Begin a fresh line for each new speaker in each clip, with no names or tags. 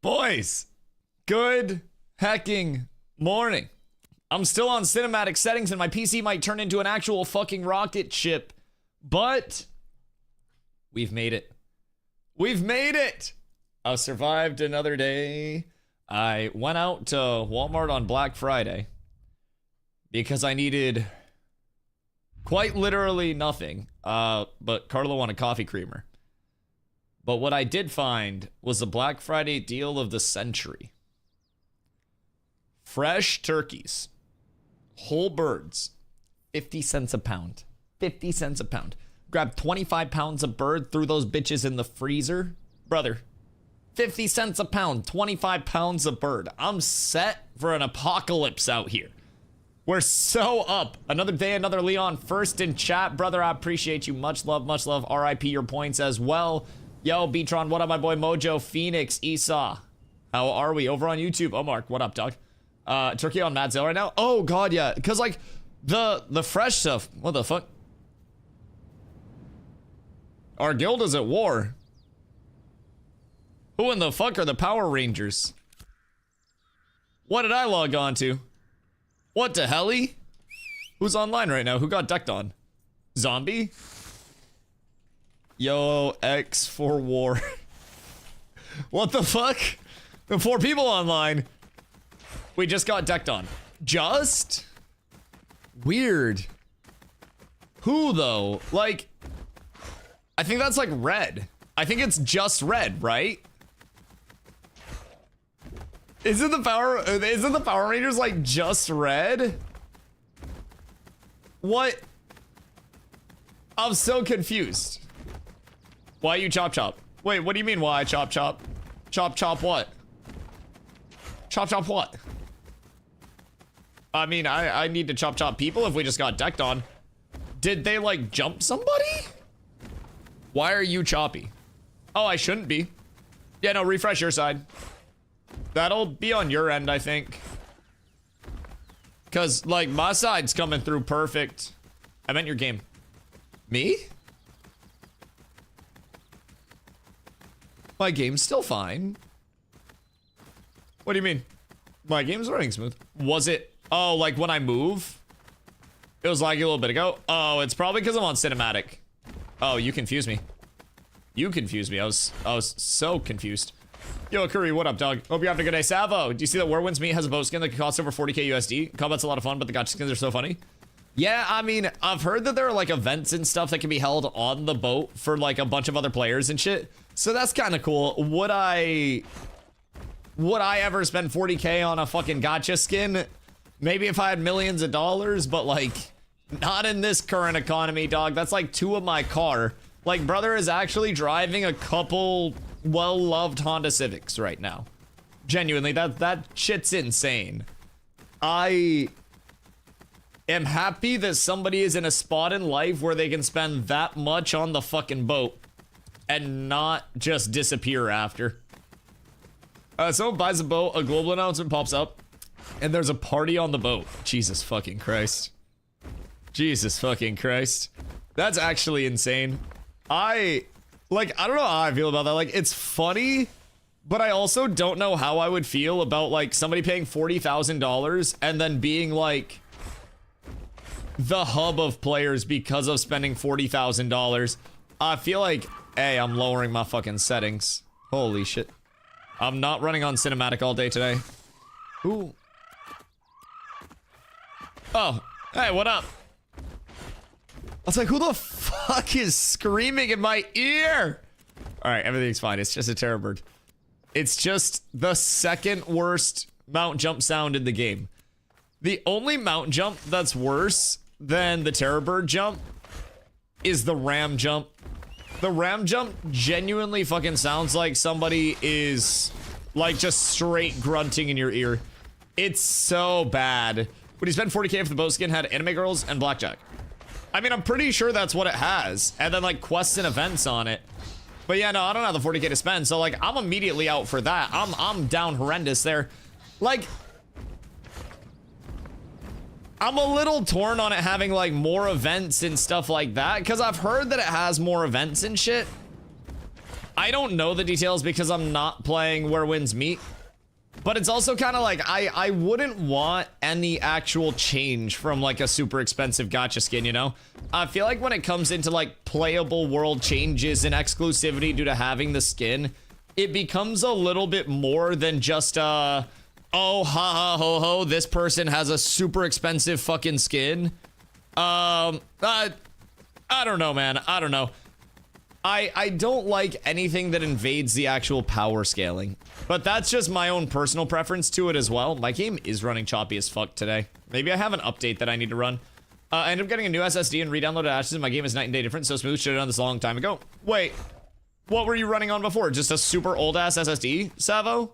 Boys, good hecking morning. I'm still on cinematic settings and my PC might turn into an actual fucking rocket ship, but we've made it. We've made it. I've survived another day. I went out to Walmart on Black Friday because I needed quite literally nothing, but Carlo wanted coffee creamer. But what I did find was the Black Friday deal of the century. Fresh turkeys, whole birds, 50 cents a pound. 50 cents a pound. Grab 25 pounds of bird, threw those bitches in the freezer. Brother, 50 cents a pound, 25 pounds of bird. I'm set for an apocalypse out here. We're so up. Another day, another Leon first in chat. Brother, I appreciate you. Much love, much love. RIP your points as well. Yo, Beatron, what up, my boy Mojo, Phoenix, Esau. How are we? Over on YouTube. Oh, Mark, what up, dog? Turkey on mad sale right now? Oh, God, yeah. Because, like, the fresh stuff. What the fuck? Our guild is at war. Who in the fuck are the Power Rangers? What did I log on to? What the helly? Who's online right now? Who got decked on? Zombie? Yo, X for war. What the fuck? The 4 people online. We just got decked on. Just? Weird. Who though? Like, I think that's like red. I think it's just red, right? Isn't the Power Rangers like just red? What? I'm so confused. Why you chop chop? Wait, what do you mean why I chop chop? Chop chop what? Chop chop what? I mean, I need to chop chop people if we just got decked on. Did they like jump somebody? Why are you choppy? Oh, I shouldn't be. Yeah, no, refresh your side. That'll be on your end, I think. Cause like my side's coming through perfect. I meant your game. Me? My game's still fine. What do you mean? My game's running smooth. Was it? Oh, like when I move? It was laggy a little bit ago. Oh, it's probably because I'm on cinematic. Oh, you confused me. You confused me. I was so confused. Yo, Curry, what up, dog? Hope you're having a good day. Savo, do you see that Whirlwind's meat has a boat skin that costs over 40k USD? Combat's a lot of fun, but the gotcha skins are so funny. Yeah, I mean, I've heard that there are like events and stuff that can be held on the boat for like a bunch of other players and shit. So that's kind of cool. Would I ever spend 40k on a fucking gotcha skin? Maybe if I had millions of dollars, but like not in this current economy, dog. That's like 2 of my car. Like, brother is actually driving a couple well-loved Honda Civics right now. Genuinely, that shit's insane. I am happy that somebody is in a spot in life where they can spend that much on the fucking boat and not just disappear after. Someone buys a boat, a global announcement pops up, and there's a party on the boat. Jesus fucking Christ. Jesus fucking Christ. That's actually insane. I don't know how I feel about that. Like, it's funny, but I also don't know how I would feel about, like, somebody paying $40,000 and then being, like, the hub of players because of spending $40,000. I feel like, hey, I'm lowering my fucking settings. Holy shit. I'm not running on cinematic all day today. Ooh. Oh, hey, what up? I was like, who the fuck is screaming in my ear? All right, everything's fine. It's just a terror bird. It's just the second worst mount jump sound in the game. The only mount jump that's worse than the terror bird jump is the ram jump. The ram jump genuinely fucking sounds like somebody is like just straight grunting in your ear. It's so bad. Would you spend 40k if the boat skin had anime girls and blackjack? I mean, I'm pretty sure that's what it has. And then like quests and events on it. But yeah, no, I don't have the 40k to spend. So like, I'm immediately out for that. I'm down horrendous there. Like, I'm a little torn on it having like more events and stuff like that. Cause I've heard that it has more events and shit. I don't know the details because I'm not playing Where Winds Meet. But it's also kind of like, I wouldn't want any actual change from like a super expensive gacha skin, you know? I feel like when it comes into like playable world changes and exclusivity due to having the skin, it becomes a little bit more than just, oh, ha ha ho ho, this person has a super expensive fucking skin. I don't know, man. I don't know. I don't like anything that invades the actual power scaling, but that's just my own personal preference to it as well. My game is running choppy as fuck today. Maybe I have an update that I need to run. I ended up getting a new SSD and re-downloaded Ashes, and my game is night and day different, so smooth. Should have done this a long time ago. Wait, what were you running on before? Just a super old-ass SSD, Savo?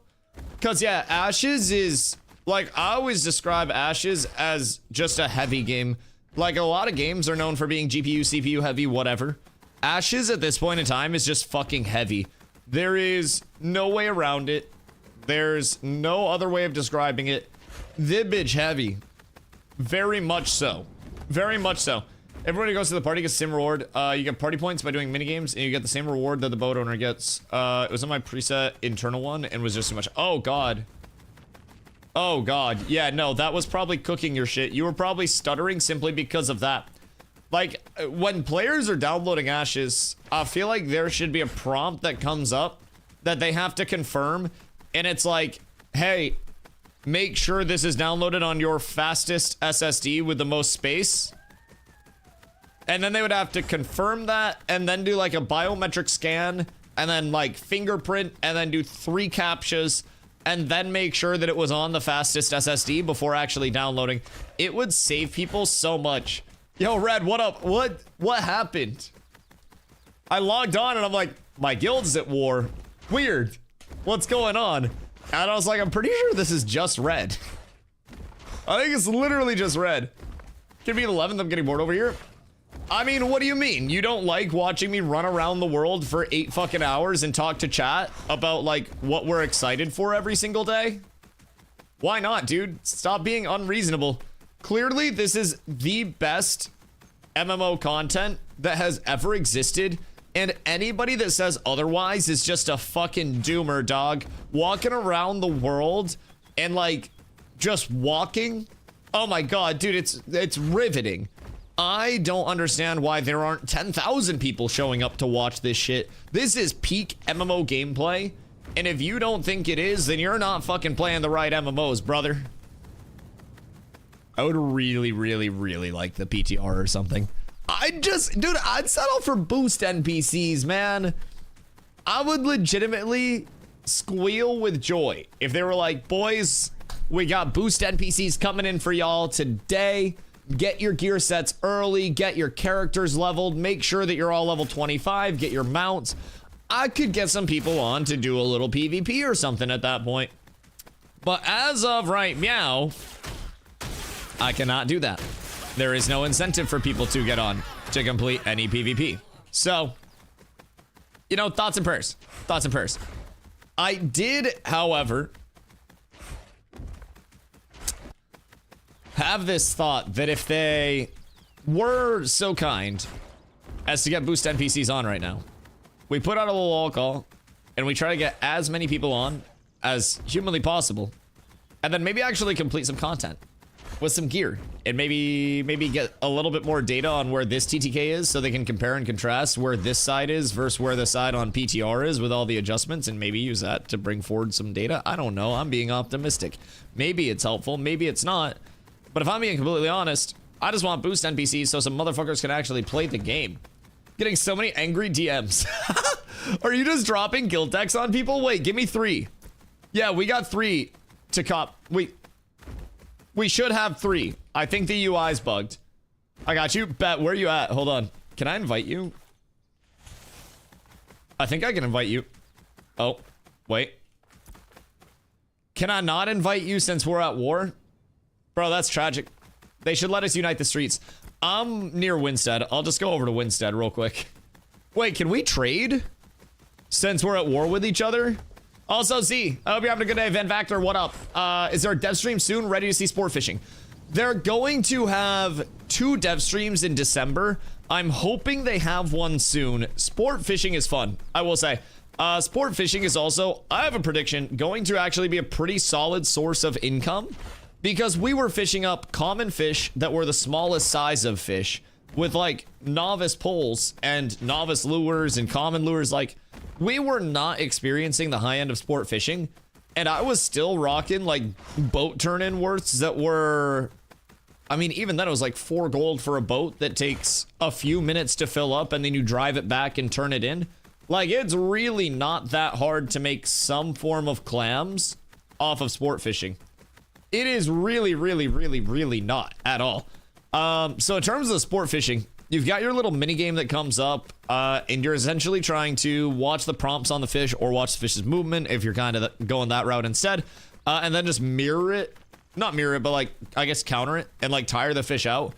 Because, yeah, Ashes is, like, I always describe Ashes as just a heavy game. Like, a lot of games are known for being GPU, CPU heavy, whatever. Ashes at this point in time is just fucking heavy. There is no way around it. There's no other way of describing it. The bitch heavy. Very much so. Very much so. Everybody who goes to the party gets the same reward. You get party points by doing minigames, and you get the same reward that the boat owner gets. It was on my preset internal one, and was just too much. Oh, God. Oh, God. Yeah, no, that was probably cooking your shit. You were probably stuttering simply because of that. Like, when players are downloading Ashes, I feel like there should be a prompt that comes up that they have to confirm, and it's like, hey, make sure this is downloaded on your fastest SSD with the most space. And then they would have to confirm that, and then do like a biometric scan, and then like fingerprint, and then do 3 captchas, and then make sure that it was on the fastest SSD before actually downloading. It would save people so much. Yo, Red, what up? What happened? I logged on and I'm like, my guild's at war. Weird. What's going on? And I was like, I'm pretty sure this is just Red. I think it's literally just Red. Could be 11th, I'm getting bored over here. I mean, what do you mean? You don't like watching me run around the world for 8 fucking hours and talk to chat about like what we're excited for every single day? Why not, dude? Stop being unreasonable. Clearly, this is the best MMO content that has ever existed, and anybody that says otherwise is just a fucking doomer, dog. Walking around the world and, like, just walking. Oh my god, dude, it's riveting. I don't understand why there aren't 10,000 people showing up to watch this shit. This is peak MMO gameplay, and if you don't think it is, then you're not fucking playing the right MMOs, brother. I would really, really, really like the PTR or something. Dude, I'd settle for boost NPCs, man. I would legitimately squeal with joy if they were like, boys, we got boost NPCs coming in for y'all today. Get your gear sets early, get your characters leveled, make sure that you're all level 25, get your mounts. I could get some people on to do a little PvP or something at that point. But as of right meow, I cannot do that. There is no incentive for people to get on to complete any PvP. So, you know, thoughts and prayers. Thoughts and prayers. I did, however, have this thought that if they were so kind as to get boost NPCs on right now, we put out a little wall call and we try to get as many people on as humanly possible, and then maybe actually complete some content with some gear, and maybe get a little bit more data on where this TTK is, so they can compare and contrast where this side is versus where the side on PTR is with all the adjustments, and maybe use that to bring forward some data. I don't know. I'm being optimistic. Maybe it's helpful. Maybe it's not. But if I'm being completely honest, I just want boost NPCs so some motherfuckers can actually play the game. Getting so many angry DMs. Are you just dropping guild decks on people? Wait, give me 3. Yeah, we got 3 to cop. We should have 3. I think the UI's bugged. I got you. Bet, where you at? Hold on. Can I invite you? I think I can invite you. Oh, wait. Can I not invite you since we're at war? Bro, that's tragic. They should let us unite the streets. I'm near Winstead. I'll just go over to Winstead real quick. Wait, can we trade? Since we're at war with each other? Also, Z, I hope you're having a good day. Van Vactor, what up? Is there a dev stream soon? Ready to see sport fishing. They're going to have 2 dev streams in December. I'm hoping they have one soon. Sport fishing is fun, I will say. Sport fishing is also, I have a prediction, going to actually be a pretty solid source of income, because we were fishing up common fish that were the smallest size of fish with like novice poles and novice lures and common lures. Like, we were not experiencing the high end of sport fishing, and I was still rocking like boat turn-in worths that were, I mean, even then it was like 4 gold for a boat that takes a few minutes to fill up and then you drive it back and turn it in. Like, it's really not that hard to make some form of clams off of sport fishing. It is really, really, really, really not at all. So in terms of sport fishing, you've got your little mini game that comes up, and you're essentially trying to watch the prompts on the fish or watch the fish's movement if you're kind of going that route instead, and then just mirror it. Not mirror it, but like, I guess counter it and like tire the fish out.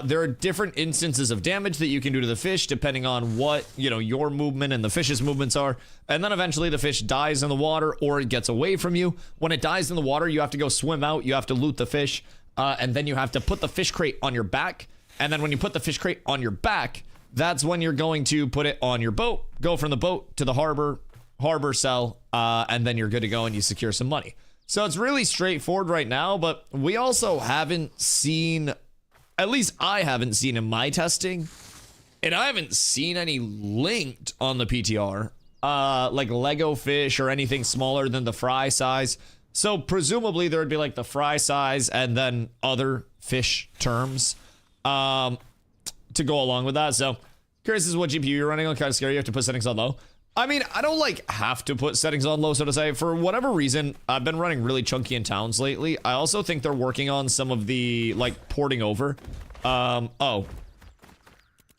There are different instances of damage that you can do to the fish depending on what, you know, your movement and the fish's movements are. And then eventually the fish dies in the water or it gets away from you. When it dies in the water, you have to go swim out. You have to loot the fish. And then you have to put the fish crate on your back. And then when you put the fish crate on your back, that's when you're going to put it on your boat, go from the boat to the harbor sell, and then you're good to go and you secure some money. So it's really straightforward right now, but we also haven't seen, at least I haven't seen in my testing, and I haven't seen any linked on the PTR, like Lego fish or anything smaller than the fry size. So presumably there would be like the fry size and then other fish terms to go along with that. So curious as to what GPU you're running on. Kind of scary. You have to put settings on low. I mean, I don't like have to put settings on low, so to say. For whatever reason, I've been running really chunky in towns lately. I also think they're working on some of the like porting over. Oh,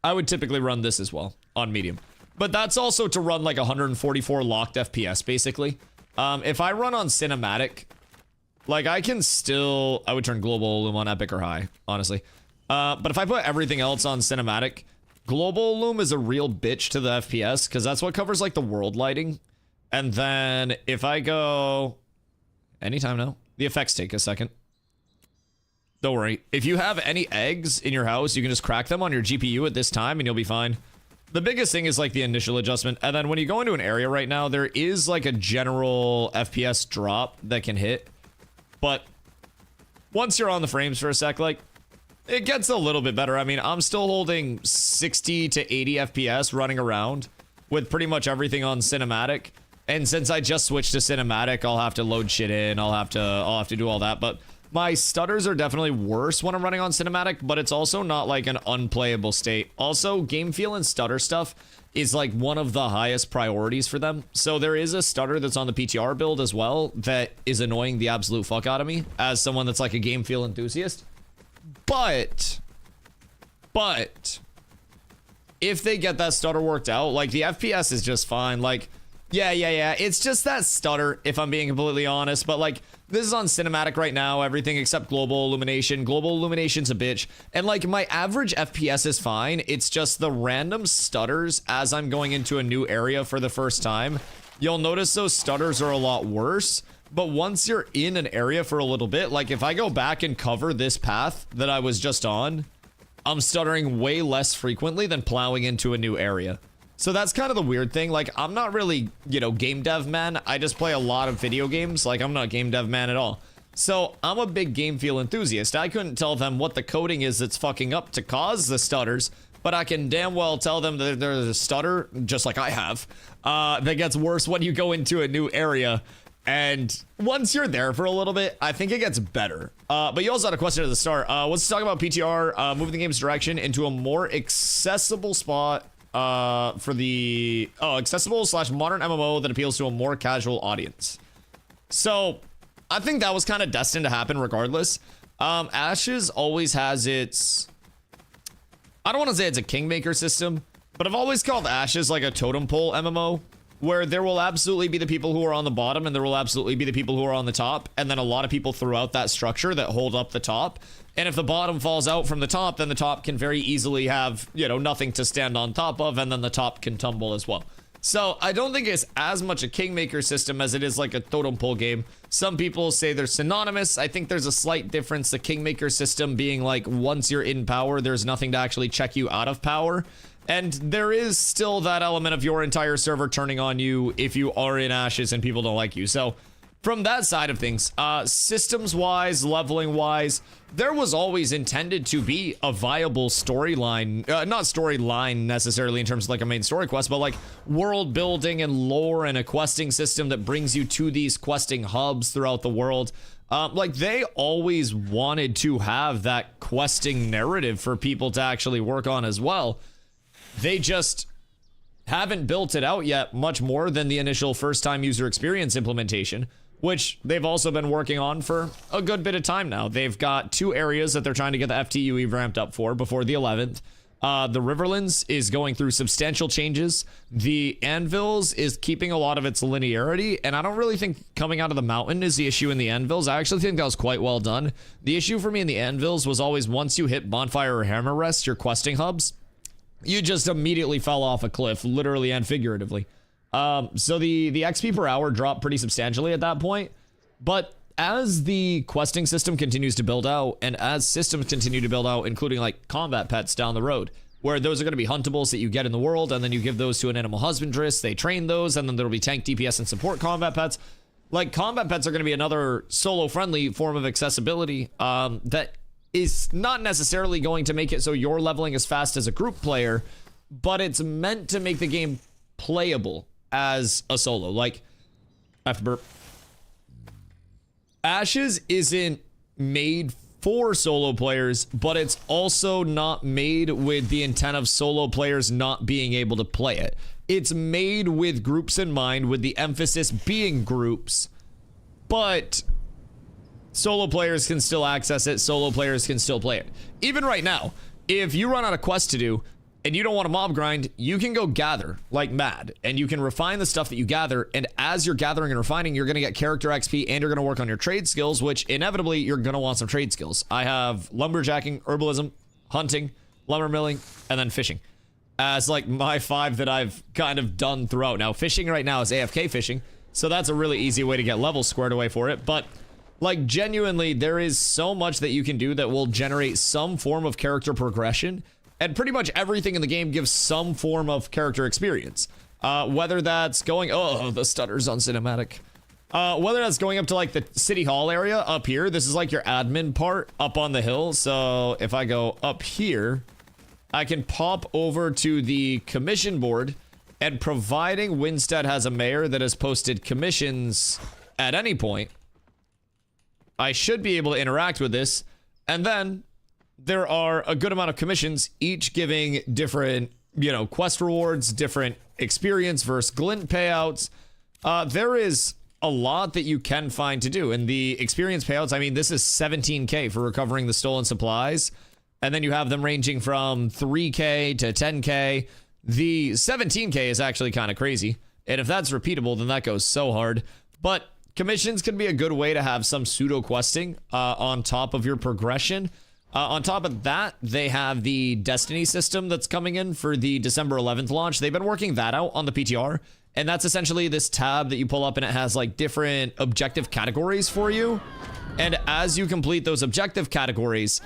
I would typically run this as well on medium, but that's also to run like 144 locked FPS basically. If I run on cinematic, like I can still, I would turn global loom on epic or high, honestly. But if I put everything else on cinematic, global loom is a real bitch to the FPS because that's what covers like the world lighting. And then if I go anytime now, the effects take a second. Don't worry. If you have any eggs in your house, you can just crack them on your GPU at this time and you'll be fine. The biggest thing is like the initial adjustment. And then when you go into an area right now, there is like a general FPS drop that can hit. But once you're on the frames for a sec, like it gets a little bit better. I mean, I'm still holding 60 to 80 FPS running around with pretty much everything on cinematic. And since I just switched to cinematic, I'll have to load shit in. I'll have to do all that. But my stutters are definitely worse when I'm running on cinematic, but it's also not like an unplayable state. Also, game feel and stutter stuff is like one of the highest priorities for them. So there is a stutter that's on the PTR build as well that is annoying the absolute fuck out of me as someone that's like a game feel enthusiast. But if they get that stutter worked out, like the FPS is just fine. Like, yeah. It's just that stutter, if I'm being completely honest. But like, this is on cinematic right now, everything except global illumination. Global illumination's a bitch. And like, my average FPS is fine. It's just the random stutters as I'm going into a new area for the first time. You'll notice those stutters are a lot worse. But once you're in an area for a little bit, like if I go back and cover this path that I was just on, I'm stuttering way less frequently than plowing into a new area. So that's kind of the weird thing. Like, I'm not really, you know, game dev man. I just play a lot of video games. Like, I'm not a game dev man at all. So I'm a big game feel enthusiast. I couldn't tell them what the coding is that's fucking up to cause the stutters, but I can damn well tell them that there's a stutter, just like I have, that gets worse when you go into a new area. And once you're there for a little bit, I think it gets better. But you also had a question at the start. Let's talk about PTR, moving the game's direction into a more accessible spot for the accessible / modern MMO that appeals to a more casual audience. So I think that was kind of destined to happen regardless. Ashes always has its, I don't want to say it's a kingmaker system, but I've always called Ashes like a totem pole MMO, where there will absolutely be the people who are on the bottom and there will absolutely be the people who are on the top, and then a lot of people throughout that structure that hold up the top. And if the bottom falls out from the top, then the top can very easily have, you know, nothing to stand on top of, and then the top can tumble as well. So I don't think it's as much a kingmaker system as it is like a totem pole game. Some people say they're synonymous. I think there's a slight difference. The kingmaker system being like once you're in power, there's nothing to actually check you out of power. And there is still that element of your entire server turning on you if you are in ashes and people don't like you. So from that side of things, systems wise, leveling wise, there was always intended to be a viable storyline, not storyline necessarily in terms of like a main story quest, but like world building and lore and a questing system that brings you to these questing hubs throughout the world. Like they always wanted to have that questing narrative for people to actually work on as well. They just haven't built it out yet much more than the initial first time user experience implementation, which they've also been working on for a good bit of time now. They've got 2 areas that they're trying to get the FTUE ramped up for before the 11th. The Riverlands is going through substantial changes. The Anvils is keeping a lot of its linearity, and I don't really think coming out of the mountain is the issue in the Anvils. I actually think that was quite well done. The issue for me in the Anvils was always once you hit Bonfire or Hammer Rest, your questing hubs, you just immediately fell off a cliff, literally and figuratively. So the XP per hour dropped pretty substantially at that point, but as the questing system continues to build out and as systems continue to build out, including like combat pets down the road, where those are going to be huntables that you get in the world, and then you give those to an animal husbandress, they train those, and then there'll be tank, DPS, and support combat pets. Like combat pets are going to be another solo friendly form of accessibility, that is not necessarily going to make it so you're leveling as fast as a group player, but it's meant to make the game playable as a solo. Like, I have to burp. Ashes isn't made for solo players, but it's also not made with the intent of solo players not being able to play it. It's made with groups in mind, with the emphasis being groups, but solo players can still access it, solo players can still play it. Even right now, if you run out of quests to do, and you don't want to mob grind, you can go gather like mad, and you can refine the stuff that you gather, and as you're gathering and refining, you're going to get character XP, and you're going to work on your trade skills, which inevitably, you're going to want some trade skills. I have lumberjacking, herbalism, hunting, lumber milling, and then fishing as like my 5 that I've kind of done throughout. Now, fishing right now is AFK fishing, so that's a really easy way to get levels squared away for it, but like genuinely, there is so much that you can do that will generate some form of character progression. And pretty much everything in the game gives some form of character experience. Whether that's going, oh, the stutters on cinematic. Whether that's going up to like the city hall area up here. This is like your admin part up on the hill. So if I go up here, I can pop over to the commission board, and providing Winstead has a mayor that has posted commissions at any point, I should be able to interact with this. And then there are a good amount of commissions, each giving different, you know, quest rewards, different experience versus glint payouts. There is a lot that you can find to do. And the experience payouts, I mean, this is 17k for recovering the stolen supplies. And then you have them ranging from 3k to 10k. The 17k is actually kind of crazy. And if that's repeatable, then that goes so hard. But commissions can be a good way to have some pseudo questing on top of your progression. On top of that, they have the Destiny system that's coming in for the December 11th launch. They've been working that out on the PTR, and that's essentially this tab that you pull up, and it has like different objective categories for you. And as you complete those objective categories,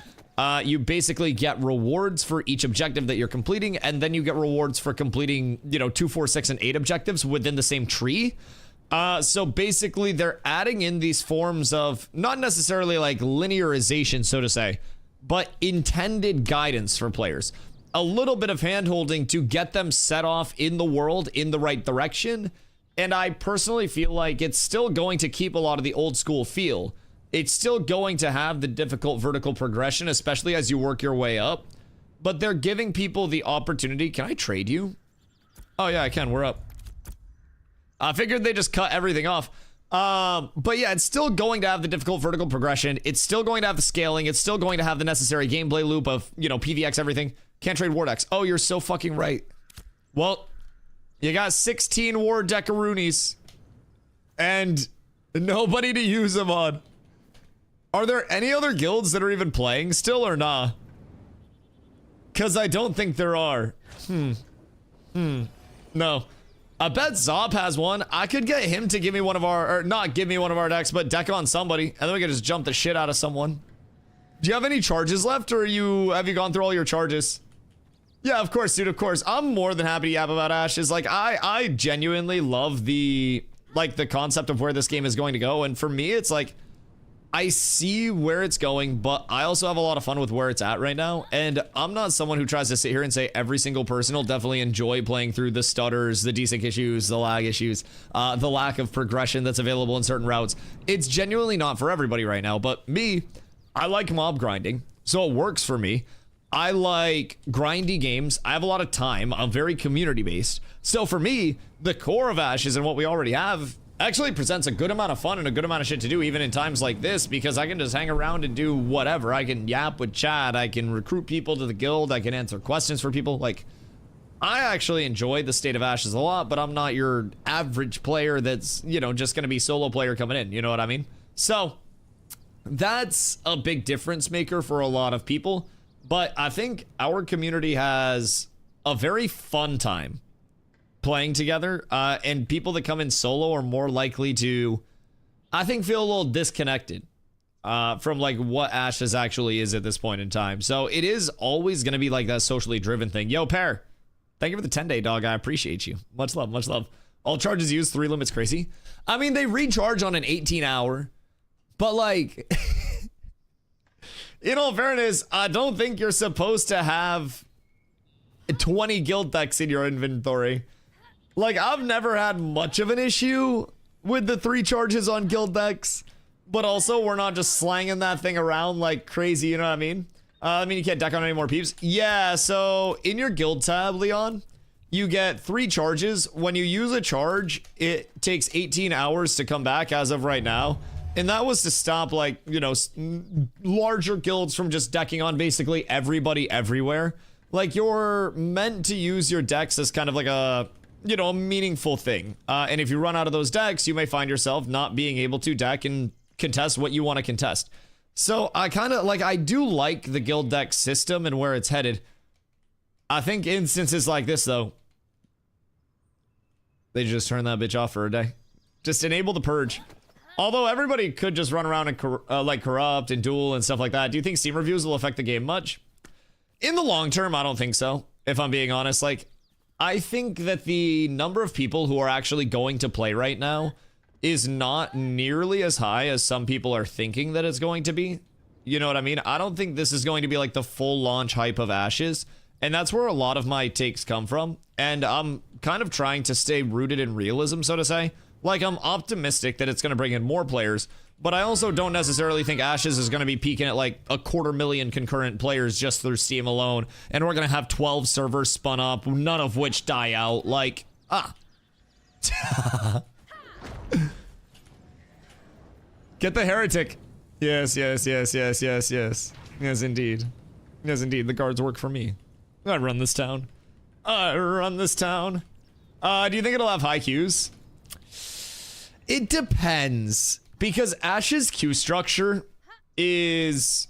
you basically get rewards for each objective that you're completing, and then you get rewards for completing, you know, 2, 4, 6, and 8 objectives within the same tree. So basically, they're adding in these forms of not necessarily like linearization, so to say, but intended guidance for players. A little bit of hand-holding to get them set off in the world in the right direction. And I personally feel like it's still going to keep a lot of the old school feel. It's still going to have the difficult vertical progression, especially as you work your way up. But they're giving people the opportunity. Can I trade you? Oh yeah, I can. We're up. I figured they just cut everything off. But yeah, it's still going to have the difficult vertical progression. It's still going to have the scaling. It's still going to have the necessary gameplay loop of, you know, PVX everything. Can't trade war decks. Oh, you're so fucking right. Well, you got 16 war deckaroonies and nobody to use them on. Are there any other guilds that are even playing still or nah? Because I don't think there are. No. I bet Zob has one. I could get him to give me one of our, or not give me one of our decks, but deck on somebody, and then we could just jump the shit out of someone. Do you have any charges left, or have you gone through all your charges? Yeah, of course, dude, of course. I'm more than happy to yap about Ashes. Like, I genuinely love the concept of where this game is going to go, and for me, it's like, I see where it's going, but I also have a lot of fun with where it's at right now. And I'm not someone who tries to sit here and say every single person will definitely enjoy playing through the stutters, the desync issues, the lag issues, the lack of progression that's available in certain routes. It's genuinely not for everybody right now, but me, I like mob grinding, so it works for me. I like grindy games. I have a lot of time. I'm very community based. So for me, the core of Ashes and what we already have actually presents a good amount of fun and a good amount of shit to do even in times like this, because I can just hang around and do whatever. I can yap with chat, I can recruit people to the guild, I can answer questions for people. Like, I actually enjoy the state of Ashes a lot, but I'm not your average player that's, you know, just gonna be solo player coming in, you know what I mean? So that's a big difference maker for a lot of people, but I think our community has a very fun time playing together, and people that come in solo are more likely to, I think, feel a little disconnected from like what Ashes actually is at this point in time. So it is always going to be like that socially driven thing. Yo, Pear, thank you for the 10-day, dog. I appreciate you. Much love, much love. All charges used, 3 limits, crazy. I mean, they recharge on an 18-hour, but like, in all fairness, I don't think you're supposed to have 20 guild decks in your inventory. Like, I've never had much of an issue with the 3 charges on guild decks, but also we're not just slanging that thing around like crazy, you know what I mean? You can't deck on any more peeps. Yeah, so in your guild tab, Leon, you get 3 charges. When you use a charge, it takes 18 hours to come back as of right now. And that was to stop, like, you know, larger guilds from just decking on basically everybody everywhere. Like, you're meant to use your decks as kind of like a, you know, a meaningful thing. And if you run out of those decks, you may find yourself not being able to deck and contest what you want to contest. So I kind of like, I do like the guild deck system and where it's headed. I think instances like this, though, they just turn that bitch off for a day. Just enable the purge. Although everybody could just run around and like corrupt and duel and stuff like that. Do you think Steam reviews will affect the game much? In the long term, I don't think so, if I'm being honest. Like, I think that the number of people who are actually going to play right now is not nearly as high as some people are thinking that it's going to be. You know what I mean? I don't think this is going to be like the full launch hype of Ashes, and that's where a lot of my takes come from. And I'm kind of trying to stay rooted in realism, so to say. Like, I'm optimistic that it's going to bring in more players, but I also don't necessarily think Ashes is going to be peaking at like 250,000 concurrent players just through Steam alone, and we're going to have 12 servers spun up, none of which die out. Like, Get the heretic. Yes, yes, yes, yes, yes, yes. Yes, indeed. Yes, indeed. The guards work for me. I run this town. I run this town. Do you think it'll have high Qs? It depends, because Ash's Q structure is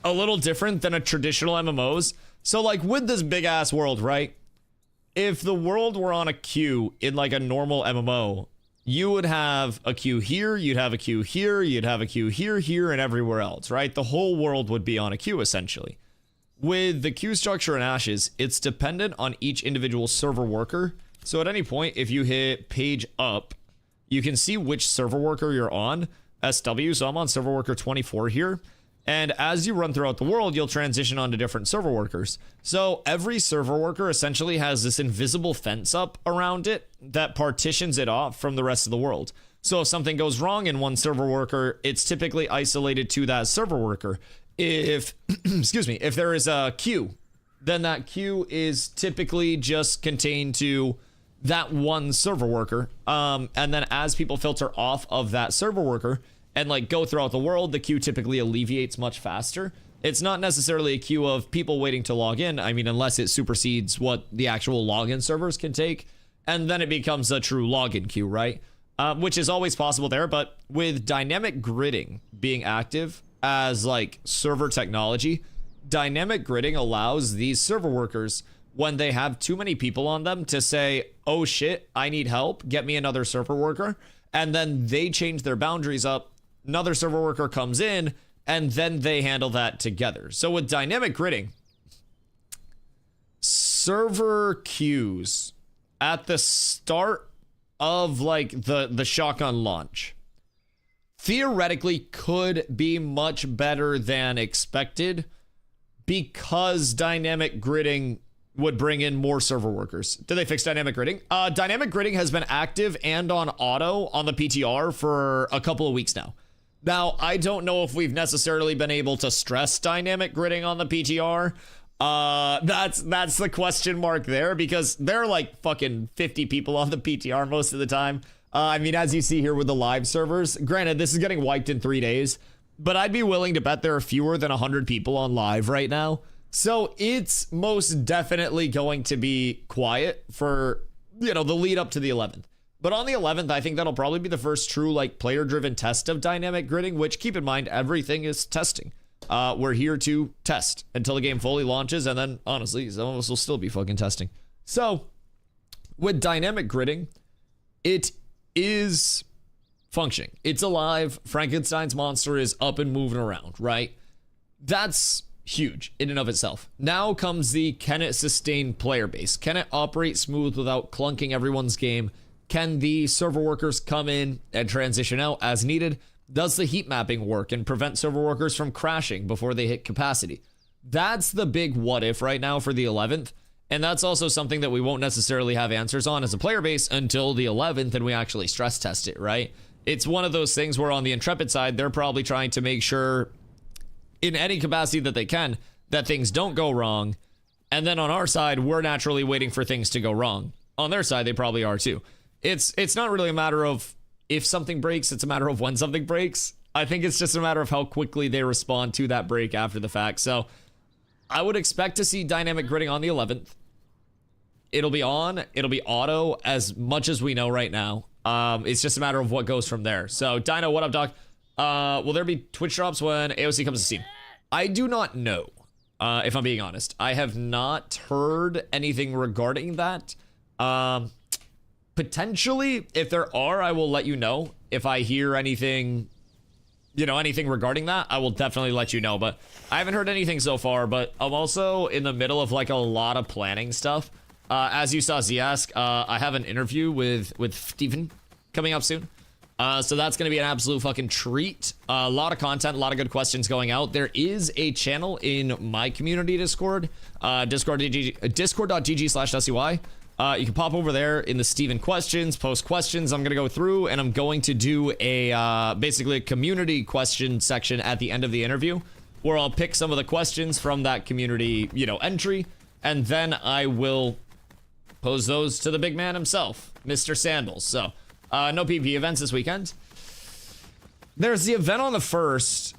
a little different than a traditional MMOs. So like with this big ass world, right? If the world were on a queue in like a normal MMO, you would have a queue here, you'd have a queue here, you'd have a queue here, here, and everywhere else, right? The whole world would be on a queue essentially. With the queue structure in Ashes, it's dependent on each individual server worker. So at any point, if you hit page up, you can see which server worker you're on, SW, so I'm on server worker 24 here. And as you run throughout the world, you'll transition onto different server workers. So every server worker essentially has this invisible fence up around it that partitions it off from the rest of the world. So if something goes wrong in one server worker, it's typically isolated to that server worker. If, excuse me, if there is a queue, then that queue is typically just contained to that one server worker. And then as people filter off of that server worker and like go throughout the world, the queue typically alleviates much faster. It's not necessarily a queue of people waiting to log in. I mean, unless it supersedes what the actual login servers can take, and then it becomes a true login queue, right? Which is always possible there, but with dynamic gridding being active as like server technology, dynamic gridding allows these server workers, when they have too many people on them to say, oh shit, I need help, get me another server worker. And then they change their boundaries up, another server worker comes in, and then they handle that together. So with dynamic gridding, server queues at the start of like the shotgun launch theoretically could be much better than expected because dynamic gridding would bring in more server workers. Did they fix dynamic gridding? Dynamic gridding has been active and on auto on the PTR for a couple of weeks now. Now, I don't know if we've necessarily been able to stress dynamic gridding on the PTR. That's the question mark there, because there are like fucking 50 people on the PTR most of the time. I mean, as you see here with the live servers, granted, this is getting wiped in 3 days, but I'd be willing to bet there are fewer than 100 people on live right now. So it's most definitely going to be quiet for, you know, the lead up to the 11th. But on the 11th, I think that'll probably be the first true like player-driven test of dynamic gridding, which, keep in mind, everything is testing. We're here to test until the game fully launches, and then honestly, some of us will still be fucking testing. So with dynamic gridding, it is functioning. It's alive. Frankenstein's monster is up and moving around, right? That's huge in and of itself. Now comes the, can it sustain player base? Can it operate smooth without clunking everyone's game? Can the server workers come in and transition out as needed? Does the heat mapping work and prevent server workers from crashing before they hit capacity? That's the big what if right now for the 11th. And that's also something that we won't necessarily have answers on as a player base until the 11th and we actually stress test it, right? It's one of those things where on the Intrepid side, they're probably trying to make sure in any capacity that they can that things don't go wrong. And then on our side, we're naturally waiting for things to go wrong. On their side, they probably are too. It's not really a matter of if something breaks, it's a matter of when something breaks. I think it's just a matter of how quickly they respond to that break after the fact. So I would expect to see dynamic gridding on the 11th. It'll be on, it'll be auto as much as we know right now. It's just a matter of what goes from there. So Dino, what up, Doc? Will there be Twitch drops when AOC comes to Steam? I do not know, if I'm being honest. I have not heard anything regarding that. Potentially, if there are, I will let you know. If I hear anything, you know, anything regarding that, I will definitely let you know. But I haven't heard anything so far, but I'm also in the middle of like a lot of planning stuff. As you saw Ziask, I have an interview with Steven coming up soon. So that's going to be an absolute fucking treat. A lot of content, a lot of good questions going out. There is a channel in my community Discord, discord.gg/DustyWhy. You can pop over there in the Steven questions, post questions. I'm going to go through and I'm going to do a basically a community question section at the end of the interview where I'll pick some of the questions from that community, you know, entry, and then I will pose those to the big man himself, Mr. Sandals. So no PvP events this weekend. There's the event on the 1st,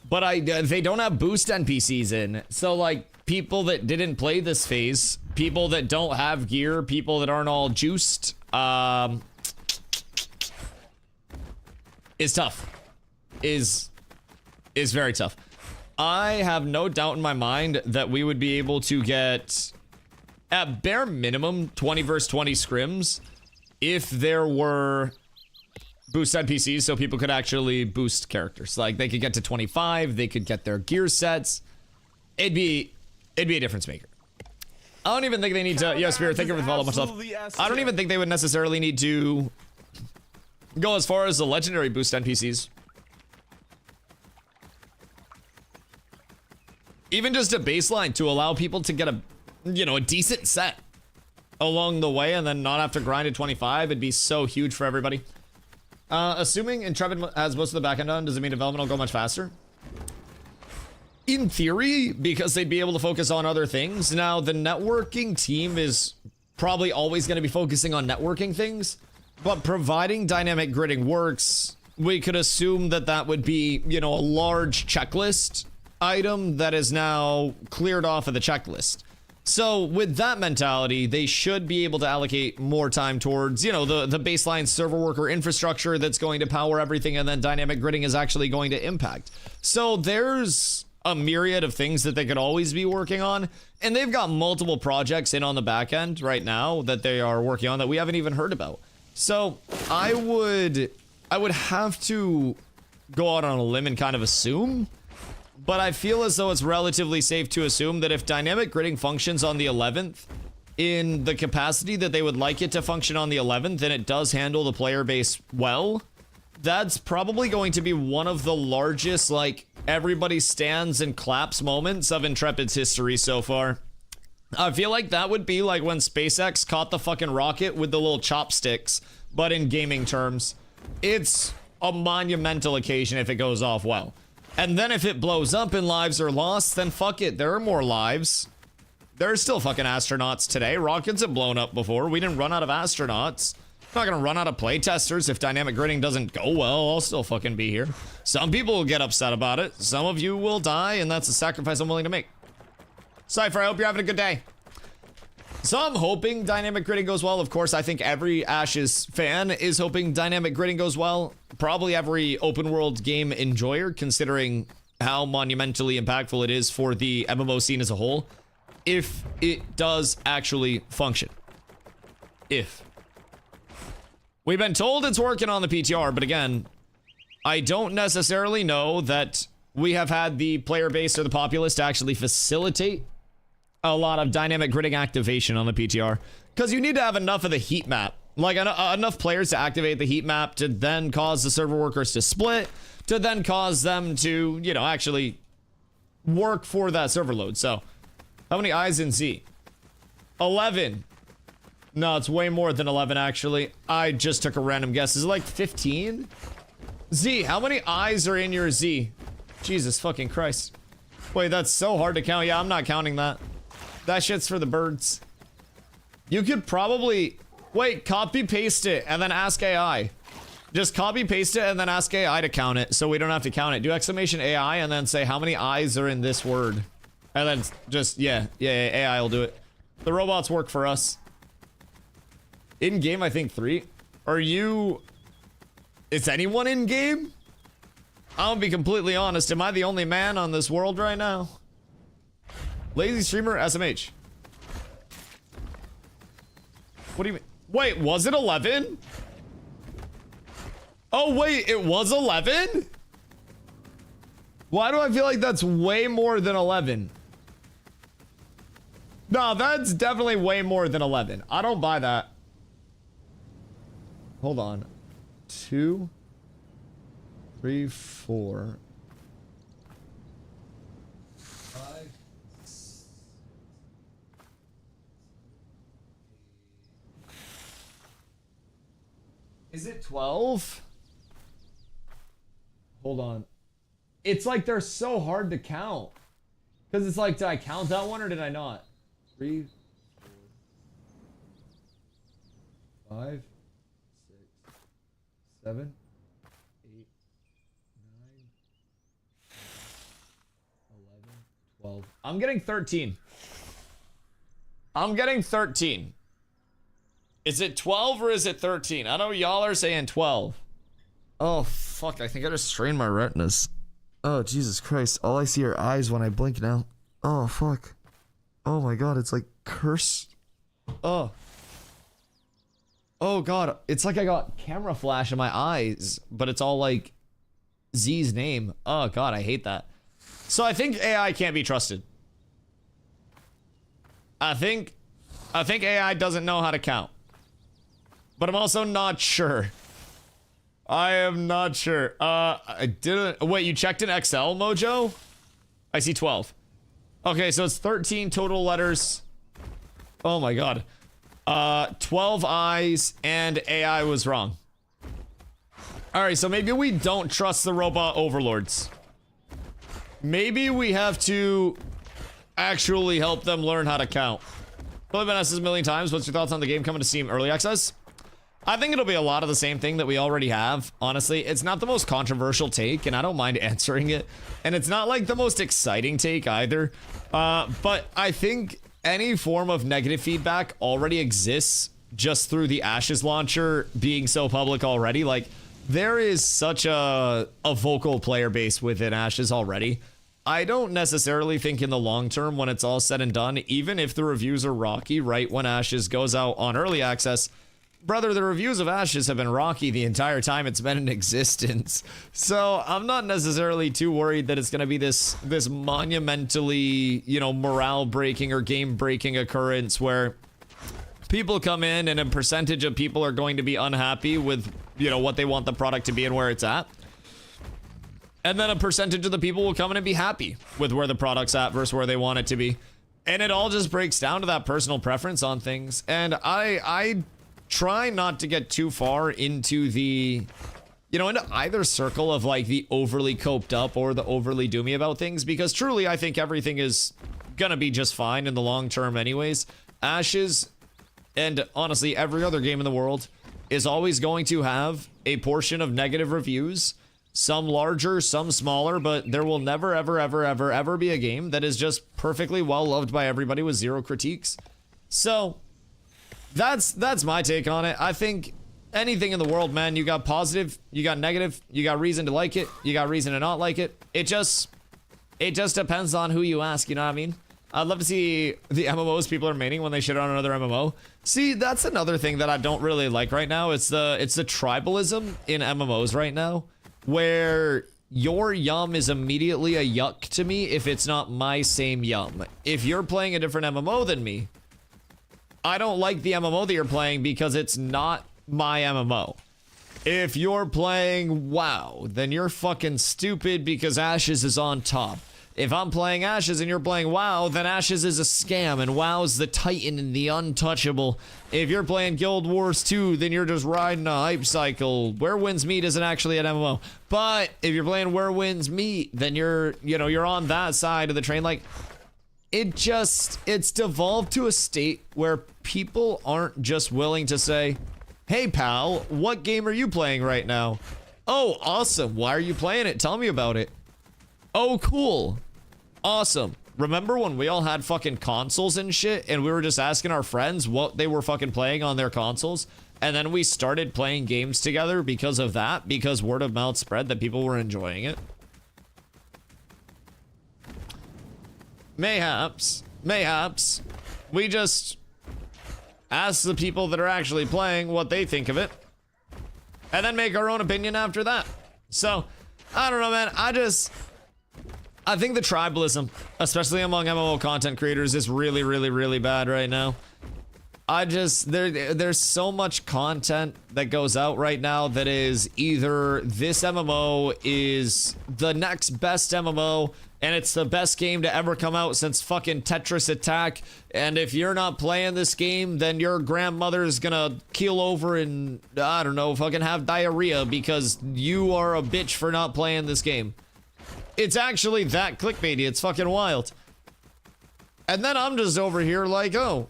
but they don't have boost NPCs in. So like people that didn't play this phase, people that don't have gear, people that aren't all juiced, is tough. Is very tough. I have no doubt in my mind that we would be able to get, at bare minimum, 20 versus 20 scrims if there were boost NPCs so people could actually boost characters. Like, they could get to 25, they could get their gear sets. It'd be a difference maker. I don't even think they need to, Spirit, thank you for the follow, much love. I don't even think they would necessarily need to go as far as the legendary boost NPCs. Even just a baseline to allow people to get a, you know, a decent set along the way and then not have to grind at 25. It'd be so huge for everybody. Assuming Intrepid has most of the backend done, does it mean development will go much faster? In theory, because they'd be able to focus on other things. Now, the networking team is probably always going to be focusing on networking things, but providing dynamic gridding works, we could assume that that would be, you know, a large checklist item that is now cleared off of the checklist. So with that mentality, they should be able to allocate more time towards, you know, the baseline server worker infrastructure that's going to power everything, and then dynamic gridding is actually going to impact. So there's a myriad of things that they could always be working on. And they've got multiple projects in on the back end right now that they are working on that we haven't even heard about. So I would have to go out on a limb and kind of assume, but I feel as though it's relatively safe to assume that if dynamic gridding functions on the 11th in the capacity that they would like it to function on the 11th, and it does handle the player base well, that's probably going to be one of the largest, like, everybody stands and claps moments of Intrepid's history so far. I feel like that would be like when SpaceX caught the fucking rocket with the little chopsticks, but in gaming terms. It's a monumental occasion if it goes off well. And then if it blows up and lives are lost, then fuck it, there are more lives. There are still fucking astronauts today. Rockets have blown up before. We didn't run out of astronauts. Not gonna run out of playtesters if dynamic gridding doesn't go well. I'll still fucking be here. Some people will get upset about it. Some of you will die, and that's a sacrifice I'm willing to make. Cypher, I hope you're having a good day. So I'm hoping dynamic gridding goes well. Of course, I think every Ashes fan is hoping dynamic gridding goes well. Probably every open world game enjoyer, considering how monumentally impactful it is for the MMO scene as a whole. If it does actually function. If. We've been told it's working on the PTR, but again, I don't necessarily know that we have had the player base or the populace to actually facilitate a lot of dynamic gridding activation on the PTR, because you need to have enough of the heat map, like enough players to activate the heat map to then cause the server workers to split, to then cause them to, you know, actually work for that server load. So how many eyes in Z? 11. No, it's way more than 11, actually. I just took a random guess. Is it like 15? Z, how many eyes are in your Z? Jesus fucking Christ. Wait, that's so hard to count. Yeah, I'm not counting that. That shit's for the birds. You could probably... Wait, copy-paste it and then ask AI. Just copy-paste it and then ask AI to count it so we don't have to count it. Do exclamation AI and then say how many eyes are in this word. And then just, yeah, AI will do it. The robots work for us. In game, I think 3. Are you... Is anyone in game? I'll be completely honest. Am I the only man on this world right now? Lazy streamer SMH. What do you mean? Wait, was it 11? Oh, wait, it was 11? Why do I feel like that's way more than 11? No, that's definitely way more than 11. I don't buy that. Hold on. 2, 3, 4, 5. Is it 12? Hold on. It's like they're so hard to count. Because it's like, did I count that one or did I not? 3, 4, 5, 6, 7, 8, 9, 11, 12. I'm getting 13. I'm getting 13. Is it 12 or is it 13? I know y'all are saying 12. Oh, fuck. I think I just strained my retinas. Oh, Jesus Christ. All I see are eyes when I blink now. Oh, fuck. Oh, my God. It's like cursed. Oh. Oh, God. It's like I got camera flash in my eyes, but it's all like Z's name. Oh, God. I hate that. So I think AI can't be trusted. I think AI doesn't know how to count. But I'm also not sure. I am not sure. I didn't... Wait, you checked in Excel, Mojo? I see 12. Okay, so it's 13 total letters. Oh my God. 12 eyes, and AI was wrong. Alright, so maybe we don't trust the robot overlords. Maybe we have to actually help them learn how to count. I've been asked this a million times. What's your thoughts on the game coming to Steam Early Access? I think it'll be a lot of the same thing that we already have. Honestly, it's not the most controversial take, and I don't mind answering it. And it's not like the most exciting take either. But I think any form of negative feedback already exists just through the Ashes launcher being so public already. Like, there is such a vocal player base within Ashes already. I don't necessarily think in the long term, when it's all said and done, even if the reviews are rocky, right when Ashes goes out on early access, brother, the reviews of Ashes have been rocky the entire time it's been in existence. So I'm not necessarily too worried that it's going to be this monumentally, you know, morale breaking or game breaking occurrence where people come in and a percentage of people are going to be unhappy with, you know, what they want the product to be and where it's at. And then a percentage of the people will come in and be happy with where the product's at versus where they want it to be. And it all just breaks down to that personal preference on things. And I try not to get too far into the, you know, into either circle of like the overly coped up or the overly doomy about things, because truly I think everything is gonna be just fine in the long term anyways. Ashes, and honestly every other game in the world, is always going to have a portion of negative reviews. Some larger, some smaller, but there will never, ever, ever, ever, ever be a game that is just perfectly well loved by everybody with zero critiques. So that's my take on it. I think anything in the world, man, you got positive, you got negative, you got reason to like it, you got reason to not like it. It just depends on who you ask, you know what I mean? I'd love to see the MMOs people are maining when they shit on another MMO. See, that's another thing that I don't really like right now. It's the tribalism in MMOs right now, where your yum is immediately a yuck to me if it's not my same yum. If you're playing a different MMO than me, I don't like the MMO that you're playing because it's not my MMO. If you're playing WoW, then you're fucking stupid because Ashes is on top. If I'm playing Ashes and you're playing WoW, then Ashes is a scam and WoW's the Titan and the untouchable. If you're playing Guild Wars 2, then you're just riding a hype cycle. Where Wins Meat isn't actually an MMO. But if you're playing Where Wins Meat, then you're on that side of the train. Like, it's devolved to a state where people aren't just willing to say, hey pal, what game are you playing right now? Oh, awesome. Why are you playing it? Tell me about it. Oh, cool. Awesome. Remember when we all had fucking consoles and shit and we were just asking our friends what they were fucking playing on their consoles? And then we started playing games together because of that, because word of mouth spread that people were enjoying it. Mayhaps. We just ask the people that are actually playing what they think of it, and then make our own opinion after that. So, I don't know, man. I think the tribalism, especially among MMO content creators, is really, really, really bad right now. There's so much content that goes out right now that is either this MMO is the next best MMO and it's the best game to ever come out since fucking Tetris Attack, and if you're not playing this game, then your grandmother's gonna keel over and, I don't know, fucking have diarrhea because you are a bitch for not playing this game. It's actually that clickbaity. It's fucking wild. And then I'm just over here like, oh,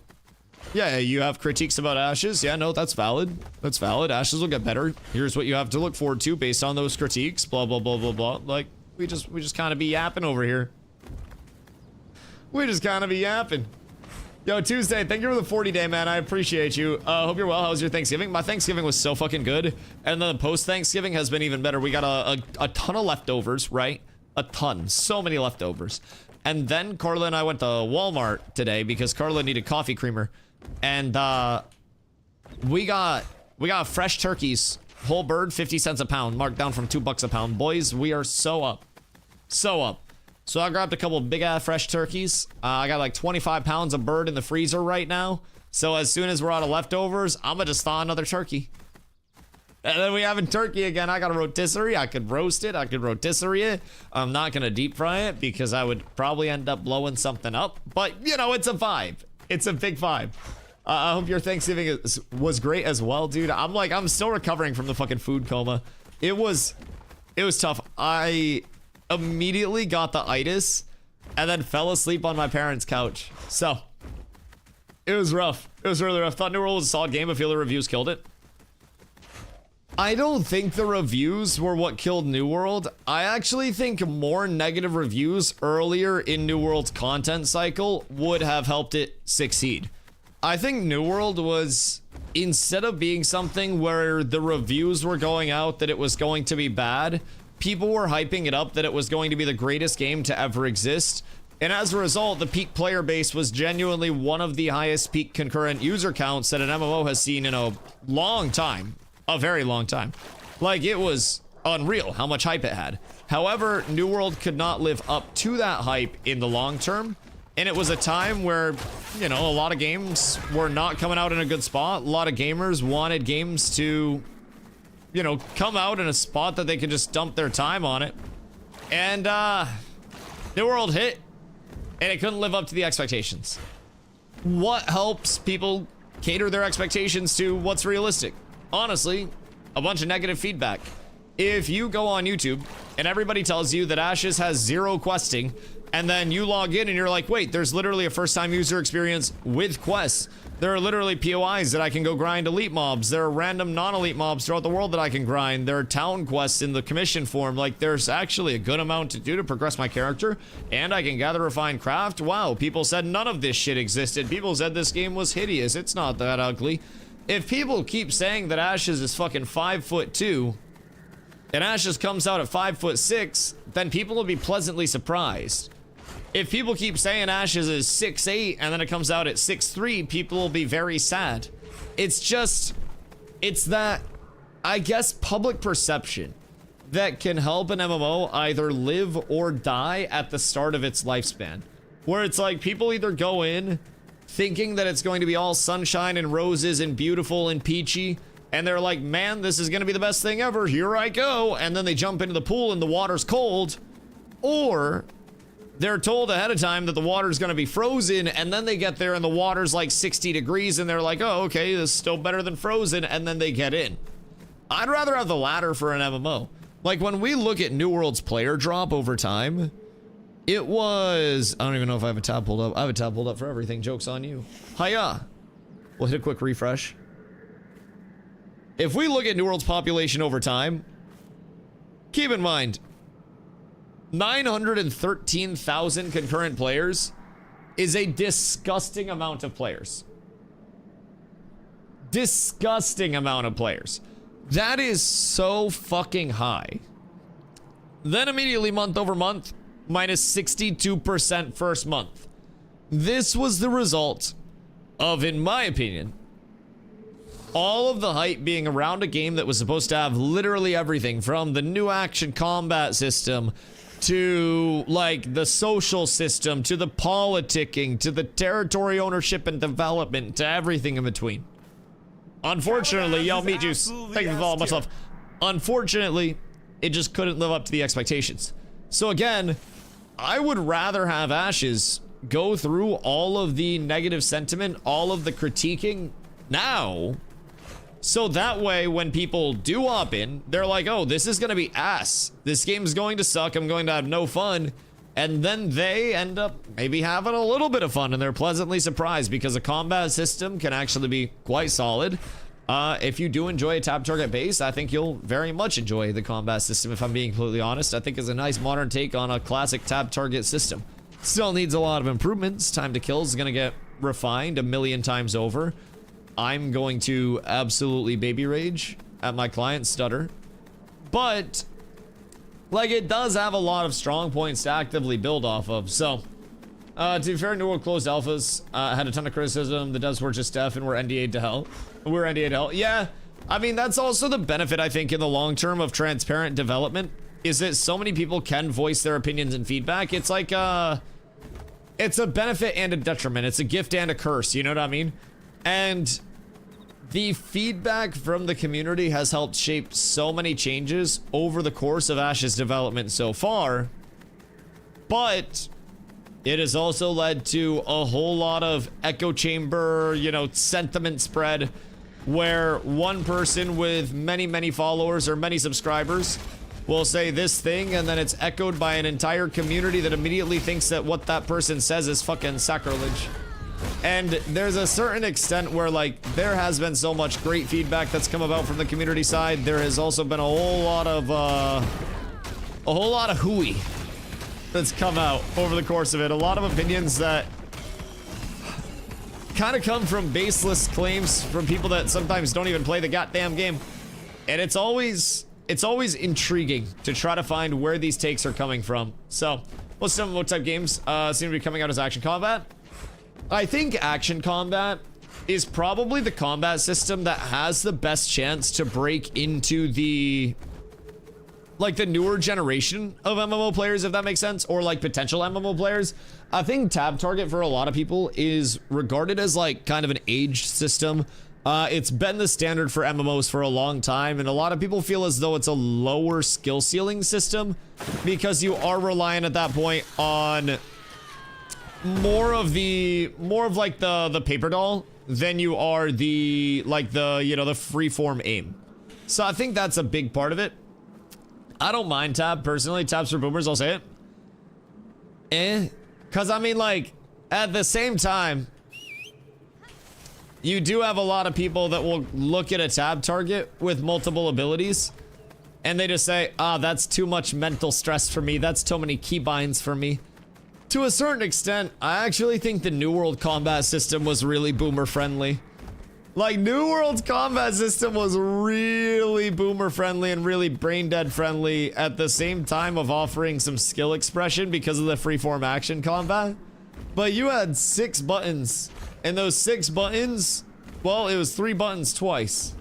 yeah, you have critiques about Ashes. Yeah, no, that's valid. That's valid. Ashes will get better. Here's what you have to look forward to based on those critiques. Blah, blah, blah, blah, blah. Like, we just kind of be yapping over here. We just kind of be yapping. Yo, Tuesday, thank you for the 40-day, man. I appreciate you. Hope you're well. How was your Thanksgiving? My Thanksgiving was so fucking good. And then the post-Thanksgiving has been even better. We got a ton of leftovers, right? A ton. So many leftovers. And then Carla and I went to Walmart today because Carla needed coffee creamer. And we got fresh turkeys. Whole bird, 50 cents a pound. Marked down from $2 a pound. Boys, we are so up. So up. So I grabbed a couple big ass fresh turkeys. I got like 25 pounds of bird in the freezer right now. So as soon as we're out of leftovers, I'm gonna just thaw another turkey. And then we having turkey again. I got a rotisserie. I could roast it. I could rotisserie it. I'm not gonna deep fry it because I would probably end up blowing something up. But you know, it's a vibe. It's a big vibe. I hope your Thanksgiving was great as well, dude. I'm still recovering from the fucking food coma. It was tough. I immediately got the itis and then fell asleep on my parents' couch. So it was rough. It was really rough. Thought New World was a solid game. I feel the reviews killed it. I don't think the reviews were what killed New World. I actually think more negative reviews earlier in New World's content cycle would have helped it succeed. I think New World was, instead of being something where the reviews were going out that it was going to be bad, people were hyping it up that it was going to be the greatest game to ever exist. And as a result, the peak player base was genuinely one of the highest peak concurrent user counts that an MMO has seen in a long time. A very long time. Like, it was unreal how much hype it had. However, New World could not live up to that hype in the long term. And it was a time where, you know, a lot of games were not coming out in a good spot. A lot of gamers wanted games to, you know, come out in a spot that they could just dump their time on it. And, New World hit, and it couldn't live up to the expectations. What helps people cater their expectations to what's realistic? Honestly, a bunch of negative feedback. If you go on YouTube and everybody tells you that Ashes has 0 questing, and then you log in and you're like, wait, there's literally a first-time user experience with quests. There are literally POIs that I can go grind elite mobs. There are random non-elite mobs throughout the world that I can grind. There are town quests in the commission form. Like, there's actually a good amount to do to progress my character, and I can gather, refine, craft. Wow, people said none of this shit existed. People said this game was hideous. It's not that ugly. If people keep saying that Ashes is fucking 5'2", and Ashes comes out at 5'6", then people will be pleasantly surprised. If people keep saying Ashes is 6'8", and then it comes out at 6'3", people will be very sad. It's just, it's that, I guess, public perception that can help an MMO either live or die at the start of its lifespan. Where it's like, people either go in thinking that it's going to be all sunshine and roses and beautiful and peachy, and they're like, man, this is gonna be the best thing ever, here I go, and then they jump into the pool and the water's cold. Or they're told ahead of time that the water's gonna be frozen, and then they get there and the water's like 60 degrees and they're like, oh, okay, this is still better than frozen, and then they get in. I'd rather have the latter for an MMO. Like, when we look at New World's player drop over time, it was, I don't even know if I have a tab pulled up. I have a tab pulled up for everything. Joke's on you. Hiya. We'll hit a quick refresh. If we look at New World's population over time, keep in mind, 913,000 concurrent players is a disgusting amount of players. Disgusting amount of players. That is so fucking high. Then immediately month over month, minus 62% first month. This was the result of, in my opinion, all of the hype being around a game that was supposed to have literally everything from the new action combat system to, like, the social system, to the politicking, to the territory ownership and development, to everything in between. Unfortunately, yo, Meat Juice, thank you for following, much love. Unfortunately, it just couldn't live up to the expectations. So again, I would rather have Ashes go through all of the negative sentiment, all of the critiquing now, so that way when people do hop in, they're like, oh, this is gonna be ass. This game's going to suck, I'm going to have no fun. And then they end up maybe having a little bit of fun, and they're pleasantly surprised because the combat system can actually be quite solid. If you do enjoy a tab target base, I think you'll very much enjoy the combat system, if I'm being completely honest. I think it's a nice modern take on a classic tab target system. Still needs a lot of improvements. Time to kill is gonna get refined 1,000,000 times over. I'm going to absolutely baby rage at my client stutter. But, like, it does have a lot of strong points to actively build off of. So, to be fair, New World closed alphas, had a ton of criticism. The devs were just deaf and were NDA'd to hell. We're NDA'd to hell. Yeah, I mean, that's also the benefit, I think, in the long term of transparent development, is that so many people can voice their opinions and feedback. It's like, it's a benefit and a detriment. It's a gift and a curse, you know what I mean? And the feedback from the community has helped shape so many changes over the course of Ash's development so far, but it has also led to a whole lot of echo chamber, you know, sentiment spread, where one person with many, many followers or many subscribers will say this thing, and then it's echoed by an entire community that immediately thinks that what that person says is fucking sacrilege. And there's a certain extent where, like, there has been so much great feedback that's come about from the community side. There has also been a whole lot of hooey that's come out over the course of it. A lot of opinions that kind of come from baseless claims from people that sometimes don't even play the goddamn game. And it's always it's always intriguing to try to find where these takes are coming from. So, most MMO type games seem to be coming out as action combat. I think action combat is probably the combat system that has the best chance to break into the like the newer generation of MMO players, if that makes sense, or like potential MMO players. I think tab target for a lot of people is regarded as like kind of an aged system. It's been the standard for MMOs for a long time, and a lot of people feel as though it's a lower skill ceiling system because you are reliant at that point on more of like the paper doll than you are the like the, you know, the freeform aim. So I think that's a big part of it. I don't mind tab personally. Tabs for boomers, I'll say it. Cause I mean, like, at the same time, you do have a lot of people that will look at a tab target with multiple abilities and they just say, ah, that's too much mental stress for me. That's too many keybinds for me. To a certain extent, I actually think the New World combat system was really boomer friendly. Like, New World's combat system was really boomer friendly and really brain dead friendly at the same time of offering some skill expression because of the freeform action combat. But you had 6 buttons, and those 6 buttons, well, it was 3 buttons twice.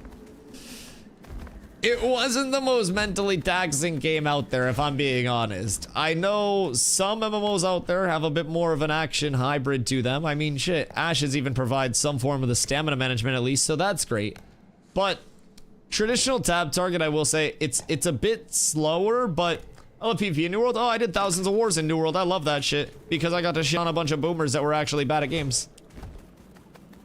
It wasn't the most mentally taxing game out there, if I'm being honest. I know some MMOs out there have a bit more of an action hybrid to them. I mean, shit, Ashes even provides some form of the stamina management at least, so that's great. But traditional tab target, I will say, it's a bit slower, but I love PvP in New World. Oh, I did thousands of wars in New World. I love that shit because I got to shit on a bunch of boomers that were actually bad at games.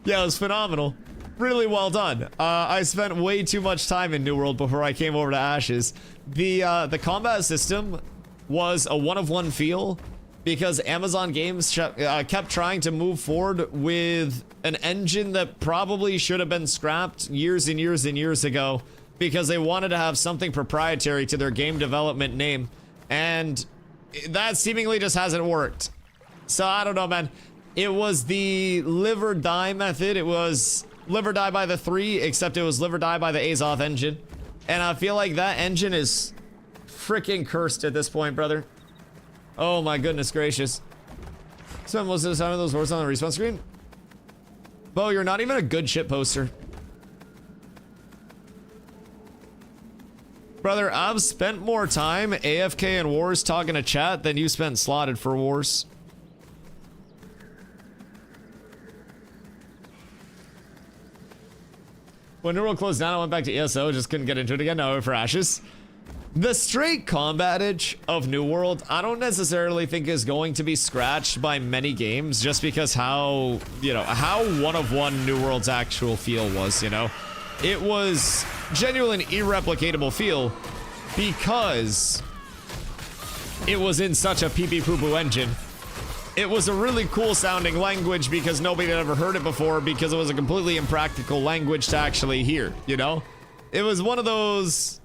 Yeah, it was phenomenal. Really well done. I spent way too much time in New World before I came over to Ashes. The combat system was a one-of-one feel because Amazon Games kept trying to move forward with an engine that probably should have been scrapped years and years and years ago because they wanted to have something proprietary to their game development name, and that seemingly just hasn't worked. So I don't know, man. It was the live or die method. It was live or die by the 3, except it was live or die by the Azoth engine. And I feel like that engine is freaking cursed at this point, brother. Oh my goodness gracious. Spend most of the time of those words on the respawn screen. Bo, you're not even a good shit poster. Brother, I've spent more time AFK in wars talking to chat than you spent slotted for wars. When New World closed down, I went back to ESO, just couldn't get into it again. No, for Ashes. The straight combatage of New World, I don't necessarily think is going to be scratched by many games, just because how, you know, how one-of-one New World's actual feel was, you know? It was genuinely an irreplicatable feel because it was in such a pee-pee-poo-poo engine. It was a really cool sounding language because nobody had ever heard it before because it was a completely impractical language to actually hear, you know? It was one of those,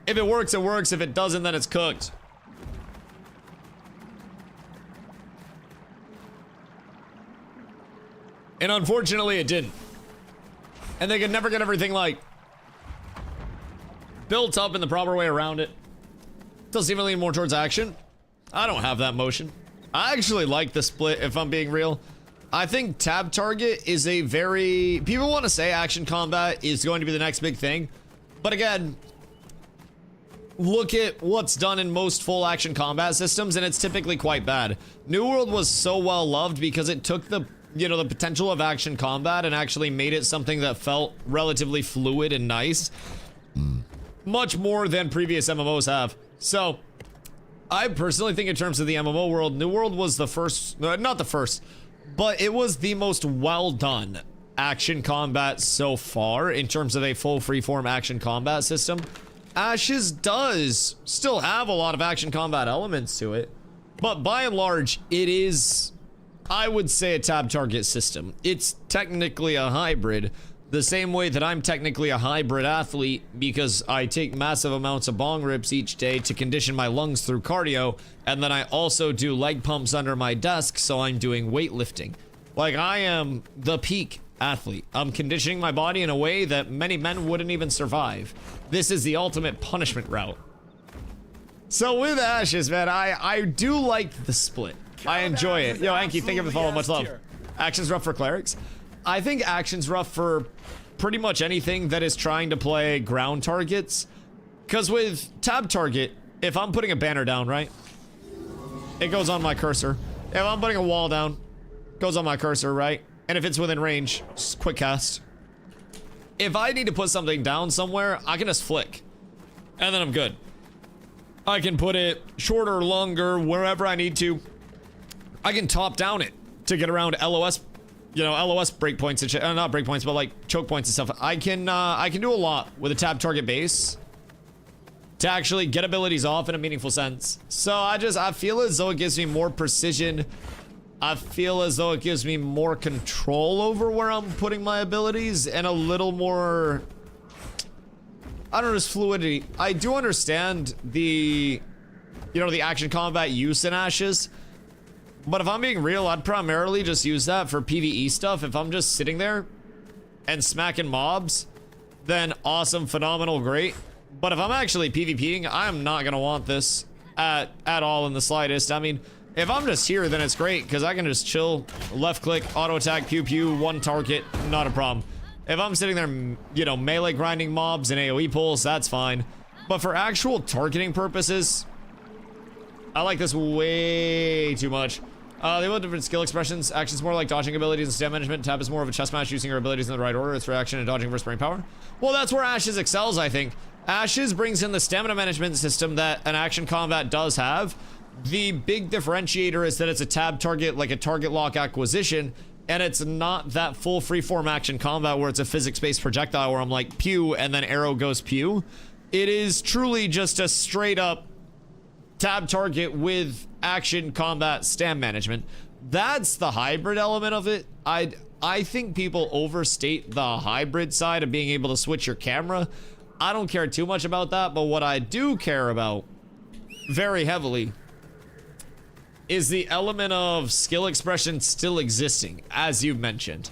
if it works, it works. If it doesn't, then it's cooked. And unfortunately, it didn't. And they could never get everything, like, built up in the proper way around it. Still seem to lean more towards action. I don't have that motion. I actually like the split, if I'm being real. I think tab target is a very... People want to say action combat is going to be the next big thing. But again, look at what's done in most full action combat systems, and it's typically quite bad. New World was so well loved because it took the, you know, the potential of action combat and actually made it something that felt relatively fluid and nice. Much more than previous MMOs have. So I personally think in terms of the MMO world, New World was the first, not the first, but it was the most well done action combat so far in terms of a full freeform action combat system. Ashes does still have a lot of action combat elements to it, but by and large, it is, I would say, a tab target system. It's technically a hybrid, the same way that I'm technically a hybrid athlete because I take massive amounts of bong rips each day to condition my lungs through cardio, and then I also do leg pumps under my desk, so I'm doing weightlifting. Like, I am the peak athlete. I'm conditioning my body in a way that many men wouldn't even survive. This is the ultimate punishment route. So with Ashes, man, I do like the split. I enjoy it. Yo, Anki, thank you for the follow. Much love. Action's rough for clerics. I think action's rough for pretty much anything that is trying to play ground targets. Because with tab target, if I'm putting a banner down, right? It goes on my cursor. If I'm putting a wall down, it goes on my cursor, right? And if it's within range, just quick cast. If I need to put something down somewhere, I can just flick. And then I'm good. I can put it shorter, longer, wherever I need to. I can top down it to get around LOS, you know, LOS breakpoints and shit. Not breakpoints, but like choke points and stuff. I can do a lot with a tab target base to actually get abilities off in a meaningful sense. So I feel as though it gives me more precision. I feel as though it gives me more control over where I'm putting my abilities and a little more, I don't know, just fluidity. I do understand the, you know, the action combat use in Ashes, but if I'm being real, I'd primarily just use that for PvE stuff. If I'm just sitting there and smacking mobs, then awesome, phenomenal, great. But if I'm actually PvPing, I'm not gonna want this at all in the slightest. I mean, if I'm just here, then it's great, because I can just chill, left click, auto attack, pew pew, one target, not a problem. If I'm sitting there, you know, melee grinding mobs and AoE pulls, that's fine. But for actual targeting purposes, I like this way too much. They have different skill expressions. Action's more like dodging abilities and stamina management. Tab is more of a chess match using your abilities in the right order. It's reaction and dodging versus brain power. Well, that's where Ashes excels, I think. Ashes brings in the stamina management system that an action combat does have. The big differentiator is that it's a tab target, like a target lock acquisition, and it's not that full freeform action combat where it's a physics-based projectile where I'm like pew and then arrow goes pew. It is truly just a straight up tab target with action combat stam management. That's the hybrid element of it. I think people overstate the hybrid side of being able to switch your camera. I don't care too much about that, but what I do care about very heavily is the element of skill expression still existing, as you've mentioned.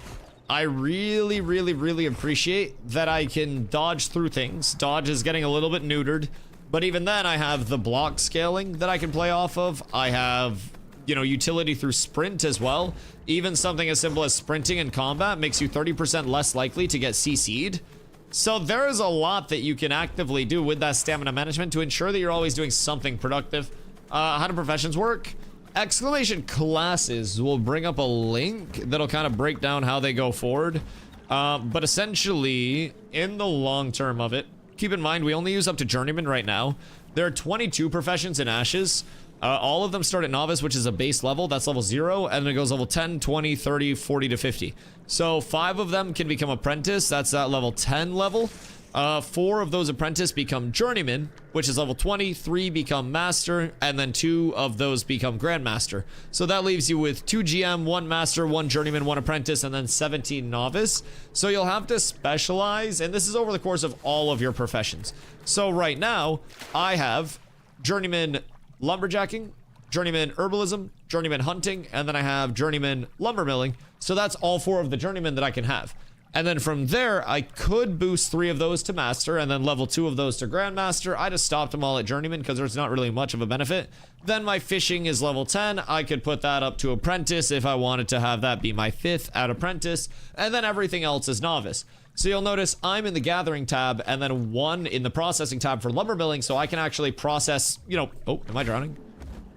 I really, really, really appreciate that I can dodge through things. Dodge is getting a little bit neutered, but even then I have the block scaling that I can play off of. I have, you know, utility through sprint as well. Even something as simple as sprinting in combat makes you 30% less likely to get CC'd. So there is a lot that you can actively do with that stamina management to ensure that you're always doing something productive. How do professions work? Exclamation classes will bring up a link that'll kind of break down how they go forward. But essentially, in the long term of it, keep in mind we only use up to journeyman right now. There are 22 professions in Ashes. All of them start at novice, which is a base level. That's level 0, and then it goes level 10, 20, 30, 40 to 50. So 5 of them can become apprentice. That's that level 10 level. 4 of those apprentice become journeyman, which is level 20. 3 become master, and then 2 of those become grandmaster. So that leaves you with 2 GM, 1 master, 1 journeyman, 1 apprentice, and then 17 novice. So you'll have to specialize, and this is over the course of all of your professions. So right now, I have journeyman lumberjacking, journeyman herbalism, journeyman hunting, and then I have journeyman lumber milling. So that's all 4 of the journeymen that I can have. And then from there, I could boost 3 of those to master and then level 2 of those to grandmaster. I just stopped them all at journeyman because there's not really much of a benefit. Then my fishing is level 10. I could put that up to apprentice if I wanted to have that be my 5th at apprentice. And then everything else is novice. So you'll notice I'm in the gathering tab and then 1 in the processing tab for lumber milling, so I can actually process, you know, oh, am I drowning?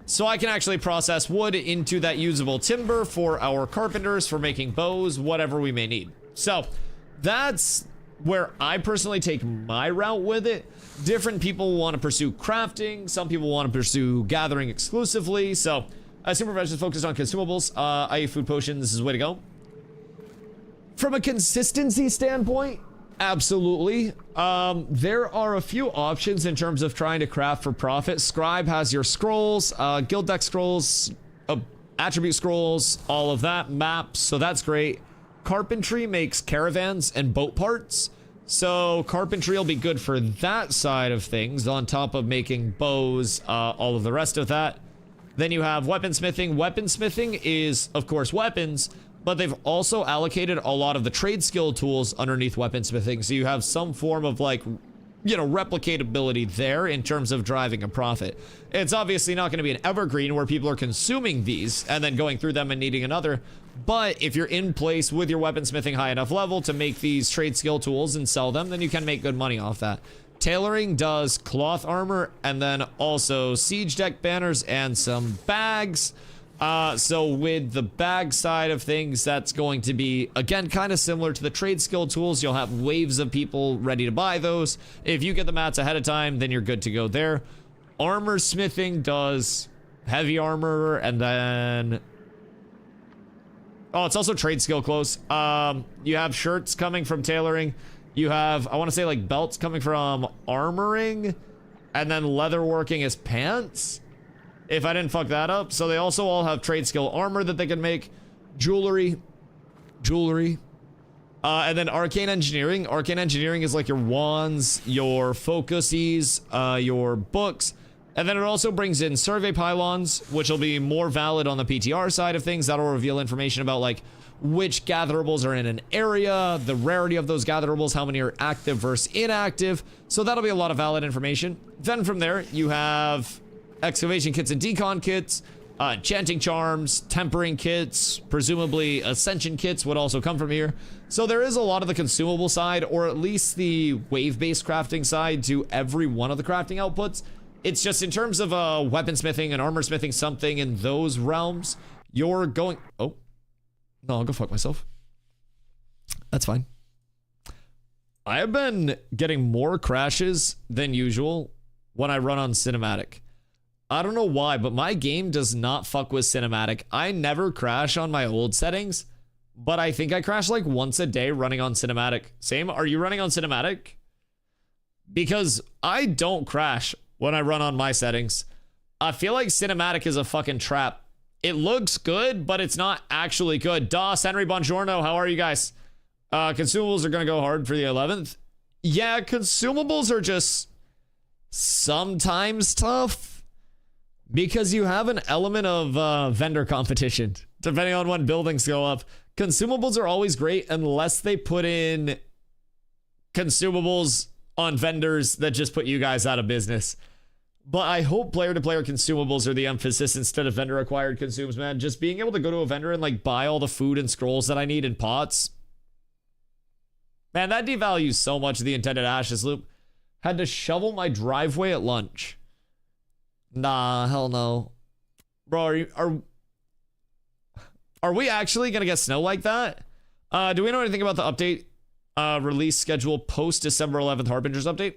So I can actually process wood into that usable timber for our carpenters, for making bows, whatever we may need. So that's where I personally take my route with it. Different people want to pursue crafting. Some people want to pursue gathering exclusively. So super professions focused on consumables, i.e. food potions, this is the way to go. From a consistency standpoint, absolutely. There are a few options in terms of trying to craft for profit. Scribe has your scrolls, guild deck scrolls, attribute scrolls, all of that, maps, so that's great. Carpentry makes caravans and boat parts, so carpentry will be good for that side of things, on top of making bows, all of the rest of that. Then you have weaponsmithing. Weaponsmithing is, of course, weapons, but they've also allocated a lot of the trade skill tools underneath weaponsmithing, so you have some form of like, you know, replicatability there in terms of driving a profit. It's obviously not going to be an evergreen where people are consuming these and then going through them and needing another, but if you're in place with your weaponsmithing high enough level to make these trade skill tools and sell them, then you can make good money off that. Tailoring does cloth armor and then also siege deck banners and some bags. So with the bag side of things, that's going to be, again, kind of similar to the trade skill tools. You'll have waves of people ready to buy those. If you get the mats ahead of time, then you're good to go there. Armor smithing does heavy armor, and then... oh, it's also trade skill clothes. You have shirts coming from tailoring. You have, I want to say, like, belts coming from armoring, and then leatherworking is pants, if I didn't fuck that up. So they also all have trade skill armor that they can make. Jewelry. And then arcane engineering. Arcane engineering is like your wands, your focuses, your books. And then it also brings in survey pylons, which will be more valid on the PTR side of things. That'll reveal information about like which gatherables are in an area, the rarity of those gatherables, how many are active versus inactive. So that'll be a lot of valid information. Then from there, you have excavation kits and decon kits, enchanting charms, tempering kits, presumably ascension kits would also come from here. So there is a lot of the consumable side, or at least the wave-based crafting side to every one of the crafting outputs. It's just in terms of weaponsmithing and armor smithing, something in those realms, you're going... oh, no, I'll go fuck myself. That's fine. I have been getting more crashes than usual when I run on cinematic. I don't know why, but my game does not fuck with cinematic. I never crash on my old settings, but I think I crash like once a day running on cinematic. Same, are you running on cinematic? Because I don't crash when I run on my settings. I feel like cinematic is a fucking trap. It looks good, but it's not actually good. Das, Henry, Bongiorno, how are you guys? Consumables are gonna go hard for the 11th. Yeah, consumables are just sometimes tough, because you have an element of vendor competition, depending on when buildings go up. Consumables are always great unless they put in consumables on vendors that just put you guys out of business. But I hope player-to-player consumables are the emphasis instead of vendor-acquired consumes, man. Just being able to go to a vendor and like buy all the food and scrolls that I need in pots. Man, that devalues so much of the intended ashes loop. Had to shovel my driveway at lunch. Nah, hell no. Bro, are we actually gonna get snow like that? Do we know anything about the update release schedule post December 11th Harbinger's update?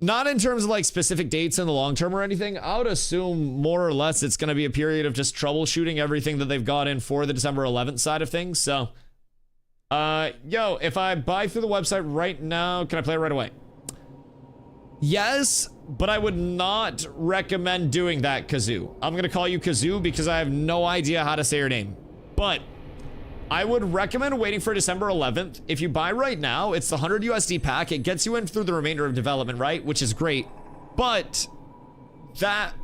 Not in terms of like specific dates in the long term or anything. I would assume more or less it's gonna be a period of just troubleshooting everything that they've got in for the December 11th side of things. So, yo, if I buy through the website right now, can I play it right away? Yes, but I would not recommend doing that, Kazoo. I'm gonna call you Kazoo because I have no idea how to say your name. But I would recommend waiting for December 11th. If you buy right now, it's the 100 USD pack. It gets you in through the remainder of development, right? Which is great. But that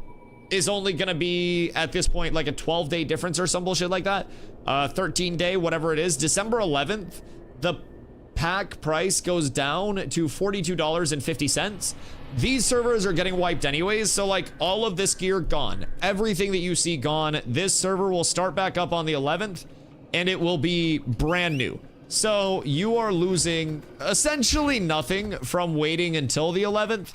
is only gonna be, at this point, like a 12-day difference or some bullshit like that. 13-day, whatever it is. December 11th, the pack price goes down to $42.50. These servers are getting wiped anyways, so like all of this gear gone. Everything that you see gone. This server will start back up on the 11th, and it will be brand new. So you are losing essentially nothing from waiting until the 11th.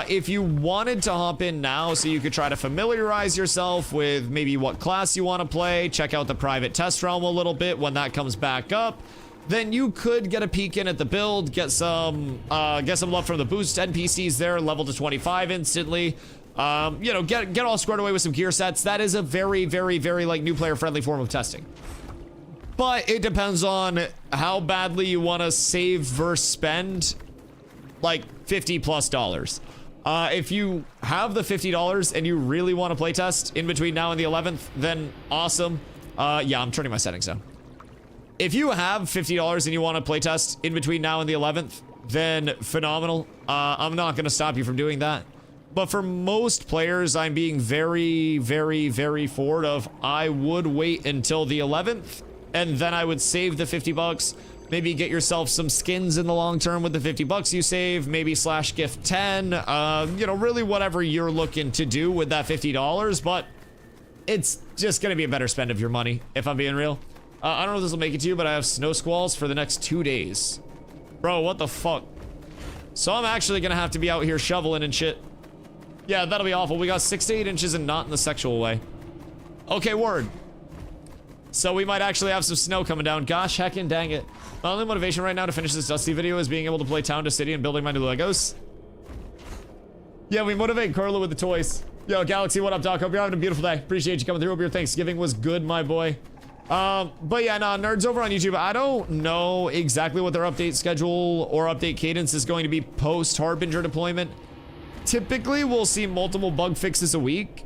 If you wanted to hop in now so you could try to familiarize yourself with maybe what class you want to play, check out the private test realm a little bit when that comes back up, then you could get a peek in at the build, get some love from the boost NPCs there, level to 25 instantly. You know, get all squared away with some gear sets. That is a very, very, very like new player friendly form of testing. But it depends on how badly you want to save versus spend like $50+ If you have the $50 and you really want to playtest in between now and the 11th, then awesome. Yeah, I'm turning my settings down. If you have $50 and you want to playtest in between now and the 11th, then phenomenal. I'm not going to stop you from doing that. But for most players, I'm being very, very, very forward of I would wait until the 11th, and then I would save the 50 bucks. Maybe get yourself some skins in the long term with the 50 bucks you save, maybe slash gift 10, you know, really whatever you're looking to do with that $50, but it's just gonna be a better spend of your money, if I'm being real. I don't know if this will make it to you, but I have snow squalls for the next 2 days. Bro, what the fuck? So I'm actually gonna have to be out here shoveling and shit. Yeah, that'll be awful. We got 6 to 8 inches and not in the sexual way. Okay, word. So we might actually have some snow coming down. Gosh, heckin' dang it. My only motivation right now to finish this Dusty video is being able to play Town to City and building my new Legos. Yeah, we motivate Carlo with the toys. Yo, Galaxy, what up, Doc? Hope you're having a beautiful day. Appreciate you coming through. Hope your Thanksgiving was good, my boy. But yeah, nah, nerds over on YouTube. I don't know exactly what their update schedule or update cadence is going to be post Harbinger deployment. Typically, we'll see multiple bug fixes a week.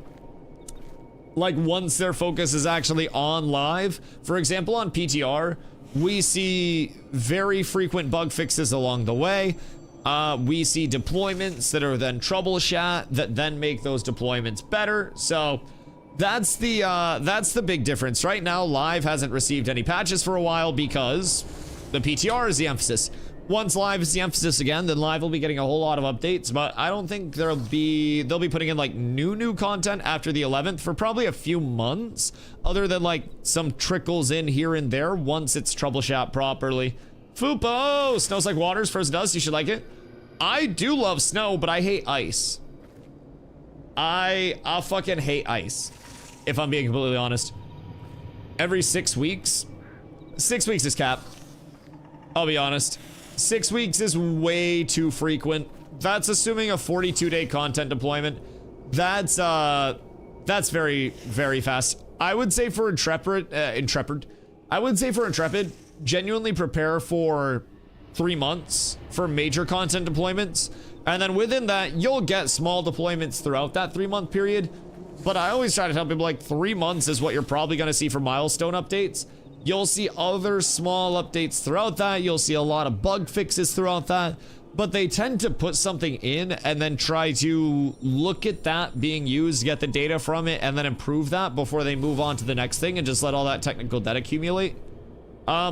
Like once their focus is actually on live. For example, on PTR, we see very frequent bug fixes along the way. We see deployments that are then troubleshot that then make those deployments better. So that's the big difference. Right now, live hasn't received any patches for a while because the PTR is the emphasis. Once live is the emphasis again, then live will be getting a whole lot of updates, but I don't think they'll be putting in like new content after the 11th for probably a few months, other than like some trickles in here and there once it's troubleshot properly. Fupo! Snow's like waters, first dust, you should like it. I do love snow, but I hate ice. I fucking hate ice, if I'm being completely honest. Every 6 weeks? 6 weeks is cap. I'll be honest. 6 weeks is way too frequent. That's assuming a 42-day content deployment. That's very, very fast. I would say for Intrepid, genuinely prepare for 3 months for major content deployments. And then within that, you'll get small deployments throughout that 3-month period. But I always try to tell people like 3 months is what you're probably gonna see for milestone updates. You'll see other small updates throughout that. You'll see a lot of bug fixes throughout that. But they tend to put something in and then try to look at that being used, get the data from it, and then improve that before they move on to the next thing and just let all that technical debt accumulate.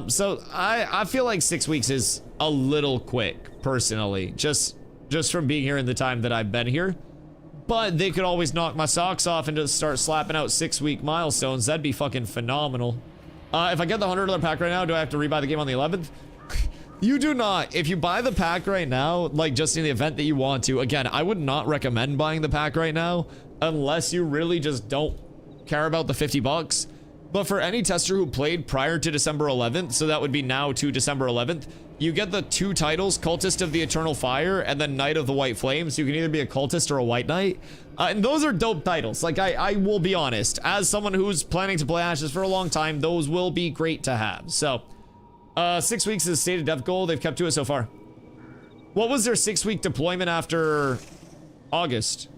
So I feel like 6 weeks is a little quick, personally, just from being here in the time that I've been here. But they could always knock my socks off and just start slapping out 6-week milestones. That'd be fucking phenomenal. If I get the $100 pack right now, do I have to rebuy the game on the 11th? You do not. If you buy the pack right now, like just in the event that you want to, again, I would not recommend buying the pack right now unless you really just don't care about the 50 bucks. But for any tester who played prior to December 11th, so that would be now to December 11th, you get the 2 titles, Cultist of the Eternal Fire and then Knight of the White Flame. So you can either be a Cultist or a White Knight. And those are dope titles. Like, I will be honest, as someone who's planning to play Ashes for a long time, those will be great to have. So, 6 weeks is stated dev goal. They've kept to it so far. What was their 6-week deployment after August?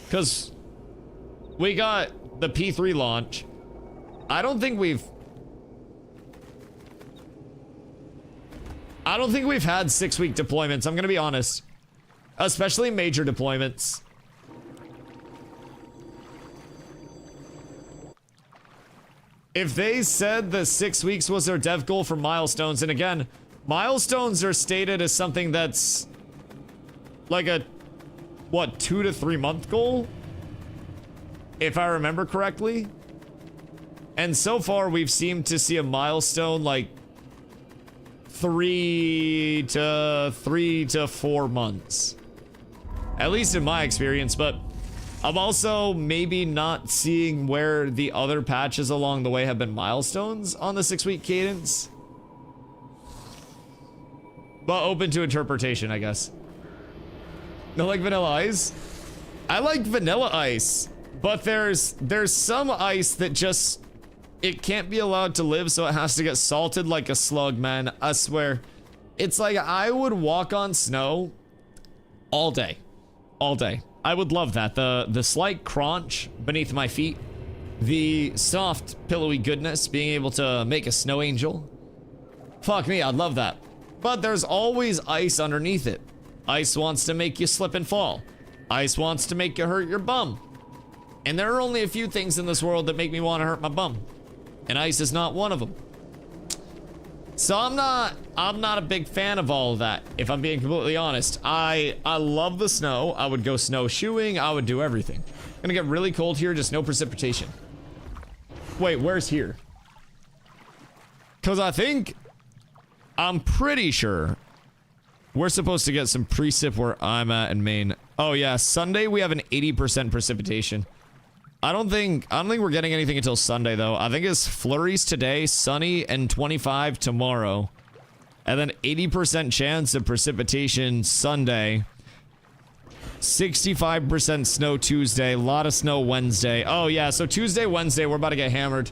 Because we got the P3 launch. I don't think we've had 6-week deployments, I'm gonna be honest. Especially major deployments. If they said the 6 weeks was their dev goal for milestones, and again, milestones are stated as something that's like a, what, 2 to 3 month goal? If I remember correctly. And so far, we've seemed to see a milestone like 3 to 4 months. At least in my experience, but I'm also maybe not seeing where the other patches along the way have been milestones on the 6-week cadence. But open to interpretation, I guess. No, like Vanilla Ice? I like Vanilla Ice, but there's some ice that just, it can't be allowed to live, so it has to get salted like a slug, man. I swear. It's like I would walk on snow all day. All day. I would love that. The slight crunch beneath my feet. The soft, pillowy goodness, being able to make a snow angel. Fuck me, I'd love that. But there's always ice underneath it. Ice wants to make you slip and fall. Ice wants to make you hurt your bum. And there are only a few things in this world that make me want to hurt my bum. And ice is not one of them. So I'm not a big fan of all of that, if I'm being completely honest. I love the snow. I would go snowshoeing. I would do everything. Gonna get really cold here, just no precipitation. Wait, where's here? Because I'm pretty sure we're supposed to get some precip where I'm at in Maine. Oh yeah, Sunday we have an 80% precipitation. I don't think we're getting anything until Sunday though. I think it's flurries today, sunny, and 25 tomorrow. And then 80% chance of precipitation Sunday. 65% snow Tuesday, a lot of snow Wednesday. Oh yeah, so Tuesday, Wednesday, we're about to get hammered.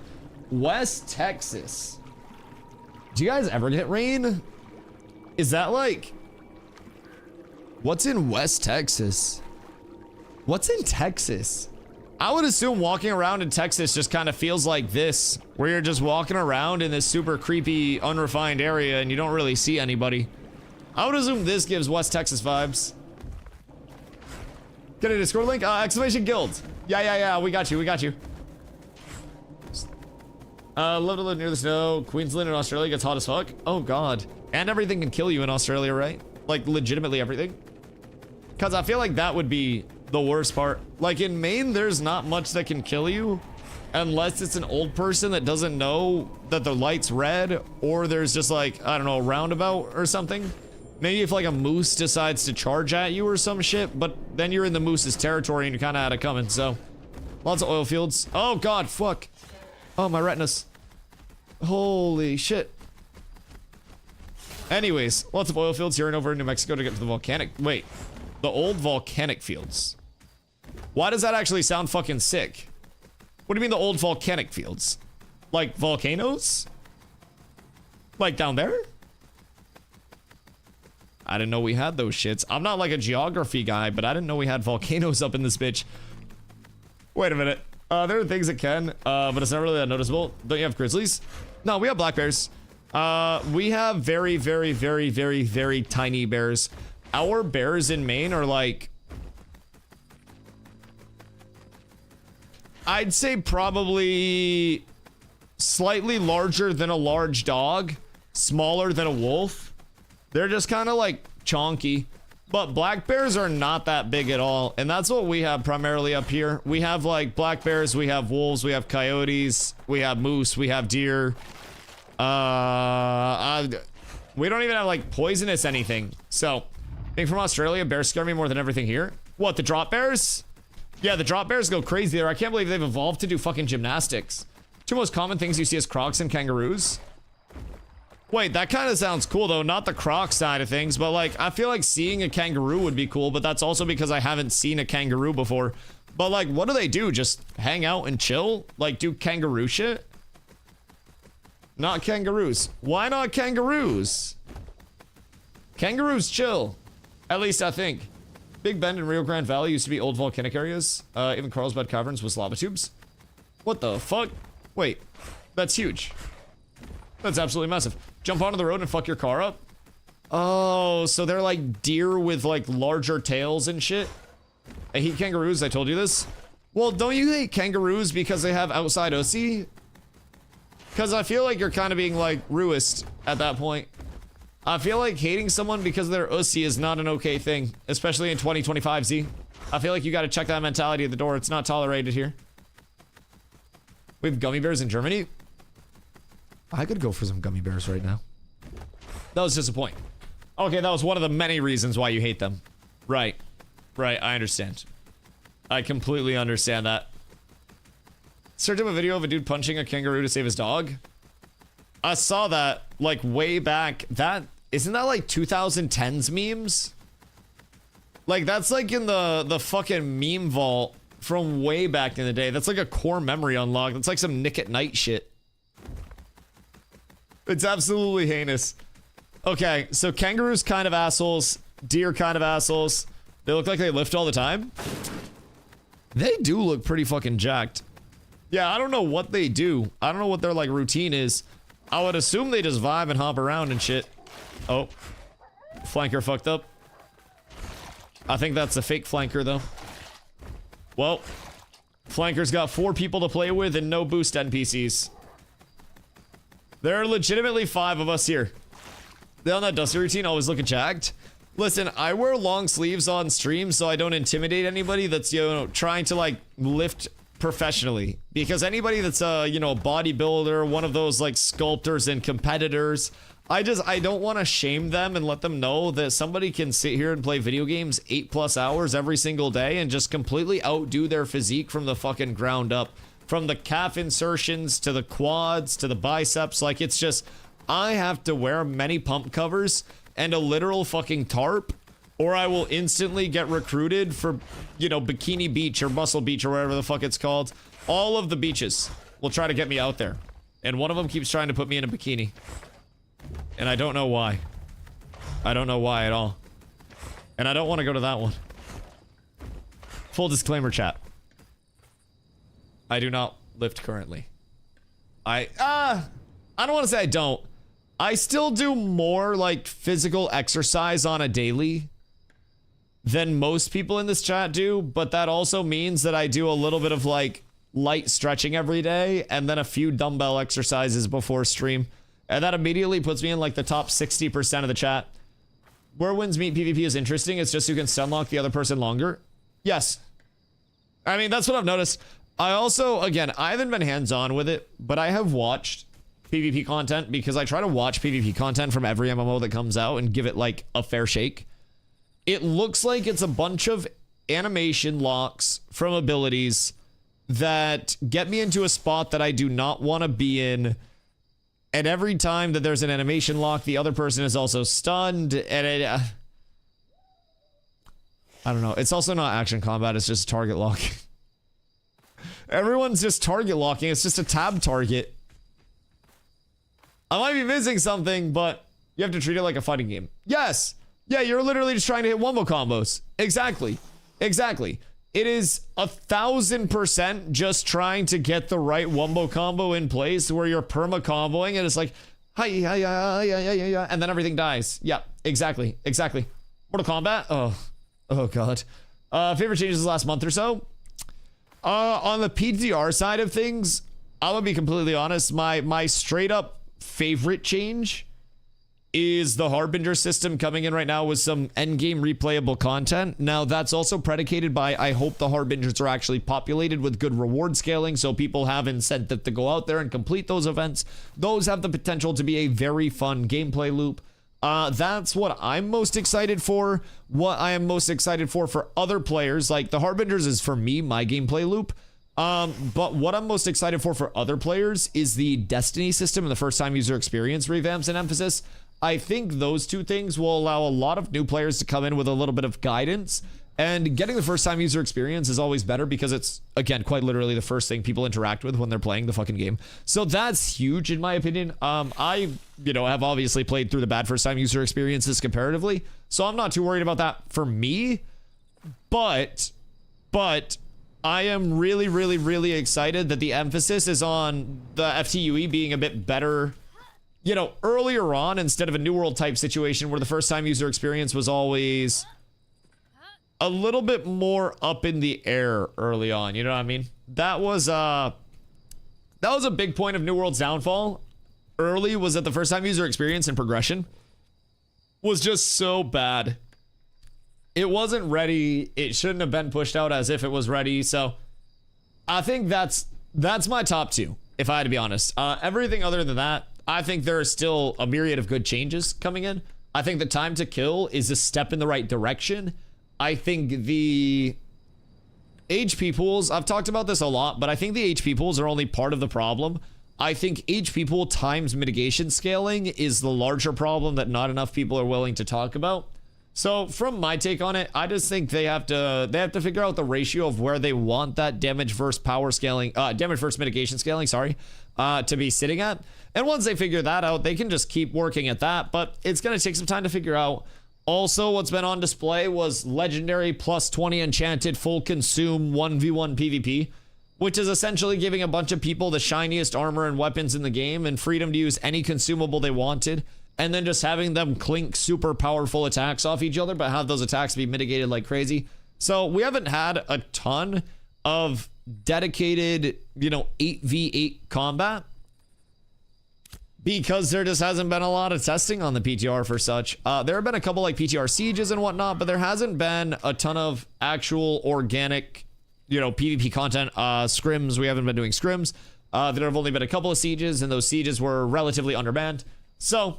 West Texas. Do you guys ever get rain? Is that like... What's in West Texas? What's in Texas? I would assume walking around in Texas just kind of feels like this, where you're just walking around in this super creepy, unrefined area and you don't really see anybody. I would assume this gives West Texas vibes. Get a Discord link? Exclamation Guild. Yeah, we got you. Love to live near the snow. Queensland in Australia gets hot as fuck. Oh god. And everything can kill you in Australia, right? Like, legitimately everything. Because I feel like that would be the worst part. Like, in Maine, there's not much that can kill you. Unless it's an old person that doesn't know that the light's red. Or there's just like, I don't know, a roundabout or something. Maybe if like a moose decides to charge at you or some shit. But then you're in the moose's territory and you kind of had it coming, so. Lots of oil fields. Oh god, fuck. Oh, my retinas. Holy shit. Anyways, lots of oil fields here and over in New Mexico to get to the volcanic. Wait, the old volcanic fields. Why does that actually sound fucking sick? What do you mean the old volcanic fields? Like volcanoes? Like down there? I didn't know we had those shits. I'm not like a geography guy, but I didn't know we had volcanoes up in this bitch. Wait a minute. There are things that can, but it's not really that noticeable. Don't you have grizzlies? No, we have black bears. We have very, very, very, very, very tiny bears. Our bears in Maine are like... I'd say probably slightly larger than a large dog, smaller than a wolf. They're just kind of like chonky. But black bears are not that big at all, and that's what we have primarily up here. We have like black bears, we have wolves, we have coyotes, we have moose, we have deer. We don't even have like poisonous anything. So, being from Australia, bears scare me more than everything here. What, the drop bears? Yeah, the drop bears go crazy there. I can't believe they've evolved to do fucking gymnastics. Two most common things you see is crocs and kangaroos. Wait, that kind of sounds cool though, not the croc side of things, but like, I feel like seeing a kangaroo would be cool, but that's also because I haven't seen a kangaroo before. But like, what do they do? Just hang out and chill? Like, do kangaroo shit? Not kangaroos. Why not kangaroos? Kangaroos chill. At least I think. Big Bend and Rio Grande Valley used to be old volcanic areas. Even Carlsbad Caverns was lava tubes. What the fuck? Wait, that's huge. That's absolutely massive. Jump onto the road and fuck your car up? Oh, so they're like deer with like larger tails and shit? I hate kangaroos, I told you this. Well, don't you hate kangaroos because they have outside ussy? Because I feel like you're kind of being like ruist at that point. I feel like hating someone because of their ussy is not an okay thing. Especially in 2025, Z. I feel like you gotta check that mentality at the door. It's not tolerated here. We have gummy bears in Germany? I could go for some gummy bears right now. That was just a point. Okay, that was one of the many reasons why you hate them. Right. Right, I understand. I completely understand that. Search up a video of a dude punching a kangaroo to save his dog. I saw that, like, way back. Isn't that like 2010s memes? Like, that's like in the fucking meme vault from way back in the day. That's like a core memory unlock. That's like some Nick at Night shit. It's absolutely heinous. Okay, so kangaroos kind of assholes. Deer kind of assholes. They look like they lift all the time. They do look pretty fucking jacked. Yeah, I don't know what they do. I don't know what their, like, routine is. I would assume they just vibe and hop around and shit. Oh. Flanker fucked up. I think that's a fake flanker, though. Well, flanker's got 4 people to play with and no boost NPCs. There are legitimately 5 of us here. They on that Dusty routine always looking jacked. Listen, I wear long sleeves on stream so I don't intimidate anybody that's, you know, trying to, like, lift professionally. Because anybody that's, you know, a bodybuilder, one of those, like, sculptors and competitors, I don't want to shame them and let them know that somebody can sit here and play video games 8+ hours every single day and just completely outdo their physique from the fucking ground up. From the calf insertions to the quads to the biceps, like, it's just, I have to wear many pump covers and a literal fucking tarp, or I will instantly get recruited for, you know, Bikini Beach or Muscle Beach or whatever the fuck it's called. All of the beaches will try to get me out there. And one of them keeps trying to put me in a bikini. And I don't know why. I don't know why at all. And I don't want to go to that one. Full disclaimer, chat. I do not lift currently. I don't want to say I don't. I still do more, like, physical exercise on a daily than most people in this chat do, but that also means that I do a little bit of, like, light stretching every day and then a few dumbbell exercises before stream. And that immediately puts me in, like, the top 60% of the chat. Where wins meet PvP is interesting. It's just who can stunlock the other person longer. Yes. I mean, that's what I've noticed. I also, again, I haven't been hands-on with it, but I have watched PvP content because I try to watch PvP content from every MMO that comes out and give it, like, a fair shake. It looks like it's a bunch of animation locks from abilities that get me into a spot that I do not want to be in. And every time that there's an animation lock, the other person is also stunned, and it, I don't know. It's also not action combat, it's just target lock. Everyone's just target locking, it's just a tab target. I might be missing something, but you have to treat it like a fighting game. Yes! Yeah, you're literally just trying to hit wombo combos. Exactly. Exactly. It is 1000% just trying to get the right wombo combo in place where you're perma comboing and it's like, hi, and then everything dies. Yeah, exactly. Exactly. Mortal Kombat? Oh god. Favorite changes the last month or so? On the PTR side of things, I'm gonna be completely honest, my straight up favorite change is the Harbinger system coming in right now with some endgame replayable content. Now, that's also predicated by, I hope the Harbingers are actually populated with good reward scaling, so people have incentive to go out there and complete those events. Those have the potential to be a very fun gameplay loop. That's what I'm most excited for. What I am most excited for other players, like the Harbingers is for me, my gameplay loop. But what I'm most excited for other players is the Destiny system and the first time user experience revamps and emphasis. I think those two things will allow a lot of new players to come in with a little bit of guidance, and getting the first time user experience is always better because it's, again, quite literally the first thing people interact with when they're playing the fucking game. So that's huge in my opinion. I, you know, have obviously played through the bad first time user experiences comparatively, so I'm not too worried about that for me, but I am really excited that the emphasis is on the FTUE being a bit better, you know, earlier on, instead of a New World type situation where the first time user experience was always a little bit more up in the air early on. You know what I mean? That was a big point of New World's downfall. Early was that the first time user experience and progression was just so bad. It wasn't ready. It shouldn't have been pushed out as if it was ready. So I think that's my top two, if I had to be honest. Everything other than that, I think there is still a myriad of good changes coming in. I think the time to kill is a step in the right direction. I think the HP pools, I've talked about this a lot, but I think the HP pools are only part of the problem. I think HP pool times mitigation scaling is the larger problem that not enough people are willing to talk about. So from my take on it, I just think they have to figure out the ratio of where they want that damage versus power scaling, damage versus mitigation scaling, sorry, to be sitting at. And once they figure that out, they can just keep working at that, but it's going to take some time to figure out. Also, what's been on display was legendary plus 20 enchanted full consume 1v1 PvP, which is essentially giving a bunch of people the shiniest armor and weapons in the game and freedom to use any consumable they wanted and then just having them clink super powerful attacks off each other, but have those attacks be mitigated like crazy. So we haven't had a ton of dedicated, 8v8 combat, because there just hasn't been a lot of testing on the PTR for such. There have been a couple like PTR sieges and whatnot, but there hasn't been a ton of actual organic, PvP content. Scrims, we haven't been doing scrims. There have only been a couple of sieges, and those sieges were relatively undermanned. So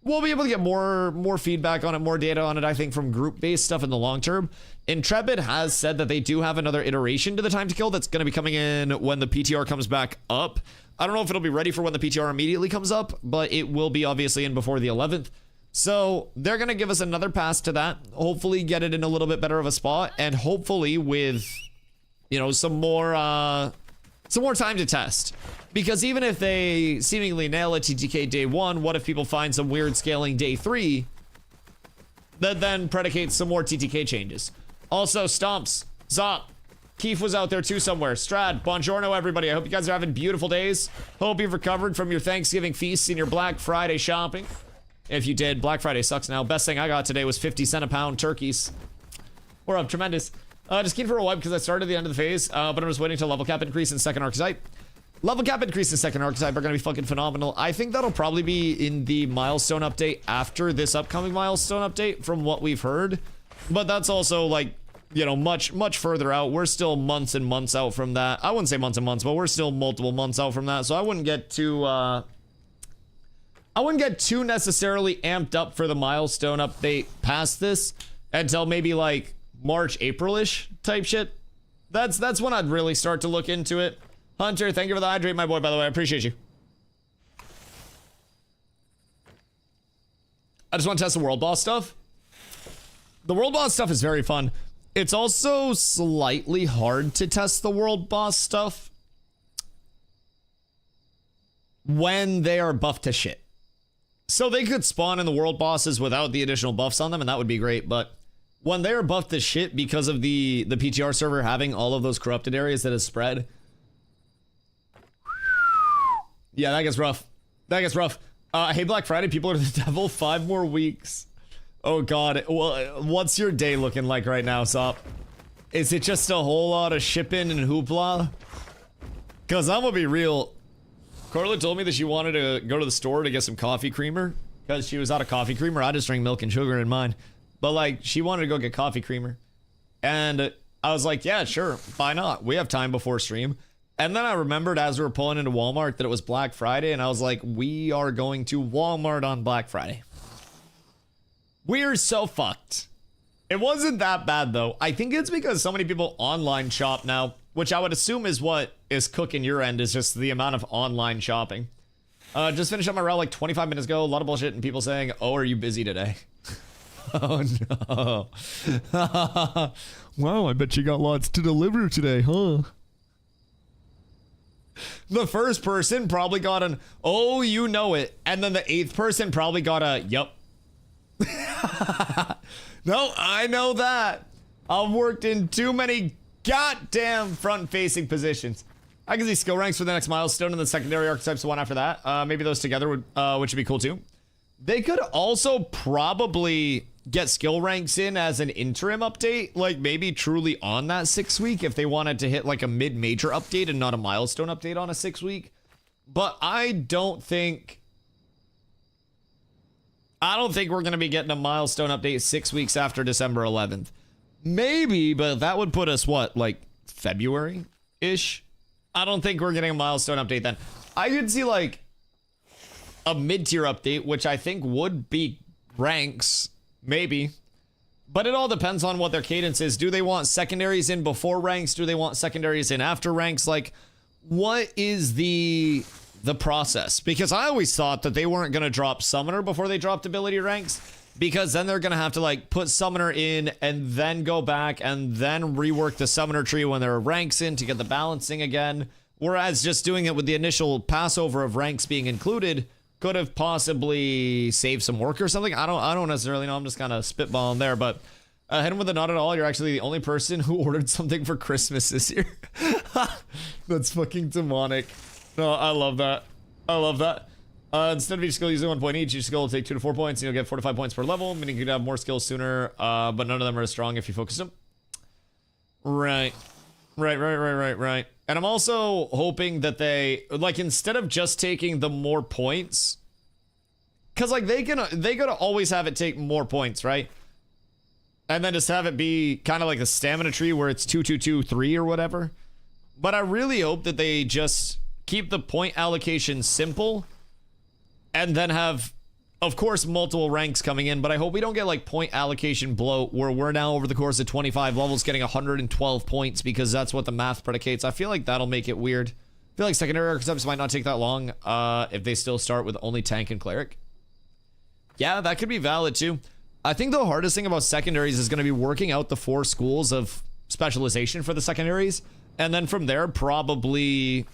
we'll be able to get more feedback on it, more data on it, I think, from group-based stuff in the long term. Intrepid has said that they do have another iteration to the time to kill that's going to be coming in when the PTR comes back up. I don't know if it'll be ready for when the PTR immediately comes up, but it will be obviously in before the 11th. So they're going to give us another pass to that. Hopefully get it in a little bit better of a spot, and hopefully with, some more time to test. Because even if they seemingly nail a TTK day 1, what if people find some weird scaling day 3 that then predicates some more TTK changes? Also, Stomps, Zop, Keith was out there too somewhere. Strad, buongiorno everybody. I hope you guys are having beautiful days. Hope you've recovered from your Thanksgiving feasts and your Black Friday shopping. If you did, Black Friday sucks now. Best thing I got today was 50 cent a pound turkeys. We're up tremendous. Just keen for a wipe because I started the end of the phase, but I'm just waiting to level cap increase in second archetype. Level cap increase in second archetype are going to be fucking phenomenal. I think that'll probably be in the milestone update after this upcoming milestone update from what we've heard. But that's also like, much further out. We're still months and months out from that. I wouldn't say months and months, but we're still multiple months out from that. So I wouldn't get too necessarily amped up for the milestone update past this until maybe like March, April-ish type shit. That's when I'd really start to look into it. Hunter, thank you for the hydrate, my boy, by the way. I appreciate you. I just want to test the world boss stuff. The world boss stuff is very fun. It's also slightly hard to test the world boss stuff when they are buffed to shit. So they could spawn in the world bosses without the additional buffs on them, and that would be great, but when they are buffed to shit because of the PTR server having all of those corrupted areas that has spread, yeah, that gets rough. That gets rough. Hey, Black Friday, people are the devil. 5 more weeks. Oh, God. Well, what's your day looking like right now, Sop? Is it just a whole lot of shipping and hoopla? Because I'm going to be real. Carla told me that she wanted to go to the store to get some coffee creamer because she was out of coffee creamer. I just drink milk and sugar in mine. But, like, she wanted to go get coffee creamer. And I was like, yeah, sure. Why not? We have time before stream. And then I remembered as we were pulling into Walmart that it was Black Friday, and I was like, we are going to Walmart on Black Friday. We're so fucked. It wasn't that bad, though. I think it's because so many people online shop now, which I would assume is what is cooking your end, is just the amount of online shopping. Just finished up my route like 25 minutes ago. A lot of bullshit and people saying, oh, are you busy today? Oh, no. Wow, I bet you got lots to deliver today, huh? The first person probably got an, oh, you know it. And then the 8th person probably got a, yup. No, I know that. I've worked in too many goddamn front-facing positions. I can see skill ranks for the next milestone and the secondary archetypes the one after that. Maybe those together would, which would be cool too. They could also probably get skill ranks in as an interim update, like maybe truly on that 6 week if they wanted to hit like a mid-major update and not a milestone update on a 6 week. But I don't think we're going to be getting a milestone update 6 weeks after December 11th. Maybe, but that would put us, what, like February-ish? I don't think we're getting a milestone update then. I could see, like, a mid-tier update, which I think would be ranks, maybe. But it all depends on what their cadence is. Do they want secondaries in before ranks? Do they want secondaries in after ranks? Like, what is the process? Because I always thought that they weren't going to drop Summoner before they dropped ability ranks, because then they're going to have to like put Summoner in and then go back and then rework the Summoner tree when there are ranks in to get the balancing again. Whereas just doing it with the initial passover of ranks being included could have possibly saved some work or something. I don't necessarily know. I'm just kind of spitballing there, but hit him with a not at all. You're actually the only person who ordered something for Christmas this year. That's fucking demonic. No, I love that. I love that. Instead of each skill using 1 point each skill will take 2 to 4 points, and you'll get 4 to 5 points per level, meaning you could have more skills sooner, but none of them are as strong if you focus them. Right. Right. And I'm also hoping that they, like, instead of just taking the more points, because, like, they gotta always have it take more points, right? And then just have it be kind of like a stamina tree where it's 2, 2, 2, 3 or whatever. But I really hope that they just keep the point allocation simple and then have, of course, multiple ranks coming in. But I hope we don't get like point allocation bloat where we're now over the course of 25 levels getting 112 points because that's what the math predicates. I feel like that'll make it weird. I feel like secondary archetypes might not take that long if they still start with only tank and cleric. Yeah, that could be valid too. I think the hardest thing about secondaries is going to be working out the 4 schools of specialization for the secondaries. And then from there, probably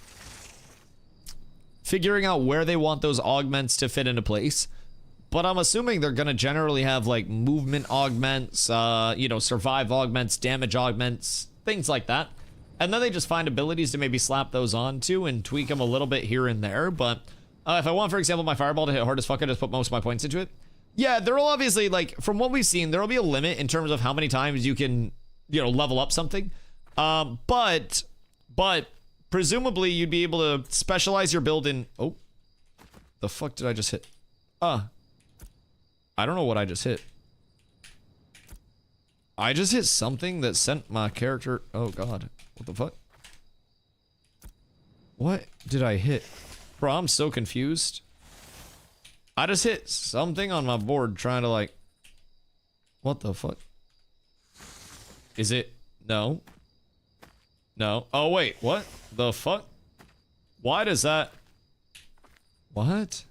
figuring out where they want those augments to fit into place. But I'm assuming they're going to generally have like movement augments, you know, survive augments, damage augments, things like that. And then they just find abilities to maybe slap those onto and tweak them a little bit here and there. But if I want, for example, my fireball to hit hard as fuck, I just put most of my points into it. Yeah, there'll obviously, like, from what we've seen, there'll be a limit in terms of how many times you can, you know, level up something. But presumably you'd be able to specialize your build in, oh, the fuck did I just hit? I don't know what I just hit. I just hit something that sent my character, oh god, what the fuck? What did I hit? Bro, I'm so confused. I just hit something on my board trying to like, what the fuck? Is it, no. No, oh wait, what the fuck? Why does that, what?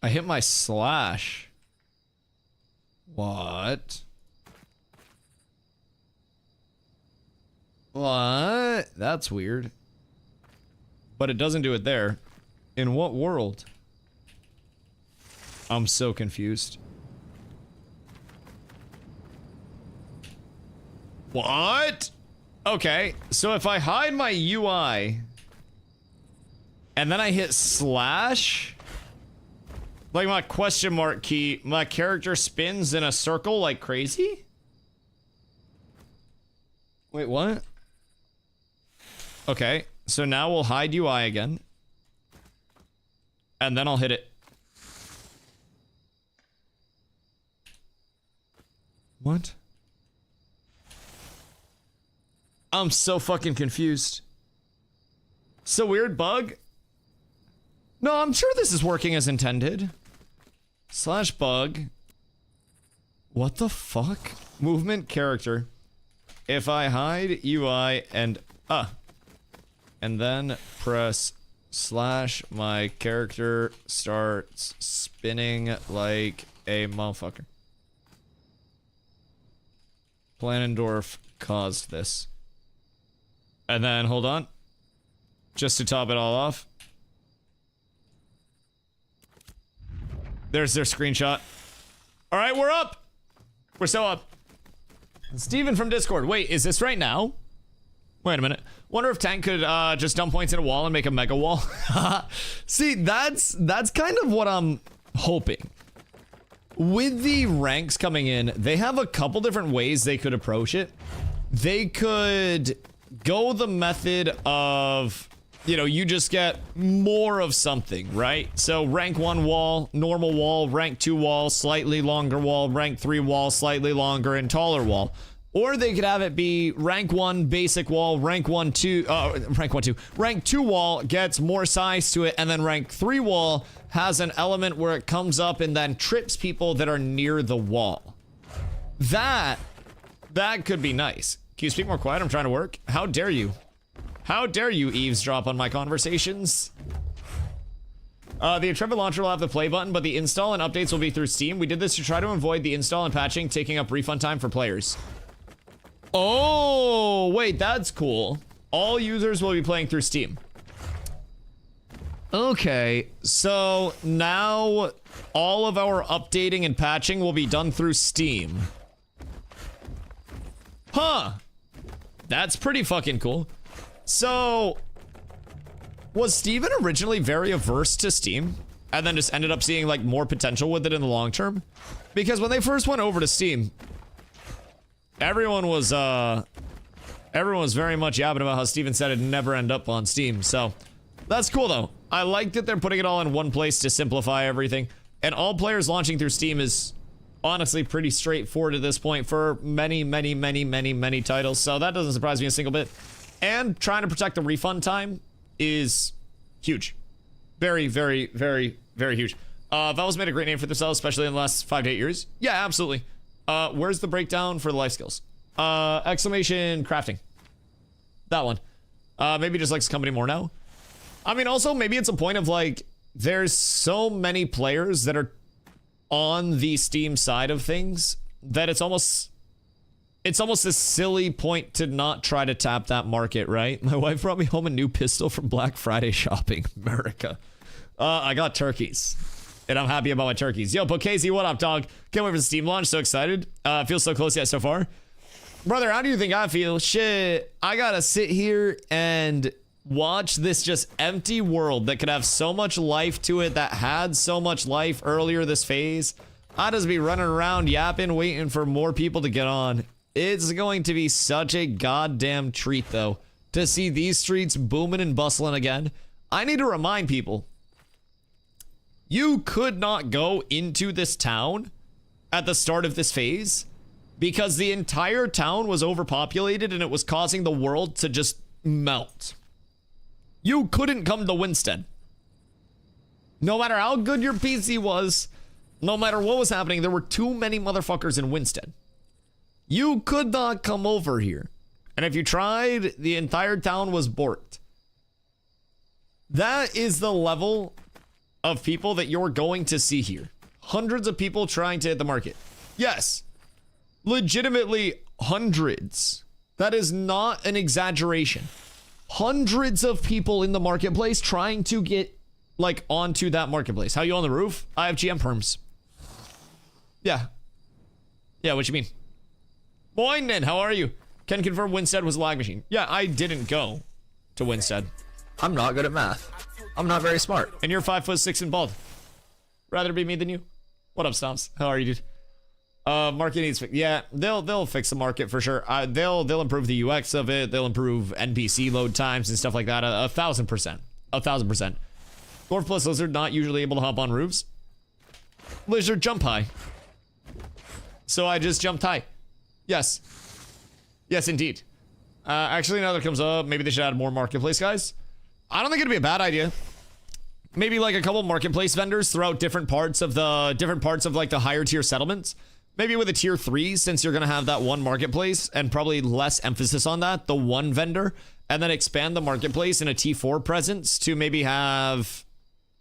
I hit my slash. What? What? That's weird. But it doesn't do it there. In what world? I'm so confused. What? Okay, so if I hide my UI and then I hit slash, like my question mark key, my character spins in a circle like crazy? Wait, what? Okay, so now we'll hide UI again. And then I'll hit it. What? I'm so fucking confused. So weird bug? No, I'm sure this is working as intended. Slash bug. What the fuck? Movement character. If I hide UI and then press slash, my character starts spinning like a motherfucker. Planendorf caused this. And then, hold on. Just to top it all off. There's their screenshot. All right, we're up. We're so up. Steven from Discord. Wait, is this right now? Wait a minute. Wonder if Tank could just dump points in a wall and make a mega wall. See, that's kind of what I'm hoping. With the ranks coming in, they have a couple different ways they could approach it. They could go the method of, you know, you just get more of something, right? So rank 1 wall, normal wall, rank 2 wall, slightly longer wall, rank 3 wall, slightly longer and taller wall. Or they could have it be rank 1 basic wall, rank 2 wall gets more size to it, and then rank 3 wall has an element where it comes up and then trips people that are near the wall. That could be nice. Can you speak more quiet? I'm trying to work. How dare you? How dare you eavesdrop on my conversations? The Intrepid launcher will have the play button, but the install and updates will be through Steam. We did this to try to avoid the install and patching taking up refund time for players. Oh, wait, that's cool. All users will be playing through Steam. Okay, so now all of our updating and patching will be done through Steam. Huh. That's pretty fucking cool. So, Was Steven originally very averse to Steam and then just ended up seeing like more potential with it in the long term? Because when they first went over to Steam, everyone was very much yapping about how Steven said it'd never end up on Steam. So that's cool though. I like that they're putting it all in one place to simplify everything. And all players launching through Steam is honestly pretty straightforward at this point for many titles. So that doesn't surprise me a single bit. And trying to protect the refund time is huge. Very huge. Valve's made a great name for themselves, especially in the last 5 to 8 years. Yeah, absolutely. Where's the breakdown for the life skills? Exclamation crafting. That one. Maybe just likes the company more now. I mean, also, maybe it's a point of like, there's so many players that are on the Steam side of things that it's almost a silly point to not try to tap that market, right? My wife brought me home a new pistol from Black Friday shopping. America. I got turkeys. And I'm happy about my turkeys. Yo, Casey, what up, dog? Can't wait for the Steam launch. So excited. Feels so close yet so far. Brother, how do you think I feel? Shit, I gotta sit here and watch this just empty world that could have so much life to it, that had so much life earlier this phase. I just be running around yapping, waiting for more people to get on. It's going to be such a goddamn treat, though, to see these streets booming and bustling again. I need to remind people, you could not go into this town at the start of this phase because the entire town was overpopulated and it was causing the world to just melt. You couldn't come to Winstead. No matter how good your PC was, no matter what was happening, there were too many motherfuckers in Winstead. You could not come over here. And if you tried, the entire town was borked. That is the level of people that you're going to see here. Hundreds of people trying to hit the market. Yes, legitimately hundreds. That is not an exaggeration. Hundreds of people in the marketplace trying to get like onto that marketplace. How you on the roof? I have GM perms. Yeah, what you mean? Boyden, how are you? Can confirm Winstead was a lag machine. Yeah, I didn't go to Winstead.
I'm not good at math. I'm not very smart.
And you're 5'6" and bald. Rather be me than you. What up, Stomps? How are you, dude? Market needs fix. Yeah, they'll fix the market for sure. They'll improve the UX of it. They'll improve NPC load times and stuff like that. 1,000%. 1,000%. Dwarf plus Lizard not usually able to hop on roofs. Lizard jump high. So I just jumped high. Yes. Yes, indeed. Actually, now that comes up, maybe they should add more marketplace guys. I don't think it'd be a bad idea. Maybe like a couple marketplace vendors throughout different parts of like the higher tier settlements. Maybe with a tier 3, since you're gonna have that one marketplace and probably less emphasis on that, the one vendor, and then expand the marketplace in a T4 presence to maybe have,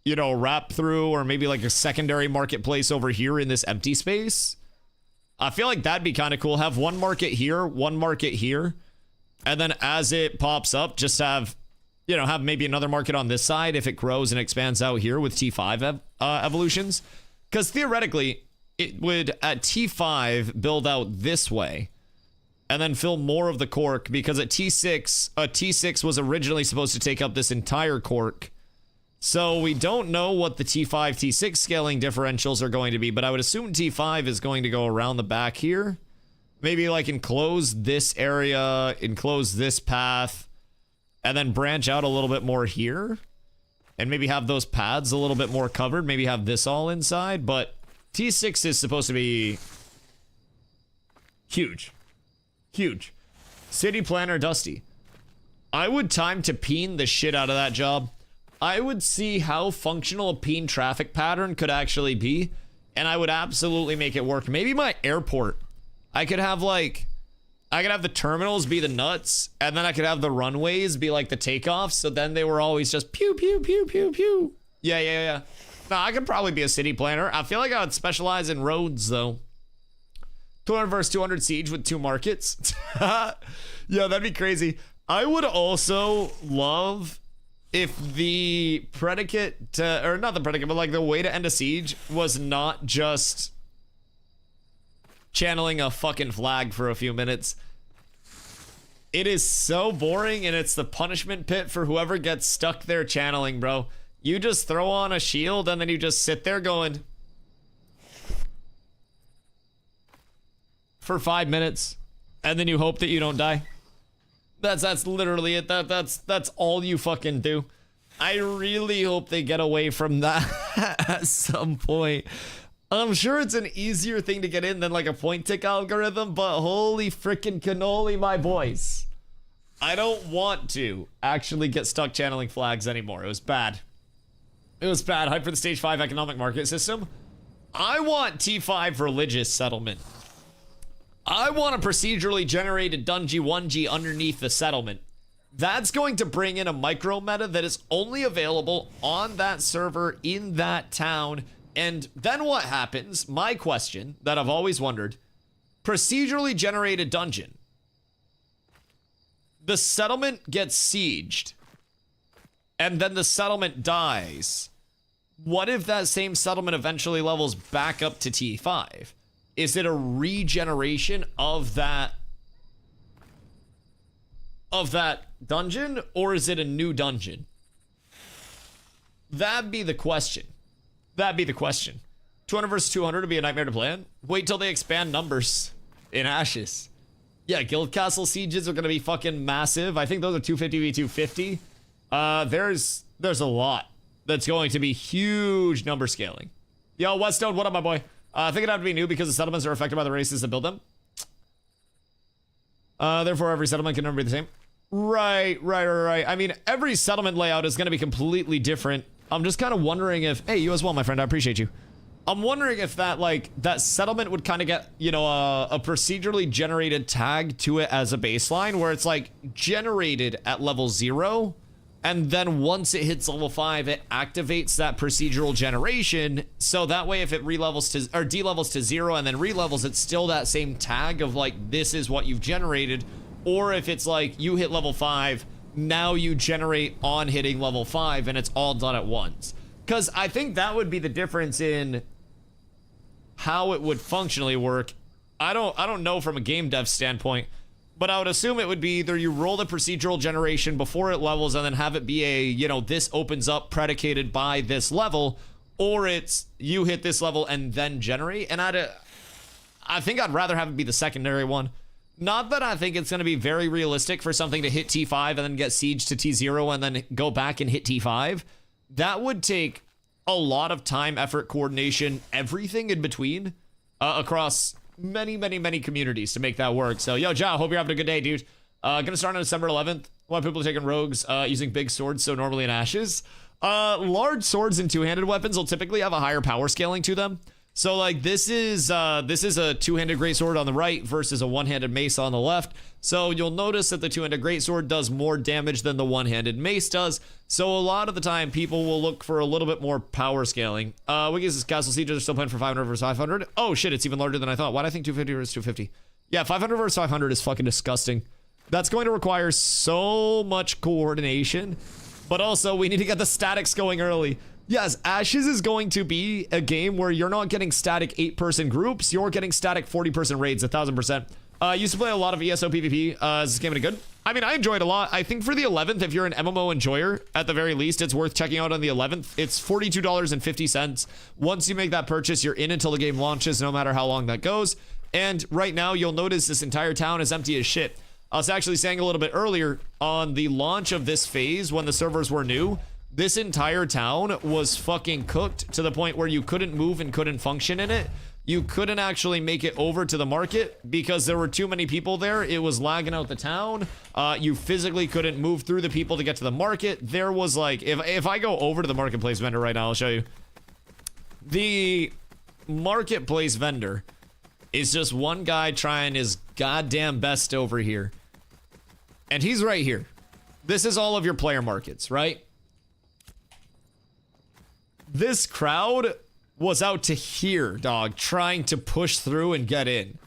you know, wrap through or maybe like a secondary marketplace over here in this empty space. I feel like that'd be kind of cool. Have one market here, and then as it pops up, just have, you know, have maybe another market on this side if it grows and expands out here with T5 evolutions. Because theoretically, it would at T5 build out this way and then fill more of the cork, because at T6, T6 was originally supposed to take up this entire cork. So we don't know what the T5, T6 scaling differentials are going to be, but I would assume T5 is going to go around the back here. Maybe like enclose this area, enclose this path, and then branch out a little bit more here. And maybe have those paths a little bit more covered. Maybe have this all inside, but T6 is supposed to be huge. Huge. City planner Dusty. I would time to peen the shit out of that job. I would see how functional a peen traffic pattern could actually be, and I would absolutely make it work. Maybe my airport. I could have the terminals be the nuts, and then I could have the runways be like the takeoffs, so then they were always just pew, pew, pew, pew, pew. Yeah. No, I could probably be a city planner. I feel like I would specialize in roads, though. 200 versus 200 siege with 2 markets. Yeah, that'd be crazy. I would also love if the predicate, or not the predicate, but like the way to end a siege was not just channeling a fucking flag for a few minutes. It is so boring, and it's the punishment pit for whoever gets stuck there channeling, bro. You just throw on a shield, and then you just sit there going for 5 minutes, and then you hope that you don't die. That's literally it. That's all you fucking do. I really hope they get away from that at some point. I'm sure it's an easier thing to get in than like a point tick algorithm, but holy freaking cannoli, my boys. I don't want to actually get stuck channeling flags anymore. It was bad. It was bad. Hype for the stage 5 economic market system. I want T5 religious settlement. I want a procedurally generated Dungy 1G underneath the settlement. That's going to bring in a micro meta that is only available on that server in that town. And then what happens? My question that I've always wondered, procedurally generated dungeon. The settlement gets sieged, and then the settlement dies. What if that same settlement eventually levels back up to T5? Is it a regeneration of that dungeon, or is it a new dungeon? That'd be the question. That'd be the question. 200 versus 200 would be a nightmare to plan. Wait till they expand numbers in Ashes. Yeah, guild castle sieges are gonna be fucking massive. I think those are 250 v 250. There's a lot that's going to be huge number scaling. Yo, Weststone, what up, my boy? I think it'd have to be new because the settlements are affected by the races that build them. Therefore, every settlement can never be the same. Right. I mean, every settlement layout is going to be completely different. I'm just kind of wondering if... Hey, you as well, my friend. I appreciate you. I'm wondering if that, like, that settlement would kind of get, you know, a procedurally generated tag to it as a baseline where it's, like, generated at level 0. And then once it hits level 5, it activates that procedural generation. So that way, if it relevels to, or delevels to 0 and then relevels, it's still that same tag of like, this is what you've generated. Or if it's like, you hit level 5, now you generate on hitting level 5 and it's all done at once. Because I think that would be the difference in how it would functionally work. I don't know from a game dev standpoint. But I would assume it would be either you roll the procedural generation before it levels and then have it be a, you know, this opens up predicated by this level, or it's you hit this level and then generate. And I think I'd rather have it be the secondary one. Not that I think it's going to be very realistic for something to hit T5 and then get sieged to T0 and then go back and hit T5. That would take a lot of time, effort, coordination, everything in between across many communities to make that work. So, yo, Jao, hope you're having a good day, dude. Gonna start on December 11th. A lot of people are taking rogues using big swords, so normally in Ashes. Large swords and two-handed weapons will typically have a higher power scaling to them. So, like, this is a two-handed greatsword on the right versus a one-handed mace on the left. So you'll notice that the two-handed greatsword does more damage than the one-handed mace does. So a lot of the time, people will look for a little bit more power scaling. Wiggy's Castle Sieges are still playing for 500 versus 500. Oh shit, it's even larger than I thought. Why did I think 250 versus 250? Yeah, 500 versus 500 is fucking disgusting. That's going to require so much coordination. But also, we need to get the statics going early. Yes, Ashes is going to be a game where you're not getting static 8-person groups, you're getting static 40-person raids, 1000%. Used to play a lot of ESO PvP. Is this game any good? I mean, I enjoyed it a lot. I think for the 11th, if you're an MMO enjoyer, at the very least, it's worth checking out on the 11th. It's $42.50. Once you make that purchase, you're in until the game launches, no matter how long that goes. And right now, you'll notice this entire town is empty as shit. I was actually saying a little bit earlier, on the launch of this phase, when the servers were new, this entire town was fucking cooked to the point where you couldn't move and couldn't function in it. You couldn't actually make it over to the market because there were too many people there. It was lagging out the town. You physically couldn't move through the people to get to the market. There was like, if I go over to the marketplace vendor right now, I'll show you. The marketplace vendor is just one guy trying his goddamn best over here. And he's right here. This is all of your player markets, right? This crowd was out to here, dog, trying to push through and get in.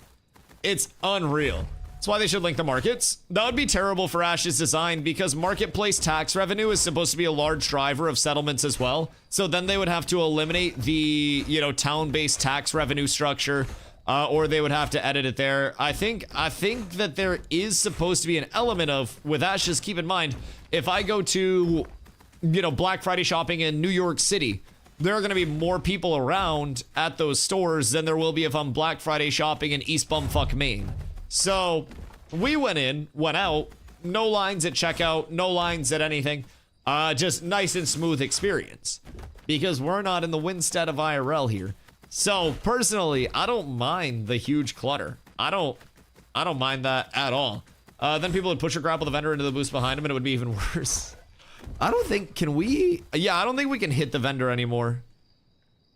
It's unreal. That's why they should link the markets. That would be terrible for Ash's design because marketplace tax revenue is supposed to be a large driver of settlements as well. So then they would have to eliminate the, you know, town-based tax revenue structure. or they would have to edit it there. I think that there is supposed to be an element of, with Ash, just keep in mind, if I go to, you know, Black Friday shopping in New York City, there are going to be more people around at those stores than there will be if I'm Black Friday shopping in East Bumfuck, Maine. So we went in, went out, no lines at checkout, no lines at anything. Just nice and smooth experience, because we're not in the Winstead of IRL here. So personally, I don't mind the huge clutter. I don't mind that at all. Then people would push or grapple the vendor into the boost behind him, and it would be even worse. I don't think, can we? Yeah, I don't think we can hit the vendor anymore.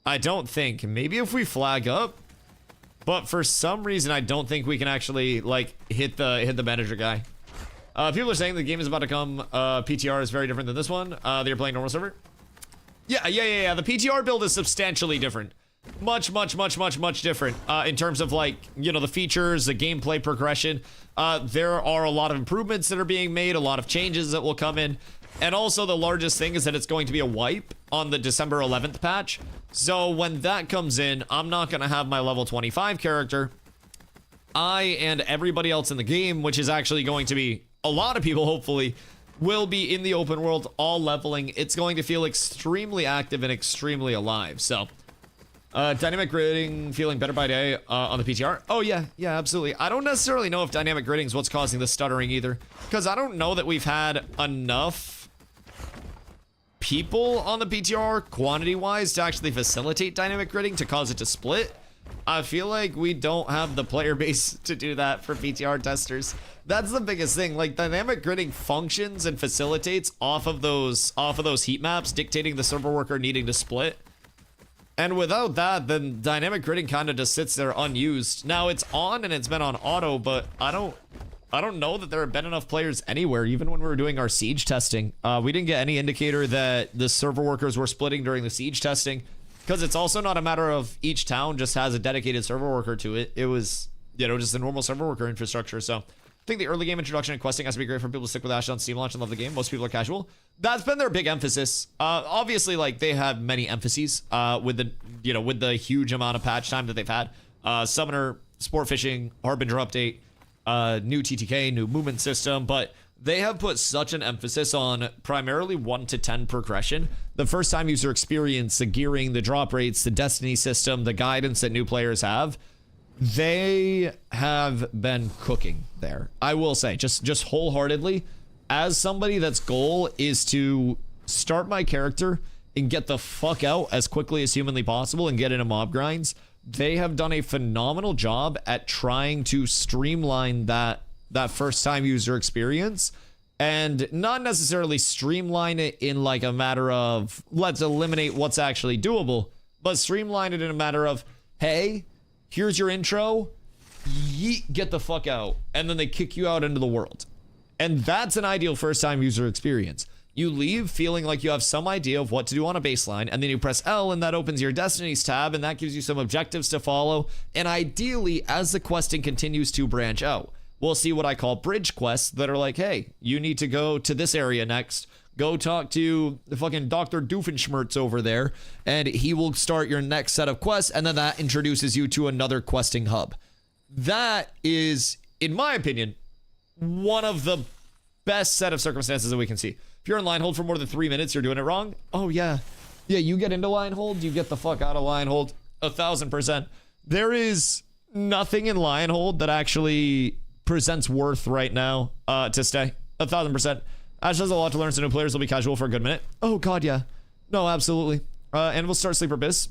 I don't think. Maybe if we flag up, but for some reason, I don't think we can actually like hit the manager guy. People are saying the game is about to come. PTR is very different than this one. They're playing normal server. Yeah. The PTR build is substantially different. Much different in terms of, like, you know, the features, the gameplay progression. There are a lot of improvements that are being made, a lot of changes that will come in. And also the largest thing is that it's going to be a wipe on the December 11th patch. So when that comes in, I'm not going to have my level 25 character. I and everybody else in the game, which is actually going to be a lot of people, hopefully, will be in the open world, all leveling. It's going to feel extremely active and extremely alive. So dynamic gridding feeling better by day on the PTR. Oh yeah, absolutely. I don't necessarily know if dynamic gridding is what's causing the stuttering either, because I don't know that we've had enough people on the PTR quantity-wise to actually facilitate dynamic gridding to cause it to split. I feel like we don't have the player base to do that for PTR testers. That's the biggest thing. Like, dynamic gridding functions and facilitates off of those heat maps, dictating the server worker needing to split. And without that, then dynamic gridding kind of just sits there unused. Now it's on and it's been on auto, but I don't know that there have been enough players anywhere, even when we were doing our siege testing. We didn't get any indicator that the server workers were splitting during the siege testing, because it's also not a matter of each town just has a dedicated server worker to it. It was, you know, just the normal server worker infrastructure. So I think the early game introduction and questing has to be great for people to stick with Ash on Steam launch and love the game. Most people are casual. That's been their big emphasis. Obviously, like, they have many emphases with the huge amount of patch time that they've had. Summoner, sport fishing, Harbinger update, new TTK, new movement system, but they have put such an emphasis on primarily 1 to 10 progression. The first time user experience, the gearing, the drop rates, the destiny system, the guidance that new players have. They have been cooking there. I will say, just wholeheartedly, as somebody that's goal is to start my character and get the fuck out as quickly as humanly possible and get into mob grinds, they have done a phenomenal job at trying to streamline that first time user experience, and not necessarily streamline it in like a matter of let's eliminate what's actually doable, but streamline it in a matter of, hey, here's your intro, yeet, get the fuck out, and then they kick you out into the world. And that's an ideal first time user experience. You leave feeling like you have some idea of what to do on a baseline, and then you press L and that opens your Destinies tab, and that gives you some objectives to follow. And ideally, as the questing continues to branch out, we'll see what I call bridge quests that are like, hey, you need to go to this area next. Go talk to the fucking Dr. Doofenshmirtz over there, and he will start your next set of quests, and then that introduces you to another questing hub. That is, in my opinion, one of the best set of circumstances that we can see. If you're in line hold for more than 3 minutes, you're doing it wrong. Oh yeah. Yeah, you get into line hold, you get the fuck out of line hold. 1000%. There is nothing in line hold that actually presents worth right now to stay. 1000%. Ash has a lot to learn, so new players will be casual for a good minute. Oh god, yeah. No, absolutely. And we'll start Sleeper Biz.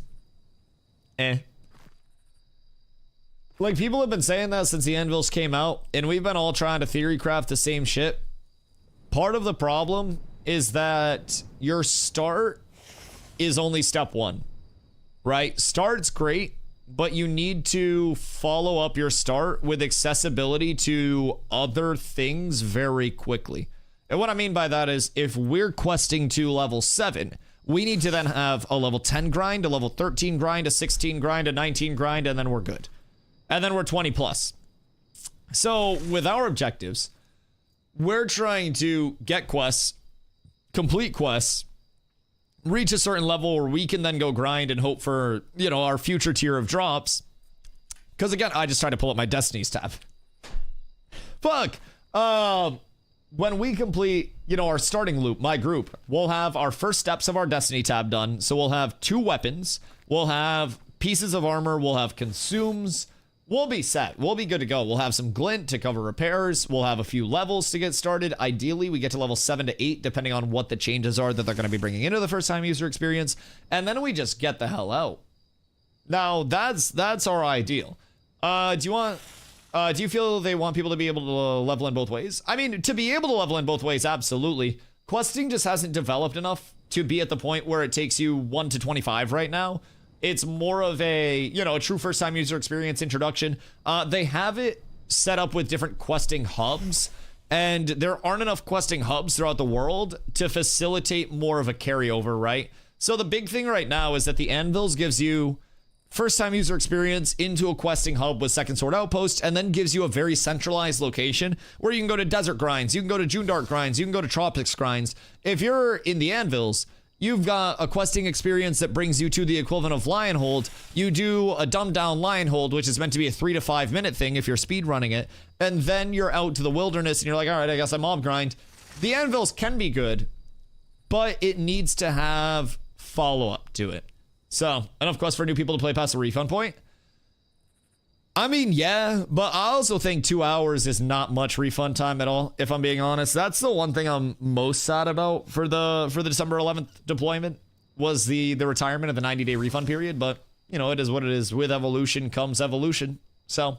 Like, people have been saying that since the Anvils came out, and we've been all trying to theory craft the same shit. Part of the problem is that your start is only step 1, right? Start's great, but you need to follow up your start with accessibility to other things very quickly. And what I mean by that is, if we're questing to level 7, we need to then have a level 10 grind, a level 13 grind, a 16 grind, a 19 grind, and then we're good. And then we're 20 plus. So with our objectives, we're trying to get quests, complete quests, reach a certain level where we can then go grind and hope for, you know, our future tier of drops. Because again, I just tried to pull up my Destinies tab. Fuck. When we complete, you know, our starting loop, my group, we'll have our first steps of our Destiny tab done. So we'll have 2 weapons. We'll have pieces of armor. We'll have consumes. We'll be set. We'll be good to go. We'll have some glint to cover repairs. We'll have a few levels to get started. Ideally, we get to level 7 to 8, depending on what the changes are that they're going to be bringing into the first time user experience. And then we just get the hell out. Now, that's our ideal. Do you feel they want people to be able to level in both ways? I mean, to be able to level in both ways, absolutely. Questing just hasn't developed enough to be at the point where it takes you 1 to 25 right now. It's more of a, you know, a true first-time user experience introduction. They have it set up with different questing hubs, and there aren't enough questing hubs throughout the world to facilitate more of a carryover, right? So the big thing right now is that the Anvils gives you first-time user experience into a questing hub with Second Sword Outpost, and then gives you a very centralized location where you can go to desert grinds, you can go to June Dark grinds, you can go to Tropics grinds. If you're in the Anvils, you've got a questing experience that brings you to the equivalent of Lionhold. You do a dumbed down Lionhold, which is meant to be a 3 to 5 minute thing if you're speed running it, and then you're out to the wilderness and you're like, all right, I guess I mob grind. The Anvils can be good, but it needs to have follow-up to it. So, enough quests for new people to play past the refund point? I mean, yeah, but I also think 2 hours is not much refund time at all, if I'm being honest. That's the one thing I'm most sad about for the December 11th deployment, was the retirement of the 90-day refund period, but, you know, it is what it is. With evolution comes evolution. So,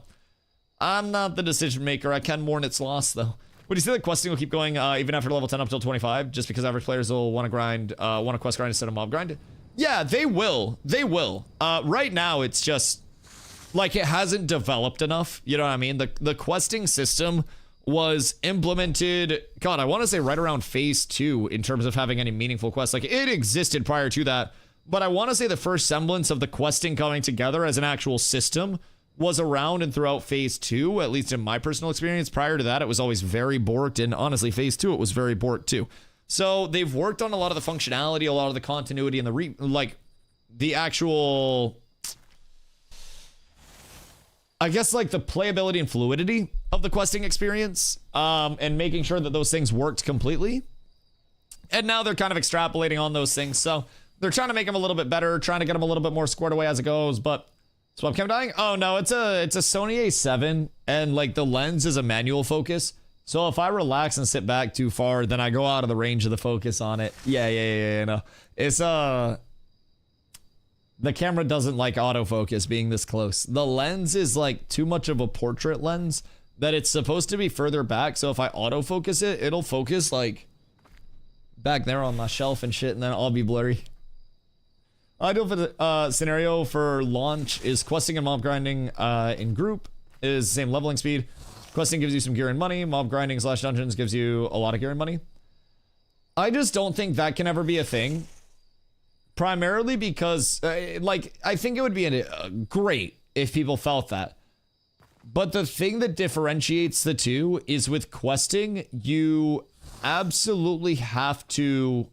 I'm not the decision maker. I can mourn its loss, though. Would you say that questing will keep going even after level 10 up till 25, just because average players will want to quest grind instead of mob grind? Yeah, they will. They will. Right now, it's just like it hasn't developed enough. You know what I mean? The questing system was implemented, God, I want to say right around phase 2 in terms of having any meaningful quests. Like, it existed prior to that, but I want to say the first semblance of the questing coming together as an actual system was around and throughout phase 2, at least in my personal experience. Prior to that, it was always very borked, and honestly, phase 2, it was very borked too. So they've worked on a lot of the functionality, a lot of the continuity, and the actual, I guess, like the playability and fluidity of the questing experience, and making sure that those things worked completely. And now they're kind of extrapolating on those things. So they're trying to make them a little bit better, trying to get them a little bit more squared away as it goes. But Swapcam dying? Oh no, it's a Sony A7, and like the lens is a manual focus. So if I relax and sit back too far, then I go out of the range of the focus on it. Yeah, no. It's, the camera doesn't like autofocus being this close. The lens is like too much of a portrait lens that it's supposed to be further back. So if I autofocus it, it'll focus like back there on my shelf and shit, and then I'll be blurry. Ideal for the scenario for launch is questing and mob grinding in group is the same leveling speed. Questing gives you some gear and money. Mob grinding / dungeons gives you a lot of gear and money. I just don't think that can ever be a thing. Primarily because, I think it would be great if people felt that. But the thing that differentiates the two is with questing, you absolutely have to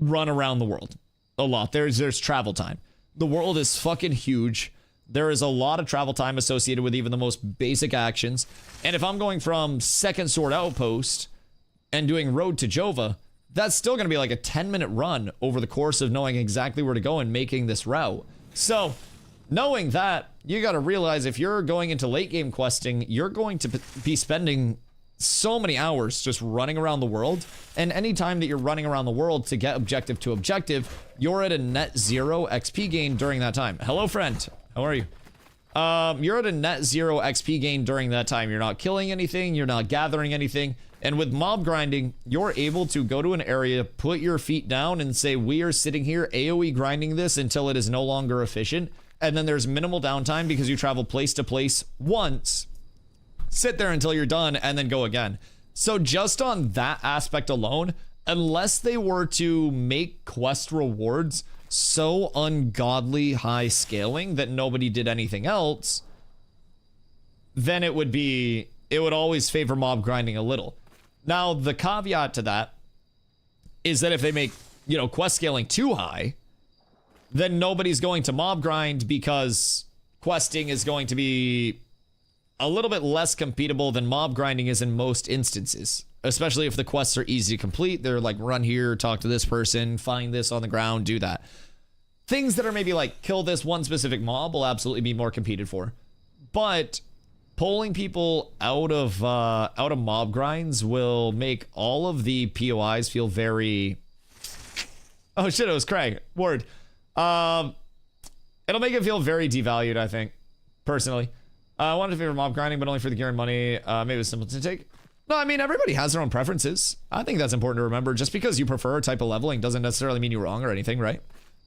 run around the world a lot. There's travel time. The world is fucking huge. There is a lot of travel time associated with even the most basic actions. And if I'm going from Second Sword Outpost and doing Road to Jova, that's still going to be like a 10-minute run over the course of knowing exactly where to go and making this route. So, knowing that, you got to realize if you're going into late game questing, you're going to be spending so many hours just running around the world. And anytime that you're running around the world to get objective to objective, you're at a net 0 XP gain during that time. Hello, friend. How are you? You're at a net 0 XP gain during that time. You're not killing anything. You're not gathering anything. And with mob grinding, you're able to go to an area, put your feet down, and say, we are sitting here AoE grinding this until it is no longer efficient. And then there's minimal downtime because you travel place to place once, sit there until you're done, and then go again. So just on that aspect alone, unless they were to make quest rewards so ungodly high scaling that nobody did anything else, then it would always favor mob grinding a little. Now, the caveat to that is that if they make, quest scaling too high, then nobody's going to mob grind because questing is going to be a little bit less completable than mob grinding is in most instances, especially if the quests are easy to complete. They're like, run here, talk to this person, find this on the ground, do that. Things that are maybe like kill this one specific mob will absolutely be more competed for. But pulling people out of mob grinds will make all of the POIs feel very... Oh shit, it was Craig. Word. It'll make it feel very devalued, I think, personally. I wanted to favor mob grinding, but only for the gear and money. Maybe it was simple to take. No, I mean, everybody has their own preferences. I think that's important to remember. Just because you prefer a type of leveling doesn't necessarily mean you're wrong or anything, right?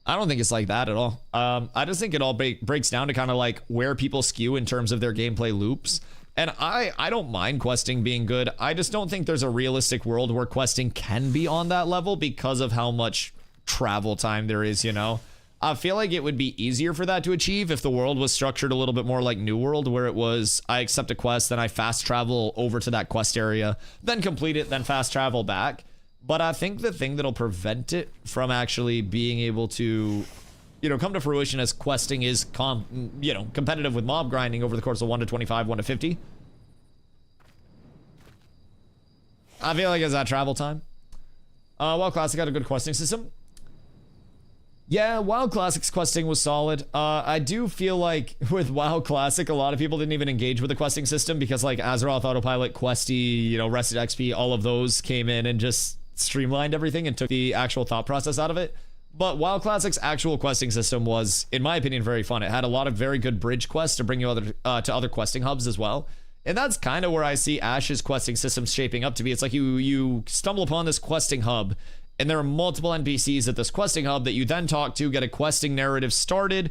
I don't think it's like that at all. I just think it all breaks down to kind of like where people skew in terms of their gameplay loops. And I don't mind questing being good. I just don't think there's a realistic world where questing can be on that level because of how much travel time there is, you know? I feel like it would be easier for that to achieve if the world was structured a little bit more like New World, where it was, I accept a quest, then I fast travel over to that quest area, then complete it, then fast travel back. But I think the thing that'll prevent it from actually being able to, you know, come to fruition as questing is, competitive with mob grinding over the course of 1 to 25, 1 to 50. I feel like it's that travel time. WoW Classic had a good questing system. Yeah, WoW Classic's questing was solid. I do feel like with WoW Classic, a lot of people didn't even engage with the questing system because like Azeroth Autopilot, Questy, you know, Rested XP, all of those came in and just streamlined everything and took the actual thought process out of it. But WoW Classic's actual questing system was, in my opinion, very fun. It had a lot of very good bridge quests to bring you to other questing hubs as well. And that's kind of where I see Ash's questing system shaping up to be. It's like you stumble upon this questing hub, and there are multiple NPCs at this questing hub that you then talk to, get a questing narrative started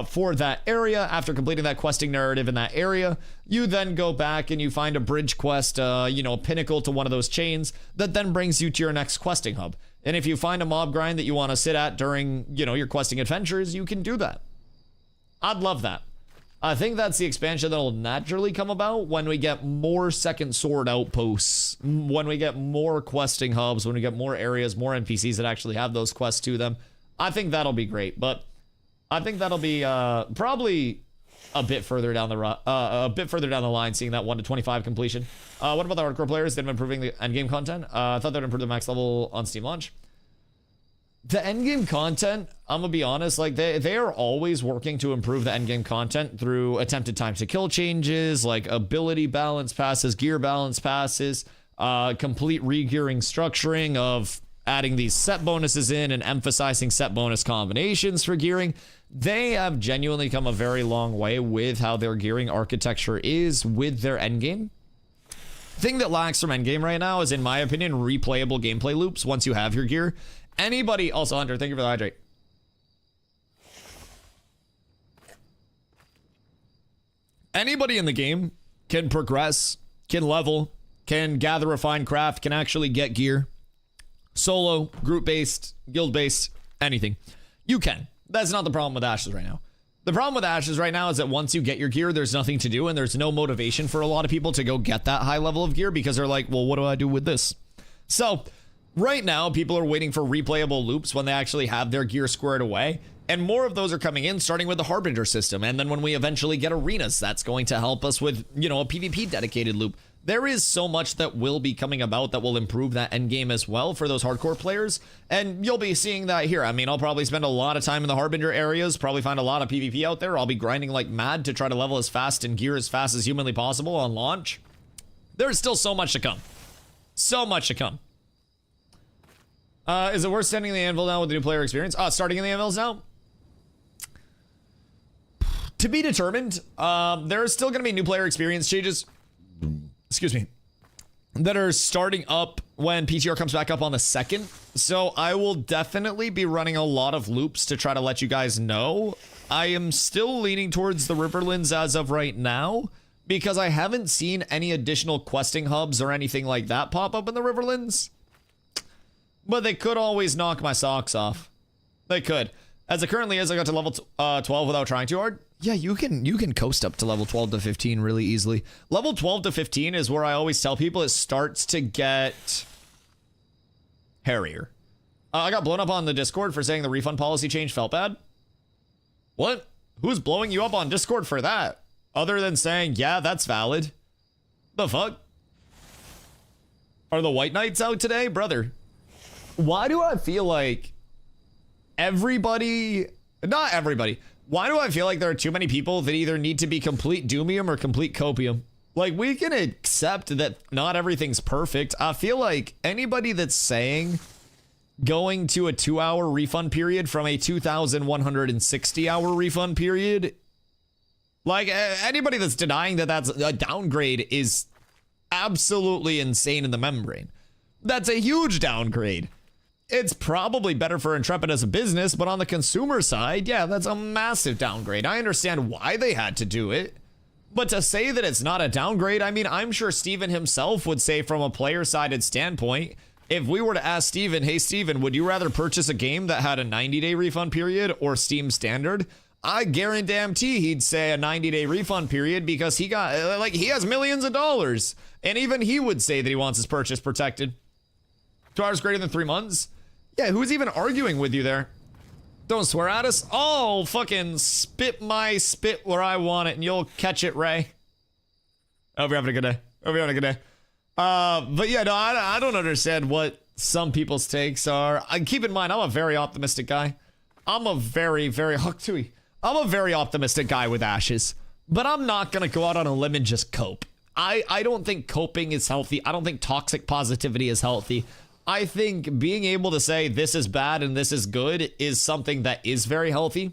for that area. After completing that questing narrative in that area, you then go back and you find a bridge quest, a pinnacle to one of those chains that then brings you to your next questing hub. And if you find a mob grind that you want to sit at during, your questing adventures, you can do that. I'd love that. I think that's the expansion that'll naturally come about when we get more second sword outposts, when we get more questing hubs, when we get more areas, more NPCs that actually have those quests to them. I think that'll be great, but I think that'll be probably a bit further down the line, seeing that 1 to 25 completion. What about the hardcore players? They've been improving the endgame content. I thought they'd improve the max level on Steam launch. The endgame content, I'm gonna be honest, like they are always working to improve the endgame content through attempted time to kill changes, like ability balance passes, gear balance passes, complete regearing structuring of adding these set bonuses in and emphasizing set bonus combinations for gearing. They have genuinely come a very long way with how their gearing architecture is with their endgame. Thing that lacks from endgame right now is, in my opinion, replayable gameplay loops once you have your gear. Anybody, also Hunter, thank you for the hydrate. Anybody in the game can progress, can level, can gather refined craft, can actually get gear. Solo, group-based, guild-based, anything. You can. That's not the problem with Ashes right now. The problem with Ashes right now is that once you get your gear, there's nothing to do, and there's no motivation for a lot of people to go get that high level of gear because they're like, well, what do I do with this? So right now, people are waiting for replayable loops when they actually have their gear squared away. And more of those are coming in, starting with the Harbinger system. And then when we eventually get arenas, that's going to help us with, a PvP dedicated loop. There is so much that will be coming about that will improve that endgame as well for those hardcore players. And you'll be seeing that here. I mean, I'll probably spend a lot of time in the Harbinger areas, probably find a lot of PvP out there. I'll be grinding like mad to try to level as fast and gear as fast as humanly possible on launch. There's still so much to come. So much to come. Is it worth standing in the anvil now with the new player experience? Starting in the anvils now? To be determined. There are still going to be new player experience changes. Excuse me. That are starting up when PTR comes back up on the 2nd. So I will definitely be running a lot of loops to try to let you guys know. I am still leaning towards the Riverlands as of right now, because I haven't seen any additional questing hubs or anything like that pop up in the Riverlands. But they could always knock my socks off. They could. As it currently is, I got to level 12 without trying too hard. Yeah, you can coast up to level 12 to 15 really easily. Level 12 to 15 is where I always tell people it starts to get hairier. I got blown up on the Discord for saying the refund policy change felt bad. What? Who's blowing you up on Discord for that? Other than saying, yeah, that's valid. The fuck? Are the White Knights out today? Brother, why do I feel like everybody, not everybody, why do I feel like there are too many people that either need to be complete doomium or complete copium? Like, we can accept that not everything's perfect. I feel like anybody that's saying going to a 2-hour refund period from a 2,160-hour refund period, like anybody that's denying that that's a downgrade is absolutely insane in the membrane. That's a huge downgrade. It's probably better for Intrepid as a business, but on the consumer side, yeah, that's a massive downgrade. I understand why they had to do it, but to say that it's not a downgrade, I mean, I'm sure Steven himself would say from a player-sided standpoint, if we were to ask Steven, hey, Steven, would you rather purchase a game that had a 90-day refund period or Steam Standard? I guarantee he'd say a 90-day refund period because he got, like, he has millions of dollars. And even he would say that he wants his purchase protected. 2 hours greater than 3 months? Yeah, who's even arguing with you there? Don't swear at us. Oh, fucking spit my spit where I want it and you'll catch it, Ray. Hope you're having a good day. Hope you're having a good day. But yeah, no, I don't understand what some people's takes are. Keep in mind, I'm a very optimistic guy. I'm a very optimistic guy with Ashes. But I'm not gonna go out on a limb and just cope. I don't think coping is healthy. I don't think toxic positivity is healthy. I think being able to say this is bad and this is good is something that is very healthy.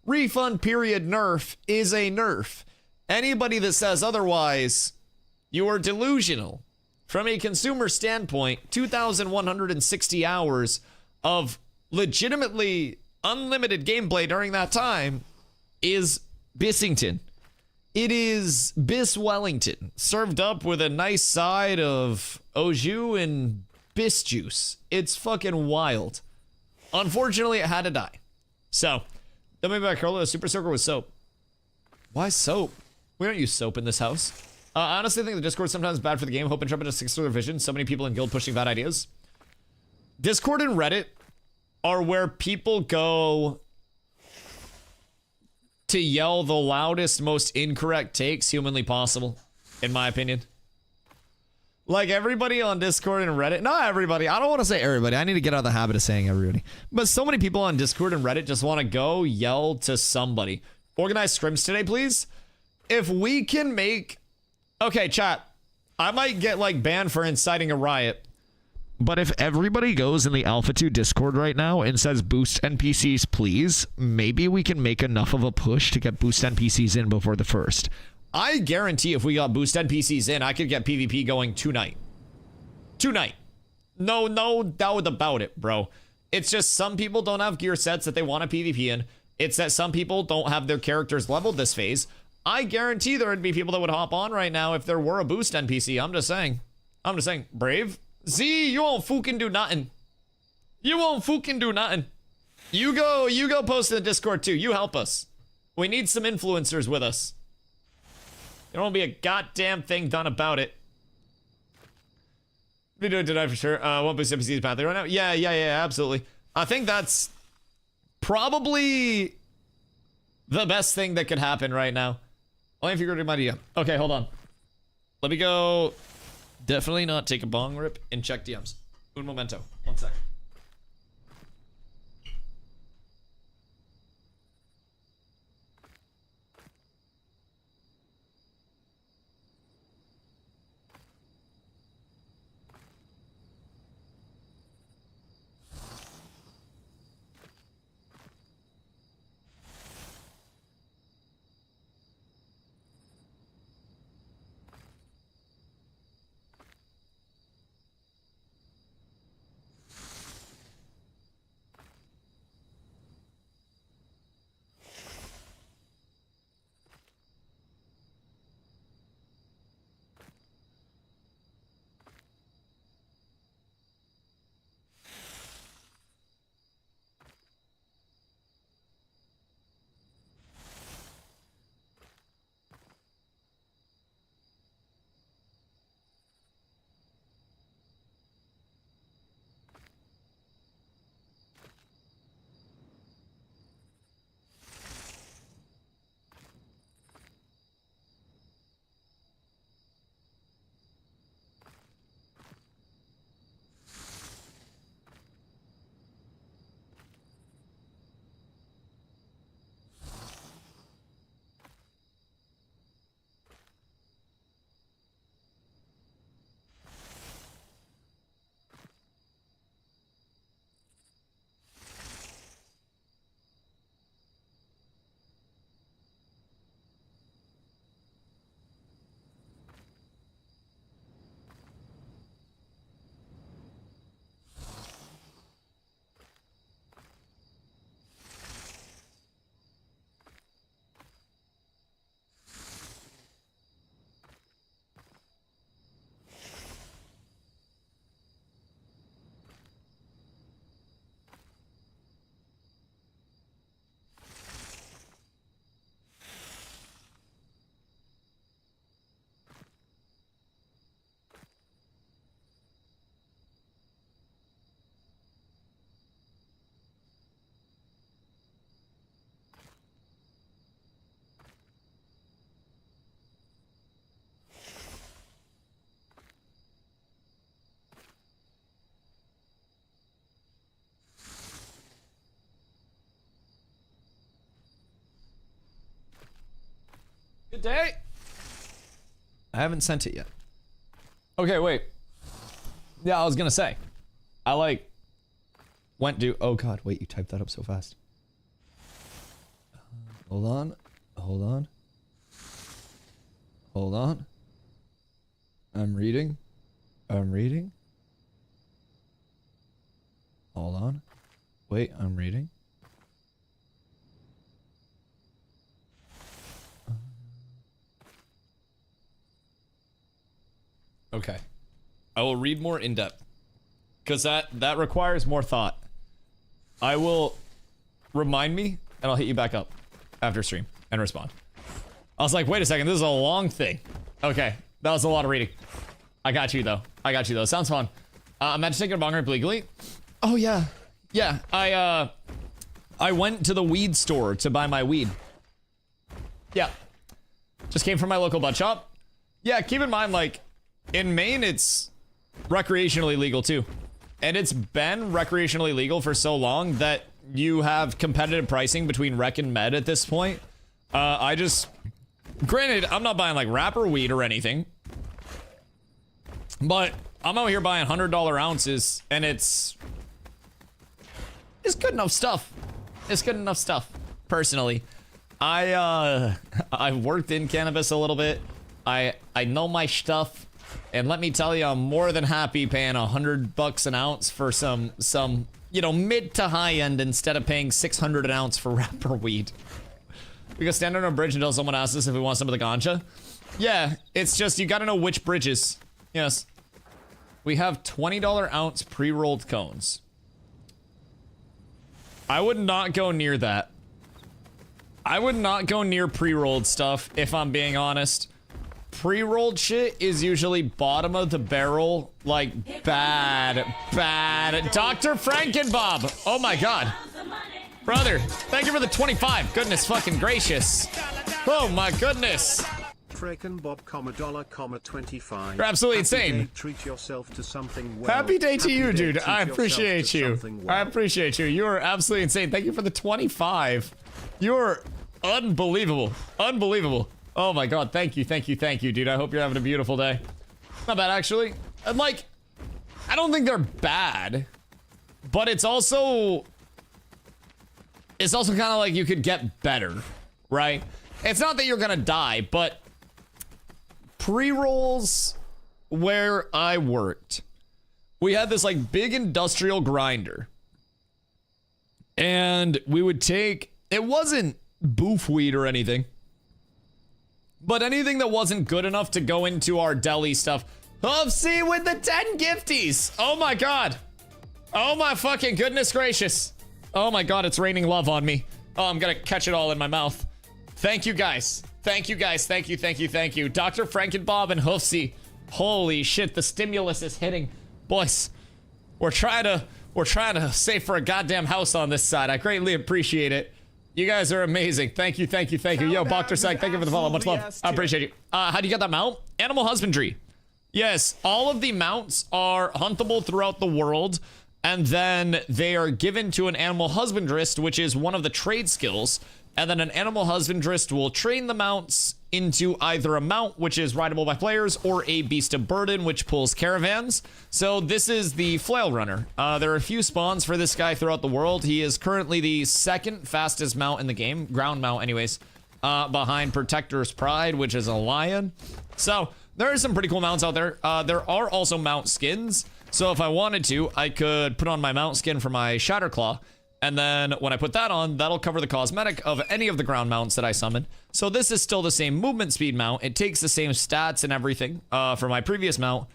Refund period nerf is a nerf. Anybody that says otherwise, you are delusional. From a consumer standpoint, 2,160 hours of legitimately unlimited gameplay during that time is Bissington. It is Biss Wellington, served up with a nice side of au jus and Biss juice. It's fucking wild. Unfortunately, it had to die. So, then maybe I curl a super soaker with soap. Why soap? We don't use soap in this house. I honestly think the Discord sometimes bad for the game. Hope Intrepid has sticks to their vision. So many people in guild pushing bad ideas. Discord and Reddit are where people go to yell the loudest, most incorrect takes humanly possible, in my opinion. Like, everybody on Discord and Reddit, not everybody, I don't want to say everybody, I need to get out of the habit of saying everybody, but so many people on Discord and Reddit just want to go yell to somebody. Organize scrims today, please. If we can make, okay, chat, I might get like banned for inciting a riot, but if everybody goes in the Alpha 2 Discord right now and says boost NPCs please, maybe we can make enough of a push to get boost NPCs in before the first. I guarantee if we got boost NPCs in, I could get PvP going tonight. Tonight. No doubt about it, bro. It's just some people don't have gear sets that they want to PvP in. It's that some people don't have their characters leveled this phase. I guarantee there would be people that would hop on right now if there were a boost NPC. I'm just saying. Brave? Z, you won't fucking do nothing. You won't fucking do nothing. You go post in the Discord too. You help us. We need some influencers with us. There won't be a goddamn thing done about it. Video denied for sure. Won't boost NPC's pathway right now. Yeah, absolutely. I think that's probably the best thing that could happen right now. Only if you go to my DM. Okay, hold on. Let me go. Definitely not take a bong rip and check DMs. Un momento. 1 sec. Good day. I haven't sent it yet. Okay, wait. Yeah, I was gonna say. I like went to. Oh God, wait! You typed that up so fast. Hold on. Hold on. Hold on. I'm reading. I'm reading. Hold on. Wait, I'm reading. Okay. I will read more in depth. Because that requires more thought. I will remind me, and I'll hit you back up after stream and respond. I was like, wait a second, this is a long thing. Okay, that was a lot of reading. I got you though. I got you though. Sounds fun. Imagine taking a bong rip legally. Oh yeah. Yeah, I went to the weed store to buy my weed. Yeah. Just came from my local bud shop. Yeah, keep in mind, like, in Maine, it's recreationally legal too. And it's been recreationally legal for so long that you have competitive pricing between rec and med at this point. Granted, I'm not buying like wrapper weed or anything, but I'm out here buying $100 ounces and it's good enough stuff. It's good enough stuff, personally. I've worked in cannabis a little bit. I know my stuff. And let me tell you, I'm more than happy paying $100 an ounce for some, you know, mid to high end instead of paying $600 an ounce for wrapper weed. We go stand on a bridge until someone asks us if we want some of the ganja. Yeah, it's just, you gotta know which bridges. Yes. We have $20 ounce pre-rolled cones. I would not go near that. I would not go near pre-rolled stuff, if I'm being honest. Pre-rolled shit is usually bottom of the barrel, like bad. Dr. Frankenbob. Oh my God. Brother, thank you for the 25. Goodness fucking gracious. Oh my goodness.
Frankenbob, $25.
You're absolutely insane.
Treat yourself to something well.
Happy day to you,
Happy day,
dude.
treat
I
yourself
appreciate
to
you.
something well.
I appreciate you. You are absolutely insane. Thank you for the 25. You're unbelievable. Unbelievable. Oh my God, thank you, dude. I hope you're having a beautiful day. Not bad, actually. And like, I don't think they're bad, but it's also kind of like you could get better, right? It's not that you're gonna die, but pre-rolls where I worked, we had this like big industrial grinder, and we would take, it wasn't boof weed or anything, but anything that wasn't good enough to go into our deli stuff. Oh, see, with the 10 gifties. Oh my God. Oh my fucking goodness gracious. Oh my God, it's raining love on me. Oh, I'm gonna catch it all in my mouth. Thank you guys. Thank you guys. Thank you. Dr. Frankenbob and Hoofsy. Holy shit, the stimulus is hitting. Boys, we're trying to save for a goddamn house on this side. I greatly appreciate it. You guys are amazing. Thank you. Yo, Bokter Sack, thank you for the follow. Much love. I appreciate you. How do you get that mount? Animal husbandry. Yes, all of the mounts are huntable throughout the world, and then they are given to an animal husbandrist, which is one of the trade skills, and then an animal husbandrist will train the mounts into either a mount, which is rideable by players, or a beast of burden, which pulls caravans. So this is the flail runner. There are a few spawns for this guy throughout the world. He is currently the second fastest mount in the game, ground mount anyways, behind Protector's Pride, which is a lion. So there are some pretty cool mounts out there. There are also mount skins. So if I wanted to, I could put on my mount skin for my Shatterclaw, and then when I put that on, that'll cover the cosmetic of any of the ground mounts that I summon. So this is still the same movement speed mount. It takes the same stats and everything for my previous mount,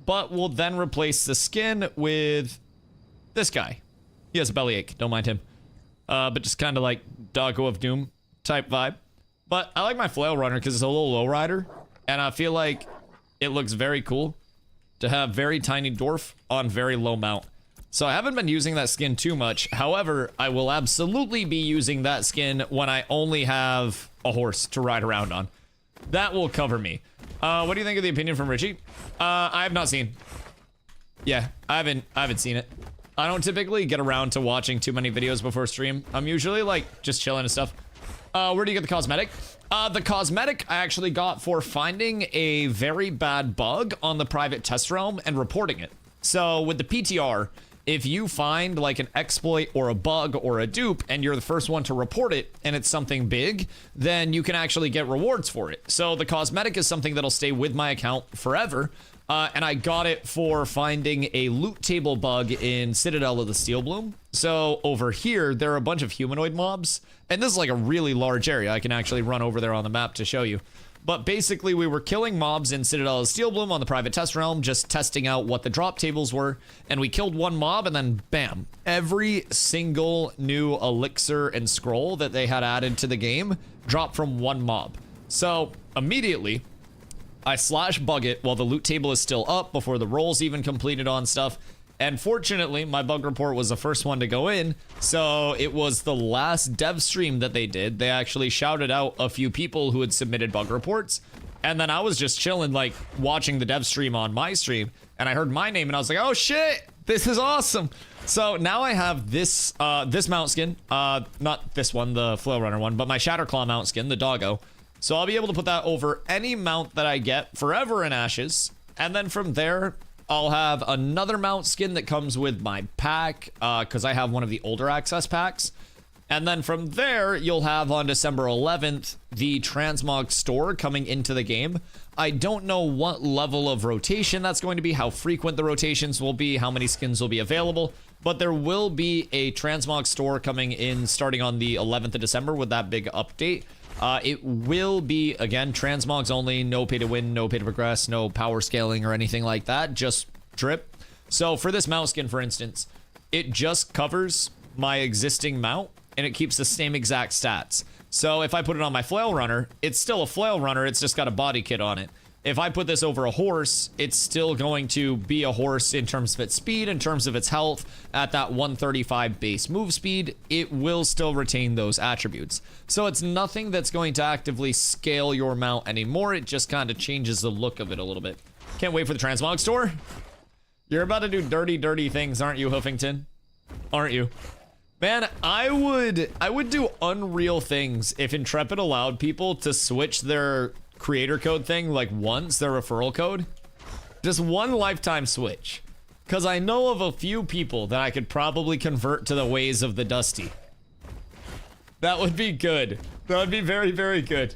but will then replace the skin with this guy. He has a bellyache, don't mind him. But just kind of like Doggo of Doom type vibe. But I like my flail runner because it's a little lowrider, and I feel like it looks very cool to have very tiny dwarf on very low mount. So I haven't been using that skin too much. However, I will absolutely be using that skin when I only have a horse to ride around on. That will cover me. What do you think of the opinion from Richie? I have not seen. Yeah, I haven't seen it. I don't typically get around to watching too many videos before stream. I'm usually like just chilling and stuff. Where do you get the cosmetic? The cosmetic I actually got for finding a very bad bug on the private test realm and reporting it. So with the PTR, if you find like an exploit or a bug or a dupe and you're the first one to report it and it's something big, then you can actually get rewards for it. So the cosmetic is something that'll stay with my account forever. And I got it for finding a loot table bug in Citadel of the Steel Bloom. So over here, there are a bunch of humanoid mobs. And this is like a really large area. I can actually run over there on the map to show you. But basically, we were killing mobs in Citadel of Steel Bloom on the private test realm, just testing out what the drop tables were. And we killed one mob and then bam. Every single new elixir and scroll that they had added to the game dropped from one mob. So immediately, I slash bug it while the loot table is still up before the roll's even completed on stuff. And fortunately, my bug report was the first one to go in. So it was the last dev stream that they did. They actually shouted out a few people who had submitted bug reports. And then I was just chilling, like watching the dev stream on my stream. And I heard my name and I was like, oh shit, this is awesome. So now I have this this mount skin. Not this one, the Flail Runner one, but my Shatterclaw mount skin, the doggo. So I'll be able to put that over any mount that I get forever in Ashes. And then from there, I'll have another mount skin that comes with my pack, because I have one of the older access packs. And then from there, you'll have on December 11th, the Transmog store coming into the game. I don't know what level of rotation that's going to be, how frequent the rotations will be, how many skins will be available. But there will be a Transmog store coming in starting on the 11th of December with that big update. It will be, again, transmogs only, no pay to win, no pay to progress, no power scaling or anything like that, just drip. So for this mount skin, for instance, it just covers my existing mount and it keeps the same exact stats. So if I put it on my Flail Runner, it's still a Flail Runner, it's just got a body kit on it. If I put this over a horse, it's still going to be a horse in terms of its speed, in terms of its health, at that 135 base move speed, it will still retain those attributes. So it's nothing that's going to actively scale your mount anymore, it just kind of changes the look of it a little bit. Can't wait for the Transmog store. You're about to do dirty, dirty things, aren't you, Huffington? Aren't you? Man, I would do unreal things if Intrepid allowed people to switch their creator code thing like once, their referral code. Just one lifetime switch. Because I know of a few people that I could probably convert to the ways of the Dusty. That would be good. That would be very, very good.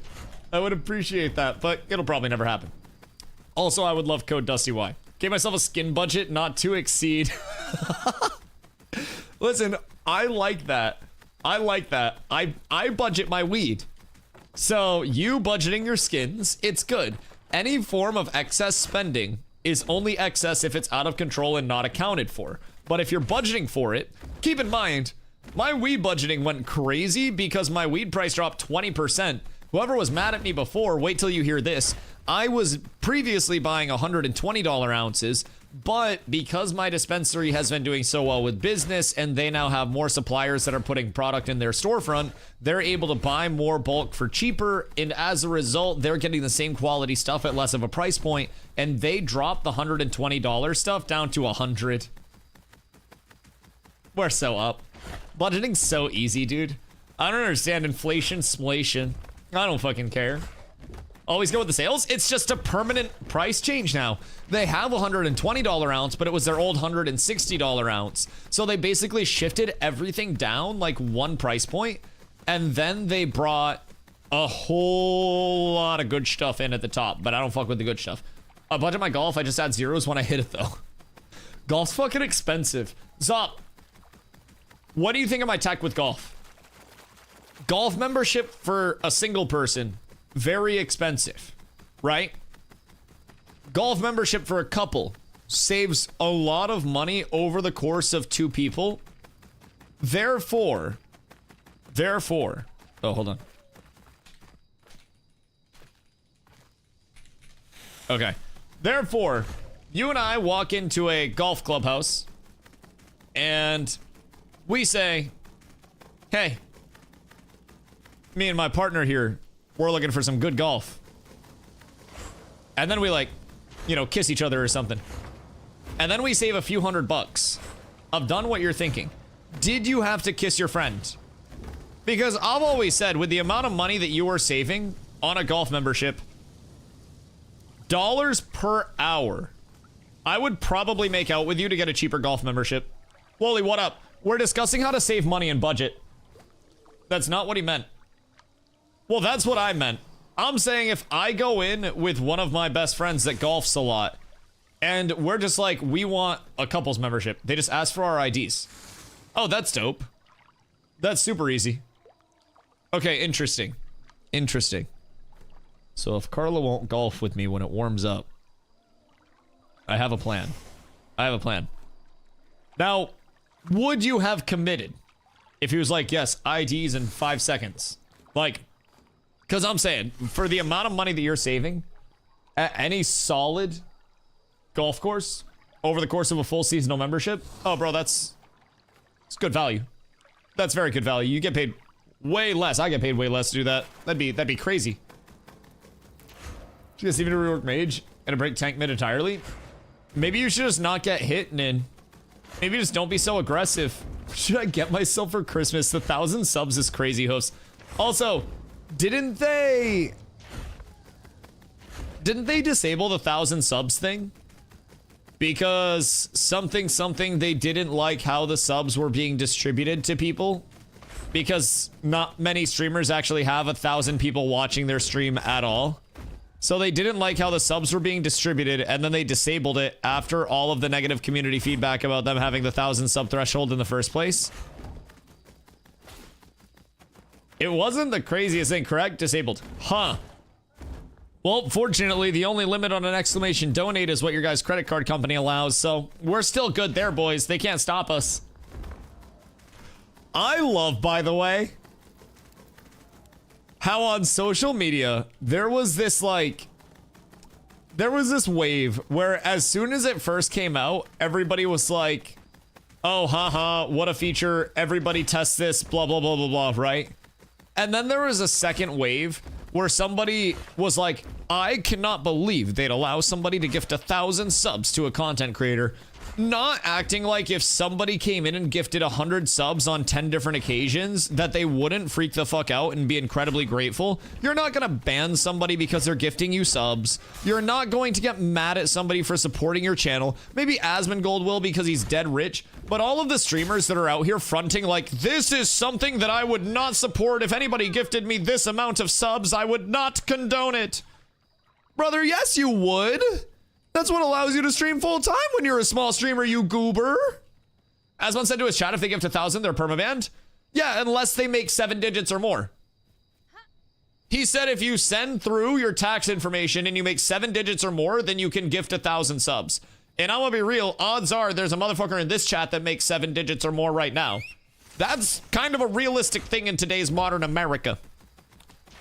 I would appreciate that, but it'll probably never happen. Also, I would love code DustyWhy. Gave myself a skin budget not to exceed. Listen, I like that. I like that. I budget my weed. So you budgeting your skins, it's good. Any form of excess spending is only excess if it's out of control and not accounted for. But if you're budgeting for it, keep in mind, my weed budgeting went crazy because my weed price dropped 20%. Whoever was mad at me before, wait till you hear this. I was previously buying $120 ounces, but because my dispensary has been doing so well with business and they now have more suppliers that are putting product in their storefront, they're able to buy more bulk for cheaper, and as a result, they're getting the same quality stuff at less of a price point, and they dropped the $120 stuff down to $100. We're so up. Budgeting's so easy, dude. I don't understand inflation, splation. I don't fucking care. Always go with the sales? It's just a permanent price change now. They have a $120 ounce, but it was their old $160 ounce. So they basically shifted everything down like one price point, and then they brought a whole lot of good stuff in at the top, but I don't fuck with the good stuff. I budget my golf, I just add zeros when I hit it though. Golf's fucking expensive. Zop, what do you think of my tech with golf? Golf membership for a single person, very expensive, right? Golf membership for a couple saves a lot of money over the course of two people. Therefore, oh, hold on. Okay. Therefore, you and I walk into a golf clubhouse and we say, hey, me and my partner here, we're looking for some good golf. And then we like, you know, kiss each other or something. And then we save a few $100. I've done what you're thinking. Did you have to kiss your friend? Because I've always said, with the amount of money that you are saving on a golf membership, dollars per hour, I would probably make out with you to get a cheaper golf membership. Wooly, what up? We're discussing how to save money and budget. That's not what he meant. Well, that's what I meant. I'm saying if I go in with one of my best friends that golfs a lot, and we're just like, we want a couples membership. They just ask for our IDs. Oh, that's dope. That's super easy. Okay, interesting. Interesting. So if Carla won't golf with me when it warms up, I have a plan. I have a plan. Now, would you have committed if he was like, yes, IDs in 5 seconds? Like, because I'm saying, for the amount of money that you're saving at any solid golf course over the course of a full seasonal membership, oh, bro, it's good value. That's very good value. You get paid way less. I get paid way less to do that. That'd be crazy. Should I see if you rework mage and a break tank mid entirely? Maybe you should just not get hit, Nin. Maybe just don't be so aggressive. Should I get myself for Christmas? The 1,000 subs is crazy, hoofs. Also, didn't they disable the 1,000 subs thing? Because something they didn't like how the subs were being distributed to people. Because not many streamers actually have 1,000 people watching their stream at all. So they didn't like how the subs were being distributed, and then they disabled it after all of the negative community feedback about them having the 1,000 sub threshold in the first place. It wasn't the craziest thing, correct? Disabled. Huh. Well, fortunately, the only limit on an exclamation donate is what your guys' credit card company allows, so we're still good there, boys. They can't stop us. I love, by the way, how on social media, there was this wave where as soon as it first came out, everybody was like, oh, haha, what a feature. Everybody tests this, blah, blah, blah, blah, blah, right? And then there was a second wave where somebody was like, I cannot believe they'd allow somebody to gift 1,000 subs to a content creator. Not acting like if somebody came in and gifted 100 subs on 10 different occasions that they wouldn't freak the fuck out and be incredibly grateful. You're not gonna ban somebody because they're gifting you subs. You're not going to get mad at somebody for supporting your channel. Maybe Asmongold will because he's dead rich, but all of the streamers that are out here fronting like, this is something that I would not support. If anybody gifted me this amount of subs, I would not condone it. Brother, yes you would. That's what allows you to stream full time when you're a small streamer, you goober. Asmon said to his chat, if they gift 1,000, they're permabanned. Yeah, unless they make 7 digits or more. He said if you send through your tax information and you make 7 digits or more, then you can gift 1,000 subs. And I'm gonna be real, odds are there's a motherfucker in this chat that makes 7 digits or more right now. That's kind of a realistic thing in today's modern America.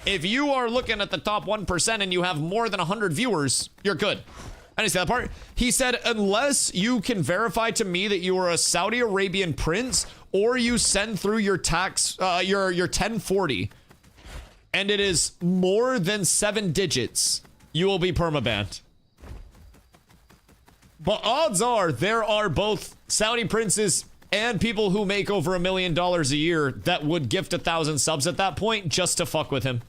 If you are looking at the top 1% and you have more than 100 viewers, you're good. I didn't say that part. He said, unless you can verify to me that you are a Saudi Arabian prince or you send through your tax, your 1040, and it is more than 7 digits, you will be permabanned. But odds are there are both Saudi princes and people who make over $1 million a year that would gift 1,000 subs at that point just to fuck with him.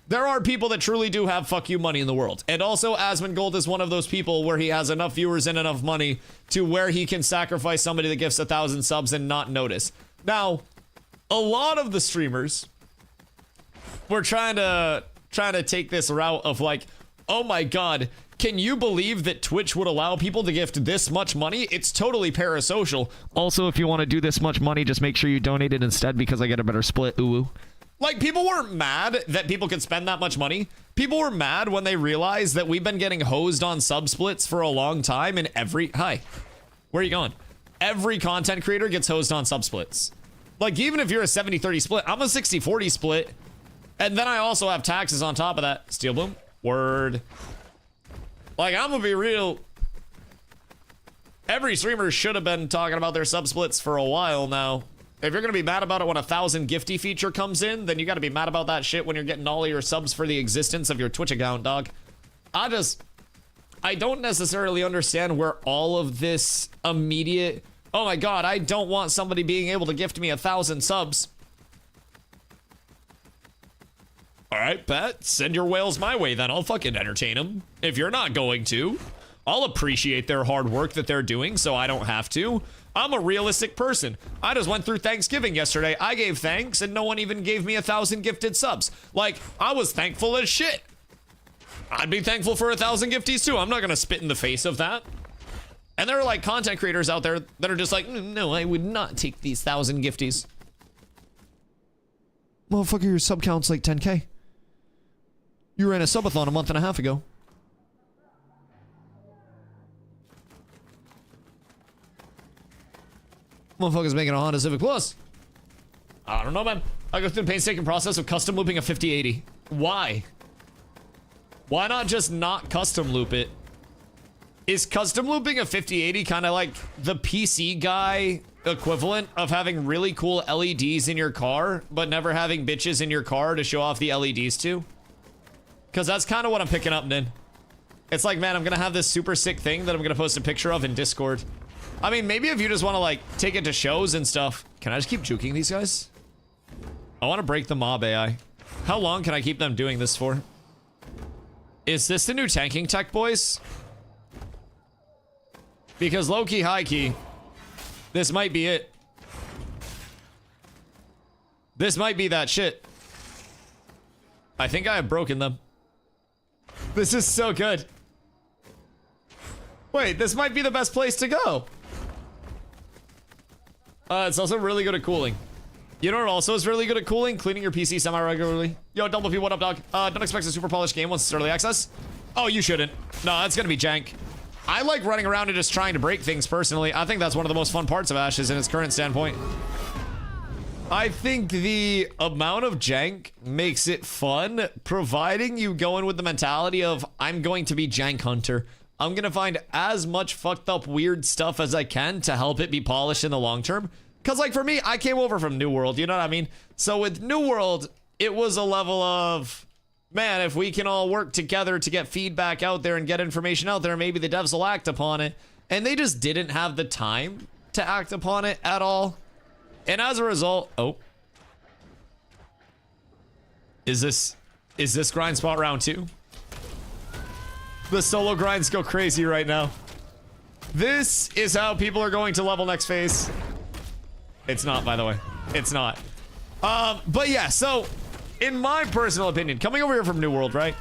There are people that truly do have fuck you money in the world. And also Asmongold is one of those people where he has enough viewers and enough money to where he can sacrifice somebody that gifts 1,000 subs and not notice. Now, a lot of the streamers were trying to take this route of like, oh my god, can you believe that Twitch would allow people to gift this much money? It's totally parasocial. Also, if you want to do this much money, just make sure you donate it instead because I get a better split. Ooh. Like, people weren't mad that people could spend that much money. People were mad when they realized that we've been getting hosed on sub splits for a long time, and hi, where are you going? Every content creator gets hosed on sub splits. Like, even if you're a 70-30 split, I'm a 60-40 split, and then I also have taxes on top of that. Steel Bloom, word. Like, I'm gonna be real. Every streamer should have been talking about their sub splits for a while now. If you're gonna be mad about it when a 1,000 gifty feature comes in, then you gotta be mad about that shit when you're getting all of your subs for the existence of your Twitch account, dog. I don't necessarily understand where all of this immediate, oh my god, I don't want somebody being able to gift me 1,000 subs. All right, Pat, send your whales my way then. I'll fucking entertain them. If you're not going to, I'll appreciate their hard work that they're doing so I don't have to. I'm a realistic person. I just went through Thanksgiving yesterday. I gave thanks and no one even gave me 1,000 gifted subs. Like, I was thankful as shit. I'd be thankful for 1,000 gifties too. I'm not gonna spit in the face of that. And there are like content creators out there that are just like, no, I would not take these 1,000 gifties. Motherfucker, your sub count's like 10K. You ran a subathon a month and a half ago. Motherfucker's making a Honda Civic Plus. I don't know, man. I go through the painstaking process of custom looping a 5080. Why? Why not just not custom loop it? Is custom looping a 5080 kind of like the PC guy equivalent of having really cool LEDs in your car, but never having bitches in your car to show off the LEDs to? Because that's kind of what I'm picking up, Nin. It's like, man, I'm going to have this super sick thing that I'm going to post a picture of in Discord. I mean, maybe if you just want to, like, take it to shows and stuff. Can I just keep juking these guys? I want to break the mob AI. How long can I keep them doing this for? Is this the new tanking tech, boys? Because low-key, high-key, this might be it. This might be that shit. I think I have broken them. This is so good. Wait, this might be the best place to go. It's also really good at cooling. You know what also is really good at cooling? Cleaning your PC semi-regularly. Yo, Double P, what up, dog? Don't expect a super polished game once it's early access. Oh, you shouldn't. No, that's gonna be jank. I like running around and just trying to break things personally. I think that's one of the most fun parts of Ashes in its current standpoint. I think the amount of jank makes it fun, providing you go in with the mentality of, I'm going to be jank hunter. I'm gonna find as much fucked up weird stuff as I can to help it be polished in the long term. Cause like for me, I came over from New World, you know what I mean? So with New World, it was a level of, man, if we can all work together to get feedback out there and get information out there, maybe the devs will act upon it. And they just didn't have the time to act upon it at all. And as a result, oh. Is this grind spot round 2? The solo grinds go crazy right now. This is how people are going to level next phase. It's not, by the way. It's not. But yeah, so in my personal opinion, coming over here from New World, right?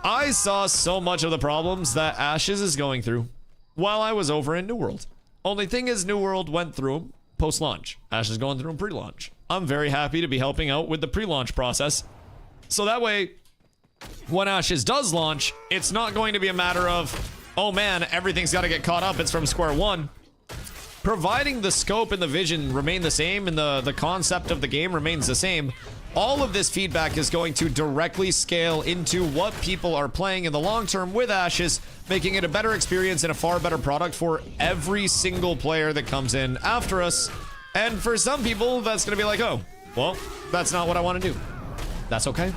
I saw so much of the problems that Ashes is going through while I was over in New World. Only thing is, New World went through them post-launch. Ashes going through them pre-launch. I'm very happy to be helping out with the pre-launch process. So that way, when Ashes does launch, it's not going to be a matter of, oh man, everything's got to get caught up. It's from square one. Providing the scope and the vision remain the same and the concept of the game remains the same, all of this feedback is going to directly scale into what people are playing in the long term with Ashes, making it a better experience and a far better product for every single player that comes in after us. And for some people, that's going to be like, oh, well, that's not what I want to do. That's okay.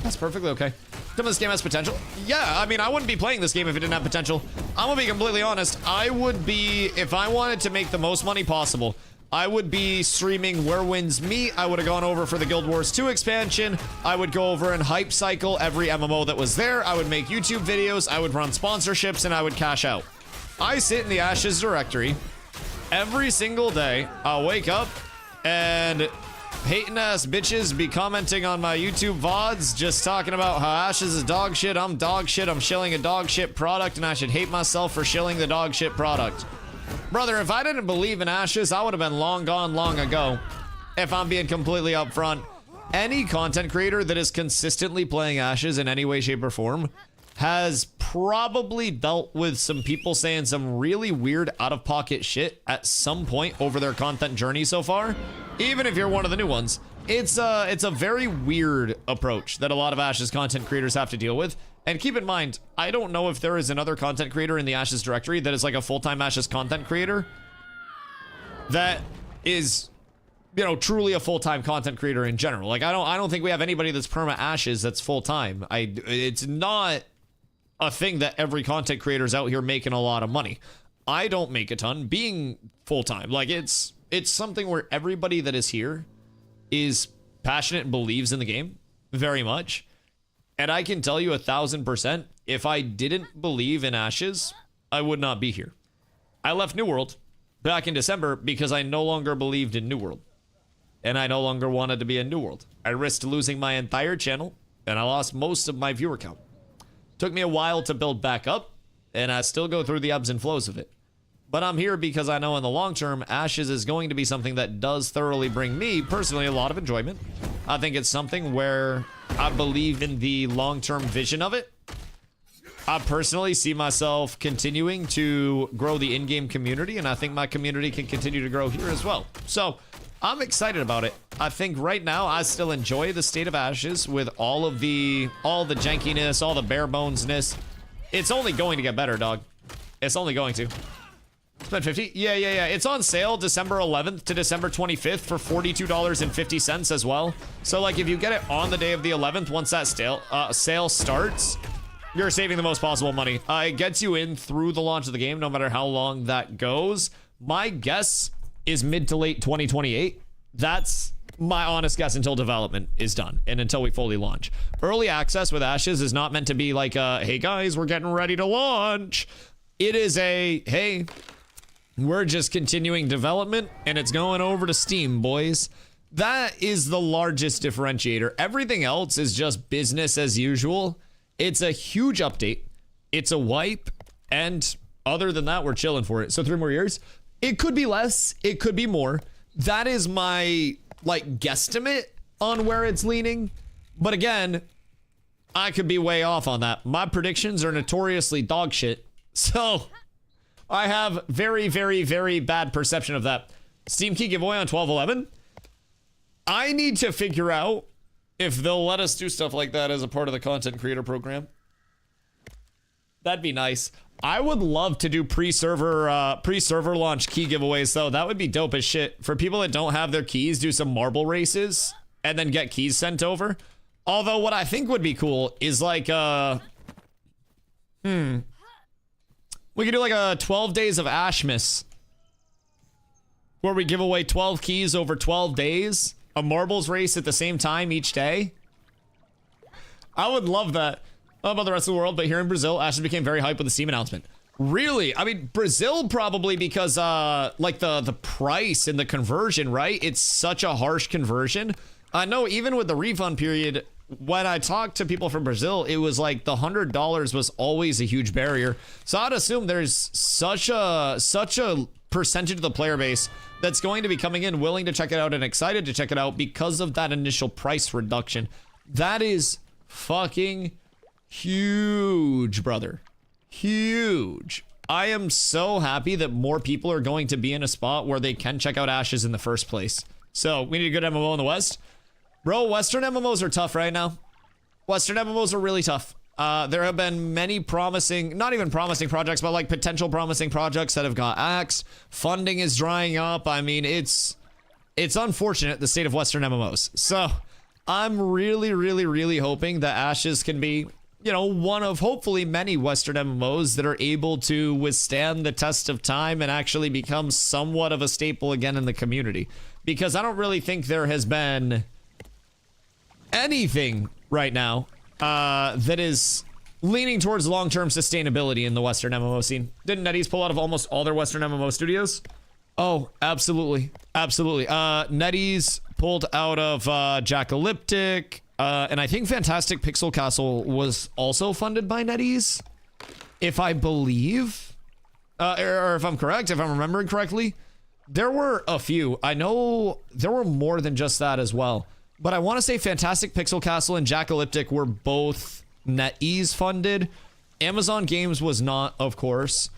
That's perfectly okay. Some of this game has potential. Yeah, I mean, I wouldn't be playing this game if it didn't have potential. I'm gonna be completely honest. I would be, if I wanted to make the most money possible, I would be streaming Where Winds Meet. I would have gone over for the Guild Wars 2 expansion. I would go over and hype cycle every MMO that was there. I would make YouTube videos. I would run sponsorships and I would cash out. I sit in the Ashes directory every single day. I'll wake up and hating ass bitches be commenting on my YouTube VODs, just talking about how Ashes is dog shit, I'm dog shit, I'm shilling a dog shit product, and I should hate myself for shilling the dog shit product. Brother, if I didn't believe in Ashes, I would have been long gone long ago. If I'm being completely upfront, any content creator that is consistently playing Ashes in any way, shape, or form has probably dealt with some people saying some really weird out-of-pocket shit at some point over their content journey so far. Even if you're one of the new ones, it's a very weird approach that a lot of Ashes content creators have to deal with. And keep in mind, I don't know if there is another content creator in the Ashes directory that is like a full-time Ashes content creator that is, you know, truly a full-time content creator in general. Like, I don't think we have anybody that's perma Ashes that's full-time. It's not a thing that every content creator's out here making a lot of money. I don't make a ton being full-time. Like, it's something where everybody that is here is passionate and believes in the game. very much. And I can tell you 1,000%, if I didn't believe in Ashes, I would not be here. I left New World back in December because I no longer believed in New World. And I no longer wanted to be in New World. I risked losing my entire channel, and I lost most of my viewer count. Took me a while to build back up, and I still go through the ebbs and flows of it. But I'm here because I know in the long term, Ashes is going to be something that does thoroughly bring me, personally, a lot of enjoyment. I think it's something where I believe in the long-term vision of it. I personally see myself continuing to grow the in-game community, and I think my community can continue to grow here as well. So, I'm excited about it. I think right now I still enjoy the state of Ashes with all the jankiness, all the bare bonesness. It's only going to get better, dog. It's only going to. Spend 50? Yeah. It's on sale December 11th to December 25th for $42.50 as well. So like if you get it on the day of the 11th, once that sale starts, you're saving the most possible money. It gets you in through the launch of the game, no matter how long that goes. My guess is mid to late 2028. That's my honest guess until development is done and until we fully launch. Early access with Ashes is not meant to be like, hey guys, we're getting ready to launch. It is a, hey, we're just continuing development and it's going over to Steam, boys. That is the largest differentiator. Everything else is just business as usual. It's a huge update. It's a wipe. And other than that, we're chilling for it. So 3 more years. It could be less. It could be more. That is my, like, guesstimate on where it's leaning. But again, I could be way off on that. My predictions are notoriously dog shit. So I have very, very, very bad perception of that. Steam key giveaway on 12/11. I need to figure out if they'll let us do stuff like that as a part of the content creator program. That'd be nice. I would love to do pre-server launch key giveaways though. That would be dope as shit. For people that don't have their keys, do some marble races and then get keys sent over. Although what I think would be cool is like we could do like a 12 days of Ashmas where we give away 12 keys over 12 days. A marbles race at the same time each day. I would love that. I don't know about the rest of the world, but here in Brazil, Ashes became very hyped with the Steam announcement. Really? I mean, Brazil probably because like the price and the conversion, right? It's such a harsh conversion. I know even with the refund period, when I talked to people from Brazil, it was like the $100 was always a huge barrier. So I'd assume there's such a percentage of the player base that's going to be coming in willing to check it out and excited to check it out because of that initial price reduction. That is fucking huge, brother. Huge. I am so happy that more people are going to be in a spot where they can check out Ashes in the first place. So we need a good MMO in the West. Bro, Western MMOs are tough right now. Western MMOs are really tough. There have been many promising, not even promising projects, but like potential promising projects that have got axed. Funding is drying up. I mean, it's unfortunate, the state of Western MMOs. So I'm really, really, really hoping that Ashes can be, you know, one of hopefully many Western MMOs that are able to withstand the test of time and actually become somewhat of a staple again in the community. Because I don't really think there has been anything right now that is leaning towards long-term sustainability in the Western MMO scene. Didn't NetEase pull out of almost all their Western MMO studios? Oh, absolutely. Absolutely. NetEase pulled out of Jackalyptic, and I think Fantastic Pixel Castle was also funded by NetEase, if I believe, or if I'm correct, if I'm remembering correctly. There were a few. I know there were more than just that as well. But I want to say Fantastic Pixel Castle and Jackalyptic were both NetEase funded. Amazon Games was not, of course.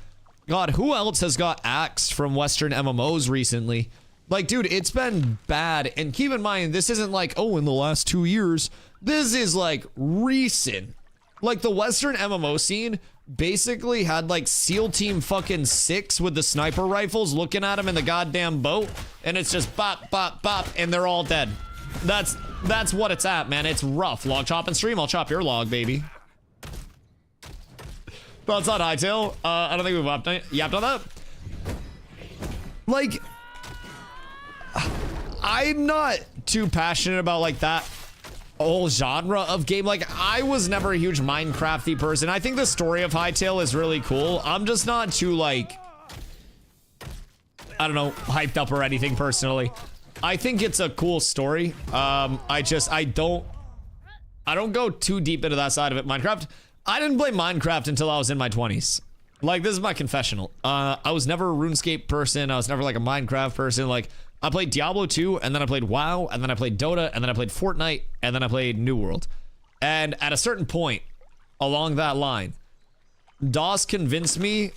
God, who else has got axed from Western MMOs recently? Like, dude, it's been bad. And keep in mind, this isn't like, oh, in the last 2 years. This is like recent. Like the Western MMO scene basically had like SEAL Team fucking 6 with the sniper rifles looking at them in the goddamn boat. And it's just bop, bop, bop, and they're all dead. That's what it's at, man. It's rough. Log chop and stream. I'll chop your log, baby. Thoughts on Hightail? I don't think we've yapped on that. Like, I'm not too passionate about like that whole genre of game. Like, I was never a huge Minecrafty person. I think the story of Hytale is really cool. I'm just not too, like, I don't know, hyped up or anything personally. I think it's a cool story. I don't go too deep into that side of it. Minecraft, I didn't play Minecraft until I was in my 20s. Like, this is my confessional. I was never a RuneScape person. I was never like a Minecraft person. Like, I played Diablo 2, and then I played WoW, and then I played Dota, and then I played Fortnite, and then I played New World. And at a certain point along that line, DOS convinced me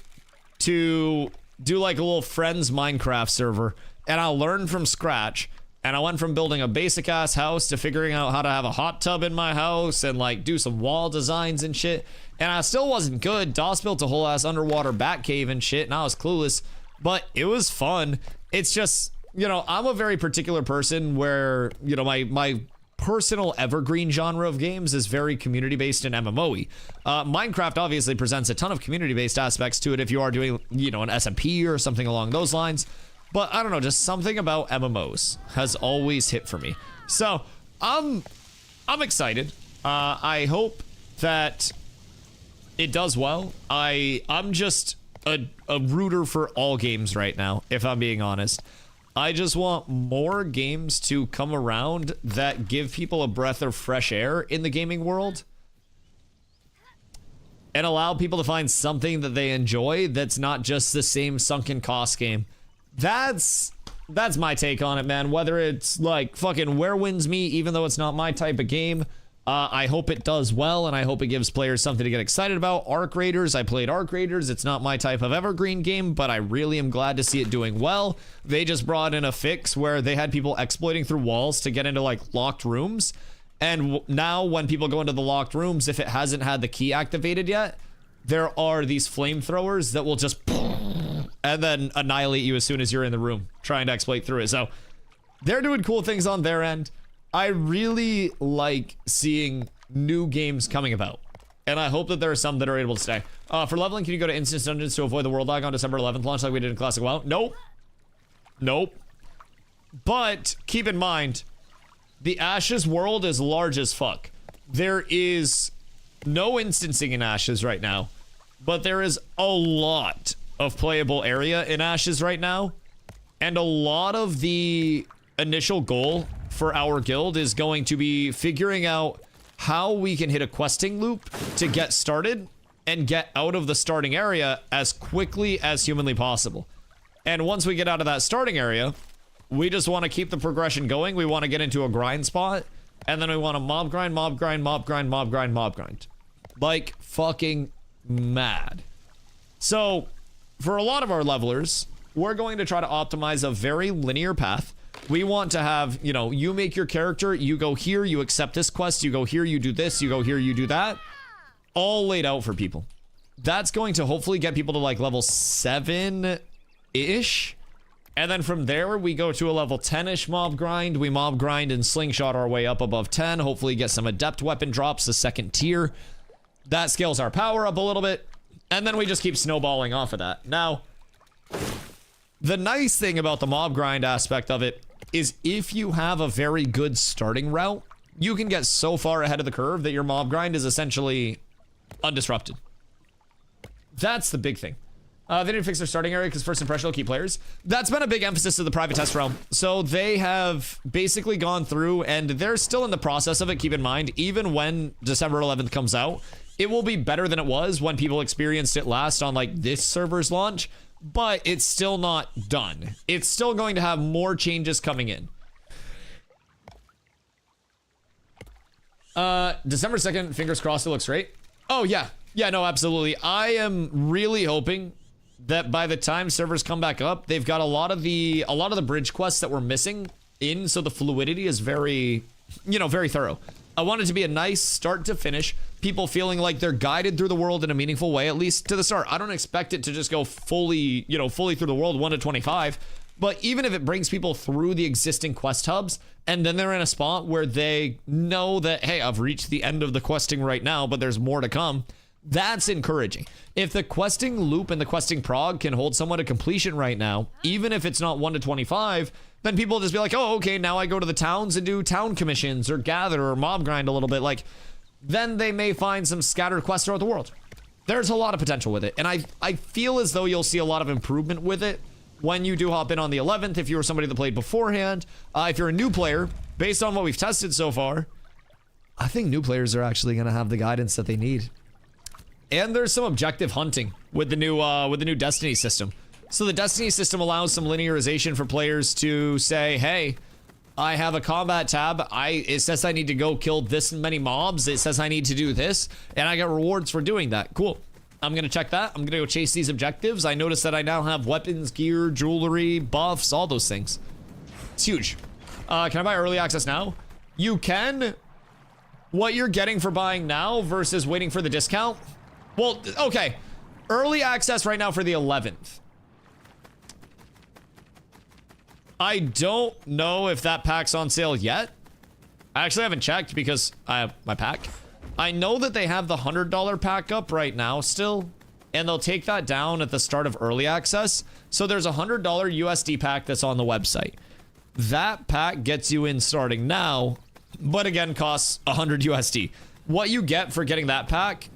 to do like a little friends Minecraft server, and I learned from scratch. And I went from building a basic ass house to figuring out how to have a hot tub in my house and like do some wall designs and shit. And I still wasn't good. DOS built a whole ass underwater bat cave and shit, and I was clueless, but it was fun. It's just, you know, I'm a very particular person where, you know, my personal evergreen genre of games is very community-based and MMO-y. Minecraft obviously presents a ton of community-based aspects to it if you are doing, you know, an SMP or something along those lines. But I don't know, just something about MMOs has always hit for me. So I'm excited. I hope that it does well. I'm just a rooter for all games right now, if I'm being honest. I just want more games to come around that give people a breath of fresh air in the gaming world and allow people to find something that they enjoy that's not just the same sunken cost game. That's my take on it, man. Whether it's like fucking Where Wins Me, even though it's not my type of game, I hope it does well, and I hope it gives players something to get excited about. Arc Raiders, I played Arc Raiders. It's not my type of evergreen game, but I really am glad to see it doing well. They just brought in a fix where they had people exploiting through walls to get into like locked rooms, and now when people go into the locked rooms, if it hasn't had the key activated yet, there are these flamethrowers that will just and then annihilate you as soon as you're in the room trying to exploit through it. So they're doing cool things on their end. I really like seeing new games coming about, and I hope that there are some that are able to stay. For leveling, can you go to Instance Dungeons to avoid the World Lag on December 11th launch like we did in Classic WoW? Nope. Nope. But keep in mind, the Ashes world is large as fuck. There is no instancing in Ashes right now, but there is a lot of playable area in Ashes right now, and a lot of the initial goal for our guild is going to be figuring out how we can hit a questing loop to get started and get out of the starting area as quickly as humanly possible. And once we get out of that starting area, we just want to keep the progression going. We want to get into a grind spot, and then we want to mob grind, mob grind, mob grind, mob grind, mob grind. Like fucking mad. So for a lot of our levelers, we're going to try to optimize a very linear path. We want to have, you know, you make your character, you go here, you accept this quest, you go here, you do this, you go here, you do that. All laid out for people. That's going to hopefully get people to like level 7-ish. And then from there, we go to a level 10-ish mob grind. We mob grind and slingshot our way up above 10. Hopefully get some adept weapon drops, the second tier. That scales our power up a little bit. And then we just keep snowballing off of that. Now, the nice thing about the mob grind aspect of it is if you have a very good starting route, you can get so far ahead of the curve that your mob grind is essentially undisrupted. That's the big thing. They didn't fix their starting area because first impression will keep players. That's been a big emphasis of the private test realm. So they have basically gone through, and they're still in the process of it. Keep in mind, even when December 11th comes out, it will be better than it was when people experienced it last on like this server's launch. But it's still not done. It's still going to have more changes coming in. December 2nd, fingers crossed it looks great. Oh yeah. Yeah, no, absolutely. I am really hoping that by the time servers come back up, they've got a lot of the bridge quests that we're missing in, so the fluidity is very, you know, very thorough. I want it to be a nice start to finish, people feeling like they're guided through the world in a meaningful way, at least to the start. I don't expect it to just go fully, you know, fully through the world 1 to 25, but even if it brings people through the existing quest hubs, and then they're in a spot where they know that, hey, I've reached the end of the questing right now, but there's more to come, that's encouraging. If the questing loop and the questing prog can hold someone to completion right now, even if it's not 1 to 25, then people will just be like, oh, okay, now I go to the towns and do town commissions or gather or mob grind a little bit. Like, then they may find some scattered quests throughout the world. There's a lot of potential with it. And I feel as though you'll see a lot of improvement with it when you do hop in on the 11th, if you were somebody that played beforehand. If you're a new player, based on what we've tested so far, I think new players are actually going to have the guidance that they need. And there's some objective hunting with the new Destiny system. So the Destiny system allows some linearization for players to say, hey, I have a combat tab. It says I need to go kill this many mobs. It says I need to do this, and I get rewards for doing that. Cool. I'm gonna check that. I'm gonna go chase these objectives. I notice that I now have weapons, gear, jewelry, buffs, all those things. It's huge. Can I buy early access now? You can. What you're getting for buying now versus waiting for the discount? Well, okay. Early access right now for the 11th. I don't know if that pack's on sale yet. I actually haven't checked because I have my pack. I know that they have the $100 pack up right now still, and they'll take that down at the start of early access. So there's a $100 USD pack that's on the website. That pack gets you in starting now, but again costs 100 USD. What you get for getting that pack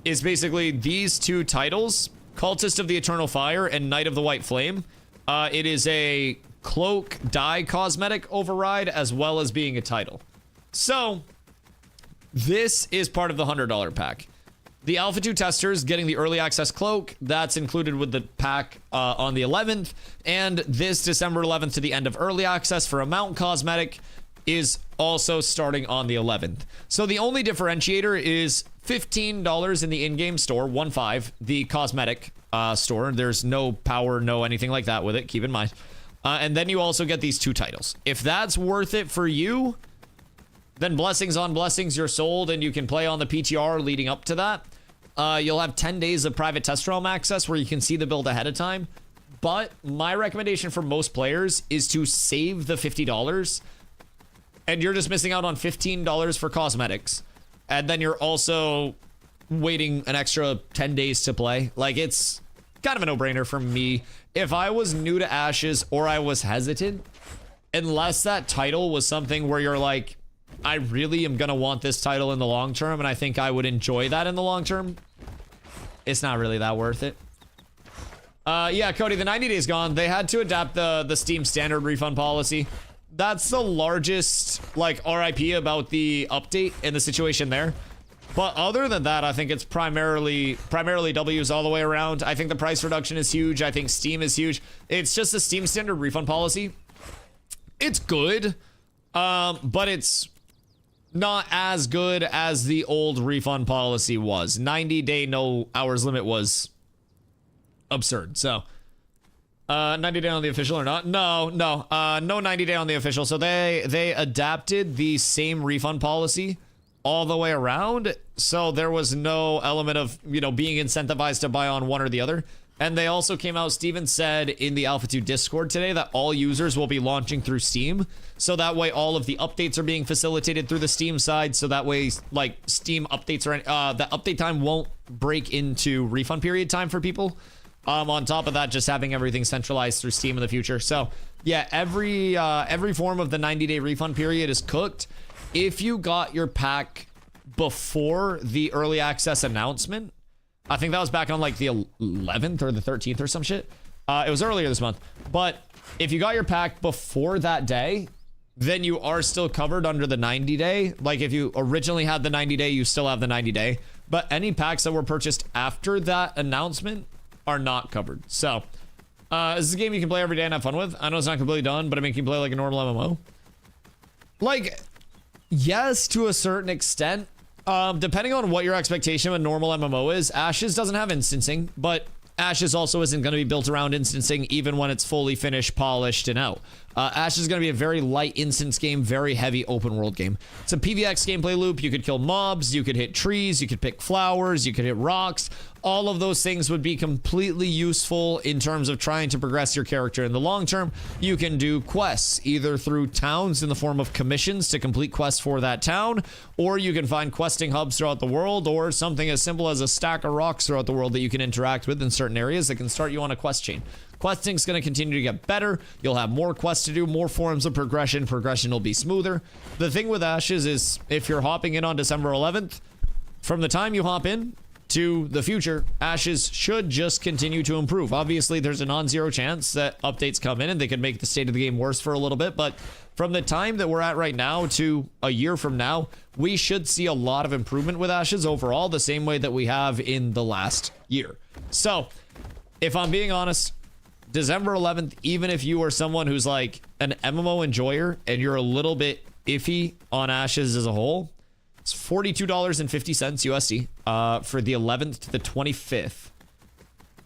is basically these two titles, Cultist of the Eternal Fire and Knight of the White Flame. It is a cloak dye cosmetic override as well as being a title. So this is part of the $100 pack. The Alpha 2 testers getting the early access cloak, that's included with the pack on the 11th, and this December 11th to the end of early access for a mount cosmetic is also starting on the 11th. So the only differentiator is $15 in the in-game store, 1.5, the cosmetic store. There's no power, no anything like that with it, keep in mind. And then you also get these two titles. If that's worth it for you, then blessings on blessings, you're sold and you can play on the PTR leading up to that. You'll have 10 days of private test realm access where you can see the build ahead of time. But my recommendation for most players is to save the $50, and you're just missing out on $15 for cosmetics. And then you're also waiting an extra 10 days to play. Like, it's kind of a no-brainer for me. If I was new to Ashes or I was hesitant, unless that title was something where you're like, I really am gonna want this title in the long term and I think I would enjoy that in the long term, it's not really that worth it. Yeah, Cody, the 90 days gone. They had to adapt the Steam standard refund policy. That's the largest, like, RIP about the update and the situation there. But other than that, I think it's primarily W's all the way around. I think the price reduction is huge. I think Steam is huge. It's just the Steam standard refund policy. It's good, but it's not as good as the old refund policy was. 90-day no hours limit was absurd. So 90-day on the official or not? No 90-day on the official. So they adapted the same refund policy all the way around, so there was no element of, you know, being incentivized to buy on one or the other. And they also came out, Steven said in the Alpha 2 Discord today that all users will be launching through Steam, so that way all of the updates are being facilitated through the Steam side, so that way, like, Steam updates are the update time won't break into refund period time for people. On top of that, just having everything centralized through Steam in the future. So yeah, every form of the 90-day refund period is cooked. If you got your pack before the early access announcement, I think that was back on like the 11th or the 13th or some shit. It was earlier this month. But if you got your pack before that day, then you are still covered under the 90-day. Like, if you originally had the 90-day, you still have the 90-day. But any packs that were purchased after that announcement are not covered. So, this is a game you can play every day and have fun with. I know it's not completely done, but I mean, you can play like a normal MMO. Like, yes, to a certain extent. Depending on what your expectation of a normal MMO is, Ashes doesn't have instancing, but Ashes also isn't going to be built around instancing even when it's fully finished, polished, and out. Ashes is going to be a very light instance game, very heavy open world game. It's a PvX gameplay loop. You could kill mobs, you could hit trees, you could pick flowers, you could hit rocks. All of those things would be completely useful in terms of trying to progress your character in the long term. You can do quests either through towns in the form of commissions to complete quests for that town, or you can find questing hubs throughout the world, or something as simple as a stack of rocks throughout the world that you can interact with in certain areas that can start you on a quest chain. Questing's going to continue to get better. You'll have more quests to do, more forms of progression. Progression will be smoother. The thing with Ashes is if you're hopping in on December 11th, from the time you hop in to the future, Ashes should just continue to improve. Obviously, there's a non-zero chance that updates come in and they could make the state of the game worse for a little bit, but from the time that we're at right now to a year from now, we should see a lot of improvement with Ashes overall, the same way that we have in the last year. So, if I'm being honest, December 11th, even if you are someone who's like an MMO enjoyer and you're a little bit iffy on Ashes as a whole, it's $42.50 USD for the 11th to the 25th.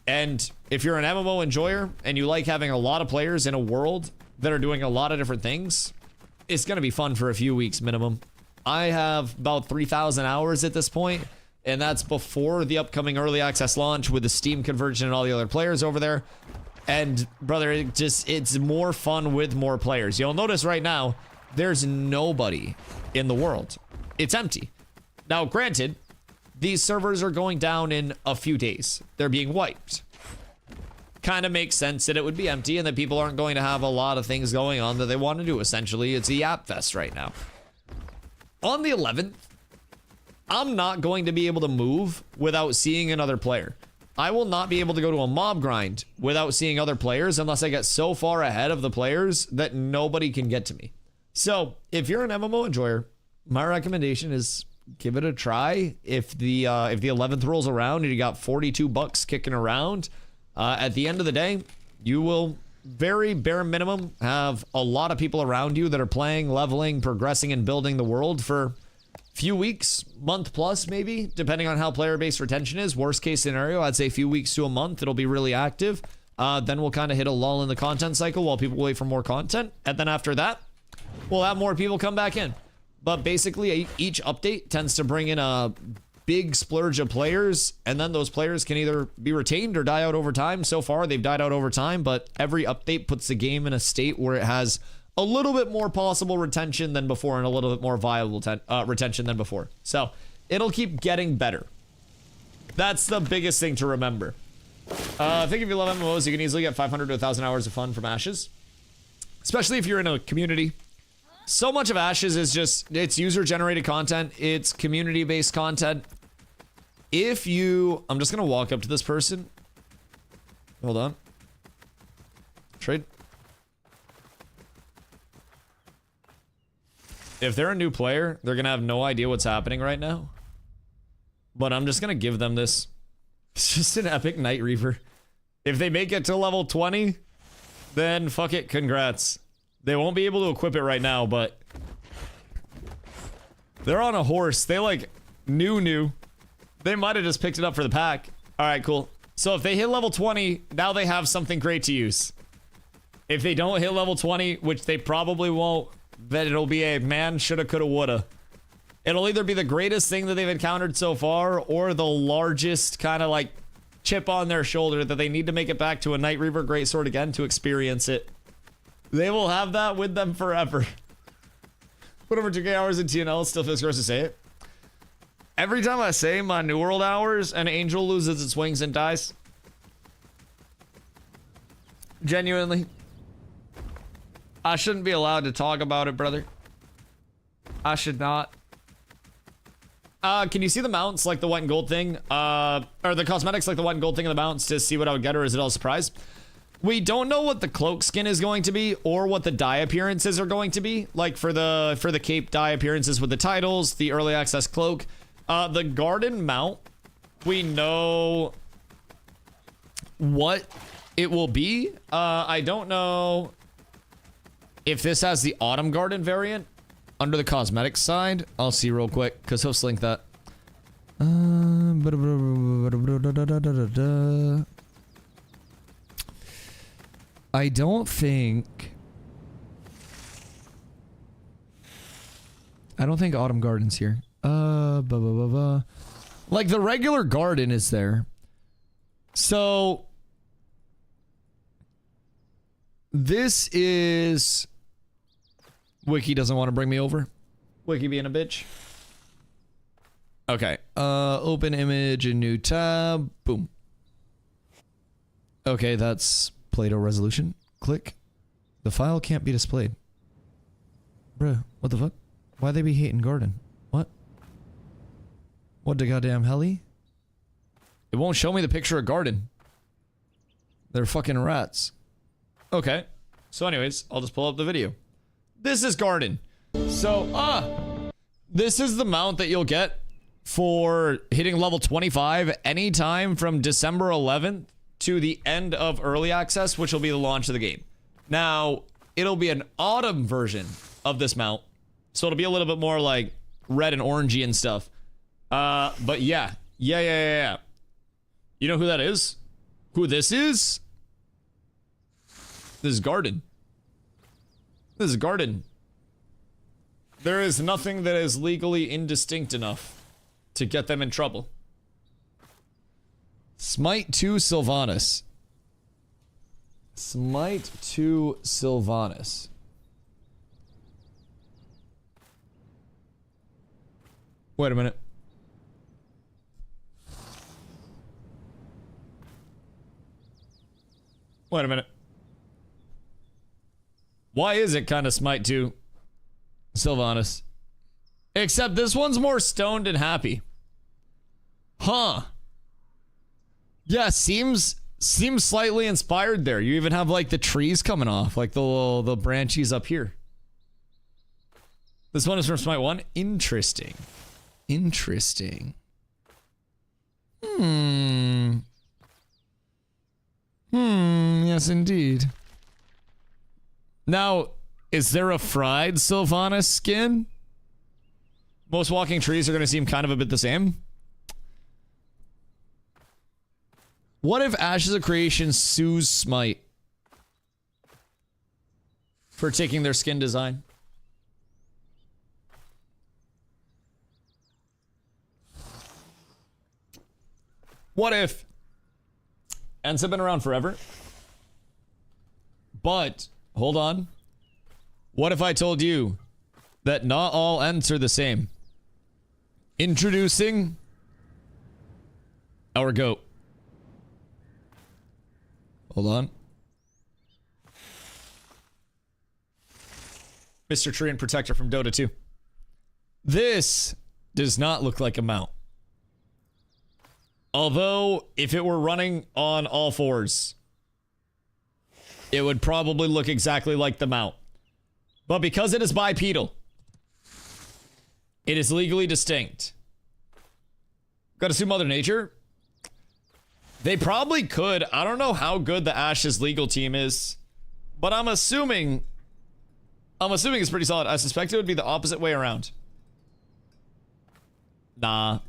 And if you're an MMO enjoyer and you like having a lot of players in a world that are doing a lot of different things, it's going to be fun for a few weeks minimum. I have about 3,000 hours at this point, and that's before the upcoming early access launch with the Steam conversion and all the other players over there. And brother, it's more fun with more players. You'll notice right now, there's nobody in the world. It's empty. Now, granted, these servers are going down in a few days. They're being wiped. Kind of makes sense that it would be empty and that people aren't going to have a lot of things going on that they want to do, essentially. It's a yap fest right now. On the 11th, I'm not going to be able to move without seeing another player. I will not be able to go to a mob grind without seeing other players unless I get so far ahead of the players that nobody can get to me. So, if you're an MMO enjoyer, my recommendation is give it a try. If the 11th rolls around and you got 42 bucks kicking around, at the end of the day, you will very bare minimum have a lot of people around you that are playing, leveling, progressing, and building the world for a few weeks, month plus maybe, depending on how player-based retention is. Worst case scenario, I'd say a few weeks to a month. It'll be really active. Then we'll kind of hit a lull in the content cycle while people wait for more content. And then after that, we'll have more people come back in. But basically, each update tends to bring in a big splurge of players, and then those players can either be retained or die out over time. So far, they've died out over time, but every update puts the game in a state where it has a little bit more possible retention than before and a little bit more viable retention than before. So, it'll keep getting better. That's the biggest thing to remember. I think if you love MMOs, you can easily get 500 to 1,000 hours of fun from Ashes. Especially if you're in a community. So much of Ashes is just, it's user-generated content. It's community-based content. If you... I'm just going to walk up to this person. Hold on. Trade. If they're a new player, they're going to have no idea what's happening right now. But I'm just going to give them this. It's just an epic Night Reaver. If they make it to level 20, then fuck it, congrats. They won't be able to equip it right now, but they're on a horse. They like new. They might have just picked it up for the pack. All right, cool. So if they hit level 20, now they have something great to use. If they don't hit level 20, which they probably won't, then it'll be a man shoulda, coulda, woulda. It'll either be the greatest thing that they've encountered so far or the largest kind of like chip on their shoulder that they need to make it back to a Night Reaver Greatsword again to experience it. They will have that with them forever. Put over 2K hours in TNL, it still feels gross to say it. Every time I say my New World hours, an angel loses its wings and dies. Genuinely. I shouldn't be allowed to talk about it, brother. I should not. Can you see the mounts like the white and gold thing? Or the cosmetics like the white and gold thing in the mounts to see what I would get, or is it all a surprise? We don't know what the cloak skin is going to be or what the dye appearances are going to be. Like for the cape dye appearances with the titles, the early access cloak. The garden mount, we know what it will be. I don't know if this has the autumn garden variant under the cosmetics side. I'll see real quick because he'll link that. I don't think Autumn Garden's here. Like the regular garden is there. So this is Wiki doesn't want to bring me over. Wiki being a bitch. Okay. Open image, a new tab. Boom. Okay, that's
Play-Doh resolution. Click. The file can't be displayed. Bruh, what the fuck? Why they be hating Garden? What? What the goddamn helly?
It won't show me the picture of Garden.
They're fucking rats.
Okay. So anyways, I'll just pull up the video. This is Garden. So, this is the mount that you'll get for hitting level 25 anytime from December 11th to the end of early access, which will be the launch of the game. Now, it'll be an autumn version of this mount, so it'll be a little bit more like red and orangey and stuff. But yeah. You know who that is? Who this is? This is Garden. This is Garden. There is nothing that is legally indistinct enough to get them in trouble.
Smite 2 Sylvanas. Smite 2 Sylvanas.
Wait a minute. Wait a minute. Why is it kind of Smite 2 Sylvanas? Except this one's more stoned and happy. Huh. Yeah, seems slightly inspired there. You even have like the trees coming off, like the branchies up here. This one is from Smite 1. Interesting. Interesting.
Yes, indeed.
Now, is there a fried Sylvanas skin? Most walking trees are going to seem kind of a bit the same. What if Ashes of Creation sues Smite for taking their skin design? What if Ents have been around forever? But, hold on. What if I told you that not all Ents are the same? Introducing our goat. Hold on. Mr. Tree and Protector from Dota 2. This does not look like a mount. Although, if it were running on all fours, it would probably look exactly like the mount. But because it is bipedal, it is legally distinct. Gotta sue Mother Nature? They probably could. I don't know how good the Ashes legal team is, but I'm assuming it's pretty solid. I suspect it would be the opposite way around. Nah,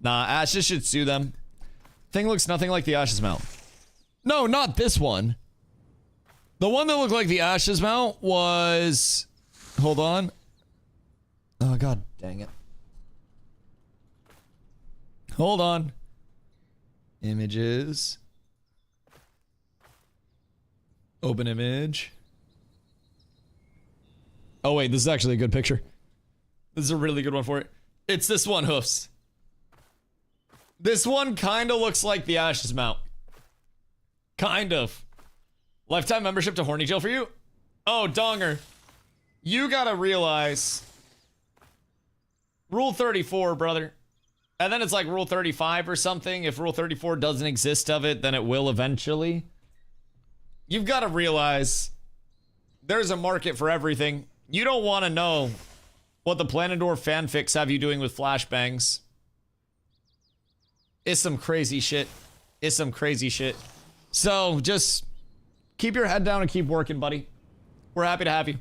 Ashes should sue them. Thing looks nothing like the Ashes mount. No, not this one. The one that looked like the Ashes mount was... Hold on. Oh, god dang it. Hold on. Images. Open image. Oh wait, this is actually a good picture. This is a really good one for it. It's this one, Hoofs. This one kind of looks like the Ashes mount. Kind of. Lifetime membership to Horny Jail for you? Oh, Donger. You gotta realize... Rule 34, brother. And then it's like Rule 35 or something. If Rule 34 doesn't exist of it, then it will eventually. You've got to realize there's a market for everything. You don't want to know what the Planador fanfics have you doing with flashbangs. It's some crazy shit. It's some crazy shit. So just keep your head down and keep working, buddy. We're happy to have you.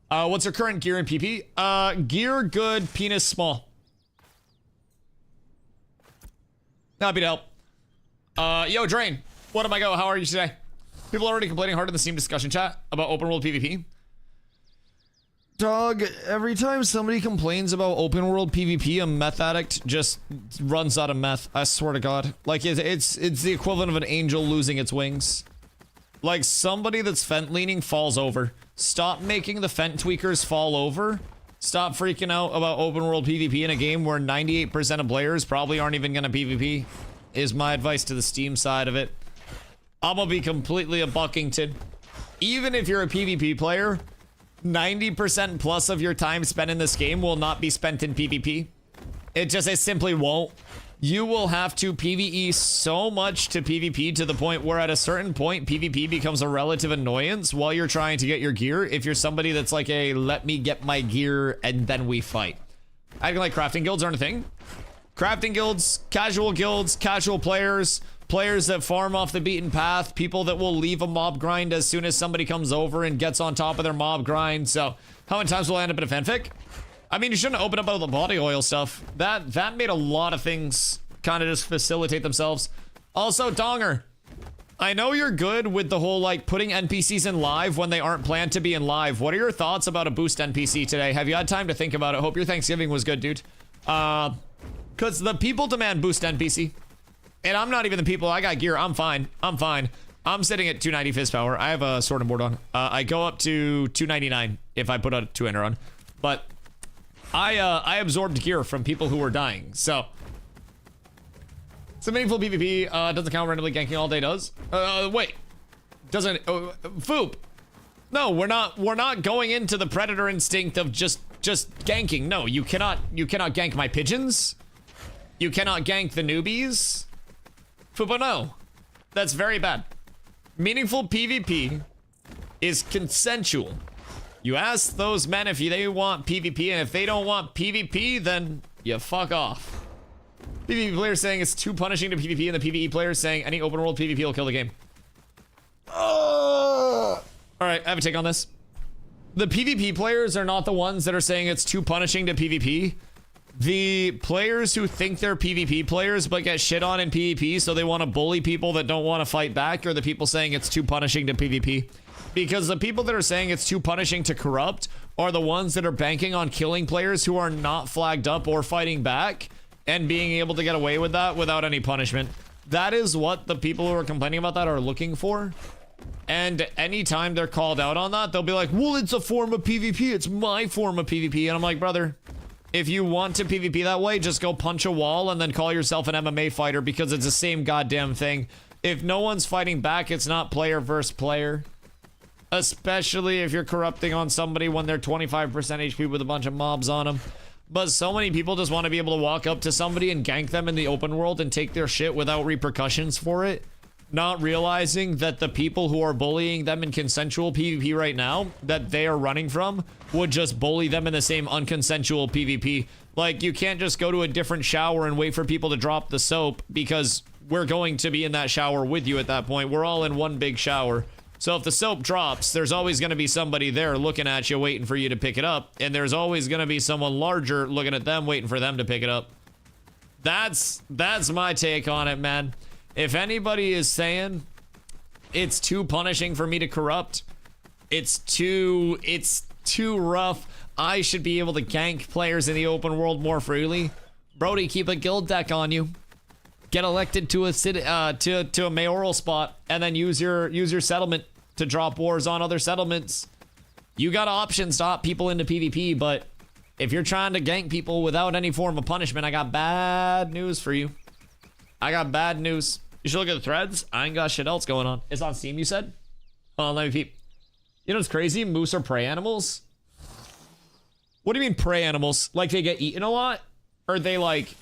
What's your current gear in PP? Gear good, penis small. Happy to help. Yo, Drain. What am I go? How are you today? People are already complaining hard in the Steam discussion chat about open world PvP. Dog, every time somebody complains about open world PvP, a meth addict just runs out of meth. I swear to God. Like, it's the equivalent of an angel losing its wings. Like, somebody that's fent leaning falls over. Stop making the fent tweakers fall over. Stop freaking out about open world PvP in a game where 98% of players probably aren't even gonna PvP, is my advice to the Steam side of it. I'm gonna be completely a Buckington. Even if you're a PvP player, 90% plus of your time spent in this game will not be spent in PvP. It simply won't. You will have to PvE so much to PvP to the point where at a certain point, PvP becomes a relative annoyance while you're trying to get your gear. If you're somebody that's like a, let me get my gear and then we fight. Acting like crafting guilds aren't a thing. Crafting guilds, casual players, players that farm off the beaten path, people that will leave a mob grind as soon as somebody comes over and gets on top of their mob grind. So how many times will I end up in a fanfic? I mean, you shouldn't open up all the body oil stuff. That made a lot of things kind of just facilitate themselves. Also, Donger, I know you're good with the whole like putting NPCs in live when they aren't planned to be in live. What are your thoughts about a boost NPC today? Have you had time to think about it? Hope your Thanksgiving was good, dude. Because the people demand boost NPC. And I'm not even the people. I got gear. I'm fine. I'm sitting at 290 fizz power. I have a sword and board on. I go up to 299 if I put a 2-ender on. But I absorbed gear from people who were dying. So some meaningful PvP doesn't count. Randomly ganking all day does. Wait. Doesn't Foop. No, we're not going into the predator instinct of just ganking. No, you cannot gank my pigeons. You cannot gank the newbies. Fupa, no. That's very bad. Meaningful PvP is consensual. You ask those men if they want PvP, and if they don't want PvP, then you fuck off. PvP players saying it's too punishing to PvP, and the PvE players saying any open world PvP will kill the game. Alright, I have a take on this. The PvP players are not the ones that are saying it's too punishing to PvP. The players who think they're PvP players but get shit on in PvP, so they want to bully people that don't want to fight back, are the people saying it's too punishing to PvP. Because the people that are saying it's too punishing to corrupt are the ones that are banking on killing players who are not flagged up or fighting back and being able to get away with that without any punishment. That is what the people who are complaining about that are looking for. And anytime they're called out on that, they'll be like, well, it's a form of PvP. It's my form of PvP. And I'm like, brother, if you want to PvP that way, just go punch a wall and then call yourself an MMA fighter, because it's the same goddamn thing. If no one's fighting back, it's not player versus player. Especially if you're corrupting on somebody when they're 25% HP with a bunch of mobs on them. But so many people just want to be able to walk up to somebody and gank them in the open world and take their shit without repercussions for it. Not realizing that the people who are bullying them in consensual PvP right now, that they are running from, would just bully them in the same unconsensual PvP. Like, you can't just go to a different shower and wait for people to drop the soap, because we're going to be in that shower with you at that point. We're all in one big shower. So if the soap drops, there's always going to be somebody there looking at you, waiting for you to pick it up. And there's always going to be someone larger looking at them, waiting for them to pick it up. That's my take on it, man. If anybody is saying it's too punishing for me to corrupt, it's too rough, I should be able to gank players in the open world more freely, Brody, keep a guild deck on you. Get elected to a city, to a mayoral spot, and then use your settlement to drop wars on other settlements. You got options to opt people into PvP, but if you're trying to gank people without any form of punishment, I got bad news for you. I got bad news. You should look at the threads. I ain't got shit else going on. It's on Steam, you said? Hold on, let me peep. You know what's crazy? Moose are prey animals. What do you mean prey animals? Like they get eaten a lot? Or they like...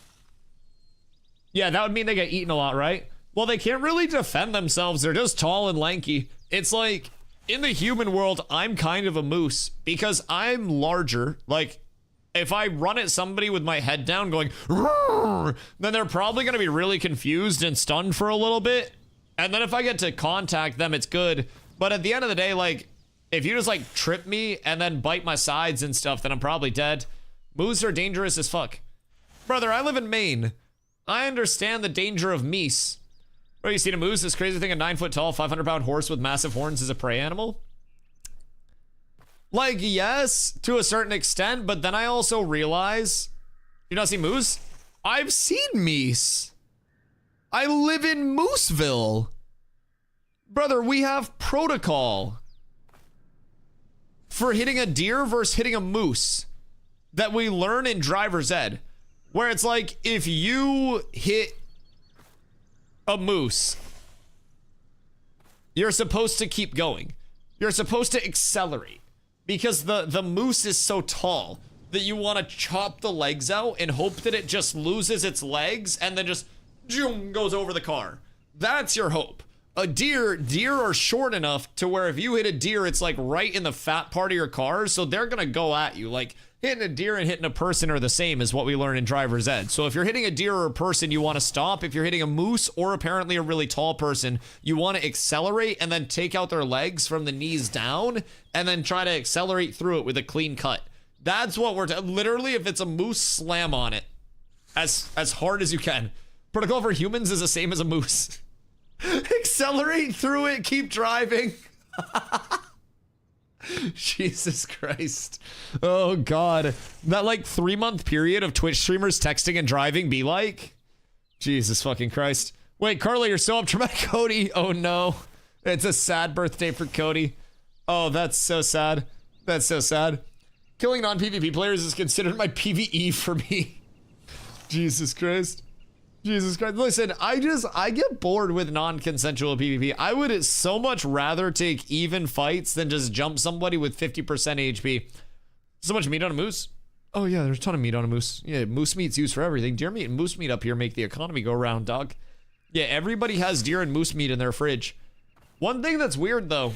Yeah, that would mean they get eaten a lot, right? Well, they can't really defend themselves. They're just tall and lanky. It's like, in the human world, I'm kind of a moose because I'm larger. Like, if I run at somebody with my head down going, "Roar," then they're probably going to be really confused and stunned for a little bit. And then if I get to contact them, it's good. But at the end of the day, like, if you just, like, trip me and then bite my sides and stuff, then I'm probably dead. Moose are dangerous as fuck. Brother, I live in Maine. I understand the danger of meese. Bro, you seen a moose? This crazy thing, a 9-foot tall, 500-pound horse with massive horns is a prey animal? Like, yes, to a certain extent, but then I also realize, you not see moose? I've seen meese. I live in Mooseville. Brother, we have protocol for hitting a deer versus hitting a moose that we learn in driver's ed. Where it's like, if you hit a moose you're supposed to keep going. You're supposed to accelerate because the moose is so tall that you want to chop the legs out and hope that it just loses its legs and then just zoom, goes over the car. That's your hope. A deer are short enough to where if you hit a deer, it's like right in the fat part of your car, so they're gonna go at you. Like hitting a deer and hitting a person are the same is what we learn in driver's ed. So if you're hitting a deer or a person, you want to stop. If you're hitting a moose or apparently a really tall person, you want to accelerate and then take out their legs from the knees down and then try to accelerate through it with a clean cut. That's what we're literally, if it's a moose, slam on it as hard as you can. Protocol for humans is the same as a moose. Accelerate through it, keep driving. Jesus Christ. Oh God. That like 3-month period of Twitch streamers texting and driving be like? Jesus fucking Christ. Wait, Carly, you're so up to my Cody. Oh no. It's a sad birthday for Cody. Oh, that's so sad. That's so sad. Killing non-PvP players is considered my PvE for me. Jesus Christ. Jesus Christ. Listen, I get bored with non-consensual PvP. I would so much rather take even fights than just jump somebody with 50% HP. So much meat on a moose. Oh yeah, there's a ton of meat on a moose. Yeah, moose meat's used for everything. Deer meat and moose meat up here make the economy go round, dog. Yeah, everybody has deer and moose meat in their fridge. One thing that's weird though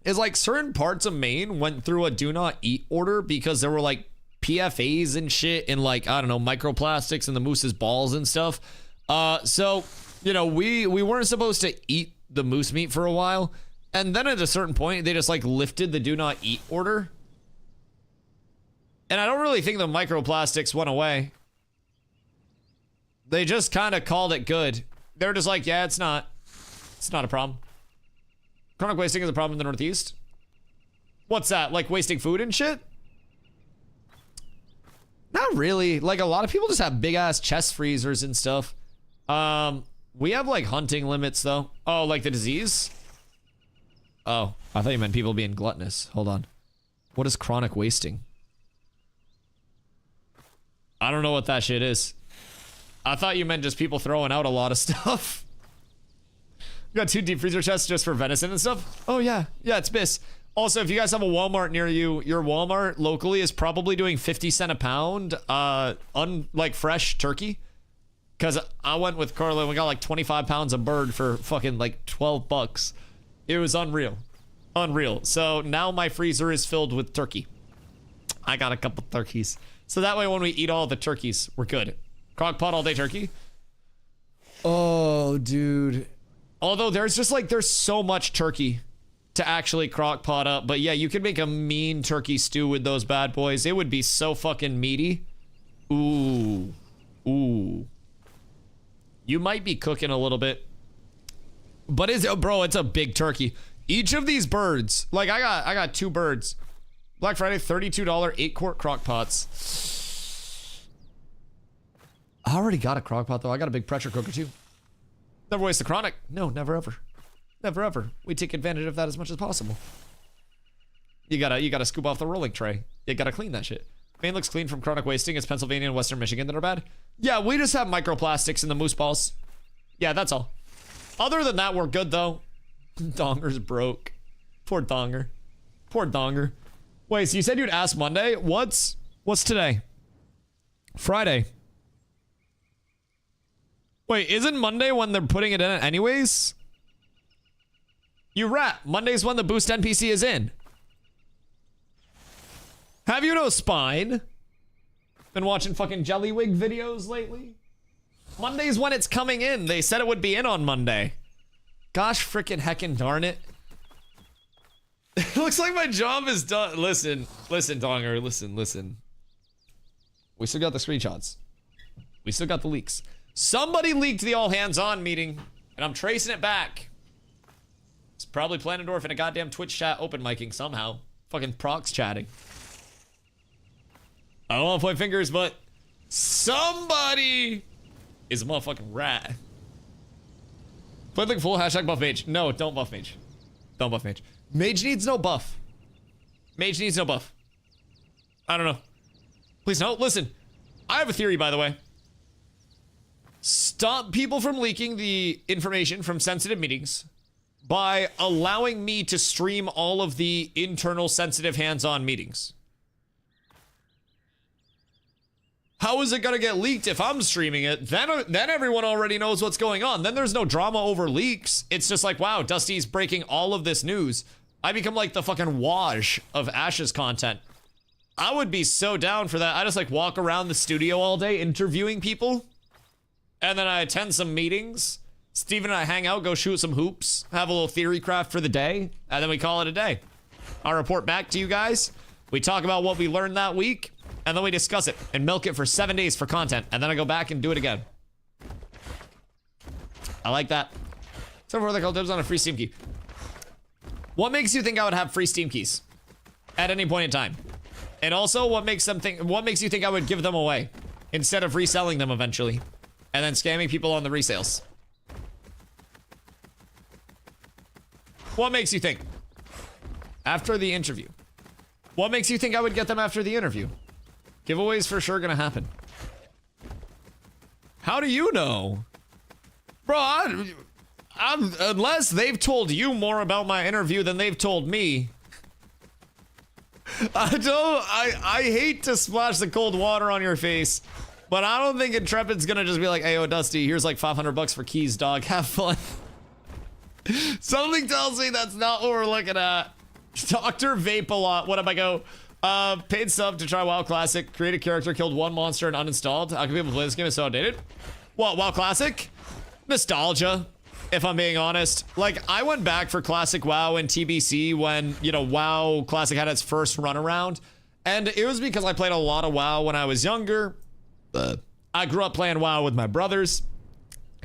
is like certain parts of Maine went through a do not eat order because there were like PFAs and shit and like, I don't know, microplastics in the moose's balls and stuff. So, you know, we weren't supposed to eat the moose meat for a while. And then at a certain point, they just like lifted the do not eat order. And I don't really think the microplastics went away. They just kind of called it good. They're just like, yeah, it's not a problem. Chronic wasting is a problem in the Northeast. What's that? Like wasting food and shit? Not really. Like a lot of people just have big ass chest freezers and stuff. We have like hunting limits though. Oh, like the disease? Oh, I thought you meant people being gluttonous. Hold on. What is chronic wasting? I don't know what that shit is. I thought you meant just people throwing out a lot of stuff. You got 2 deep freezer chests just for venison and stuff? Oh yeah. Yeah, it's Biss. Also, if you guys have a Walmart near you, your Walmart locally is probably doing 50 cents a pound, like fresh turkey. Cause I went with Carla and we got like 25 pounds of bird for fucking like 12 bucks. It was unreal. Unreal. So now my freezer is filled with turkey. I got a couple turkeys. So that way when we eat all the turkeys, we're good. Crock pot all day turkey. Oh, dude. Although there's just like, there's so much turkey to actually crock pot up. But yeah, you could make a mean turkey stew with those bad boys. It would be so fucking meaty. Ooh. Ooh. You might be cooking a little bit. But bro, it's a big turkey. Each of these birds, like I got 2 birds. Black Friday, $32 8-quart crock pots. I already got a crock pot though. I got a big pressure cooker too. Never waste the chronic. No, never ever. Never ever. We take advantage of that as much as possible. You gotta scoop off the rolling tray. You gotta clean that shit. Maine looks clean from chronic wasting. It's Pennsylvania and Western Michigan that are bad. Yeah, we just have microplastics in the moose balls. Yeah, that's all. Other than that, we're good though. Donger's broke. Poor Donger. Poor Donger. Wait, so you said you'd ask Monday? What's today? Friday. Wait, isn't Monday when they're putting it in anyways? You rat. Monday's when the boost NPC is in. Have you no spine? Been watching fucking Jellywig videos lately? Monday's when it's coming in. They said it would be in on Monday. Gosh frickin' heckin' darn it. It looks like my job is done. Listen, Donger, listen. We still got the screenshots. We still got the leaks. Somebody leaked the all hands on meeting, and I'm tracing it back. It's probably Planendorf in a goddamn Twitch chat open micing somehow. Fucking procs chatting. I don't want to point fingers, but somebody is a motherfucking rat. Play like full hashtag buff mage. No, don't buff mage. Don't buff mage. Mage needs no buff. Mage needs no buff. I don't know. Please no. Listen, I have a theory, by the way. Stop people from leaking the information from sensitive meetings by allowing me to stream all of the internal sensitive hands-on meetings. How is it gonna get leaked if I'm streaming it? Then everyone already knows what's going on. Then there's no drama over leaks. It's just like, wow, Dusty's breaking all of this news. I become like the fucking Waj of Ash's content. I would be so down for that. I just like walk around the studio all day interviewing people. And then I attend some meetings. Steven and I hang out, go shoot some hoops, have a little theory craft for the day, and then we call it a day. I'll report back to you guys. We talk about what we learned that week, and then we discuss it and milk it for 7 days for content, and then I go back and do it again. I like that. So far, they call dibs on a free Steam key. What makes you think I would have free Steam keys at any point in time? And also, what makes you think I would give them away instead of reselling them eventually and then scamming people on the resales? What makes you think? After the interview. What makes you think I would get them after the interview? Giveaways for sure gonna happen. How do you know? Bro, unless they've told you more about my interview than they've told me. I hate to splash the cold water on your face, but I don't think Intrepid's gonna just be like, hey, yo, Dusty, here's like 500 bucks for keys, dog. Have fun. Something tells me that's not what we're looking at. Dr. Vape a lot. What up I go? Paid sub to try WoW Classic. Create a character, killed one monster and uninstalled. How can people play this game? It's so outdated. What, WoW Classic? Nostalgia, if I'm being honest. Like, I went back for Classic WoW and TBC when, you know, WoW Classic had its first run around. And it was because I played a lot of WoW when I was younger. I grew up playing WoW with my brothers.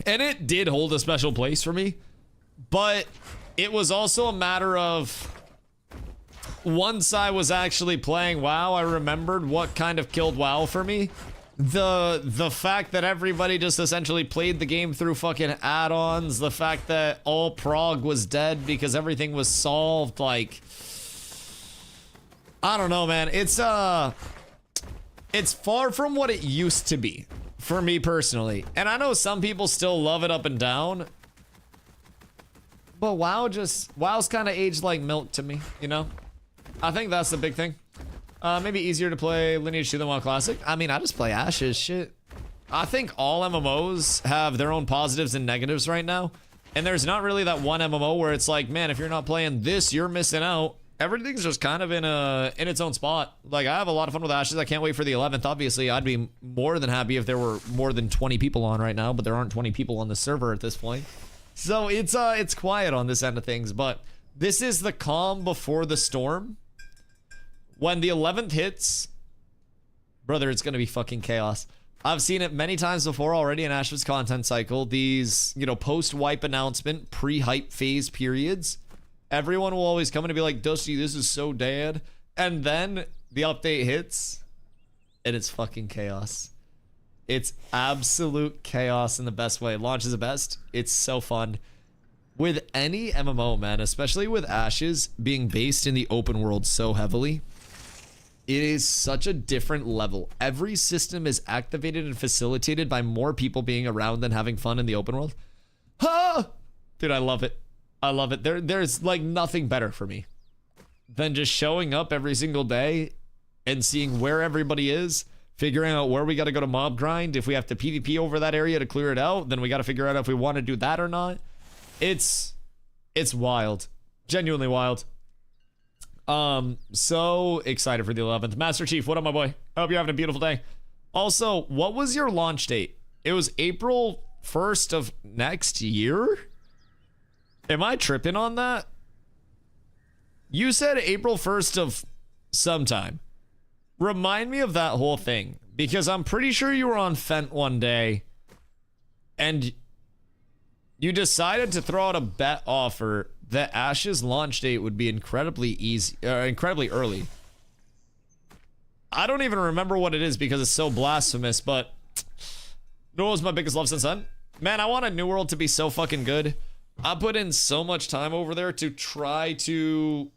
And it did hold a special place for me. But it was also a matter of once I was actually playing WoW, I remembered what kind of killed WoW for me. The fact that everybody just essentially played the game through fucking add-ons, the fact that all prog was dead because everything was solved, like, I don't know, man. It's far from what it used to be for me personally. And I know some people still love it up and down. But WoW's kind of aged like milk to me, you know? I think that's the big thing. Maybe easier to play Lineage 2 than WoW Classic. I mean, I just play Ashes, shit. I think all MMOs have their own positives and negatives right now. And there's not really that one MMO where it's like, man, if you're not playing this, you're missing out. Everything's just kind of in its own spot. Like, I have a lot of fun with Ashes. I can't wait for the 11th. Obviously, I'd be more than happy if there were more than 20 people on right now, but there aren't 20 people on the server at this point. So it's quiet on this end of things, but this is the calm before the storm. When the 11th hits, brother, it's gonna be fucking chaos. I've seen it many times before already in Ash's content cycle. These, you know, post-wipe announcement, pre-hype phase periods. Everyone will always come in and be like, Dusty, this is so dead. And then the update hits, and it's fucking chaos. It's absolute chaos in the best way. Launch is the best. It's so fun. With any MMO, man, especially with Ashes being based in the open world so heavily, it is such a different level. Every system is activated and facilitated by more people being around than having fun in the open world. Ah! Dude, I love it. I love it. There's like nothing better for me than just showing up every single day and seeing where everybody is, figuring out where we got to go to mob grind. If we have to PvP over that area to clear it out, then we got to figure out if we want to do that or not. It's wild. Genuinely wild. So excited for the 11th. Master Chief, what up, my boy? I hope you're having a beautiful day. Also, what was your launch date? It was April 1st of next year? Am I tripping on that? You said April 1st of sometime. Remind me of that whole thing, because I'm pretty sure you were on Fent one day and you decided to throw out a bet offer that Ash's launch date would be incredibly early. I don't even remember what it is because it's so blasphemous, but New World's my biggest love since then. Man, I want a New World to be so fucking good. I put in so much time over there to try to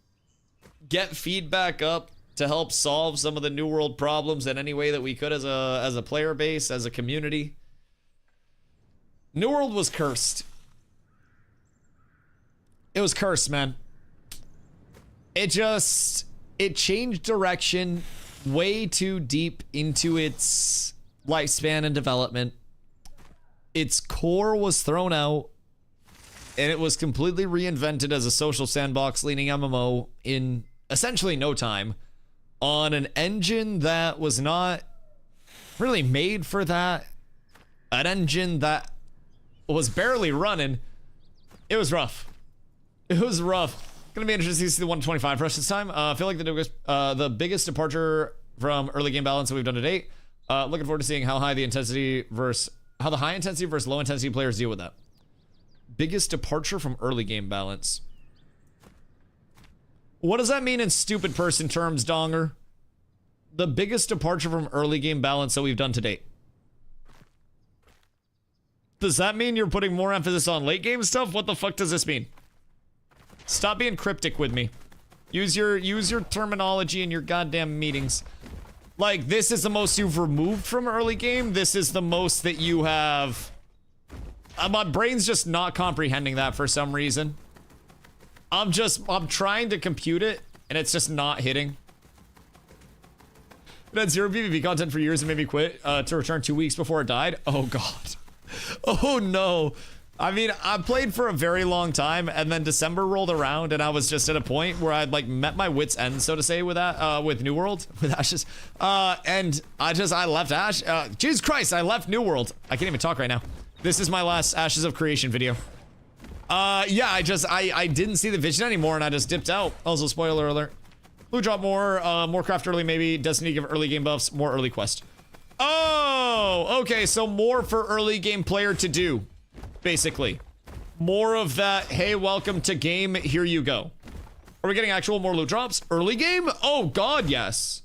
get feedback up to help solve some of the New World problems in any way that we could as a player base, as a community. New World was cursed. It was cursed, man. It changed direction way too deep into its lifespan and development. Its core was thrown out, and it was completely reinvented as a social sandbox leaning MMO in essentially no time on an engine that was not really made for that. An engine that was barely running. It was rough. It was rough. Gonna be interesting to see the 125 rush this time. I feel like the biggest departure from early game balance that we've done to date. Looking forward to seeing how the high intensity versus low intensity players deal with that. Biggest departure from early game balance. What does that mean in stupid person terms, Donger? The biggest departure from early game balance that we've done to date. Does that mean you're putting more emphasis on late game stuff? What the fuck does this mean? Stop being cryptic with me. Use your terminology in your goddamn meetings. Like, this is the most you've removed from early game. This is the most that you have. My brain's just not comprehending that for some reason. I'm trying to compute it, and it's just not hitting. It had 0 PvP content for years and made me quit to return 2 weeks before it died. Oh god. Oh no. I mean, I played for a very long time, and then December rolled around, and I was just at a point where I'd like met my wits end, so to say, with that, with New World, with Ashes, and I left Ash. Jesus Christ, I left New World. I can't even talk right now. This is my last Ashes of Creation video. Yeah, I didn't see the vision anymore, and I just dipped out. Also, spoiler alert. Blue drop more craft early, maybe. Destiny give early game buffs, more early quest. Oh, okay, so more for early game player to do. Basically, more of that. Hey, welcome to game. Here you go. Are we getting actual more loot drops early game? Oh god, yes.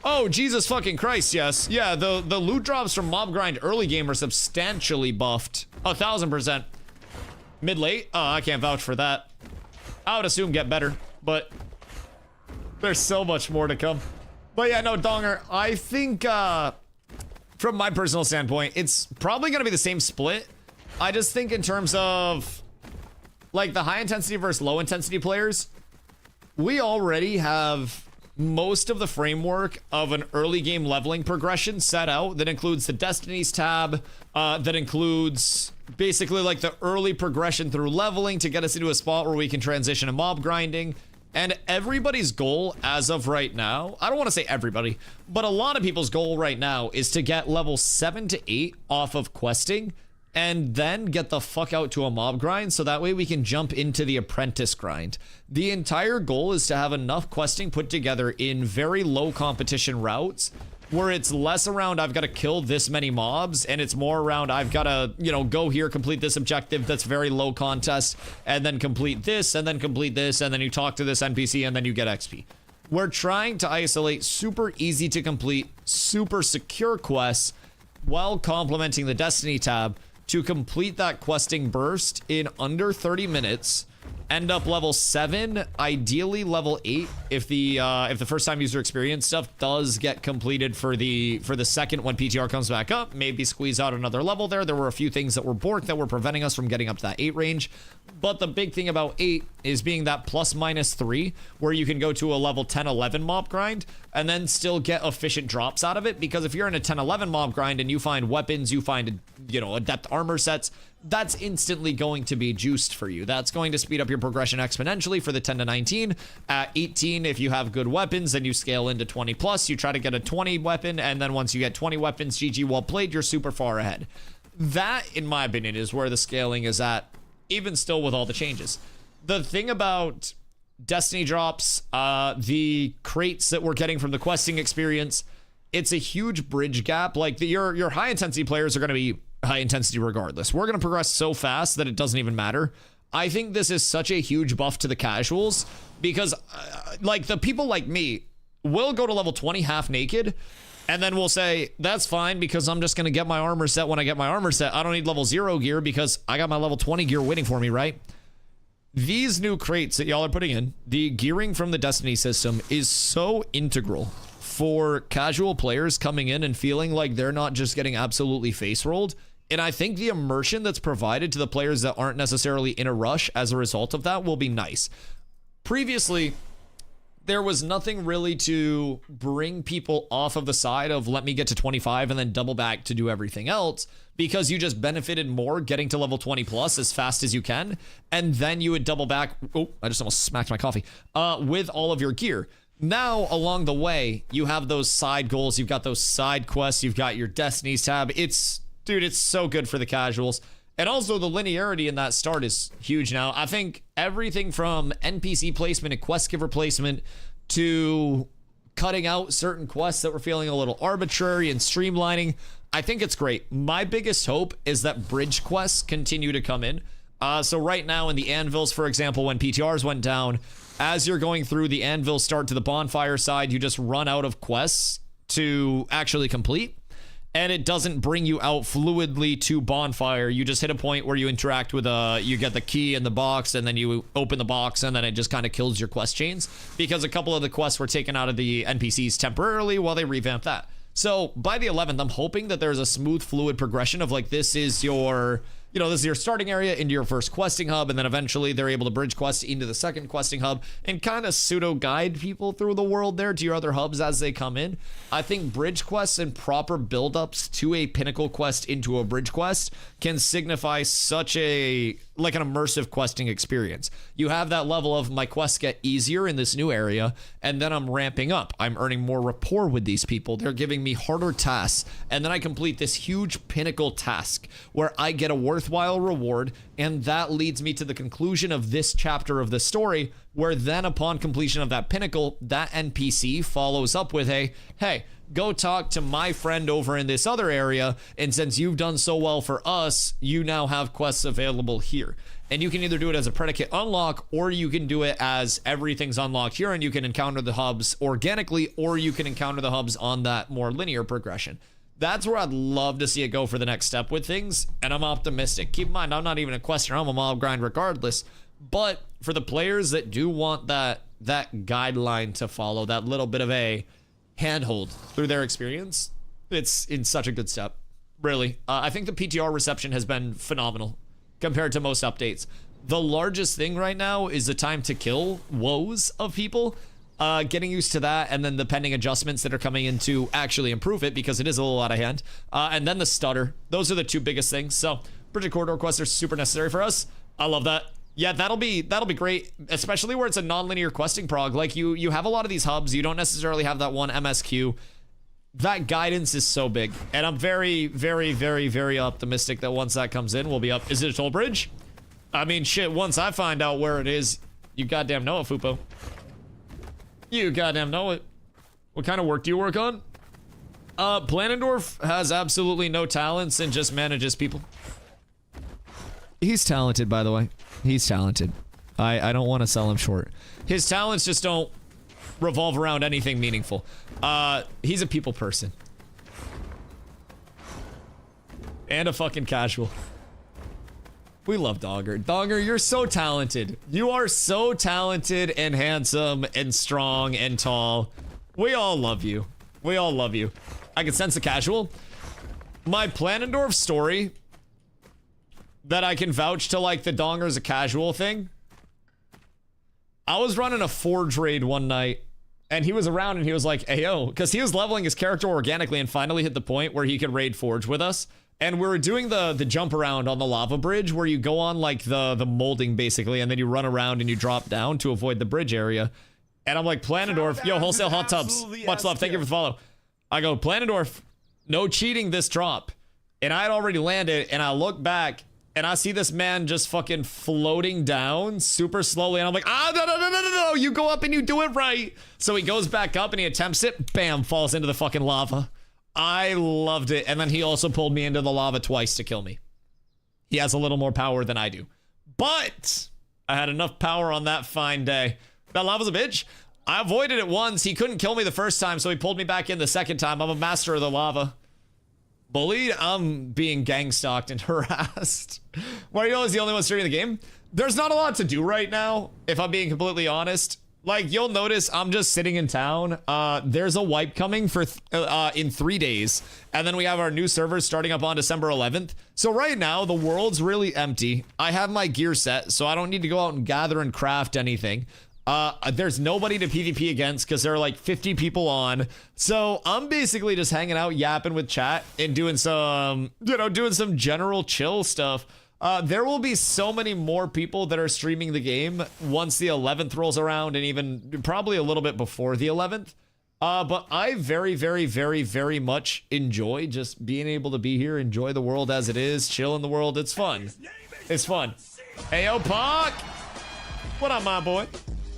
Oh Jesus fucking Christ, yes. Yeah, the loot drops from mob grind early game are substantially buffed. 1000%. Mid late? Oh, I can't vouch for that. I would assume get better, but there's so much more to come. But yeah, no, Donger. I think from my personal standpoint, it's probably gonna be the same split. I just think in terms of like the high intensity versus low intensity players, we already have most of the framework of an early game leveling progression set out that includes the Destinies tab, that includes basically like the early progression through leveling to get us into a spot where we can transition to mob grinding. And everybody's goal as of right now, I don't want to say everybody, but a lot of people's goal right now is to get level 7 to 8 off of questing and then get the fuck out to a mob grind so that way we can jump into the apprentice grind. The entire goal is to have enough questing put together in very low competition routes where it's less around I've got to kill this many mobs and it's more around I've got to, you know, go here, complete this objective that's very low contest, and then complete this, and then complete this, and then you talk to this NPC and then you get XP. We're trying to isolate super easy to complete, super secure quests while complementing the Destiny tab to complete that questing burst in under 30 minutes, end up level 7, ideally level 8 if the first time user experience stuff does get completed for the second when PTR comes back up, maybe squeeze out another level there. There were a few things that were borked that were preventing us from getting up to that 8 range. But the big thing about 8 is being that +/-3 where you can go to a level 10-11 mob grind and then still get efficient drops out of it, because if you're in a 10-11 mob grind and you find weapons, you find, you know, adept armor sets, that's instantly going to be juiced for you. That's going to speed up your progression exponentially for the 10 to 19. At 18, if you have good weapons, then you scale into 20 plus. You try to get a 20 weapon, and then once you get 20 weapons, GG, well played, you're super far ahead. That, in my opinion, is where the scaling is at, even still with all the changes. The thing about Destiny drops, the crates that we're getting from the questing experience, it's a huge bridge gap. Like your high intensity players are going to be high intensity regardless. We're going to progress so fast that it doesn't even matter. I think this is such a huge buff to the casuals because like the people like me will go to level 20 half naked and then we'll say that's fine because I'm just going to get my armor set when I get my armor set. I don't need level 0 gear because I got my level 20 gear waiting for me, right? These new crates that y'all are putting in, the gearing from the Destiny system is so integral for casual players coming in and feeling like they're not just getting absolutely face rolled. And I think the immersion that's provided to the players that aren't necessarily in a rush as a result of that will be nice. Previously, there was nothing really to bring people off of the side of let me get to 25 and then double back to do everything else, because you just benefited more getting to level 20 plus as fast as you can, and then you would double back. Oh, I just almost smacked my coffee. With all of your gear. Now, along the way, you have those side goals, you've got those side quests, you've got your Destinies tab. Dude, it's so good for the casuals. And also the linearity in that start is huge now. I think everything from NPC placement and quest giver placement to cutting out certain quests that were feeling a little arbitrary and streamlining, I think it's great. My biggest hope is that bridge quests continue to come in. So right now in the anvils, for example, when PTRs went down, as you're going through the anvil start to the bonfire side, you just run out of quests to actually complete. And it doesn't bring you out fluidly to bonfire. You just hit a point where you interact with you get the key in the box, and then you open the box, and then it just kind of kills your quest chains, because a couple of the quests were taken out of the NPCs temporarily while they revamped that. So by the 11th, I'm hoping that there's a smooth, fluid progression of like, this is your starting area into your first questing hub, and then eventually they're able to bridge quest into the second questing hub and kind of pseudo guide people through the world there to your other hubs as they come in. I think bridge quests and proper build-ups to a pinnacle quest into a bridge quest can signify such an immersive questing experience. You have that level of my quests get easier in this new area, and then I'm ramping up. I'm earning more rapport with these people. They're giving me harder tasks, and then I complete this huge pinnacle task where I get a worthwhile reward, and that leads me to the conclusion of this chapter of the story, where then upon completion of that pinnacle, that NPC follows up with a, hey, go talk to my friend over in this other area, and since you've done so well for us, you now have quests available here. And you can either do it as a predicate unlock, or you can do it as everything's unlocked here and you can encounter the hubs organically, or you can encounter the hubs on that more linear progression. That's where I'd love to see it go for the next step with things, and I'm optimistic. Keep in mind, I'm not even a quester, I'm a mob grind regardless, but for the players that do want that guideline to follow, that little bit of a handhold through their experience, it's in such a good step. Really, I think the PTR reception has been phenomenal compared to most updates. The largest thing right now is the time to kill woes of people. Getting used to that, and then the pending adjustments that are coming in to actually improve it, because it is a little out of hand. And then the stutter. Those are the two biggest things. So Bridget Corridor quests are super necessary for us. I love that. Yeah, that'll be great, especially where it's a non-linear questing prog. Like you have a lot of these hubs, you don't necessarily have that one MSQ. That guidance is so big, and I'm very, very, very, very optimistic that once that comes in, we'll be up. Is it a toll bridge? I mean, shit, once I find out where it is, you goddamn know it, Fupo. You goddamn know it. What kind of work do you work on? Planendorf has absolutely no talents and just manages people. He's talented, by the way. He's talented. I don't want to sell him short. His talents just don't revolve around anything meaningful. He's a people person. And a fucking casual. We love Dogger. Dogger, you're so talented. You are so talented and handsome and strong and tall. We all love you. We all love you. I can sense a casual. My Planendorf story that I can vouch to, like the Donger's a casual thing. I was running a Forge raid one night, and he was around and he was like, "Ayo," because he was leveling his character organically and finally hit the point where he could raid Forge with us. And we were doing the jump around on the lava bridge where you go on like the molding basically, and then you run around and you drop down to avoid the bridge area. And I'm like, Planendorf, yo, wholesale hot tubs. Much love. Thank you for the follow. I go, Planendorf, no cheating this drop. And I had already landed, and I look back and I see this man just fucking floating down super slowly. And I'm like, no, you go up and you do it right. So he goes back up and he attempts it. Bam, falls into the fucking lava. I loved it. And then he also pulled me into the lava twice to kill me. He has a little more power than I do. But I had enough power on that fine day. That lava's a bitch. I avoided it once. He couldn't kill me the first time, so he pulled me back in the second time. I'm a master of the lava. Bullied? I'm being gang stalked and harassed. Mario is the only one streaming the game. There's not a lot to do right now, if I'm being completely honest. Like, you'll notice I'm just sitting in town. There's a wipe coming for in 3 days. And then we have our new servers starting up on December 11th. So right now, the world's really empty. I have my gear set, so I don't need to go out and gather and craft anything. There's nobody to PvP against because there are like 50 people on. So I'm basically just hanging out, yapping with chat and doing some, doing some general chill stuff. There will be so many more people that are streaming the game once the 11th rolls around, and even probably a little bit before the 11th. But I very, very, very, very much enjoy just being able to be here, enjoy the world as it is, chill in the world. It's fun. It's fun. Hey, yo, Puck! What up, my boy?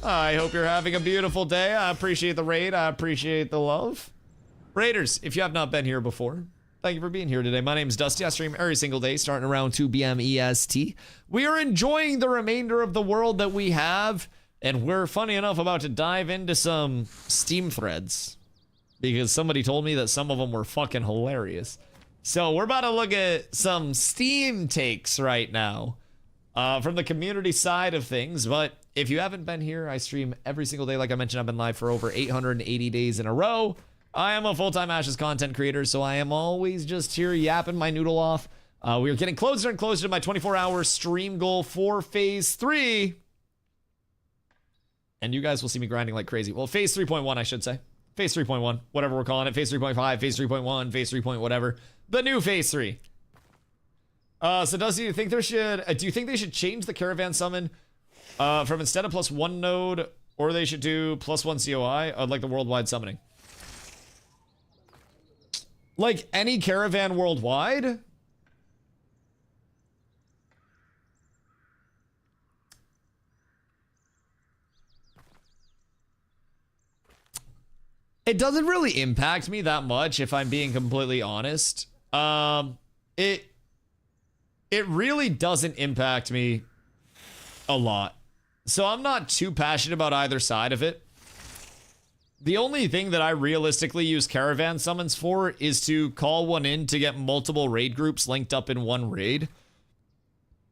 I hope you're having a beautiful day. I appreciate the raid. I appreciate the love. Raiders, if you have not been here before, thank you for being here today. My name is Dusty. I stream every single day starting around 2 p.m. EST. We are enjoying the remainder of the world that we have, and we're, funny enough, about to dive into some Steam threads because somebody told me that some of them were fucking hilarious. So we're about to look at some Steam takes right now from the community side of things. But if you haven't been here, I stream every single day. Like I mentioned, I've been live for over 880 days in a row. I am a full-time Ashes content creator, so I am always just here yapping my noodle off. We are getting closer and closer to my 24-hour stream goal for Phase 3. And you guys will see me grinding like crazy. Well, Phase 3.1, I should say. Phase 3.1, whatever we're calling it. Phase 3.5, Phase 3.1, Phase 3. Whatever. The new Phase 3. So Dusty, do you think they should change the caravan summon from instead of +1 node, or they should do +1 COI, like the worldwide summoning? Like any caravan worldwide? It doesn't really impact me that much, if I'm being completely honest. It really doesn't impact me a lot. So I'm not too passionate about either side of it. The only thing that I realistically use caravan summons for is to call one in to get multiple raid groups linked up in one raid.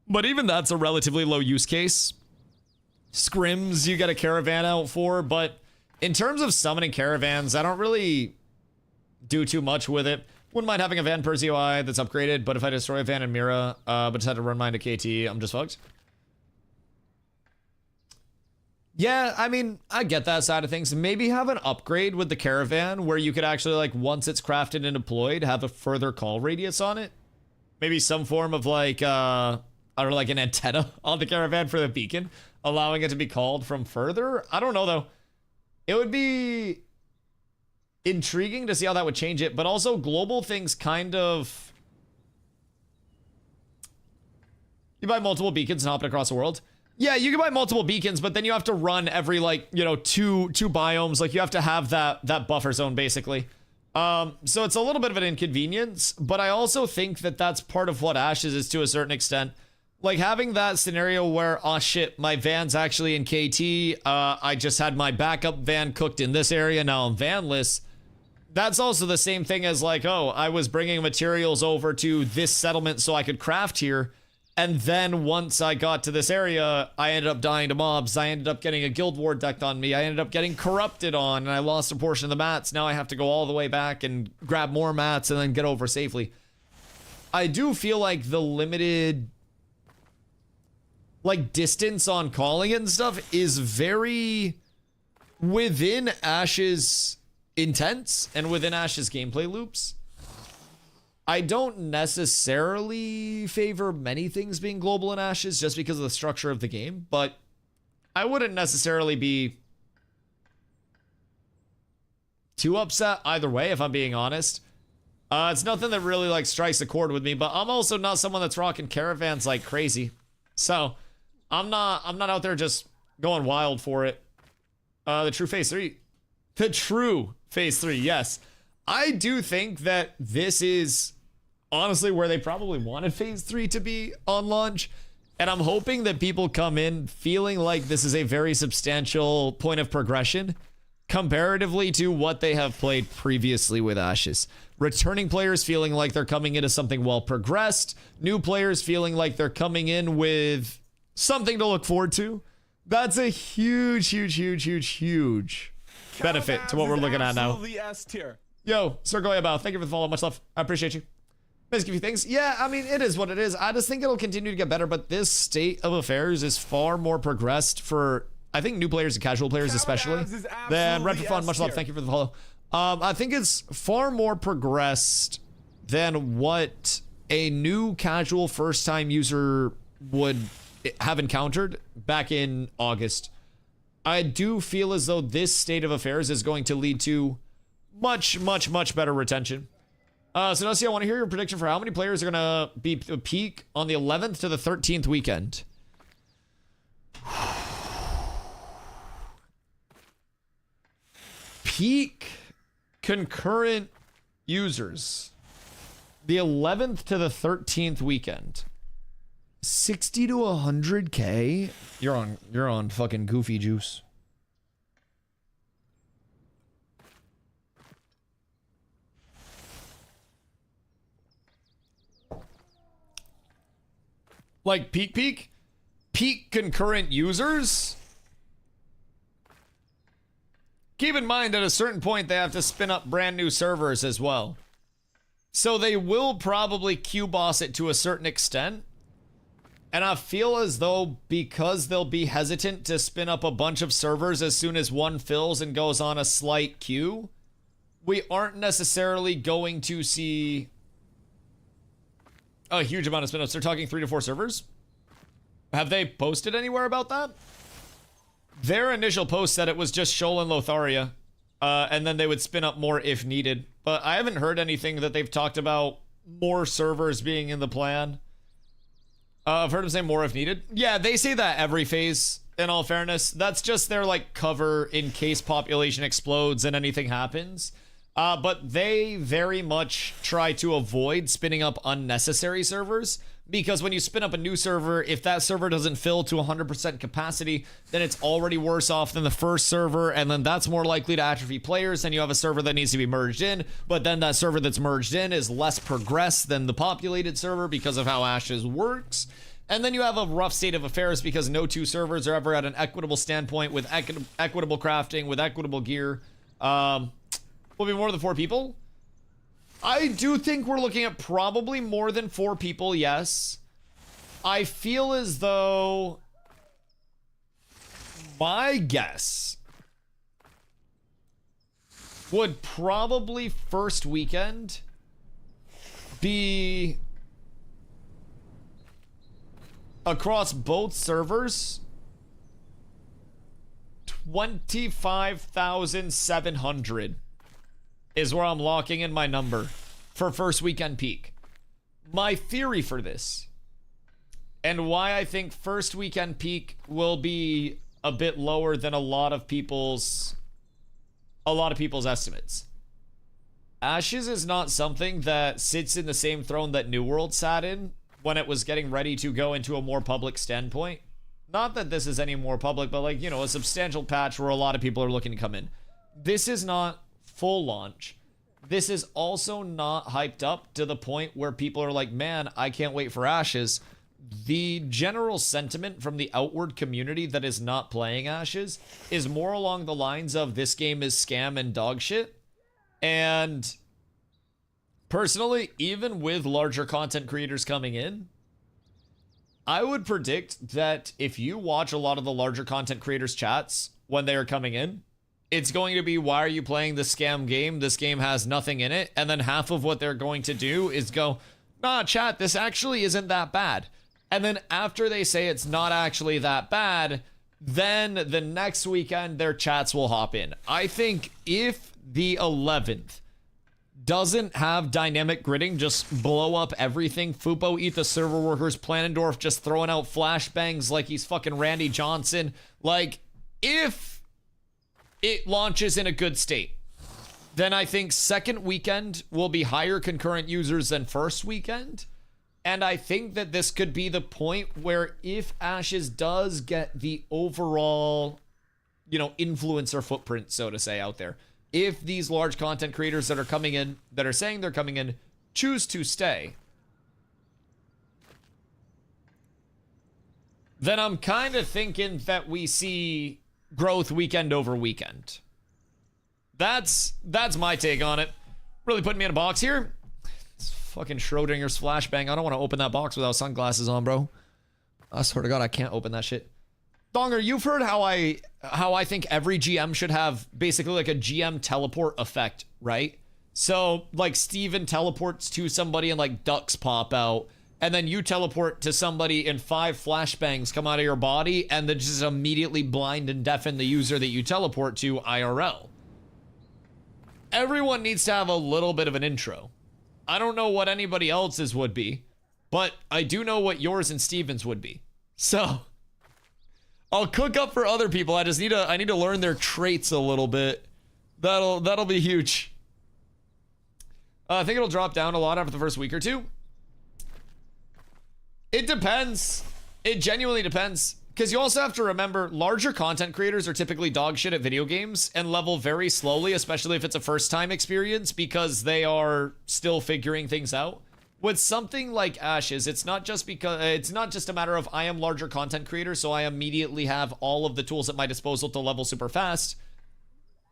But even that's a relatively low use case. Scrims you get a caravan out for, but in terms of summoning caravans, I don't really do too much with it. Wouldn't mind having a van per COI that's upgraded, but if I destroy a van in Mira, but just had to run mine to KT, I'm just fucked. Yeah, I mean, I get that side of things. Maybe have an upgrade with the caravan where you could actually, like, once it's crafted and deployed, have a further call radius on it. Maybe some form of, like, I don't know, like an antenna on the caravan for the beacon, allowing it to be called from further. I don't know, though. It would be intriguing to see how that would change it, but also global things kind of... You buy multiple beacons and hop it across the world. Yeah, you can buy multiple beacons, but then you have to run every, like, two biomes. Like, you have to have that buffer zone, basically. So it's a little bit of an inconvenience, but I also think that that's part of what Ashes is to a certain extent. Like, having that scenario where, oh shit, my van's actually in KT, I just had my backup van cooked in this area, now I'm vanless. That's also the same thing as, like, oh, I was bringing materials over to this settlement so I could craft here. And then once I got to this area, I ended up dying to mobs. I ended up getting a guild war decked on me. I ended up getting corrupted on, and I lost a portion of the mats. Now I have to go all the way back and grab more mats and then get over safely. I do feel like the limited, like, distance on calling it and stuff is very within Ash's intents and within Ash's gameplay loops. I don't necessarily favor many things being global in Ashes just because of the structure of the game, but I wouldn't necessarily be too upset either way, if I'm being honest. It's nothing that really, like, strikes a chord with me, but I'm also not someone that's rocking caravans like crazy. So I'm not out there just going wild for it. The true Phase 3. The true Phase 3, yes. I do think that this is honestly where they probably wanted Phase 3 to be on launch. And I'm hoping that people come in feeling like this is a very substantial point of progression comparatively to what they have played previously with Ashes. Returning players feeling like they're coming into something well progressed. New players feeling like they're coming in with something to look forward to. That's a huge benefit to what we're looking at now.
Absolutely S tier.
Yo, Sir Goyabao, thank you for the follow. Much love. I appreciate you. Let's give you things. Yeah, I mean, it is what it is. I just think it'll continue to get better, but this state of affairs is far more progressed for, I think, new players and casual players especially, than Red for Fun. Much love. Thank you for the follow. I think it's far more progressed than what a new casual first-time user would have encountered back in August. I do feel as though this state of affairs is going to lead to much better retention. So Dusty, I want to hear your prediction for how many players are going to be peak on the 11th to the 13th weekend. Peak concurrent users. The 11th to the 13th weekend. 60 to 100K? You're on fucking goofy juice. Like peak concurrent users? Keep in mind at a certain point they have to spin up brand new servers as well. So they will probably Q-boss it to a certain extent. And I feel as though because they'll be hesitant to spin up a bunch of servers as soon as one fills and goes on a slight queue, we aren't necessarily going to see a huge amount of spin-ups. They're talking 3 to 4 servers. Have they posted anywhere about that? Their initial post said it was just SHOL and Lotharia, and then they would spin up more if needed. But I haven't heard anything that they've talked about more servers being in the plan. I've heard them say more if needed. Yeah, they say that every phase, in all fairness. That's just their, like, cover in case population explodes and anything happens. But they very much try to avoid spinning up unnecessary servers, because when you spin up a new server, if that server doesn't fill to 100% capacity, then it's already worse off than the first server, and then that's more likely to atrophy players, and you have a server that needs to be merged in, but then that server that's merged in is less progressed than the populated server because of how Ashes works. And then you have a rough state of affairs because no two servers are ever at an equitable standpoint with equitable crafting, with equitable gear. Will be more than 4 people. I do think we're looking at probably more than 4 people, yes. I feel as though my guess would probably first weekend be across both servers 25,700 is where I'm locking in my number for first weekend peak. My theory for this, and why I think first weekend peak will be a bit lower than a lot of people's estimates. Ashes is not something that sits in the same throne that New World sat in when it was getting ready to go into a more public standpoint. Not that this is any more public, but like, you know, a substantial patch where a lot of people are looking to come in. This is not full launch. This is also not hyped up to the point where people are like, man, I can't wait for Ashes. The general sentiment from the outward community that is not playing Ashes is more along the lines of this game is scam and dog shit. And personally, even with larger content creators coming in, I would predict that if you watch a lot of the larger content creators' chats when they are coming in, it's going to be, why are you playing this scam game? This game has nothing in it. And then half of what they're going to do is go, nah, chat, this actually isn't that bad. And then after they say it's not actually that bad, then the next weekend their chats will hop in. I think if the 11th doesn't have dynamic gridding, just blow up everything, Fupo eat the server workers, Planendorf just throwing out flashbangs like he's fucking Randy Johnson. Like, if it launches in a good state, then I think second weekend will be higher concurrent users than first weekend. And I think that this could be the point where if Ashes does get the overall, you know, influencer footprint, so to say, out there, if these large content creators that are coming in, that are saying they're coming in, choose to stay, then I'm kind of thinking that we see growth weekend over weekend. That's my take on it. Really putting me in a box here. It's fucking Schrodinger's flashbang. I don't want to open that box without sunglasses on, bro. I swear to God, I can't open that shit. Donger, you've heard how I think every GM should have basically like a GM teleport effect, right? So like Steven teleports to somebody and like ducks pop out, and then you teleport to somebody and 5 flashbangs come out of your body and then just immediately blind and deafen the user that you teleport to IRL. Everyone needs to have a little bit of an intro. I don't know what anybody else's would be, but I do know what yours and Steven's would be. So I'll cook up for other people. I need to learn their traits a little bit. That'll be huge. I think it'll drop down a lot after the first week or two. It depends. It genuinely depends. Because you also have to remember, larger content creators are typically dog shit at video games and level very slowly, especially if it's a first time experience, because they are still figuring things out. With something like Ashes, it's not just a matter of I am larger content creator, so I immediately have all of the tools at my disposal to level super fast.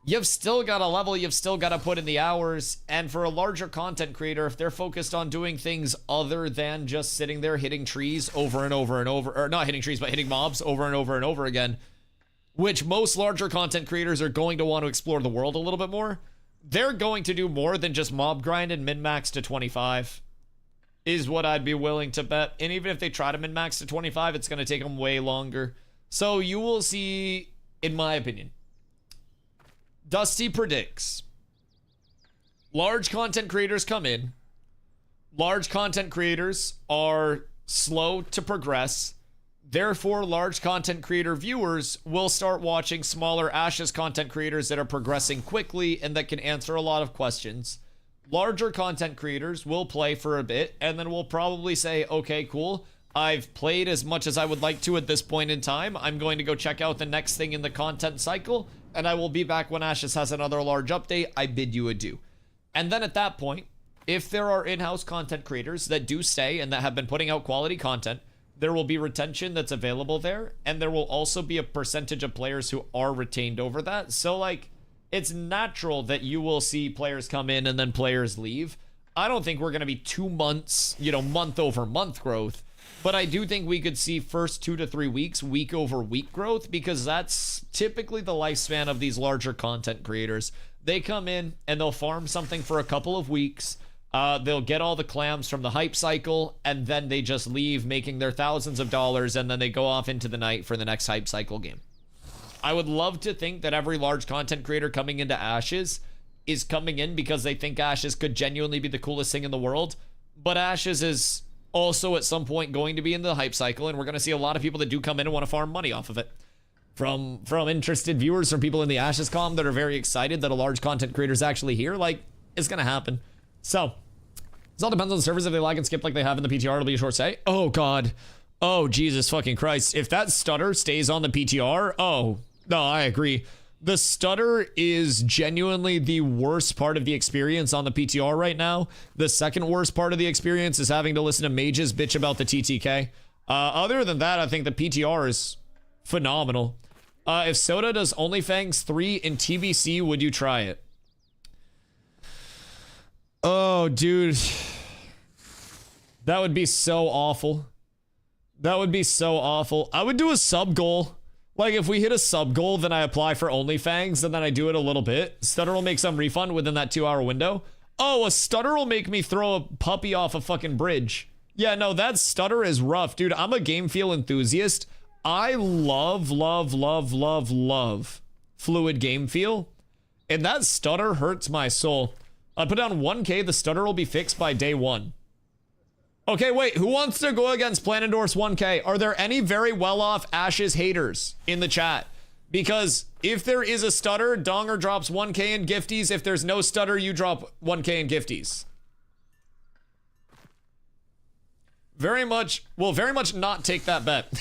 You've still got to level, you've still got to put in the hours, and for a larger content creator, if they're focused on doing things other than just sitting there hitting trees over and over and over, or not hitting trees, but hitting mobs over and over and over again, which most larger content creators are going to want to explore the world a little bit more, they're going to do more than just mob grind and min-max to 25, is what I'd be willing to bet. And even if they try to min-max to 25, it's going to take them way longer. So you will see, in my opinion, Dusty predicts large content creators come in. Large content creators are slow to progress. Therefore, large content creator viewers will start watching smaller Ashes content creators that are progressing quickly and that can answer a lot of questions. Larger content creators will play for a bit and then will probably say, okay, cool. I've played as much as I would like to at this point in time. I'm going to go check out the next thing in the content cycle, and I will be back when Ashes has another large update. I bid you adieu. And then at that point, if there are in-house content creators that do stay and that have been putting out quality content, there will be retention that's available there, and there will also be a percentage of players who are retained over that. So, like, it's natural that you will see players come in and then players leave. I don't think we're going to be 2 months, month over month growth. But I do think we could see first 2 to 3 weeks, week over week growth, because that's typically the lifespan of these larger content creators. They come in and they'll farm something for a couple of weeks. They'll get all the clams from the hype cycle, and then they just leave making their thousands of dollars, and then they go off into the night for the next hype cycle game. I would love to think that every large content creator coming into Ashes is coming in because they think Ashes could genuinely be the coolest thing in the world. But Ashes is also at some point going to be in the hype cycle, and we're going to see a lot of people that do come in and want to farm money off of it. From interested viewers, from people in the Ashes comm that are very excited that a large content creator is actually here, like, it's going to happen. So, this all depends on the servers. If they lag and skip like they have in the PTR, it'll be a short stay. Oh, God. Oh, Jesus fucking Christ. If that stutter stays on the PTR, oh, no, I agree. The stutter is genuinely the worst part of the experience on the PTR right now. The second worst part of the experience is having to listen to mages bitch about the TTK. Other than that, I think the PTR is phenomenal. If Soda does OnlyFangs 3 in TBC, would you try it? Oh, dude. That would be so awful. That would be so awful. I would do a sub goal. Like, if we hit a sub goal, then I apply for OnlyFangs, and then I do it a little bit. Stutter will make some refund within that 2-hour window. Oh, a stutter will make me throw a puppy off a fucking bridge. Yeah, no, that stutter is rough. Dude, I'm a game feel enthusiast. I love fluid game feel. And that stutter hurts my soul. I put down 1K, the stutter will be fixed by day 1. Okay, wait, who wants to go against Plan Endorse 1K? Are there any very well-off Ashes haters in the chat? Because if there is a stutter, Donger drops 1K in gifties. If there's no stutter, you drop 1K in gifties. Very much not take that bet.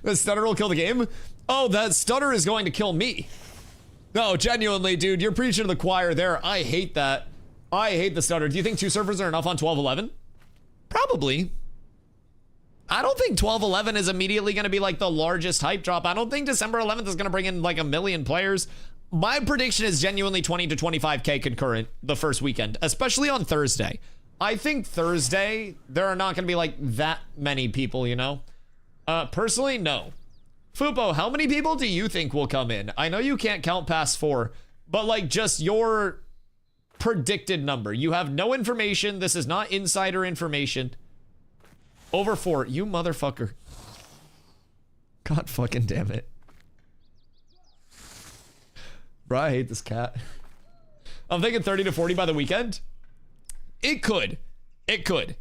The stutter will kill the game? Oh, that stutter is going to kill me. No, genuinely, dude, you're preaching to the choir there. I hate that. I hate the stutter. Do you think 2 servers are enough on 12.11? Probably. I don't think 12/11 is immediately going to be like the largest hype drop. I don't think December 11th is going to bring in like 1 million players. My prediction is genuinely 20 to 25K concurrent the first weekend, especially on Thursday. I think Thursday, there are not going to be like that many people, you know? Personally, no. Fupo, how many people do you think will come in? I know you can't count past 4, but like just your predicted number. You have no information. This is not insider information. Over 4. You motherfucker. God fucking damn it. Bro, I hate this cat. I'm thinking 30 to 40 by the weekend. It could. It could.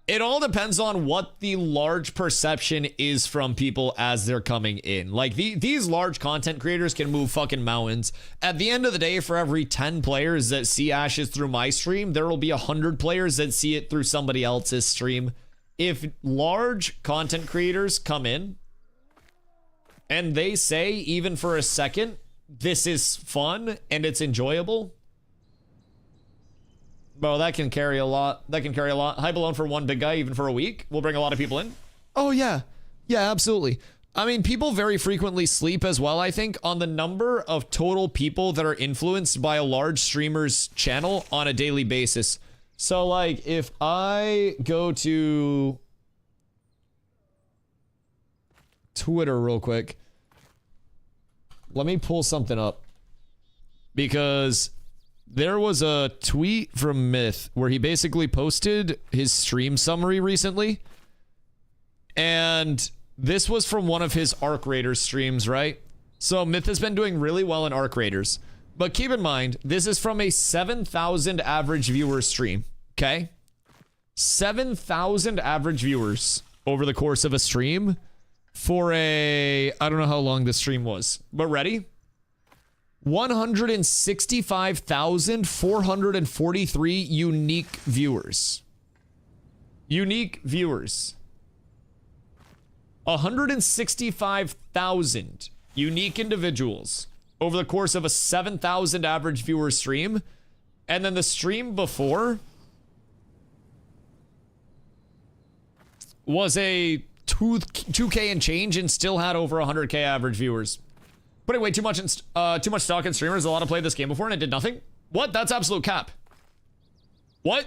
It all depends on what the large perception is from people as they're coming in. Like, these large content creators can move fucking mountains. At the end of the day, for every 10 players that see Ashes through my stream, there will be 100 players that see it through somebody else's stream. If large content creators come in and they say, even for a second, this is fun and it's enjoyable, bro, that can carry a lot. That can carry a lot. Hype alone for one big guy, even for a week, will bring a lot of people in. Oh, yeah. Yeah, absolutely. I mean, people very frequently sleep as well, I think, on the number of total people that are influenced by a large streamer's channel on a daily basis. So, like, if I go to Twitter real quick, let me pull something up, because there was a tweet from Myth where he basically posted his stream summary recently, and this was from one of his Arc Raiders streams, right? So Myth has been doing really well in Arc Raiders, but keep in mind, this is from a 7,000 average viewer stream, okay? 7,000 average viewers over the course of a stream for a, I don't know how long this stream was, but ready? 165,443 unique viewers. Unique viewers. 165,000 unique individuals over the course of a 7,000 average viewer stream. And then the stream before was a 2K and change and still had over 100K average viewers. Putting way too much stock in streamers. A lot of played this game before and it did nothing. What? That's absolute cap. What?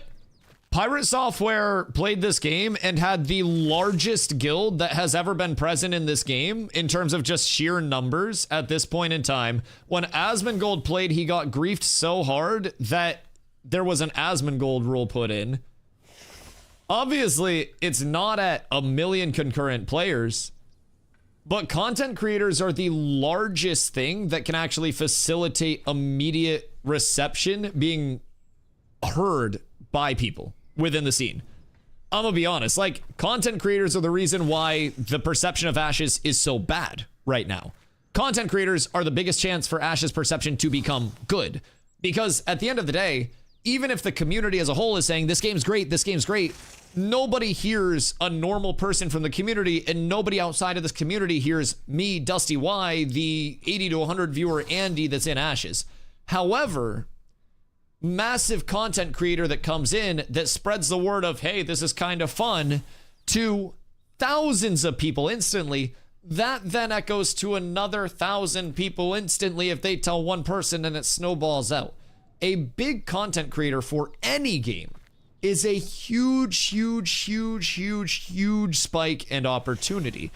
Pirate Software played this game and had the largest guild that has ever been present in this game in terms of just sheer numbers at this point in time. When Asmongold played, he got griefed so hard that there was an Asmongold rule put in. Obviously, it's not at 1 million concurrent players, but content creators are the largest thing that can actually facilitate immediate reception being heard by people within the scene. I'm gonna be honest, like, content creators are the reason why the perception of Ashes is so bad right now. Content creators are the biggest chance for Ashes perception to become good, because at the end of the day, even if the community as a whole is saying this game's great, nobody hears a normal person from the community, and nobody outside of this community hears me, DustyWhy, the 80 to 100 viewer Andy that's in Ashes. However, massive content creator that comes in that spreads the word of, hey, this is kind of fun, to thousands of people instantly, that then echoes to another 1,000 people instantly if they tell one person, and it snowballs out. A big content creator for any game is a huge spike and opportunity.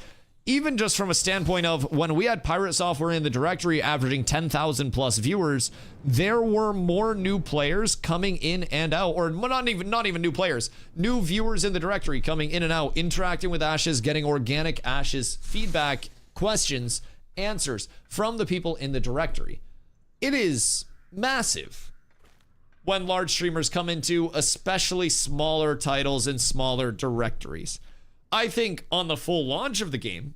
Even just from a standpoint of when we had Pirate Software in the directory averaging 10,000 plus viewers, there were more new players coming in and out, or not even new players, new viewers in the directory coming in and out, interacting with Ashes, getting organic Ashes feedback, questions, answers from the people in the directory. It is massive when large streamers come into especially smaller titles and smaller directories. I think on the full launch of the game,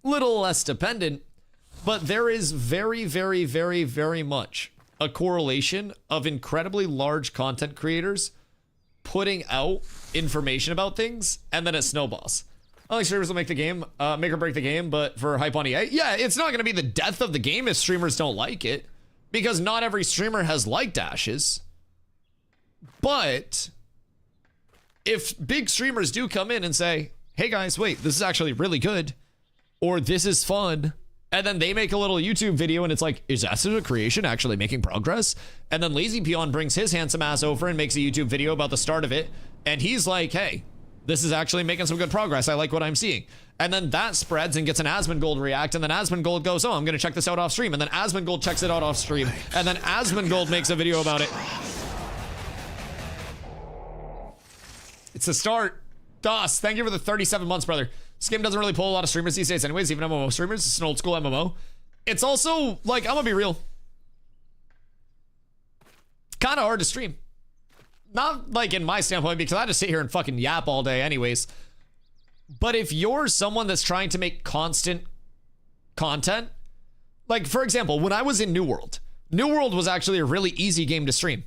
little less dependent, but there is very much a correlation of incredibly large content creators putting out information about things, and then it snowballs. I think streamers will make the game, make or break the game, but for hype on EA, yeah, it's not gonna be the death of the game if streamers don't like it, because not every streamer has liked Ashes, but if big streamers do come in and say, hey guys, wait, this is actually really good, or this is fun, and then they make a little YouTube video and it's like, is Asset Creation actually making progress? And then Lazy Peon brings his handsome ass over and makes a YouTube video about the start of it, and he's like, hey, this is actually making some good progress. I like what I'm seeing. And then that spreads and gets an Asmongold react, and then Asmongold goes, oh, I'm gonna check this out off stream. And then Asmongold checks it out off stream, and then Asmongold makes a video about it. It's a start. Doss, thank you for the 37 months, brother. This game doesn't really pull a lot of streamers these days anyways, even MMO streamers. It's an old school MMO. It's also, like, I'm gonna be real, kind of hard to stream. Not, like, in my standpoint, because I just sit here and fucking yap all day anyways. But if you're someone that's trying to make constant content, like, for example, when I was in New World was actually a really easy game to stream.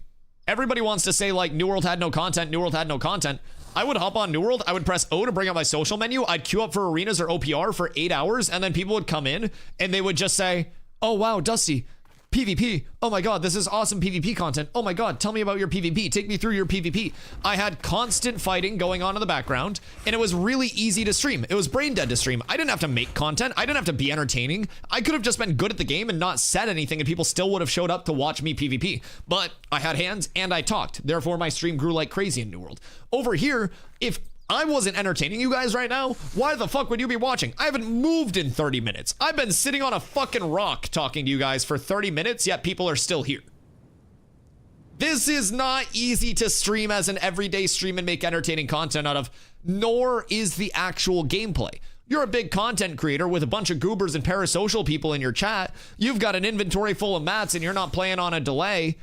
Everybody wants to say, like, New World had no content, New World had no content. I would hop on New World, I would press O to bring up my social menu, I'd queue up for arenas or OPR for 8 hours, and then people would come in, and they would just say, oh wow, Dusty, PvP, oh my god, this is awesome PvP content, oh my god, tell me about your PvP, take me through your PvP. I had constant fighting going on in the background, and it was really easy to stream. It was brain dead to stream. I didn't have to make content, I didn't have to be entertaining. I could have just been good at the game and not said anything, and people still would have showed up to watch me PvP. But I had hands, and I talked, therefore my stream grew like crazy in New World. Over here, if I wasn't entertaining you guys right now, why the fuck would you be watching? I haven't moved in 30 minutes. I've been sitting on a fucking rock talking to you guys for 30 minutes, yet people are still here. This is not easy to stream as an everyday stream and make entertaining content out of, nor is the actual gameplay. You're a big content creator with a bunch of goobers and parasocial people in your chat. You've got an inventory full of mats and you're not playing on a delay.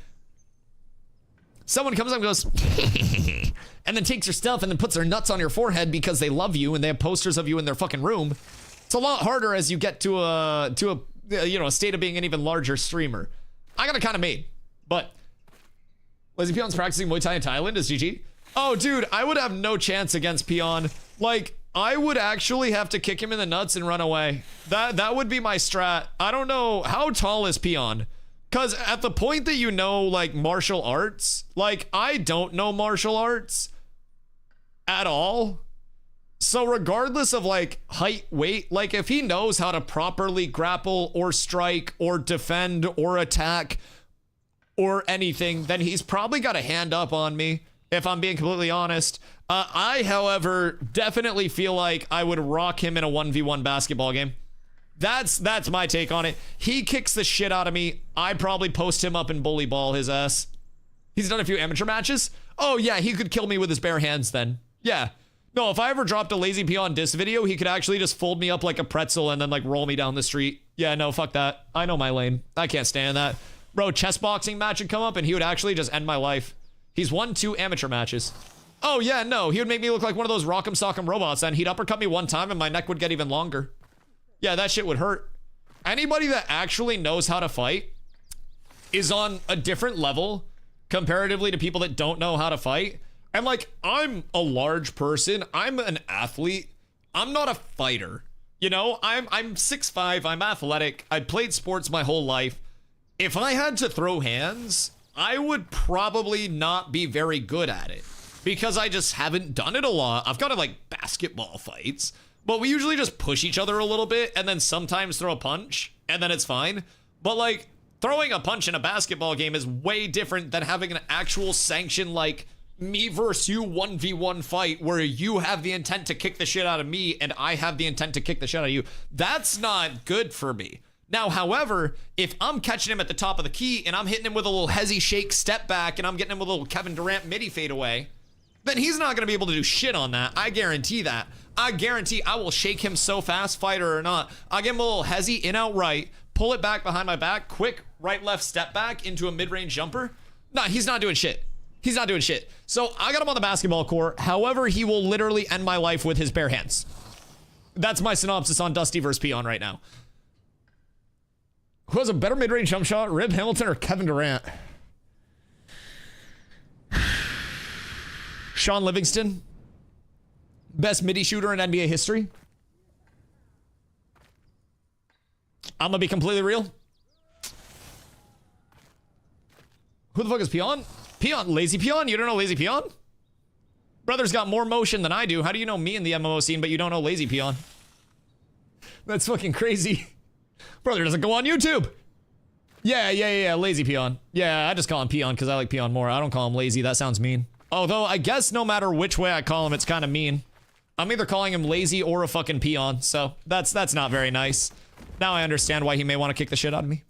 Someone comes up and goes, and then takes your stuff and then puts their nuts on your forehead because they love you and they have posters of you in their fucking room. It's a lot harder as you get to a state of being an even larger streamer. I got it kind of made, but Lazy Peon's practicing Muay Thai in Thailand is GG. Oh, dude, I would have no chance against Peon. Like, I would actually have to kick him in the nuts and run away. That would be my strat. I don't know, how tall is Peon? Because at the point that you know, like, martial arts, like, I don't know martial arts at all. So regardless of, like, height, weight, like, if he knows how to properly grapple or strike or defend or attack or anything, then he's probably got a hand up on me, if I'm being completely honest. I, however, definitely feel like I would rock him in a 1v1 basketball game. That's my take on it. He kicks the shit out of me. I probably post him up and bully ball his ass. He's done a few amateur matches. Oh yeah, he could kill me with his bare hands then. Yeah. No, if I ever dropped a Lazy Peon diss video, he could actually just fold me up like a pretzel and then like roll me down the street. Yeah, no, fuck that. I know my lane. I can't stand that. Bro, chess boxing match would come up and he would actually just end my life. He's won 2 amateur matches. Oh yeah, no, he would make me look like one of those rock'em sock'em robots, and he'd uppercut me one time and my neck would get even longer. Yeah, that shit would hurt. Anybody that actually knows how to fight is on a different level comparatively to people that don't know how to fight. And like, I'm a large person. I'm an athlete. I'm not a fighter. You know, I'm 6'5", I'm athletic. I played sports my whole life. If I had to throw hands, I would probably not be very good at it because I just haven't done it a lot. I've got to like basketball fights. But we usually just push each other a little bit and then sometimes throw a punch and then it's fine. But like throwing a punch in a basketball game is way different than having an actual sanctioned like me versus you 1v1 fight where you have the intent to kick the shit out of me and I have the intent to kick the shit out of you. That's not good for me. Now, however, if I'm catching him at the top of the key and I'm hitting him with a little hezzy shake step back and I'm getting him with a little Kevin Durant midi fade away, then he's not going to be able to do shit on that. I guarantee that. I guarantee I will shake him so fast, fighter or not. I'll give him a little hezzy in out right, pull it back behind my back, quick right left step back into a mid-range jumper. Nah, he's not doing shit. He's not doing shit. So I got him on the basketball court. However, he will literally end my life with his bare hands. That's my synopsis on Dusty versus Peon right now. Who has a better mid-range jump shot, Rip Hamilton or Kevin Durant? Sean Livingston, best midi shooter in NBA history. I'm gonna be completely real. Who the fuck is Peon? Peon, Lazy Peon? You don't know Lazy Peon? Brother's got more motion than I do. How do you know me in the MMO scene, but you don't know Lazy Peon? That's fucking crazy. Brother doesn't go on YouTube. Yeah, Lazy Peon. Yeah, I just call him Peon because I like Peon more. I don't call him Lazy. That sounds mean. Although, I guess no matter which way I call him, it's kind of mean. I'm either calling him Lazy or a fucking Peon, so that's not very nice. Now I understand why he may want to kick the shit out of me.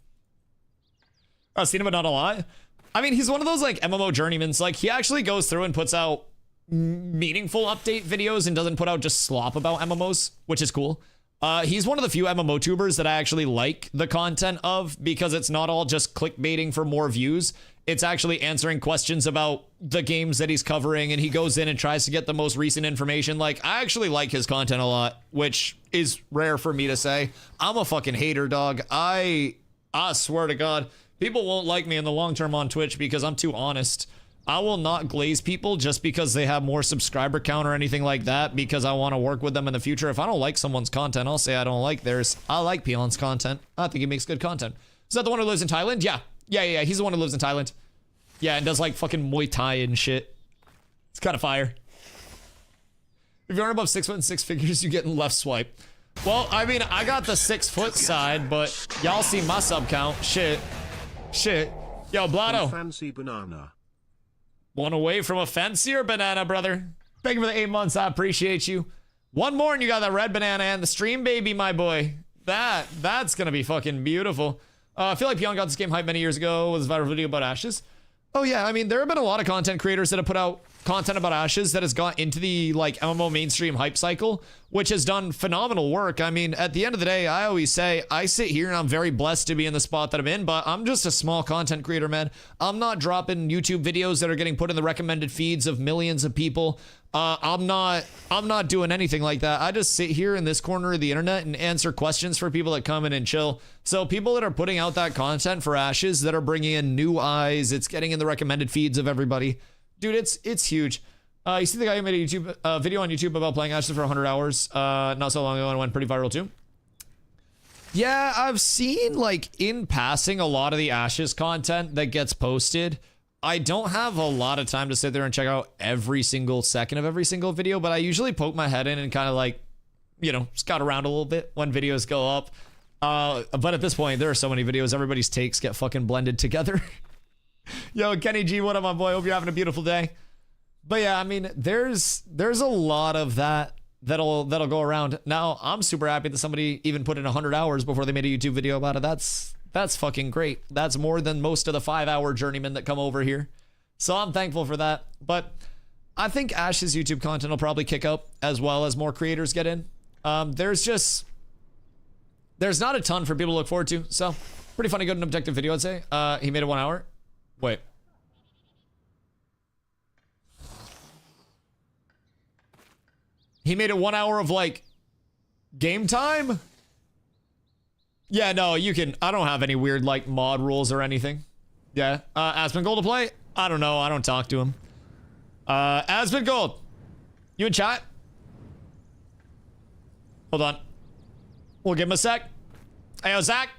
I've seen him, but not a lot. I mean, he's one of those, like, MMO journeymans. Like, he actually goes through and puts out meaningful update videos and doesn't put out just slop about MMOs, which is cool. He's one of the few MMO tubers that I actually like the content of because it's not all just clickbaiting for more views. It's actually answering questions about the games that he's covering, and he goes in and tries to get the most recent information. Like, I actually like his content a lot, which is rare for me to say. I'm a fucking hater, dog. I swear to God, people won't like me in the long term on Twitch because I'm too honest. I will not glaze people just because they have more subscriber count or anything like that because I want to work with them in the future. If I don't like someone's content, I'll say I don't like theirs. I like Peon's content. I think he makes good content. Is that the one who lives in Thailand? Yeah. He's the one who lives in Thailand. Yeah, and does like fucking Muay Thai and shit. It's kind of fire. If you aren't above 6 foot and 6 figures, you get in left swipe. Well, I mean, I got the 6 foot side, but y'all see my sub count. Shit. Yo, Blotto.
Fancy banana.
One away from a fancier banana, brother. Thank you for the 8 months. I appreciate you. One more and you got that red banana and the stream, baby, my boy. That's gonna be fucking beautiful. I feel like Peon got this game hype many years ago with his viral video about Ashes. Oh yeah, I mean, there have been a lot of content creators that have put out content about Ashes that has got into the like MMO mainstream hype cycle, which has done phenomenal work. I mean, at the end of the day, I always say I sit here and I'm very blessed to be in the spot that I'm in, but I'm just a small content creator, man. I'm not dropping YouTube videos that are getting put in the recommended feeds of millions of people. I'm not doing anything like that. I just sit here in this corner of the internet and answer questions for people that come in and chill. So people that are putting out that content for Ashes, that are bringing in new eyes, it's getting in the recommended feeds of everybody. Dude, it's huge. You see the guy who made a YouTube video on YouTube about playing Ashes for 100 hours not so long ago and went pretty viral too? Yeah, I've seen like in passing a lot of the Ashes content that gets posted. I don't have a lot of time to sit there and check out every single second of every single video, but I usually poke my head in and kind of like, you know, scout around a little bit when videos go up. But at this point, there are so many videos, everybody's takes get fucking blended together. Yo, Kenny G, what up, my boy? Hope you're having a beautiful day. But yeah, I mean, there's a lot of that'll go around. Now, I'm super happy that somebody even put in 100 hours before they made a YouTube video about it. That's fucking great. That's more than most of the 5-hour journeymen that come over here. So I'm thankful for that. But I think Ash's YouTube content will probably kick up as well as more creators get in. There's not a ton for people to look forward to. So pretty funny, good and objective video, I'd say. He made it 1 hour. Wait. He made it 1 hour of like game time? Yeah, no, you can. I don't have any weird like mod rules or anything. Yeah. Aspen Gold to play? I don't know. I don't talk to him. Aspen Gold. You in chat? Hold on. We'll give him a sec. Hey, yo, Zach.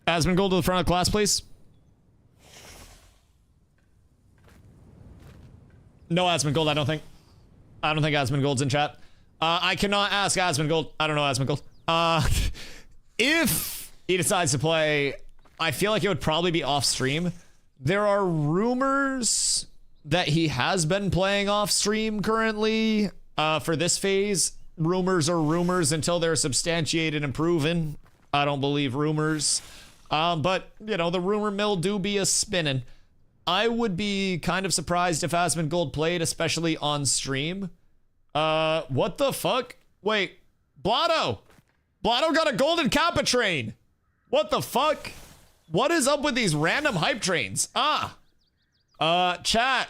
Aspen Gold to the front of the class, please. No Aspen Gold, I don't think. I don't think Aspen Gold's in chat. I cannot ask Aspen Gold. I don't know Aspen Gold. If he decides to play, I feel like it would probably be off stream. There are rumors that he has been playing off stream currently for this phase. Rumors are rumors until they're substantiated and proven. I don't believe rumors. But, you know, the rumor mill do be a spinning. I would be kind of surprised if Aspen Gold played, especially on stream. What the fuck? Wait, Blotto! Blotto got a golden Kappa train! What the fuck? What is up with these random hype trains? Chat.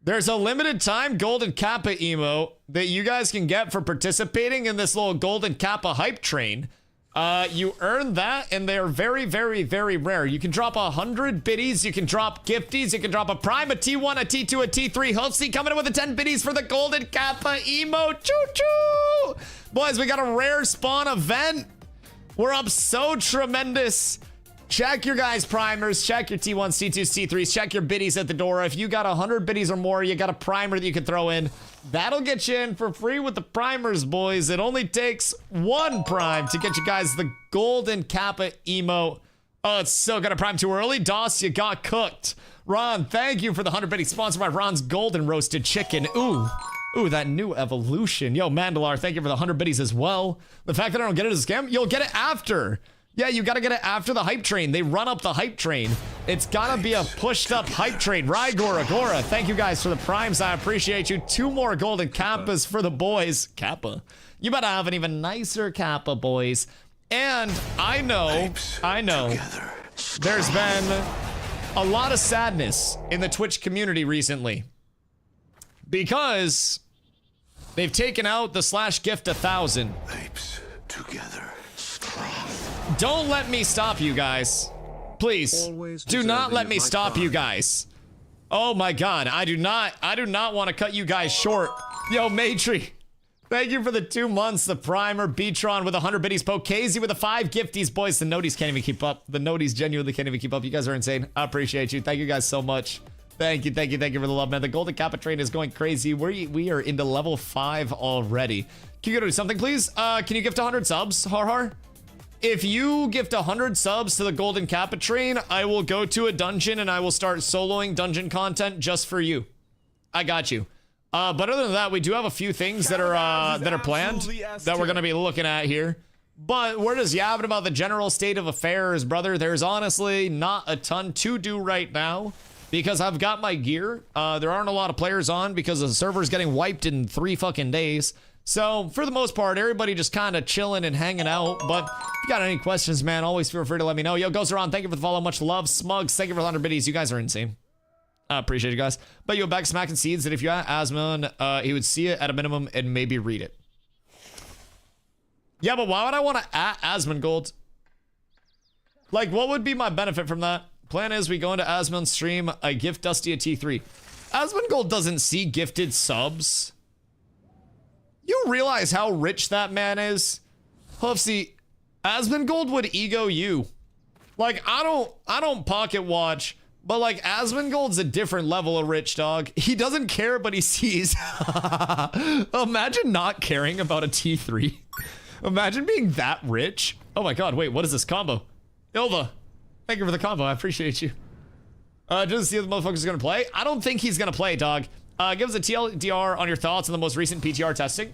There's a limited time golden Kappa emote that you guys can get for participating in this little golden Kappa hype train. You earn that, and they're very, very, very rare. You can drop 100 biddies, you can drop gifties, you can drop a prime, a T1, a T2, a T3. Hopsy coming in with the 10 biddies for the golden Kappa emote. Choo-choo! Boys, we got a rare spawn event. We're up so tremendous. Check your guys' primers, check your T1s, T2s, T3s, check your biddies at the door. If you got 100 biddies or more, you got a primer that you can throw in. That'll get you in for free with the primers, boys. It only takes one prime to get you guys the golden Kappa emote. Oh, it's still gonna prime too early. Doss, you got cooked. Ron, thank you for the 100 biddies, sponsored by Ron's Golden Roasted Chicken. Ooh, that new evolution. Yo, Mandalar, thank you for the 100 biddies as well. The fact that I don't get it as a scam, you'll get it after. Yeah, you gotta get it after the hype train. They run up the hype train. It's gotta be a pushed up hype train. Rygor, Agora, thank you guys for the primes. I appreciate you. 2 more golden Kappas for the boys. Kappa. You better have an even nicer Kappa, boys. And I know, there's been a lot of sadness in the Twitch community recently because they've taken out the /gift 1,000.
Apes together.
Don't let me stop you guys. Please.
Always
Do not let
deserving
me
of my
stop you
prime.
guys. Oh my god, I do not want to cut you guys short. Yo, Matri. Thank you for the 2 months. The primer, Beatron with 100 biddies, Pokazy with the 5 gifties. Boys, the noties can't even keep up. The noties genuinely can't even keep up. You guys are insane. I appreciate you. Thank you guys so much. Thank you for the love, man. The golden Kappa train is going crazy. We are into level 5 already. Can you go do something, please? Can you gift 100 subs, Har? If you gift 100 subs to the golden Kappa train, I will go to a dungeon and I will start soloing dungeon content just for you. I got you. But other than that, we do have a few things that are planned that we're gonna be looking at here. But we're just yapping about the general state of affairs, brother. There's honestly not a ton to do right now because I've got my gear. There aren't a lot of players on because the server's getting wiped in 3 fucking days. So for the most part, everybody just kind of chilling and hanging out. But if you got any questions, man, always feel free to let me know. Yo, Goes Around, thank you for the follow. Much love. Smugs, thank you for the 100 biddies. You guys are insane. I appreciate you guys. But yo, back smacking seeds that if you had Asmon, he would see it at a minimum and maybe read it. Yeah, but why would I want to at Asmongold? Like, what would be my benefit from that? Plan is we go into Asmon's stream, I gift Dusty a T3. Asmongold doesn't see gifted subs. You realize how rich that man is? Hoofsy, Asmongold would ego you. Like, I don't pocket watch, but like Asmongold's a different level of rich, dog. He doesn't care, but he sees. Imagine not caring about a T3. Imagine being that rich. Oh my god, wait, what is this combo? Ilva, thank you for the combo, I appreciate you. Doesn't see if the motherfucker's gonna play. I don't think he's gonna play, dog. Give us a TLDR on your thoughts on the most recent PTR testing.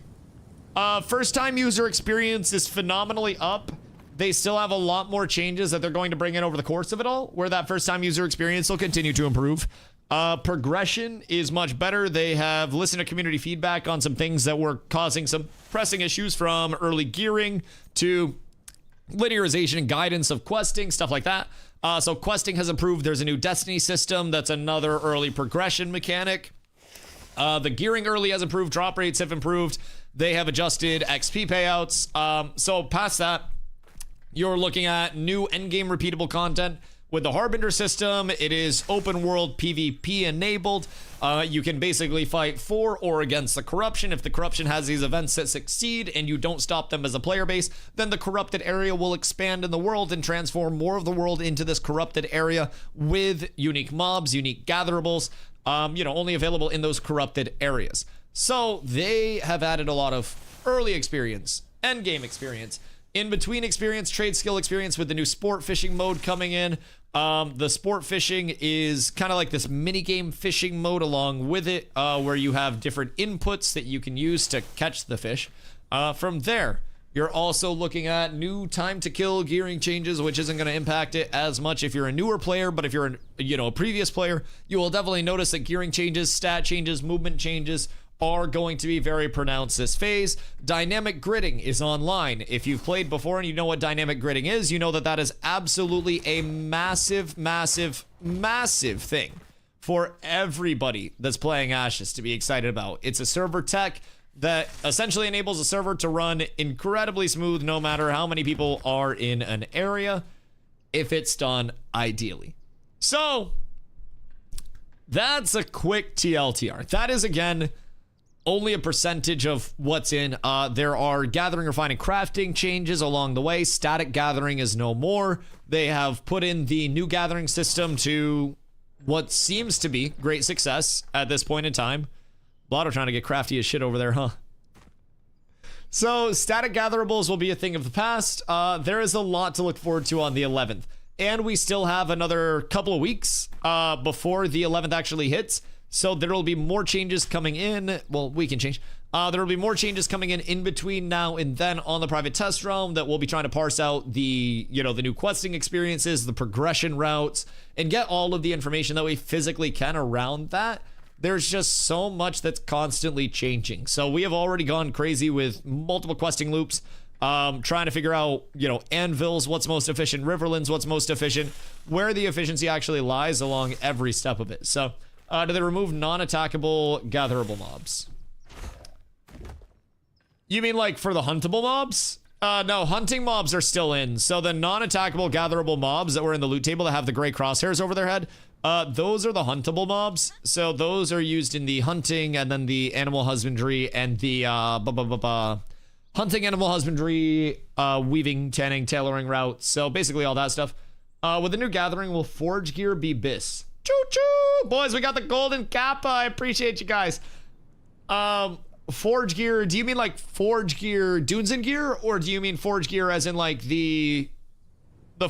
First time user experience is phenomenally up. They still have a lot more changes that they're going to bring in over the course of it all, where that first time user experience will continue to improve. Progression is much better. They have listened to community feedback on some things that were causing some pressing issues, from early gearing to linearization and guidance of questing, stuff like that. So questing has improved. There's a new destiny system. That's another early progression mechanic. The gearing early has improved. Drop rates have improved. They have adjusted XP payouts. So past that, you're looking at new endgame repeatable content. With the Harbinger system, it is open world PvP enabled. You can basically fight for or against the corruption. If the corruption has these events that succeed and you don't stop them as a player base, then the corrupted area will expand in the world and transform more of the world into this corrupted area with unique mobs, unique gatherables, only available in those corrupted areas. So they have added a lot of early experience, end game experience, in between experience, trade skill experience with the new sport fishing mode coming in. The sport fishing is kind of like this mini game fishing mode along with it, where you have different inputs that you can use to catch the fish. From there, you're also looking at new time to kill gearing changes, which isn't going to impact it as much if you're a newer player, but if you're a previous player, you will definitely notice that gearing changes, stat changes, movement changes are going to be very pronounced this phase. Dynamic gridding is online. If you've played before and you know what dynamic gridding is, you know that that is absolutely a massive, massive, massive thing for everybody that's playing Ashes to be excited about. It's a server tech that essentially enables a server to run incredibly smooth no matter how many people are in an area, if it's done ideally. So that's a quick TLTR. That is, again, only a percentage of what's in. There are gathering, refining, crafting changes along the way. Static gathering is no more. They have put in the new gathering system to what seems to be great success at this point in time. Blotto trying to get crafty as shit over there, huh? So static gatherables will be a thing of the past. There is a lot to look forward to on the 11th. And we still have another couple of weeks before the 11th actually hits. So there will be more changes coming in. Well, we can change. There will be more changes coming in between now and then on the private test realm that we'll be trying to parse out the, you know, the new questing experiences, the progression routes, and get all of the information that we physically can around that. There's just so much that's constantly changing. So we have already gone crazy with multiple questing loops, trying to figure out, you know, anvils, what's most efficient, riverlands, what's most efficient, where the efficiency actually lies along every step of it. So do they remove non-attackable gatherable mobs? You mean like for the huntable mobs? No, hunting mobs are still in. So the non-attackable gatherable mobs that were in the loot table that have the gray crosshairs over their head, those are the huntable mobs. So those are used in the hunting and then the animal husbandry and the hunting, animal husbandry, weaving, tanning, tailoring routes. So basically all that stuff. With the new gathering, will forge gear be bis? Choo choo! Boys, we got the golden kappa. I appreciate you guys. Forge gear, do you mean like forge gear Dungeon gear, or do you mean forge gear as in like the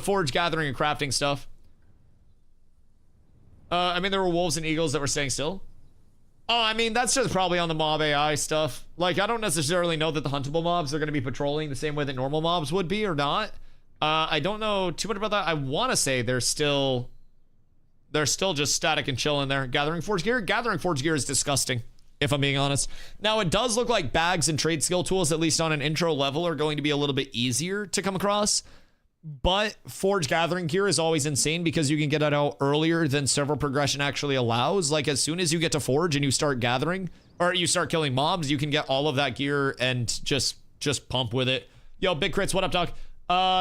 forge gathering and crafting stuff? I mean, there were wolves and eagles that were staying still. Oh, I mean, that's just probably on the mob AI stuff. Like, I don't necessarily know that the huntable mobs are going to be patrolling the same way that normal mobs would be or not. I don't know too much about that. I want to say they're still just static and chilling there. Gathering forge gear? Gathering forge gear is disgusting, if I'm being honest. Now, it does look like bags and trade skill tools, at least on an intro level, are going to be a little bit easier to come across. But forge gathering gear is always insane because you can get it out earlier than server progression actually allows. Like, as soon as you get to forge and you start gathering, or you start killing mobs, you can get all of that gear and just pump with it. Yo, Big Crits, what up, dog?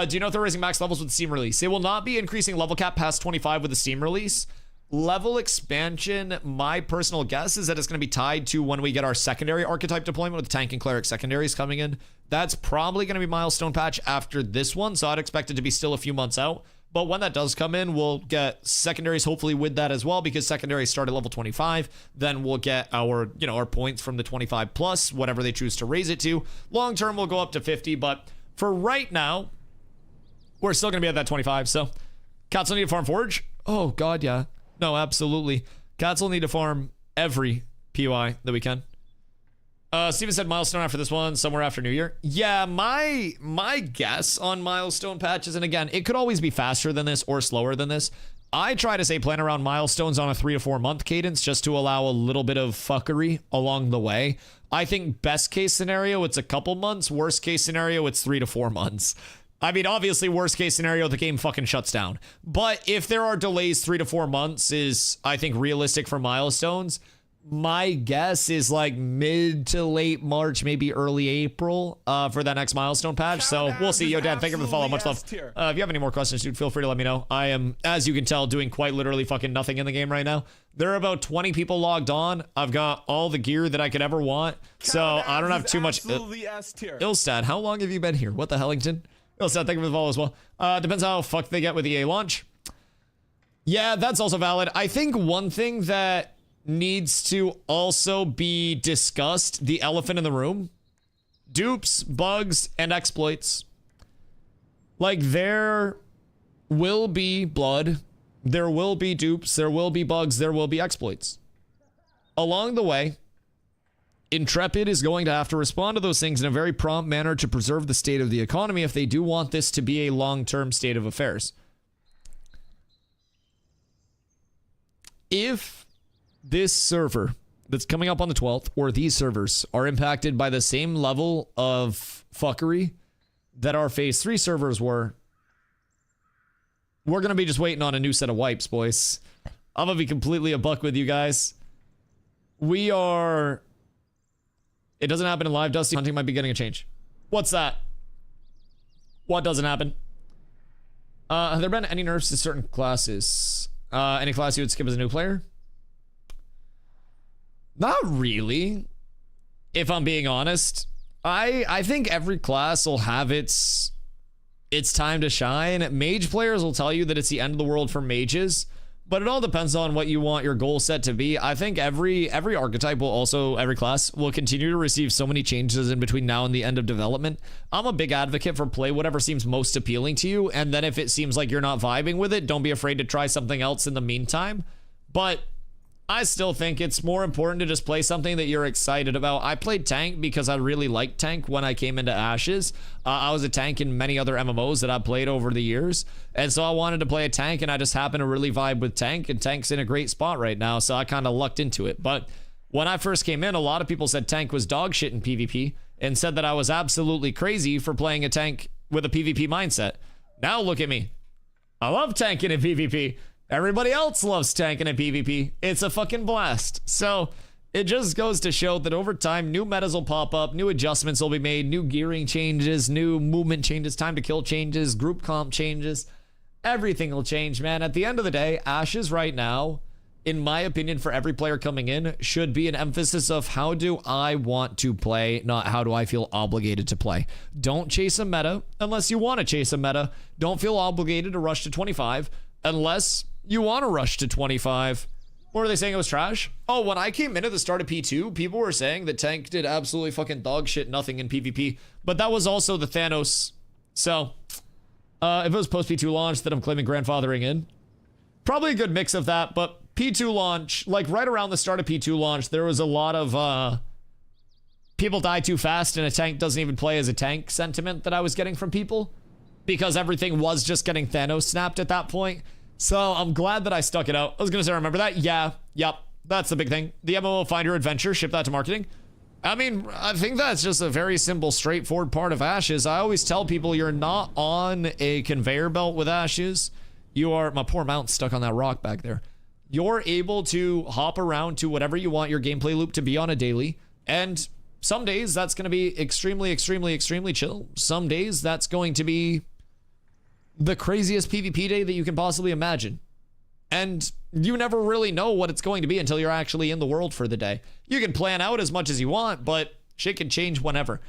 Do you know if they're raising max levels with the Steam release? They will not be increasing level cap past 25 with the Steam release. Level expansion, my personal guess is that it's going to be tied to when we get our secondary archetype deployment with tank and cleric secondaries coming in. That's probably going to be milestone patch after this one, so I'd expect it to be still a few months out. But when that does come in, we'll get secondaries hopefully with that as well, because secondaries start at level 25. Then we'll get our, you know, our points from the 25 plus, whatever they choose to raise it to. Long term, we'll go up to 50, but for right now, we're still going to be at that 25. So, cats will need to farm forge. Oh God, yeah. No, absolutely. Cats will need to farm every POI that we can. Steven said milestone after this one, somewhere after New Year. Yeah, my guess on milestone patches, and again, it could always be faster than this or slower than this. I try to say plan around milestones on a 3 to 4 month cadence just to allow a little bit of fuckery along the way. I think best case scenario, it's a couple months. Worst case scenario, it's 3 to 4 months. I mean, obviously, worst case scenario, the game fucking shuts down. But if there are delays, 3 to 4 months is, I think, realistic for milestones. My guess is like mid to late March, maybe early April for that next milestone patch. So we'll see. Yo, Dad, thank you for the follow. Much love. If you have any more questions, dude, feel free to let me know. I am, as you can tell, doing quite literally fucking nothing in the game right now. There are about 20 people logged on. I've got all the gear that I could ever want. So I don't have too much. Ilstad, how long have you been here? What the Hellington? Ilstad, thank you for the follow as well. Depends how fucked they get with EA launch. Yeah, that's also valid. I think one thing that needs to also be discussed, the elephant in the room, dupes, bugs, and exploits. Like, there will be blood, there will be dupes, there will be bugs, there will be exploits. Along the way, Intrepid is going to have to respond to those things in a very prompt manner to preserve the state of the economy if they do want this to be a long-term state of affairs. If this server that's coming up on the 12th, or these servers, are impacted by the same level of fuckery that our Phase 3 servers were, we're going to be just waiting on a new set of wipes, boys. I'm going to be completely a buck with you guys. We are... It doesn't happen in live. Dusty hunting might be getting a change. What's that? What doesn't happen? Have there been any nerfs to certain classes? Any class you would skip as a new player? Not really. if I'm being honest. I think every class will have its time to shine. Mage players will tell you that it's the end of the world for mages, but it all depends on what you want your goal set to be. I think every archetype will also, every class will continue to receive so many changes in between now and the end of development. I'm a big advocate for play whatever seems most appealing to you, and then if it seems like you're not vibing with it, don't be afraid to try something else in the meantime. But I still think it's more important to just play something that you're excited about. I played tank because I really liked tank when I came into Ashes. I was a tank in many other MMOs that I've played over the years. And so I wanted to play a tank, and I just happened to really vibe with tank, and tank's in a great spot right now. So I kind of lucked into it. But when I first came in, a lot of people said tank was dog shit in PvP and said that I was absolutely crazy for playing a tank with a PvP mindset. Now look at me. I love tanking in PvP. Everybody else loves tanking in PvP. It's a fucking blast. So it just goes to show that over time, new metas will pop up, new adjustments will be made, new gearing changes, new movement changes, time to kill changes, group comp changes. Everything will change, man. At the end of the day, Ashes right now, in my opinion, for every player coming in, should be an emphasis of how do I want to play, not how do I feel obligated to play. Don't chase a meta unless you want to chase a meta. Don't feel obligated to rush to 25 unless you want to rush to 25. What were they saying? It was trash? Oh, when I came in at the start of P2, people were saying that tank did absolutely fucking dog shit nothing in PvP. But that was also the Thanos. So, if it was post P2 launch that I'm claiming grandfathering in, probably a good mix of that. But P2 launch, like right around the start of P2 launch, there was a lot of people die too fast and a tank doesn't even play as a tank sentiment that I was getting from people. Because everything was just getting Thanos snapped at that point. So I'm glad that I stuck it out. I was going to say, remember that? Yeah. Yep. That's the big thing. The MMO Find Your Adventure, ship that to marketing. I mean, I think that's just a very simple, straightforward part of Ashes. I always tell people you're not on a conveyor belt with Ashes. You are, my poor mount's stuck on that rock back there. You're able to hop around to whatever you want your gameplay loop to be on a daily. And some days that's going to be extremely, extremely, extremely chill. Some days that's going to be the craziest PvP day that you can possibly imagine. And you never really know what it's going to be until you're actually in the world for the day. You can plan out as much as you want, but shit can change whenever.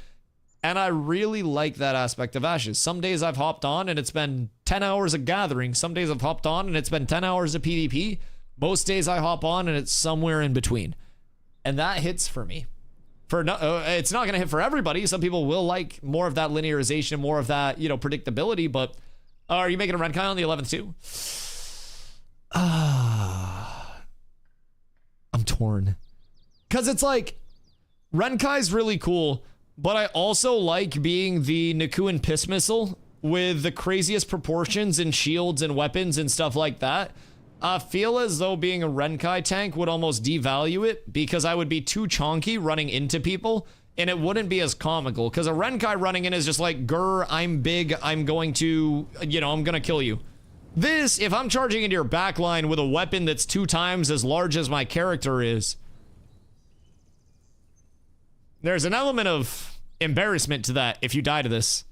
And I really like that aspect of Ashes. Some days I've hopped on and it's been 10 hours of gathering. Some days I've hopped on and it's been 10 hours of PvP. Most days I hop on and it's somewhere in between. And that hits for me. It's not going to hit for everybody. Some people will like more of that linearization, more of that, predictability, but are you making a Renkai on the 11th too? I'm torn. Because it's like, Renkai's really cool, but I also like being the Nikuin Piss Missile with the craziest proportions and shields and weapons and stuff like that. I feel as though being a Renkai tank would almost devalue it because I would be too chonky running into people. And it wouldn't be as comical because a Renkai running in is just like, grr, I'm big, I'm going to, I'm going to kill you. This, if I'm charging into your backline with a weapon that's 2 times as large as my character is, there's an element of embarrassment to that if you die to this.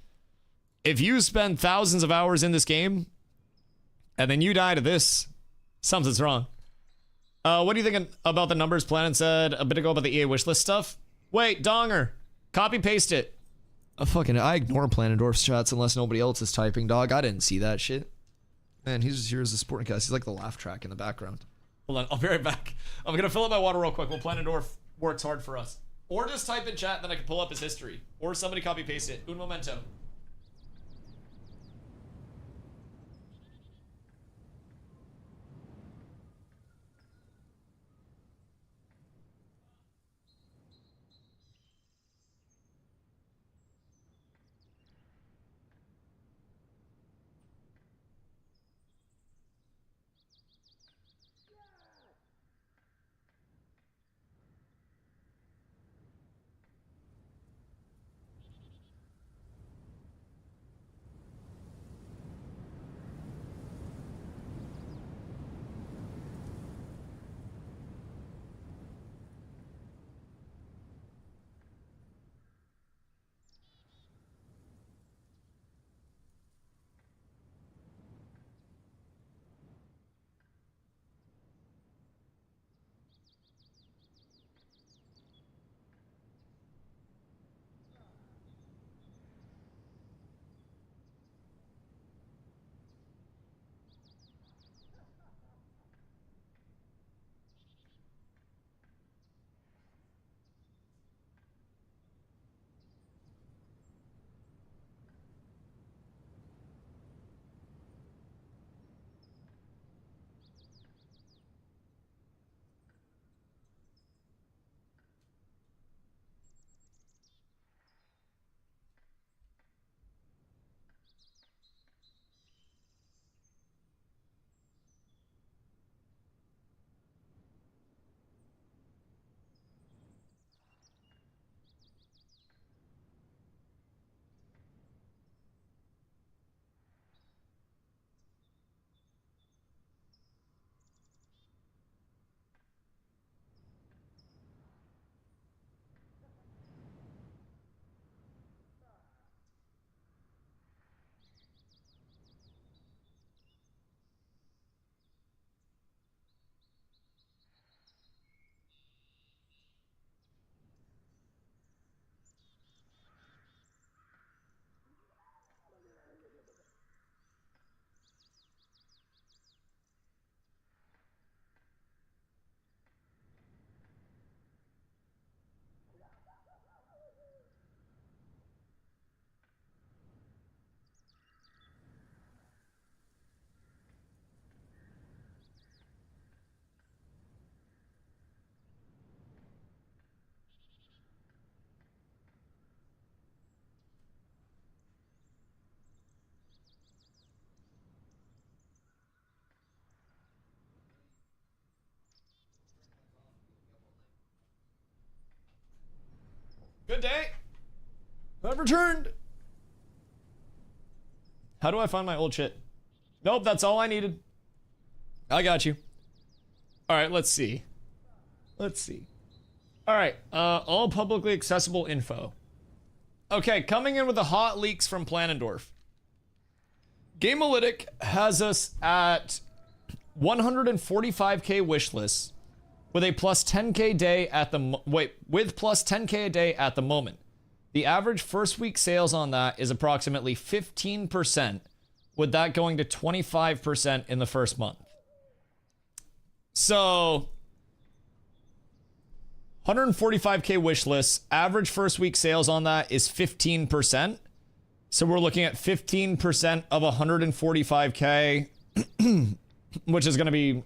If you spend thousands of hours in this game and then you die to this, something's wrong. What do you think about the numbers Planet said a bit ago about the EA wishlist stuff? Wait, Donger, copy paste it.
I ignore Planendorf's chats unless nobody else is typing, dog. I didn't see that shit. Man, he's just here as a sporting cast. He's like the laugh track in the background.
Hold on, I'll be right back. I'm gonna fill up my water real quick while Planendorf works hard for us. Or just type in chat, then I can pull up his history. Or somebody copy paste it. Un momento. Good day. I've returned. How do I find my old shit? Nope, that's all I needed. I got you. All right, let's see. Let's see. All right, all publicly accessible info. Okay, coming in with the hot leaks from Planendorf. Gamealytic has us at 145k wish lists with a plus 10k day at the with plus 10k a day at the moment. The average first week sales on that is approximately 15%, with that going to 25% in the first month. So 145k wish lists, average first week sales on that is 15%. So we're looking at 15% of 145k, which is going to be,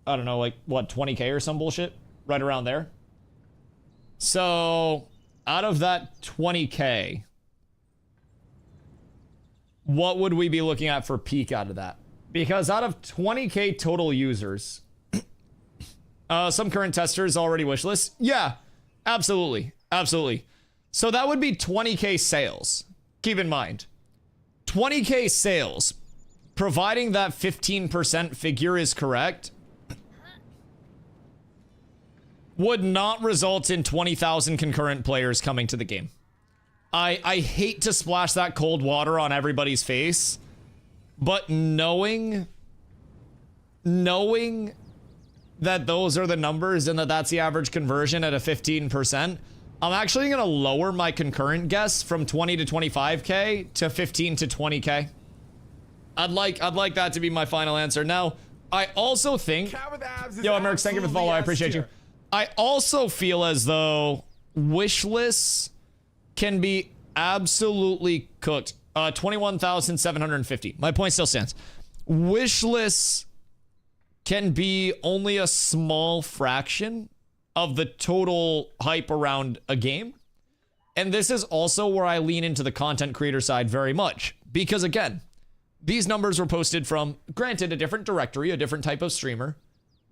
I don't know, like what, 20k or some bullshit? Right around there. So out of that 20k, what would we be looking at for peak out of that? Because out of 20k total users, some current testers already wishlist. Yeah, absolutely. Absolutely. So that would be 20k sales. Keep in mind, 20k sales, providing that 15% figure is correct, would not result in 20,000 concurrent players coming to the game. I hate to splash that cold water on everybody's face, but knowing that those are the numbers and that that's the average conversion at a 15%, I'm actually going to lower my concurrent guess from 20 to 25k to 15 to 20k. I'd like that to be my final answer. Now, I also think, yo, Amerix, thank you for the follow. I appreciate you. I also feel as though wish lists can be absolutely cooked. 21,750. My point still stands. Wish lists can be only a small fraction of the total hype around a game. And this is also where I lean into the content creator side very much. Because again, these numbers were posted from, granted, a different directory, a different type of streamer.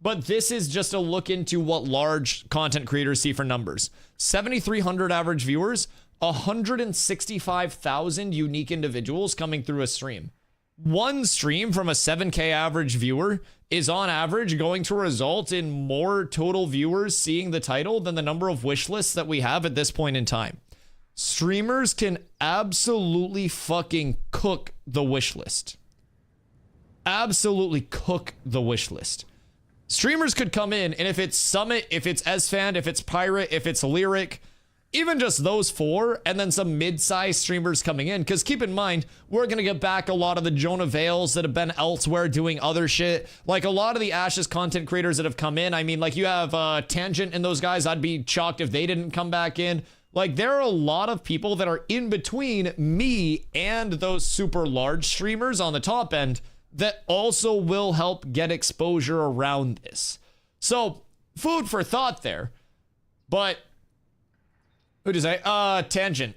But this is just a look into what large content creators see for numbers. 7,300 average viewers, 165,000 unique individuals coming through a stream. One stream from a 7k average viewer is on average going to result in more total viewers seeing the title than the number of wish lists that we have at this point in time. Streamers can absolutely fucking cook the wish list. Absolutely cook the wish list. Streamers could come in, and if it's Summit, if it's Esfand, if it's Pirate, if it's Lyric, even just those four, and then some mid-sized streamers coming in, because keep in mind, we're going to get back a lot of the Jonah Vales that have been elsewhere doing other shit. Like, a lot of the Ashes content creators that have come in, I mean, like, you have Tangent and those guys, I'd be shocked if they didn't come back in. Like, there are a lot of people that are in between me and those super large streamers on the top end that also will help get exposure around this. So, food for thought there. But, who does I? Tangent.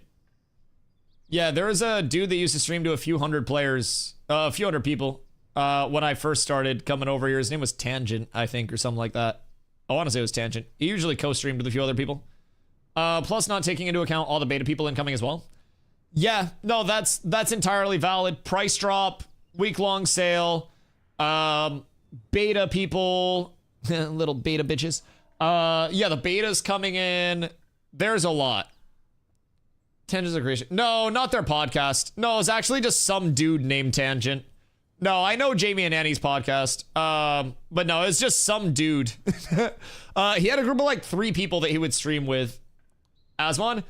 Yeah, there was a dude that used to stream to a few hundred players, a few hundred people, when I first started coming over here. His name was Tangent, I think, or something like that. I want to say it was Tangent. He usually co-streamed with a few other people. Plus not taking into account all the beta people incoming as well. Yeah, no, that's entirely valid. Price drop, week-long sale, beta people, little beta bitches. Yeah, the beta's coming in. There's a lot. Tangents of Creation. No, not their podcast. No, it's actually just some dude named Tangent. No, I know Jamie and Annie's podcast. But no, it's just some dude. He had a group of like 3 people that he would stream with. Asmon?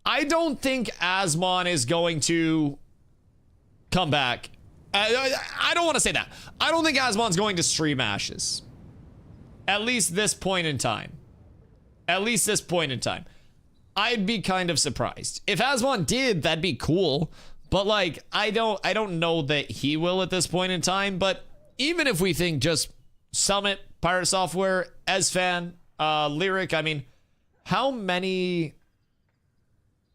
I don't think Asmon is going to come back. I don't want to say that. I don't think Asmon's going to stream Ashes. At least this point in time. At least this point in time. I'd be kind of surprised. If Asmon did, that'd be cool. But like, I don't know that he will at this point in time. But even if we think just Summit, Pirate Software, Esfan, Lyric, I mean, how many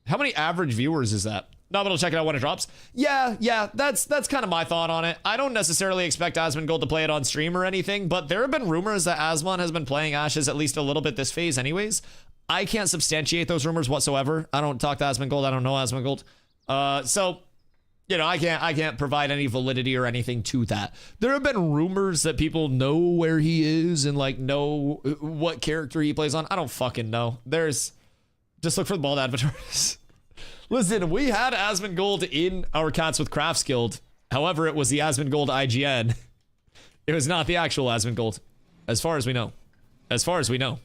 average viewers is that? No, but I'll check it out when it drops. Yeah, that's kind of my thought on it. I don't necessarily expect Asmongold to play it on stream or anything, but there have been rumors that Asmon has been playing Ashes at least a little bit this phase anyways. I can't substantiate those rumors whatsoever. I don't talk to Asmongold. I don't know Asmongold. So, you know, I can't provide any validity or anything to that. There have been rumors that people know where he is and like know what character he plays on. I don't fucking know. Just look for the bald avatars. Listen, we had Asmongold in our Cats with Crafts guild. However, it was the Asmongold IGN. It was not the actual Asmongold, as far as we know. As far as we know.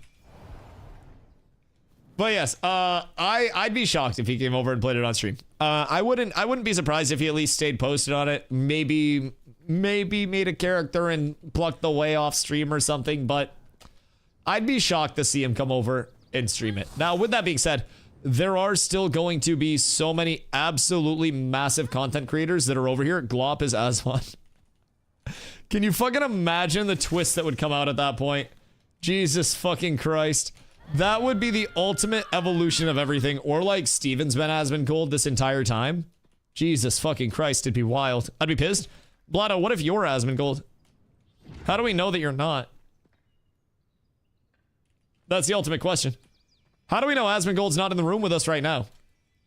But yes, I'd be shocked if he came over and played it on stream. I wouldn't be surprised if he at least stayed posted on it. Maybe made a character and plucked the way off stream or something. But I'd be shocked to see him come over and stream it. Now, with that being said, there are still going to be so many absolutely massive content creators that are over here. Glop is Asmon. Can you fucking imagine the twist that would come out at that point? Jesus fucking Christ. That would be the ultimate evolution of everything. Or like Steven's been Asmongold this entire time. Jesus fucking Christ, it'd be wild. I'd be pissed. Blotto, what if you're Asmongold? How do we know that you're not? That's the ultimate question. How do we know Asmongold's not in the room with us right now?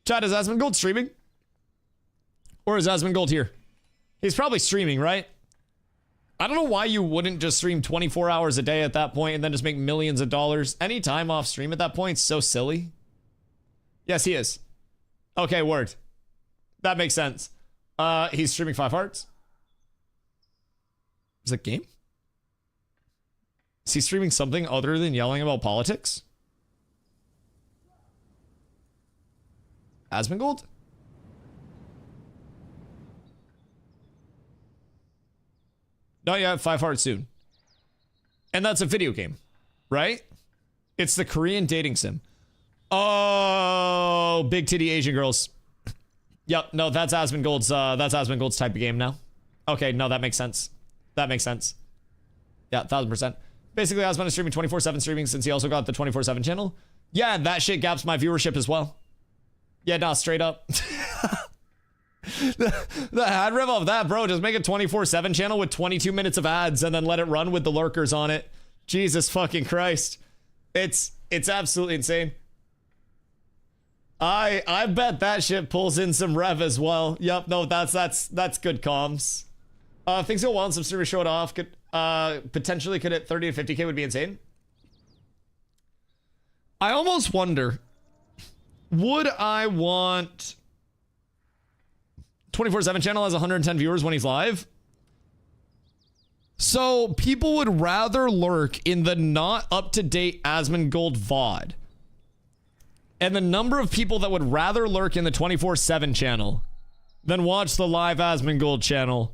Chat, is Asmongold streaming? Or is Asmongold here? He's probably streaming, right? I don't know why you wouldn't just stream 24 hours a day at that point and then just make millions of dollars. Any time off stream at that point is so silly. Yes, he is. Okay, word. That makes sense. He's streaming 5 Hearts. Is it game? Is he streaming something other than yelling about politics? Asmongold? Not yet, 5 Hearts soon. And that's a video game, right? It's the Korean dating sim. Oh, big titty Asian girls. Yep, no, that's Asmongold's type of game now. Okay, no, that makes sense. That makes sense. Yeah, 1000%. Basically, Asmon is streaming 24/7 streaming since he also got the 24/7 channel. Yeah, and that shit gaps my viewership as well. Yeah, no, straight up. the ad rev of that, bro. Just make a 24/7 channel with 22 minutes of ads and then let it run with the lurkers on it. Jesus fucking Christ. It's absolutely insane. I bet that shit pulls in some rev as well. Yep, no, that's good comms. Things go well and some streamers show it off. Could potentially could hit 30 to 50k would be insane. I almost wonder, would I want 24/7 channel has 110 viewers when he's live? So people would rather lurk in the not up-to-date Asmongold VOD. And the number of people that would rather lurk in the 24/7 channel than watch the live Asmongold channel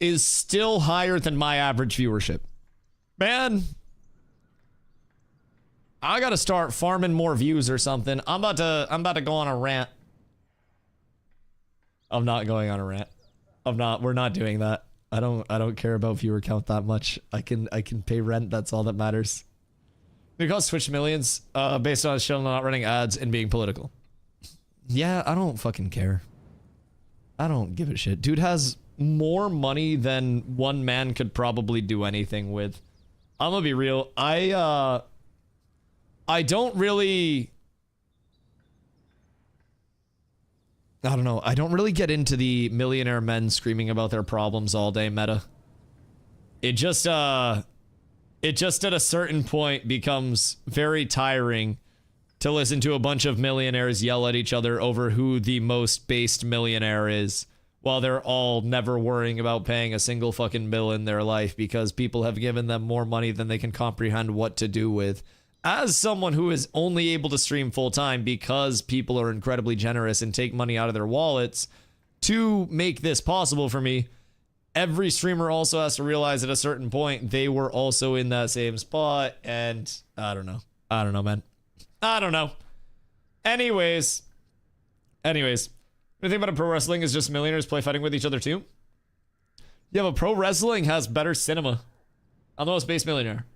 is still higher than my average viewership. Man, I gotta start farming more views or something. I'm about to go on a rant. I'm not going on a rant. We're not doing that. I don't care about viewer count that much. I can pay rent, that's all that matters. Because Twitch millions based on his channel not running ads and being political. Yeah, I don't fucking care. I don't give a shit. Dude has more money than one man could probably do anything with. I'm gonna be real. I don't really... I don't know. I don't really get into the millionaire men screaming about their problems all day meta. It just at a certain point becomes very tiring to listen to a bunch of millionaires yell at each other over who the most based millionaire is, while they're all never worrying about paying a single fucking bill in their life because people have given them more money than they can comprehend what to do with. As someone who is only able to stream full-time because people are incredibly generous and take money out of their wallets to make this possible for me, every streamer also has to realize at a certain point they were also in that same spot, and I don't know. I don't know, man. I don't know. Anyways. The thing about a pro wrestling is just millionaires play fighting with each other too? Yeah, but pro wrestling has better cinema. I'm the most base millionaire.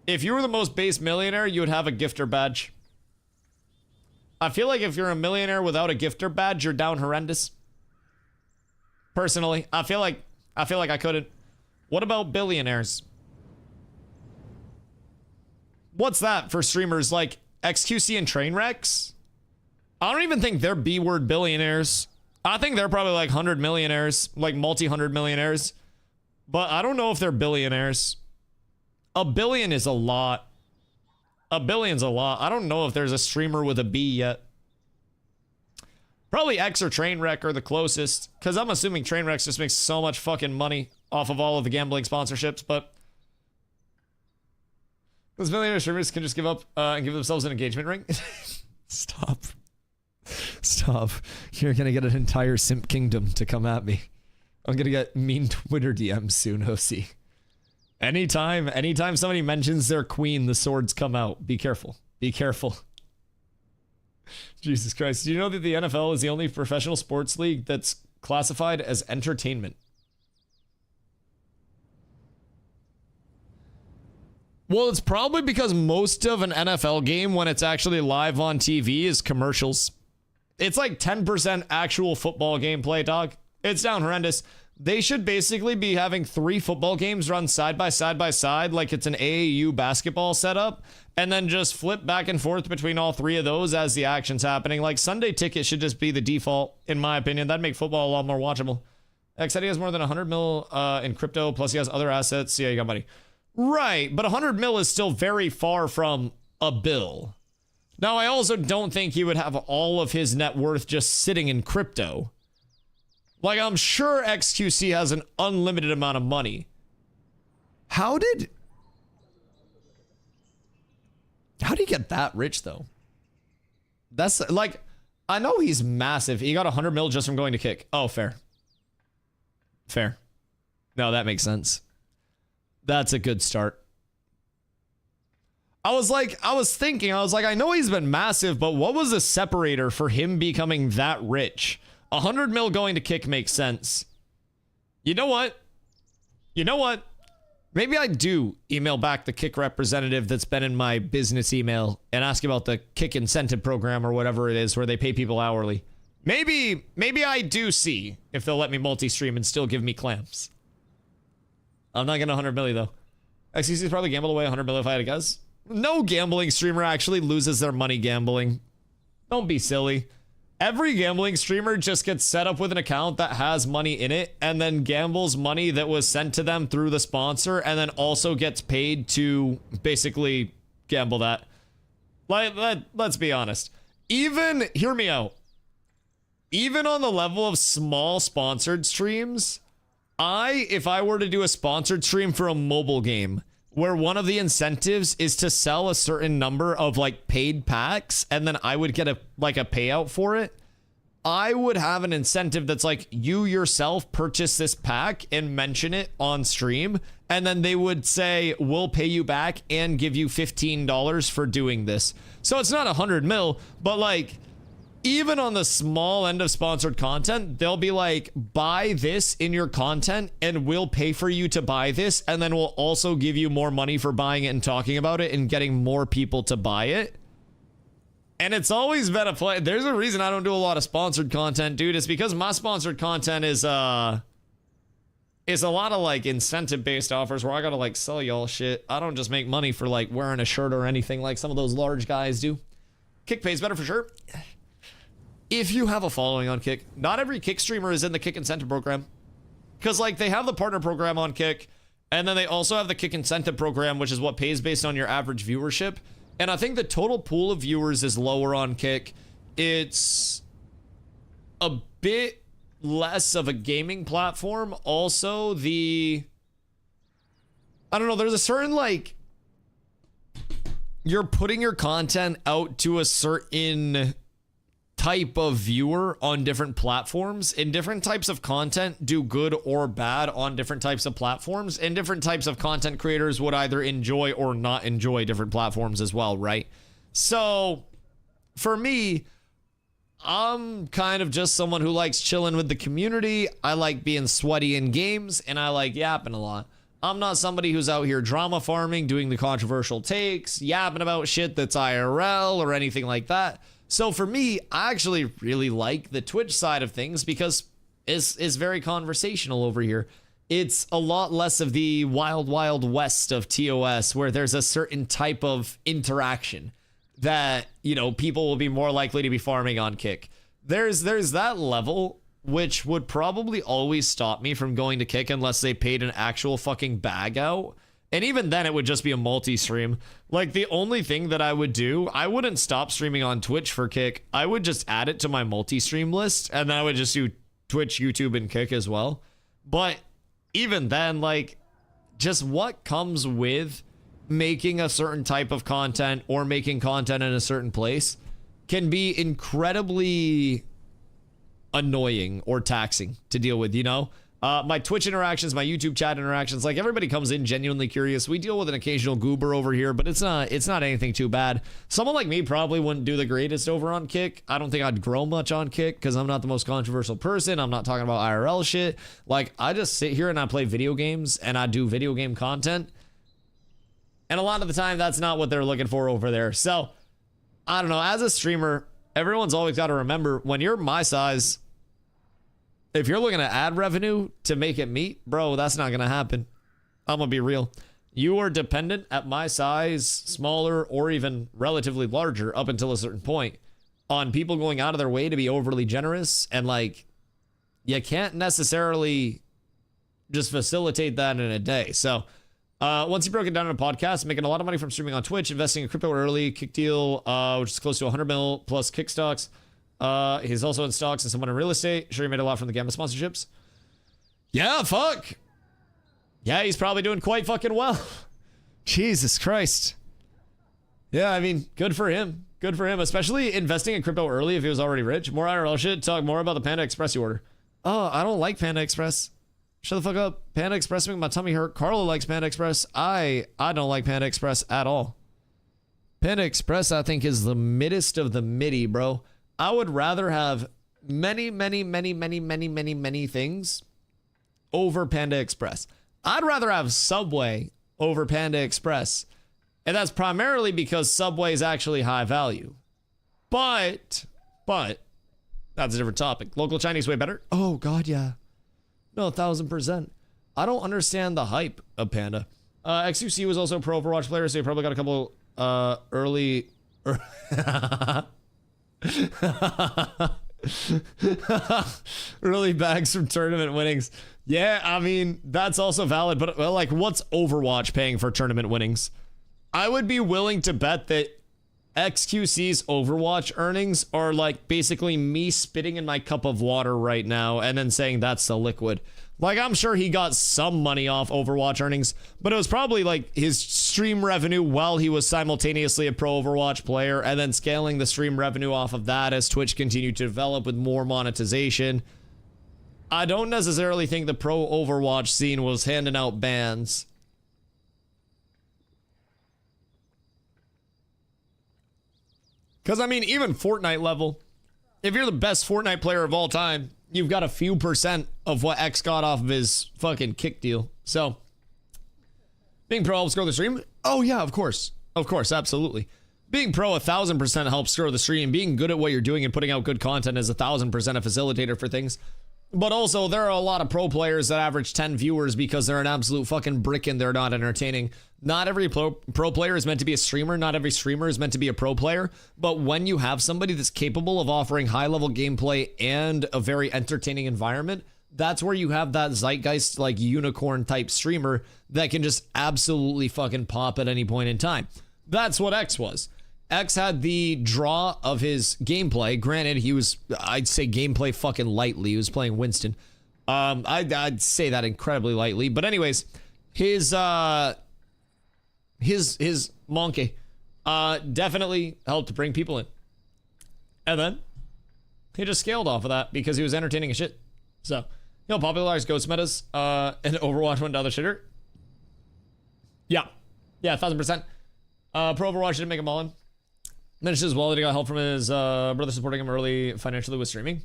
If you were the most base millionaire, you would have a gifter badge. I feel like if you're a millionaire without a gifter badge, you're down horrendous. Personally, I feel like I couldn't. What about billionaires? What's that for streamers like XQC and Trainwrecks? I don't even think they're B-word billionaires. I think they're probably like 100 millionaires, like multi-hundred millionaires. But I don't know if they're billionaires. A billion is a lot. A billion's a lot. I don't know if there's a streamer with a B yet. Probably X or Trainwreck are the closest, because I'm assuming Trainwrecks just makes so much fucking money off of all of the gambling sponsorships, but those millionaire streamers can just give up and give themselves an engagement ring.
Stop. Stop. You're gonna get an entire simp kingdom to come at me. I'm gonna get mean Twitter DMs soon, Hosi.
Anytime somebody mentions their queen, the swords come out. Be careful. Be careful. Jesus Christ. Do you know that the NFL is the only professional sports league that's classified as entertainment? Well, it's probably because most of an NFL game, when it's actually live on TV, is commercials. It's like 10% actual football gameplay, dog. It's down horrendous. They should basically be having 3 football games run side by side by side, like it's an AAU basketball setup, and then just flip back and forth between all 3 of those as the action's happening. Like, Sunday Ticket should just be the default, in my opinion. That'd make football a lot more watchable. X said he has more than 100 mil in crypto, plus he has other assets. Yeah, you got money. Right, but 100 mil is still very far from a bill. Now, I also don't think he would have all of his net worth just sitting in crypto. Like, I'm sure XQC has an unlimited amount of money.
How did he get that rich, though?
That's, like, I know he's massive. He got 100 mil just from going to kick. Oh, fair. Fair. No, that makes sense. That's a good start. I was thinking, I know he's been massive, but what was the separator for him becoming that rich? 100 mil going to kick makes sense. You know what? Maybe I do email back the kick representative that's been in my business email and ask about the kick incentive program or whatever it is where they pay people hourly. Maybe I do see if they'll let me multi-stream and still give me clams. I'm not getting 100 milli though. XCC's probably gambled away 100 milli if I had to guess. No gambling streamer actually loses their money gambling. Don't be silly. Every gambling streamer just gets set up with an account that has money in it and then gambles money that was sent to them through the sponsor and then also gets paid to basically gamble that. Let's be honest. Even, hear me out. Even on the level of small sponsored streams, if I were to do a sponsored stream for a mobile game where one of the incentives is to sell a certain number of like paid packs and then I would get a payout for it, I would have an incentive that's like, you yourself purchase this pack and mention it on stream, and then they would say, we'll pay you back and give you $15 for doing this. So it's not 100 mil, but like, even on the small end of sponsored content, they'll be like, buy this in your content and we'll pay for you to buy this. And then we'll also give you more money for buying it and talking about it and getting more people to buy it. And it's always been a play. There's a reason I don't do a lot of sponsored content, dude. It's because my sponsored content is a lot of like incentive based offers where I gotta like sell y'all shit. I don't just make money for like wearing a shirt or anything like some of those large guys do. Kick pays better for sure. If you have a following on Kick, not every Kick streamer is in the Kick incentive program. Because, like, they have the partner program on Kick, and then they also have the Kick incentive program, which is what pays based on your average viewership. And I think the total pool of viewers is lower on Kick. It's a bit less of a gaming platform. Also, I don't know, there's a certain, like, you're putting your content out to a certain type of viewer on different platforms, and different types of content do good or bad on different types of platforms, and different types of content creators would either enjoy or not enjoy different platforms as well, right? So for me, I'm kind of just someone who likes chilling with the community. I like being sweaty in games, and I like yapping a lot. I'm not somebody who's out here drama farming, doing the controversial takes, yapping about shit that's IRL or anything like that. So for me, I actually really like the Twitch side of things because it's very conversational over here. It's a lot less of the wild, wild west of TOS where there's a certain type of interaction that, you know, people will be more likely to be farming on Kick. There's that level, which would probably always stop me from going to Kick unless they paid an actual fucking bag out. And even then, it would just be a multi-stream. Like, the only thing that I would do, I wouldn't stop streaming on Twitch for Kick. I would just add it to my multi-stream list, and then I would just do Twitch, YouTube, and Kick as well. But even then, like, just what comes with making a certain type of content or making content in a certain place can be incredibly annoying or taxing to deal with, you know? My Twitch interactions, my YouTube chat interactions, like everybody comes in genuinely curious. We deal with an occasional goober over here, but it's not anything too bad. Someone like me probably wouldn't do the greatest over on Kick. I don't think I'd grow much on Kick because I'm not the most controversial person. I'm not talking about IRL shit. Like, I just sit here and I play video games and I do video game content. And a lot of the time, that's not what they're looking for over there. So, I don't know. As a streamer, everyone's always got to remember, when you're my size, if you're looking at ad revenue to make it meet, bro, that's not going to happen. I'm going to be real. You are dependent at my size, smaller, or even relatively larger up until a certain point on people going out of their way to be overly generous. And, like, you can't necessarily just facilitate that in a day. So, once you broke it down in a podcast, making a lot of money from streaming on Twitch, investing in crypto early, Kick deal, which is close to 100 mil plus Kick stocks. He's also in stocks and somewhat in real estate. Sure, he made a lot from the Gamma sponsorships. Yeah, fuck. Yeah, he's probably doing quite fucking well. Jesus Christ. Yeah, I mean, good for him. Good for him, especially investing in crypto early if he was already rich. More IRL shit. Talk more about the Panda Express you order. Oh, I don't like Panda Express. Shut the fuck up. Panda Express making my tummy hurt. Carla likes Panda Express. I don't like Panda Express at all. Panda Express, I think, is the middest of the middy, bro. I would rather have many things over Panda Express. I'd rather have Subway over Panda Express. And that's primarily because Subway is actually high value. But, that's a different topic. Local Chinese way better? Oh, God, yeah. No, 1000%. I don't understand the hype of Panda. XUC was also a pro Overwatch player, so he probably got a couple early... early bags from tournament winnings. Yeah, I mean, that's also valid, but well, like, what's Overwatch paying for tournament winnings? I would be willing to bet that XQC's Overwatch earnings are like basically me spitting in my cup of water right now and then saying that's the liquid. Like, I'm sure he got some money off Overwatch earnings, but it was probably like his stream revenue while he was simultaneously a pro Overwatch player and then scaling the stream revenue off of that as Twitch continued to develop with more monetization. I don't necessarily think the pro Overwatch scene was handing out bans. Because, I mean, even Fortnite level, if you're the best Fortnite player of all time, you've got a few percent of what X got off of his fucking Kick deal. So, being pro helps grow the stream? Oh, yeah, of course. Of course, absolutely. Being pro 1000% helps grow the stream. Being good at what you're doing and putting out good content is 1000% a facilitator for things. But also, there are a lot of pro players that average 10 viewers because they're an absolute fucking brick and they're not entertaining. Not every pro player is meant to be a streamer. Not every streamer is meant to be a pro player. But when you have somebody that's capable of offering high-level gameplay and a very entertaining environment, that's where you have that zeitgeist, like, unicorn-type streamer that can just absolutely fucking pop at any point in time. That's what X was. X had the draw of his gameplay. Granted, he was, I'd say gameplay fucking lightly. He was playing Winston. I'd say that incredibly lightly. But anyways, his monkey definitely helped to bring people in. And then he just scaled off of that because he was entertaining as shit. So, you know, popularized ghost metas and Overwatch went down the shitter. Yeah, 1000%. Pro Overwatch didn't make him all in. Managed his wallet. He got help from his brother supporting him early financially with streaming.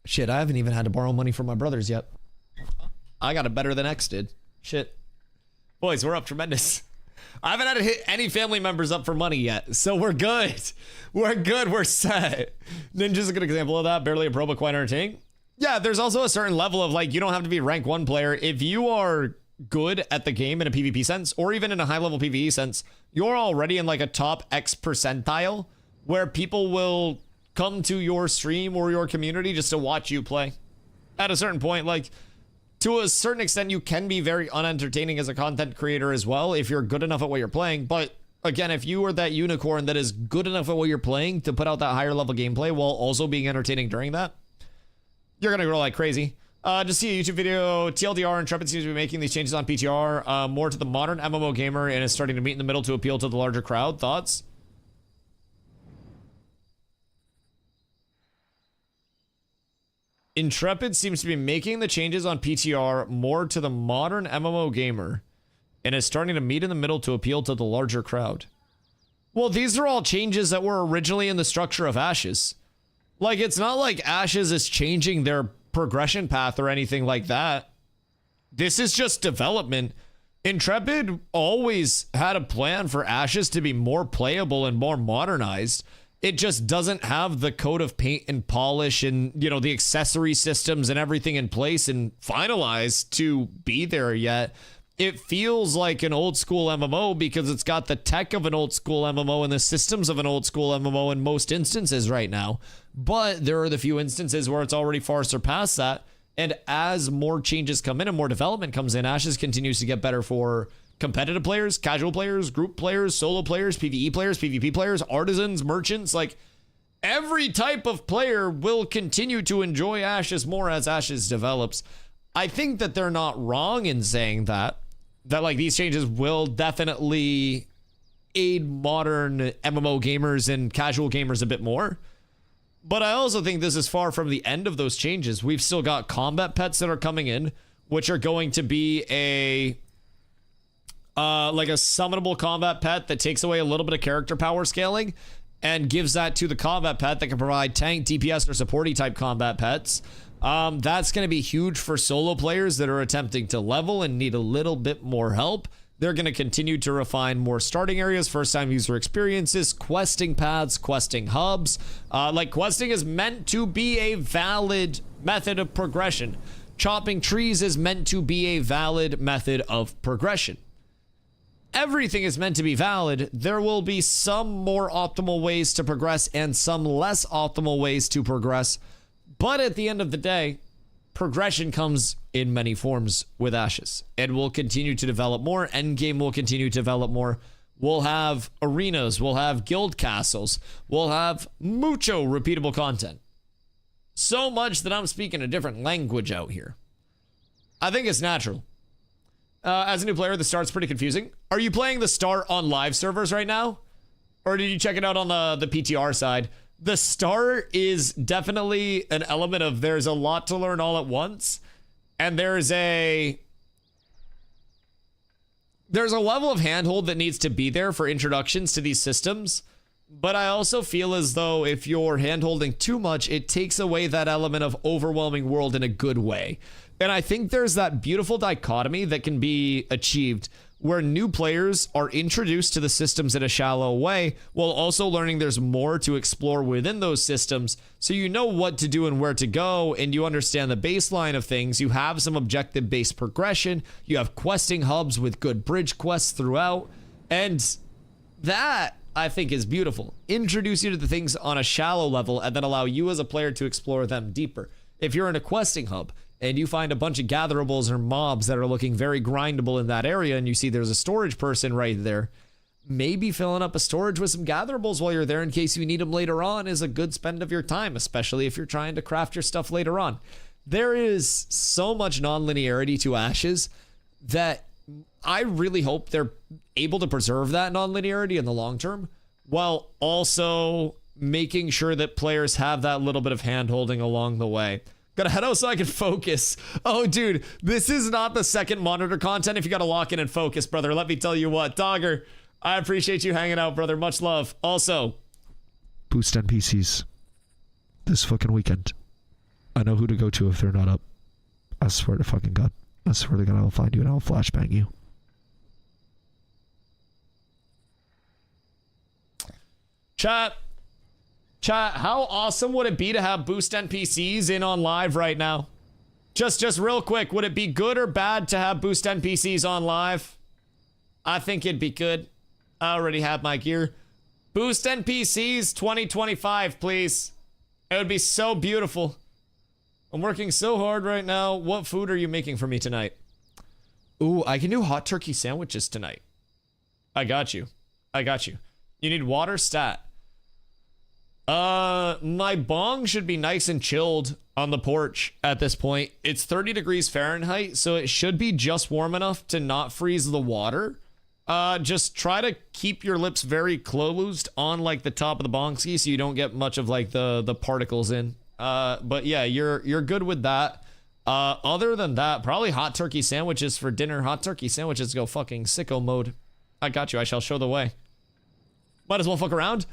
Shit, I haven't even had to borrow money from my brothers yet. I got it better than X did. Shit. Boys, we're up tremendous. I haven't had to hit any family members up for money yet, so we're good. We're good. We're set. Ninja's a good example of that. Barely a pro, but quite entertaining. Yeah, there's also a certain level of like, you don't have to be rank 1 player. If you are good at the game in a PvP sense, or even in a high level PvE sense, you're already in like a top X percentile where people will come to your stream or your community just to watch you play. At a certain point, like, to a certain extent, you can be very unentertaining as a content creator as well if you're good enough at what you're playing. But again, if you are that unicorn that is good enough at what you're playing to put out that higher level gameplay while also being entertaining during that, you're gonna grow like crazy. Just see a YouTube video. TLDR, Intrepid seems to be making these changes on PTR more to the modern MMO gamer and is starting to meet in the middle to appeal to the larger crowd. Thoughts? Intrepid seems to be making the changes on PTR more to the modern MMO gamer and is starting to meet in the middle to appeal to the larger crowd. Well, these are all changes that were originally in the structure of Ashes. Like, it's not like Ashes is changing their progression path or anything like that. This is just development. Intrepid always had a plan for Ashes to be more playable and more modernized. It just doesn't have the coat of paint and polish and, you know, the accessory systems and everything in place and finalized to be there yet. It feels like an old school MMO because it's got the tech of an old school MMO and the systems of an old school MMO in most instances right now. But there are the few instances where it's already far surpassed that. And as more changes come in and more development comes in, Ashes continues to get better for competitive players, casual players, group players, solo players, PvE players, PvP players, artisans, merchants. Like, every type of player will continue to enjoy Ashes more as Ashes develops. I think that they're not wrong in saying that like these changes will definitely aid modern MMO gamers and casual gamers a bit more. But I also think this is far from the end of those changes. We've still got combat pets that are coming in, which are going to be a like a summonable combat pet that takes away a little bit of character power scaling and gives that to the combat pet that can provide tank, DPS, or supporty type combat pets. That's going to be huge for solo players that are attempting to level and need a little bit more help. They're going to continue to refine more starting areas, first time user experiences, questing paths, questing hubs. Like, questing is meant to be a valid method of progression. Chopping trees is meant to be a valid method of progression. Everything is meant to be valid. There will be some more optimal ways to progress and some less optimal ways to progress. But at the end of the day, progression comes in many forms with Ashes. And we'll continue to develop more. Endgame will continue to develop more. We'll have arenas. We'll have guild castles. We'll have mucho repeatable content. So much that I'm speaking a different language out here. I think it's natural. As a new player, the start's pretty confusing. Are you playing the start on live servers right now? Or did you check it out on the PTR side? The start is definitely an element of there's a lot to learn all at once. And there's a level of handhold that needs to be there for introductions to these systems. But I also feel as though if you're handholding too much, it takes away that element of overwhelming world in a good way. And I think there's that beautiful dichotomy that can be achieved where new players are introduced to the systems in a shallow way while also learning there's more to explore within those systems, so you know what to do and where to go, and you understand the baseline of things. You have some objective-based progression. You have questing hubs with good bridge quests throughout, and that, I think, is beautiful. Introduce you to the things on a shallow level and then allow you as a player to explore them deeper. If you're in a questing hub and you find a bunch of gatherables or mobs that are looking very grindable in that area and you see there's a storage person right there, maybe filling up a storage with some gatherables while you're there in case you need them later on is a good spend of your time, especially if you're trying to craft your stuff later on. There is so much non-linearity to Ashes that I really hope they're able to preserve that non-linearity in the long term while also making sure that players have that little bit of hand-holding along the way. Gotta head out so I can focus. Oh, dude, this is not the second monitor content if you gotta lock in and focus, brother. Let me tell you what. Dogger, I appreciate you hanging out, brother. Much love. Also,
Boost NPCs this fucking weekend. I know who to go to if they're not up. I swear to fucking God. I swear to God, I will find you and I will flashbang you.
Chat, how awesome would it be to have boost NPCs in on live right now? Just real quick, would it be good or bad to have boost NPCs on live? I think it'd be good. I already have my gear. Boost NPCs 2025, please. It would be so beautiful. I'm working so hard right now. What food are you making for me tonight? Ooh, I can do hot turkey sandwiches tonight. I got you. You need water? Stat. My bong should be nice and chilled on the porch at this point. It's 30 degrees Fahrenheit, so it should be just warm enough to not freeze the water. Just try to keep your lips very closed on like the top of the bong ski so you don't get much of like the particles in. But yeah, you're good with that. Other than that, probably hot turkey sandwiches for dinner. Hot turkey sandwiches go fucking sicko mode. I got you. I shall show the way. Might as well fuck around.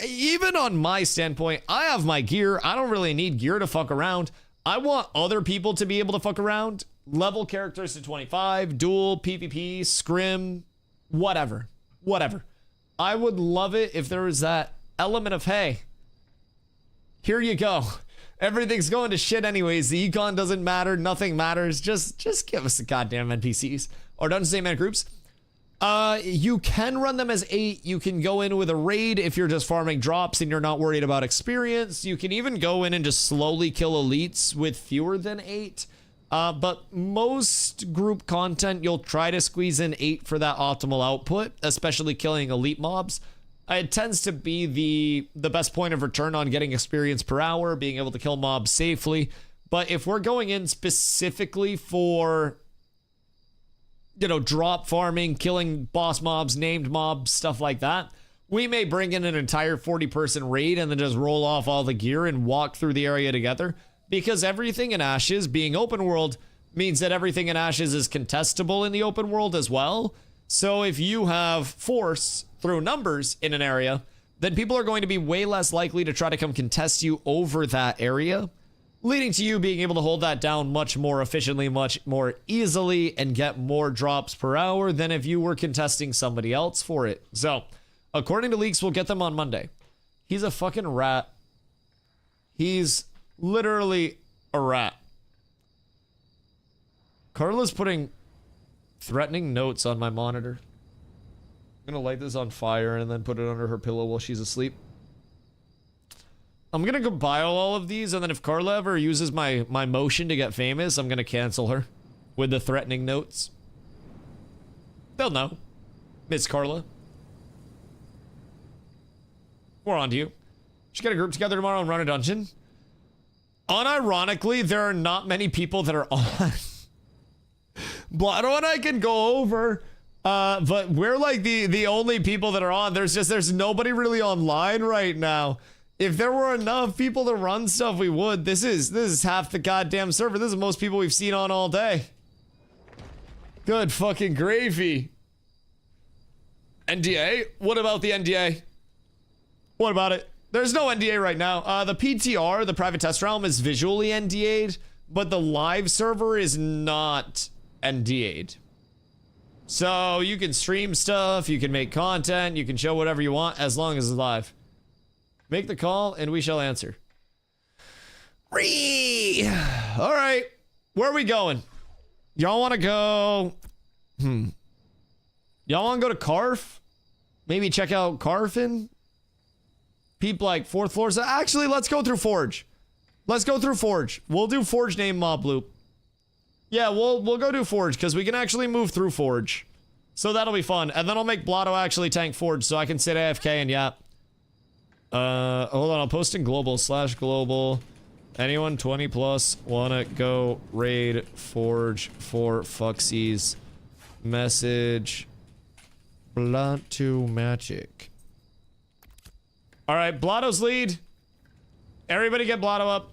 Even on my standpoint, I have my gear. I don't really need gear to fuck around. I want other people to be able to fuck around. Level characters to 25, duel, PvP, scrim, whatever. I would love it if there was that element of, hey, here you go. Everything's going to shit anyways. The econ doesn't matter. Nothing matters. Just give us the goddamn NPCs. Or Dungeons & Man groups. You can run them as 8. You can go in with a raid if you're just farming drops and you're not worried about experience. You can even go in and just slowly kill elites with fewer than 8. But most group content, you'll try to squeeze in 8 for that optimal output, especially killing elite mobs. It tends to be the best point of return on getting experience per hour, being able to kill mobs safely. But if we're going in specifically for, you know, drop farming, killing boss mobs, named mobs, stuff like that, we may bring in an entire 40-person raid and then just roll off all the gear and walk through the area together. Because everything in Ashes, being open world, means that everything in Ashes is contestable in the open world as well. So if you have force through numbers in an area, then people are going to be way less likely to try to come contest you over that area, leading to you being able to hold that down much more efficiently, much more easily, and get more drops per hour than if you were contesting somebody else for it. So, according to leaks, we'll get them on Monday. He's a fucking rat. He's literally a rat. Carla's putting threatening notes on my monitor. I'm gonna light this on fire and then put it under her pillow while she's asleep. I'm gonna go compile all of these, and then if Carla ever uses my motion to get famous, I'm gonna cancel her with the threatening notes. They'll know. Miss Carla. We're on to you. Should get a group together tomorrow and run a dungeon. Unironically, there are not many people that are on. Blotto and I can go over, but we're like the only people that are on. There's nobody really online right now. If there were enough people to run stuff, we would. This is half the goddamn server. This is most people we've seen on all day. Good fucking gravy. NDA? What about the NDA? What about it? There's no NDA right now. The PTR, the private test realm, is visually NDA'd, but the live server is not NDA'd. So you can stream stuff, you can make content, you can show whatever you want as long as it's live. Make the call and we shall answer. All right, where are we going? Y'all want to go? Y'all want to go to Carf? Maybe check out Carfin? Peep like 4th floor. So actually, let's go through Forge. Let's go through Forge. We'll do Forge name mob loop. Yeah, we'll go do Forge because we can actually move through Forge. So that'll be fun. And then I'll make Blotto actually tank Forge so I can sit AFK and yap. Hold on, I'll post in global/global. Anyone 20 plus wanna go raid Forge for fucksies? Message Blotto Magic. All right, Blotto's lead. Everybody get Blotto up.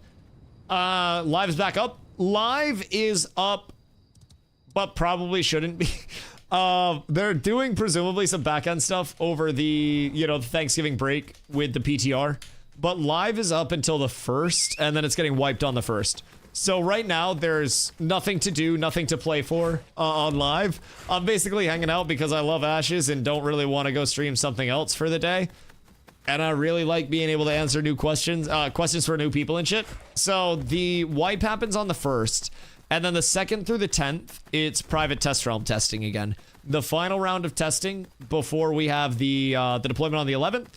Live is back up. Live is up, but probably shouldn't be. They're doing presumably some back-end stuff over the, you know, Thanksgiving break with the PTR. But live is up until the 1st, and then it's getting wiped on the 1st. So right now, there's nothing to do, nothing to play for on live. I'm basically hanging out because I love Ashes and don't really want to go stream something else for the day. And I really like being able to answer new questions, questions for new people and shit. So the wipe happens on the 1st, and then the 2nd through the 10th, it's private test realm testing again. The final round of testing before we have the deployment on the 11th.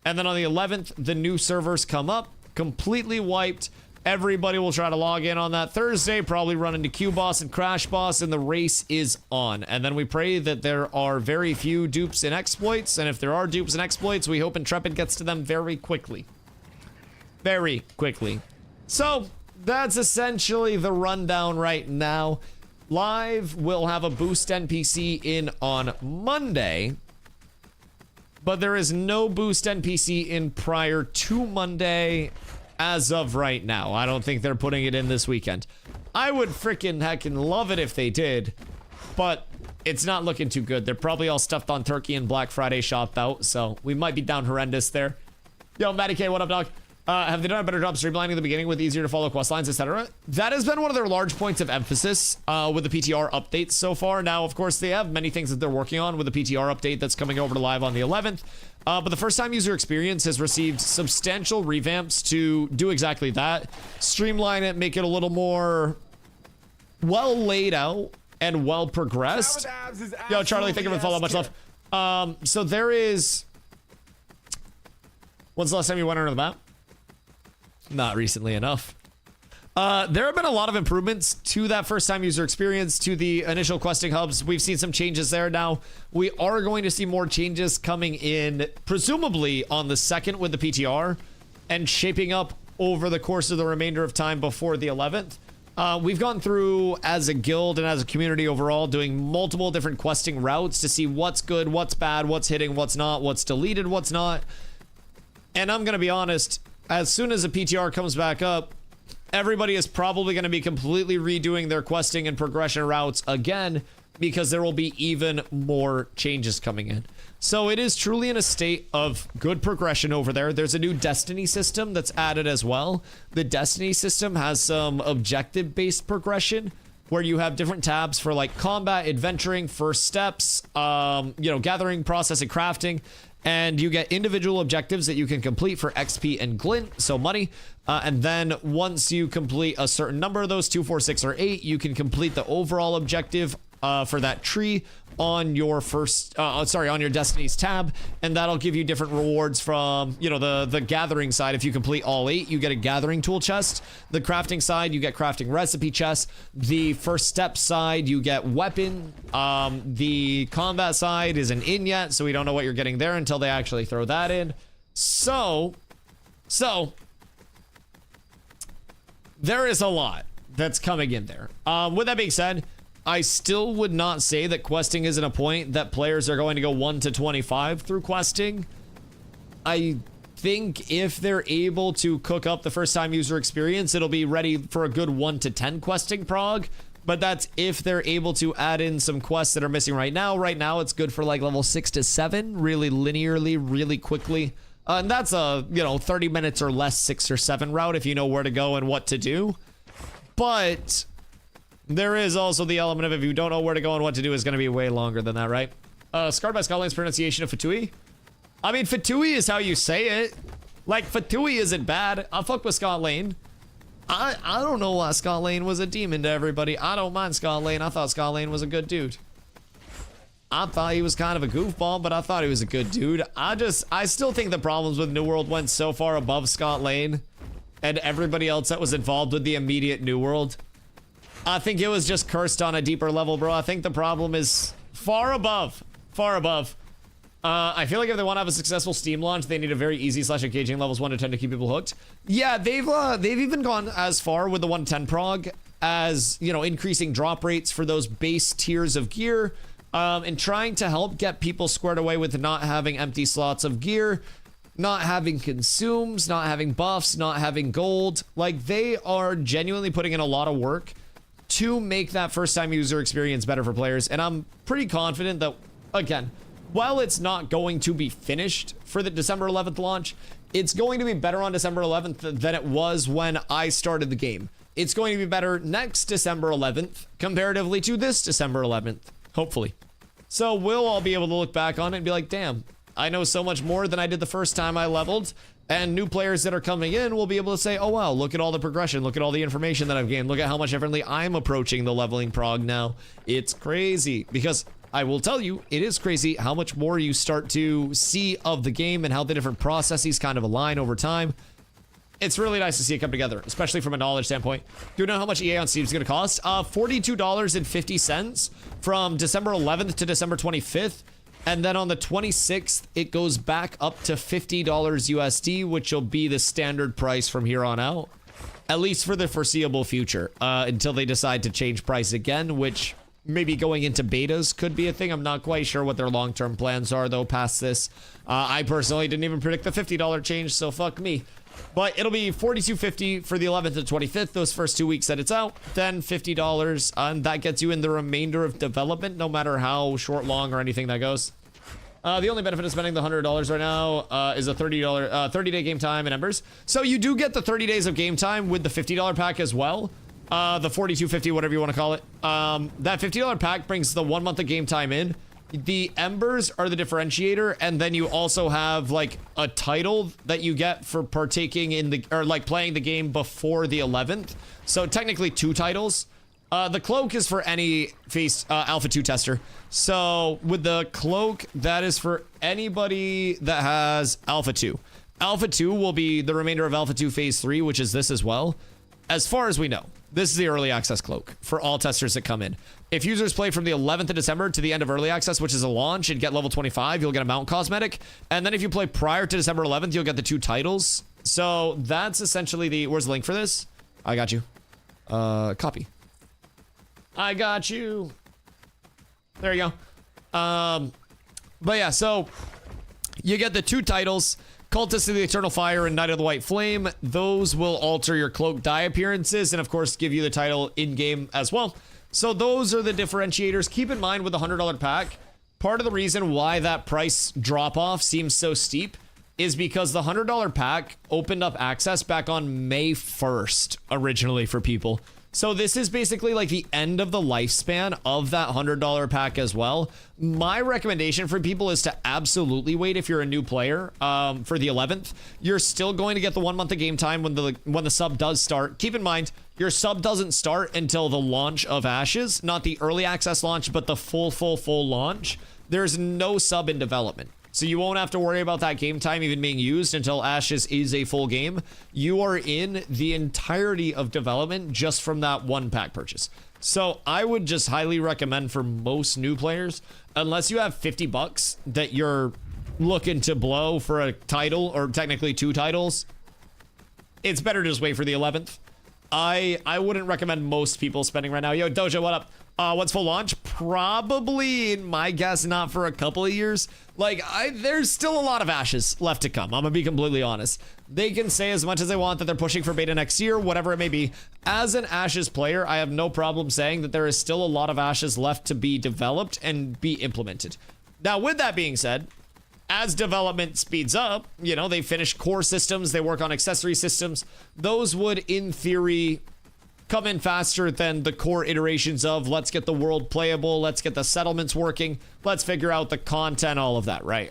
And then on the 11th, the new servers come up, completely wiped. Everybody will try to log in on that Thursday, probably run into Q-Boss and Crash Boss, and the race is on. And then we pray that there are very few dupes and exploits, and if there are dupes and exploits, we hope Intrepid gets to them very quickly. Very quickly. So, that's essentially the rundown right now. Live will have a boost NPC in on Monday, but there is no boost NPC in prior to Monday as of right now. I don't think they're putting it in this weekend. I would freaking heckin' love it if they did, but it's not looking too good. They're probably all stuffed on Turkey and Black Friday shop out, so we might be down horrendous there. Yo, Matty K, what up, dog? Have they done a better job streamlining the beginning with easier to follow quest lines, etc.? That has been one of their large points of emphasis with the PTR updates so far. Now, of course, they have many things that they're working on with the PTR update that's coming over to live on the 11th. But the first time user experience has received substantial revamps to do exactly that. Streamline it, make it a little more well laid out and well progressed. Yo, Charlie, thank you for the follow. Much love. So there is... When's the last time you went under the map? Not recently enough. There have been a lot of improvements to that first time user experience, to the initial questing hubs. We've seen some changes there. Now, we are going to see more changes coming in, presumably on the 2nd with the PTR, and shaping up over the course of the remainder of time before the 11th. We've gone through, as a guild and as a community overall, doing multiple different questing routes to see what's good, what's bad, what's hitting, what's not, what's deleted, what's not. And I'm going to be honest, as soon as the PTR comes back up, everybody is probably going to be completely redoing their questing and progression routes again, because there will be even more changes coming in. So it is truly in a state of good progression over there. There's a new Destiny system that's added as well. The Destiny system has some objective-based progression where you have different tabs for like combat, adventuring, first steps, gathering, processing, crafting. And you get individual objectives that you can complete for XP and glint, so money. And then once you complete a certain number of those, 2, 4, 6, or 8, you can complete the overall objective for that tree on your on your Destiny's tab, and that'll give you different rewards from, the gathering side. If you complete all 8, you get a gathering tool chest. The crafting side, you get crafting recipe chest. The first step side, you get weapon. The combat side isn't in yet, so we don't know what you're getting there until they actually throw that in. So there is a lot that's coming in there. With that being said, I still would not say that questing isn't a point that players are going to go 1 to 25 through questing. I think if they're able to cook up the first time user experience, it'll be ready for a good 1 to 10 questing prog. But that's if they're able to add in some quests that are missing right now. Right now, it's good for like level 6 to 7, really linearly, really quickly. And that's a, 30 minutes or less 6 or 7 route if you know where to go and what to do. But there is also the element of if you don't know where to go and what to do, is going to be way longer than that, right? Scarred by Scotland's pronunciation of Fatui. I mean, Fatui is how you say it. Like, Fatui isn't bad. I fuck with Scott Lane. I don't know why Scott Lane was a demon to everybody. I don't mind Scott Lane. I thought Scott Lane was a good dude. I thought he was kind of a goofball, but I thought he was a good dude. I still think the problems with New World went so far above Scott Lane and everybody else that was involved with the immediate New World. I think it was just cursed on a deeper level, bro. I think the problem is far above. Far above. I feel like if they want to have a successful Steam launch, they need a very easy / engaging levels 1 to 10 to keep people hooked. Yeah, they've even gone as far with the 1 to 10 prog as, increasing drop rates for those base tiers of gear, and trying to help get people squared away with not having empty slots of gear, not having consumes, not having buffs, not having gold. Like, they are genuinely putting in a lot of work to make that first time user experience better for players. And I'm pretty confident that, again, while it's not going to be finished for the December 11th launch, it's going to be better on December 11th than it was when I started the game. It's going to be better next December 11th comparatively to this December 11th, hopefully. So we'll all be able to look back on it and be like, damn, I know so much more than I did the first time I leveled. And new players that are coming in will be able to say, oh wow, look at all the progression, look at all the information that I've gained, look at how much differently I'm approaching the leveling prog now. It's crazy, because I will tell you, it is crazy how much more you start to see of the game and how the different processes kind of align over time. It's really nice to see it come together, especially from a knowledge standpoint. Do you know how much EA on Steam is going to cost? $42.50 from December 11th to December 25th. And then on the 26th, it goes back up to $50 USD, which will be the standard price from here on out, at least for the foreseeable future, until they decide to change price again, which maybe going into betas could be a thing. I'm not quite sure what their long-term plans are, though, past this. I personally didn't even predict the $50 change, so fuck me. But it'll be $42.50 for the 11th and 25th, those first 2 weeks that it's out. Then $50, and that gets you in the remainder of development, no matter how short, long, or anything that goes. The only benefit of spending the $100 right now is a $30-day game time and embers. So you do get the 30 days of game time with the $50 pack as well. The $42.50, whatever you want to call it. That $50 pack brings the 1 month of game time in. The embers are the differentiator, and then you also have like a title that you get for partaking in the, or like playing the game before the 11th. So technically 2 titles. The cloak is for any Phase Alpha 2 tester. So with the cloak, that is for anybody that has Alpha 2. Alpha 2 will be the remainder of Alpha 2 Phase 3, which is this as well. As far as we know, this is the early access cloak for all testers that come in. If users play from the 11th of December to the end of early access, which is a launch, and get level 25, you'll get a mount cosmetic. And then if you play prior to December 11th, you'll get the 2 titles. So that's essentially the, where's the link for this? I got you. Copy. I got you. There you go. But yeah, so you get the 2 titles. Cultist of the Eternal Fire and Knight of the White Flame. Those will alter your cloak die appearances and of course give you the title in-game as well. So those are the differentiators. Keep in mind with the $100 pack, part of the reason why that price drop off seems so steep is because the $100 pack opened up access back on May 1st originally for people. So this is basically like the end of the lifespan of that $100 pack as well. My recommendation for people is to absolutely wait if you're a new player for the 11th. You're still going to get the 1 month of game time when the sub does start. Keep in mind, your sub doesn't start until the launch of Ashes, not the early access launch, but the full launch. There's no sub in development. So you won't have to worry about that game time even being used until Ashes is a full game. You are in the entirety of development just from that 1 pack purchase. So I would just highly recommend for most new players, unless you have $50 that you're looking to blow for a title, or technically 2 titles, it's better to just wait for the 11th. I wouldn't recommend most people spending right now. Yo, Doja, what up? What's full launch? Probably, in my guess, not for a couple of years. Like, there's still a lot of Ashes left to come. I'm gonna be completely honest. They can say as much as they want that they're pushing for beta next year, whatever it may be. As an Ashes player, I have no problem saying that there is still a lot of Ashes left to be developed and be implemented. Now, with that being said, as development speeds up, you know, they finish core systems, they work on accessory systems. Those would, in theory, come in faster than the core iterations of let's get the world playable, let's get the settlements working, let's figure out the content, all of that, right?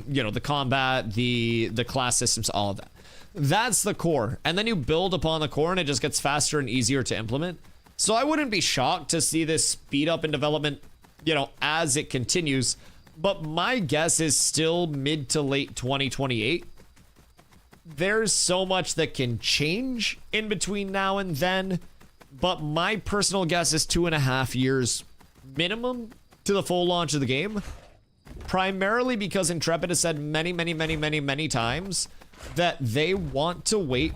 You know, the combat, the class systems, all of that. That's the core. And then you build upon the core and it just gets faster and easier to implement. So I wouldn't be shocked to see this speed up in development, you know, as it continues. But my guess is still mid to late 2028. There's so much that can change in between now and then. But my personal guess is 2.5 years minimum to the full launch of the game. Primarily because Intrepid has said many times that they want to wait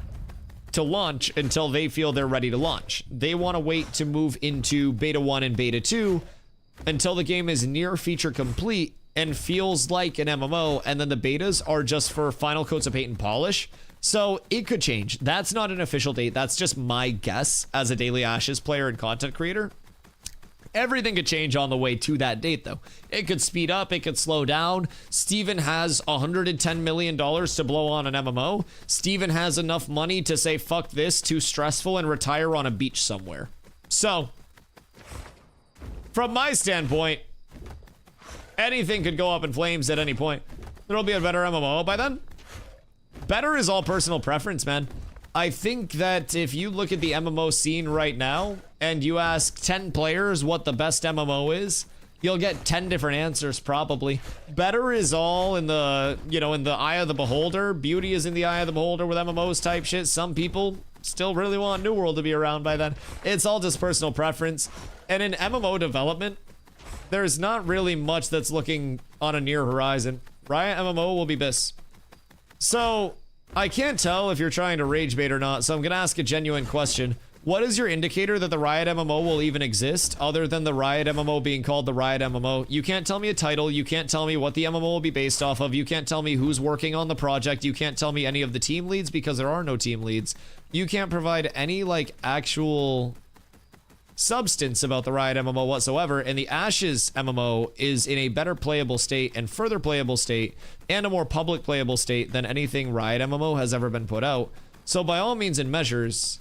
to launch until they feel they're ready to launch. They want to wait to move into beta 1 and beta 2 until the game is near feature complete and feels like an MMO, and then the betas are just for final coats of paint and polish. So it could change. That's not an official date. That's just my guess as a Daily Ashes player and content creator. Everything could change on the way to that date, though. It could speed up, it could slow down. Steven has $110 million to blow on an MMO. Steven has enough money to say, fuck this, too stressful, and retire on a beach somewhere. So, from my standpoint, anything could go up in flames at any point. there'll be a better MMO by then. Better is all personal preference, man. I think that if you look at the MMO scene right now and you ask 10 players what the best MMO is, you'll get 10 different answers probably. Better is all in the, you know, in the eye of the beholder. Beauty is in the eye of the beholder with MMOs type shit. Some people still really want New World to be around by then. It's all just personal preference. And in MMO development, there's not really much that's looking on a near horizon. Riot MMO will be BIS. So, I can't tell if you're trying to rage bait or not, so I'm gonna ask a genuine question. What is your indicator that the Riot MMO will even exist, other than the Riot MMO being called the Riot MMO? You can't tell me a title, you can't tell me what the MMO will be based off of, you can't tell me who's working on the project, you can't tell me any of the team leads because there are no team leads. You can't provide any, like, actual substance about the Riot MMO whatsoever, and the Ashes MMO is in a better playable state and further playable state and a more public playable state than anything Riot MMO has ever been put out. So by all means and measures,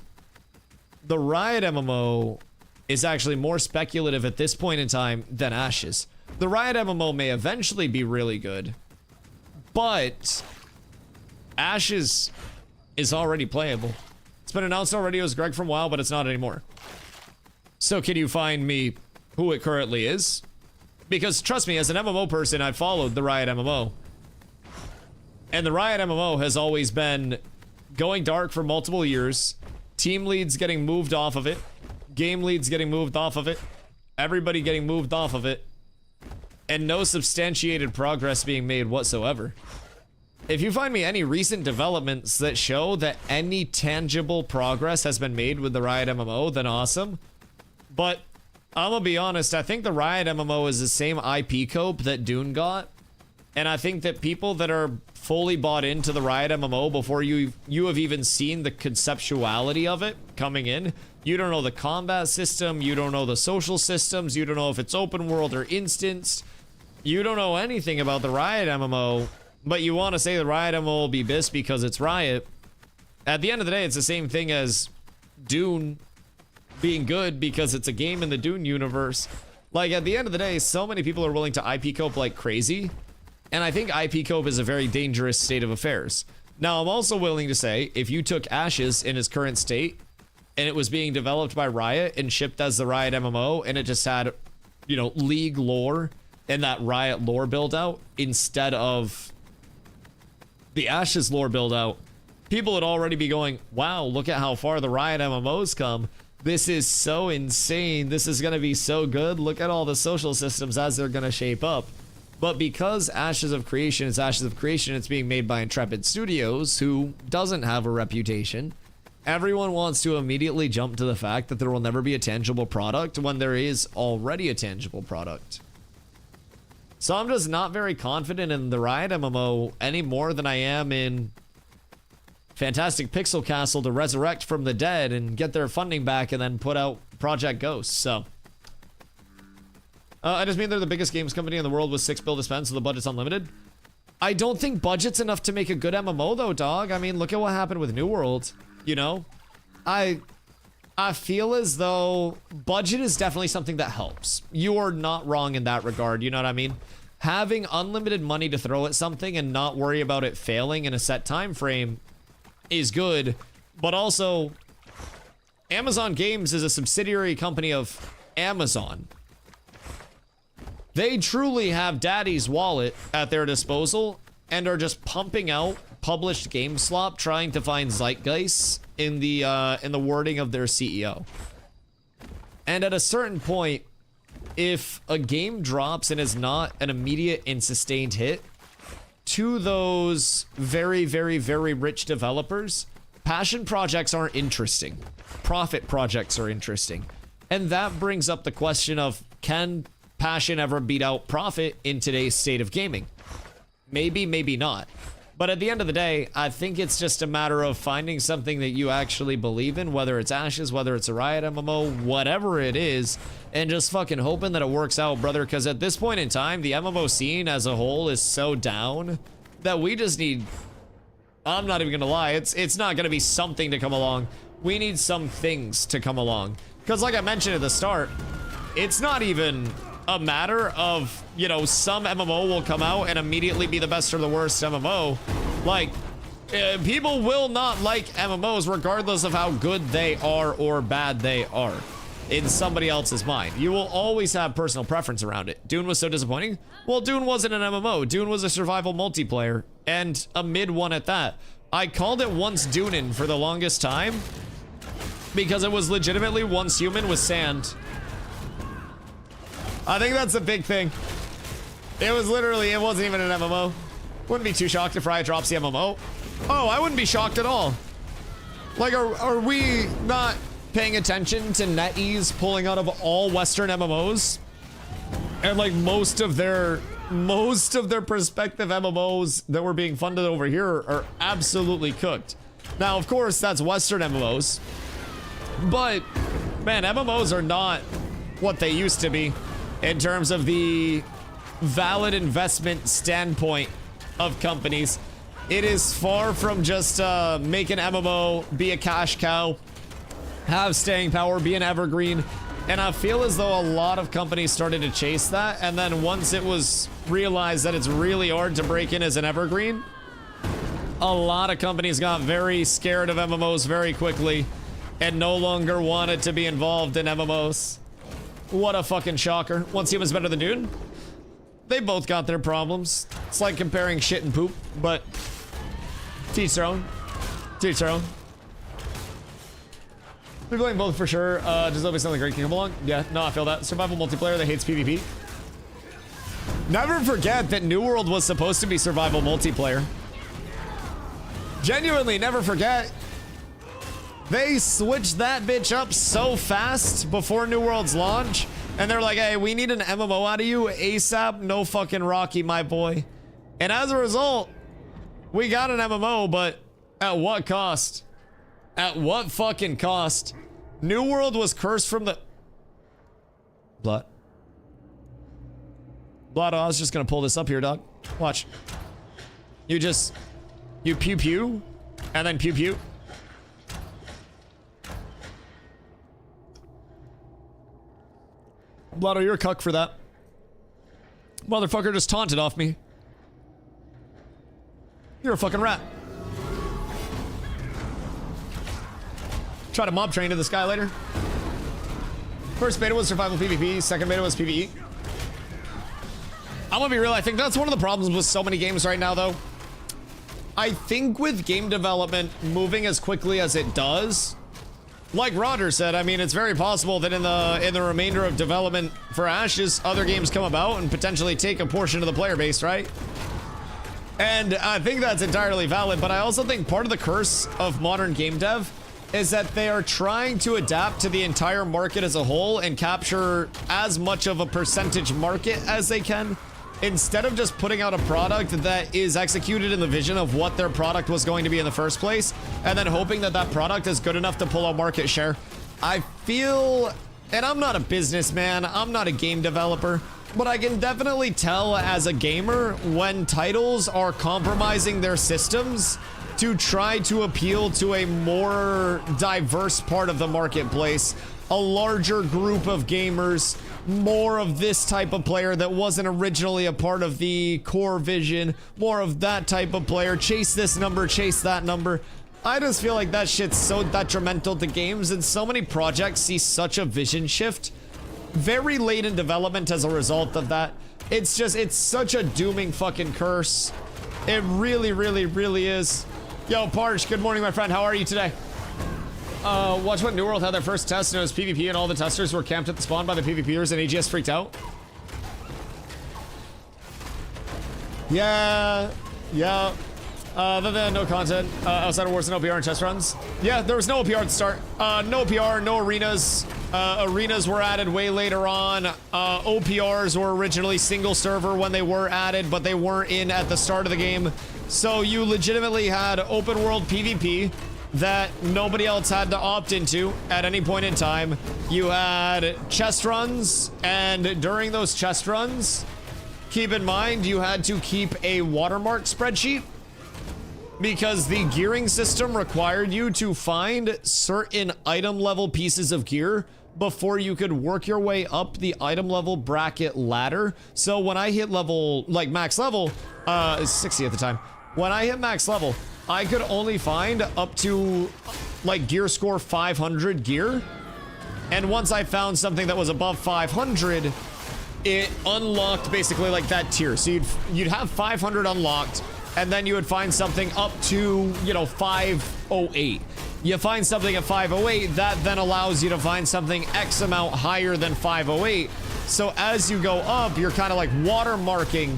the Riot MMO is actually more speculative at this point in time than Ashes. The Riot MMO may eventually be really good, but Ashes is already playable. It's been announced already, it was Greg from WoW, but it's not anymore. So can you find me who it currently is? Because trust me, as an MMO person, I've followed the Riot MMO. And the Riot MMO has always been going dark for multiple years. Team leads getting moved off of it. Game leads getting moved off of it. Everybody getting moved off of it. And no substantiated progress being made whatsoever. If you find me any recent developments that show that any tangible progress has been made with the Riot MMO, then awesome. But I'm gonna be honest, I think the Riot MMO is the same IP cope that Dune got. And I think that people that are fully bought into the Riot MMO before you have even seen the conceptuality of it coming in, you don't know the combat system, you don't know the social systems, you don't know if it's open world or instanced, you don't know anything about the Riot MMO, but you want to say the Riot MMO will be BIS because it's Riot. At the end of the day, it's the same thing as Dune being good because it's a game in the Dune universe. Like, at the end of the day, so many people are willing to IP cope like crazy, and I think IP cope is a very dangerous state of affairs. Now, I'm also willing to say, if you took Ashes in its current state, and it was being developed by Riot and shipped as the Riot MMO, and it just had, you know, League lore and that Riot lore build out instead of the Ashes lore build out, people would already be going, wow, look at how far the Riot MMOs come. This is so insane. This is going to be so good. Look at all the social systems as they're going to shape up. But because Ashes of Creation is Ashes of Creation, it's being made by Intrepid Studios, who doesn't have a reputation. Everyone wants to immediately jump to the fact that there will never be a tangible product when there is already a tangible product. So I'm just not very confident in the Riot MMO any more than I am in Fantastic Pixel Castle to resurrect from the dead and get their funding back and then put out Project Ghost. So I just mean they're the biggest games company in the world with 6 bill to spend, so the budget's unlimited. I don't think budget's enough to make a good MMO though, dog. I mean, look at what happened with New World, you know? I feel as though budget is definitely something that helps. You are not wrong in that regard, you know what I mean? Having unlimited money to throw at something and not worry about it failing in a set time frame is good, but also Amazon Games is a subsidiary company of Amazon. They truly have daddy's wallet at their disposal and are just pumping out published game slop trying to find zeitgeists in the wording of their CEO. And at a certain point, if a game drops and is not an immediate and sustained hit, to those very, very, very rich developers, passion projects aren't interesting. Profit projects are interesting. And that brings up the question of, can passion ever beat out profit in today's state of gaming? Maybe, maybe not. But at the end of the day, I think it's just a matter of finding something that you actually believe in, whether it's Ashes, whether it's a Riot MMO, whatever it is, and just fucking hoping that it works out, brother, because at this point in time, the MMO scene as a whole is so down that we just need... I'm not even gonna lie, it's not gonna be something to come along. We need some things to come along. Because like I mentioned at the start, it's not even a matter of, you know, some MMO will come out and immediately be the best or the worst MMO. Like, people will not like MMOs regardless of how good they are or bad they are in somebody else's mind. You will always have personal preference around it. Dune was so disappointing. Well, Dune wasn't an MMO. Dune was a survival multiplayer, and a mid one at that. I called it once Dunin for the longest time because it was legitimately once human with sand. I think that's a big thing. It was literally, it wasn't even an MMO. Wouldn't be too shocked if Riot drops the MMO. Oh, I wouldn't be shocked at all. Like, are we not paying attention to NetEase pulling out of all Western MMOs? And like most of their prospective MMOs that were being funded over here are absolutely cooked. Now, of course, that's Western MMOs. But, man, MMOs are not what they used to be in terms of the valid investment standpoint of companies. It is far from just make an MMO, be a cash cow, have staying power, be an evergreen. And I feel as though a lot of companies started to chase that, and then once it was realized that it's really hard to break in as an evergreen, a lot of companies got very scared of MMOs very quickly and no longer wanted to be involved in MMOs. What a fucking shocker. Once Human's better than Dune? They both got their problems. It's like comparing shit and poop, but to each their own. To each their own. We're playing both for sure. Does Obi sound like Great King along? Yeah, no, I feel that. Survival multiplayer that hates PvP. Never forget that New World was supposed to be survival multiplayer. Genuinely, never forget. They switched that bitch up so fast before New World's launch. And they're like, hey, we need an MMO out of you ASAP. No fucking Rocky, my boy. And as a result, we got an MMO, but at what cost? At what fucking cost? New World was cursed from the... Blood. Blood, I was just gonna pull this up here, dog. Watch. You pew pew, and then pew pew. Blotto, you're a cuck for that. Motherfucker just taunted off me. You're a fucking rat. Try to mob train to this guy later. First beta was survival PvP, second beta was PvE. I'm gonna be real, I think that's one of the problems with so many games right now, though. I think with game development moving as quickly as it does, like Roger said, I mean, it's very possible that in the remainder of development for Ashes, other games come about and potentially take a portion of the player base, right? And I think that's entirely valid, but I also think part of the curse of modern game dev is that they are trying to adapt to the entire market as a whole and capture as much of a percentage market as they can, instead of just putting out a product that is executed in the vision of what their product was going to be in the first place, and then hoping that that product is good enough to pull out market share. I feel, and I'm not a businessman, I'm not a game developer, but I can definitely tell as a gamer when titles are compromising their systems to try to appeal to a more diverse part of the marketplace, a larger group of gamers, more of this type of player that wasn't originally a part of the core vision, more of that type of player, chase this number, chase that number. I just feel like that shit's so detrimental to games, and so many projects see such a vision shift very late in development as a result of that. It's just, it's such a dooming fucking curse. It really, really, really is. Yo, Parch, good morning, my friend. How are you today? Watch what New World had their first test, and it was PvP, and all the testers were camped at the spawn by the PvPers, and AGS freaked out. Yeah. Other than no content outside of wars and OPR and test runs. Yeah, there was no OPR at the start. No OPR, no arenas. Arenas were added way later on. OPRs were originally single server when they were added, but they weren't in at the start of the game. So you legitimately had open world PvP that nobody else had to opt into at any point in time. You had chest runs, and during those chest runs, keep in mind you had to keep a watermark spreadsheet because the gearing system required you to find certain item level pieces of gear before you could work your way up the item level bracket ladder. So when I hit level, like max level, 60 at the time. When I hit max level, I could only find up to like gear score 500 gear. And once I found something that was above 500, it unlocked basically like that tier. So you'd have 500 unlocked, and then you would find something up to, you know, 508. You find something at 508, that then allows you to find something X amount higher than 508. So as you go up, you're kind of like watermarking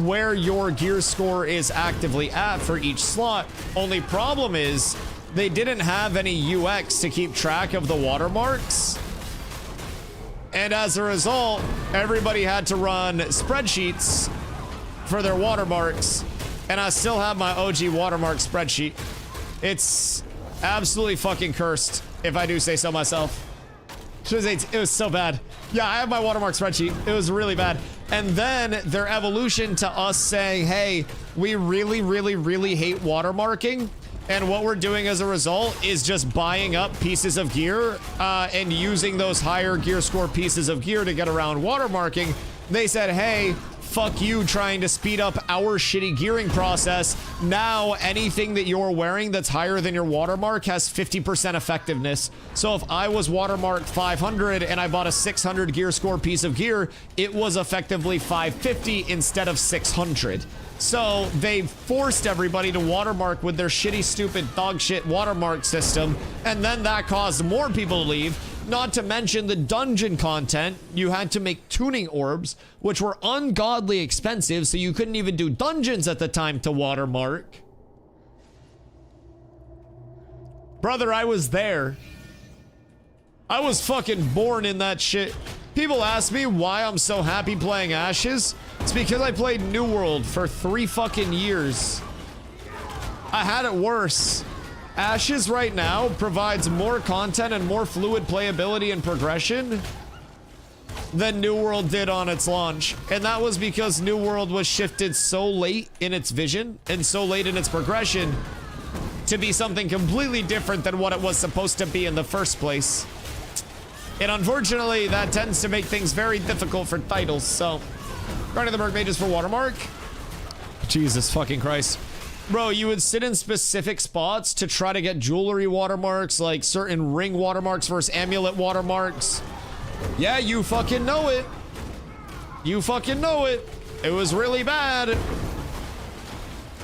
where your gear score is actively at for each slot. Only problem is they didn't have any UX to keep track of the watermarks. And as a result, everybody had to run spreadsheets for their watermarks. And I still have my OG watermark spreadsheet. It's absolutely fucking cursed, if I do say so myself. It was so bad. Yeah, I have my watermark spreadsheet. It was really bad. And then their evolution to us saying, hey, we really, really, really hate watermarking. And what we're doing as a result is just buying up pieces of gear and using those higher gear score pieces of gear to get around watermarking. They said, hey, fuck you trying to speed up our shitty gearing process. Now anything that you're wearing that's higher than your watermark has 50% effectiveness. So if I was watermarked 500 and I bought a 600 gear score piece of gear, it was effectively 550 instead of 600. So they forced everybody to watermark with their shitty, stupid, dog shit watermark system, and then that caused more people to leave. Not to mention the dungeon content. You had to make tuning orbs, which were ungodly expensive, so you couldn't even do dungeons at the time to watermark. Brother, I was there. I was fucking born in that shit. People ask me why I'm so happy playing Ashes. It's because I played New World for 3 fucking years. I had it worse. Ashes right now provides more content and more fluid playability and progression than New World did on its launch. And that was because New World was shifted so late in its vision and so late in its progression to be something completely different than what it was supposed to be in the first place. And unfortunately, that tends to make things very difficult for titles. So, Guardian of the Merc Mages for watermark. Jesus fucking Christ. Bro, you would sit in specific spots to try to get jewelry watermarks, like certain ring watermarks versus amulet watermarks. Yeah, you fucking know it. You fucking know it. It was really bad.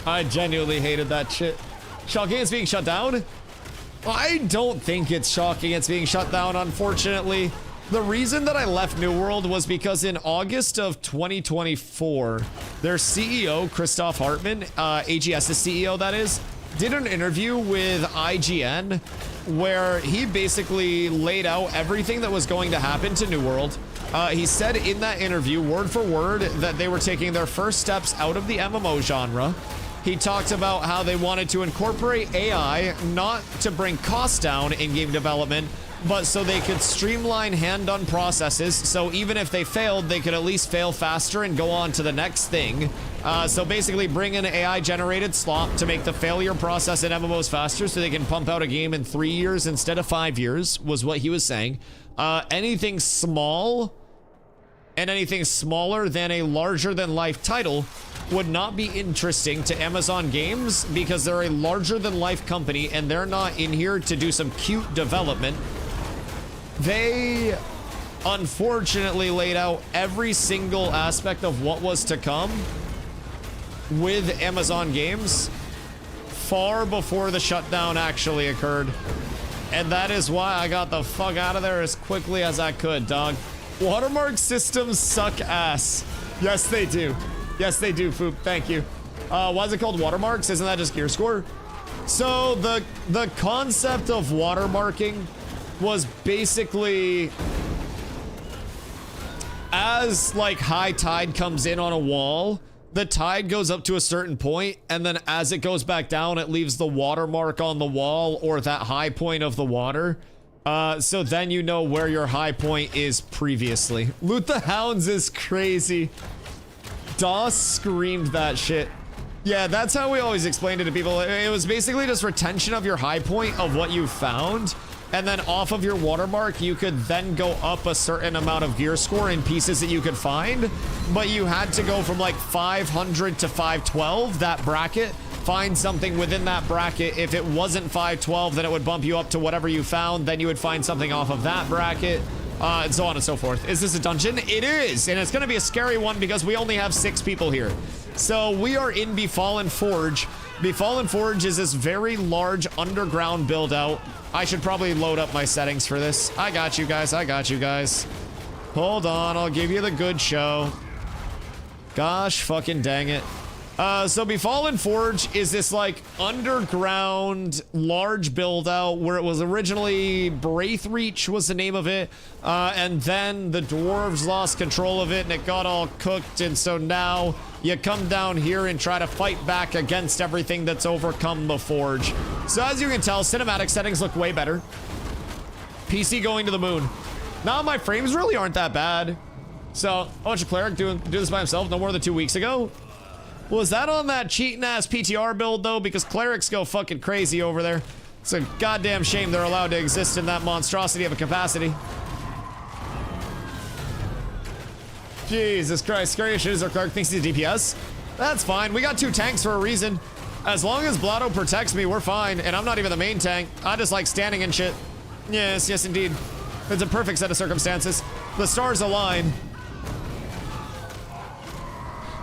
I genuinely hated that shit. Shocking it's being shut down? I don't think it's shocking it's being shut down, unfortunately. The reason that I left New World was because in August of 2024, their CEO, Christoph Hartmann, AGS's CEO that is, did an interview with IGN where he basically laid out everything that was going to happen to New World. He said in that interview, word for word, that they were taking their first steps out of the MMO genre. He talked about how they wanted to incorporate AI, not to bring costs down in game development, but so they could streamline hand-done processes, so even if they failed, they could at least fail faster and go on to the next thing. So basically bring an AI-generated slop to make the failure process in MMOs faster so they can pump out a game in 3 years instead of 5 years, was what he was saying. Anything small and anything smaller than a larger-than-life title would not be interesting to Amazon Games because they're a larger-than-life company and they're not in here to do some cute development. They unfortunately laid out every single aspect of what was to come with Amazon Games far before the shutdown actually occurred. And that is why I got the fuck out of there as quickly as I could, dog. Watermark systems suck ass. Yes, they do. Yes, they do, Foop. Thank you. Why is it called watermarks? Isn't that just gear score? So the concept of watermarking was basically as like high tide comes in on a wall, the tide goes up to a certain point, and then as it goes back down, it leaves the watermark on the wall or that high point of the water. So then you know where your high point is previously. Loot the Hounds is crazy. Doss screamed that shit. Yeah, that's how we always explained it to people. It was basically just retention of your high point of what you found. and then off of your watermark, you could then go up a certain amount of gear score in pieces that you could find, but you had to go from like 500 to 512, that bracket, find something within that bracket. If it wasn't 512, then it would bump you up to whatever you found, then you would find something off of that bracket, and so on and so forth. Is this a dungeon? It is, and it's gonna be a scary one because we only have 6 people here. So we are in Befallen Forge. Befallen Forge is this very large underground build out. I should probably load up my settings for this. I got you guys, I got you guys. Hold on, I'll give you the good show. Gosh fucking dang it. So Befallen Forge is this like underground large build out where it was originally Braithreach was the name of it, and then the dwarves lost control of it and it got all cooked, and so now you come down here and try to fight back against everything that's overcome the forge. So as you can tell, cinematic settings look way better. PC going to the moon. Now my frames really aren't that bad. So a bunch of cleric do this by himself no more than 2 weeks ago. Was that on that cheating ass PTR build though? Because clerics go fucking crazy over there. It's a goddamn shame they're allowed to exist in that monstrosity of a capacity. Jesus Christ, scary shit is our cleric thinks he's DPS. That's fine, we got 2 tanks for a reason. As long as Blotto protects me, we're fine. And I'm not even the main tank. I just like standing and shit. Yes, yes indeed. It's a perfect set of circumstances. The stars align.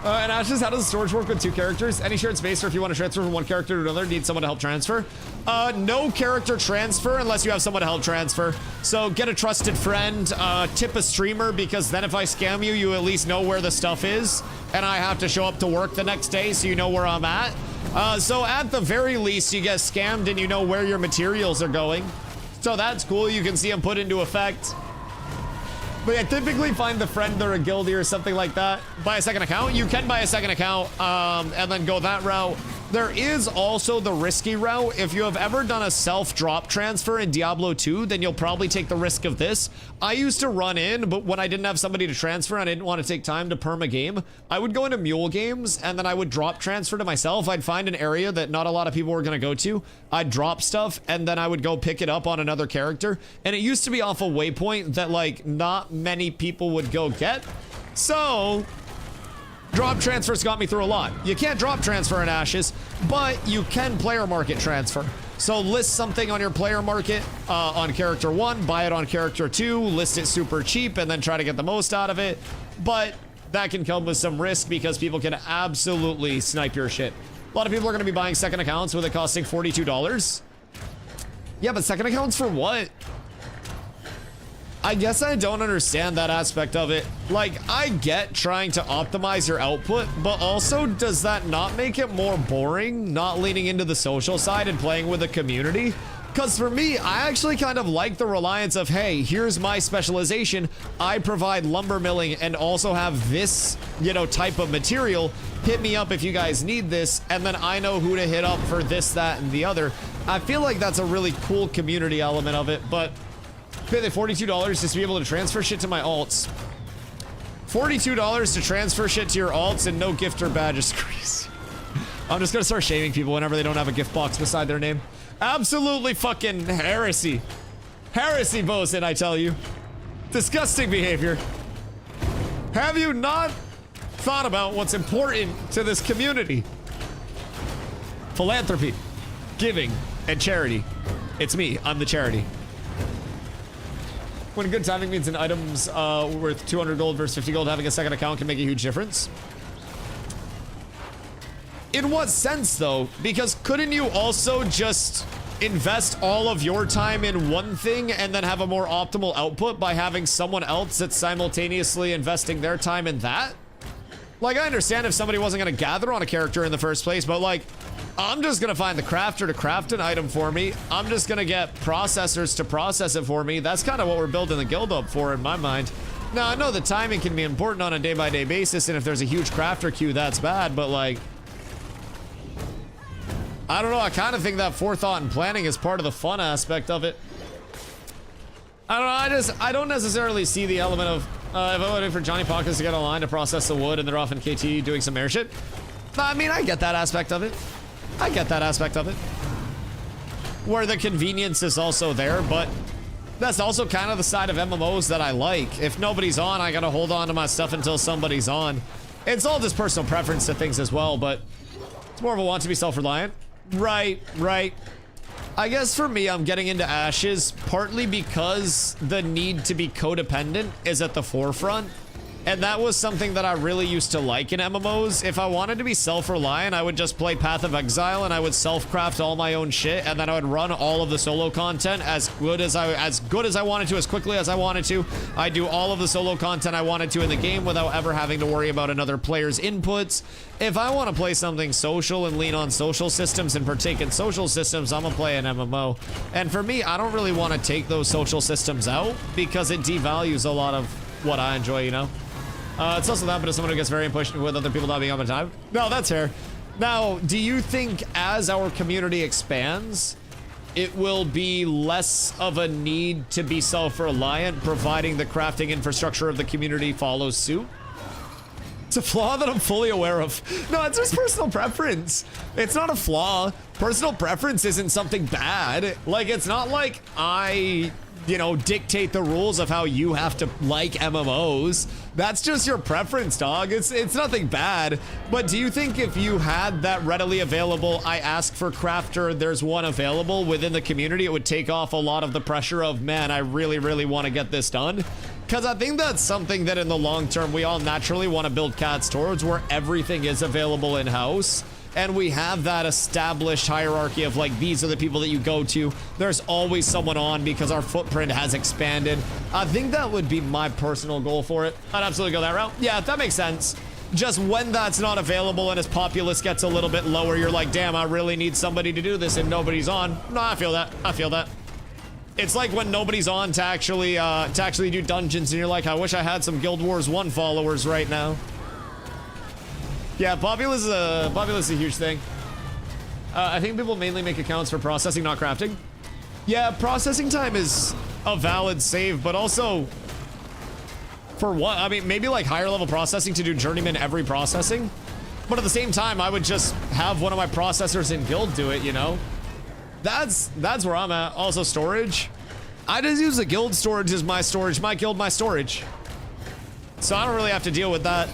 And Ashes, how does storage work with 2 characters? Any shared space, or if you want to transfer from one character to another, need someone to help transfer? No character transfer unless you have someone to help transfer. So get a trusted friend, tip a streamer, because then if I scam you, you at least know where the stuff is, and I have to show up to work the next day so you know where I'm at. So at the very least, you get scammed and you know where your materials are going. So that's cool, you can see them put into effect. But yeah, typically find the friend or a guildie or something like that. Buy a second account. You can buy a second account and then go that route. There is also the risky route. If you have ever done a self-drop transfer in Diablo 2, then you'll probably take the risk of this. I used to run in, but when I didn't have somebody to transfer and I didn't want to take time to perm a game, I would go into mule games and then I would drop transfer to myself. I'd find an area that not a lot of people were going to go to. I'd drop stuff and then I would go pick it up on another character. And it used to be off a waypoint that like not many people would go get. So drop transfers got me through a lot. You can't drop transfer in Ashes, but you can player market transfer. So list something on your player market on character 1, buy it on character 2, list it super cheap, and then try to get the most out of it. But that can come with some risk because people can absolutely snipe your shit. A lot of people are going to be buying second accounts with it costing $42. Yeah, but second accounts for what? I guess I don't understand that aspect of it. Like, I get trying to optimize your output, but also does that not make it more boring, not leaning into the social side and playing with the community? Because for me, I actually kind of like the reliance of, hey, here's my specialization. I provide lumber milling and also have this, you know, type of material. Hit me up if you guys need this, and then I know who to hit up for this, that, and the other. I feel like that's a really cool community element of it, but pay the $42 just to be able to transfer shit to my alts. $42 to transfer shit to your alts and no gift or badge is crazy. I'm just gonna start shaming people whenever they don't have a gift box beside their name. Absolutely fucking heresy. Heresy, Bosun, I tell you. Disgusting behavior. Have you not thought about what's important to this community? Philanthropy, giving, and charity. It's me, I'm the charity. When good timing means an item's worth 200 gold versus 50 gold, having a second account can make a huge difference. In what sense, though? Because couldn't you also just invest all of your time in one thing and then have a more optimal output by having someone else that's simultaneously investing their time in that? Like, I understand if somebody wasn't going to gather on a character in the first place, but like, I'm just gonna find the crafter to craft an item for me. I'm just gonna get processors to process it for me. That's kind of what we're building the guild up for in my mind. Now, I know the timing can be important on a day-by-day basis, and if there's a huge crafter queue, that's bad, but like, I don't know, I kind of think that forethought and planning is part of the fun aspect of it. I don't know, I don't necessarily see the element of, if I'm waiting for Johnny Pockets to get online to process the wood and they're off in KT doing some air shit. I mean, I get that aspect of it. I get that aspect of it. where the convenience is also there, but that's also kind of the side of MMOs that I like. If nobody's on, I gotta hold on to my stuff until somebody's on. It's all just personal preference to things as well, but it's more of a want to be self-reliant. Right. I guess for me, I'm getting into Ashes partly because the need to be codependent is at the forefront. And that was something that I really used to like in MMOs. If I wanted to be self-reliant, I would just play Path of Exile and I would self-craft all my own shit, and then I would run all of the solo content as good as I wanted to, as quickly as I wanted to. I'd do all of the solo content I wanted to in the game without ever having to worry about another player's inputs. If I want to play something social and lean on social systems and partake in social systems, I'm gonna play an MMO. And for me, I don't really want to take those social systems out because it devalues a lot of what I enjoy, you know? It's also that, but as someone who gets very impatient with other people not being on time. No, that's fair. Now, do you think as our community expands, it will be less of a need to be self-reliant, providing the crafting infrastructure of the community follows suit? It's a flaw that I'm fully aware of. No, it's just personal preference. It's not a flaw. Personal preference isn't something bad. Like, it's not like I, you know, dictate the rules of how you have to like MMOs. That's just your preference, dog. It's nothing bad. But do you think if you had that readily available, I ask for crafter, there's one available within the community, it would take off a lot of the pressure of, man, I really, really want to get this done? Because I think that's something that in the long term, we all naturally want to build cats towards, where everything is available in-house. And we have that established hierarchy of like, these are the people that you go to. There's always someone on because our footprint has expanded. I think that would be my personal goal for it. I'd absolutely go that route. Yeah, that makes sense. Just when that's not available and as populace gets a little bit lower, you're like, damn, I really need somebody to do this and nobody's on. No, I feel that. I feel that. It's like when nobody's on to actually do dungeons and you're like, I wish I had some Guild Wars 1 followers right now. Yeah, populace is a huge thing. I think people mainly make accounts for processing, not crafting. Yeah, processing time is a valid save, but also for what? I mean, maybe like higher level processing to do journeyman every processing, but at the same time, I would just have one of my processors in guild do it, you know? That's where I'm at. Also storage. I just use the guild storage as my storage, my guild, my storage. So I don't really have to deal with that.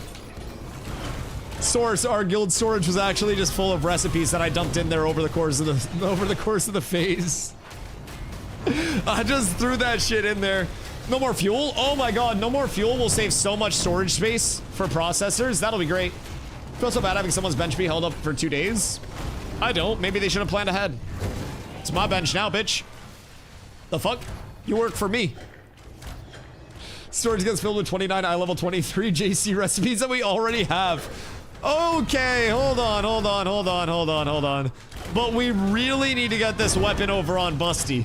Source, our guild storage was actually just full of recipes that I dumped in there over the course of the phase. I just threw that shit in there. No more fuel? Oh my god, no more fuel will save so much storage space for processors. That'll be great. Feel so bad having someone's bench be held up for 2 days. I don't. Maybe they should have planned ahead. It's my bench now, bitch. The fuck? You work for me. Storage gets filled with 29 eye level 23 JC recipes that we already have. Okay, hold on. But we really need to get this weapon over on Busty.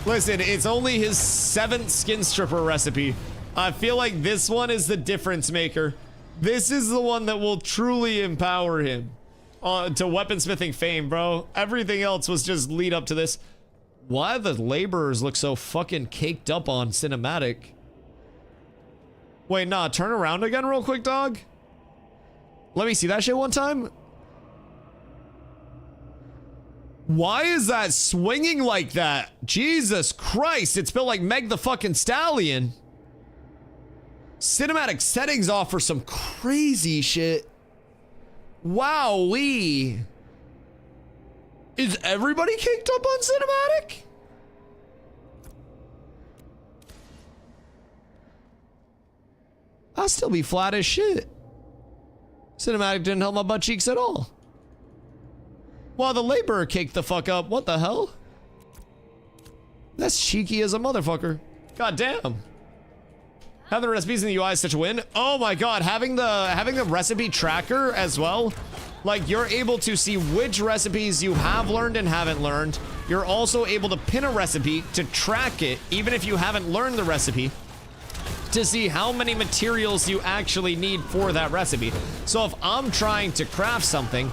Listen, it's only his 7th skin stripper recipe. I feel like this one is the difference maker. This is the one that will truly empower him to weaponsmithing fame, bro. Everything else was just lead up to this. Why the laborers look so fucking caked up on cinematic? Wait, nah, turn around again real quick, dog. Let me see that shit one time. Why is that swinging like that? Jesus Christ, it's built like Meg the fucking Stallion. Cinematic settings offer some crazy shit. Wowee. Is everybody caked up on cinematic? I'll still be flat as shit. Cinematic didn't help my butt cheeks at all. While the laborer caked the fuck up. What the hell? That's cheeky as a motherfucker. God damn. Having the recipes in the UI is such a win. Oh my god, having the recipe tracker as well. Like, you're able to see which recipes you have learned and haven't learned. You're also able to pin a recipe to track it, even if you haven't learned the recipe, to see how many materials you actually need for that recipe. So if I'm trying to craft something,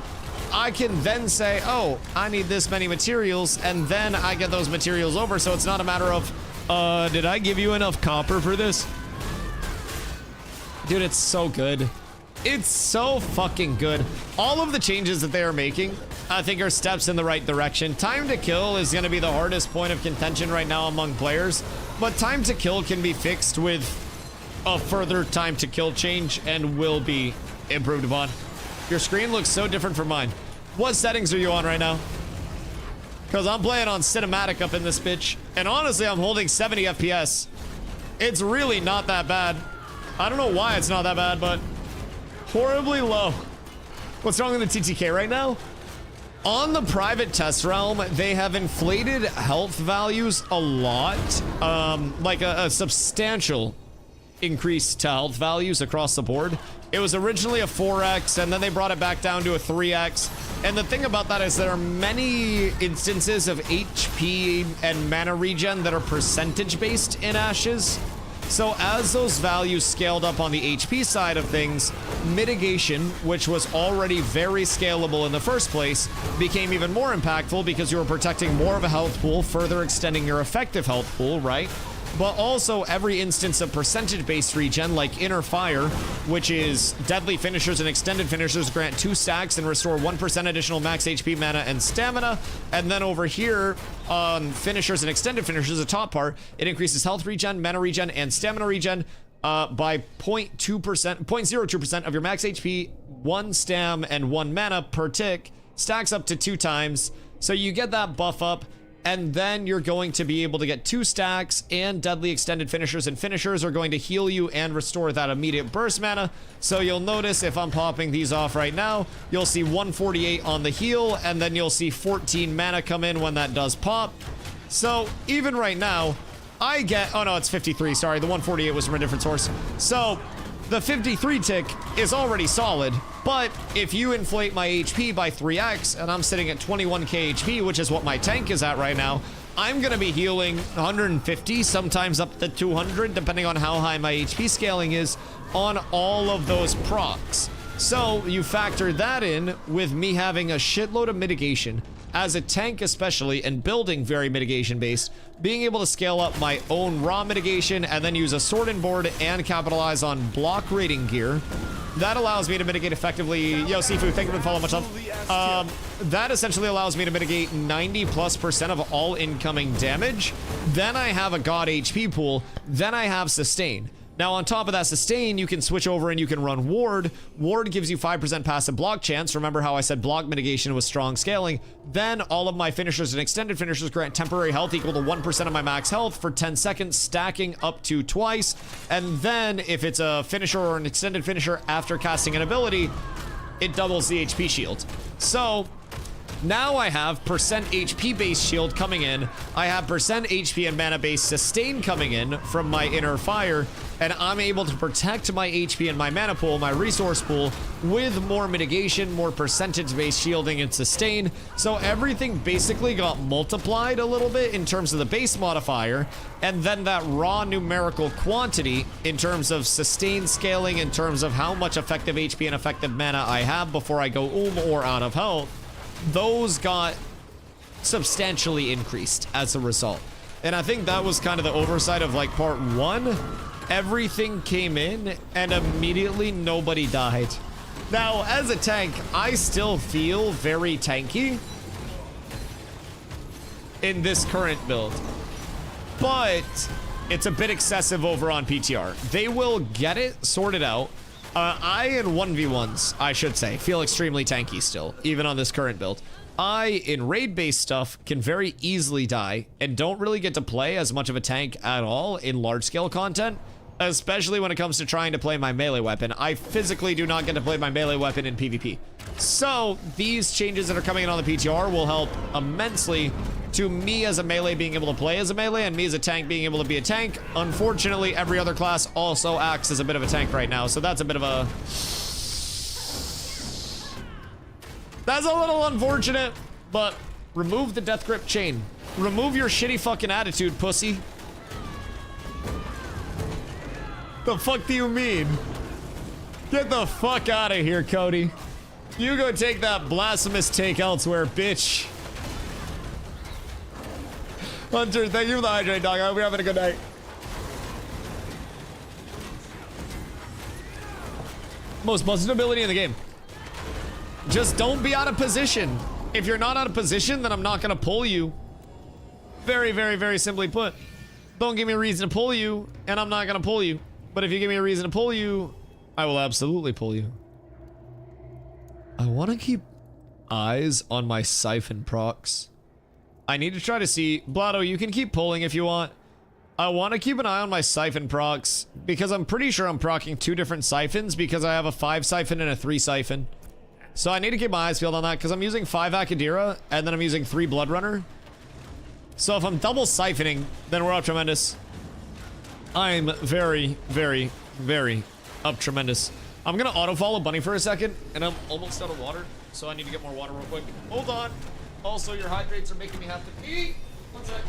I can then say, oh, I need this many materials, and then I get those materials over, so it's not a matter of, did I give you enough copper for this? Dude, it's so good. It's so fucking good. All of the changes that they are making, I think are steps in the right direction. Time to kill is going to be the hardest point of contention right now among players, but time to kill can be fixed with a further time to kill change and will be improved upon. Your screen looks so different from mine. What settings are you on right now? Because I'm playing on cinematic up in this bitch, and honestly, I'm holding 70 FPS. It's really not that bad. I don't know why it's not that bad, but horribly low. What's wrong with the TTK right now? On the private test realm, they have inflated health values a lot, like a substantial increase to health values across the board. It was originally a 4x, and then they brought it back down to a 3x. And the thing about that is there are many instances of HP and mana regen that are percentage based in Ashes. So as those values scaled up on the HP side of things, mitigation, which was already very scalable in the first place, became even more impactful because you were protecting more of a health pool, further extending your effective health pool, right? But also every instance of percentage-based regen, like Inner Fire, which is deadly finishers and extended finishers grant 2 stacks and restore 1% additional max HP, mana, and stamina. And then over here on finishers and extended finishers, the top part, it increases health regen, mana regen, and stamina regen by 0.02% of your max HP, 1 stam, and 1 mana per tick. Stacks up to 2 times. So you get that buff up. And then you're going to be able to get 2 stacks, and deadly extended finishers and finishers are going to heal you and restore that immediate burst mana. So you'll notice if I'm popping these off right now, you'll see 148 on the heal, and then you'll see 14 mana come in when that does pop. So even right now, I get, oh no, it's 53, sorry, the 148 was from a different source. So the 53 tick is already solid, but if you inflate my HP by 3x, and I'm sitting at 21k HP, which is what my tank is at right now, I'm gonna be healing 150, sometimes up to 200, depending on how high my HP scaling is, on all of those procs. So you factor that in with me having a shitload of mitigation, as a tank especially, and building very mitigation based, being able to scale up my own raw mitigation and then use a sword and board and capitalize on block rating gear. That allows me to mitigate effectively. Yo, Sifu, thank you for the follow, much love. That essentially allows me to mitigate 90+% of all incoming damage. Then I have a god HP pool. Then I have sustain. Now, on top of that sustain, you can switch over and you can run ward. Ward gives you 5% passive block chance. Remember how I said block mitigation was strong scaling? Then all of my finishers and extended finishers grant temporary health equal to 1% of my max health for 10 seconds, stacking up to twice. And then if it's a finisher or an extended finisher after casting an ability, it doubles the HP shield. So now I have percent HP based shield coming in. I have percent HP and mana based sustain coming in from my Inner Fire, and I'm able to protect my HP and my mana pool, my resource pool, with more mitigation, more percentage based shielding and sustain. So everything basically got multiplied a little bit in terms of the base modifier, and then that raw numerical quantity in terms of sustain scaling, in terms of how much effective HP and effective mana I have before I go or out of health. Those got substantially increased as a result. And I think that was kind of the oversight of like part 1. Everything came in and immediately nobody died. Now, as a tank, I still feel very tanky in this current build, but it's a bit excessive over on PTR. They will get it sorted out. I, in 1v1s, I should say, feel extremely tanky still, even on this current build. I, in raid-based stuff, can very easily die and don't really get to play as much of a tank at all in large-scale content, especially when it comes to trying to play my melee weapon. I physically do not get to play my melee weapon in PvP. So, these changes that are coming in on the PTR will help immensely to me as a melee being able to play as a melee, and me as a tank being able to be a tank. Unfortunately, every other class also acts as a bit of a tank right now, so that's a bit of a... That's a little unfortunate, but remove the death grip chain. Remove your shitty fucking attitude, pussy. The fuck do you mean? Get the fuck out of here, Cody. You go take that blasphemous take elsewhere, bitch. Hunter, thank you for the hydrate, dog. I hope you're having a good night. Most busted ability in the game. Just don't be out of position. If you're not out of position, then I'm not gonna pull you. Very, very, very simply put. Don't give me a reason to pull you, and I'm not gonna pull you. But if you give me a reason to pull you, I will absolutely pull you.
I want to keep eyes on my siphon procs.
I need to try to see... Blotto, you can keep pulling if you want. I want to keep an eye on my siphon procs, because I'm pretty sure I'm procking 2 different siphons, because I have a 5 siphon and a 3 siphon. So I need to keep my eyes peeled on that, because I'm using 5 Akadira, and then I'm using 3 Bloodrunner. So if I'm double siphoning, then we're up tremendous. I'm very, very, very up tremendous. I'm gonna auto-follow Bunny for a second, and I'm almost out of water, so I need to get more water real quick. Hold on. Also, your hydrates are making me have to pee. One sec.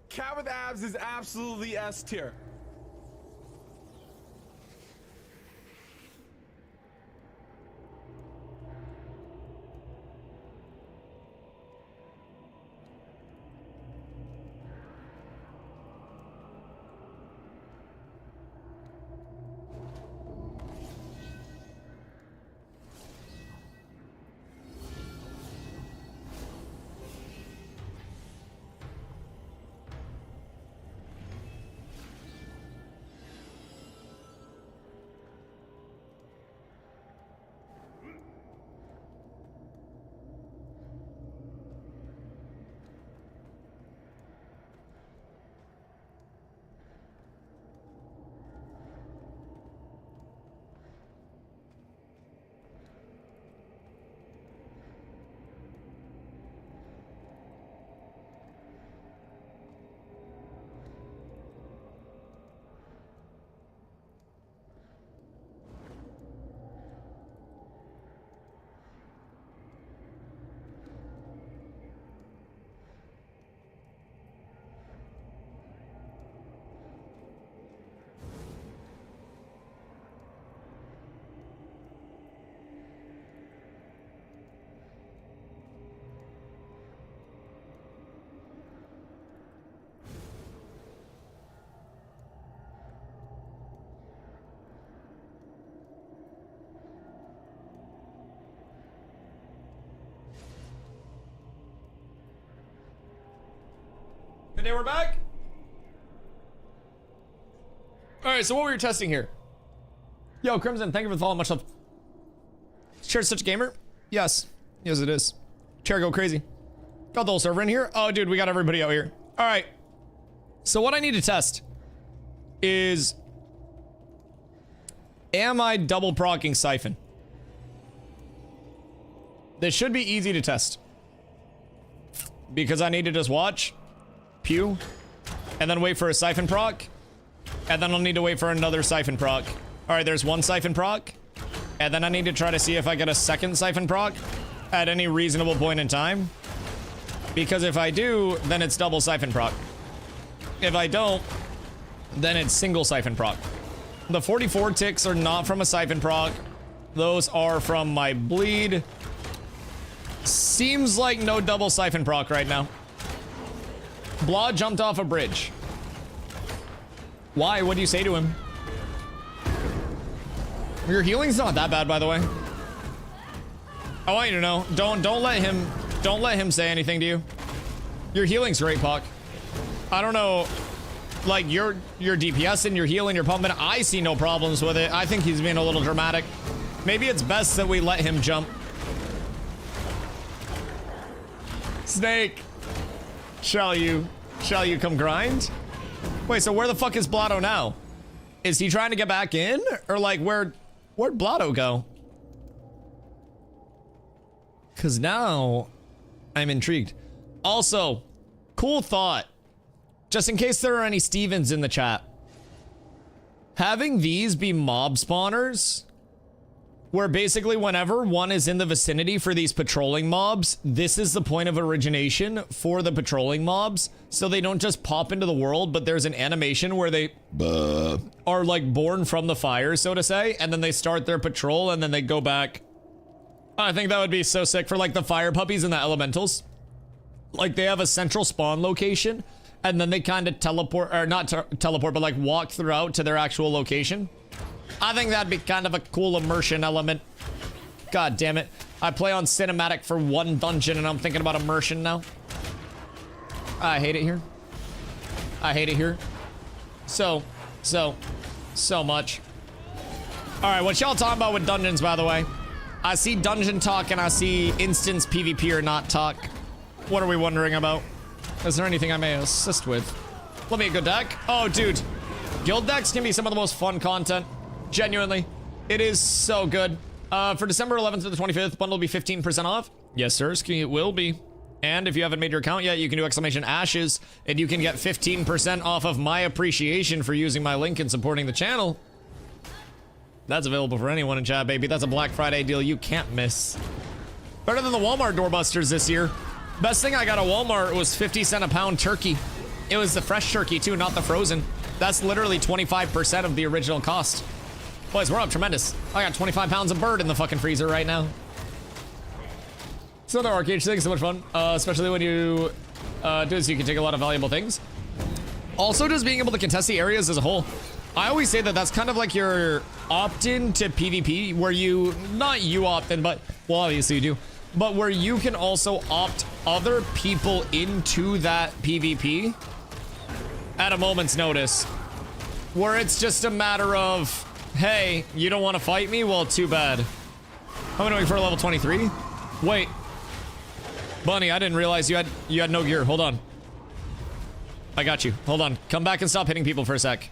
Cat with abs is absolutely S tier.
Good day, we're back. All right, so what were you testing here? Yo, Crimson, thank you for the follow. Much love. Chair's such a gamer? Yes. Yes, it is. Chair, go crazy. Got the whole server in here? Oh, dude, we got everybody out here. All right. So what I need to test is... Am I double procking Siphon? This should be easy to test. Because I need to just watch... Pew, and then wait for a Siphon proc, and then I'll need to wait for another Siphon proc. Alright, there's one Siphon proc, and then I need to try to see if I get a second Siphon proc at any reasonable point in time. Because if I do, then it's double Siphon proc. If I don't, then it's single Siphon proc. The 44 ticks are not from a Siphon proc. Those are from my bleed. Seems like no double Siphon proc right now. Blah jumped off a bridge. Why? What do you say to him? Your healing's not that bad, by the way. I want you to know. Don't let him say anything to you. Your healing's great, Puck. I don't know, like your DPS and your healing, your pumping. I see no problems with it. I think he's being a little dramatic. Maybe it's best that we let him jump. Snake, shall you come grind? Wait, so where the fuck is Blotto now? Is he trying to get back in, or like where'd Blotto go? Cause now I'm intrigued. Also, cool thought. Just in case there are any Stevens in the chat. Having these be mob spawners, where basically whenever one is in the vicinity for these patrolling mobs, this is the point of origination for the patrolling mobs. So they don't just pop into the world, but there's an animation where they are like born from the fire, so to say, and then they start their patrol and then they go back. I think that would be so sick for like the fire puppies and the elementals. Like they have a central spawn location and then they kind of teleport, or not teleport, but like walk throughout to their actual location. I think that'd be kind of a cool immersion element. God damn it. I play on cinematic for one dungeon and I'm thinking about immersion now. I hate it here. I hate it here. So much. Alright, what y'all talking about with dungeons, by the way? I see dungeon talk and I see instance PvP or not talk. What are we wondering about? Is there anything I may assist with? Let me a good deck. Oh, dude. Guild decks can be some of the most fun content. Genuinely. It is so good. For December 11th to the 25th, bundle will be 15% off. Yes, sir. It will be. And if you haven't made your account yet, you can do !ashes and you can get 15% off of my appreciation for using my link and supporting the channel. That's available for anyone in chat, baby. That's a Black Friday deal you can't miss. Better than the Walmart doorbusters this year. Best thing I got at Walmart was 50 cent a pound turkey. It was the fresh turkey too, not the frozen. That's literally 25% of the original cost. Boys, we're up tremendous. I got 25 pounds of bird in the fucking freezer right now. It's another arcade thing, so much fun. Especially when you do this, you can take a lot of valuable things. Also, just being able to contest the areas as a whole. I always say that that's kind of like your opt-in to PvP, where you, not you opt-in, but, well, obviously you do, but where you can also opt other people into that PvP at a moment's notice. Where it's just a matter of, hey, you don't want to fight me? Well, too bad. How am I doing for level 23? Wait. Bunny, I didn't realize you had no gear. Hold on. I got you. Hold on. Come back and stop hitting people for a sec.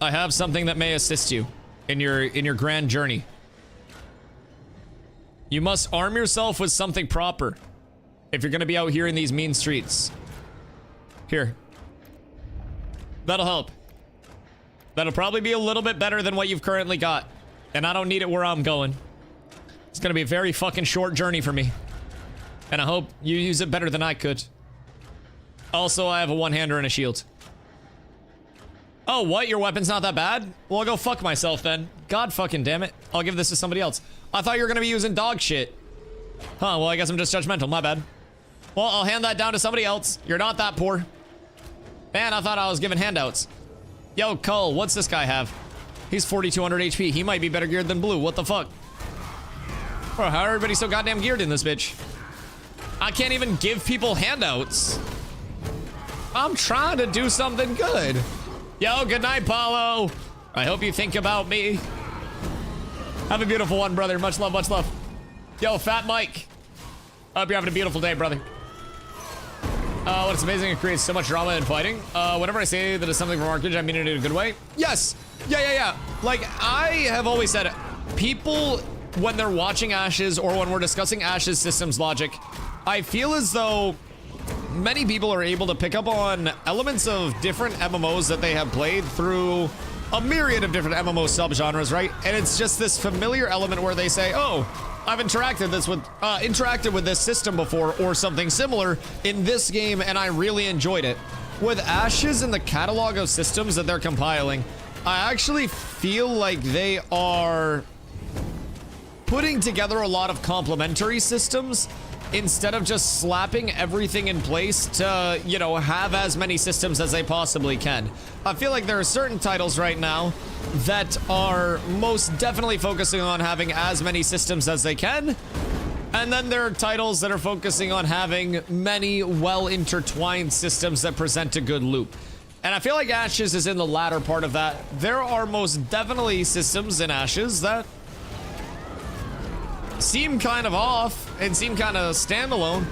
I have something that may assist you in your grand journey. You must arm yourself with something proper if you're gonna be out here in these mean streets. Here. That'll help. That'll probably be a little bit better than what you've currently got. And I don't need it where I'm going. It's gonna be a very fucking short journey for me. And I hope you use it better than I could. Also, I have a one-hander and a shield. Oh, what? Your weapon's not that bad? Well, I'll go fuck myself then. God fucking damn it. I'll give this to somebody else. I thought you were gonna be using dog shit. Huh, well, I guess I'm just judgmental. My bad. Well, I'll hand that down to somebody else. You're not that poor. Man, I thought I was giving handouts. Yo, Cole, what's this guy have? He's 4,200 HP. He might be better geared than Blue. What the fuck? Bro, how are everybody so goddamn geared in this bitch? I can't even give people handouts. I'm trying to do something good. Yo, good night, Paulo. I hope you think about me. Have a beautiful one, brother. Much love, much love. Yo, Fat Mike. I hope you're having a beautiful day, brother. What's amazing, it creates so much drama and fighting. Whenever I say that it's something from Arcade, I mean it in a good way. Yes. Yeah. Like, I have always said, people, when they're watching Ashes or when we're discussing Ashes systems logic, I feel as though many people are able to pick up on elements of different MMOs that they have played through a myriad of different MMO subgenres, right? And it's just this familiar element where they say, oh, I've interacted with this system before or something similar in this game and I really enjoyed it. With Ashes and the catalog of systems that they're compiling, I actually feel like they are putting together a lot of complementary systems instead of just slapping everything in place to, you know, have as many systems as they possibly can. I feel like there are certain titles right now that are most definitely focusing on having as many systems as they can. And then there are titles that are focusing on having many well-intertwined systems that present a good loop. And I feel like Ashes is in the latter part of that. There are most definitely systems in Ashes that seem kind of off and seem kind of standalone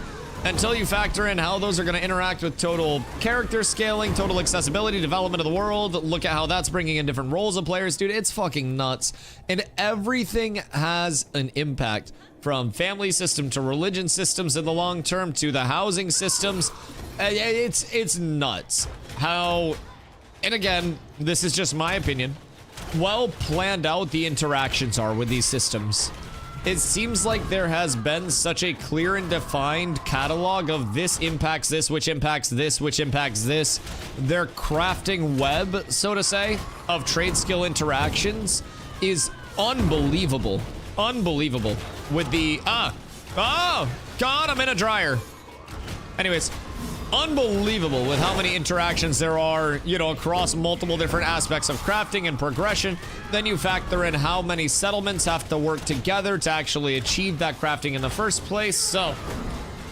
until you factor in how those are going to interact with total character scaling, total accessibility, development of the world. Look at how that's bringing in different roles of players. Dude, it's fucking nuts. And everything has an impact, from family system to religion systems in the long term to the housing systems. It's nuts how, and again, this is just my opinion, well planned out the interactions are with these systems. It seems like there has been such a clear and defined catalog of this impacts this, which impacts this, which impacts this. Their crafting web, so to say, of trade skill interactions is unbelievable. Unbelievable. With the, oh, God, I'm in a dryer. Anyways, unbelievable with how many interactions there are, you know, across multiple different aspects of crafting and progression. Then you factor in how many settlements have to work together to actually achieve that crafting in the first place. So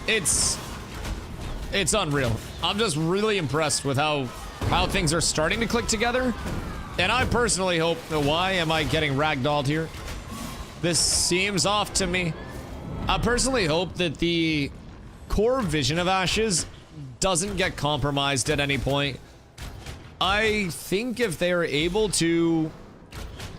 it's unreal. I'm just really impressed with how things are starting to click together. And I personally hope, why am I getting ragdolled here? This seems off to me. I personally hope that the core vision of Ashes doesn't get compromised at any point. I think if they are able to,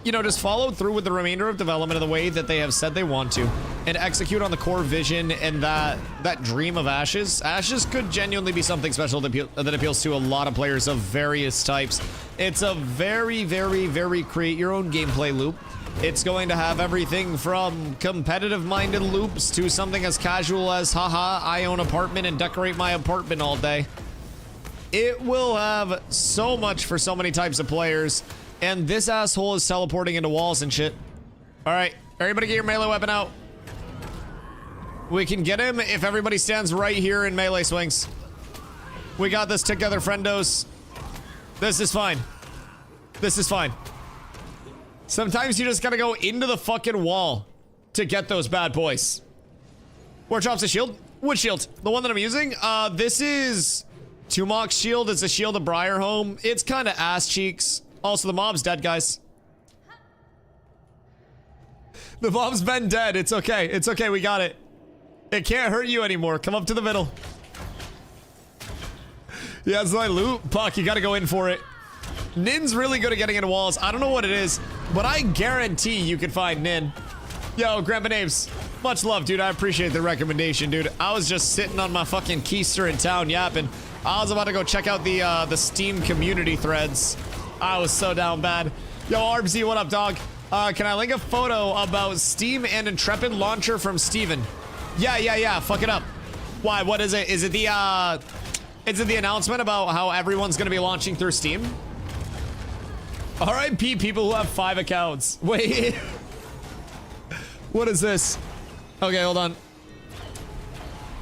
you know, just follow through with the remainder of development in the way that they have said they want to, and execute on the core vision and that dream of Ashes could genuinely be something special that appeals to a lot of players of various types. It's a very, very, very create your own gameplay loop. It's going to have everything from competitive-minded loops to something as casual as, haha, I own an apartment and decorate my apartment all day. It will have so much for so many types of players, and this asshole is teleporting into walls and shit. All right, everybody get your melee weapon out. We can get him if everybody stands right here in melee swings. We got this together, friendos. This is fine. This is fine. Sometimes you just gotta go into the fucking wall to get those bad boys. Where drops a shield? Which shield? The one that I'm using? This is Tumok's shield. It's a shield of Briarhome. It's kind of ass cheeks. Also, the mob's dead, guys. The mob's been dead. It's okay. It's okay. We got it. It can't hurt you anymore. Come up to the middle. Yeah, it's my loot. Puck, you gotta go in for it. Nin's really good at getting into walls. I don't know what it is, but I guarantee you can find Nin. Yo, Grandpa Names. Much love, dude. I appreciate the recommendation, dude. I was just sitting on my fucking keister in town yapping. I was about to go check out the Steam community threads. I was so down bad. Yo, Arbsy, what up, dog? Can I link a photo about Steam and Intrepid launcher from Steven? Yeah. Fuck it up. Why? What is it? Is it the announcement about how everyone's gonna be launching through Steam? RIP people who have 5 accounts. Wait. What is this? Okay, hold on.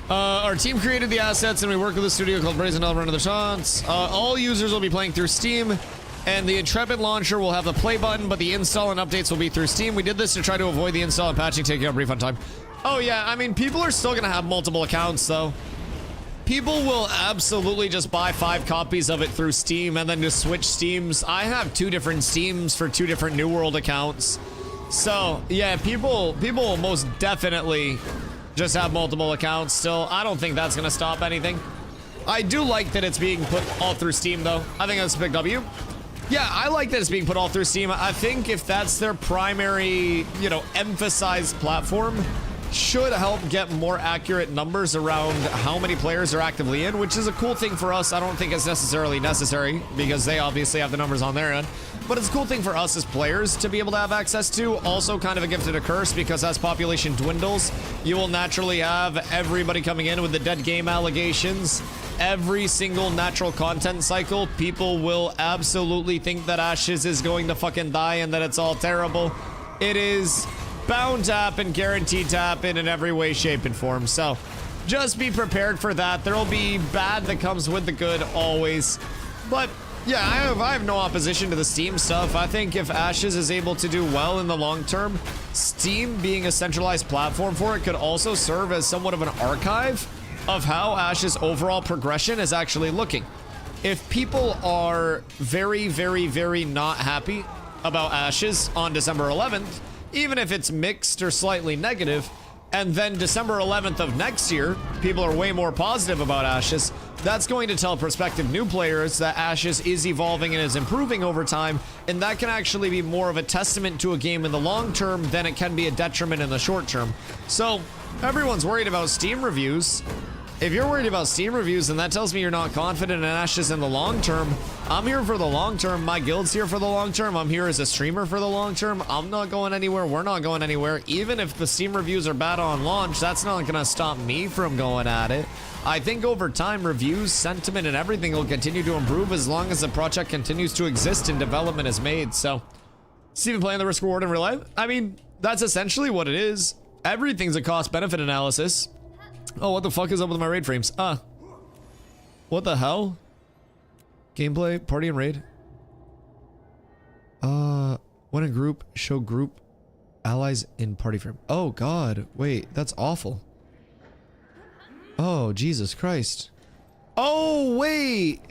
Our team created the assets and we work with a studio called Brazen Elver and other shots. All users will be playing through Steam, and the Intrepid launcher will have the play button, but the install and updates will be through Steam. We did this to try to avoid the install and patching taking up refund time. Oh yeah, I mean, people are still gonna have multiple accounts though. People will absolutely just buy 5 copies of it through Steam and then just switch Steams. I have 2 different Steams for 2 different New World accounts. So, yeah, people will most definitely just have multiple accounts still. I don't think that's going to stop anything. I do like that it's being put all through Steam, though. I think that's a big W. Yeah, I like that it's being put all through Steam. I think if that's their primary, you know, emphasized platform, should help get more accurate numbers around how many players are actively in, which is a cool thing for us. I don't think it's necessarily necessary because they obviously have the numbers on their end, but it's a cool thing for us as players to be able to have access to. Also kind of a gift and a curse because as population dwindles, you will naturally have everybody coming in with the dead game allegations. Every single natural content cycle, people will absolutely think that Ashes is going to fucking die and that it's all terrible. It is bound to happen, guaranteed to happen in every way, shape, and form. So just be prepared for that. There'll be bad that comes with the good always. But yeah, I have no opposition to the Steam stuff. I think if Ashes is able to do well in the long term, Steam being a centralized platform for it could also serve as somewhat of an archive of how Ashes' overall progression is actually looking. If people are very, very, very not happy about Ashes on December 11th, even if it's mixed or slightly negative, and then December 11th of next year, people are way more positive about Ashes, that's going to tell prospective new players that Ashes is evolving and is improving over time, and that can actually be more of a testament to a game in the long term than it can be a detriment in the short term. So, everyone's worried about Steam reviews. If you're worried about Steam reviews, then that tells me you're not confident in Ashes in the long term. I'm here for the long term. My guild's here for the long term. I'm here as a streamer for the long term. I'm not going anywhere. We're not going anywhere. Even if the Steam reviews are bad on launch, that's not going to stop me from going at it. I think over time, reviews, sentiment, and everything will continue to improve as long as the project continues to exist and development is made. So, Steven playing the risk reward in real life? I mean, that's essentially what it is. Everything's a cost benefit analysis. Oh, what the fuck is up with my raid frames? What the hell? Gameplay, party and raid. When a group, show group allies in party frame. Oh god, wait, that's awful. Oh, Jesus Christ. Oh, wait.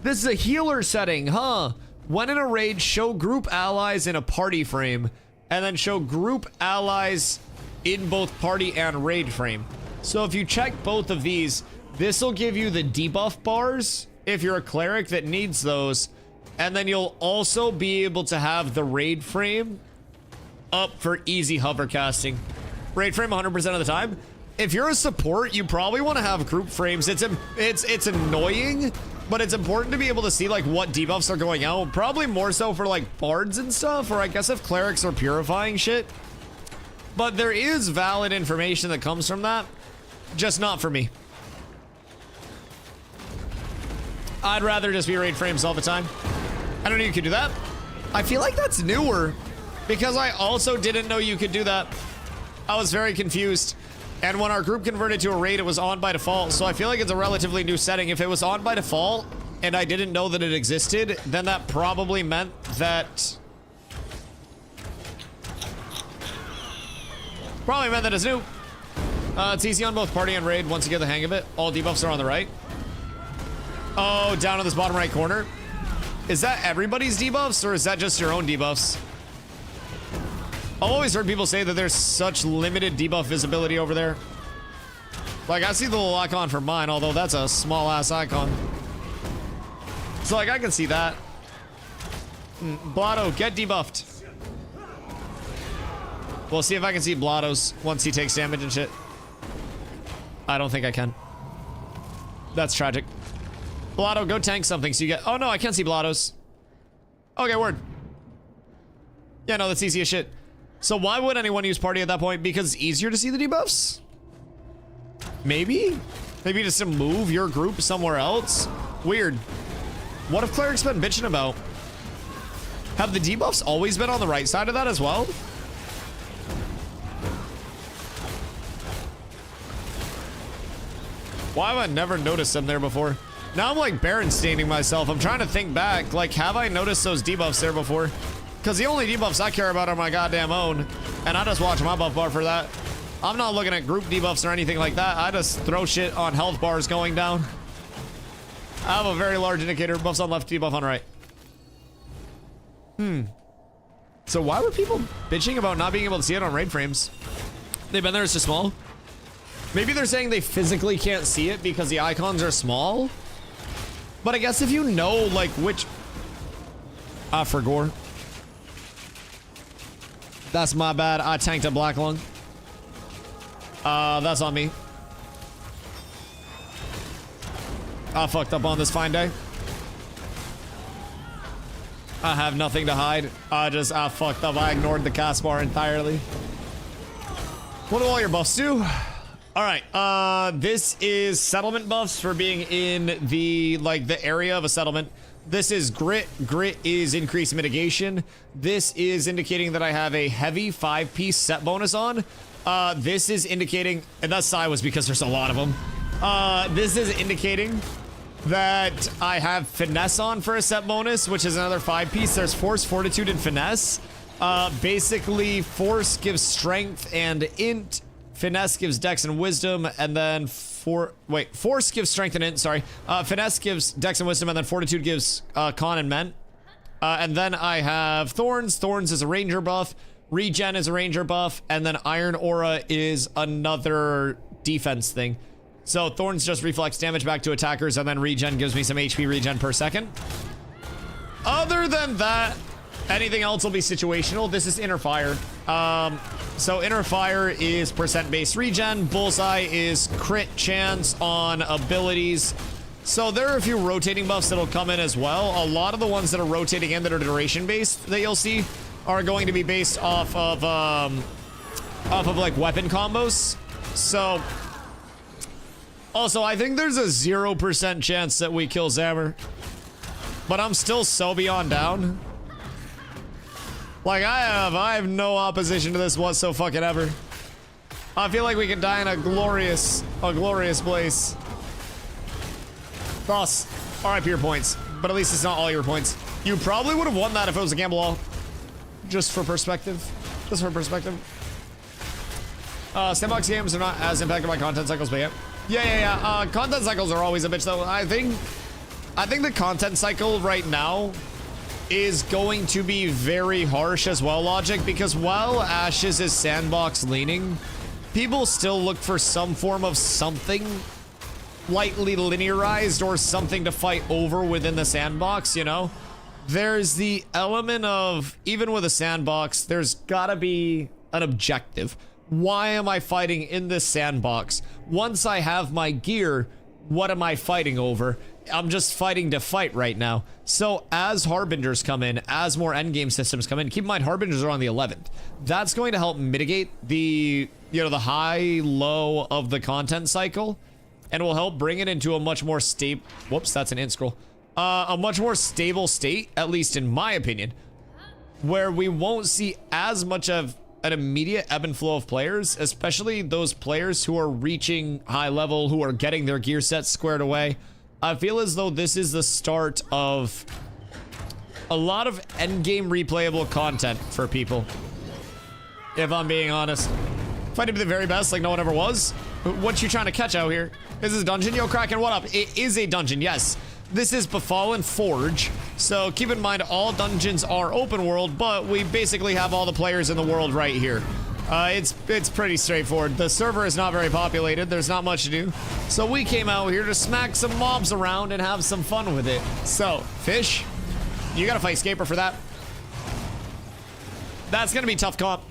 This is a healer setting, huh? When in a raid, show group allies in a party frame, and then show group allies in both party and raid frame. So if you check both of these, this will give you the debuff bars if you're a cleric that needs those, and then you'll also be able to have the raid frame up for easy hover casting. Raid frame 100% of the time. If you're a support, you probably want to have group frames. It's annoying, but it's important to be able to see like what debuffs are going out. Probably more so for like bards and stuff, or I guess if clerics are purifying shit. But there is valid information that comes from that, just not for me. I'd rather just be raid frames all the time. I don't know you could do that. I feel like that's newer, because I also didn't know you could do that. I was very confused. And when our group converted to a raid, it was on by default, so I feel like it's a relatively new setting. If it was on by default, and I didn't know that it existed, then that probably meant that... Probably meant that it's new. It's easy on both party and raid once you get the hang of it. All debuffs are on the right. Oh, down in this bottom right corner. Is that everybody's debuffs, or is that just your own debuffs? I've always heard people say that there's such limited debuff visibility over there. Like, I see the little icon for mine, although that's a small-ass icon. So, like, I can see that. Blotto, get debuffed. We'll see if I can see Blotto's once he takes damage and shit. I don't think I can. That's tragic. Blotto, go tank something so you get... Oh, no, I can't see Blotto's. Okay, word. Yeah, no, that's easy as shit. So why would anyone use party at that point? Because it's easier to see the debuffs? Maybe? Maybe just to move your group somewhere else? Weird. What have clerics been bitching about? Have the debuffs always been on the right side of that as well? Why have I never noticed them there before? Now I'm like Baron-staining myself. I'm trying to think back. Like, have I noticed those debuffs there before? Because the only debuffs I care about are my goddamn own. And I just watch my buff bar for that. I'm not looking at group debuffs or anything like that. I just throw shit on health bars going down. I have a very large indicator. Buffs on left, debuff on right. So why were people bitching about not being able to see it on raid frames? They've been there, it's just small. Maybe they're saying they physically can't see it because the icons are small. But I guess if you know, like, which... for gore. That's my bad. I tanked a black lung. That's on me. I fucked up on this fine day. I have nothing to hide. I fucked up. I ignored the cast bar entirely. What do all your buffs do? All right, this is settlement buffs for being in the, like, the area of a settlement. This is grit. Grit is increased mitigation. This is indicating that I have a heavy 5-piece set bonus on. This is indicating, and that sigh was because there's a lot of them. This is indicating that I have finesse on for a set bonus, which is another 5-piece. There's force, fortitude, and finesse. Basically, force gives strength and int. Finesse gives dex and wisdom, and then force gives strength and int, sorry. Finesse gives dex and wisdom, and then fortitude gives con and ment. And then I have thorns. Thorns is a ranger buff. Regen is a ranger buff, and then iron aura is another defense thing. So thorns just reflects damage back to attackers, and then regen gives me some HP regen per second. Other than that, anything else will be situational. This is inner fire. So inner fire is percent base regen. Bullseye is crit chance on abilities. So there are a few rotating buffs that'll come in as well. A lot of the ones that are rotating in that are duration based that you'll see are going to be based off of like weapon combos. So also, I think there's a 0% chance that we kill Zammer, but I'm still so beyond down. Like, I have no opposition to this whatsoever. I feel like we can die in a glorious place. Thus, RIP your points, but at least it's not all your points. You probably would have won that if it was a gamble all. Just for perspective. Sandbox games are not as impacted by content cycles, but yeah. Content cycles are always a bitch, though. I think the content cycle right now is going to be very harsh as well, Logic, because while Ashes is sandbox leaning, people still look for some form of something lightly linearized or something to fight over within the sandbox, you know? There's the element of, even with a sandbox, there's gotta be an objective. Why am I fighting in this sandbox? Once I have my gear, what am I fighting over? I'm just fighting to fight right now. So as Harbingers come in, as more endgame systems come in, keep in mind Harbingers are on the 11th. That's going to help mitigate the, the high-low of the content cycle, and will help bring it into a much more stable, whoops, that's an int scroll. A much more stable state, at least in my opinion, where we won't see as much of an immediate ebb and flow of players, especially those players who are reaching high level, who are getting their gear sets squared away. I feel as though this is the start of a lot of endgame replayable content for people, if I'm being honest. Fighting to be the very best like no one ever was. What you trying to catch out here? Is this a dungeon? Yo, Kraken, what up? It is a dungeon, yes. This is Befallen Forge, so keep in mind all dungeons are open world, but we basically have all the players in the world right here. It's pretty straightforward. The server is not very populated. There's not much to do. So we came out here to smack some mobs around and have some fun with it. So, Fish, you gotta fight Scaper for that. That's gonna be tough comp.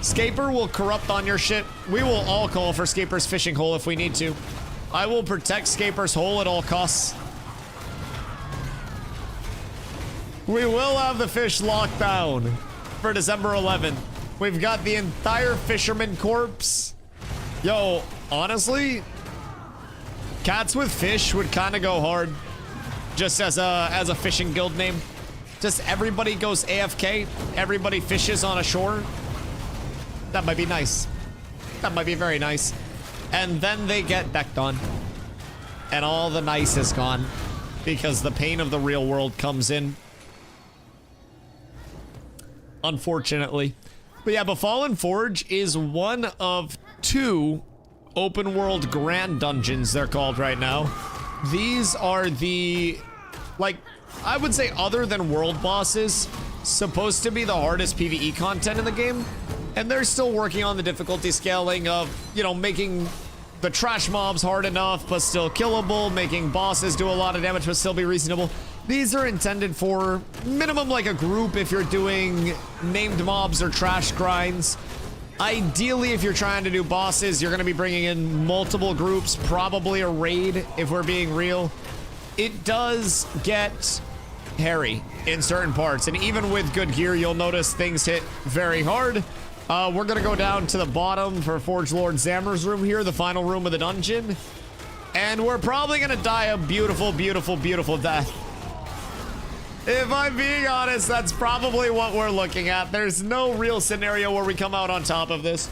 Scaper will corrupt on your shit. We will all call for Scaper's fishing hole if we need to. I will protect Scaper's hole at all costs. We will have the fish locked down for December 11th. We've got the entire Fisherman Corpse. Yo, honestly, Cats with Fish would kind of go hard, just as a fishing guild name. Just everybody goes AFK, everybody fishes on a shore. That might be nice. That might be very nice. And then they get decked on, and all the nice is gone because the pain of the real world comes in. Unfortunately. But yeah, Befallen Forge is one of 2 open world grand dungeons, they're called right now. These are the, like, I would say other than world bosses, supposed to be the hardest PvE content in the game. And they're still working on the difficulty scaling of, making the trash mobs hard enough but still killable, making bosses do a lot of damage but still be reasonable. These are intended for minimum like a group if you're doing named mobs or trash grinds. Ideally, if you're trying to do bosses, you're going to be bringing in multiple groups, probably a raid if we're being real. It does get hairy in certain parts, and even with good gear, you'll notice things hit very hard. We're going to go down to the bottom for Forge Lord Zammer's room here, the final room of the dungeon. And we're probably going to die a beautiful, beautiful, beautiful death. If I'm being honest, that's probably what we're looking at. There's no real scenario where we come out on top of this.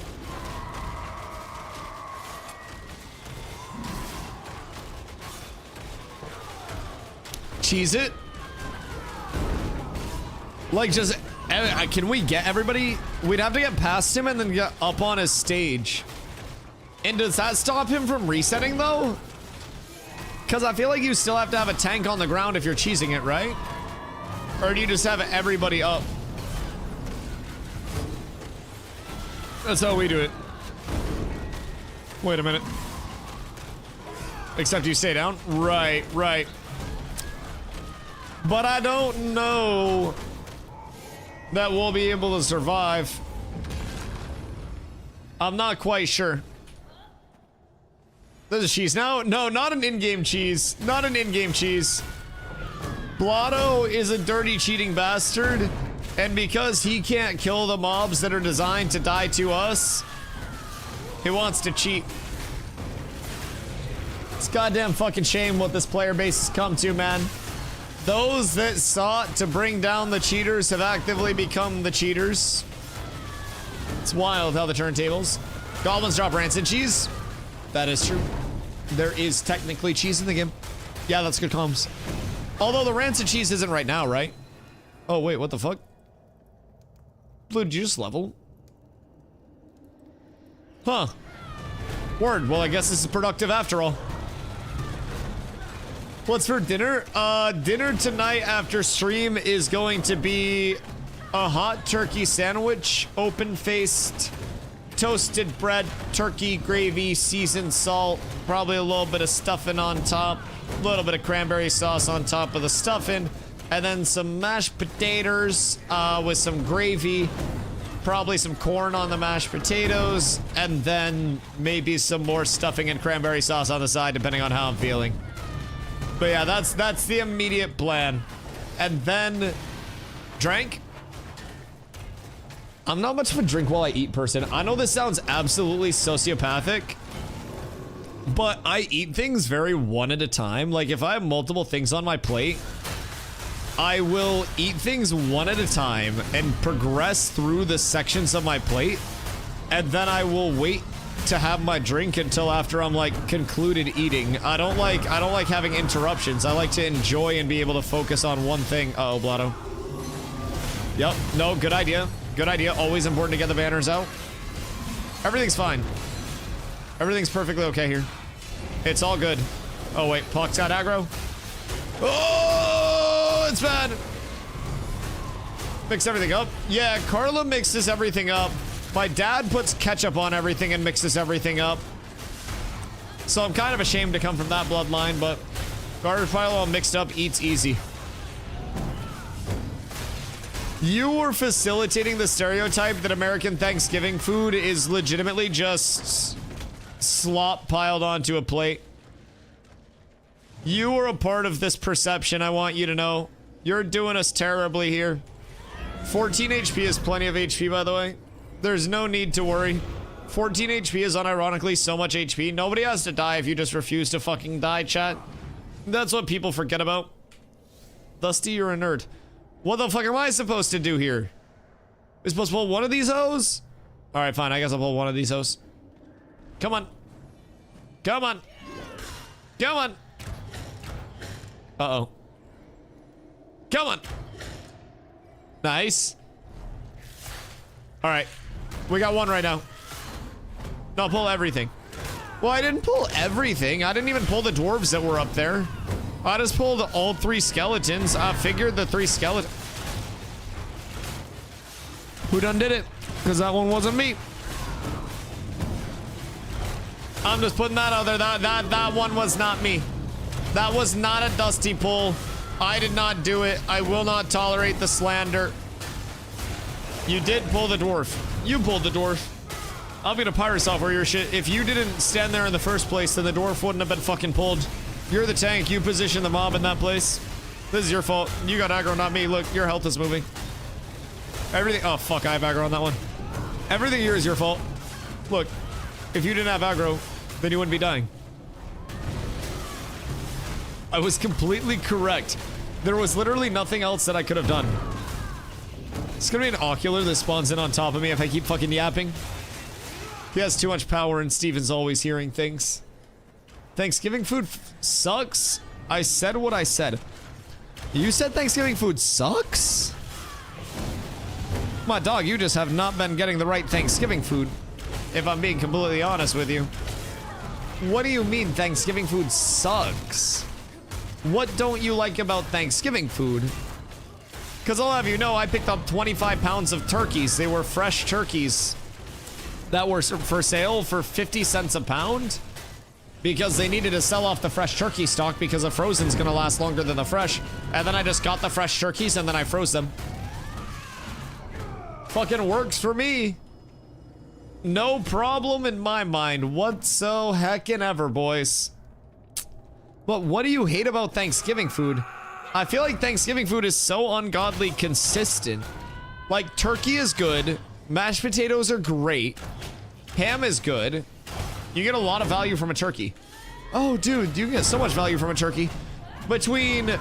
Cheese it. Like, just, can we get everybody? We'd have to get past him and then get up on his stage. And does that stop him from resetting, though? Because I feel like you still have to have a tank on the ground if you're cheesing it, right? Or do you just have everybody up? That's how we do it. Wait a minute. Except you stay down? Right, right. But I don't know that we'll be able to survive. I'm not quite sure. There's a cheese now. No, not an in-game cheese. Not an in-game cheese. Blotto is a dirty cheating bastard. And because he can't kill the mobs that are designed to die to us, he wants to cheat. It's a goddamn fucking shame what this player base has come to, man. Those that sought to bring down the cheaters have actively become the cheaters. It's wild how the turntables. Goblins drop rancid cheese. That is true. There is technically cheese in the game. Yeah, that's good comms. Although the rancid cheese isn't right now, right? Oh, wait, what the fuck? Blue, did you just level? Huh. Word, well, I guess this is productive after all. What's for dinner? Dinner tonight after stream is going to be a hot turkey sandwich, open-faced, toasted bread, turkey gravy, seasoned salt, probably a little bit of stuffing on top, a little bit of cranberry sauce on top of the stuffing, and then some mashed potatoes with some gravy, probably some corn on the mashed potatoes, and then maybe some more stuffing and cranberry sauce on the side, depending on how I'm feeling. But yeah, that's the immediate plan. And then drink. I'm not much of a drink while I eat person. I know this sounds absolutely sociopathic, but I eat things very one at a time. Like if I have multiple things on my plate, I will eat things one at a time and progress through the sections of my plate, and then I will wait to have my drink until after I'm like concluded eating. I don't like having interruptions. I like to enjoy and be able to focus on one thing. Uh-oh, Blotto. Yep, no, good idea. Good idea. Always important to get the banners out. Everything's fine. Everything's perfectly okay here. It's all good. Oh wait, Puck's got aggro. Oh, it's bad. Mix everything up. Yeah, Carla mixes everything up. My dad puts ketchup on everything and mixes everything up. So I'm kind of ashamed to come from that bloodline, but garbage pile all mixed up eats easy. You were facilitating the stereotype that American Thanksgiving food is legitimately just slop piled onto a plate. You were a part of this perception, I want you to know. You're doing us terribly here. 14 HP is plenty of HP, by the way. There's no need to worry. 14 HP is unironically so much HP. Nobody has to die if you just refuse to fucking die, chat. That's what people forget about. Dusty, you're a nerd. What the fuck am I supposed to do here? We're supposed to pull one of these hoes? Alright, fine. I guess I'll pull one of these hoes. Come on. Come on. Come on. Uh-oh. Come on. Nice. Alright. We got one right now. No, pull everything. Well, I didn't pull everything. I didn't even pull the dwarves that were up there. I just pulled all 3 skeletons. I figured the 3 skeletons. Who done did it? Because that one wasn't me. I'm just putting that out there. That one was not me. That was not a Dusty pull. I did not do it. I will not tolerate the slander. You did pull the dwarf. You pulled the dwarf. I'm gonna pirate software your shit. If you didn't stand there in the first place, then the dwarf wouldn't have been fucking pulled. You're the tank. You positioned the mob in that place. This is your fault. You got aggro, not me. Look, your health is moving. Everything. Oh, fuck. I have aggro on that one. Everything here is your fault. Look, if you didn't have aggro, then you wouldn't be dying. I was completely correct. There was literally nothing else that I could have done. It's gonna be an ocular that spawns in on top of me if I keep fucking yapping. He has too much power and Steven's always hearing things. Thanksgiving food sucks? I said what I said. You said Thanksgiving food sucks? My dog, you just have not been getting the right Thanksgiving food, if I'm being completely honest with you. What do you mean Thanksgiving food sucks? What don't you like about Thanksgiving food? Because I'll have you know, I picked up 25 pounds of turkeys. They were fresh turkeys that were for sale for 50 cents a pound because they needed to sell off the fresh turkey stock because the frozen's gonna last longer than the fresh. And then I just got the fresh turkeys and then I froze them. Fucking works for me. No problem in my mind whatsoever, boys. But what do you hate about Thanksgiving food? I feel like Thanksgiving food is so ungodly consistent. Like, turkey is good, mashed potatoes are great, ham is good. You get a lot of value from a turkey. Oh, dude, you get so much value from a turkey. Between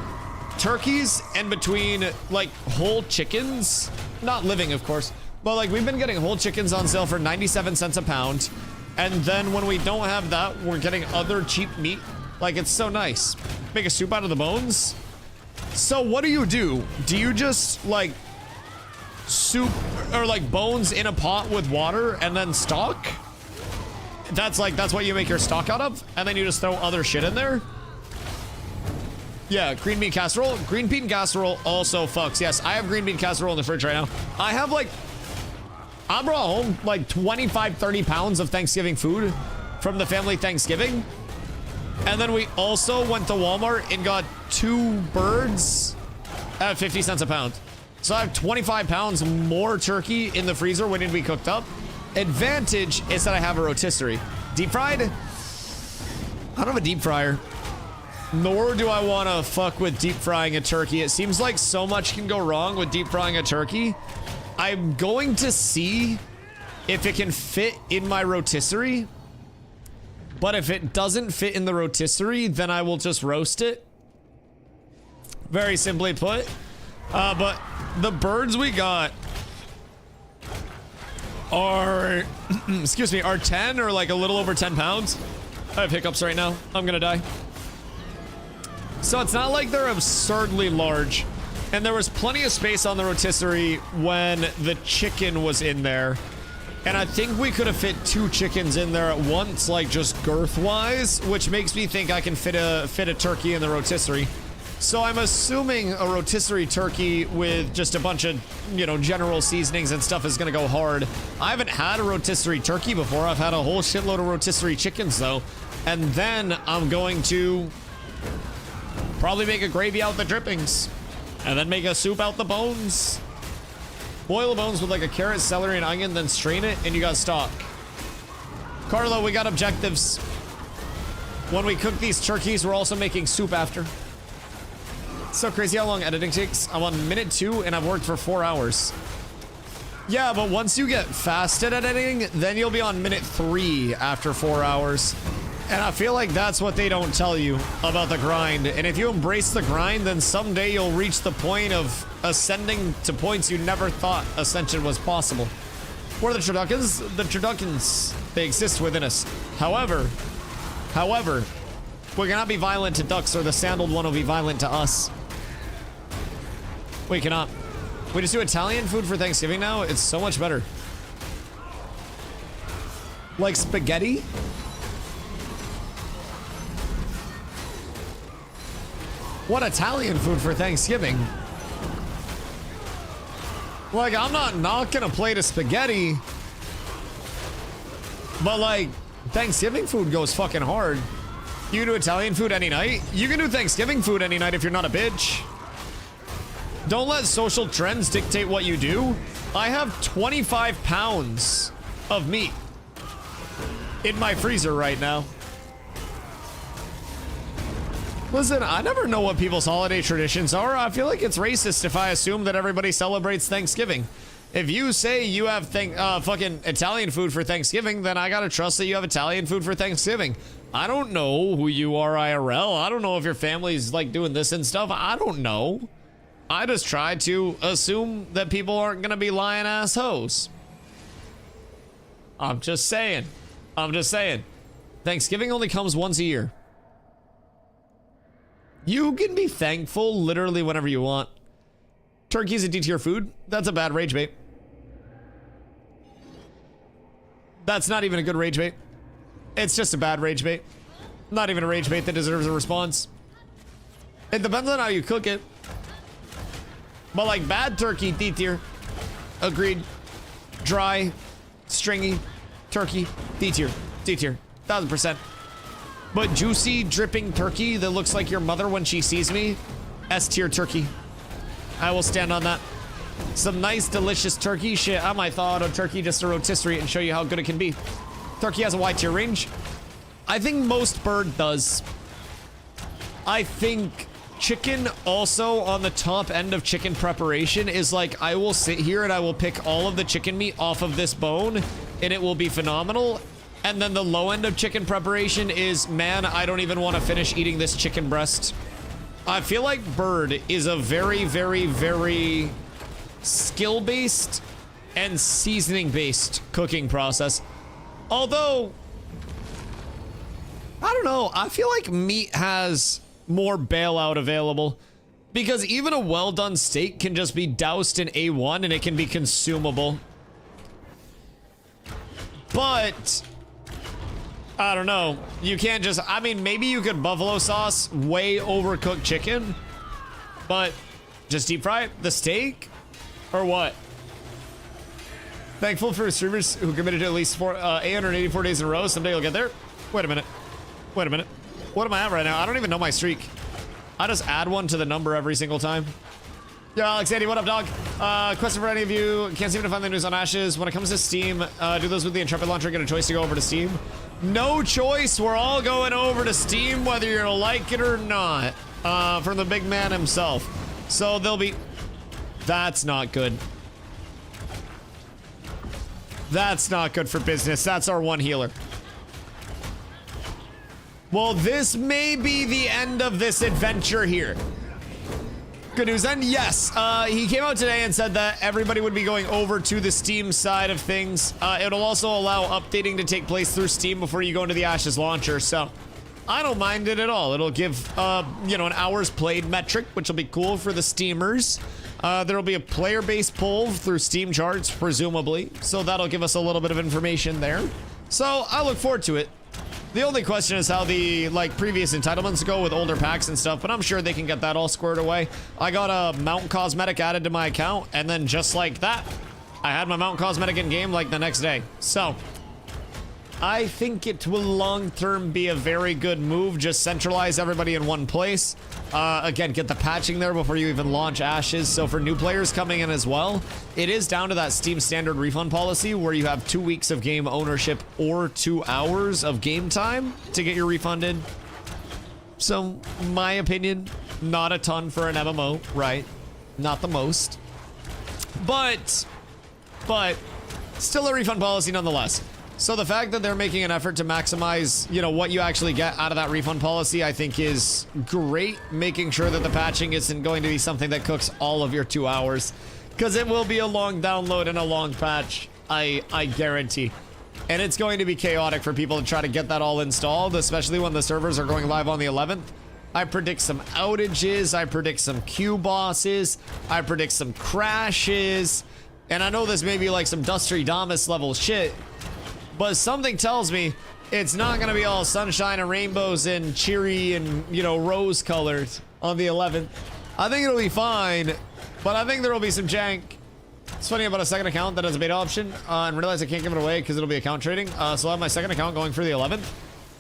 turkeys and between, like, whole chickens, not living, of course, but, like, we've been getting whole chickens on sale for 97 cents a pound. And then when we don't have that, we're getting other cheap meat. Like, it's so nice. Make a soup out of the bones. So what do? Do you just, like, soup or, like, bones in a pot with water and then stock? That's what you make your stock out of? And then you just throw other shit in there? Yeah, green bean casserole. Green bean casserole also fucks. Yes, I have green bean casserole in the fridge right now. I have, like, I brought home, like, 25, 30 pounds of Thanksgiving food from the family Thanksgiving. And then we also went to Walmart and got 2 birds at 50 cents a pound. So I have 25 pounds more turkey in the freezer waiting to be cooked up. Advantage is that I have a rotisserie. Deep fried? I don't have a deep fryer. Nor do I want to fuck with deep frying a turkey. It seems like so much can go wrong with deep frying a turkey. I'm going to see if it can fit in my rotisserie. But if it doesn't fit in the rotisserie, then I will just roast it. Very simply put. But the birds we got are, excuse me, are 10 or like a little over 10 pounds. I have hiccups right now. I'm gonna die. So it's not like they're absurdly large. And there was plenty of space on the rotisserie when the chicken was in there. And I think we could have fit 2 chickens in there at once, like just girth-wise, which makes me think I can fit a turkey in the rotisserie. So I'm assuming a rotisserie turkey with just a bunch of, you know, general seasonings and stuff is gonna go hard. I haven't had a rotisserie turkey before. I've had a whole shitload of rotisserie chickens though. And then I'm going to probably make a gravy out the drippings. And then make a soup out the bones. Boil the bones with like a carrot, celery, and onion, then strain it, and you got stock. Carlo, we got objectives. When we cook these turkeys, we're also making soup after. It's so crazy how long editing takes. I'm on minute 2, and I've worked for 4 hours. Yeah, but once you get fast at editing, then you'll be on minute 3 after 4 hours. And I feel like that's what they don't tell you about the grind. And if you embrace the grind, then someday you'll reach the point of ascending to points you never thought ascension was possible. What are the turduckens? The turduckens, they exist within us. However, we cannot be violent to ducks or the sandaled one will be violent to us. We cannot. We just do Italian food for Thanksgiving now? It's so much better. Like spaghetti? What Italian food for Thanksgiving? Like, I'm not knocking a plate of spaghetti, but like, Thanksgiving food goes fucking hard. You can do Italian food any night. You can do Thanksgiving food any night if you're not a bitch. Don't let social trends dictate what you do. I have 25 pounds of meat in my freezer right now. Listen, I never know what people's holiday traditions are. I feel like it's racist if I assume that everybody celebrates Thanksgiving. If you say you have fucking Italian food for Thanksgiving, then I gotta trust that you have Italian food for Thanksgiving. I don't know who you are IRL. I don't know if your family's like doing this and stuff. I don't know. I just try to assume that people aren't gonna be lying ass hoes. I'm just saying. I'm just saying. Thanksgiving only comes once a year. You can be thankful literally whenever you want. Turkey's a D-tier food. That's a bad rage bait. That's not even a good rage bait. It's just a bad rage bait. Not even a rage bait that deserves a response. It depends on how you cook it. But like bad turkey, D-tier. Agreed. Dry, stringy, turkey, D-tier. D-tier. 1000%. But juicy, dripping turkey that looks like your mother when she sees me, S-tier turkey. I will stand on that. Some nice, delicious turkey. Shit, I might thaw out a turkey just to rotisserie it and show you how good it can be. Turkey has a Y-tier range. I think most bird does. I think chicken also on the top end of chicken preparation is like, I will sit here and I will pick all of the chicken meat off of this bone and it will be phenomenal. And then the low end of chicken preparation is, man, I don't even want to finish eating this chicken breast. I feel like bird is a very, very, very skill-based and seasoning-based cooking process. Although, I don't know, I feel like meat has more bailout available because even a well-done steak can just be doused in A1 and it can be consumable. But I don't know. You can't just, I mean, maybe you could buffalo sauce way overcooked chicken, but just deep fry the steak or what? Thankful for streamers who committed to at least 884 days in a row. Someday you'll get there. Wait a minute. Wait a minute. What am I at right now? I don't even know my streak. I just add one to the number every single time. Yo, Alex, Andy, what up, dog? Question for any of you. Can't seem to find the news on Ashes. When it comes to Steam, do those with the Intrepid launcher get a choice to go over to Steam? No choice. We're all going over to Steam, whether you like it or not. From the big man himself. So they'll be... That's not good. That's not good for business. That's our one healer. Well, this may be the end of this adventure here. Good news then, yes. He came out today and said that everybody would be going over to the Steam side of things. It'll also allow updating to take place through Steam before you go into the Ashes launcher, so I don't mind it at all. It'll give, you know, an hours played metric, which will be cool for the Steamers. There'll be a player-based poll through Steam charts, presumably, so that'll give us a little bit of information there. So I look forward to it. The only question is how the, like, previous entitlements go with older packs and stuff, but I'm sure they can get that all squared away. I got a Mount Cosmetic added to my account, and then just like that, I had my Mount Cosmetic in game, like, the next day. So, I think it will long-term be a very good move. Just centralize everybody in one place. Again, get the patching there before you even launch Ashes. So for new players coming in as well, it is down to that Steam standard refund policy where you have 2 weeks of game ownership or 2 hours of game time to get your refunded. So, my opinion, not a ton for an MMO, right? Not the most. But still a refund policy nonetheless. So the fact that they're making an effort to maximize, you know, what you actually get out of that refund policy, I think is great. Making sure that the patching isn't going to be something that cooks all of your 2 hours, because it will be a long download and a long patch, I guarantee. And it's going to be chaotic for people to try to get that all installed, especially when the servers are going live on the 11th. I predict some outages, I predict some queue bosses, I predict some crashes, and I know this may be like some Dustydamus level shit, but something tells me it's not going to be all sunshine and rainbows and cheery and, you know, rose colors on the 11th. I think it'll be fine, but I think there will be some jank. It's funny about a second account that has a beta option and realize I can't give it away because it'll be account trading. So I'll have my second account going for the 11th.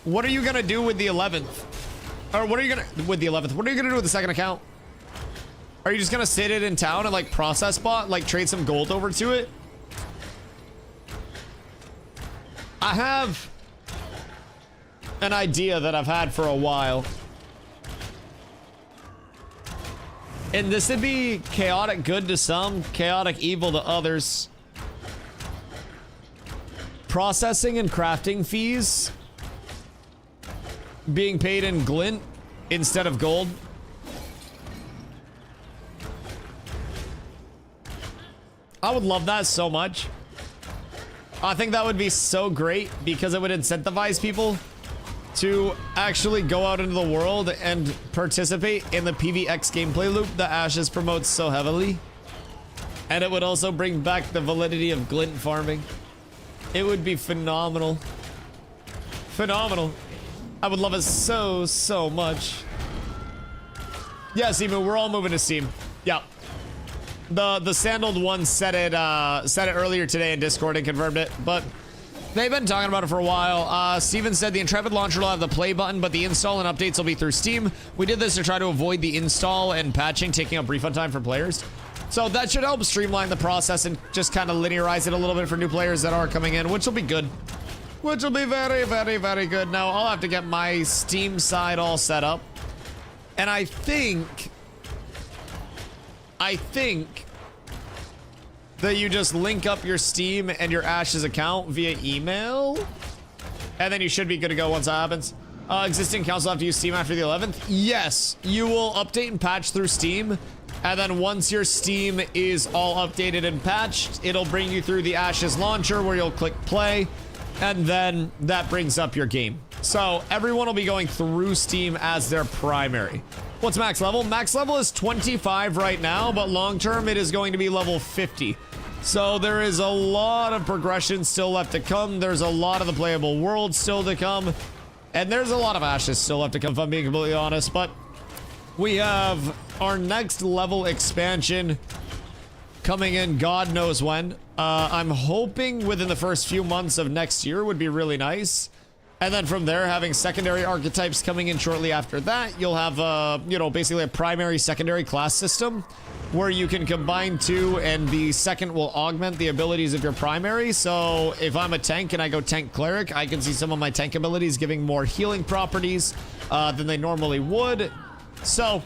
What are you going to do with the 11th? Or what are you going to... With the 11th. What are you going to do with the second account? Are you just going to sit it in town and, like, process bot? Like, trade some gold over to it? I have an idea that I've had for a while. And this would be chaotic good to some, chaotic evil to others. Processing and crafting fees being paid in glint instead of gold. I would love that so much. I think that would be so great because it would incentivize people to actually go out into the world and participate in the PvX gameplay loop that Ashes promotes so heavily. And it would also bring back the validity of glint farming. It would be phenomenal. Phenomenal. I would love it so, so much. Yeah, Simu, we're all moving to Steam. Yeah. The sandaled one said it earlier today in Discord and confirmed it, but they've been talking about it for a while. Steven said the Intrepid launcher will have the play button, but the install and updates will be through Steam. We did this to try to avoid the install and patching taking up refund time for players. So that should help streamline the process and just kind of linearize it a little bit for new players that are coming in, which will be good. Which will be very, very, very good. Now, I'll have to get my Steam side all set up. And I think that you just link up your Steam and your Ashes account via email. And then you should be good to go once that happens. Existing accounts will have to use Steam after the 11th. Yes, you will update and patch through Steam. And then once your Steam is all updated and patched, it'll bring you through the Ashes launcher where you'll click play. And then that brings up your game. So everyone will be going through Steam as their primary. What's max level? Max level is 25 right now, but long term it is going to be level 50. So there is a lot of progression still left to come. There's a lot of the playable world still to come. And there's a lot of Ashes still left to come, if I'm being completely honest. But we have our next level expansion coming in God knows when. I'm hoping within the first few months of next year would be really nice. And then from there, having secondary archetypes coming in shortly after that, you'll have, you know, basically a primary secondary class system where you can combine two and the second will augment the abilities of your primary. So if I'm a tank and I go tank cleric, I can see some of my tank abilities giving more healing properties than they normally would. So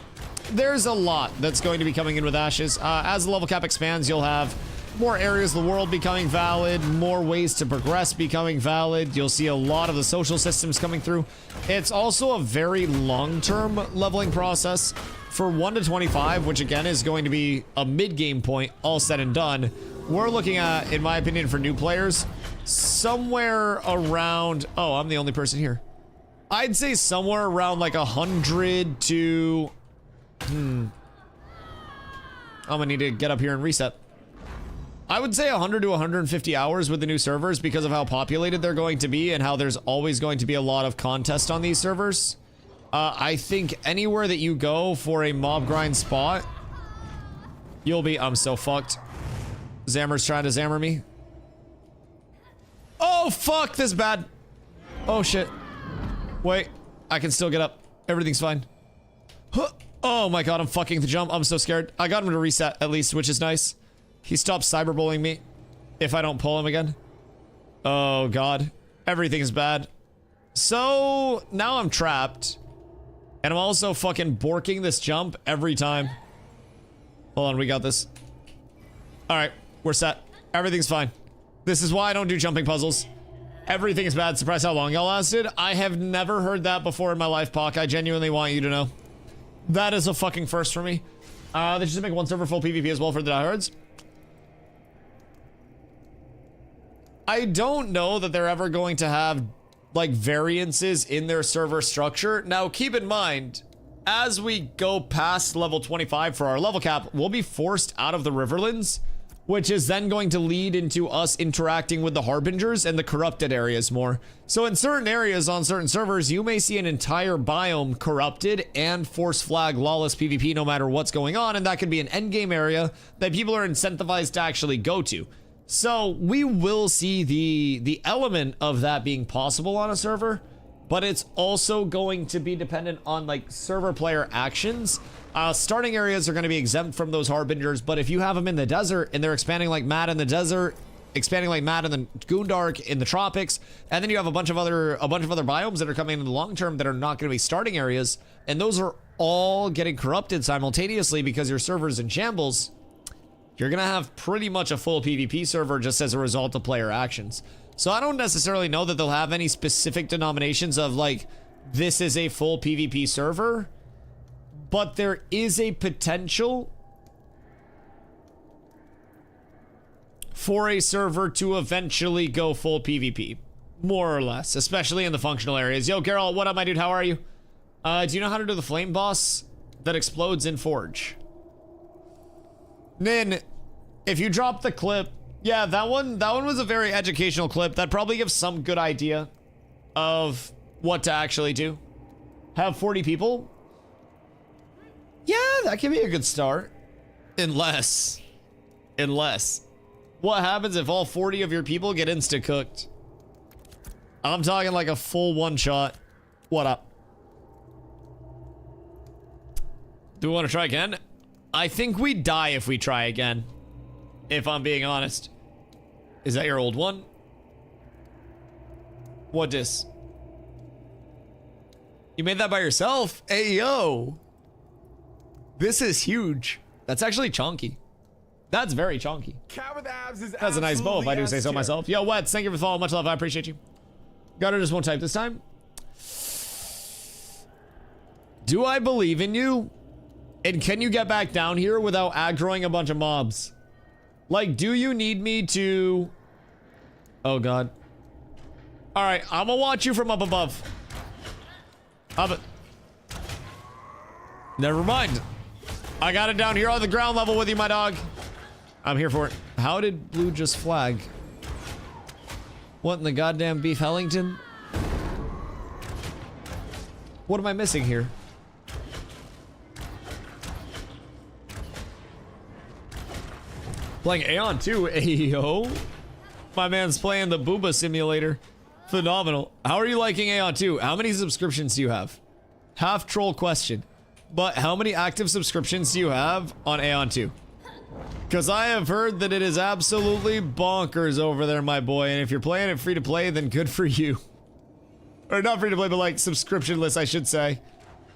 there's a lot that's going to be coming in with Ashes. As the level cap expands, you'll have more areas of the world becoming valid, more ways to progress becoming valid. You'll see a lot of the social systems coming through. It's also a very long-term leveling process. For 1 to 25, which again is going to be a mid-game point, all said and done, we're looking at, in my opinion, for new players, somewhere around... Oh, I'm the only person here. I'd say somewhere around like 100 to... I'm gonna need to get up here and reset. I would say 100 to 150 hours with the new servers because of how populated they're going to be and how there's always going to be a lot of contest on these servers. I think anywhere that you go for a mob grind spot, you'll be... I'm so fucked. Zammer's trying to Zammer me. Oh, fuck, this is bad. Oh, shit. Wait, I can still get up. Everything's fine. Huh. Oh my god, I'm fucking the jump. I'm so scared. I got him to reset at least, which is nice. He stopped cyberbullying me if I don't pull him again. Oh god. Everything's bad. So, now I'm trapped. And I'm also fucking borking this jump every time. Hold on, we got this. Alright, we're set. Everything's fine. This is why I don't do jumping puzzles. Everything is bad. Surprised how long y'all lasted. I have never heard that before in my life, Pock. I genuinely want you to know. That is a fucking first for me. They should make one server full PvP as well for the diehards. I don't know that they're ever going to have like variances in their server structure. Now keep in mind, as we go past level 25 for our level cap, we'll be forced out of the Riverlands, which is then going to lead into us interacting with the Harbingers and the corrupted areas more. So in certain areas on certain servers, you may see an entire biome corrupted and force flag lawless PvP no matter what's going on, and that could be an endgame area that people are incentivized to actually go to. So we will see the element of that being possible on a server, but it's also going to be dependent on like server player actions. Starting areas are going to be exempt from those Harbingers, but if you have them in the desert and they're expanding like mad in the desert, expanding like mad in the Goondark in the tropics, and then you have a bunch of other biomes that are coming in the long term that are not going to be starting areas, and those are all getting corrupted simultaneously because your server's in shambles, you're gonna have pretty much a full PvP server just as a result of player actions. So I don't necessarily know that they'll have any specific denominations of like, this is a full PvP server, but there is a potential for a server to eventually go full PvP, more or less, especially in the functional areas. Yo, Carol, what up, my dude? How are you? Do you know how to do the flame boss that explodes in Forge? Nin, if you drop the clip, yeah, that one was a very educational clip. That probably gives some good idea of what to actually do. Have 40 people? Yeah, that can be a good start. Unless, what happens if all 40 of your people get insta-cooked? I'm talking like a full one-shot. What up? Do we want to try again? I think we die if we try again. If I'm being honest. Is that your old one? What dis? You made that by yourself? Hey, yo. This is huge. That's actually chunky. That's very chunky.
Cat with abs is
That's a nice bow if I do say so myself. Yo, Wets, thank you for the follow. Much love. I appreciate you. Got her just one type this time. Do I believe in you? And can you get back down here without aggroing a bunch of mobs? Like, do you need me to... Oh, God. Alright, I'm gonna watch you from up above. Never mind. I got it down here on the ground level with you, my dog. I'm here for it. How did Blue just flag? What in the goddamn beef Hellington? What am I missing here? Playing Aeon 2, ayo. My man's playing the Booba simulator. Phenomenal. How are you liking Aeon 2? How many subscriptions do you have? Half troll question. But how many active subscriptions do you have on Aeon 2? Because I have heard that it is absolutely bonkers over there, my boy. And if you're playing it free to play, then good for you. Or not free to play, but like subscription-less, I should say.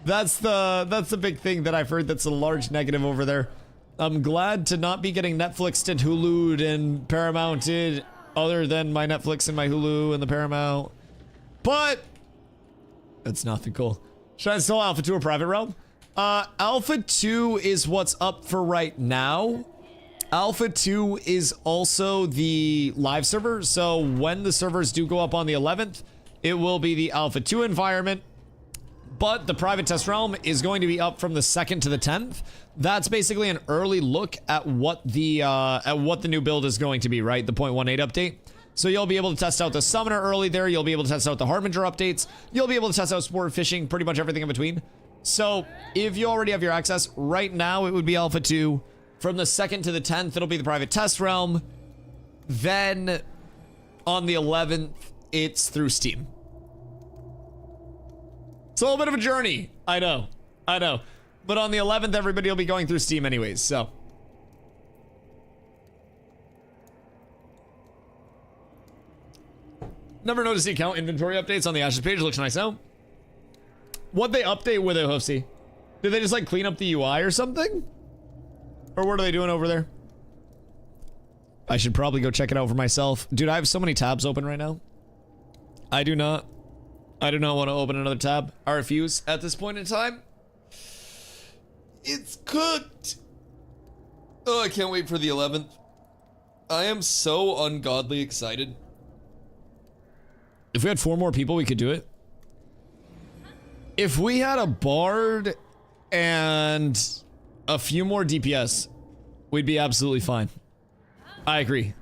That's the big thing that I've heard that's a large negative over there. I'm glad to not be getting Netflixed and Hulu'd and Paramounted other than my Netflix and my Hulu and the Paramount. But that's nothing cool. Should I install Alpha 2 or Private Realm? Alpha 2 is what's up for right now. Alpha 2 is also the live server. So when the servers do go up on the 11th, it will be the Alpha 2 environment. But the private test realm is going to be up from the 2nd to the 10th. That's basically an early look at what the new build is going to be, right? The 0.18 update. So you'll be able to test out the summoner early there. You'll be able to test out the Harbinger updates. You'll be able to test out sport fishing, pretty much everything in between. So if you already have your access, right now it would be Alpha 2. From the 2nd to the 10th, it'll be the private test realm. Then on the 11th, it's through Steam. It's a little bit of a journey. I know. But on the 11th, everybody will be going through Steam anyways, so. Never noticed the account inventory updates on the Ashes page. Looks nice now. What'd they update with it, Hoofsy? Did they just like clean up the UI or something? Or what are they doing over there? I should probably go check it out for myself. Dude, I have so many tabs open right now. I do not want to open another tab. I refuse at this point in time. It's cooked. Oh, I can't wait for the 11th. I am so ungodly excited. If we had 4 more people, we could do it. If we had a Bard and a few more DPS, we'd be absolutely fine. I agree.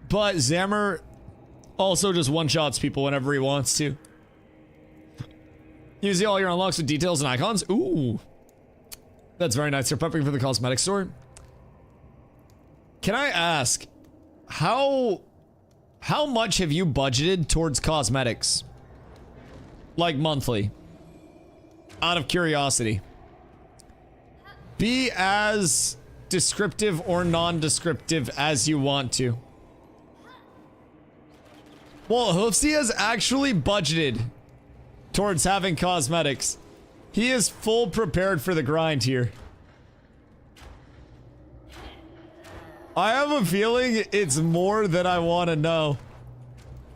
But Zammer also just one-shots people whenever he wants to. You see all your unlocks with details and icons? Ooh. That's very nice. You're prepping for the cosmetic store. Can I ask, how much have you budgeted towards cosmetics? Like monthly? Out of curiosity. Be as descriptive or non-descriptive as you want to. Well, Hoofsy has actually budgeted towards having cosmetics. He is full prepared for the grind here. I have a feeling it's more than I want to know.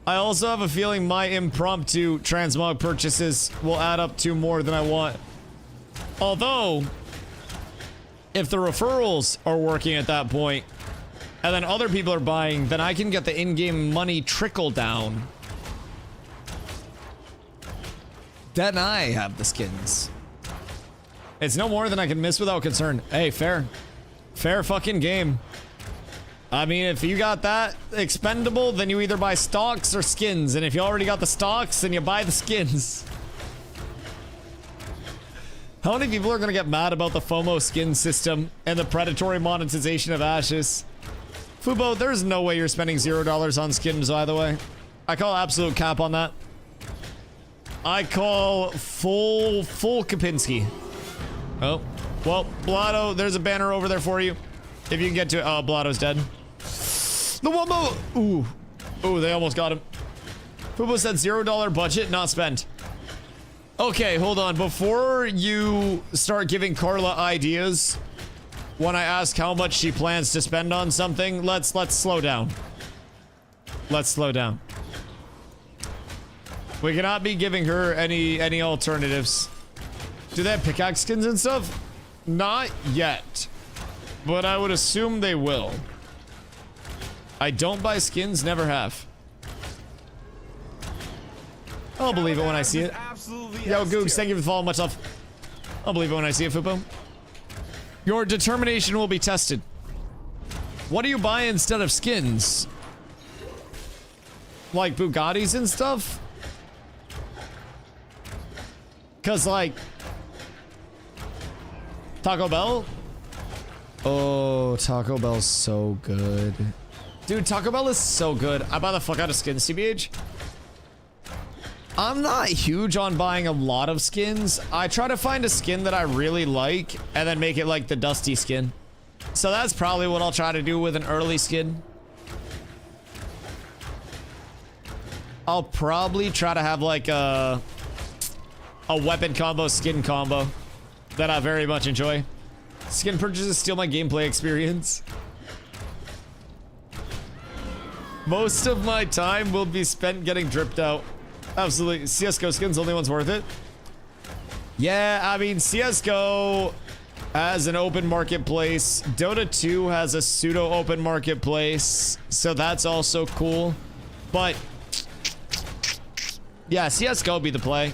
I also have a feeling my impromptu transmog purchases will add up to more than I want. Although, if the referrals are working at that point, and then other people are buying, then I can get the in-game money trickle down. Then I have the skins. It's no more than I can miss without concern. Hey, fair. Fair fucking game. I mean, if you got that expendable, then you either buy stocks or skins. And if you already got the stocks, then you buy the skins. How many people are going to get mad about the FOMO skin system and the predatory monetization of ashes? Fubo, there's no way you're spending $0 on skins, by the way. I call absolute cap on that. I call full Kapinski. Oh, well, Blotto, there's a banner over there for you. If you can get to it. Oh, Blotto's dead. The one more. Ooh, they almost got him. Fubo said $0 budget, not spent. Okay, hold on. Before you start giving Carla ideas, when I ask how much she plans to spend on something, let's slow down. Let's slow down. We cannot be giving her any alternatives. Do they have pickaxe skins and stuff? Not yet. But I would assume they will. I don't buy skins, never have. I'll believe it when I see it. Yo, Googs, thank you for following. Much love. I'll believe it when I see it, Fupo. Your determination will be tested. What do you buy instead of skins? Like Bugattis and stuff? Cause like Taco Bell?
Oh, Taco Bell's so good.
Dude, Taco Bell is so good. I buy the fuck out of skins, CBH. I'm not huge on buying a lot of skins. I try to find a skin that I really like and then make it like the Dusty skin. So that's probably what I'll try to do with an early skin. I'll probably try to have like a weapon combo, skin combo that I very much enjoy. Skin purchases steal my gameplay experience. Most of my time will be spent getting dripped out. Absolutely. CSGO skins, only one's worth it. Yeah, I mean, CSGO has an open marketplace. Dota 2 has a pseudo open marketplace. So that's also cool. But yeah, CSGO be the play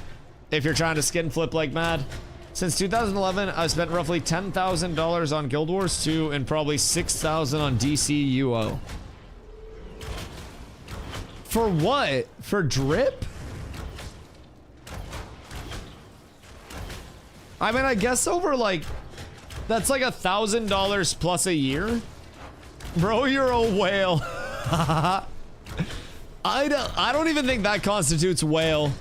if you're trying to skin flip like mad. Since 2011, I've spent roughly $10,000 on Guild Wars 2 and probably $6,000 on DCUO. For what? For drip? I mean, I guess over like, that's like $1,000 plus a year. Bro, you're a whale. I don't even think that constitutes whale.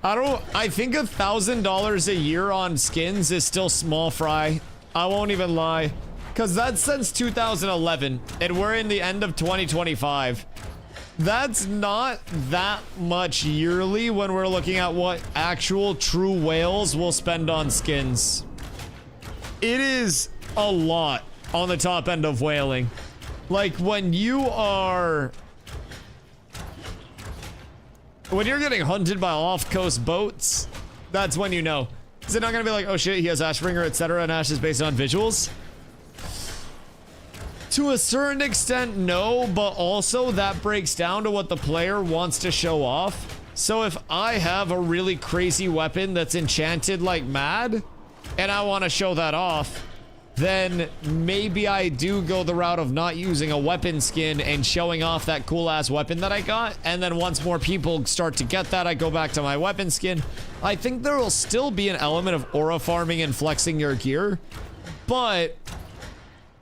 I think $1,000 a year on skins is still small fry. I won't even lie. Cause that's since 2011 and we're in the end of 2025. That's not that much yearly when we're looking at what actual true whales will spend on skins. It is a lot on the top end of whaling. Like when you're getting hunted by off-coast boats, that's when you know. Is it not gonna be like, oh shit, he has Ashbringer, etc., and Ash is based on visuals? To a certain extent, no, but also that breaks down to what the player wants to show off. So if I have a really crazy weapon that's enchanted like mad, and I want to show that off, then maybe I do go the route of not using a weapon skin and showing off that cool ass weapon that I got. And then once more people start to get that, I go back to my weapon skin. I think there will still be an element of aura farming and flexing your gear, but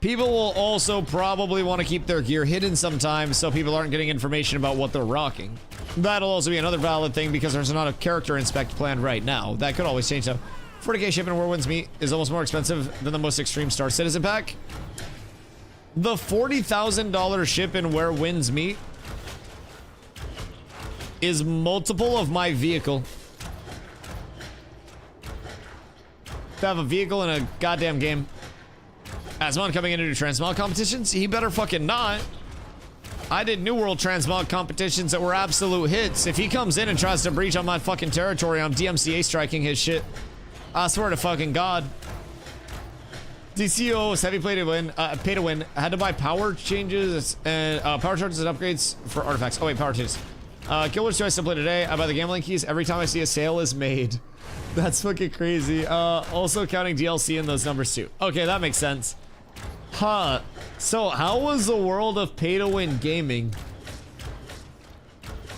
people will also probably want to keep their gear hidden sometimes so people aren't getting information about what they're rocking. That'll also be another valid thing because there's not a character inspect planned right now. That could always change though. 40k shipping where wins meat is almost more expensive than the most extreme Star Citizen pack. The $40,000 ship in where wins meat is multiple of my vehicle. to have a vehicle in a goddamn game. Asmon coming in to do Transmog competitions? He better fucking not. I did New World Transmog competitions that were absolute hits. If he comes in and tries to breach on my fucking territory, I'm DMCA striking his shit. I swear to fucking God. DCO was heavy pay to win. I had to buy power changes and power charges and upgrades for artifacts. Oh wait, power changes. Killers do I still play today? I buy the gambling keys every time I see a sale is made. That's fucking crazy. Also counting DLC in those numbers too. Okay, that makes sense. Huh. So how was the world of pay to win gaming?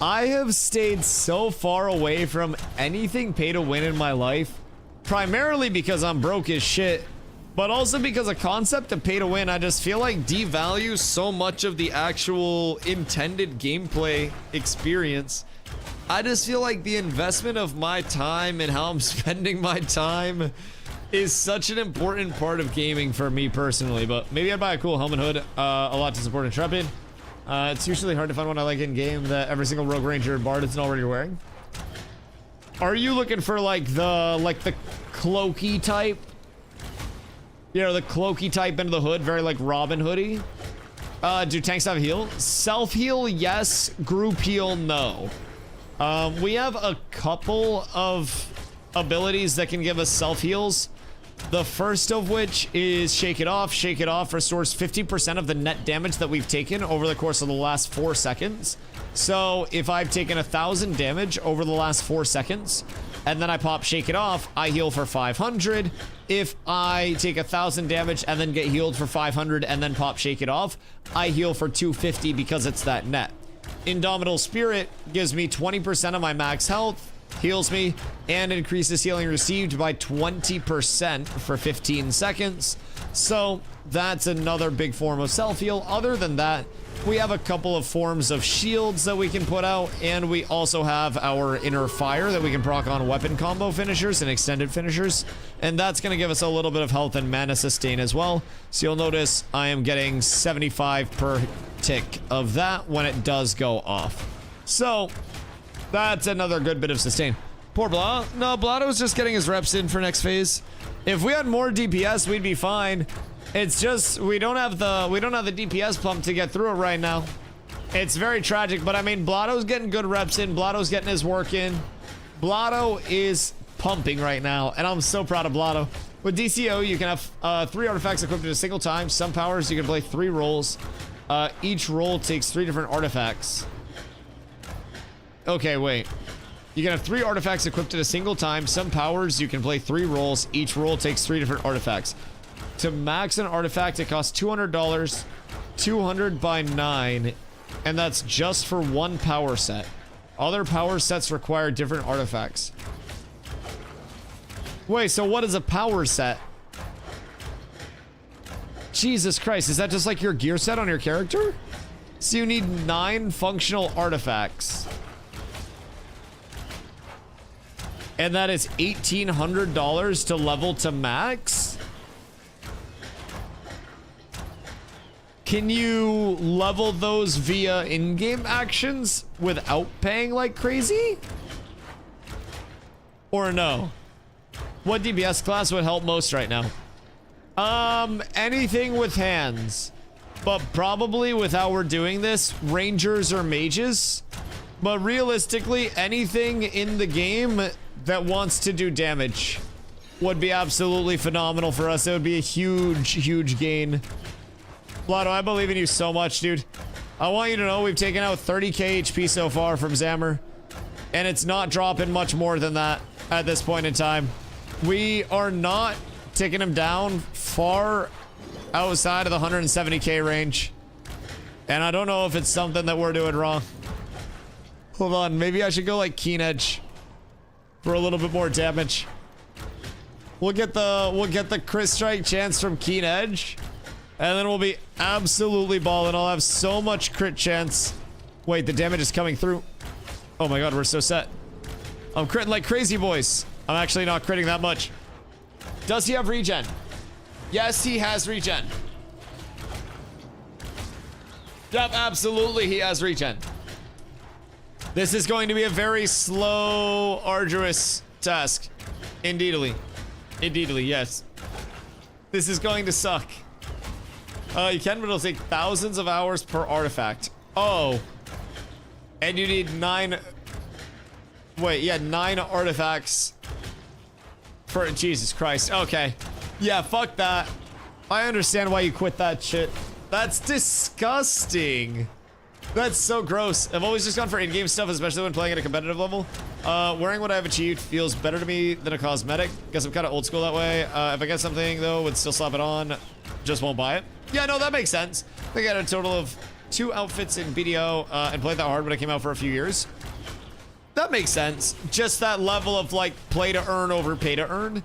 I have stayed so far away from anything pay to win in my life, primarily because I'm broke as shit, but also because the concept of pay to win, I just feel like devalues so much of the actual intended gameplay experience. I just feel like the investment of my time and how I'm spending my time is such an important part of gaming for me personally. But maybe I'd buy a cool helmet hood, a lot to support Intrepid. It's usually hard to find one I like in game that every single Rogue Ranger and Bard isn't already wearing. Are you looking for like the cloaky type? You know, the cloaky type into the hood, very like Robin hoodie. Do tanks have heal? Self heal, yes. Group heal, no. We have a couple of abilities that can give us self heals. The first of which is Shake It Off. Shake It Off restores 50% of the net damage that we've taken over the course of the last 4 seconds. So if I've taken 1,000 damage over the last 4 seconds, and then I pop Shake It Off, I heal for 500. If I take 1,000 damage and then get healed for 500 and then pop Shake It Off, I heal for 250 because it's that net. Indomitable Spirit gives me 20% of my max health, heals me, and increases healing received by 20% for 15 seconds. So that's another big form of self-heal. Other than that, we have a couple of forms of shields that we can put out, and we also have our inner fire that we can proc on weapon combo finishers and extended finishers, and that's going to give us a little bit of health and mana sustain as well. So you'll notice I am getting 75 per tick of that when it does go off. So that's another good bit of sustain. Poor Blah. No, Blotto's just getting his reps in for next phase. If we had more DPS, we'd be fine. It's just we don't have the DPS pump to get through it right now. It's very tragic, but I mean, Blotto's getting good reps in. Blotto's getting his work in. Blotto is pumping right now, and I'm so proud of Blotto. With DCO, you can have 3 artifacts equipped at a single time. Some powers, you can play 3 rolls. Each roll takes 3 different artifacts. Okay, wait. You can have 3 artifacts equipped at a single time. Some powers, you can play 3 rolls. Each roll takes 3 different artifacts. To max an artifact, it costs $200. 200 by 9. And that's just for 1 power set. Other power sets require different artifacts. Wait, so what is a power set? Jesus Christ, is that just like your gear set on your character? So you need 9 functional artifacts. And that is $1,800 to level to max? Can you level those via in-game actions without paying like crazy? Or no? What DPS class would help most right now? Anything with hands. But probably with how we're doing this, rangers or mages. But realistically, anything in the game that wants to do damage would be absolutely phenomenal for us. It would be a huge, huge gain. Blotto, I believe in you so much, dude. I want you to know we've taken out 30k HP so far from Zammer, and it's not dropping much more than that at this point in time. We are not taking him down far outside of the 170k range, and I don't know if it's something that we're doing wrong. Hold on, maybe I should go like Keen Edge for a little bit more damage. We'll get the crit strike chance from Keen Edge, and then we'll be absolutely balling. I'll have so much crit chance. Wait, the damage is coming through. Oh my god, we're so set. I'm critting like crazy, boys. I'm actually not critting that much. Does he have regen? Yes, he has regen. Yep, absolutely he has regen. This is going to be a very slow, arduous task. Indeedly. Indeedly, yes. This is going to suck. You can, but it'll take thousands of hours per artifact. Oh. And you need 9... Wait, yeah, 9 artifacts for... Jesus Christ. Okay. Yeah, fuck that. I understand why you quit that shit. That's disgusting. That's so gross. I've always just gone for in-game stuff, especially when playing at a competitive level. Wearing what I've achieved feels better to me than a cosmetic. Guess I'm kind of old school that way. If I get something, though, would still slap it on. Just won't buy it. Yeah, no, that makes sense. I think I had a total of 2 outfits in BDO and played that hard when I came out for a few years. That makes sense. Just that level of, like, play to earn over pay to earn.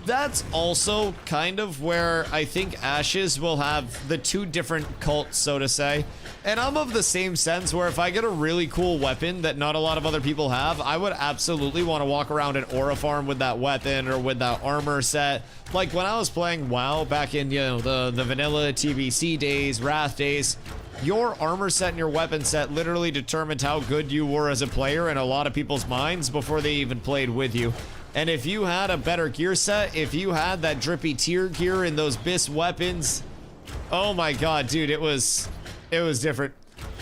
That's also kind of where I think Ashes will have the 2 different cults, so to say. And I'm of the same sense where if I get a really cool weapon that not a lot of other people have, I would absolutely want to walk around an aura farm with that weapon or with that armor set. Like when I was playing WoW back in, you know, the vanilla TBC days, Wrath days, your armor set and your weapon set literally determined how good you were as a player in a lot of people's minds before they even played with you. And if you had a better gear set, if you had that drippy tier gear and those BIS weapons, oh my god, dude, it was different.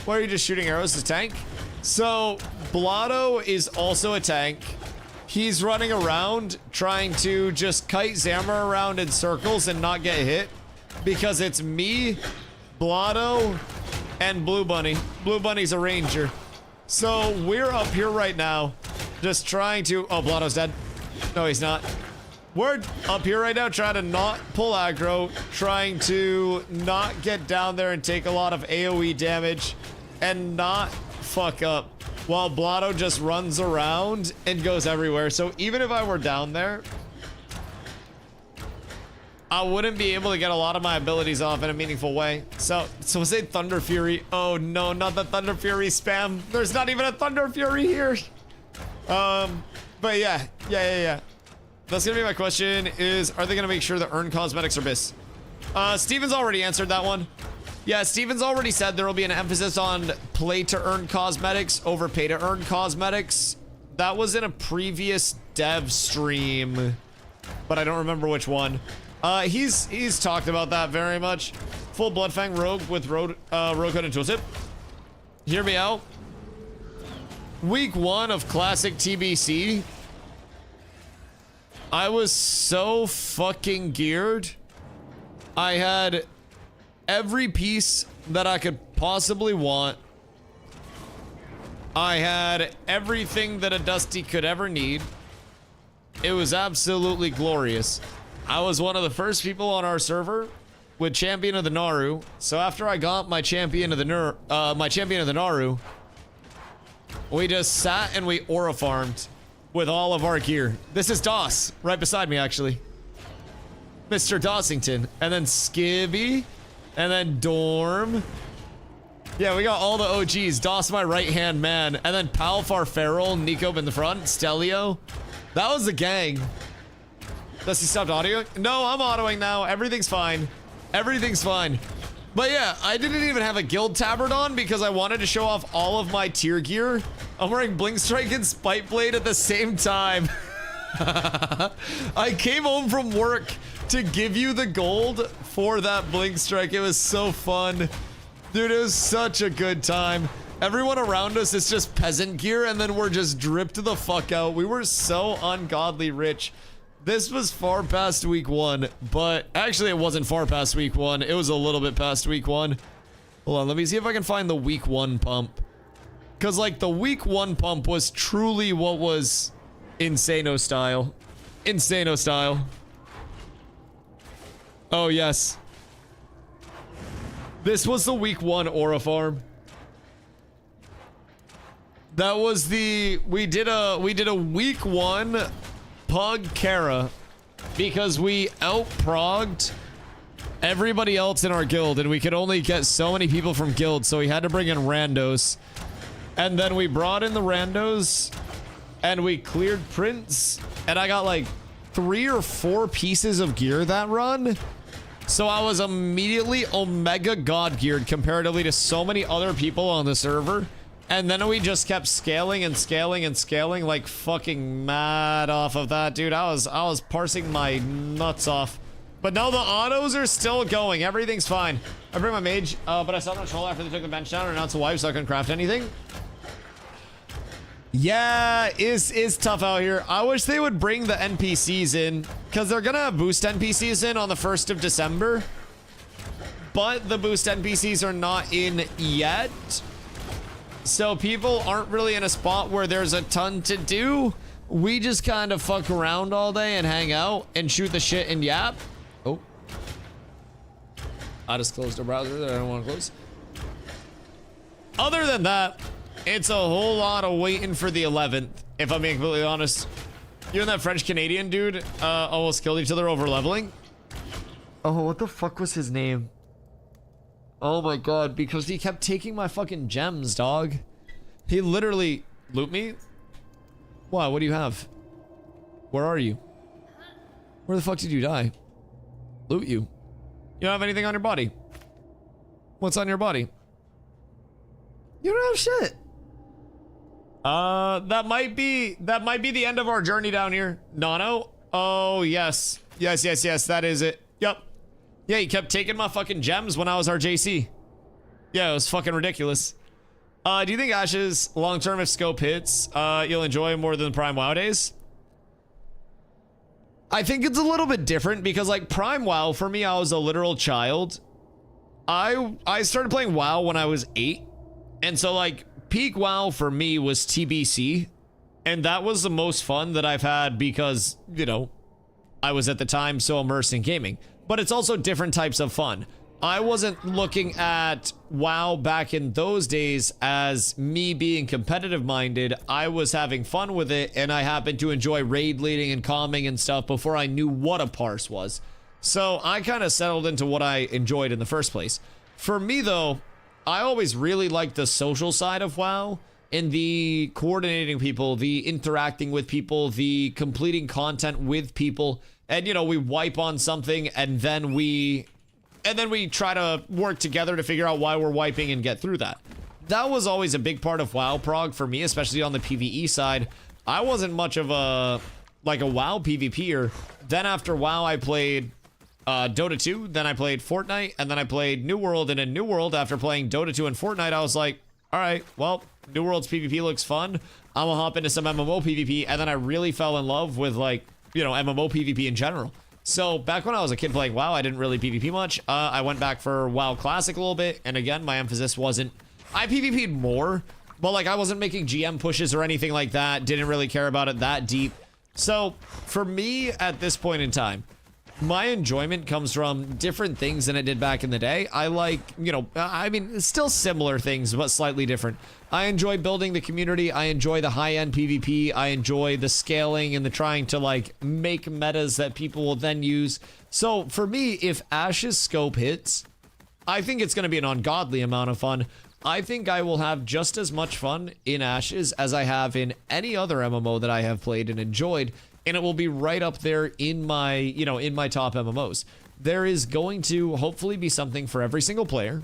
Why are you just shooting arrows to tank? So, Blotto is also a tank. He's running around trying to just kite Zammer around in circles and not get hit because it's me, Blotto, and Blue Bunny. Blue Bunny's a ranger. So, we're up here right now just trying to... Oh, Blotto's dead. No, he's not. We're up here right now trying to not pull aggro, trying to not get down there and take a lot of AoE damage and not fuck up while Blotto just runs around and goes everywhere. So even if I were down there, I wouldn't be able to get a lot of my abilities off in a meaningful way. So say Thunder Fury. Oh no, not the Thunder Fury spam. There's not even a Thunder Fury here. But yeah. That's gonna be my question is, are they gonna make sure that earn cosmetics are BIS? Steven's already answered that one. Yeah, Steven's already said there will be an emphasis on play to earn cosmetics over pay to earn cosmetics. That was in a previous dev stream, but I don't remember which one. He's talked about that very much. Full Bloodfang Rogue with Rogue Hood and Tooltip. Hear me out. Week 1 of Classic TBC, I was so fucking geared. I had every piece that I could possibly want. I had everything that a Dusty could ever need. It was absolutely glorious. I was one of the first people on our server with Champion of the Naru. So after I got my Champion of the Naru, we just sat and we aura farmed with all of our gear. This is Doss, right beside me, actually. Mr. Dossington. And then Skibby. And then Dorm. Yeah, we got all the OGs. Doss, my right-hand man. And then Pal Farfarrell, Nico in the front, Stelio. That was the gang. Does he stop audio? No, I'm autoing now. Everything's fine. Everything's fine. But yeah, I didn't even have a guild tabard on because I wanted to show off all of my tier gear. I'm wearing Blink Strike and Spite Blade at the same time. I came home from work to give you the gold for that Blink Strike. It was so fun. Dude, it was such a good time. Everyone around us is just peasant gear and then we're just dripped the fuck out. We were so ungodly rich. This was far past week 1, but actually it wasn't far past week 1. It was a little bit past week 1. Hold on, let me see if I can find the week 1 pump. Because, like, the week 1 pump was truly what was Insano style. Insano style. Oh, yes. This was the week 1 aura farm. That was the... We did a week 1... Pug Kara because we outprogged everybody else in our guild and we could only get so many people from guild, so we had to bring in randos. And then we brought in the randos and we cleared Prince and I got like 3 or 4 pieces of gear that run. So I was immediately Omega God geared comparatively to so many other people on the server. And then we just kept scaling and scaling and scaling like fucking mad off of that, dude. I was parsing my nuts off. But no, the autos are still going. Everything's fine. I bring my mage, but I saw no troll after they took the bench down and announced a wipe, so I couldn't craft anything. Yeah, is tough out here. I wish they would bring the NPCs in, because they're gonna have boost NPCs in on the 1st of December. But the boost NPCs are not in yet. So people aren't really in a spot where there's a ton to do. We just kind of fuck around all day and hang out and shoot the shit and yap. Oh. I just closed a browser that I don't want to close. Other than that, it's a whole lot of waiting for the 11th, if I'm being completely honest. You and that French-Canadian dude almost killed each other over leveling. Oh, what the fuck was his name? Oh my god, because he kept taking my fucking gems, dog. He literally... Loot me? Wow, what do you have? Where are you? Where the fuck did you die? Loot you. You don't have anything on your body. What's on your body? You don't have shit. That might be the end of our journey down here. Nano? Oh, yes. Yes, that is it. Yep. Yeah, he kept taking my fucking gems when I was RJC. Yeah, it was fucking ridiculous. Do you think Ashes, long-term, if scope hits, you'll enjoy more than Prime WoW days? I think it's a little bit different because, like, Prime WoW, for me, I was a literal child. I started playing WoW when I was 8. And so, like, peak WoW for me was TBC. And that was the most fun that I've had because, you know, I was at the time so immersed in gaming. But it's also different types of fun. I wasn't looking at WoW back in those days as me being competitive minded. I was having fun with it, and I happened to enjoy raid leading and calming and stuff before I knew what a parse was. So I kind of settled into what I enjoyed in the first place. For me though, I always really liked the social side of WoW, and the coordinating people, the interacting with people, the completing content with people. And, you know, we wipe on something and then we try to work together to figure out why we're wiping and get through that. That was always a big part of WoW prog for me, especially on the PvE side. I wasn't much of a WoW PvPer. Then after WoW, I played Dota 2, then I played Fortnite, and then I played New World. And in New World, after playing Dota 2 and Fortnite, I was like, all right, well, New World's PvP looks fun. I'm gonna hop into some MMO PvP. And then I really fell in love with, like, you know, MMO PvP in general. So back when I was a kid playing WoW, I didn't really PvP much. I went back for WoW Classic a little bit. And again, my emphasis wasn't... I PvP'd more, but like I wasn't making GM pushes or anything like that. Didn't really care about it that deep. So for me at this point in time, my enjoyment comes from different things than it did back in the day. I like, you know, I mean, still similar things, but slightly different. I enjoy building the community. I enjoy the high-end PvP. I enjoy the scaling and the trying to, like, make metas that people will then use. So, for me, if Ash's scope hits, I think it's going to be an ungodly amount of fun. I think I will have just as much fun in Ashes as I have in any other MMO that I have played and enjoyed. And it will be right up there in my, you know, in my top MMOs. There is going to hopefully be something for every single player.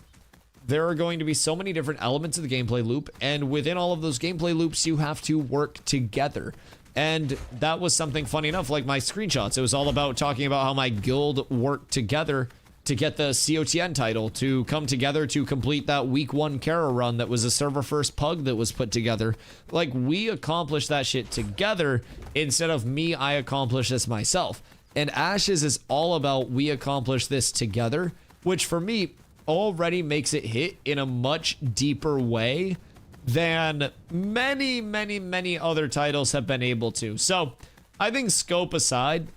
There are going to be so many different elements of the gameplay loop, and within all of those gameplay loops, you have to work together. And that was something funny enough, like my screenshots. It was all about talking about how my guild worked together to get the COTN title, to come together to complete that week 1 Kara run that was a server first pug that was put together. Like, we accomplished that shit together instead of me, I accomplished this myself. And Ashes is all about we accomplish this together, which for me already makes it hit in a much deeper way than many other titles have been able to. So I think scope aside,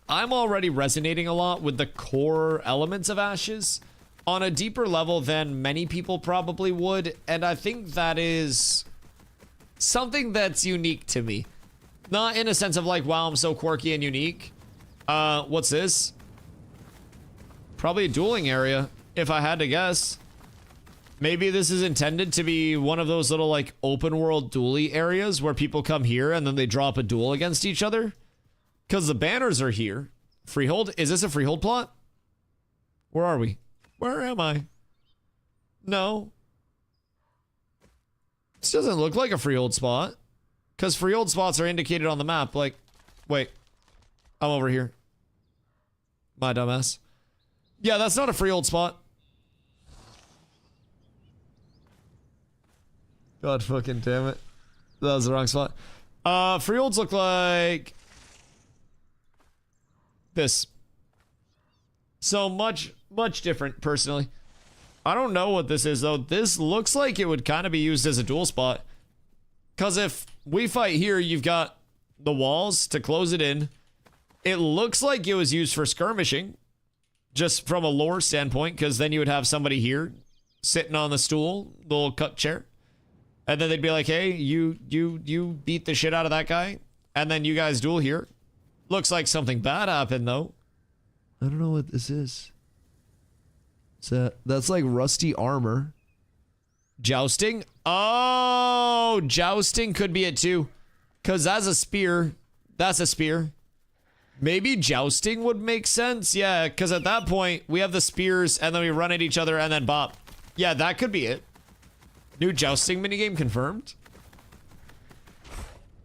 I'm already resonating a lot with the core elements of Ashes on a deeper level than many people probably would. And I think that is something that's unique to me. Not in a sense of like, wow, I'm so quirky and unique. What's this? Probably a dueling area, if I had to guess. Maybe this is intended to be one of those little like open world duely areas where people come here and then they drop a duel against each other. Because the banners are here. Freehold? Is this a freehold plot? Where are we? Where am I? No. This doesn't look like a freehold spot. Because freehold spots are indicated on the map. Like, wait. I'm over here. My dumbass. Yeah, that's not a freehold spot. God fucking damn it. That was the wrong spot. Freeholds look like this. So much different, personally. I don't know what this is, though. This looks like it would kind of be used as a duel spot. Because if we fight here, you've got the walls to close it in. It looks like it was used for skirmishing. Just from a lore standpoint, because then you would have somebody here sitting on the stool, the little cut chair. And then they'd be like, hey, you beat the shit out of that guy. And then you guys duel here. Looks like something bad happened, though.
I don't know what this is. That's like rusty armor.
Jousting? Oh, jousting could be it too. Because that's a spear. That's a spear. Maybe jousting would make sense. Yeah, because at that point, we have the spears and then we run at each other and then bop. Yeah, that could be it. New jousting minigame confirmed.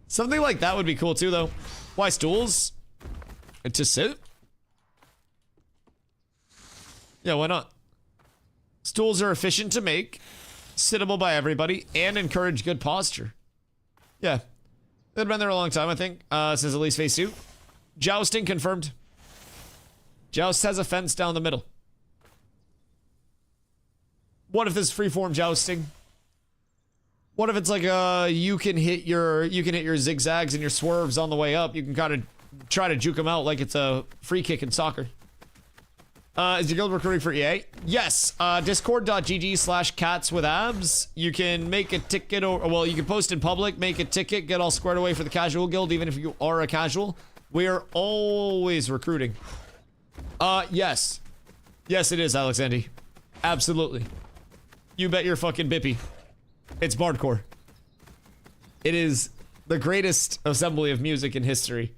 Something like that would be cool too, though. Why stools? To sit? Yeah, why not? Stools are efficient to make, sittable by everybody, and encourage good posture. Yeah. They've been there a long time, I think, since at least phase 2. Jousting confirmed. Joust has a fence down the middle. What if this is freeform jousting? What if it's like you can hit your zigzags and your swerves on the way up. You can kind of try to juke them out like it's a free kick in soccer. Is your guild recruiting for EA? Yes. Discord.gg/catswithabs. You can make a ticket, or well, you can post in public, make a ticket, get all squared away for the casual guild, even if you are a casual. We are always recruiting. Yes. Yes, it is, Alex Andy. Absolutely. You bet your fucking bippy. It's Bardcore. It is the greatest assembly of music in history.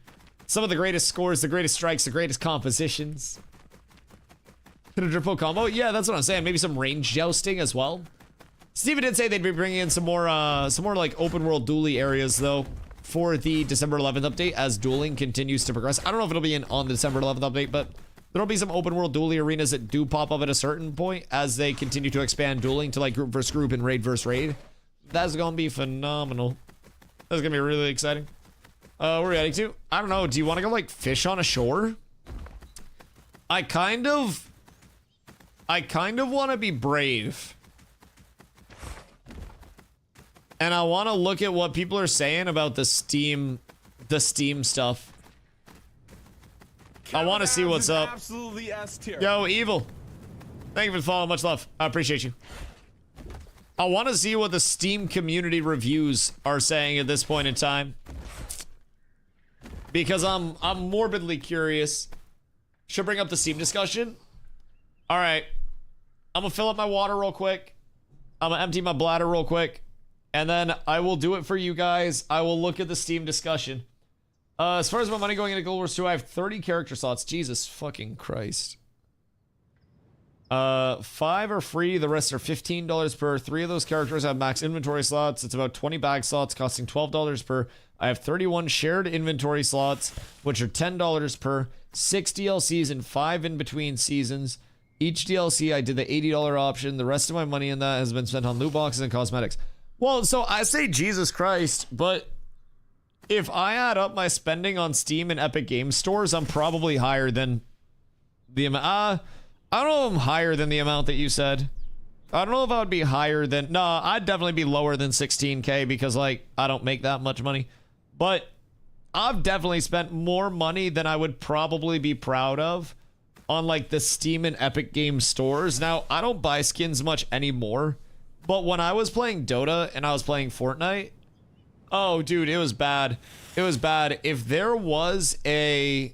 Some of the greatest scores, the greatest strikes, the greatest compositions. Could a drippo combo? Yeah, that's what I'm saying. Maybe some range jousting as well. Steven did say they'd be bringing in some more like open world dually areas though for the December 11th update as dueling continues to progress. I don't know if it'll be on the December 11th update, but there'll be some open world dually arenas that do pop up at a certain point as they continue to expand dueling to like group versus group and raid versus raid. That's gonna be phenomenal. That's gonna be really exciting. Where are we heading to? I don't know. Do you want to go like fish on a shore? I kind of want to be brave. And I want to look at what people are saying about the Steam stuff. I want to see what's up.
Absolutely S tier.
Yo, Evil. Thank you for the follow. Much love. I appreciate you. I want to see what the Steam community reviews are saying at this point in time. Because I'm morbidly curious. Should bring up the Steam discussion. All right. I'm going to fill up my water real quick. I'm going to empty my bladder real quick. And then I will do it for you guys. I will look at the Steam discussion. As far as my money going into Guild Wars 2, I have 30 character slots. Jesus fucking Christ. 5 are free. The rest are $15 per. 3 of those characters have max inventory slots. It's about 20 bag slots costing $12 per. I have 31 shared inventory slots, which are $10 per. 6 DLCs and 5 in between seasons. Each DLC, I did the $80 option. The rest of my money in that has been spent on loot boxes and cosmetics. Well, so I say Jesus Christ, but if I add up my spending on Steam and Epic Games stores, I'm probably higher than the amount. I don't know if I'm higher than the amount that you said. I don't know if I would be higher than. No, I'd definitely be lower than 16K because, like, I don't make that much money. But I've definitely spent more money than I would probably be proud of on, like, the Steam and Epic Games stores. Now, I don't buy skins much anymore. But when I was playing Dota and I was playing Fortnite, oh, dude, it was bad. It was bad. If there was a...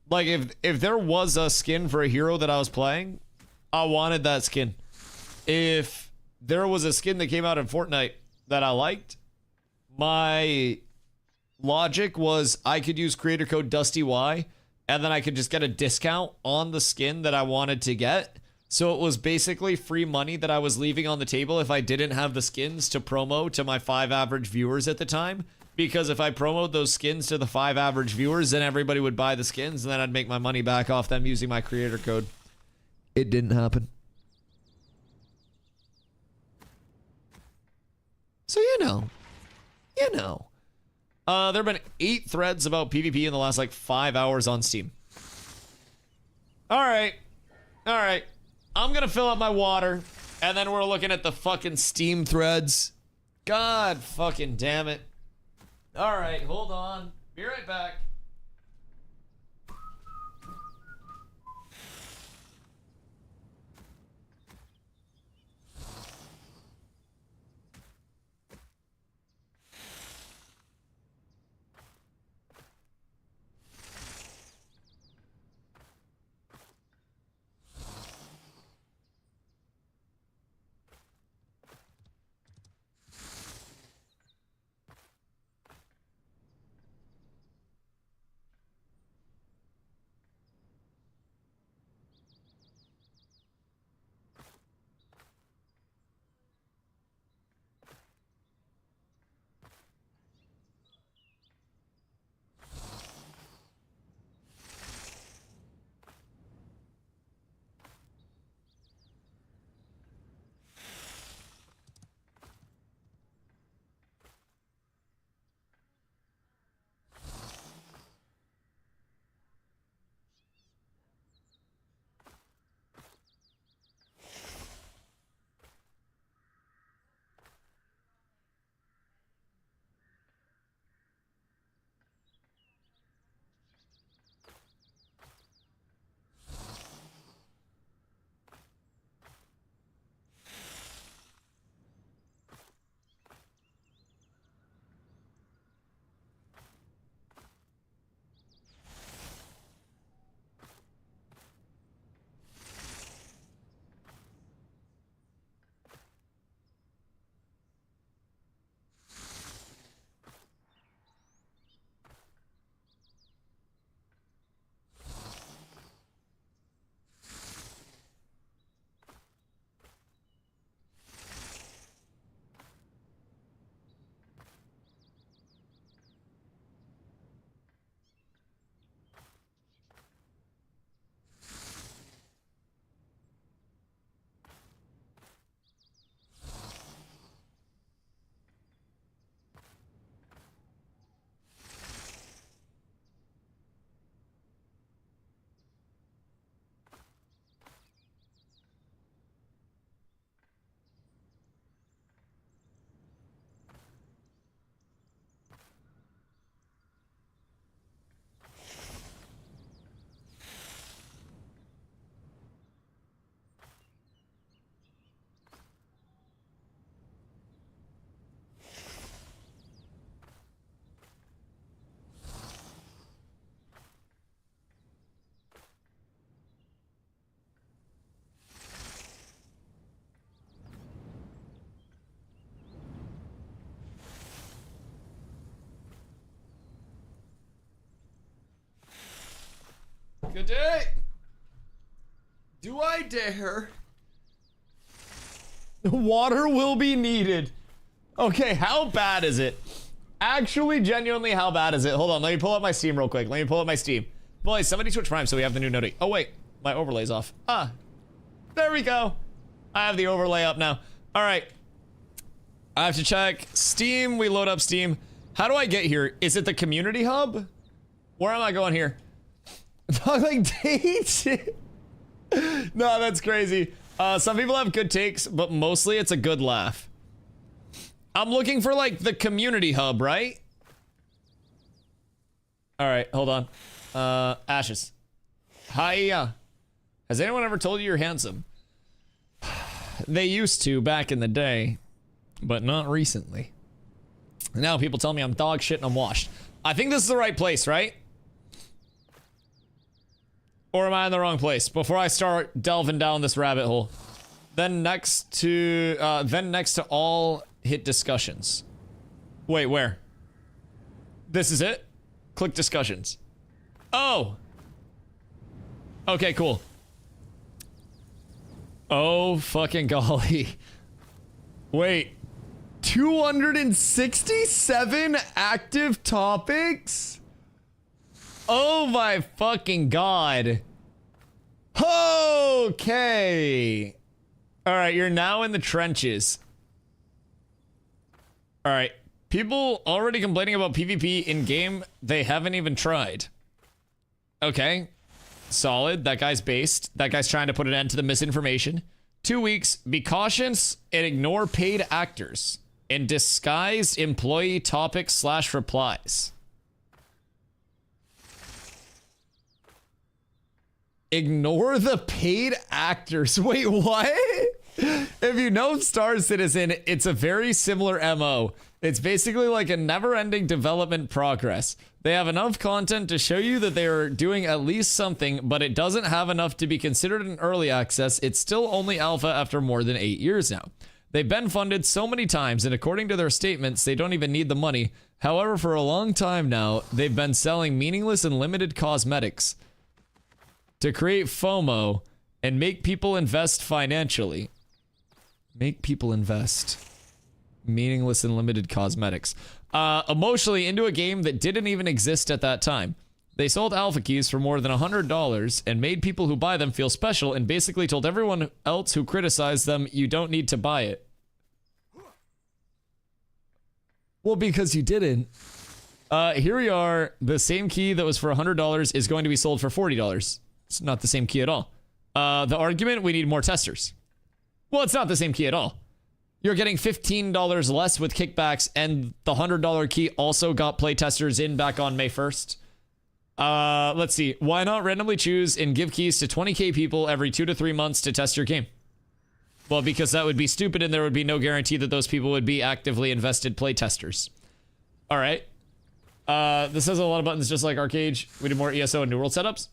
Like, if there was a skin for a hero that I was playing, I wanted that skin. If there was a skin that came out in Fortnite that I liked, my logic was I could use creator code DustyWhy, and then I could just get a discount on the skin that I wanted to get. So it was basically free money that I was leaving on the table if I didn't have the skins to promo to my 5 average viewers at the time. Because if I promoted those skins to the 5 average viewers, then everybody would buy the skins and then I'd make my money back off them using my creator code.
It didn't happen.
So you know. There have been 8 threads about PvP in the last like 5 hours on Steam. Alright. I'm gonna fill up my water, and then we're looking at the fucking Steam threads. God fucking damn it. Alright, hold on. Be right back. Good day. Do I dare? Water will be needed. Okay, how bad is it? Actually, genuinely, how bad is it? Hold on, let me pull up my Steam real quick. Let me pull up my Steam. Boys, somebody switch Prime so we have the new noti. Oh, wait. My overlay's off. Ah. There we go. I have the overlay up now. All right. I have to check Steam. We load up Steam. How do I get here? Is it the community hub? Where am I going here? Like dates? No, that's crazy. Some people have good takes, but mostly it's a good laugh. I'm looking for like the community hub, right? All right, hold on. Ashes. Hiya. Has anyone ever told you you're handsome? They used to back in the day, but not recently. Now people tell me I'm dog shit and I'm washed. I think this is the right place, right? Or am I in the wrong place? Before I start delving down this rabbit hole. Then next to all hit discussions. Wait, where? This is it? Click discussions. Oh! Okay, cool. Oh, fucking golly. Wait. 267 active topics? Oh my fucking god. Okay. Alright, you're now in the trenches. Alright. People already complaining about PvP in game they haven't even tried. Okay. Solid. That guy's based. That guy's trying to put an end to the misinformation. 2 weeks. Be cautious and ignore paid actors and disguised employee topics / replies. Ignore the paid actors. Wait, what? If you know Star Citizen, it's a very similar MO. It's basically like a never-ending development progress. They have enough content to show you that they are doing at least something, but it doesn't have enough to be considered an early access. It's still only alpha after more than 8 years now. They've been funded so many times, and according to their statements, they don't even need the money. However, for a long time now, they've been selling meaningless and limited cosmetics to create FOMO and make people invest financially. Make people invest. Meaningless and limited cosmetics. Emotionally into a game that didn't even exist at that time. They sold alpha keys for more than $100 and made people who buy them feel special and basically told everyone else who criticized them, you don't need to buy it. Well, because you didn't. Here we are. The same key that was for $100 is going to be sold for $40. It's not the same key at all. The argument, we need more testers. Well, it's not the same key at all. You're getting $15 less with kickbacks, and the $100 key also got playtesters in back on May 1st. Let's see. Why not randomly choose and give keys to 20k people every 2 to 3 months to test your game? Well, because that would be stupid and there would be no guarantee that those people would be actively invested playtesters. All right. This has a lot of buttons just like Arcade. We did more ESO and New World setups.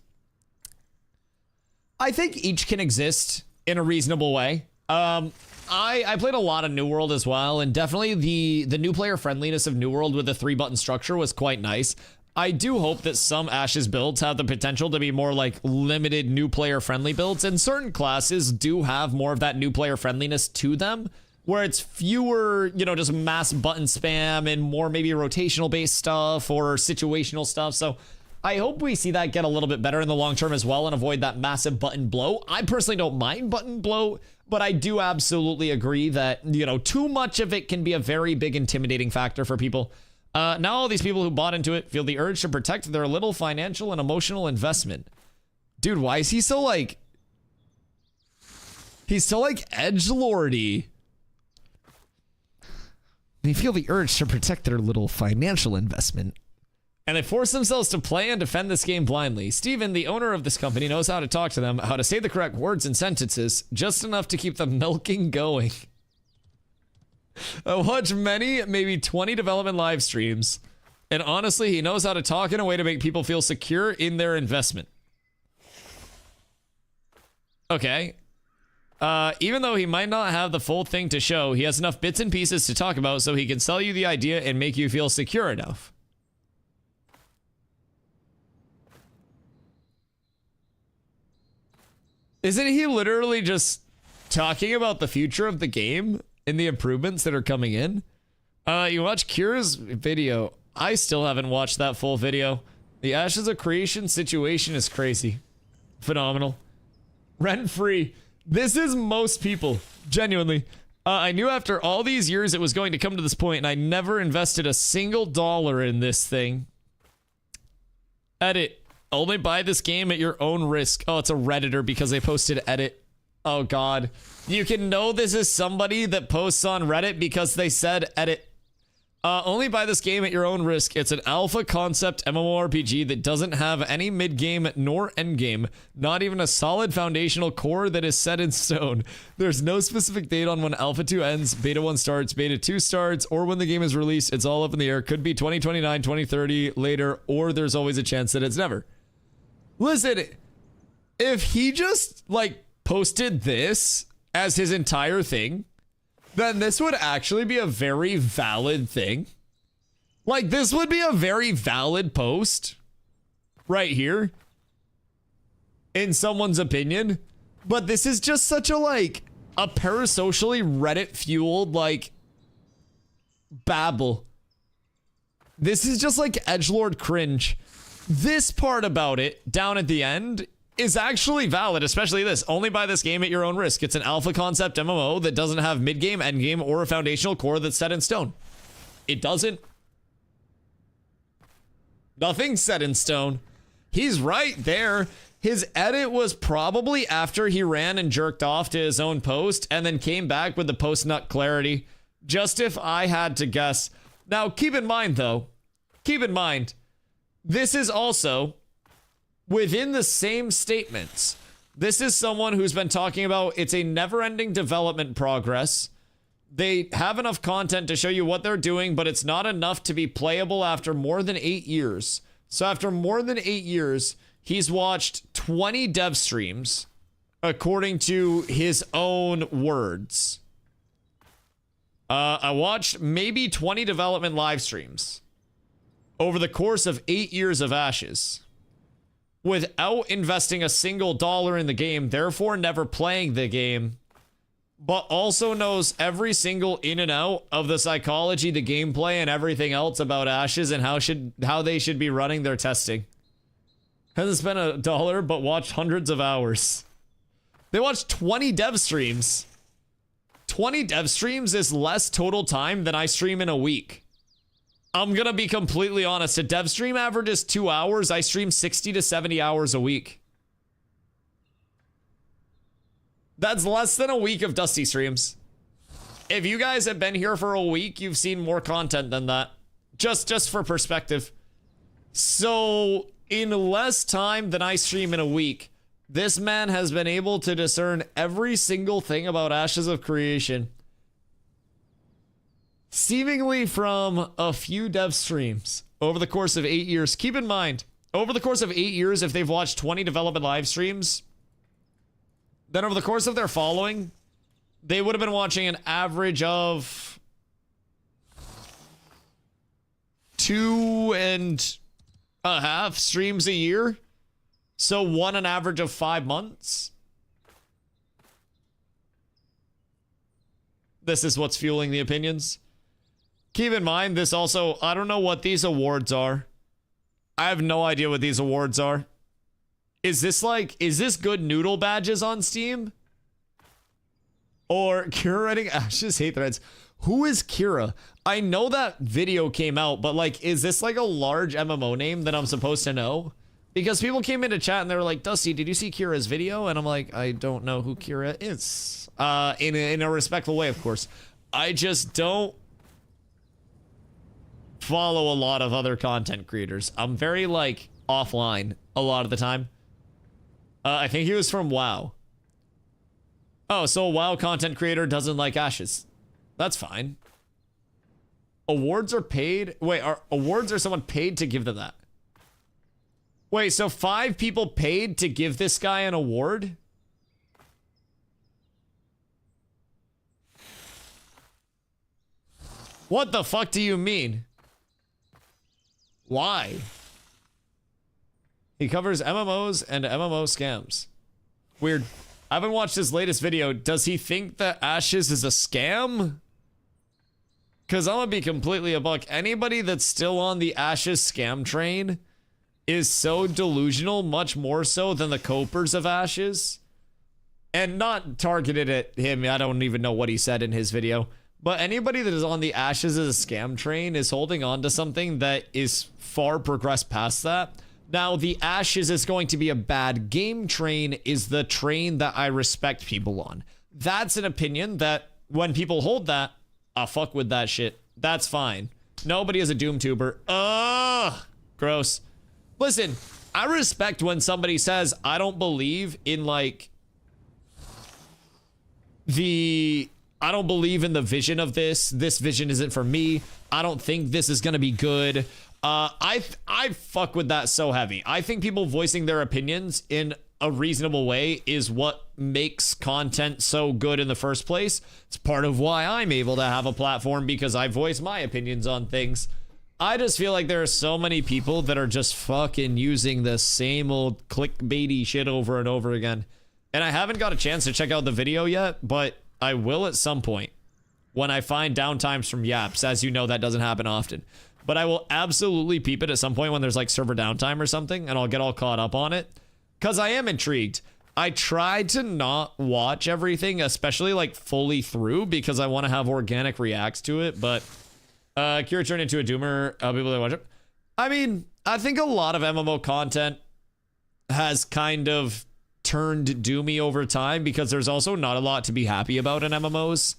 I think each can exist in a reasonable way. I played a lot of New World as well, and definitely the new player friendliness of New World with the 3-button structure was quite nice. I do hope that some Ashes builds have the potential to be more like limited new player friendly builds, and certain classes do have more of that new player friendliness to them, where it's fewer, you know, just mass button spam and more maybe rotational based stuff or situational stuff. So I hope we see that get a little bit better in the long term as well and avoid that massive button blow. I personally don't mind button blow, but I do absolutely agree that, you know, too much of it can be a very big intimidating factor for people. Now all these people who bought into it feel the urge to protect their little financial and emotional investment. Dude, why is he so like... He's so like edgelordy. They feel the urge to protect their little financial investment. And they force themselves to play and defend this game blindly. Steven, the owner of this company, knows how to talk to them, how to say the correct words and sentences, just enough to keep the milking going. I watch many, maybe 20 development live streams, and honestly, he knows how to talk in a way to make people feel secure in their investment. Okay. Even though he might not have the full thing to show, he has enough bits and pieces to talk about so he can sell you the idea and make you feel secure enough. Isn't he literally just talking about the future of the game and the improvements that are coming in? You watch Kira's video. I still haven't watched that full video. The Ashes of Creation situation is crazy. Phenomenal. Rent-free. This is most people. Genuinely. I knew after all these years it was going to come to this point, and I never invested a single dollar in this thing. Edit. Only buy this game at your own risk. Oh, it's a Redditor because they posted edit. Oh, God. You can know this is somebody that posts on Reddit because they said edit. Only buy this game at your own risk. It's an alpha concept MMORPG that doesn't have any mid-game nor end-game, not even a solid foundational core that is set in stone. There's no specific date on when Alpha 2 ends, Beta 1 starts, Beta 2 starts, or when the game is released. It's all up in the air. Could be 2029, 2030, later, or there's always a chance that it's never. Listen, if he just, like, posted this as his entire thing, then this would actually be a very valid thing. Like, this would be a very valid post right here, in someone's opinion. But this is just such a, like, a parasocially Reddit-fueled, like, babble. This is just, like, edgelord cringe. This part about it, down at the end, is actually valid, especially this. Only buy this game at your own risk. It's an alpha concept MMO that doesn't have mid-game, endgame, or a foundational core that's set in stone. It doesn't. Nothing's set in stone. He's right there. His edit was probably after he ran and jerked off to his own post and then came back with the post-nut clarity. Just if I had to guess. Now, keep in mind, though. Keep in mind. This is also within the same statements. This is someone who's been talking about it's a never-ending development progress. They have enough content to show you what they're doing, but it's not enough to be playable after more than 8 years. So after more than 8 years, he's watched 20 dev streams, according to his own words. I watched maybe 20 development live streams over the course of 8 years of Ashes, without investing a single dollar in the game, therefore never playing the game, but also knows every single in and out of the psychology, the gameplay, and everything else about Ashes and how they should be running their testing. Hasn't spent a dollar, but watched hundreds of hours. They watched 20 dev streams. 20 dev streams is less total time than I stream in a week. I'm gonna be completely honest. A dev stream averages 2 hours. I stream 60 to 70 hours a week. That's less than a week of Dusty streams. If you guys have been here for a week, you've seen more content than that. Just for perspective. So, in less time than I stream in a week, this man has been able to discern every single thing about Ashes of Creation. Seemingly from a few dev streams over the course of 8 years. Keep in mind, over the course of 8 years, if they've watched 20 development live streams, then over the course of their following, they would have been watching an average of 2.5 streams a year. So one an average of 5 months. This is what's fueling the opinions. Keep in mind, this also, I don't know what these awards are. I have no idea what these awards are. Is this good noodle badges on Steam? Or curating Ashes hate threads? Who is Kira? I know that video came out, but like, is this like a large MMO name that I'm supposed to know? Because people came into chat and they were like, Dusty, did you see Kira's video? And I'm like, I don't know who Kira is. In a respectful way, of course. I just don't follow a lot of other content creators. I'm very, like, offline a lot of the time. I think he was from WoW. Oh, so a WoW content creator doesn't like Ashes. That's fine. Awards are paid? Wait, are awards or someone paid to give them that? Wait, so 5 people paid to give this guy an award? What the fuck do you mean? Why? He covers MMOs and MMO scams. Weird. I haven't watched his latest video. Does he think that Ashes is a scam? Because I'm gonna be completely a buck. Anybody that's still on the Ashes scam train is so delusional, much more so than the copers of Ashes. And not targeted at him. I don't even know what he said in his video. But anybody that is on the Ashes as a scam train is holding on to something that is far progressed past that. Now, the Ashes is going to be a bad game train is the train that I respect people on. That's an opinion that when people hold that, I fuck with that shit. That's fine. Nobody is a Doom tuber. Ugh, gross. Listen, I respect when somebody says, I don't believe in, like, I don't believe in the vision of this. This vision isn't for me. I don't think this is gonna be good. I fuck with that so heavy. I think people voicing their opinions in a reasonable way is what makes content so good in the first place. It's part of why I'm able to have a platform, because I voice my opinions on things. I just feel like there are so many people that are just fucking using the same old clickbaity shit over and over again. And I haven't got a chance to check out the video yet, but I will at some point when I find downtimes from yaps. As you know, that doesn't happen often. But I will absolutely peep it at some point when there's like server downtime or something, and I'll get all caught up on it. Because I am intrigued. I try to not watch everything, especially like fully through, because I want to have organic reacts to it. But Kira turned into a doomer. People that watch it. I mean, I think a lot of MMO content has kind of turned doomy over time because there's also not a lot to be happy about in MMOs.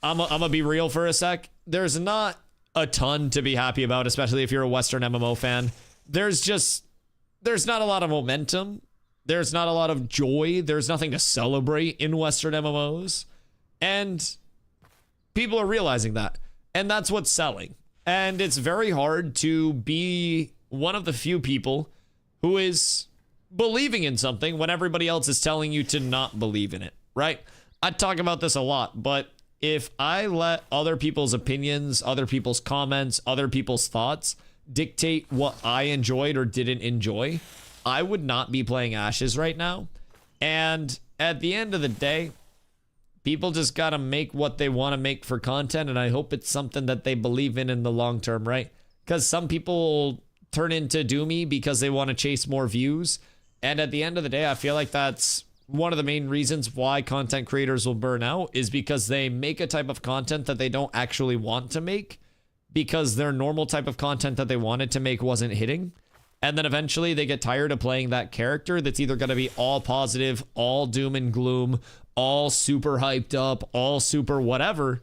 I'm gonna be real for a sec. There's not a ton to be happy about, especially if you're a Western MMO fan. There's not a lot of momentum. There's not a lot of joy. There's nothing to celebrate in Western MMOs. And people are realizing that. And that's what's selling. And it's very hard to be one of the few people who is believing in something when everybody else is telling you to not believe in it, right? I talk about this a lot, but if I let other people's opinions, other people's comments, other people's thoughts dictate what I enjoyed or didn't enjoy, I would not be playing Ashes right now. And at the end of the day, people just gotta make what they want to make for content, and I hope it's something that they believe in the long term, right? Because some people turn into doomy because they want to chase more views, and at the end of the day, I feel like that's one of the main reasons why content creators will burn out, is because they make a type of content that they don't actually want to make because their normal type of content that they wanted to make wasn't hitting. And then eventually they get tired of playing that character that's either going to be all positive, all doom and gloom, all super hyped up, all super whatever.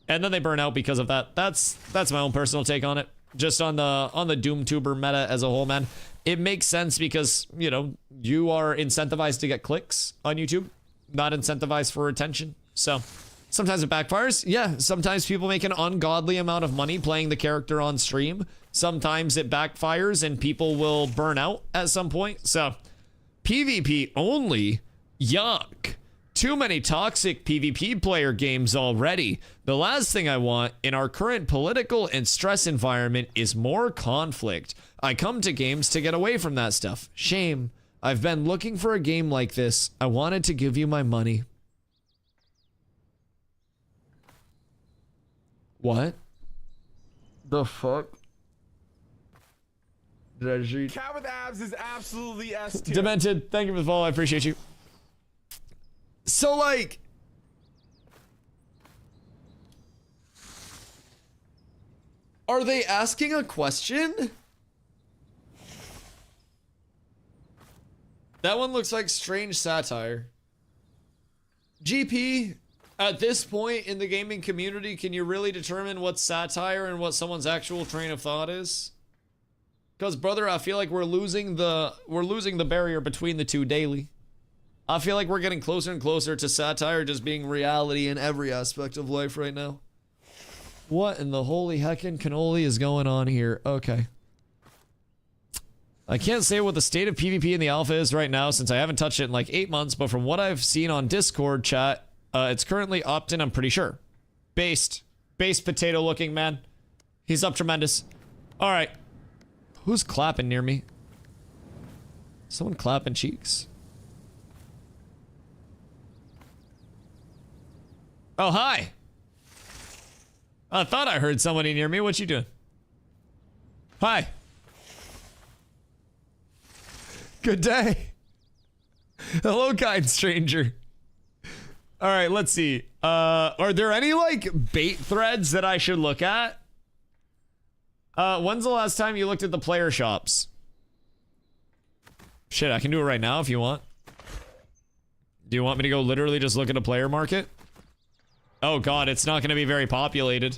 And then they burn out because of that. That's my own personal take on it. Just on the Doomtuber meta as a whole, man. It makes sense because, you know, you are incentivized to get clicks on YouTube, not incentivized for attention. So sometimes it backfires. Yeah, sometimes people make an ungodly amount of money playing the character on stream. Sometimes it backfires and people will burn out at some point. So PvP only? Yuck. Too many toxic PvP player games already. The last thing I want in our current political and stress environment is more conflict. I come to games to get away from that stuff. Shame. I've been looking for a game like this. I wanted to give you my money. What? The fuck? Did I just read?
Cat with abs is absolutely S tier.
Demented, thank you for the follow. I appreciate you. So, like, are they asking a question? That one looks like strange satire. GP, at this point in the gaming community, can you really determine what's satire and what someone's actual train of thought is? Because, brother, I feel like we're losing the barrier between the two daily. I feel like we're getting closer and closer to satire just being reality in every aspect of life right now. What in the holy heckin' cannoli is going on here? Okay. I can't say what the state of PvP in the alpha is right now since I haven't touched it in like 8 months, but from what I've seen on Discord chat, it's currently opt-in, I'm pretty sure. Based potato looking, man. He's up tremendous. Alright. Who's clapping near me? Someone clapping cheeks? Oh, hi. I thought I heard somebody near me. What you doing? Hi. Good day. Hello, kind stranger. All right, let's see. Are there any, like, bait threads that I should look at? When's the last time you looked at the player shops? Shit, I can do it right now if you want. Do you want me to go literally just look at a player market? Oh god, it's not gonna be very populated.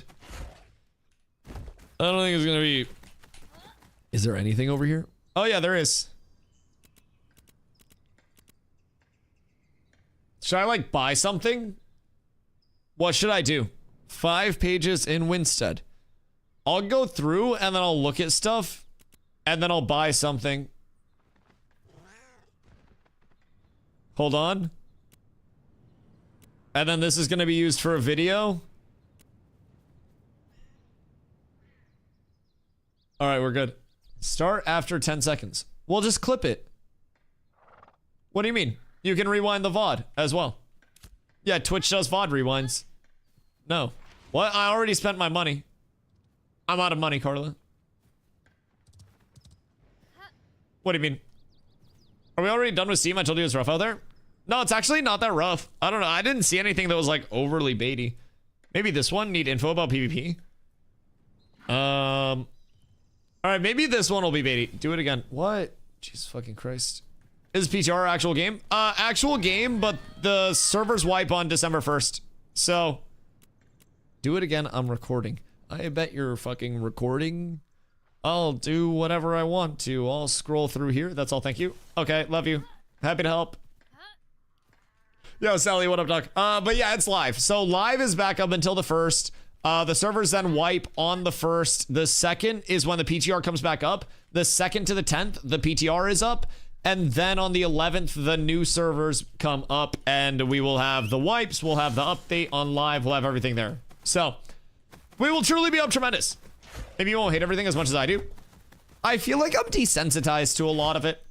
I don't think it's gonna be... Is there anything over here? Oh yeah, there is. Should I like buy something? What should I do? 5 pages in Winstead. I'll go through and then I'll look at stuff and then I'll buy something. Hold on. And then this is going to be used for a video. All right, we're good. Start after 10 seconds. We'll just clip it. What do you mean? You can rewind the VOD as well. Yeah, Twitch does VOD rewinds. No. What? I already spent my money. I'm out of money, Carla. What do you mean? Are we already done with Steam? I told you it was rough out there. No, it's actually not that rough. I don't know. I didn't see anything that was like overly baity. Maybe this one. Need info about PvP. All right, maybe this one will be baity. Do it again. What? Jesus fucking Christ. Is PTR actual game? Actual game, but the servers wipe on December 1st. So, do it again. I'm recording. I bet you're fucking recording. I'll do whatever I want to. I'll scroll through here. That's all. Thank you. Okay, love you. Happy to help. Yo, Sally, what up, Doc? But yeah, it's live. So live is back up until the 1st. The servers then wipe on the 1st. The 2nd is when the PTR comes back up. The 2nd to the 10th, the PTR is up. And then on the 11th, the new servers come up and we will have the wipes. We'll have the update on live. We'll have everything there. So we will truly be up tremendous. Maybe you won't hate everything as much as I do. I feel like I'm desensitized to a lot of it.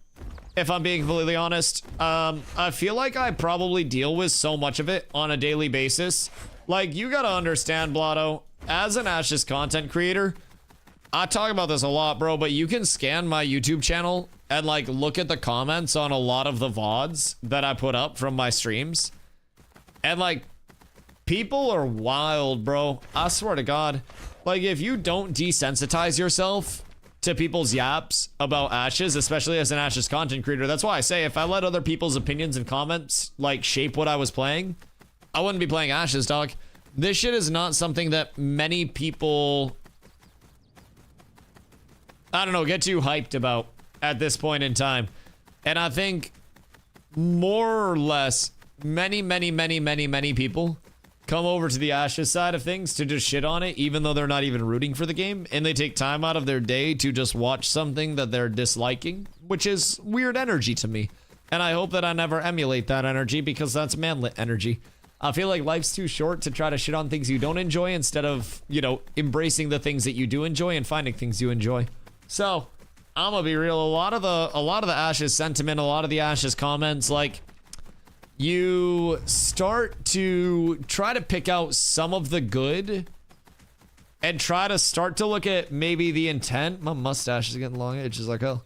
If I'm being completely honest, I feel like I probably deal with so much of it on a daily basis. Like, you gotta understand, Blotto, as an Ashes content creator, I talk about this a lot, bro, but you can scan my YouTube channel and, like, look at the comments on a lot of the VODs that I put up from my streams. And, like, people are wild, bro. I swear to God. Like, if you don't desensitize yourself to people's yaps about Ashes, especially as an Ashes content creator. That's why I say if I let other people's opinions and comments like shape what I was playing, I wouldn't be playing Ashes, dog. This shit is not something that many people, I don't know, get too hyped about at this point in time. And I think more or less many people come over to the Ashes side of things to just shit on it, even though they're not even rooting for the game, and they take time out of their day to just watch something that they're disliking, which is weird energy to me. And I hope that I never emulate that energy, because that's manlit energy. I feel like life's too short to try to shit on things you don't enjoy instead of, you know, embracing the things that you do enjoy and finding things you enjoy. So, I'm gonna be real, a lot of the Ashes sentiment, a lot of the Ashes comments, like, you start to try to pick out some of the good and try to start to look at maybe the intent. My mustache is getting long, it's just like, oh.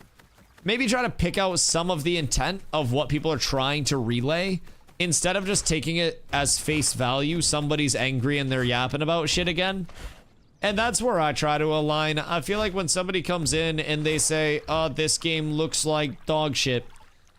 Maybe try to pick out some of the intent of what people are trying to relay instead of just taking it as face value. Somebody's angry and they're yapping about shit again. And that's where I try to align. I feel like when somebody comes in and they say, oh, this game looks like dog shit.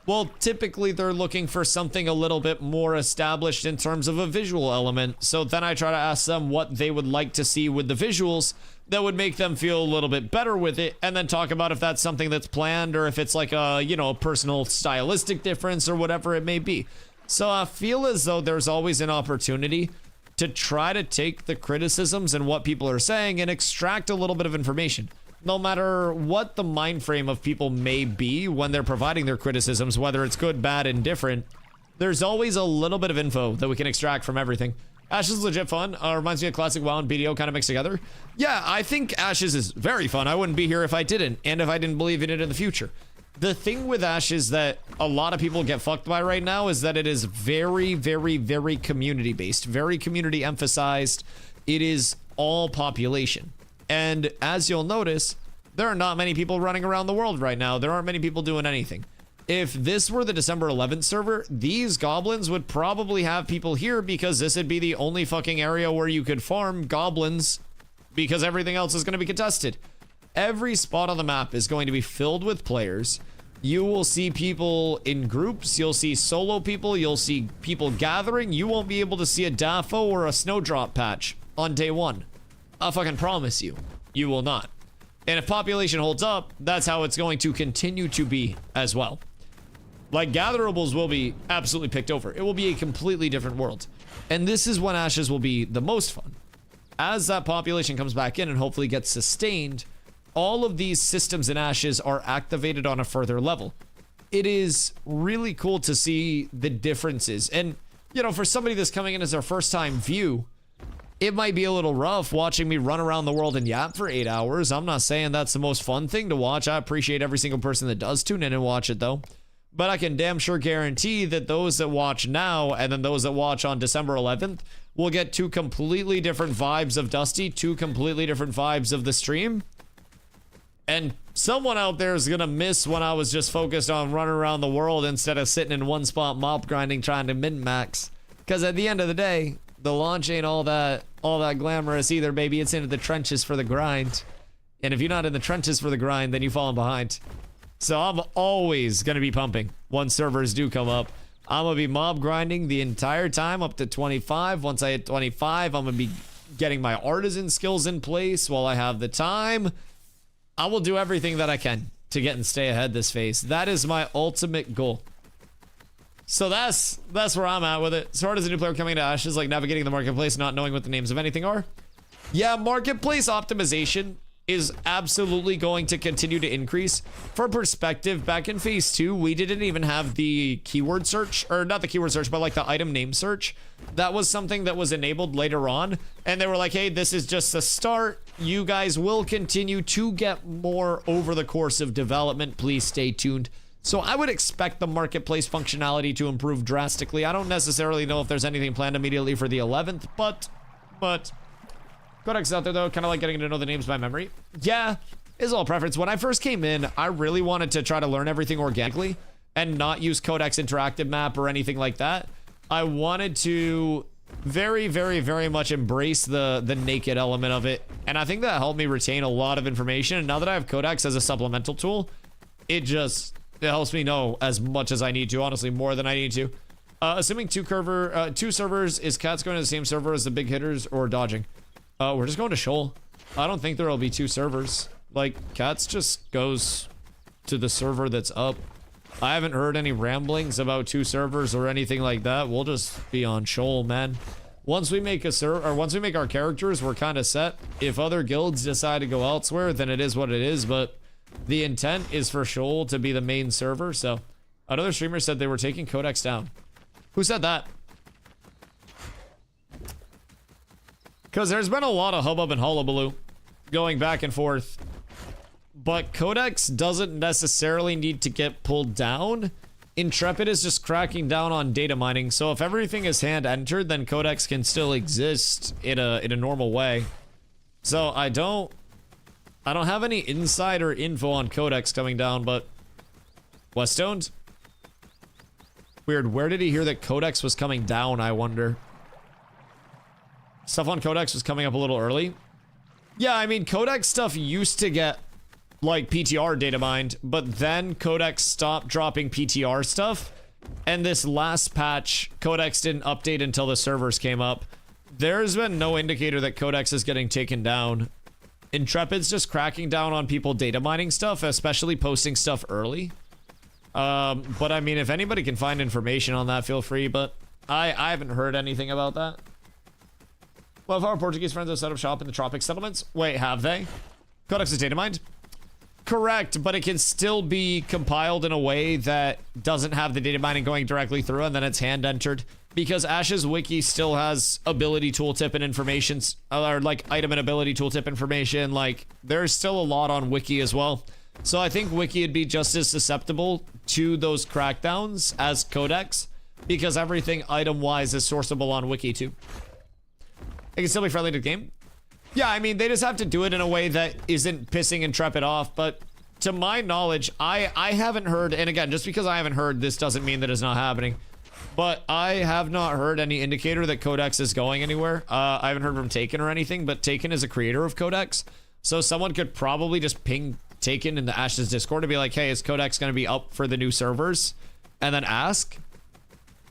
Well, typically they're looking for something a little bit more established in terms of a visual element. So then I try to ask them what they would like to see with the visuals that would make them feel a little bit better with it, and then talk about if that's something that's planned or if it's like a, you know, a personal stylistic difference or whatever it may be. So I feel as though there's always an opportunity to try to take the criticisms and what people are saying and extract a little bit of information. No matter what the mind frame of people may be when they're providing their criticisms, whether it's good, bad, indifferent, there's always a little bit of info that we can extract from everything. Ashes is legit fun. Reminds me of classic WoW and BDO kind of mixed together. Yeah, I think Ashes is very fun. I wouldn't be here if I didn't, and if I didn't believe in it in the future. The thing with Ashes that a lot of people get fucked by right now is that it is very community based, very community emphasized. It is all population. And as you'll notice, there are not many people running around the world right now. There aren't many people doing anything. If this were the December 11th server, these goblins would probably have people here because this would be the only fucking area where you could farm goblins because everything else is going to be contested. Every spot on the map is going to be filled with players. You will see people in groups. You'll see solo people. You'll see people gathering. You won't be able to see a Daffo or a snowdrop patch on day one. I fucking promise you, you will not. And if population holds up, that's how it's going to continue to be as well. Like, gatherables will be absolutely picked over. It will be a completely different world. And this is when Ashes will be the most fun. As that population comes back in and hopefully gets sustained, all of these systems in Ashes are activated on a further level. It is really cool to see the differences. And, you know, for somebody that's coming in as their first time view, it might be a little rough watching me run around the world and yap for 8 hours. I'm not saying that's the most fun thing to watch. I appreciate every single person that does tune in and watch it, though. but I can damn sure guarantee that those that watch now and then those that watch on December 11th will get two completely different vibes of Dusty, two completely different vibes of the stream. And someone out there is gonna miss when I was just focused on running around the world instead of sitting in one spot mob grinding trying to min-max. Because at the end of the day, the launch ain't all that glamorous either, baby. It's into the trenches for the grind. And if you're not in the trenches for the grind, then you've fallen behind. So I'm always gonna be pumping once servers do come up. I'm gonna be mob grinding the entire time up to 25. Once I hit 25, I'm gonna be getting my artisan skills in place while I have the time. I will do everything that I can to get and stay ahead this phase. That is my ultimate goal. So that's where I'm at with it. So hard as a new player coming to Ashes, like navigating the marketplace, not knowing what the names of anything are. Yeah, marketplace optimization is absolutely going to continue to increase. For perspective, back in phase 2, we didn't even have the keyword search, or not the keyword search, but like the item name search. That was something that was enabled later on, and they were like, hey, this is just the start. You guys will continue to get more over the course of development. Please stay tuned. So I would expect the marketplace functionality to improve drastically. I don't necessarily know if there's anything planned immediately for the 11th, but Codex out there though, kind of like getting to know the names by memory. Yeah, is all preference. When I first came in, I really wanted to try to learn everything organically and not use Codex interactive map or anything like that. I wanted to very, very, very much embrace the naked element of it. And I think that helped me retain a lot of information. And now that I have Codex as a supplemental tool, it helps me know as much as I need to, honestly, more than I need to. Assuming two servers, is Cats going to the same server as the big hitters or dodging? We're just going to SHOL. I don't think there'll be two servers. Like, Cats just goes to the server that's up. I haven't heard any ramblings about two servers or anything like that. We'll just be on SHOL, man. Once we make once we make our characters, we're kind of set. If other guilds decide to go elsewhere, then it is what it is, but the intent is for SHOL to be the main server. So another streamer said they were taking Codex down. Who said that? Because there's been a lot of hubbub and hullabaloo going back and forth. But Codex doesn't necessarily need to get pulled down. Intrepid is just cracking down on data mining. So if everything is hand entered, then Codex can still exist in a normal way. So I don't have any insider info on Codex coming down, but Westoned? Weird. Where did he hear that Codex was coming down, I wonder? Stuff on Codex was coming up a little early. Yeah, I mean, Codex stuff used to get, like, PTR data mined, but then Codex stopped dropping PTR stuff, and this last patch, Codex didn't update until the servers came up. There's been no indicator that Codex is getting taken down. Intrepid's just cracking down on people data mining stuff, especially posting stuff early. But I mean, if anybody can find information on that, feel free, but I haven't heard anything about that. Well, if our Portuguese friends have set up shop in the Tropic settlements. Wait, have they? Codex is data mined? Correct, but it can still be compiled in a way that doesn't have the data mining going directly through and then it's hand entered. Because Ash's wiki still has ability tooltip and information, or like item and ability tooltip information. Like, there's still a lot on wiki as well. So I think wiki would be just as susceptible to those crackdowns as Codex, because everything item-wise is sourceable on wiki too. It can still be friendly to the game. Yeah, I mean, they just have to do it in a way that isn't pissing Intrepid off, but to my knowledge, I haven't heard, and again, just because I haven't heard, this doesn't mean that it's not happening, but I have not heard any indicator that Codex is going anywhere. I haven't heard from Taken or anything, but Taken is a creator of Codex, so someone could probably just ping Taken in the Ashes Discord to be like, hey, is Codex going to be up for the new servers? And then ask.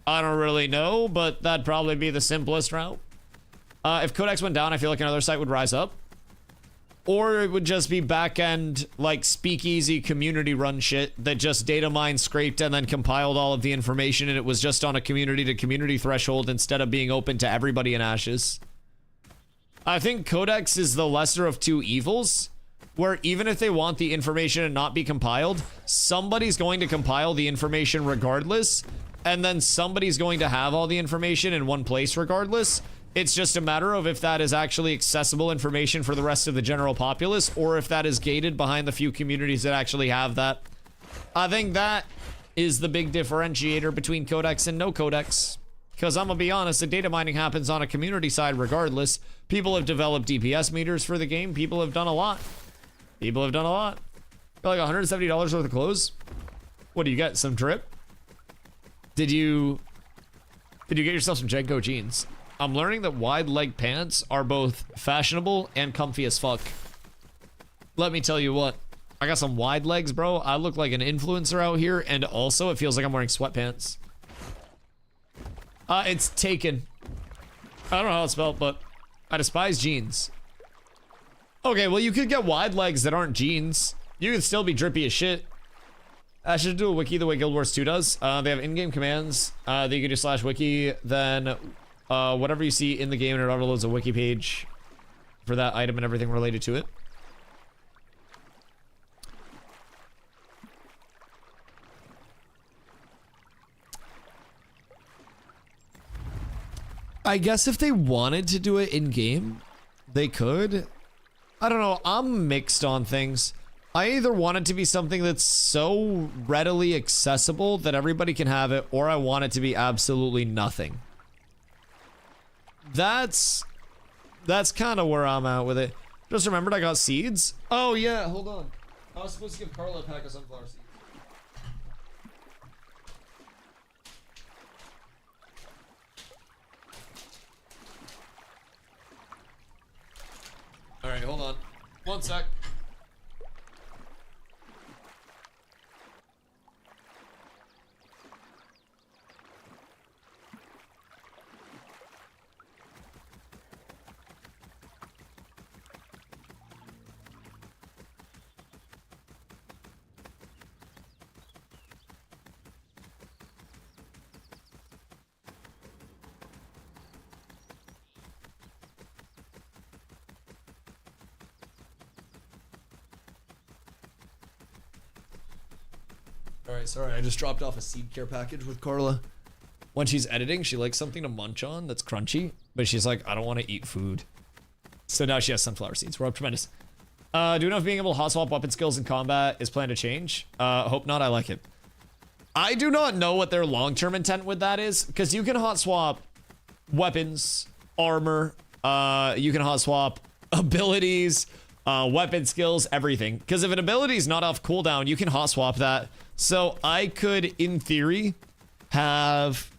I don't really know, but that'd probably be the simplest route. If Codex went down, I feel like another site would rise up. Or it would just be back-end, like, speakeasy community run shit that just data mined, scraped, and then compiled all of the information, and it was just on a community-to-community threshold instead of being open to everybody in Ashes. I think Codex is the lesser of two evils, where even if they want the information and not be compiled, somebody's going to compile the information regardless, and then somebody's going to have all the information in one place regardless. It's just a matter of if that is actually accessible information for the rest of the general populace, or if that is gated behind the few communities that actually have that. I think that is the big differentiator between codex and no codex. Because I'm gonna be honest, the data mining happens on a community side regardless. People have developed DPS meters for the game. People have done a lot. People have done a lot. Got like $170 worth of clothes. What do you get? Some drip? Did you get yourself some Jenko jeans? I'm learning that wide leg pants are both fashionable and comfy as fuck. Let me tell you what. I got some wide legs, bro. I look like an influencer out here, and also it feels like I'm wearing sweatpants. It's taken. I don't know how it's spelled, but I despise jeans. Okay, well, you could get wide legs that aren't jeans. You can still be drippy as shit. I should do a wiki the way Guild Wars 2 does. They have in-game commands that you can do /wiki, then whatever you see in the game, and it overloads a wiki page for that item and everything related to it. I guess if they wanted to do it in-game, they could. I don't know, I'm mixed on things. I either want it to be something that's so readily accessible that everybody can have it, or I want it to be absolutely nothing. That's kind of where I'm at with it. Just remembered I got seeds. Oh yeah, hold on. I was supposed to give Carla a pack of sunflower seeds. All right, hold on. One sec. Alright, sorry, I just dropped off a seed care package with Carla. When she's editing, she likes something to munch on that's crunchy, but she's like, I don't want to eat food. So now she has sunflower seeds. We're up tremendous. Do you know if being able to hot swap weapon skills in combat is planned to change? Hope not, I like it. I do not know what their long-term intent with that is, because you can hot swap weapons, armor, you can hot swap abilities, weapon skills, everything. Because if an ability is not off cooldown, you can hot swap that. So I could, in theory, have,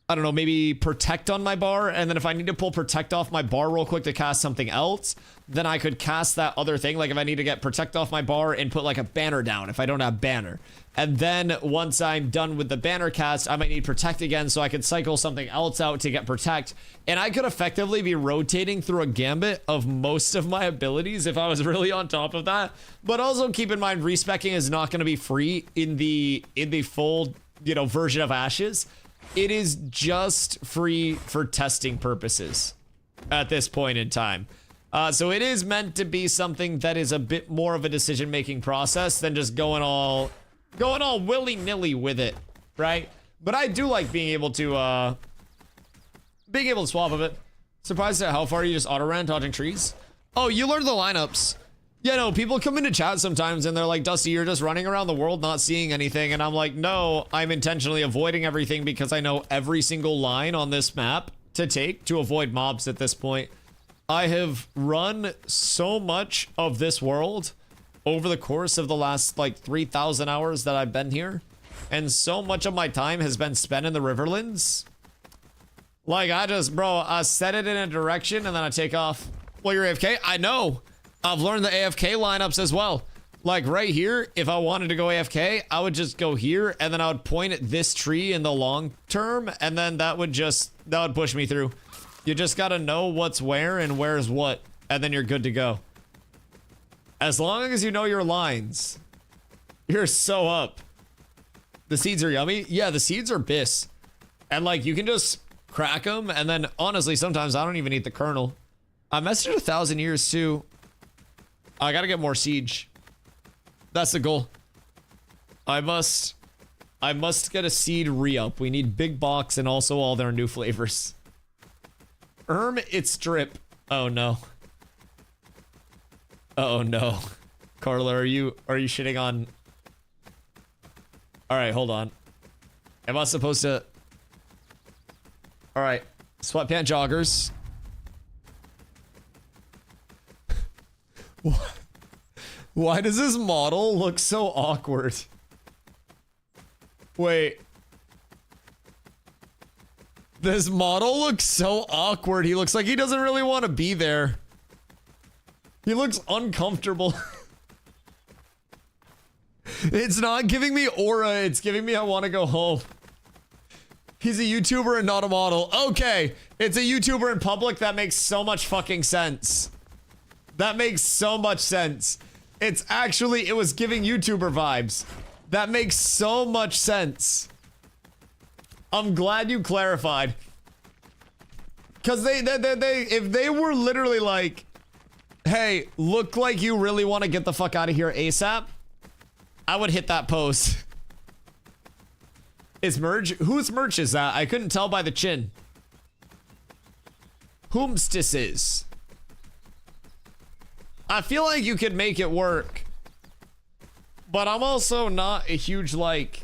I don't know, maybe protect on my bar, and then if I need to pull protect off my bar real quick to cast something else, then I could cast that other thing. Like if I need to get protect off my bar and put like a banner down if I don't have banner. And then once I'm done with the banner cast, I might need protect again, so I could cycle something else out to get protect. And I could effectively be rotating through a gambit of most of my abilities if I was really on top of that. But also keep in mind, respecking is not going to be free in the full, you know, version of Ashes. It is just free for testing purposes at this point in time. So it is meant to be something that is a bit more of a decision-making process than just going all willy-nilly with it, right? But I do like being able to swap of it. Surprised at how far you just auto-ran dodging trees. Oh, you learned the lineups. Yeah, no, people come into chat sometimes and they're like, Dusty, you're just running around the world not seeing anything. And I'm like, no, I'm intentionally avoiding everything because I know every single line on this map to take to avoid mobs at this point. I have run so much of this world over the course of the last like 3,000 hours that I've been here. And so much of my time has been spent in the Riverlands. Like I set it in a direction and then I take off. Well, you're AFK? I know. I've learned the AFK lineups as well. Like right here, if I wanted to go AFK, I would just go here and then I would point at this tree in the long term and then that would push me through. You just gotta know what's where and where's what, and then you're good to go. As long as you know your lines, you're so up. The seeds are yummy. Yeah, the seeds are bis. And like, you can just crack them, and then honestly, sometimes I don't even eat the kernel. I messaged 1,000 years too. I gotta get more siege. That's the goal. I must get a seed re-up. We need big box and also all their new flavors. It's drip. Oh no. Oh no. Carla, are you shitting on... All right, hold on. Am I supposed to? All right, sweatpant joggers. Why does this model look so awkward? Wait. This model looks so awkward. He looks like he doesn't really want to be there. He looks uncomfortable. It's not giving me aura. It's giving me I want to go home. He's a YouTuber and not a model. Okay. It's a YouTuber in public. That makes so much fucking sense. That makes so much sense. It's actually, it was giving YouTuber vibes. That makes so much sense. I'm glad you clarified. Cause they if they were literally like, hey, look like you really want to get the fuck out of here ASAP, I would hit that pose. Is merge? Whose merch is that? I couldn't tell by the chin. Whom's this is? I feel like you could make it work. But I'm also not a huge like...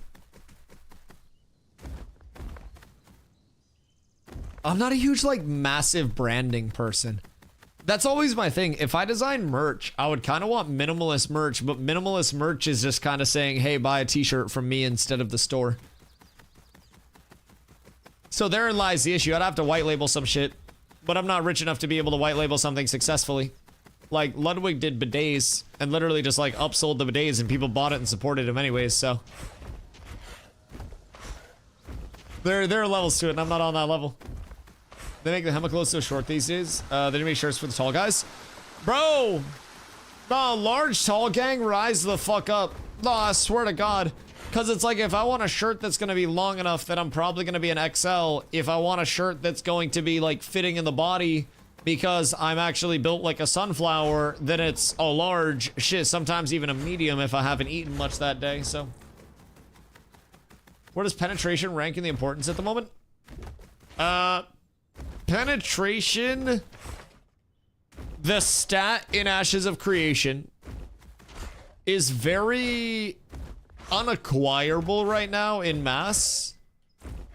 I'm not a huge like massive branding person. That's always my thing. If I design merch, I would kind of want minimalist merch, but minimalist merch is just kind of saying, hey, buy a t-shirt from me instead of the store. So therein lies the issue. I'd have to white label some shit, but I'm not rich enough to be able to white label something successfully. Like Ludwig did bidets and literally just like upsold the bidets and people bought it and supported him anyways, so. There are levels to it and I'm not on that level. They make the Hema clothes so short these days. They do make shirts for the tall guys. Bro! No, large tall gang, rise the fuck up. No, I swear to God. Cause it's like if I want a shirt that's gonna be long enough, then I'm probably gonna be an XL. If I want a shirt that's going to be like fitting in the body because I'm actually built like a sunflower, then it's a large. Shit, sometimes even a medium if I haven't eaten much that day, so. Where does penetration rank in the importance at the moment? Penetration, the stat in Ashes of Creation, is very unacquirable right now in mass.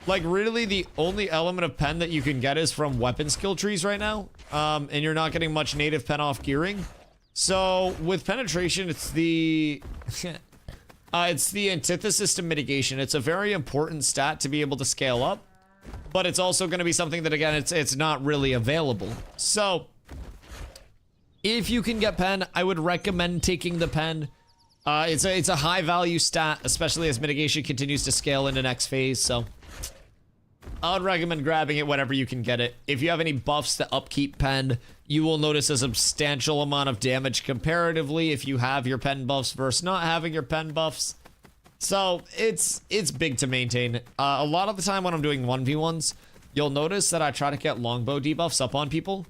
Like really the only element of pen that you can get is from weapon skill trees right now. And you're not getting much native pen off gearing. So with penetration, it's the it's the antithesis to mitigation. It's a very important stat to be able to scale up. But it's also going to be something that, again, it's not really available. So, if you can get pen, I would recommend taking the pen. It's a high value stat, especially as mitigation continues to scale into next phase. So, I would recommend grabbing it whenever you can get it. If you have any buffs that upkeep pen, you will notice a substantial amount of damage comparatively if you have your pen buffs versus not having your pen buffs. So, it's big to maintain. A lot of the time when I'm doing 1v1s, you'll notice that I try to get longbow debuffs up on people.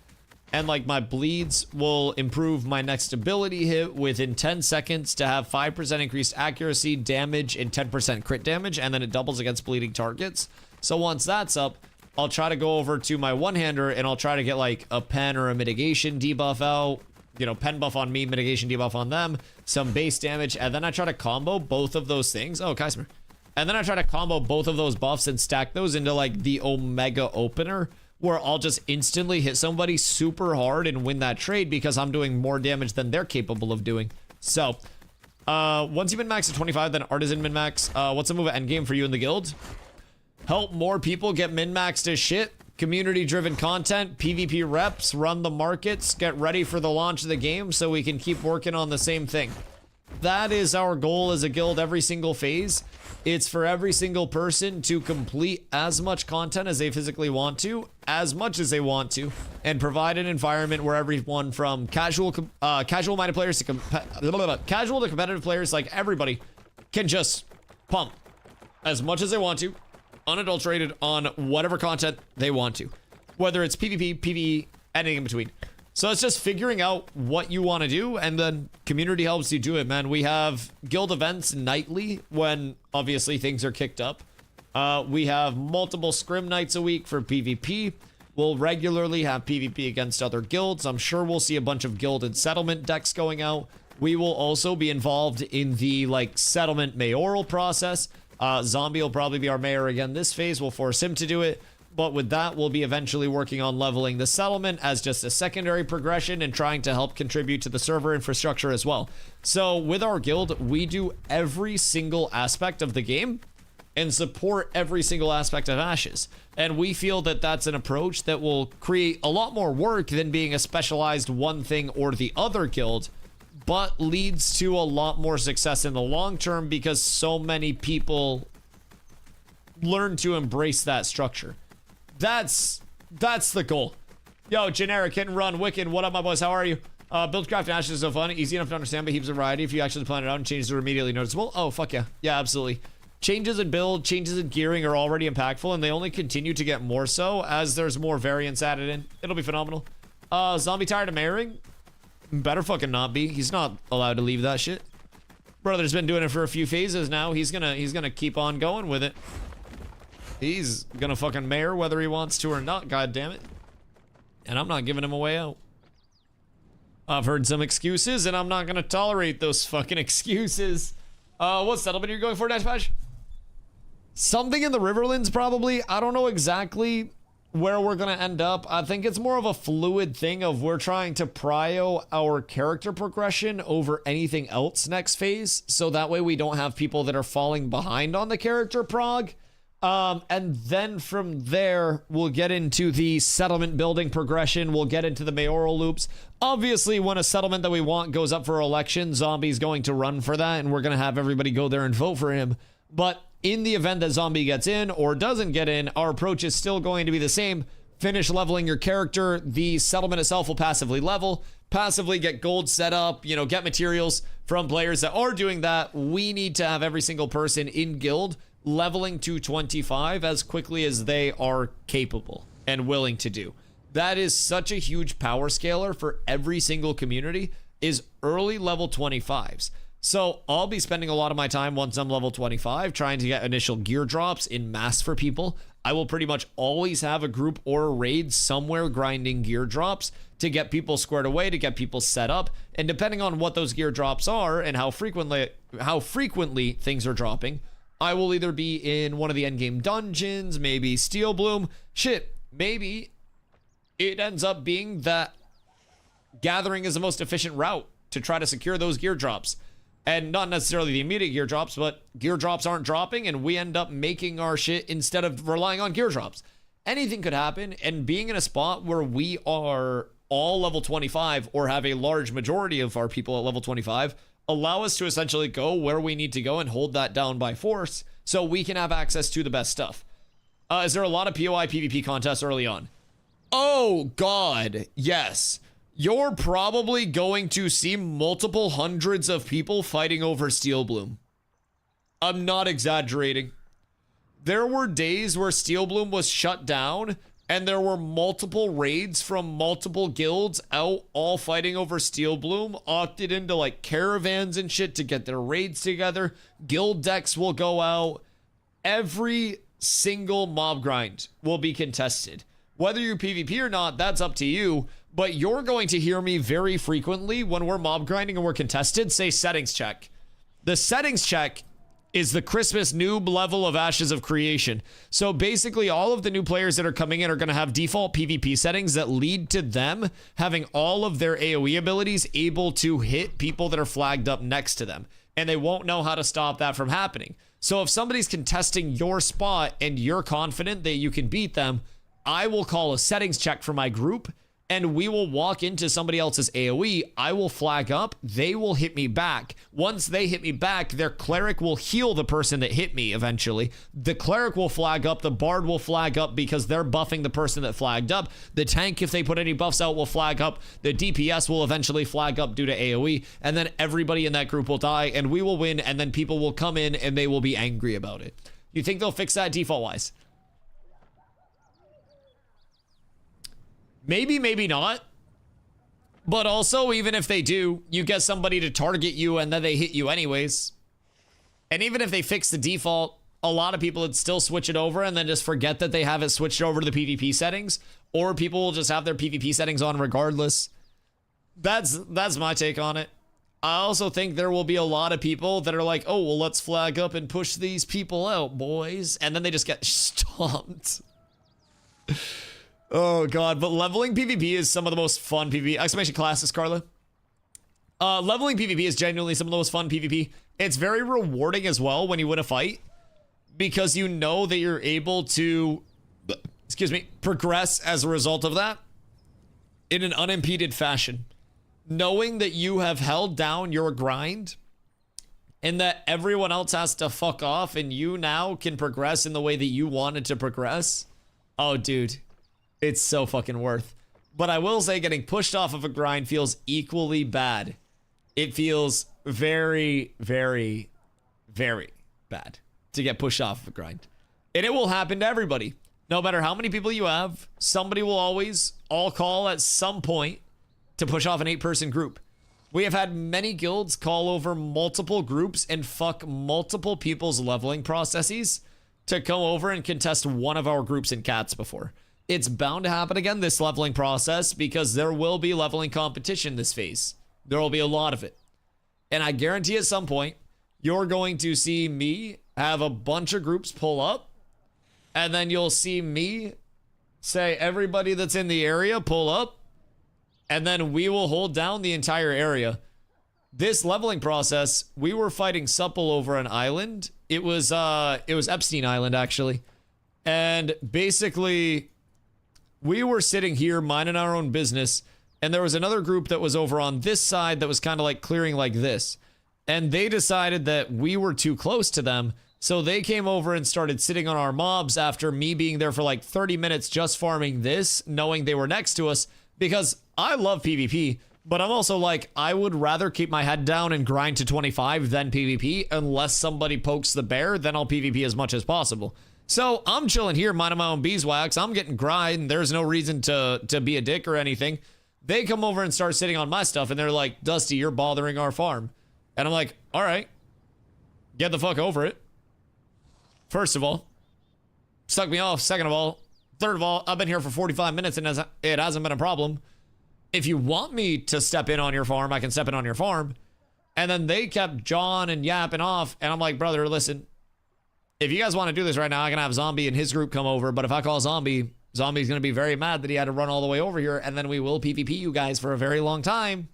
And, like, my bleeds will improve my next ability hit within 10 seconds to have 5% increased accuracy, damage, and 10% crit damage, and then it doubles against bleeding targets. So once that's up, I'll try to go over to my one-hander, and I'll try to get, like, a pen or a mitigation debuff out. You know, pen buff on me, mitigation debuff on them, some base damage, and then I try to combo both of those things. Oh, Kaiser. And then I try to combo both of those buffs and stack those into like the Omega opener, where I'll just instantly hit somebody super hard and win that trade because I'm doing more damage than they're capable of doing. So, once you min-max at 25, then Artisan min-max. What's the move at endgame for you in the guild? Help more people get min-maxed as shit. Community-driven content, PvP reps, run the markets, get ready for the launch of the game so we can keep working on the same thing. That is our goal as a guild every single phase. It's for every single person to complete as much content as they physically want to, as much as they want to, and provide an environment where everyone from casual-minded players to casual to competitive players, like everybody, can just pump as much as they want to, unadulterated on whatever content they want to, whether it's PvP, PvE, anything in between. So it's just figuring out what you want to do, and then community helps you do it, man. We have guild events nightly when obviously things are kicked up. We have multiple scrim nights a week for PvP. We'll regularly have PvP against other guilds. I'm sure we'll see a bunch of guild and settlement decks going out. We will also be involved in the like settlement mayoral process. Zombie will probably be our mayor again this phase. We'll force him to do it. But with that, we'll be eventually working on leveling the settlement as just a secondary progression and trying to help contribute to the server infrastructure as well. So with our guild, we do every single aspect of the game and support every single aspect of Ashes. And we feel that that's an approach that will create a lot more work than being a specialized one thing or the other guild, but leads to a lot more success in the long term because so many people learn to embrace that structure. That's the goal. Yo, generic hit and run, wicked. What up, my boys? How are you? Buildcraft and Ashes is so fun, easy enough to understand, but heaps of variety. If you actually plan it out and changes are immediately noticeable. Oh, fuck yeah. Yeah, absolutely. Changes in build, changes in gearing are already impactful, and they only continue to get more so as there's more variance added in. It'll be phenomenal. Zombie tired of marrying? Better fucking not be. He's not allowed to leave that shit. Brother's been doing it for a few phases now. He's gonna keep on going with it. He's gonna fucking mayor whether he wants to or not, god damn it. And I'm not giving him a way out. I've heard some excuses, and I'm not gonna tolerate those fucking excuses. What settlement are you going for, Dashpash? Something in the Riverlands, probably. I don't know exactly where we're gonna end up. I think it's more of a fluid thing of we're trying to prio our character progression over anything else next phase, so that way we don't have people that are falling behind on the character prog. And then from there, we'll get into the settlement building progression. We'll get into the mayoral loops. Obviously, when a settlement that we want goes up for election, Zombie's going to run for that, and we're going to have everybody go there and vote for him. But in the event that Zombie gets in or doesn't get in, our approach is still going to be the same. Finish leveling your character. The settlement itself will passively level, passively get gold set up, you know, get materials from players that are doing that. We need to have every single person in guild leveling to 25 as quickly as they are capable and willing to do. That is such a huge power scaler for every single community, is early level 25s. So I'll be spending a lot of my time once I'm level 25 trying to get initial gear drops in mass for people. I will pretty much always have a group or a raid somewhere grinding gear drops to get people squared away, to get people set up. And depending on what those gear drops are and how frequently things are dropping, I will either be in one of the endgame dungeons, maybe Steel Bloom. Shit, maybe it ends up being that gathering is the most efficient route to try to secure those gear drops. And not necessarily the immediate gear drops, but gear drops aren't dropping and we end up making our shit instead of relying on gear drops. Anything could happen, and being in a spot where we are all level 25 or have a large majority of our people at level 25 allow us to essentially go where we need to go and hold that down by force so we can have access to the best stuff. Is there a lot of POI PvP contests early on? Oh God, yes. You're probably going to see multiple hundreds of people fighting over Steel Bloom. I'm not exaggerating. There were days where Steel Bloom was shut down and there were multiple raids from multiple guilds out all fighting over Steel Bloom, opted into like caravans and shit to get their raids together. Guild decks will go out. Every single mob grind will be contested. Whether you PvP or not, that's up to you. But you're going to hear me very frequently when we're mob grinding and we're contested say settings check. The settings check is the Christmas noob level of Ashes of Creation. So basically all of the new players that are coming in are going to have default PvP settings that lead to them having all of their AoE abilities able to hit people that are flagged up next to them. And they won't know how to stop that from happening. So if somebody's contesting your spot and you're confident that you can beat them, I will call a settings check for my group and we will walk into somebody else's AoE. I will flag up. They will hit me back. Once they hit me back, their cleric will heal the person that hit me eventually. The cleric will flag up. The bard will flag up because they're buffing the person that flagged up. The tank, if they put any buffs out, will flag up. The DPS will eventually flag up due to AoE. And then everybody in that group will die and we will win. And then people will come in and they will be angry about it. You think they'll fix that default-wise? Maybe, maybe not. But also, even if they do, you get somebody to target you and then they hit you anyways. And even if they fix the default, a lot of people would still switch it over and then just forget that they have it switched over to the PvP settings. Or people will just have their PvP settings on regardless. That's my take on it. I also think there will be a lot of people that are like, oh, well, let's flag up and push these people out, boys. And then they just get stomped. Oh, God. But leveling PvP is some of the most fun PvP. Exclamation classes, Carla. Leveling PvP is genuinely some of the most fun PvP. It's very rewarding as well when you win a fight, because you know that you're able to, excuse me, progress as a result of that in an unimpeded fashion. Knowing that you have held down your grind and that everyone else has to fuck off and you now can progress in the way that you wanted to progress. Oh, dude, it's so fucking worth. But I will say getting pushed off of a grind feels equally bad. It feels very, very, very bad to get pushed off of a grind. And it will happen to everybody. No matter how many people you have, somebody will always all call at some point to push off an 8-person group. We have had many guilds call over multiple groups and fuck multiple people's leveling processes to come over and contest one of our groups in cats before. It's bound to happen again, this leveling process, because there will be leveling competition this phase. There will be a lot of it. And I guarantee at some point, you're going to see me have a bunch of groups pull up, and then you'll see me say, everybody that's in the area, pull up, and then we will hold down the entire area. This leveling process, we were fighting Supple over an island. It was Epstein Island, actually. And basically, we were sitting here minding our own business, and there was another group that was over on this side that was kind of like clearing like this. And they decided that we were too close to them, so they came over and started sitting on our mobs after me being there for like 30 minutes just farming this, knowing they were next to us, because I love PvP, but I'm also like, I would rather keep my head down and grind to 25 than PvP. Unless somebody pokes the bear, then I'll PvP as much as possible. So I'm chilling here, minding my own beeswax. I'm getting grind. There's no reason to be a dick or anything. They come over and start sitting on my stuff, and they're like, Dusty, you're bothering our farm. And I'm like, all right, get the fuck over it. First of all, suck me off. Second of all, third of all, I've been here for 45 minutes and it hasn't been a problem. If you want me to step in on your farm, I can step in on your farm. And then they kept jawing and yapping off. And I'm like, brother, listen, if you guys want to do this right now, I can have Zombie and his group come over. But if I call Zombie, Zombie's going to be very mad that he had to run all the way over here. And then we will PvP you guys for a very long time.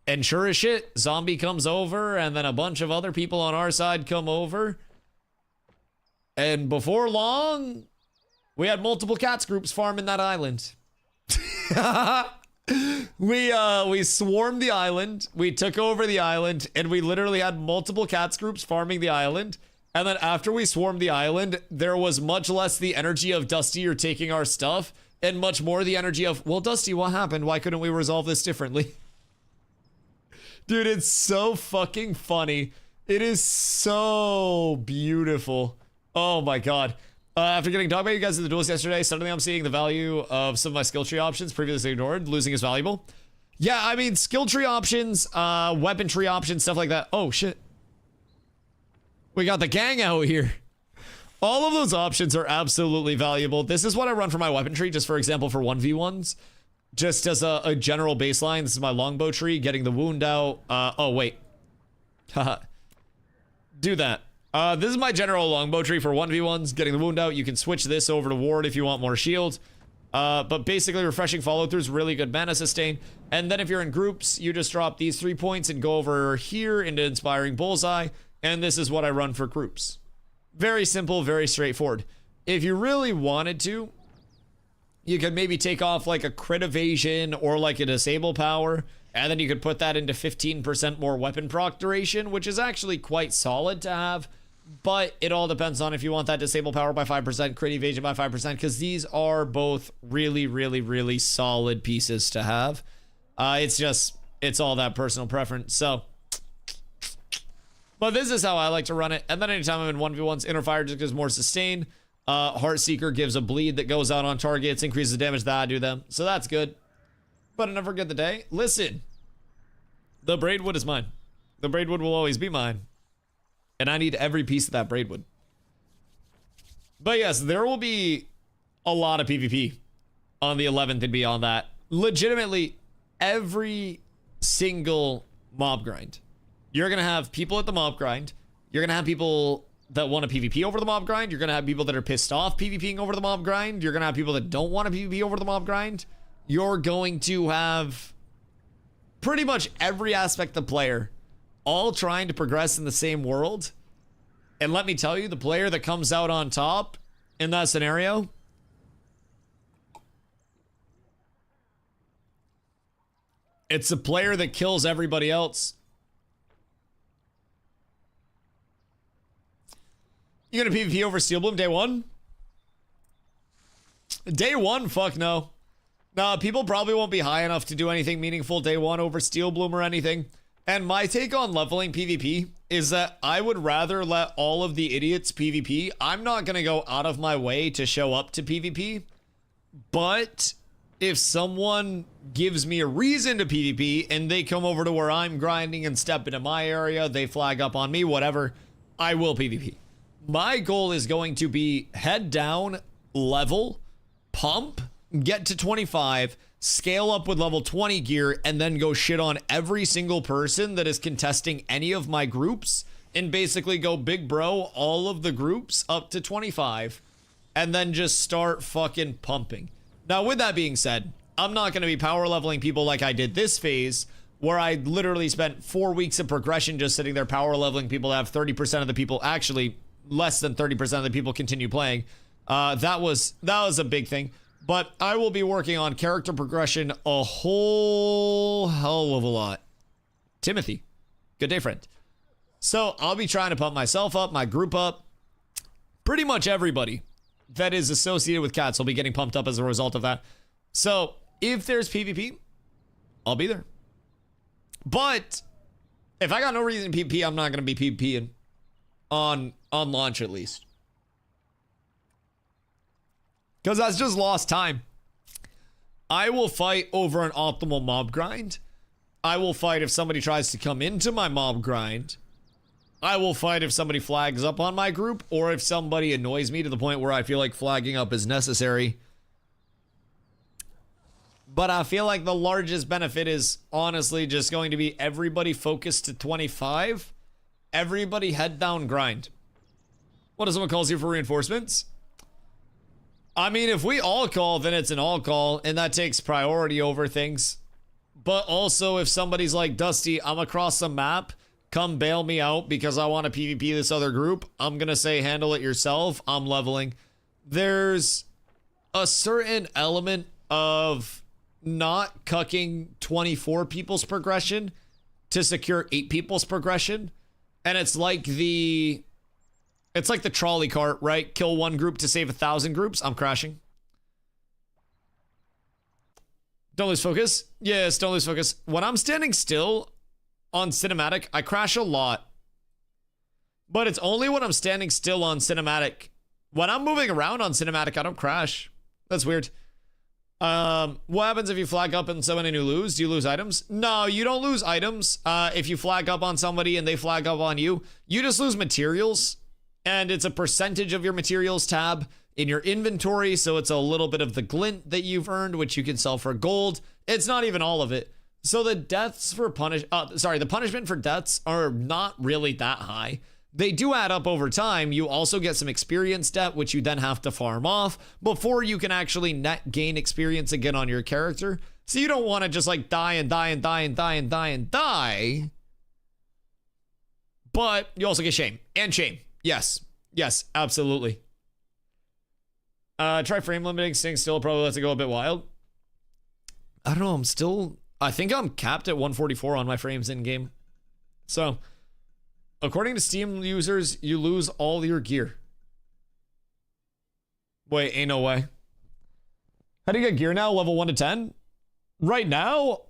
And sure as shit, Zombie comes over, and then a bunch of other people on our side come over. And before long, we had multiple cats groups farming that island. We swarmed the island, we took over the island, and we literally had multiple cats groups farming the island. And then after we swarmed the island, there was much less the energy of Dusty, you're taking our stuff, and much more the energy of, well, Dusty, what happened? Why couldn't we resolve this differently? Dude, it's so fucking funny. It is so beautiful. Oh my god. After getting talked about you guys in the duels yesterday, suddenly I'm seeing the value of some of my skill tree options previously ignored. Losing is valuable. Yeah, I mean, skill tree options, weapon tree options, stuff like that. Oh, shit. We got the gang out here. All of those options are absolutely valuable. This is what I run for my weapon tree, just for example, for 1v1s. Just as a general baseline, this is my longbow tree, getting the wound out. Oh, wait. Haha. Do that. This is my general longbow tree for 1v1s, getting the wound out. You can switch this over to ward if you want more shield. But basically, refreshing follow-through is really good mana sustain. And then if you're in groups, you just drop these 3 points and go over here into inspiring bullseye. And this is what I run for groups. Very simple, very straightforward. If you really wanted to, you could maybe take off like a crit evasion or like a disable power, and then you could put that into 15% more weapon proc duration, which is actually quite solid to have. But it all depends on if you want that disable power by 5%, crit evasion by 5%, because these are both really, really, really solid pieces to have. It's all that personal preference. So, but this is how I like to run it. And then anytime I'm in 1v1s, inner fire just gives more sustain. Heartseeker gives a bleed that goes out on targets, increases the damage that I do them. So that's good. But I never get the day. Listen, the braidwood is mine. The braidwood will always be mine. And I need every piece of that braidwood. But yes, there will be a lot of PvP on the 11th and beyond that. Legitimately, every single mob grind. You're going to have people at the mob grind. You're going to have people that want to PvP over the mob grind. You're going to have people that are pissed off PvPing over the mob grind. You're going to have people that don't want to PvP over the mob grind. You're going to have pretty much every aspect of the player all trying to progress in the same world. And let me tell you, the player that comes out on top in that scenario, it's the player that kills everybody else. You gonna PvP over Steel Bloom day one? Day one? Fuck no. Nah, people probably won't be high enough to do anything meaningful day one over Steel Bloom or anything. And my take on leveling PvP is that I would rather let all of the idiots PvP. I'm not gonna go out of my way to show up to PvP. But if someone gives me a reason to PvP and they come over to where I'm grinding and step into my area, they flag up on me, whatever, I will PvP. My goal is going to be head down, level, pump, get to 25, scale up with level 20 gear, and then go shit on every single person that is contesting any of my groups, and basically go big bro all of the groups up to 25, and then just start fucking pumping. Now, with that being said, I'm not going to be power leveling people like I did this phase, where I literally spent 4 weeks of progression just sitting there power leveling people to have 30% of the people, actually less than 30% of the people continue playing. That was a big thing. But I will be working on character progression a whole hell of a lot. Timothy, good day, friend. So I'll be trying to pump myself up, my group up. Pretty much everybody that is associated with cats will be getting pumped up as a result of that. So if there's PvP, I'll be there. But if I got no reason to PvP, I'm not going to be PvPing on launch at least. Because that's just lost time. I will fight over an optimal mob grind. I will fight if somebody tries to come into my mob grind. I will fight if somebody flags up on my group, or if somebody annoys me to the point where I feel like flagging up is necessary. But I feel like the largest benefit is honestly just going to be everybody focused to 25. Everybody head down grind. What if someone calls you for reinforcements? I mean, if we all call, then it's an all call, and that takes priority over things. But also, if somebody's like, Dusty, I'm across the map, come bail me out because I want to PvP this other group, I'm gonna say, handle it yourself, I'm leveling. There's a certain element of not cucking 24 people's progression to secure 8 people's progression. And it's like the trolley cart, right? Kill one group to save 1,000 groups. I'm crashing. Don't lose focus. Yes, don't lose focus. When I'm standing still on cinematic, I crash a lot. But it's only when I'm standing still on cinematic. When I'm moving around on cinematic, I don't crash. That's weird. What happens if you flag up on someone and you lose? Do you lose items? No, you don't lose items. If you flag up on somebody and they flag up on you, you just lose materials. And it's a percentage of your materials tab in your inventory, so it's a little bit of the glint that you've earned, which you can sell for gold. It's not even all of it. So the deaths for the punishment for deaths are not really that high. They do add up over time. You also get some experience debt, which you then have to farm off before you can actually net gain experience again on your character. So you don't want to just like die and die and die and die and die and die. But you also get shame and shame. Yes. Yes, absolutely. Try frame limiting, staying still probably lets it go a bit wild. I don't know, I think I'm capped at 144 on my frames in game. So, according to Steam users, you lose all your gear. Wait, ain't no way. How do you get gear now? Level 1 to 10? Right now?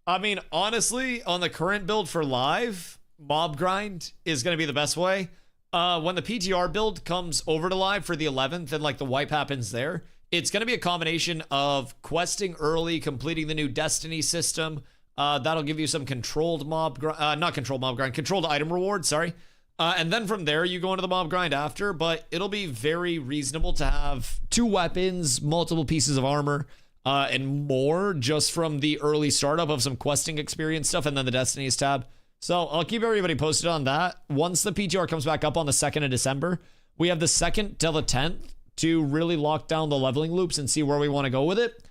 I mean, honestly, on the current build for live, mob grind is going to be the best way. When the PTR build comes over to live for the 11th and like the wipe happens there, it's going to be a combination of questing early, completing the new Destiny system. That'll give you some controlled controlled item reward, sorry. And then from there, you go into the mob grind after, but it'll be very reasonable to have 2 weapons, multiple pieces of armor, and more just from the early startup of some questing experience stuff and then the Destinies tab. So I'll keep everybody posted on that. Once the PTR comes back up on the 2nd of December, we have the 2nd till the 10th to really lock down the leveling loops and see where we want to go with it.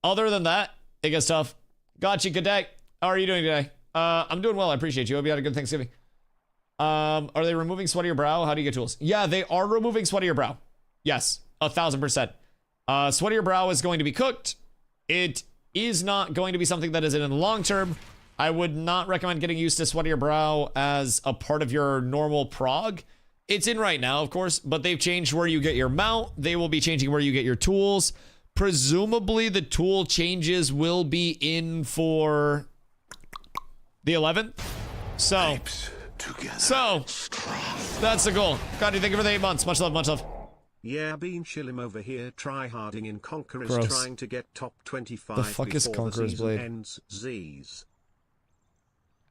Other than that, it gets tough. Gotcha, good day. How are you doing today? I'm doing well, I appreciate you. Hope you had a good Thanksgiving. Are they removing sweat of your brow? How do you get tools? Yeah, they are removing sweat of your brow. Yes, 1000%. Sweat of your brow is going to be cooked. It is not going to be something that is in the long term. I would not recommend getting used to sweat of your brow as a part of your normal prog. It's in right now, of course, but they've changed where you get your mount. They will be changing where you get your tools. Presumably, the tool changes will be in for the 11th. So that's the goal. God, thank you for the 8 months. Much love, much love.
Yeah, been chilling over here, try harding in Conquerors,
Gross.
trying to get top 25
The fuck is
before the
Conqueror's
season
Blade?
ends. Z's.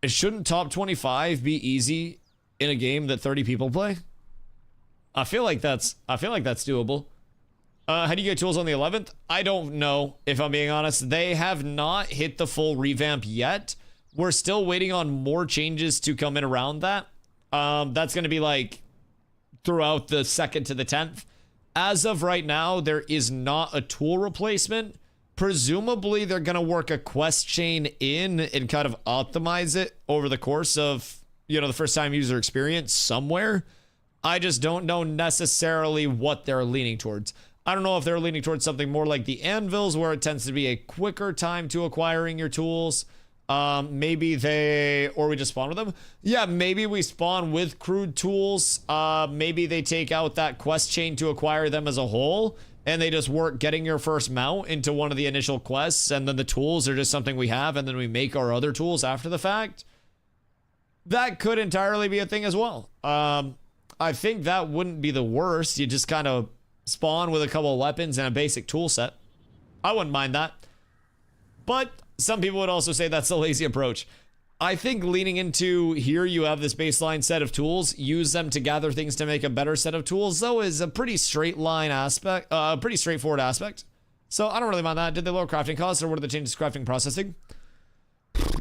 It shouldn't top 25 be easy in a game that 30 people play. I feel like that's doable. How do you get tools on the 11th? I don't know, if I'm being honest. They have not hit the full revamp yet. We're still waiting on more changes to come in around that. That's going to be like throughout the 2nd to the 10th. As of right now, there is not a tool replacement. Presumably, they're going to work a quest chain in and kind of optimize it over the course of, you know, the first time user experience somewhere. I just don't know necessarily what they're leaning towards. I don't know if they're leaning towards something more like the anvils, where it tends to be a quicker time to acquiring your tools. Maybe we just spawn with them. Yeah, maybe we spawn with crude tools. Maybe they take out that quest chain to acquire them as a whole, and they just work getting your first mount into one of the initial quests, and then the tools are just something we have, and then we make our other tools after the fact. That could entirely be a thing as well. I think that wouldn't be the worst. You just kind of spawn with a couple of weapons and a basic tool set. I wouldn't mind that. But some people would also say that's a lazy approach. I think leaning into here you have this baseline set of tools, use them to gather things to make a better set of tools, though, is a pretty straight line aspect, pretty straightforward aspect. So I don't really mind that. Did they lower crafting costs, or what are the changes to crafting processing?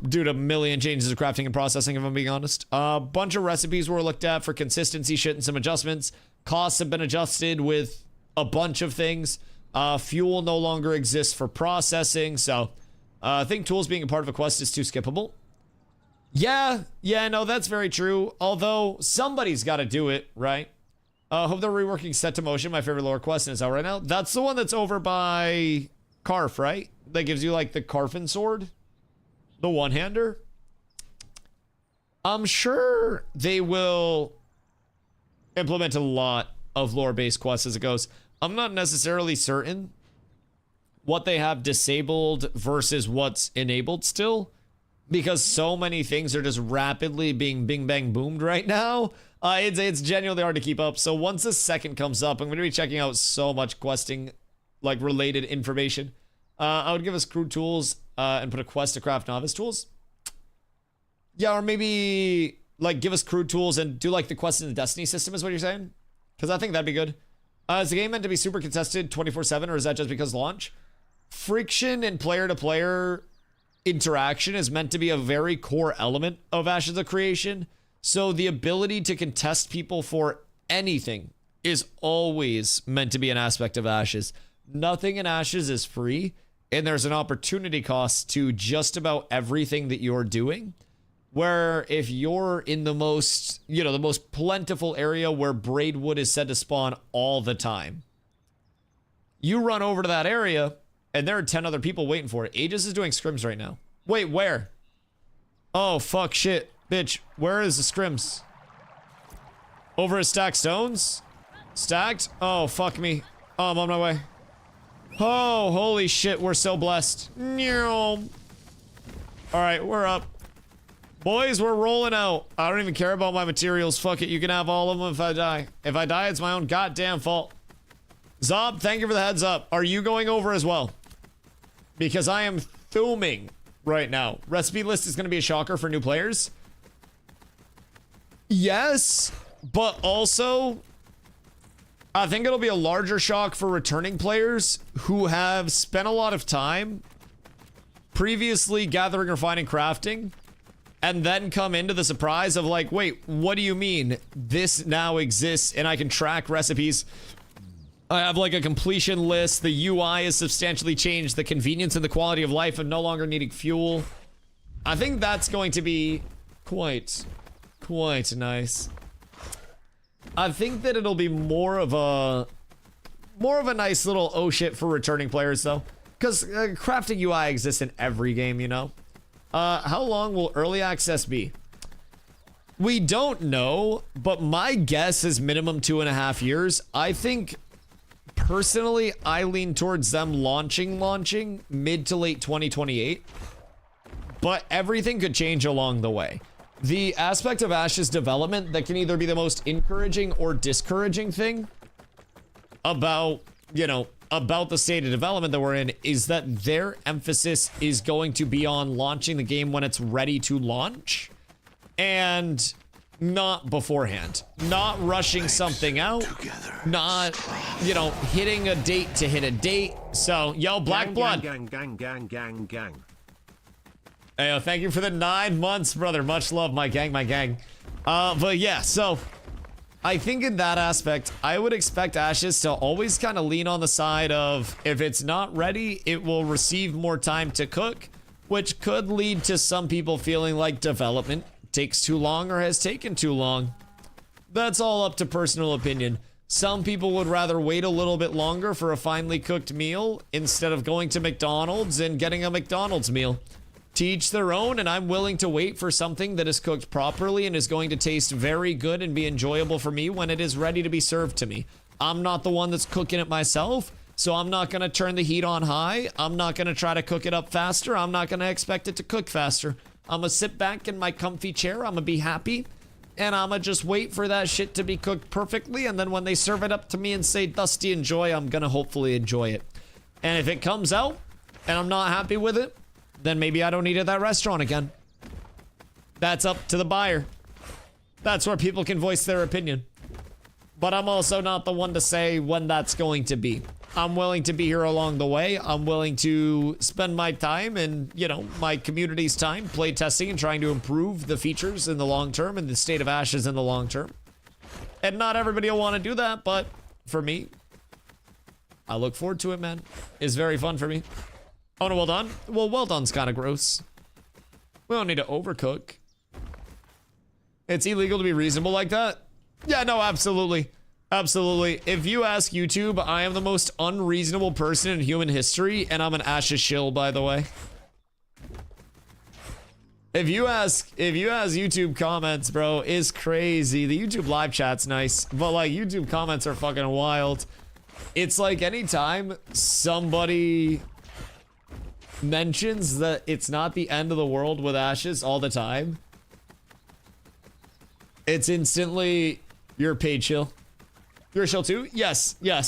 Dude, a million changes to crafting and processing, if I'm being honest. A bunch of recipes were looked at for consistency shit and some adjustments. Costs have been adjusted with a bunch of things. Fuel no longer exists for processing, so I think tools being a part of a quest is too skippable. Yeah, no, that's very true. Although, somebody's got to do it, right? Hope they're reworking Set to Motion, my favorite lore quest, and it's out right now. That's the one that's over by Karf, right? That gives you, like, the Karfin sword. The one-hander. I'm sure they will implement a lot of lore-based quests as it goes. I'm not necessarily certain what they have disabled versus what's enabled still, because so many things are just rapidly being bing bang boomed right now. It's genuinely hard to keep up. So once the 2nd comes up, I'm going to be checking out so much questing, like, related information. I would give us crude tools and put a quest to craft novice tools. Yeah, or maybe, like, give us crude tools and do, like, the quest in the Destiny system is what you're saying? Because I think that'd be good. Is the game meant to be super contested 24/7, or is that just because launch? Friction and player-to-player interaction is meant to be a very core element of Ashes of Creation. So the ability to contest people for anything is always meant to be an aspect of Ashes. Nothing in Ashes is free, and there's an opportunity cost to just about everything that you're doing. Where if you're in the most, the most plentiful area where braidwood is said to spawn all the time, you run over to that area, and there are 10 other people waiting for it. Aegis is doing scrims right now. Wait, where? Oh, fuck, shit. Bitch, where is the scrims? Over at Stacked Stones? Stacked? Oh, fuck me. Oh, I'm on my way. Oh, holy shit, we're so blessed. Alright, we're up. Boys, we're rolling out. I don't even care about my materials. Fuck it, you can have all of them if I die. If I die, it's my own goddamn fault. Zob, thank you for the heads up. Are you going over as well? Because I am filming right now. Recipe list is going to be a shocker for new players. Yes, but also I think it'll be a larger shock for returning players who have spent a lot of time previously gathering, refining, crafting, and then come into the surprise of like, wait, what do you mean this now exists and I can track recipes? I have like a completion list. The UI is substantially changed. The convenience and the quality of life of no longer needing fuel. I think that's going to be quite nice. I think that it'll be more of a nice little oh shit for returning players though, because crafting UI exists in every game, you know. How long will early access be? We don't know, but my guess is minimum 2.5 years. I think personally, I lean towards them launching mid to late 2028, but everything could change along the way. The aspect of Ash's development that can either be the most encouraging or discouraging thing about, you know, about the state of development that we're in is that their emphasis is going to be on launching the game when it's ready to launch and not beforehand. Not rushing something out. Not, you know, hitting a date to hit a date. So, yo, Black Blood.
Gang.
Hey, yo, thank you for the 9 months, brother. Much love, my gang. But yeah, so I think in that aspect, I would expect Ashes to always kind of lean on the side of if it's not ready, it will receive more time to cook, which could lead to some people feeling like development takes too long or has taken too long. That's all up to personal opinion. Some people would rather wait a little bit longer for a finely cooked meal instead of going to McDonald's and getting a McDonald's meal. To each their own, and I'm willing to wait for something that is cooked properly and is going to taste very good and be enjoyable for me when it is ready to be served to me. I'm not the one that's cooking it myself, so I'm not going to turn the heat on high. I'm not going to try to cook it up faster. I'm not going to expect it to cook faster. I'm going to sit back in my comfy chair. I'm going to be happy, and I'm going to just wait for that shit to be cooked perfectly, and then when they serve it up to me and say, Dusty, enjoy, I'm going to hopefully enjoy it. And if it comes out and I'm not happy with it, then maybe I don't eat at that restaurant again. That's up to the buyer. That's where people can voice their opinion. But I'm also not the one to say when that's going to be. I'm willing to be here along the way. I'm willing to spend my time and, you know, my community's time play testing and trying to improve the features in the long term and the state of Ashes in the long term. And not everybody will want to do that, but for me, I look forward to it, man. It's very fun for me. Oh, no, well done? Well, well done's kind of gross. We don't need to overcook. It's illegal to be reasonable like that? Yeah, no, absolutely. Absolutely. If you ask YouTube, I am the most unreasonable person in human history, and I'm an Ashes shill, by the way. If you ask YouTube comments, bro, it's crazy. The YouTube live chat's nice, but like YouTube comments are fucking wild. It's like anytime somebody mentions that it's not the end of the world with Ashes all the time, it's instantly, you're a paid shill. You're a shill too? Yes. Yeah.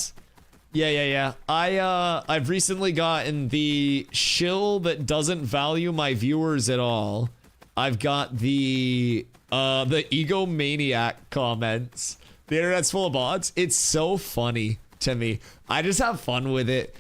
I've recently gotten the shill that doesn't value my viewers at all. I've got the egomaniac comments. The internet's full of bots. It's so funny to me. I just have fun with it.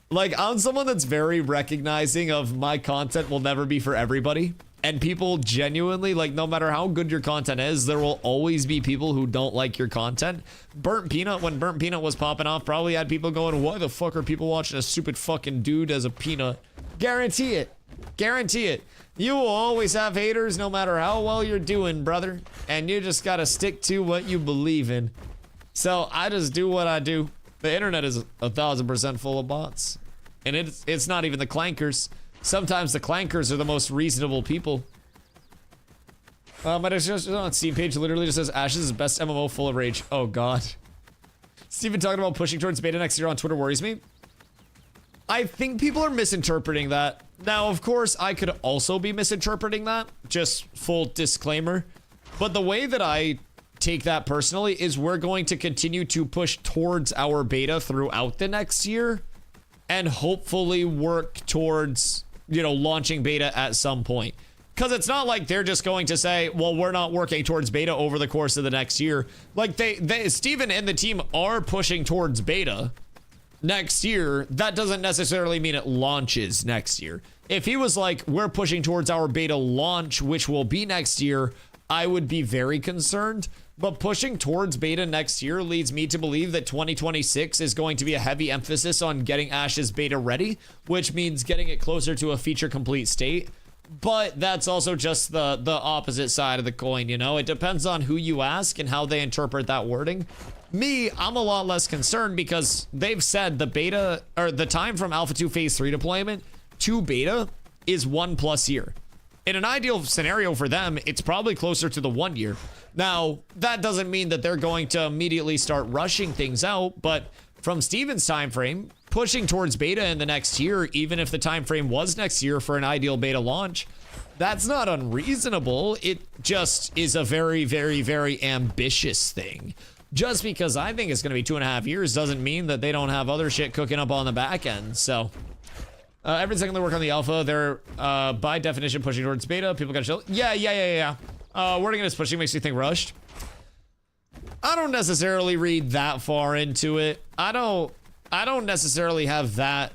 Like, I'm someone that's very recognizing of my content will never be for everybody. And people genuinely, like, no matter how good your content is, there will always be people who don't like your content. Burnt Peanut, when Burnt Peanut was popping off, probably had people going, why the fuck are people watching a stupid fucking dude as a peanut? Guarantee it. Guarantee it. You will always have haters no matter how well you're doing, brother. And you just gotta stick to what you believe in. So, I just do what I do. The internet is 1000% full of bots. And it's not even the clankers. Sometimes the clankers are the most reasonable people. But it's just on Steam page literally just says Ashes is best MMO full of rage. Oh god. Steven talking about pushing towards beta next year on Twitter worries me. I think people are misinterpreting that. Now, of course, I could also be misinterpreting that. Just full disclaimer. But the way that I take that personally is we're going to continue to push towards our beta throughout the next year and hopefully work towards, you know, launching beta at some point. Because it's not like they're just going to say, well, we're not working towards beta over the course of the next year. Like Steven and the team are pushing towards beta next year. That doesn't necessarily mean it launches next year. If he was like, we're pushing towards our beta launch, which will be next year, I would be very concerned. But pushing towards beta next year leads me to believe that 2026 is going to be a heavy emphasis on getting Ashes beta ready, which means getting it closer to a feature complete state. But that's also just the opposite side of the coin, you know? It depends on who you ask and how they interpret that wording. Me, I'm a lot less concerned because they've said the beta, or the time from Alpha 2 Phase 3 deployment to beta is 1+ year. In an ideal scenario for them, it's probably closer to the 1 year. Now, that doesn't mean that they're going to immediately start rushing things out, but from Steven's time frame, pushing towards beta in the next year, even if the time frame was next year for an ideal beta launch, that's not unreasonable. It just is a very, very, very ambitious thing. Just because I think it's going to be 2.5 years doesn't mean that they don't have other shit cooking up on the back end. So every second they work on the alpha, they're by definition pushing towards beta. People gotta chill. Yeah. Wording it as pushing makes you think rushed. I don't necessarily read that far into it. I don't necessarily have that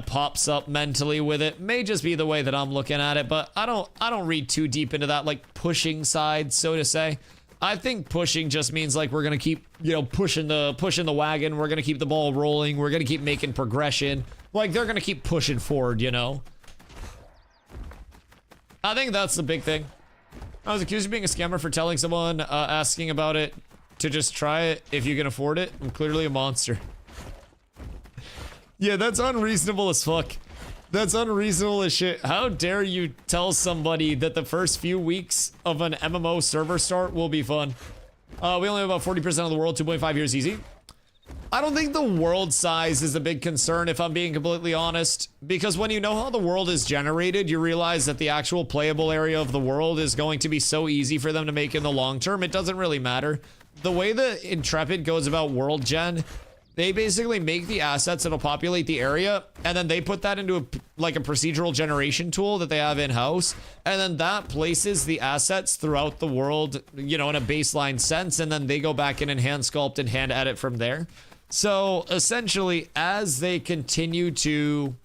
pops up mentally with it. May just be the way that I'm looking at it, but I don't read too deep into that like pushing side, so to say. I think pushing just means like we're gonna keep, you know, pushing the wagon. We're gonna keep the ball rolling. We're gonna keep making progression. Like they're gonna keep pushing forward, you know. I think that's the big thing. I was accused of being a scammer for telling someone asking about it to just try it if you can afford it. I'm clearly a monster. Yeah, that's unreasonable as fuck. That's unreasonable as shit. How dare you tell somebody that the first few weeks of an MMO server start will be fun? We only have about 40% of the world, 2.5 years easy. I don't think the world size is a big concern, if I'm being completely honest, because when you know how the world is generated, you realize that the actual playable area of the world is going to be so easy for them to make in the long term, it doesn't really matter. The way that Intrepid goes about world gen, they basically make the assets that'll populate the area, and then they put that into a procedural generation tool that they have in-house, and then that places the assets throughout the world, you know, in a baseline sense, and then they go back in and hand sculpt and hand edit from there. So essentially, as they continue to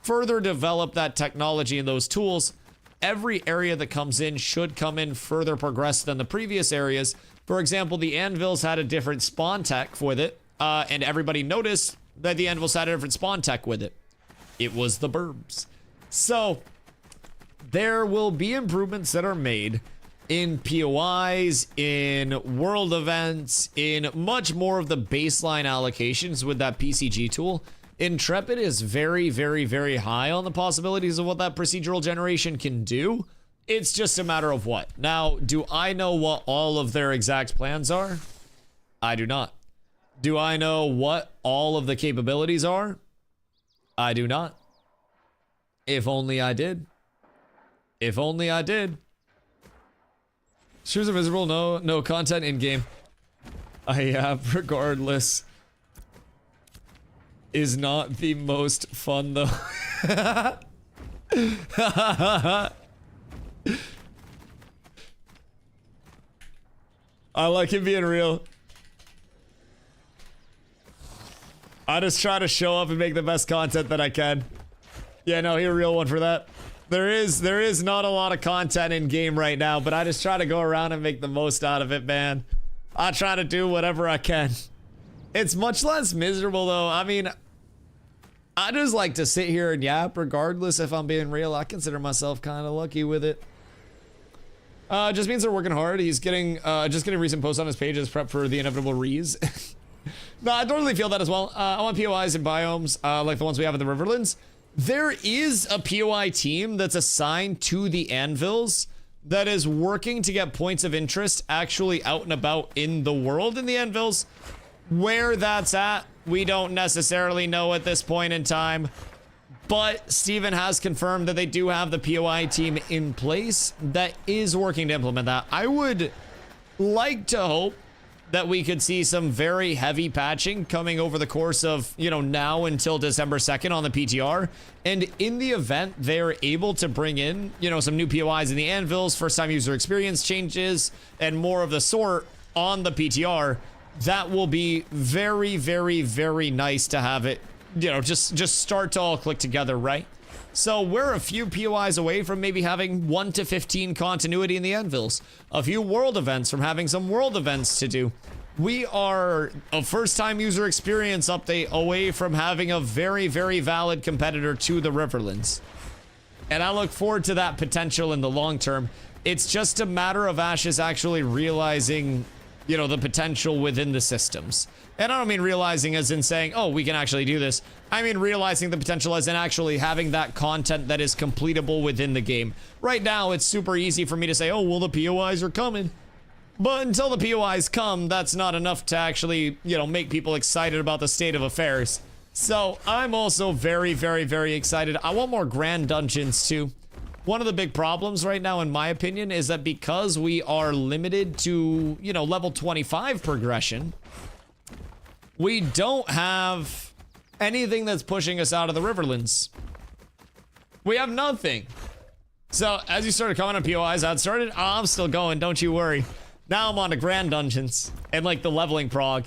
further develop that technology and those tools, every area that comes in should come in further progressed than the previous areas. For example, the anvils had a different spawn tech with it, and everybody noticed that the anvils had a different spawn tech with it. It was the burbs. So there will be improvements that are made in POIs, in world events, in much more of the baseline allocations with that PCG tool. Intrepid is very, very, very high on the possibilities of what that procedural generation can do. It's just a matter of what. Now, do I know what all of their exact plans are? I do not. Do I know what all of the capabilities are? I do not. If only I did. If only I did. Streams are miserable, no content in game. I have, regardless. Is not the most fun though. I like him being real. I just try to show up and make the best content that I can. Yeah, no, you're a real one for that. There is not a lot of content in game right now, but I just try to go around and make the most out of it, man. I try to do whatever I can. It's much less miserable though. I mean, I just like to sit here and yap regardless. If I'm being real, I consider myself kind of lucky with it. Just means they're working hard. He's getting just getting recent posts on his page as prep for the inevitable rees. No, I totally feel that as well. I want POIs and biomes like the ones we have in the Riverlands. There is a POI team that's assigned to the anvils that is working to get points of interest actually out and about in the world in the anvils. Where that's at, we don't necessarily know at this point in time. But Steven has confirmed that they do have the POI team in place that is working to implement that. I would like to hope that we could see some very heavy patching coming over the course of, you know, now until December 2nd on the PTR. And in the event they're able to bring in, you know, some new POIs in the anvils, first time user experience changes, and more of the sort on the PTR, that will be very, very, very nice to have it, you know, just start to all click together, right? So we're a few POIs away from maybe having 1 to 15 continuity in the anvils. A few world events from having some world events to do. We are a first-time user experience update away from having a very, very valid competitor to the Riverlands. And I look forward to that potential in the long term. It's just a matter of Ashes actually realizing, you know, the potential within the systems. And I don't mean realizing as in saying, oh, we can actually do this. I mean realizing the potential as in actually having that content that is completable within the game. Right now, it's super easy for me to say, oh, well, the POIs are coming. But until the POIs come, that's not enough to actually, you know, make people excited about the state of affairs. So I'm also very, very, very excited. I want more grand dungeons too. One of the big problems right now, in my opinion, is that because we are limited to, you know, level 25 progression, we don't have anything that's pushing us out of the Riverlands. We have nothing. So as you started coming on POIs, I'm still going, don't you worry. Now I'm on to grand dungeons and like the leveling prog.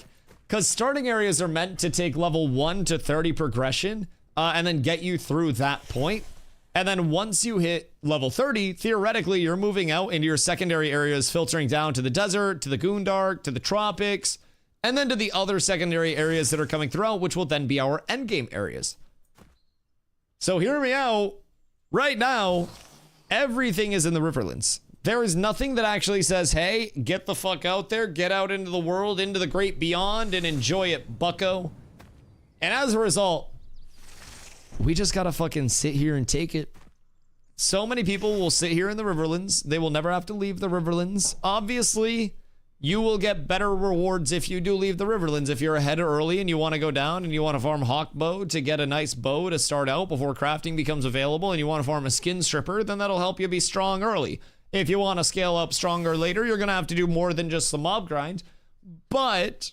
Because starting areas are meant to take level 1 to 30 progression and then get you through that point. And then once you hit level 30, theoretically, you're moving out into your secondary areas, filtering down to the desert, to the Goondark, to the tropics, and then to the other secondary areas that are coming throughout, which will then be our endgame areas. So hear me out. Right now, everything is in the Riverlands. There is nothing that actually says, hey, get the fuck out there, get out into the world, into the great beyond, and enjoy it, bucko. And as a result, we just gotta fucking sit here and take it. So many people will sit here in the Riverlands. They will never have to leave the Riverlands. Obviously, you will get better rewards if you do leave the Riverlands. If you're ahead early and you want to go down and you want to farm Hawk Bow to get a nice bow to start out before crafting becomes available, and you want to farm a skin stripper, then that'll help you be strong early. If you want to scale up stronger later, you're going to have to do more than just the mob grind. But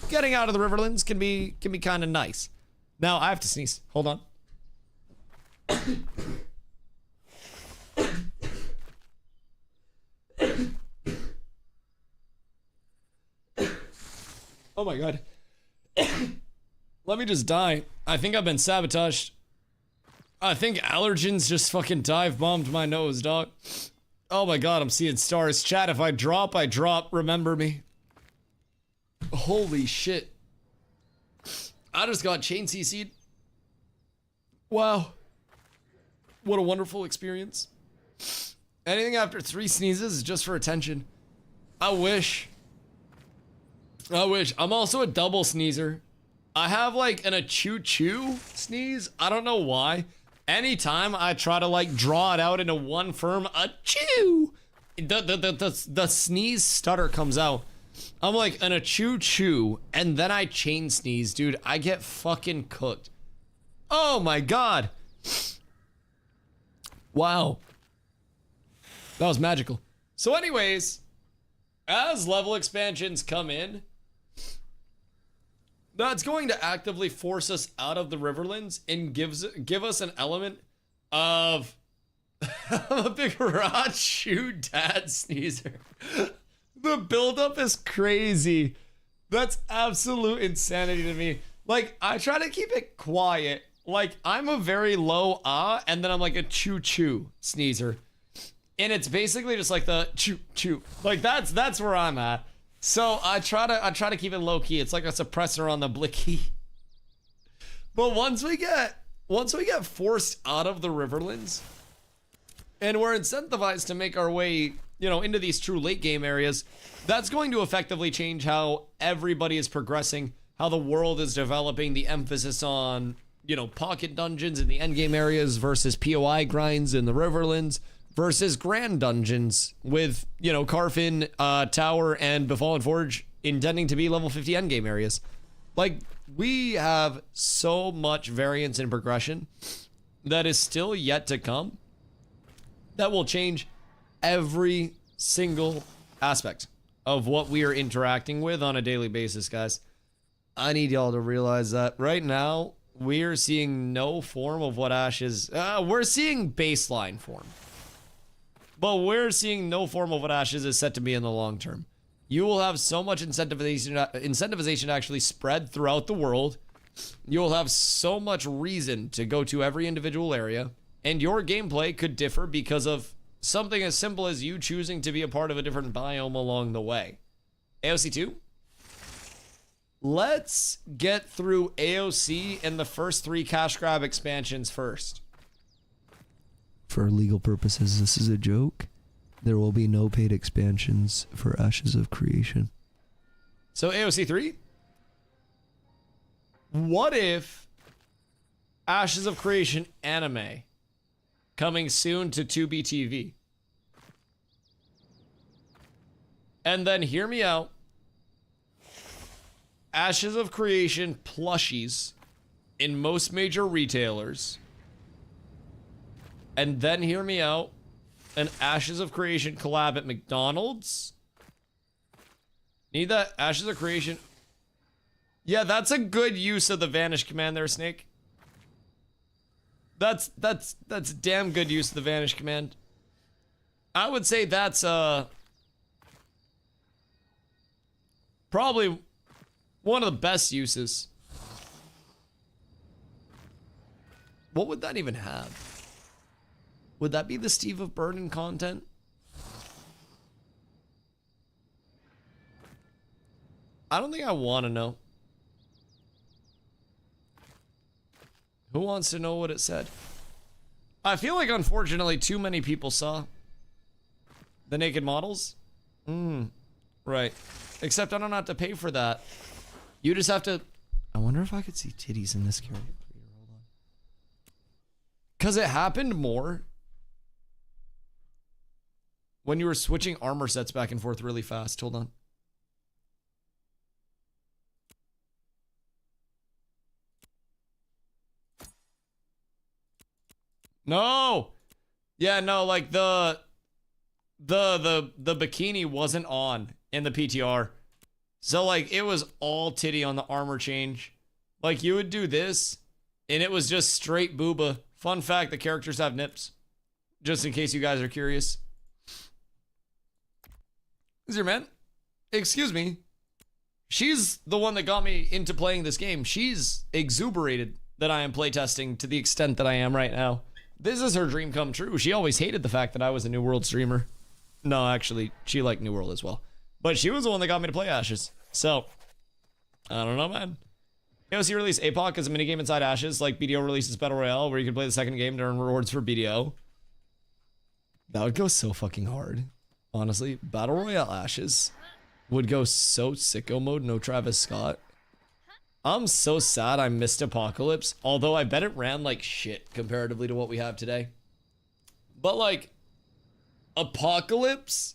getting out of the Riverlands can be kind of nice. Now, I have to sneeze. Hold on. Oh my god. Let me just die. I think I've been sabotaged. I think allergens just fucking dive bombed my nose, dog. Oh my god, I'm seeing stars. Chat, if I drop, I drop. Remember me. Holy shit. I just got chain CC'd. Wow. What a wonderful experience. Anything after 3 sneezes is just for attention. I wish. I'm also a double sneezer. I have like a choo-choo sneeze. I don't know why. Anytime I try to like draw it out into one firm achoo, the sneeze stutter comes out. I'm like an achoo-choo, and then I chain sneeze, dude. I get fucking cooked. Oh my god. Wow. That was magical. So anyways, as level expansions come in, that's going to actively force us out of the Riverlands and give us an element of a big rot shoe dad sneezer. The buildup is crazy. That's absolute insanity to me. Like, I try to keep it quiet. Like, I'm a very low and then I'm like a choo-choo sneezer. And it's basically just like the choo-choo. Like, that's where I'm at. So I try to keep it low key. It's like a suppressor on the blicky. But once we get forced out of the Riverlands, and we're incentivized to make our way, you know, into these true late game areas, that's going to effectively change how everybody is progressing, how the world is developing, the emphasis on, you know, pocket dungeons in the endgame areas versus POI grinds in the Riverlands, versus grand dungeons with, you know, Carfin, Tower, and Befallen Forge intending to be level 50 endgame areas. Like, we have so much variance in progression that is still yet to come that will change every single aspect
of what we are interacting with on a daily basis, guys. I need y'all to realize that right now we are seeing no form of what Ash is. We're seeing baseline form, but we're seeing no form of what Ash is set to be in the long term. You will have so much incentivization to actually spread throughout the world. You'll have so much reason to go to every individual area, and your gameplay could differ because of something as simple as you choosing to be a part of a different biome along the way. AOC 2? Let's get through AOC and the first 3 cash grab expansions first.
For legal purposes, this is a joke. There will be no paid expansions for Ashes of Creation.
So AOC 3? What if Ashes of Creation anime coming soon to 2BTV? And then hear me out. Ashes of Creation plushies in most major retailers. And then hear me out. An Ashes of Creation collab at McDonald's. Need that Ashes of Creation. Yeah, that's a good use of the Vanish command there, Snake. That's damn good use of the Vanish command. I would say that's probably one of the best uses. What would that even have? Would that be the Steve of Burden content? I don't think I want to know. Who wants to know what it said? I feel like, unfortunately, too many people saw the naked models. Right. Except I don't have to pay for that. You just have to...
I wonder if I could see titties in this character. Hold on.
Because it happened more when you were switching armor sets back and forth really fast. Hold on. No! Yeah, no, like the bikini wasn't on in the PTR. So like it was all titty on the armor change. Like you would do this and it was just straight booba. Fun fact, the characters have nips. Just in case you guys are curious. Who's your man? Excuse me. She's the one that got me into playing this game. She's exuberated that I am playtesting to the extent that I am right now. This is her dream come true. She always hated the fact that I was a New World streamer. No, actually, she liked New World as well. But she was the one that got me to play Ashes. So, I don't know, man. AOC released APOC as a minigame inside Ashes, like BDO releases Battle Royale, where you can play the second game to earn rewards for BDO. That would go so fucking hard. Honestly, Battle Royale Ashes would go so sicko mode, no Travis Scott. I'm so sad I missed Apocalypse, although I bet it ran like shit comparatively to what we have today. But like, Apocalypse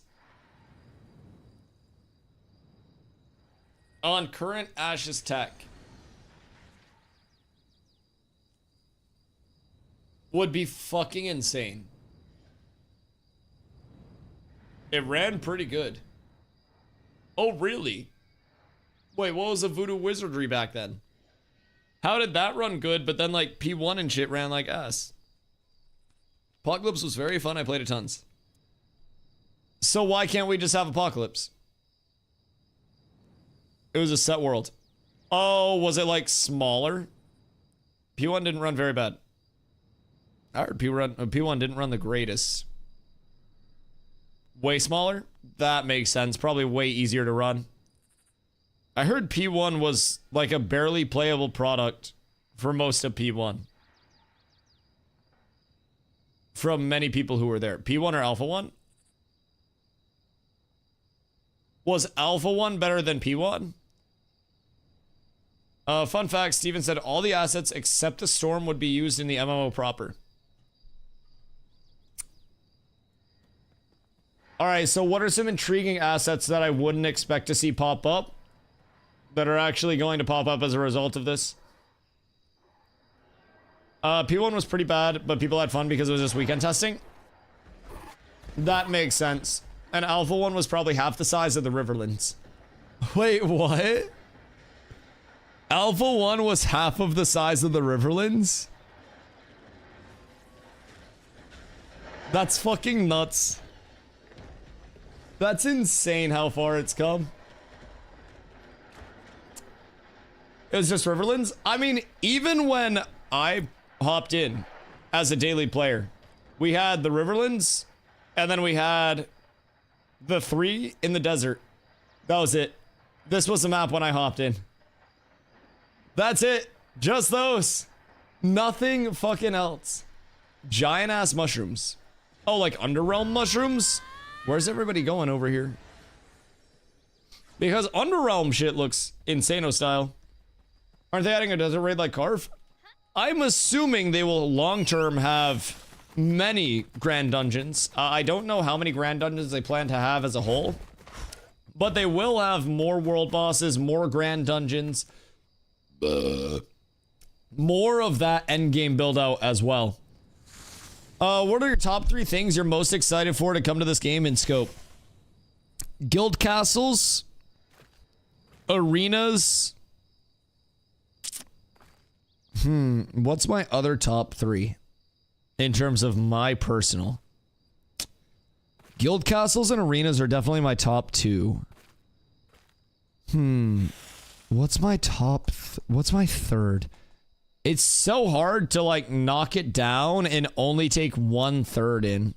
on current Ashes tech would be fucking insane. It ran pretty good. Oh, really? Wait, what was the Voodoo Wizardry back then? How did that run good, but then like P1 and shit ran like ass? Apocalypse was very fun. I played it tons. So why can't we just have Apocalypse? It was a set world. Oh, was it like smaller? P1 didn't run very bad. I heard P1 didn't run the greatest. Way smaller? That makes sense. Probably way easier to run. I heard P1 was like a barely playable product for most of P1. From many people who were there. P1 or Alpha 1? Was Alpha 1 better than P1? Fun fact, Steven said all the assets except the storm would be used in the MMO proper. Alright, so what are some intriguing assets that I wouldn't expect to see pop up? That are actually going to pop up as a result of this? P1 was pretty bad, but people had fun because it was just weekend testing. That makes sense.
and Alpha 1 was probably half the size of the Riverlands. Wait, what? Alpha 1 was half of the size of the Riverlands? That's fucking nuts. That's insane how far it's come. It was just Riverlands? I mean, even when I hopped in as a daily player, we had the Riverlands, and then we had the 3 in the desert. That was it. This was the map when I hopped in. That's it. Just those. Nothing fucking else. Giant ass mushrooms. Oh, like Underrealm mushrooms? Where's everybody going over here? Because Underrealm shit looks insano style. Aren't they adding a desert raid like Carve? I'm assuming they will long-term have many grand dungeons. I don't know how many grand dungeons they plan to have as a whole, but they will have more world bosses, more grand dungeons, more of that endgame build out as well. What are your top 3 things you're most excited for to come to this game in scope? Guild castles, arenas. What's my other top 3 in terms of my personal? Guild castles and arenas are definitely my top 2. What's my top? What's my third? It's so hard to like knock it down and only take 1/3 in.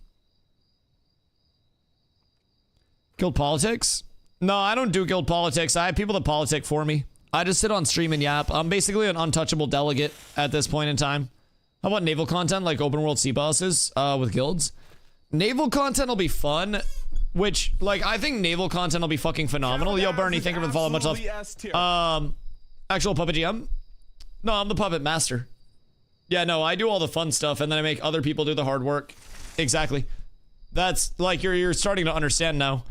Guild politics? No, I don't do guild politics. I have people that politic for me. I just sit on stream and yap. I'm basically an untouchable delegate at this point in time. How about naval content like open world sea bosses with guilds? Naval content will be fun, which, like, I think naval content will be fucking phenomenal. Yo, Bernie, thank you for the follow. Much love. Actual puppet GM? No, I'm the puppet master. Yeah, no, I do all the fun stuff, and then I make other people do the hard work. Exactly. That's, like, you're starting to understand now.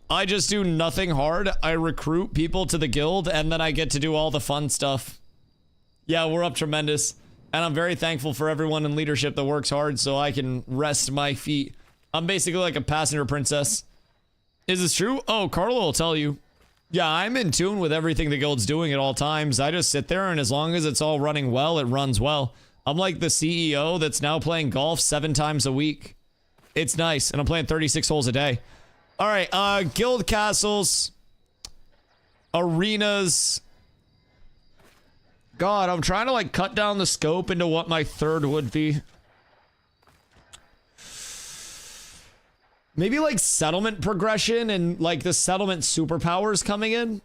I just do nothing hard. I recruit people to the guild, and then I get to do all the fun stuff. Yeah, we're up tremendous. And I'm very thankful for everyone in leadership that works hard so I can rest my feet. I'm basically like a passenger princess. Is this true? Oh, Carlo will tell you. Yeah, I'm in tune with everything the guild's doing at all times. I just sit there, and as long as it's all running well, it runs well. I'm like the CEO that's now playing golf 7 times a week. It's nice, and I'm playing 36 holes a day. All right, guild castles, arenas. God, I'm trying to like cut down the scope into what my third would be. Maybe like settlement progression and like the settlement superpowers coming in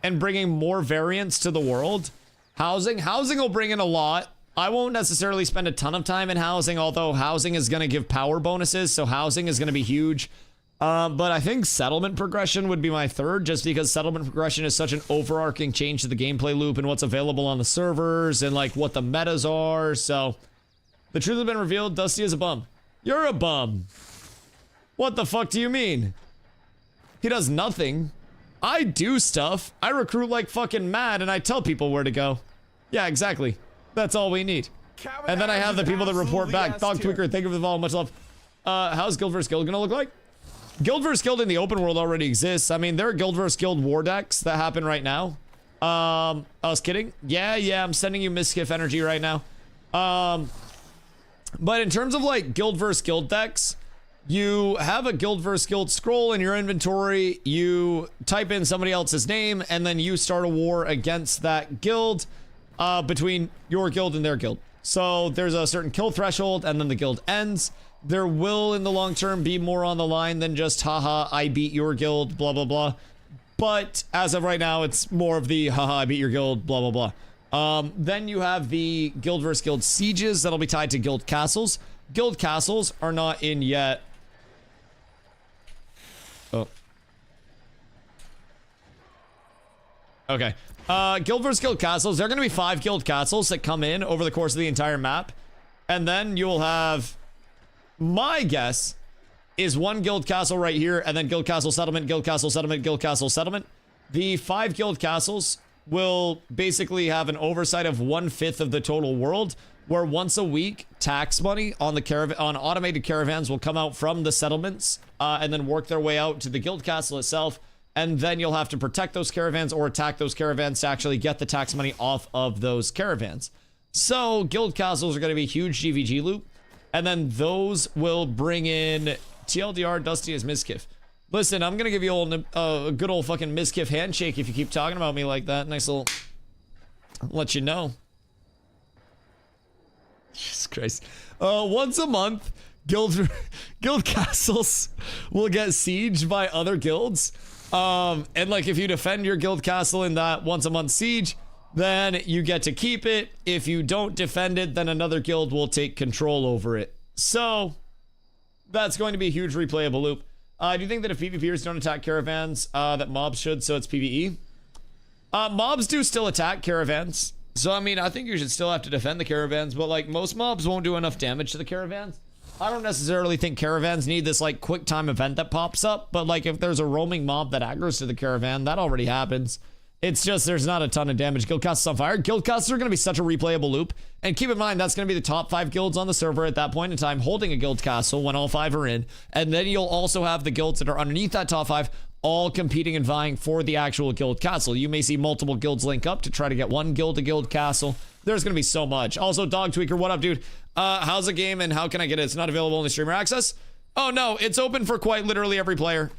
and bringing more variance to the world. Housing will bring in a lot. I won't necessarily spend a ton of time in housing, although housing is going to give power bonuses, so housing is going to be huge. But I think settlement progression would be my third, just because settlement progression is such an overarching change to the gameplay loop and what's available on the servers and like what the metas are. So the truth has been revealed. Dusty is a bum. You're a bum. What the fuck do you mean? He does nothing. I do stuff. I recruit like fucking mad and I tell people where to go. Yeah, exactly. That's all we need. And then I have the people that report back. Dog Tweaker, thank you for the follow. Much love. How's Guild vs. Guild gonna look like? Guild vs. Guild in the open world already exists. I mean, there are Guild vs. Guild war decks that happen right now. I was kidding. Yeah, I'm sending you Misskiff energy right now. But in terms of like Guild vs. Guild decks, you have a Guild vs. Guild scroll in your inventory, you type in somebody else's name, and then you start a war against that guild between your guild and their guild. So there's a certain kill threshold, and then the guild ends. There will, in the long term, be more on the line than just, haha, I beat your guild, blah, blah, blah. But as of right now, it's more of the, haha, I beat your guild, blah, blah, blah. Then you have the Guild vs. Guild sieges that'll be tied to guild castles. Guild castles are not in yet. Oh. Okay. Guild vs. Guild castles. There are going to be 5 guild castles that come in over the course of the entire map. And then you will have... My guess is 1 guild castle right here, and then guild castle settlement, guild castle settlement, guild castle settlement. The 5 guild castles will basically have an oversight of 1/5 of the total world, where once a week tax money on the on automated caravans will come out from the settlements and then work their way out to the guild castle itself, and then you'll have to protect those caravans or attack those caravans to actually get the tax money off of those caravans. So guild castles are going to be a huge GVG loop, and then those will bring in TLDR Dusty as Mizkif. Listen, I'm going to give you a good old fucking Mizkif handshake if you keep talking about me like that. Nice little... I'll let you know. Jesus Christ. Once a month, guild castles will get sieged by other guilds. And like if you defend your guild castle in that once a month siege, then you get to keep it. If you don't defend it, then another guild will take control over it. So that's going to be a huge replayable loop. Do you think that if PvPers don't attack caravans, that mobs should, so it's PvE? Mobs do still attack caravans. So, I mean, I think you should still have to defend the caravans, but, like, most mobs won't do enough damage to the caravans. I don't necessarily think caravans need this, like, quick time event that pops up, but, like, if there's a roaming mob that aggroes to the caravan, that already happens. It's just there's not a ton of damage. Guild castles on fire. Guild castles are going to be such a replayable loop. And keep in mind, that's going to be the top 5 guilds on the server at that point in time holding a guild castle when all 5 are in. And then you'll also have the guilds that are underneath that top 5 all competing and vying for the actual guild castle. You may see multiple guilds link up to try to get one guild to guild castle. There's going to be so much. Also, Dog Tweaker, what up, dude? How's the game and how can I get it? It's not available in the streamer access? Oh, no, it's open for quite literally every player.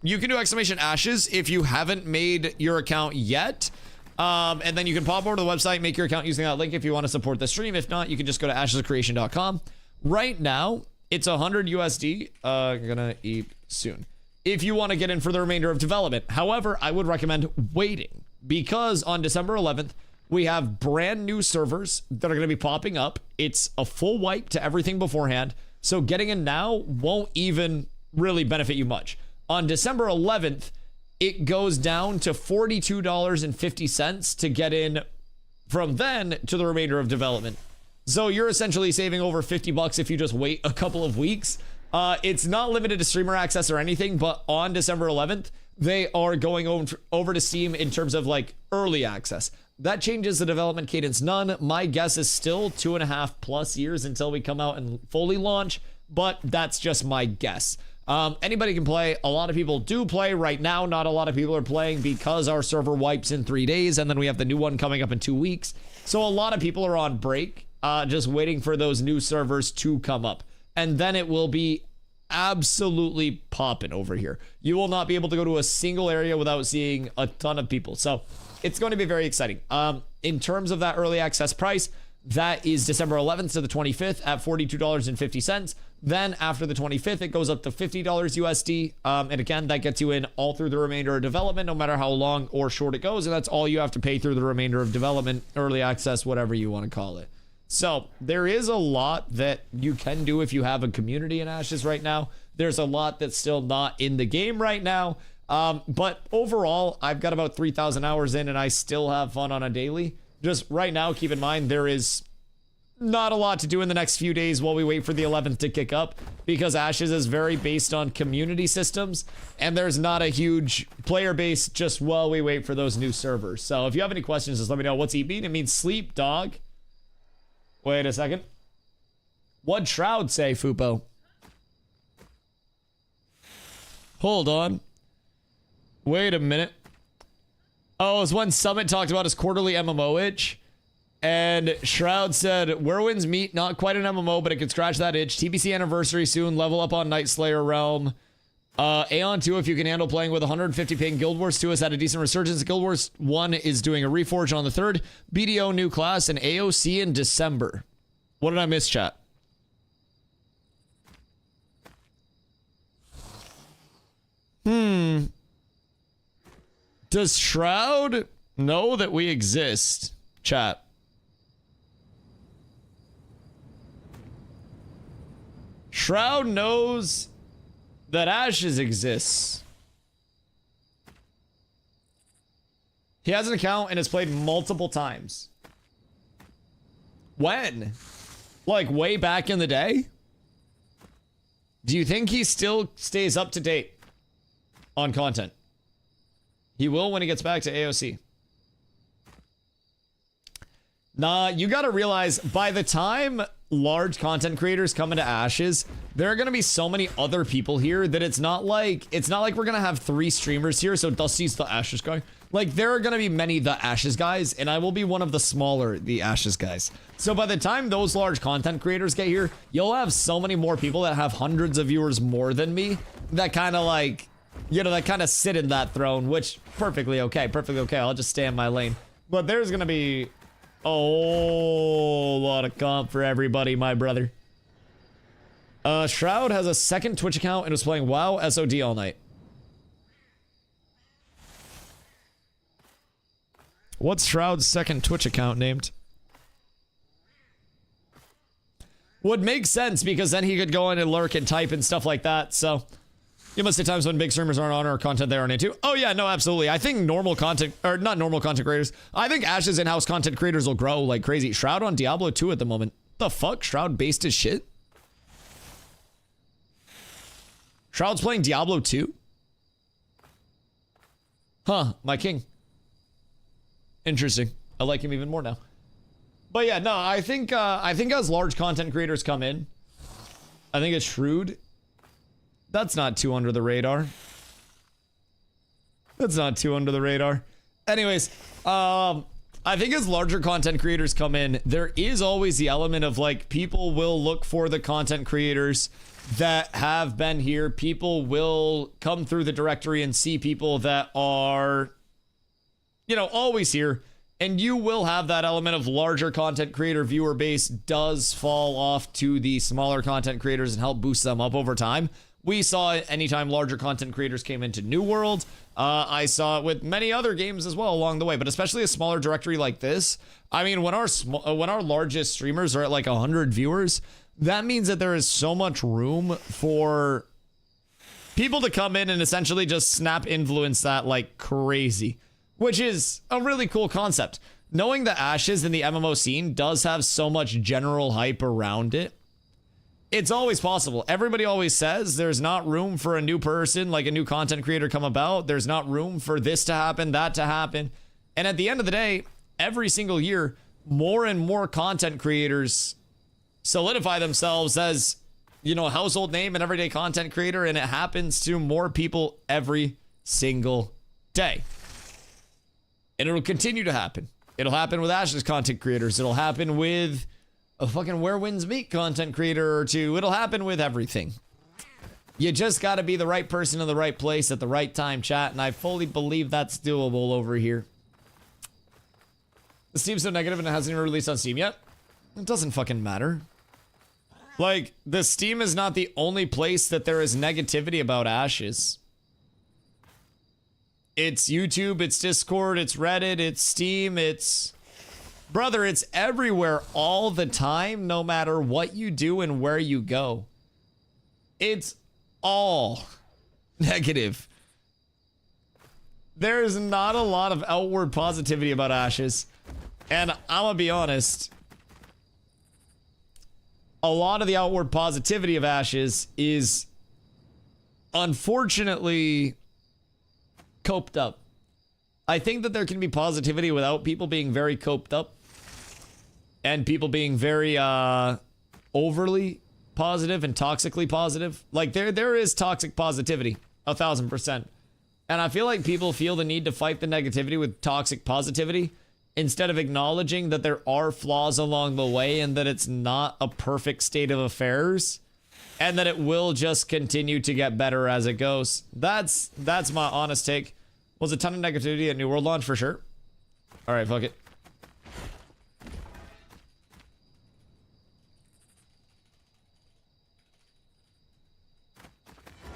You can do exclamation ashes if you haven't made your account yet. And then you can pop over to the website, make your account using that link if you want to support the stream. If not, you can just go to ashescreation.com. Right now, it's 100 USD. Gonna eat soon. If you want to get in for the remainder of development. However, I would recommend waiting because on December 11th, we have brand new servers that are going to be popping up. It's a full wipe to everything beforehand. So getting in now won't even really benefit you much. On December 11th, it goes down to $42.50 to get in from then to the remainder of development. So you're essentially saving over 50 bucks if you just wait a couple of weeks. It's not limited to streamer access or anything, but on December 11th, they are going over to Steam in terms of like early access. That changes the development cadence none. My guess is still 2.5+ years until we come out and fully launch, but that's just my guess. Anybody can play. A lot of people do play right now. Not a lot of people are playing because our server wipes in 3 days, and then we have the new one coming up in 2 weeks. So a lot of people are on break, just waiting for those new servers to come up. And then it will be absolutely popping over here. You will not be able to go to a single area without seeing a ton of people. So it's going to be very exciting. In terms of that early access price, that is December 11th to the 25th at $42.50. Then after the 25th, it goes up to $50 USD. And again, that gets you in all through the remainder of development, no matter how long or short it goes. And that's all you have to pay through the remainder of development, early access, whatever you want to call it. So there is a lot that you can do if you have a community in Ashes right now. There's a lot that's still not in the game right now. But overall, I've got about 3,000 hours in and I still have fun on a daily. Just right now, keep in mind, there is not a lot to do in the next few days while we wait for the 11th to kick up because Ashes is very based on community systems and there's not a huge player base just while we wait for those new servers. So if you have any questions, just let me know. What's eat mean? It means sleep, dog. Wait a second. What'd Shroud say, Fupo? Hold on. Wait a minute. Oh, it was when Summit talked about his quarterly MMO itch. And Shroud said, Whirlwind's meat, not quite an MMO, but it could scratch that itch. TBC anniversary soon. Level up on Night Slayer Realm. Aeon 2, if you can handle playing with 150 ping. Guild Wars 2 has had a decent resurgence. Guild Wars 1 is doing a reforge on the 3rd. BDO new class and AOC in December. What did I miss, chat? Does Shroud know that we exist, chat? Shroud knows that Ashes exists. He has an account and has played multiple times. When? Like way back in the day? Do you think he still stays up to date on content? He will when he gets back to AOC. Nah, you gotta realize by the time large content creators come into Ashes, there are gonna be so many other people here that it's not like we're gonna have 3 streamers here, so Dusty's the Ashes guy. Like, there are gonna be many the Ashes guys, and I will be one of the smaller the Ashes guys. So by the time those large content creators get here, you'll have so many more people that have hundreds of viewers more than me that kind of like, you know, that kind of sit in that throne, which perfectly okay, I'll just stay in my lane. But there's gonna be a whole lot of comp for everybody, my brother. Shroud has a second Twitch account and was playing WoW SOD all night. What's Shroud's second Twitch account named? Would make sense because then he could go in and lurk and type and stuff like that, so... You must say times when big streamers aren't on or content they aren't into. Oh yeah, no, absolutely. I think normal content, or not normal content creators. I think Ash's in-house content creators will grow like crazy. Shroud on Diablo 2 at the moment. The fuck? Shroud based his shit? Shroud's playing Diablo 2? Huh, my king. Interesting. I like him even more now. But yeah, no, I think as large content creators come in, I think it's shrewd. That's not too under the radar. That's not too under the radar. Anyways, I think as larger content creators come in, there is always the element of like, people will look for the content creators that have been here. People will come through the directory and see people that are, you know, always here. And you will have that element of larger content creator viewer base does fall off to the smaller content creators and help boost them up over time. We saw it anytime larger content creators came into New World. I saw it with many other games as well along the way, but especially a smaller directory like this. I mean, when our largest streamers are at like 100 viewers, that means that there is so much room for people to come in and essentially just snap influence that like crazy, which is a really cool concept. Knowing the Ashes in the MMO scene does have so much general hype around it. It's always possible. Everybody always says there's not room for a new person, like a new content creator come about. There's not room for this to happen, that to happen. And at the end of the day, every single year, more and more content creators solidify themselves as, you know, a household name and everyday content creator, and it happens to more people every single day. And it'll continue to happen. It'll happen with Ash's content creators. It'll happen with a fucking Where Winds Meet content creator or two. It'll happen with everything. You just gotta be the right person in the right place at the right time, chat, and I fully believe that's doable over here. The Steam's so negative and it hasn't even released on Steam yet? It doesn't fucking matter. Like, the Steam is not the only place that there is negativity about Ashes. It's YouTube, it's Discord, it's Reddit, it's Steam, it's... Brother, it's everywhere all the time, no matter what you do and where you go. It's all negative. There's not a lot of outward positivity about Ashes. And I'm gonna be honest, a lot of the outward positivity of Ashes is unfortunately coped up. I think that there can be positivity without people being very coped up. And people being very overly positive and toxically positive. Like there is toxic positivity, 1000%. And I feel like people feel the need to fight the negativity with toxic positivity instead of acknowledging that there are flaws along the way and that it's not a perfect state of affairs and that it will just continue to get better as it goes. That's my honest take. Was a ton of negativity at New World launch for sure. All right, fuck it.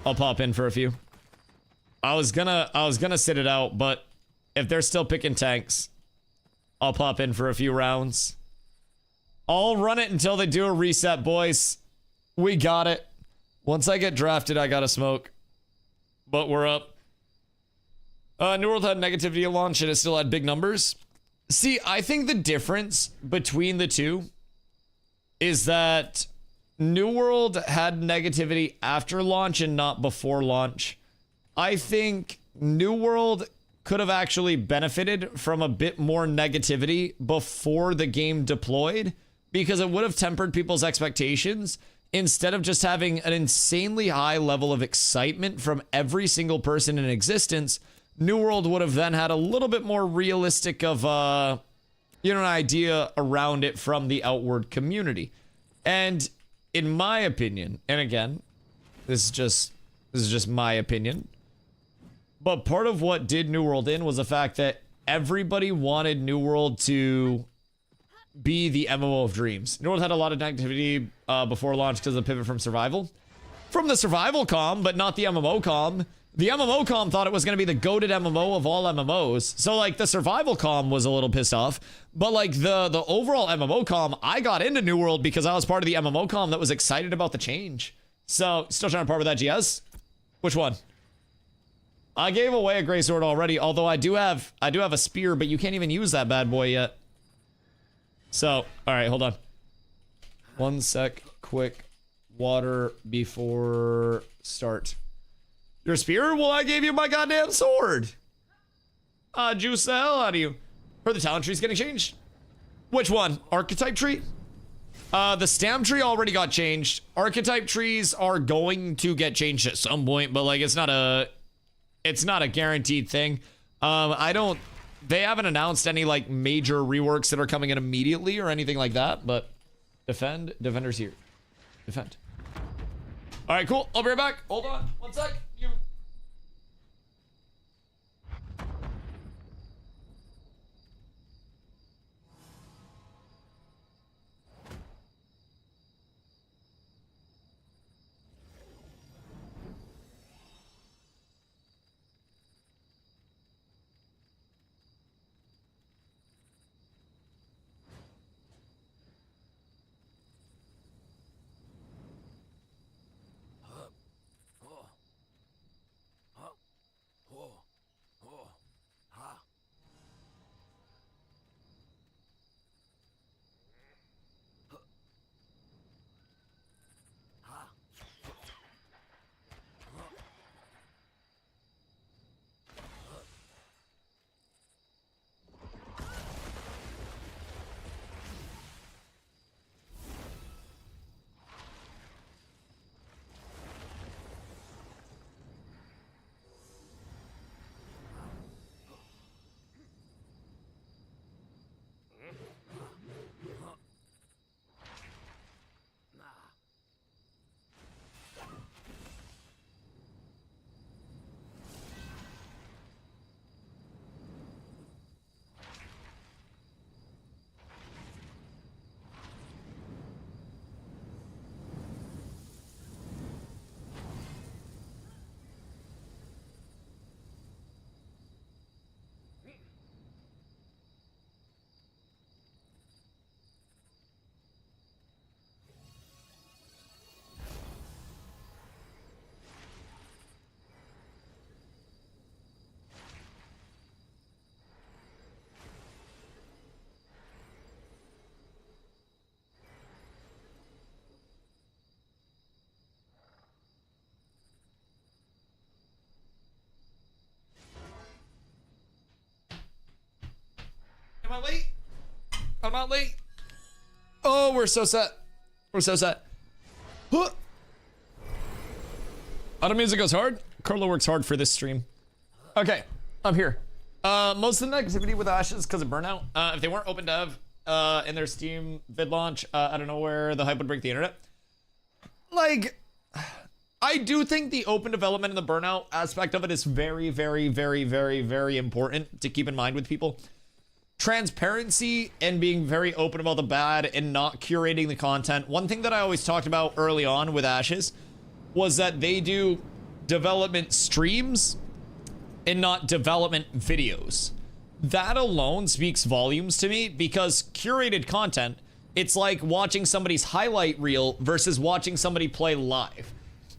I'll pop in for a few. I was gonna sit it out, but if they're still picking tanks, I'll pop in for a few rounds. I'll run it until they do a reset, boys. We got it. Once I get drafted, I gotta smoke. But we're up. New World had negativity at launch and it still had big numbers. See, I think the difference between the two is that New World had negativity after launch and not before launch. I think New World could have actually benefited from a bit more negativity before the game deployed, because it would have tempered people's expectations instead of just having an insanely high level of excitement from every single person in existence. New World would have then had a little bit more realistic of an idea around it from the outward community. And in my opinion, and again, this is just my opinion, but part of what did New World in was the fact that everybody wanted New World to be the MMO of dreams. New World had a lot of negativity before launch because of the pivot from survival. From the survival comm, but not the MMO comm. The MMO comm thought it was going to be the goated MMO of all MMOs. So, like, the survival comm was a little pissed off. But, like, the overall MMO comm, I got into New World because I was part of the MMO comm that was excited about the change. So, still trying to part with that, GS? Which one? I gave away a gray sword already, although I do have a spear, but you can't even use that bad boy yet. So, all right, hold on. One sec, quick water before start. Your spear? Well, I gave you my goddamn sword. Juice the hell out of you. Heard the talent tree's getting changed. Which one? Archetype tree? The stam tree already got changed. Archetype trees are going to get changed at some point, but like it's not a guaranteed thing. They haven't announced any like major reworks that are coming in immediately or anything like that, but defender's here. Defend. All right, cool. I'll be right back. Hold on. One sec. Am I late? I'm not late. Oh, we're so set. We're so set. Huh. Auto music goes hard. Carlo works hard for this stream. Okay, I'm here. Most of the negativity with Ashes because of burnout. If they weren't open dev in their Steam vid launch, I don't know where the hype would break the internet. Like, I do think the open development and the burnout aspect of it is very, very, very, very, very important to keep in mind with people. Transparency and being very open about the bad and not curating the content. One thing that I always talked about early on with Ashes was that they do development streams and not development videos. That alone speaks volumes to me because curated content, it's like watching somebody's highlight reel versus watching somebody play live.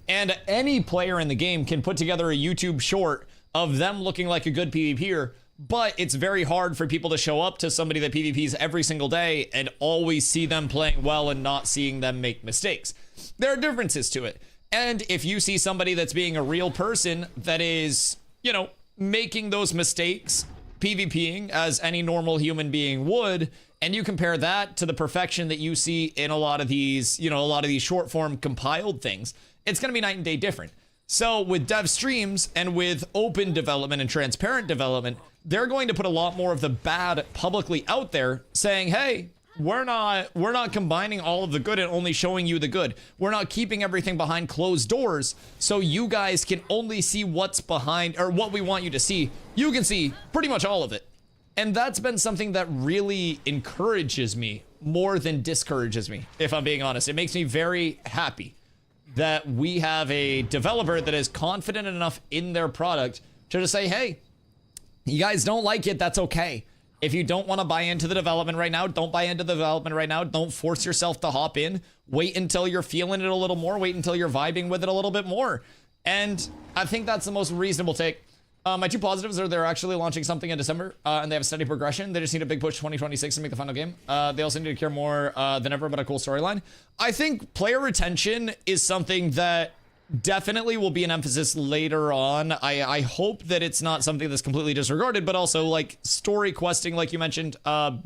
And any player in the game can put together a YouTube short of them looking like a good PvPer, but it's very hard for people to show up to somebody that PvPs every single day and always see them playing well and not seeing them make mistakes. There are differences to it. And if you see somebody that's being a real person that is, you know, making those mistakes, PvPing as any normal human being would, and you compare that to the perfection that you see in a lot of these, you know, a lot of these short form compiled things, it's going to be night and day different. So with dev streams and with open development and transparent development, they're going to put a lot more of the bad publicly out there, saying, hey, we're not combining all of the good and only showing you the good. We're not keeping everything behind closed doors so you guys can only see what's behind, or what we want you to see. You can see pretty much all of it. And that's been something that really encourages me more than discourages me, if I'm being honest. It makes me very happy that we have a developer that is confident enough in their product to just say, hey, you guys don't like it, that's okay. If you don't want to buy into the development right now, don't buy into the development right now. Don't force yourself to hop in. Wait until you're feeling it a little more. Wait until you're vibing with it a little bit more. And I think that's the most reasonable take. My two positives are they're actually launching something in December, and they have a steady progression. They just need a big push 2026 to make the final game. They also need to care more than ever about a cool storyline. I think player retention is something that definitely will be an emphasis later on. I hope that it's not something that's completely disregarded, but also like story questing, like you mentioned,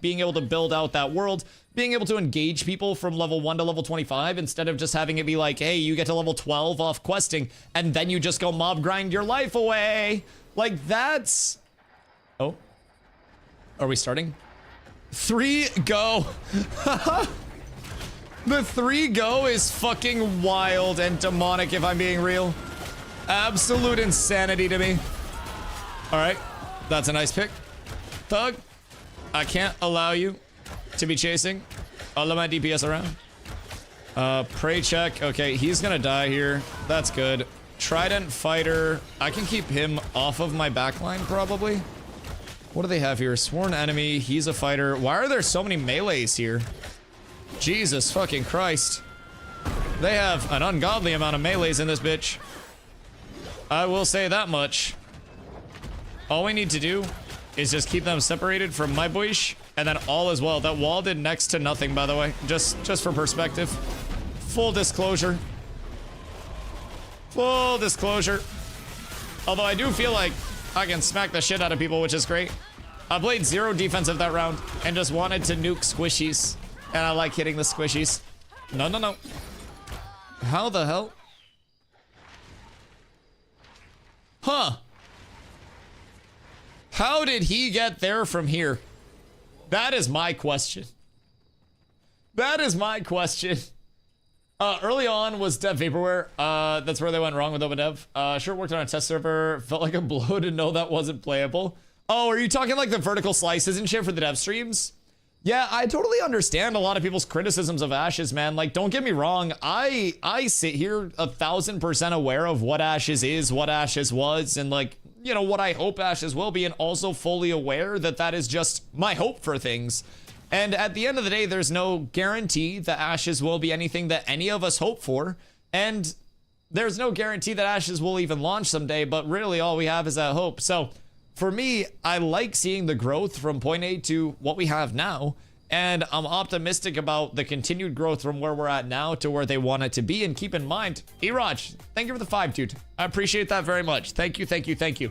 being able to build out that world, being able to engage people from level 1 to level 25 instead of just having it be like, hey, you get to level 12 off questing and then you just go mob grind your life away. Like that's... Oh. Are we starting? 3 go. The 3 go is fucking wild and demonic, if I'm being real. Absolute insanity to me. All right, that's a nice pick. Thug, I can't allow you to be chasing all of my DPS around. Prey check. Okay, he's gonna die here. That's good. Trident fighter. I can keep him off of my backline, probably. What do they have here? Sworn enemy. He's a fighter. Why are there so many melees here? Jesus fucking Christ. They have an ungodly amount of melees in this bitch. I will say that much. All we need to do is just keep them separated from my bush, and then all is well. That wall did next to nothing, by the way. Just for perspective. Full disclosure. Full disclosure. Although I do feel like I can smack the shit out of people, which is great. I played 0 defensive that round and just wanted to nuke squishies. And I like hitting the squishies. No, no, no. How the hell? Huh. How did he get there from here? That is my question. That is my question. Early on was Dev Vaporware. That's where they went wrong with OpenDev. Sure worked on a test server. Felt like a blow to know that wasn't playable. Oh, are you talking like the vertical slices and shit for the dev streams? Yeah, I totally understand a lot of people's criticisms of Ashes, man. Like, don't get me wrong. I sit here 1000% aware of what Ashes is, what Ashes was, and like, you know, what I hope Ashes will be, and also fully aware that that is just my hope for things. And at the end of the day, there's no guarantee that Ashes will be anything that any of us hope for. And there's no guarantee that Ashes will even launch someday, but really all we have is that hope. So for me, I like seeing the growth from point A to what we have now. And I'm optimistic about the continued growth from where we're at now to where they want it to be. And keep in mind, E-Raj, thank you for the 5, dude. I appreciate that very much. Thank you, thank you, thank you.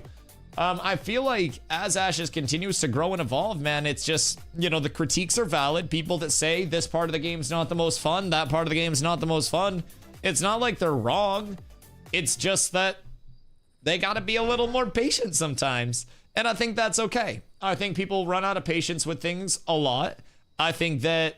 I feel like as Ashes continues to grow and evolve, man, it's just, you know, the critiques are valid. People that say this part of the game's not the most fun, that part of the game's not the most fun. It's not like they're wrong. It's just that they gotta be a little more patient sometimes. And I think that's okay. I think people run out of patience with things a lot. I think that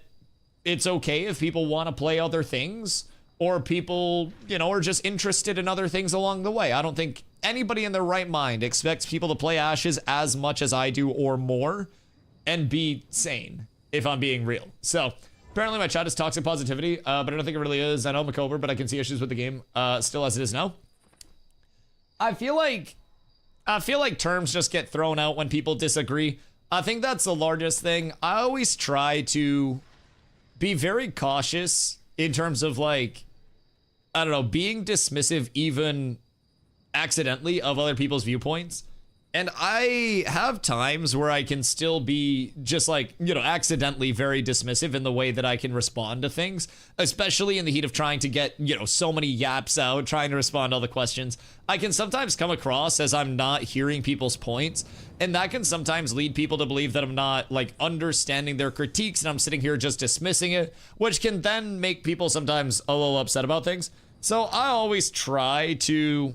it's okay if people want to play other things, or people, you know, are just interested in other things along the way. I don't think anybody in their right mind expects people to play Ashes as much as I do or more and be sane, if I'm being real. So apparently my chat is toxic positivity, but I don't think it really is. I know I'm a cover, but I can see issues with the game still as it is now. I feel like terms just get thrown out when people disagree. I think that's the largest thing. I always try to be very cautious in terms of, like, I don't know, being dismissive even accidentally of other people's viewpoints. And I have times where I can still be just like, you know, accidentally very dismissive in the way that I can respond to things, especially in the heat of trying to get, you know, so many yaps out, trying to respond to all the questions. I can sometimes come across as I'm not hearing people's points, and that can sometimes lead people to believe that I'm not like understanding their critiques and I'm sitting here just dismissing it, which can then make people sometimes a little upset about things. So I always try to,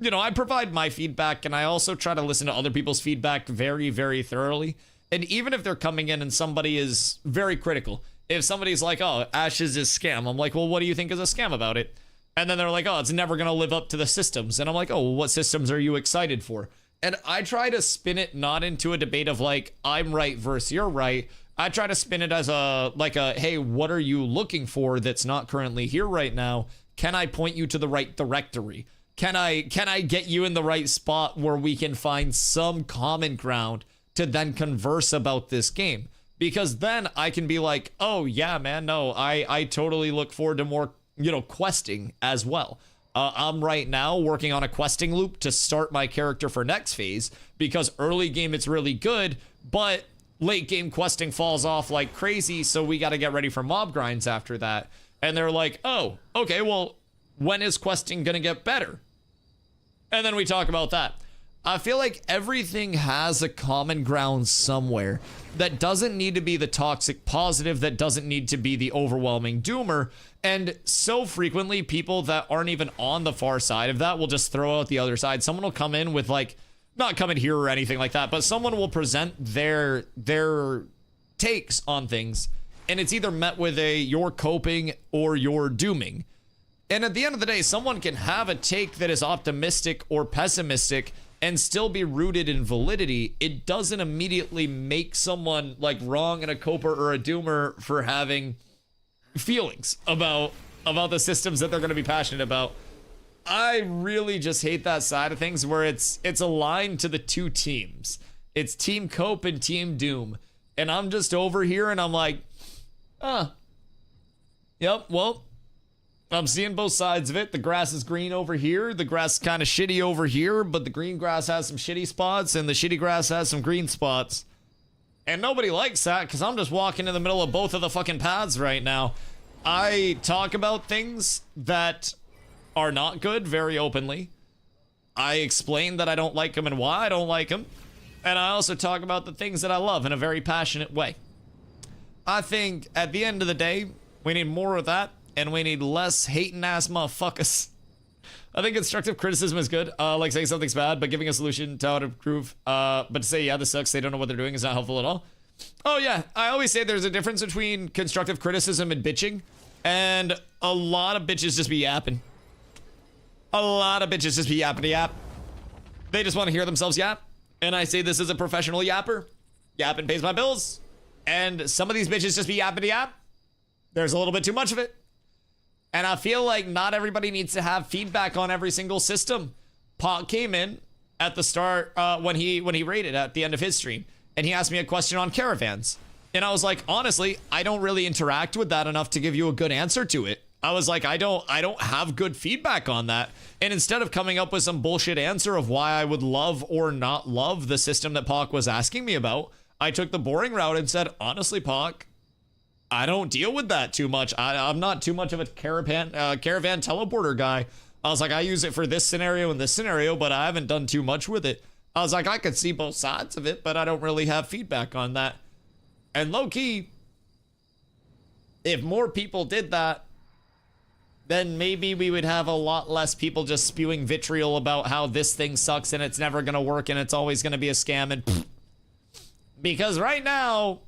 you know, I provide my feedback, and I also try to listen to other people's feedback very, very thoroughly. And even if they're coming in and somebody is very critical, if somebody's like, oh, Ashes is scam, I'm like, well, what do you think is a scam about it? And then they're like, oh, it's never going to live up to the systems. And I'm like, oh, well, what systems are you excited for? And I try to spin it not into a debate of like, I'm right versus you're right. I try to spin it as a, like a, hey, what are you looking for that's not currently here right now? Can I point you to the right directory? Can I get you in the right spot where we can find some common ground to then converse about this game? Because then I can be like, oh yeah, man, no, I totally look forward to more, you know, questing as well. I'm right now working on a questing loop to start my character for next phase, because early game it's really good, but late game questing falls off like crazy, so we got to get ready for mob grinds after that. And they're like, oh, okay, well, when is questing gonna get better? And then we talk about that. I feel like everything has a common ground somewhere that doesn't need to be the toxic positive, that doesn't need to be the overwhelming doomer. And so frequently, people that aren't even on the far side of that will just throw out the other side. Someone will come in with like, not come in here or anything like that, but someone will present their takes on things, and it's either met with a you're coping or you're dooming. And at the end of the day, someone can have a take that is optimistic or pessimistic and still be rooted in validity. It doesn't immediately make someone like wrong and a coper or a doomer for having feelings about the systems that they're going to be passionate about. I really just hate that side of things where it's aligned to the two teams. It's Team Cope and Team Doom. And I'm just over here and I'm like, yep, well, I'm seeing both sides of it. The grass is green over here. The grass is kind of shitty over here, but the green grass has some shitty spots and the shitty grass has some green spots. And nobody likes that because I'm just walking in the middle of both of the fucking paths right now. I talk about things that are not good very openly. I explain that I don't like them and why I don't like them. And I also talk about the things that I love in a very passionate way. I think at the end of the day, we need more of that. And we need less hating ass motherfuckers. I think constructive criticism is good. Like saying something's bad, but giving a solution to how to improve. But to say, yeah, this sucks, they don't know what they're doing is not helpful at all. Oh yeah, I always say there's a difference between constructive criticism and bitching. And a lot of bitches just be yapping. A lot of bitches just be yapping to yap. They just want to hear themselves yap. And I say this as a professional yapper. Yapping pays my bills. And some of these bitches just be yapping to yap. There's a little bit too much of it. And I feel like not everybody needs to have feedback on every single system. Pot came in at the start when he rated at the end of his stream, and he asked me a question on caravans. And I was like, honestly, I don't really interact with that enough to give you a good answer to it. I was like, I don't have good feedback on that. And instead of coming up with some bullshit answer of why I would love or not love the system that Pock was asking me about, I took the boring route and said, honestly, Pock, I don't deal with that too much. I'm not too much of a caravan teleporter guy. I was like, I use it for this scenario and this scenario, but I haven't done too much with it. I was like, I could see both sides of it, but I don't really have feedback on that. And low key, if more people did that, then maybe we would have a lot less people just spewing vitriol about how this thing sucks and it's never going to work and it's always going to be a scam. And because right now,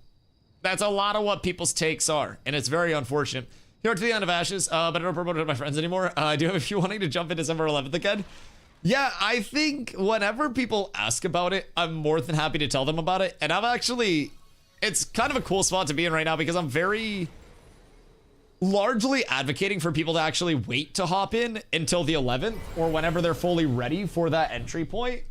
that's a lot of what people's takes are, and it's very unfortunate. Here to the end of Ashes, but I don't promote it to my friends anymore. I do have a few wanting to jump in December 11th again. Yeah, I think whenever people ask about it, I'm more than happy to tell them about it. And it's kind of a cool spot to be in right now because I'm very largely advocating for people to actually wait to hop in until the 11th or whenever they're fully ready for that entry point,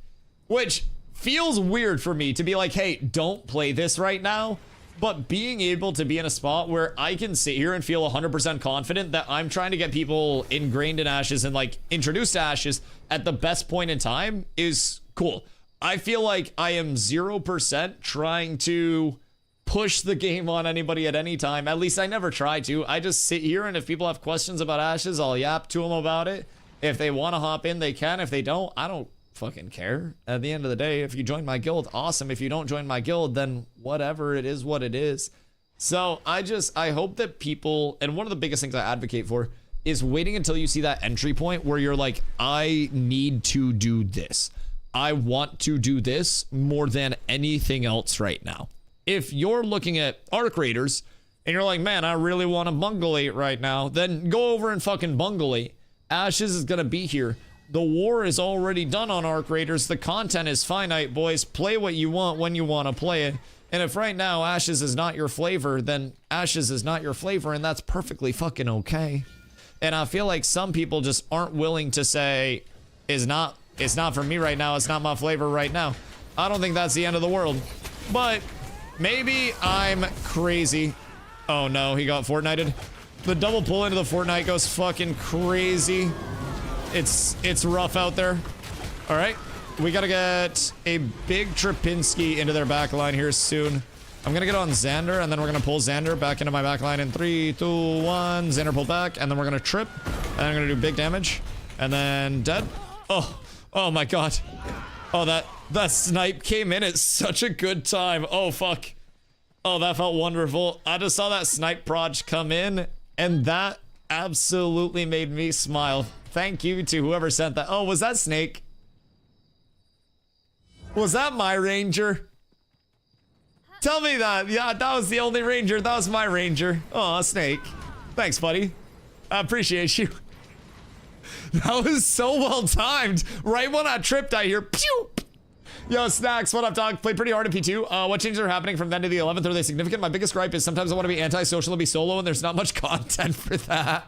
which feels weird for me to be like, hey, don't play this right now. But being able to be in a spot where I can sit here and feel 100% confident that I'm trying to get people ingrained in Ashes and like introduced to Ashes at the best point in time is cool. I feel like I am 0% trying to push the game on anybody at any time. At least I never try to. I just sit here, and if people have questions about Ashes, I'll yap to them about it. If they want to hop in, they can. If they don't, I don't fucking care. At the end of the day, if you join my guild, awesome. If you don't join my guild, then whatever, it is what it is. So I hope that people, and one of the biggest things I advocate for is waiting until you see that entry point where you're like, I need to do this. I want to do this more than anything else right now. If you're looking at Arc Raiders and you're like, man, I really want to bungle 8 right now, then go over and fucking bungle 8. Ashes is going to be here. The war is already done on Arc Raiders. The content is finite, boys. Play what you want when you want to play it. And if right now Ashes is not your flavor, then Ashes is not your flavor, and that's perfectly fucking okay. And I feel like some people just aren't willing to say, it's not for me right now, it's not my flavor right now. I don't think that's the end of the world. But maybe I'm crazy. Oh no, he got Fortnited. The double pull into the Fortnite goes fucking crazy. It's rough out there. All right, we gotta get a big Trapinski into their back line here soon. I'm gonna get on Xander, and then we're gonna pull Xander back into my back line in 3, 2, 1. Xander pulled back, and then we're gonna trip, and I'm gonna do big damage, and then dead. Oh my god. Oh, that snipe came in at such a good time. Oh fuck. Oh, that felt wonderful. I just saw that snipe proj come in, and that absolutely made me smile. Thank you to whoever sent that. Oh, was that Snake? Was that my ranger? Tell me that. Yeah, that was the only ranger. That was my ranger. Oh, Snake. Thanks, buddy. I appreciate you. That was so well timed. Right when I tripped, I hear pew. Yo, Snacks, what up, dog? Played pretty hard at P2. What changes are happening from then to the 11th? Are they significant? My biggest gripe is sometimes I want to be antisocial and be solo, and there's not much content for that.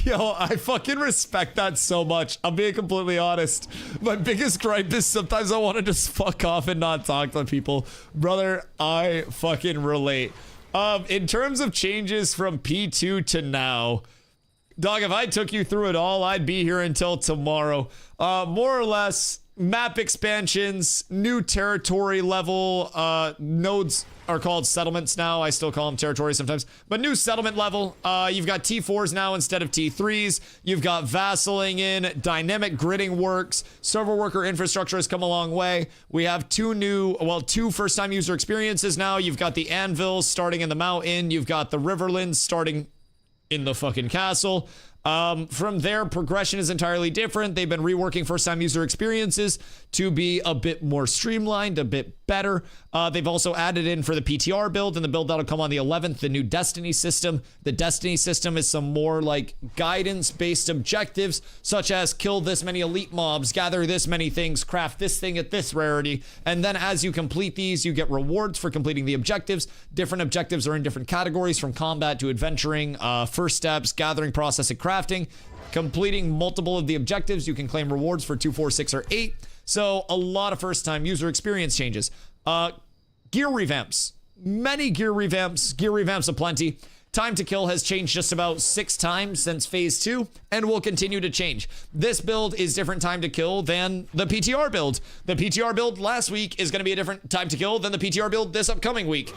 Yo, I fucking respect that so much. I'm being completely honest. My biggest gripe is sometimes I want to just fuck off and not talk to people. Brother, I fucking relate. In terms of changes from P2 to now, dog, if I took you through it all, I'd be here until tomorrow. More or less, map expansions, new territory level, nodes are called settlements now. I still call them territories sometimes, but new settlement level. You've got T4s now instead of T3s. You've got vassaling in, dynamic gridding works, server worker infrastructure has come a long way. We have two first-time user experiences now. You've got the anvils starting in the mountain. You've got the riverlands starting in the fucking castle. From there, progression is entirely different. They've been reworking first-time user experiences to be a bit more streamlined, a bit better. They've also added in for the PTR build, and the build that'll come on the 11th, the new Destiny system. The Destiny system is some more like guidance-based objectives, such as kill this many elite mobs, gather this many things, craft this thing at this rarity, and then as you complete these, you get rewards for completing the objectives. Different objectives are in different categories, from combat to adventuring, first steps, gathering, processing, crafting. Completing multiple of the objectives, you can claim rewards for 2, 4, 6, or 8. So a lot of first-time user experience changes. Gear revamps. Many gear revamps aplenty. Time to kill has changed just about 6 times since phase 2 and will continue to change. This build is different time to kill than the PTR build. The PTR build last week is going to be a different time to kill than the PTR build this upcoming week.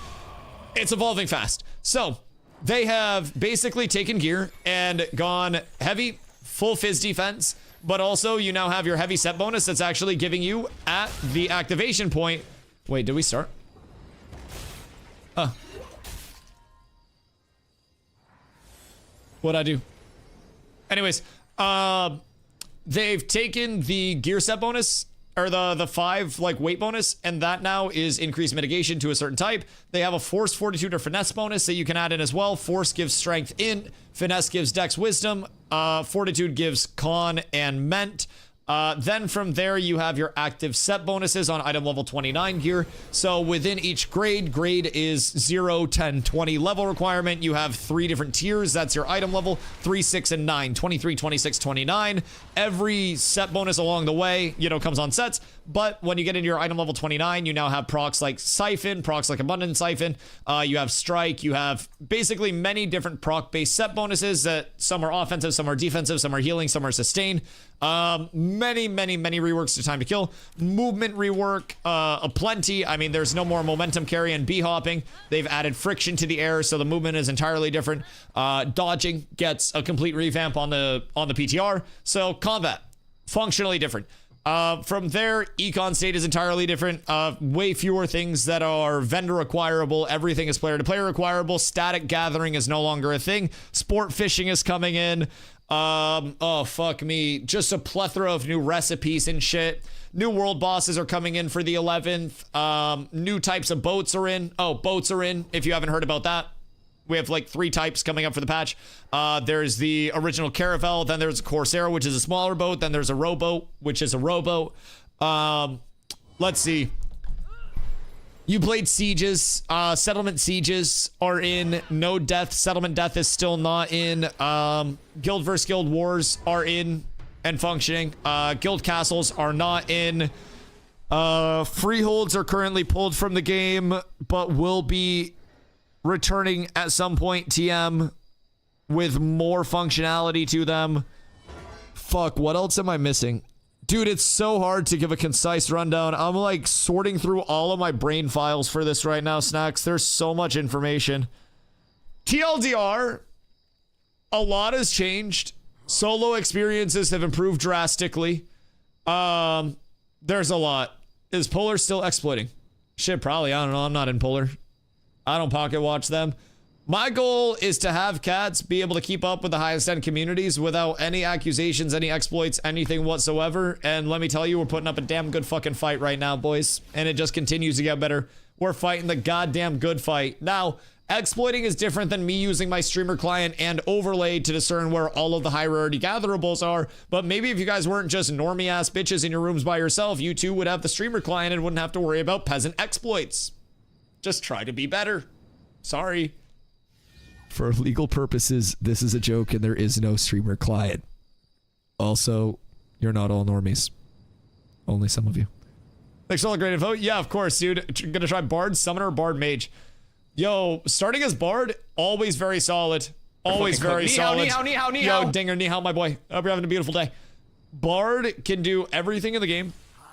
It's evolving fast. So they have basically taken gear and gone heavy, full fizz defense, but also you now have your heavy set bonus that's actually giving you at the activation point. Wait, did we start? What'd I do? Anyways, they've taken the gear set bonus, or the 5 like weight bonus, and that now is increased mitigation to a certain type. They have a force, fortitude, or finesse bonus that you can add in as well. Force gives strength in, finesse gives dex wisdom, fortitude gives con and ment. Then from there, you have your active set bonuses on item level 29 gear. So within each grade is 0, 10, 20 level requirement. You have 3 different tiers. That's your item level, 3, 6, and 9, 23, 26, 29. Every set bonus along the way, comes on sets. But when you get into your item level 29, you now have procs like Siphon, procs like Abundant Siphon. You have Strike. You have basically many different proc-based set bonuses that some are offensive, some are defensive, some are healing, some are sustain. many reworks to time to kill, movement rework, aplenty. I mean, there's no more momentum carry and b-hopping. They've added friction to the air, so the movement is entirely different. Dodging gets a complete revamp on the PTR. So combat, functionally different. From there, econ state is entirely different. Way fewer things that are vendor acquirable. Everything is player to player acquirable. Static gathering is no longer a thing. Sport fishing is coming in. Oh, fuck me. Just a plethora of new recipes and shit. New world bosses are coming in for the 11th. New types of boats are in. Oh, boats are in, if you haven't heard about that. We have like 3 types coming up for the patch. There's the original Caravel, then there's a Corsair, which is a smaller boat, then there's a rowboat, which is a rowboat. Let's see. You played Sieges. Settlement Sieges are in. No Death. Settlement Death is still not in. Guild vs. Guild Wars are in and functioning. Guild Castles are not in. Freeholds are currently pulled from the game, but will be returning at some point, TM, with more functionality to them. Fuck, what else am I missing? Dude, it's so hard to give a concise rundown. I'm like sorting through all of my brain files for this right now, Snacks. There's so much information. TLDR, a lot has changed. Solo experiences have improved drastically. There's a lot. Is Polar still exploiting? Shit, probably. I don't know. I'm not in Polar. I don't pocket watch them. My goal is to have cats be able to keep up with the highest end communities without any accusations, any exploits, anything whatsoever. And let me tell you, we're putting up a damn good fucking fight right now, boys. And it just continues to get better. We're fighting the goddamn good fight. Now, exploiting is different than me using my streamer client and overlay to discern where all of the high rarity gatherables are. But maybe if you guys weren't just normie ass bitches in your rooms by yourself, you too would have the streamer client and wouldn't have to worry about peasant exploits. Just try to be better. Sorry.
For legal purposes, this is a joke and there is no streamer client. Also, you're not all normies. Only some of you.
Thanks for all the great info. Yeah, of course, dude. Gonna try Bard, Summoner, Bard, Mage. Yo, starting as Bard, always very solid. Always very solid. Yo, Dinger, ni hao, my boy. Hope you're having a beautiful day. Bard can do everything in the game.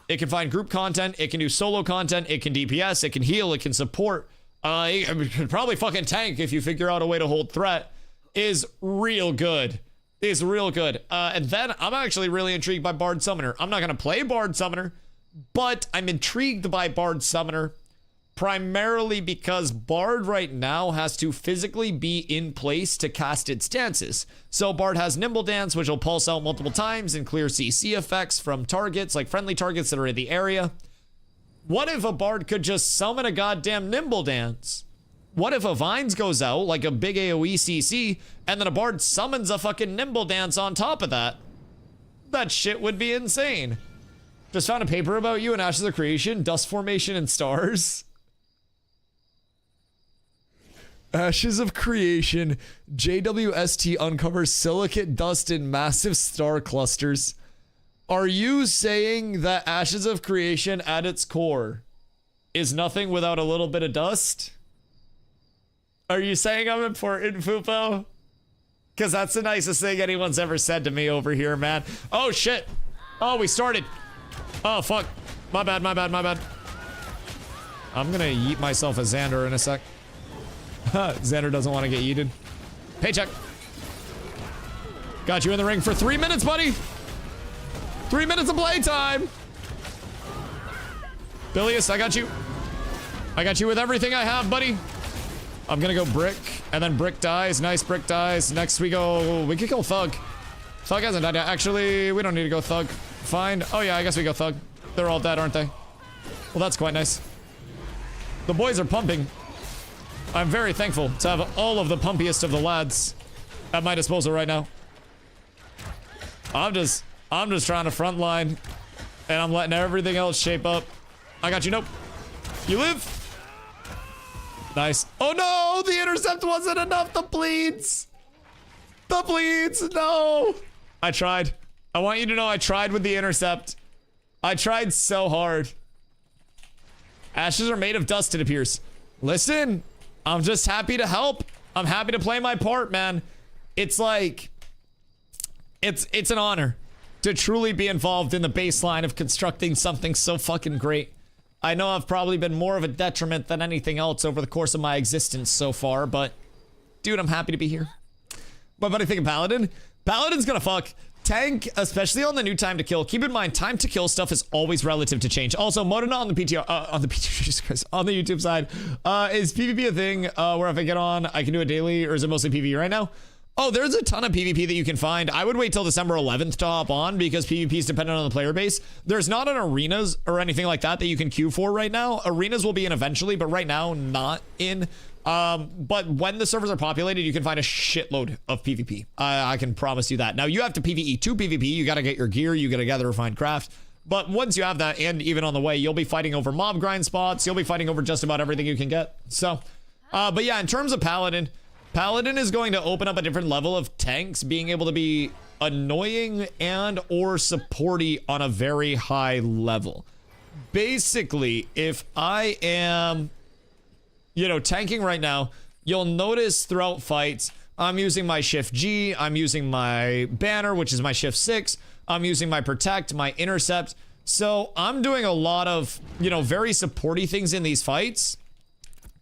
It can find group content. It can do solo content. It can DPS. It can heal. It can support. It can probably fucking tank if you figure out a way to hold threat. Is real good. Is real good. And then I'm actually really intrigued by Bard Summoner. I'm not going to play Bard Summoner, but I'm intrigued by Bard Summoner primarily because Bard right now has to physically be in place to cast its dances. So Bard has Nimble Dance, which will pulse out multiple times and clear CC effects from targets, like friendly targets that are in the area. What if a Bard could just summon a goddamn Nimble Dance? What if a Vines goes out, like a big AoE CC, and then a Bard summons a fucking Nimble Dance on top of that? That shit would be insane. Just found a paper about you in Ashes of Creation, Dust Formation, and Stars. Ashes of Creation, JWST uncovers silicate dust in massive star clusters. Are you saying that Ashes of Creation at its core is nothing without a little bit of dust? Are you saying I'm important, Fupo? Because that's the nicest thing anyone's ever said to me over here, man. Oh, shit. Oh, we started. Oh, fuck. My bad, my bad, my bad. I'm gonna yeet myself a Xander in a sec. Xander doesn't want to get yeeted. Paycheck. Got you in the ring for 3 minutes, buddy. 3 minutes of playtime. Bilius, I got you. I got you with everything I have, buddy. I'm gonna go Brick, and then Brick dies. Nice, Brick dies. Next we can kill Thug. Thug hasn't died yet. Actually, we don't need to go Thug. Fine. Oh yeah, I guess we go Thug. They're all dead, aren't they? Well, that's quite nice. The boys are pumping. I'm very thankful to have all of the pumpiest of the lads at my disposal right now. I'm just trying to front line, and I'm letting everything else shape up. I got you. Nope. You live. Nice. Oh no, the intercept wasn't enough. The bleeds. The bleeds. No. I tried. I want you to know I tried with the intercept. I tried so hard. Ashes are made of dust, it appears. Listen, I'm just happy to help. I'm happy to play my part, man. It's like, it's an honor. to truly be involved in the baseline of constructing something so fucking great. I know I've probably been more of a detriment than anything else over the course of my existence so far, but dude, I'm happy to be here. What about I think of Paladin? Paladin's gonna fuck. Tank, especially on the new time to kill. Keep in mind, time to kill stuff is always relative to change. Also, Modena on the PTR, Jesus Christ, on the YouTube side, is PvP a thing where if I get on, I can do it daily, or is it mostly PvE right now? Oh, there's a ton of PvP that you can find. I would wait till December 11th to hop on because PvP is dependent on the player base. There's not an arenas or anything like that that you can queue for right now. Arenas will be in eventually, but right now, not in. But when the servers are populated, you can find a shitload of PvP. I can promise you that. Now, you have to PvE to PvP. You got to get your gear. You got to gather refined craft. But once you have that, and even on the way, you'll be fighting over mob grind spots. You'll be fighting over just about everything you can get. So, but yeah, in terms of Paladin, Paladin is going to open up a different level of tanks being able to be annoying and or supporty on a very high level. Basically, if I am, you know, tanking right now, you'll notice throughout fights, I'm using my Shift G, I'm using my banner, which is my Shift 6, I'm using my protect, my intercept. So I'm doing a lot of, you know, very supporty things in these fights,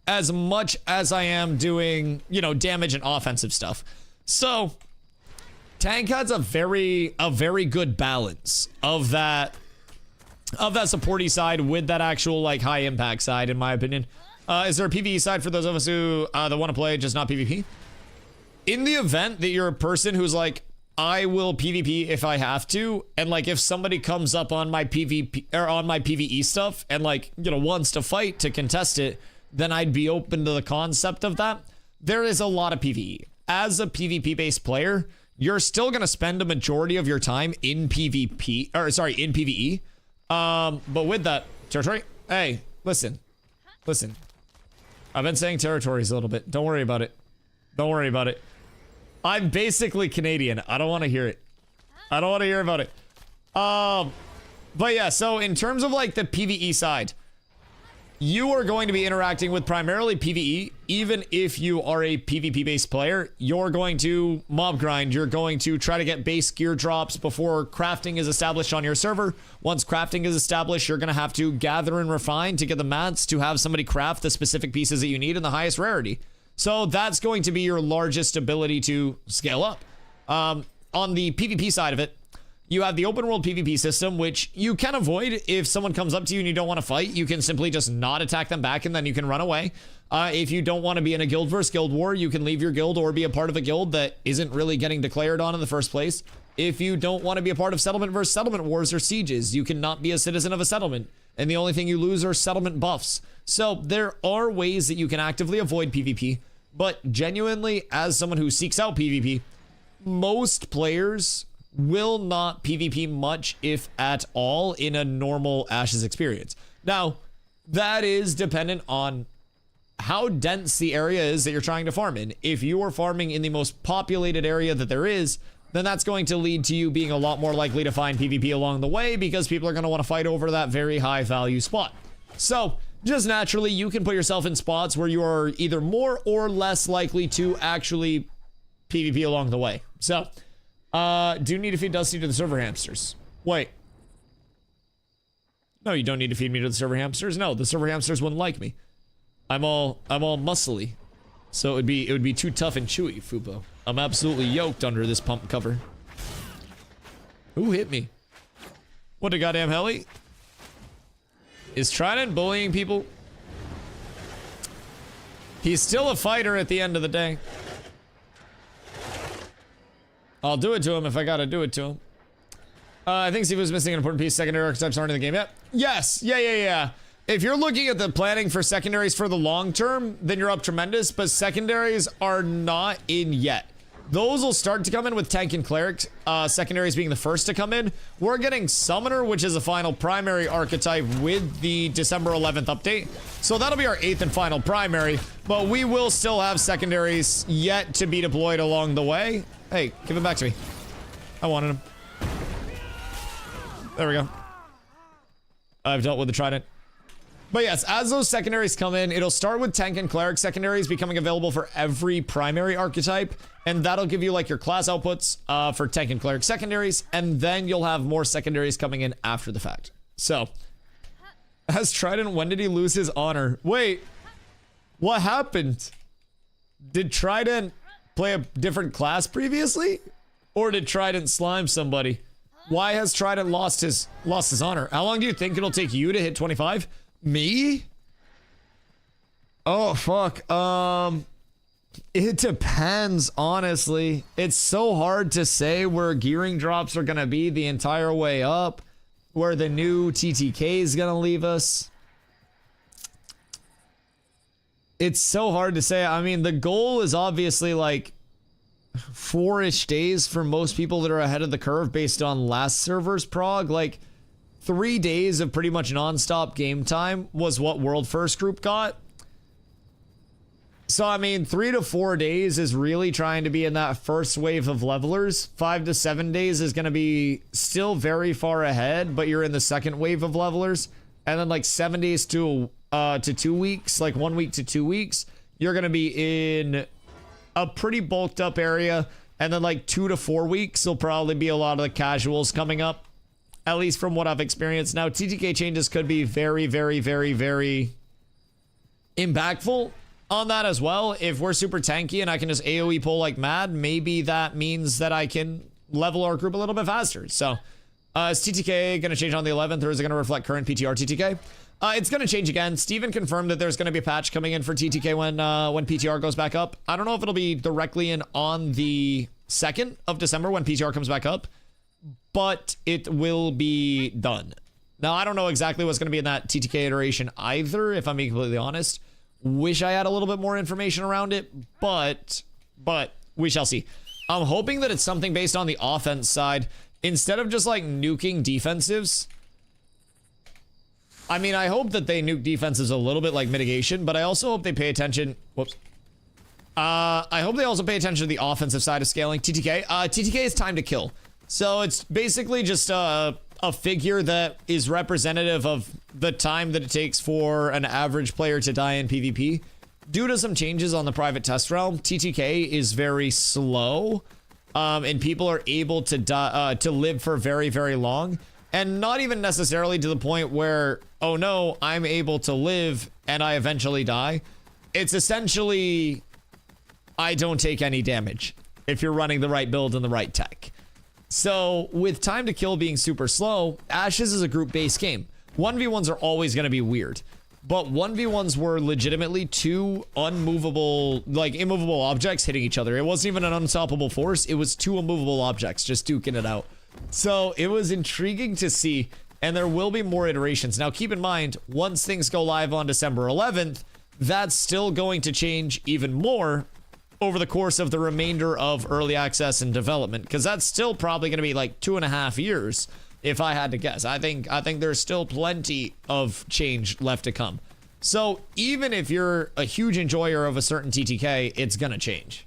as much as I am doing, you know, damage and offensive stuff. So tank has a very good balance of that supporty side with that actual like high impact side, in my opinion. Is there a PvE side for those of us who that want to play just not PvP? In the event that you're a person who's like, I will PvP if I have to, and like if somebody comes up on my PvP or on my PvE stuff and like, you know, wants to fight to contest it, then I'd be open to the concept of that. There is a lot of PvE. As a PvP based player, you're still gonna spend a majority of your time in PvP, or sorry, in PvE. But with that, territory, hey, listen. I've been saying territories a little bit. Don't worry about it. Don't worry about it. I'm basically Canadian. I don't want to hear it. I don't want to hear about it. But yeah, so in terms of like the PvE side, you are going to be interacting with primarily PvE. Even if you are a PvP based player, you're going to mob grind. You're going to try to get base gear drops before crafting is established on your server. Once crafting is established, you're going to have to gather and refine to get the mats to have somebody craft the specific pieces that you need in the highest rarity. So that's going to be your largest ability to scale up. On the PvP side of it, you have the open world PvP system, which you can avoid. If someone comes up to you and you don't want to fight, you can simply just not attack them back and then you can run away. If you don't want to be in a guild versus guild war, you can leave your guild or be a part of a guild that isn't really getting declared on in the first place. If you don't want to be a part of settlement versus settlement wars or sieges, you cannot be a citizen of a settlement. And the only thing you lose are settlement buffs. So there are ways that you can actively avoid PvP, but genuinely, as someone who seeks out PvP, most players will not PvP much, if at all, in a normal Ashes experience. Now, that is dependent on how dense the area is that you're trying to farm in. If you are farming in the most populated area that there is, then that's going to lead to you being a lot more likely to find PvP along the way because people are going to want to fight over that very high value spot. So, just naturally, you can put yourself in spots where you are either more or less likely to actually PvP along the way. So, do you need to feed Dusty to the server hamsters? Wait. No, you don't need to feed me to the server hamsters. No, the server hamsters wouldn't like me. I'm all muscly. So it would be too tough and chewy, Fubo. I'm absolutely yoked under this pump cover. Who hit me? What a goddamn heli? Is Trident bullying people? He's still a fighter at the end of the day. I'll do it to him if I gotta do it to him. I think Steve was missing an important piece. Secondary archetypes aren't in the game yet. Yes, yeah. If you're looking at the planning for secondaries for the long term, then you're up tremendous, but secondaries are not in yet. Those will start to come in with Tank and Cleric, secondaries being the first to come in. We're getting Summoner, which is a final primary archetype with the December 11th update. So that'll be our 8th and final primary, but we will still have secondaries yet to be deployed along the way. Hey, give him back to me. I wanted him. There we go. I've dealt with the Trident. But yes, as those secondaries come in, it'll start with tank and cleric secondaries becoming available for every primary archetype, and that'll give you like your class outputs for tank and cleric secondaries, and then you'll have more secondaries coming in after the fact. So, as Trident, when did he lose his honor? Wait, what happened? Did Trident play a different class previously? Or did Trident slime somebody? Why has Trident lost his honor? How long do you think it'll take you to hit 25? Me? Oh, fuck. It depends, honestly. It's so hard to say where gearing drops are gonna be the entire way up, where the new TTK is gonna leave us. It's so hard to say. I mean, the goal is obviously like 4-ish days for most people that are ahead of the curve based on last server's prog. Like 3 days of pretty much non-stop game time was what World First Group got. So, I mean, 3 to 4 days is really trying to be in that first wave of levelers. 5 to 7 days is going to be still very far ahead, but you're in the second wave of levelers. And then like 7 days to 2 weeks, like 1 week to 2 weeks, you're going to be in a pretty bulked up area. And then like 2 to 4 weeks will probably be a lot of the casuals coming up. At least from what I've experienced. Now, TTK changes could be very, very, very, very impactful on that as well. If we're super tanky and I can just AoE pull like mad, maybe that means that I can level our group a little bit faster. So, is TTK going to change on the 11th, or is it going to reflect current PTR TTK? It's going to change again. Steven confirmed that there's going to be a patch coming in for TTK when PTR goes back up. I don't know if it'll be directly in on the 2nd of December when PTR comes back up, but it will be done. Now, I don't know exactly what's going to be in that TTK iteration either, if I'm being completely honest. Wish I had a little bit more information around it, but we shall see. I'm hoping that it's something based on the offense side. Instead of just like nuking defensives, I mean, I hope that they nuke defenses a little bit like mitigation, but I also hope they pay attention. Whoops. I hope they also pay attention to the offensive side of scaling TTK. TTK is time to kill. So it's basically just a figure that is representative of the time that it takes for an average player to die in PvP. Due to some changes on the private test realm, TTK is very slow, and people are able to die, to live for very, very long. And not even necessarily to the point where, oh no, I'm able to live and I eventually die. It's essentially, I don't take any damage if you're running the right build and the right tech. So, with time to kill being super slow, Ashes is a group-based game. 1v1s are always going to be weird. But 1v1s were legitimately two unmovable, like immovable objects hitting each other. It wasn't even an unstoppable force. It was two immovable objects just duking it out. So, it was intriguing to see, and there will be more iterations. Now, keep in mind, once things go live on December 11th, that's still going to change even more over the course of the remainder of early access and development, because that's still probably going to be like 2.5 years if I had to guess. I think there's still plenty of change left to come. So even if you're a huge enjoyer of a certain TTK, it's going to change.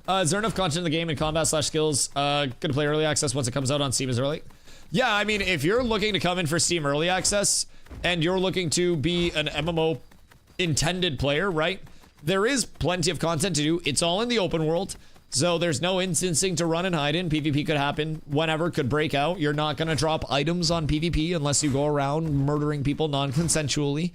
Is there enough content in the game and combat/skills? Gonna play early access once it comes out on Steam as early? Yeah, I mean, if you're looking to come in for Steam early access and you're looking to be an MMO intended player, right? There is plenty of content to do. It's all in the open world, so there's no instancing to run and hide in. PvP could happen whenever, could break out. You're not going to drop items on PvP unless you go around murdering people non-consensually.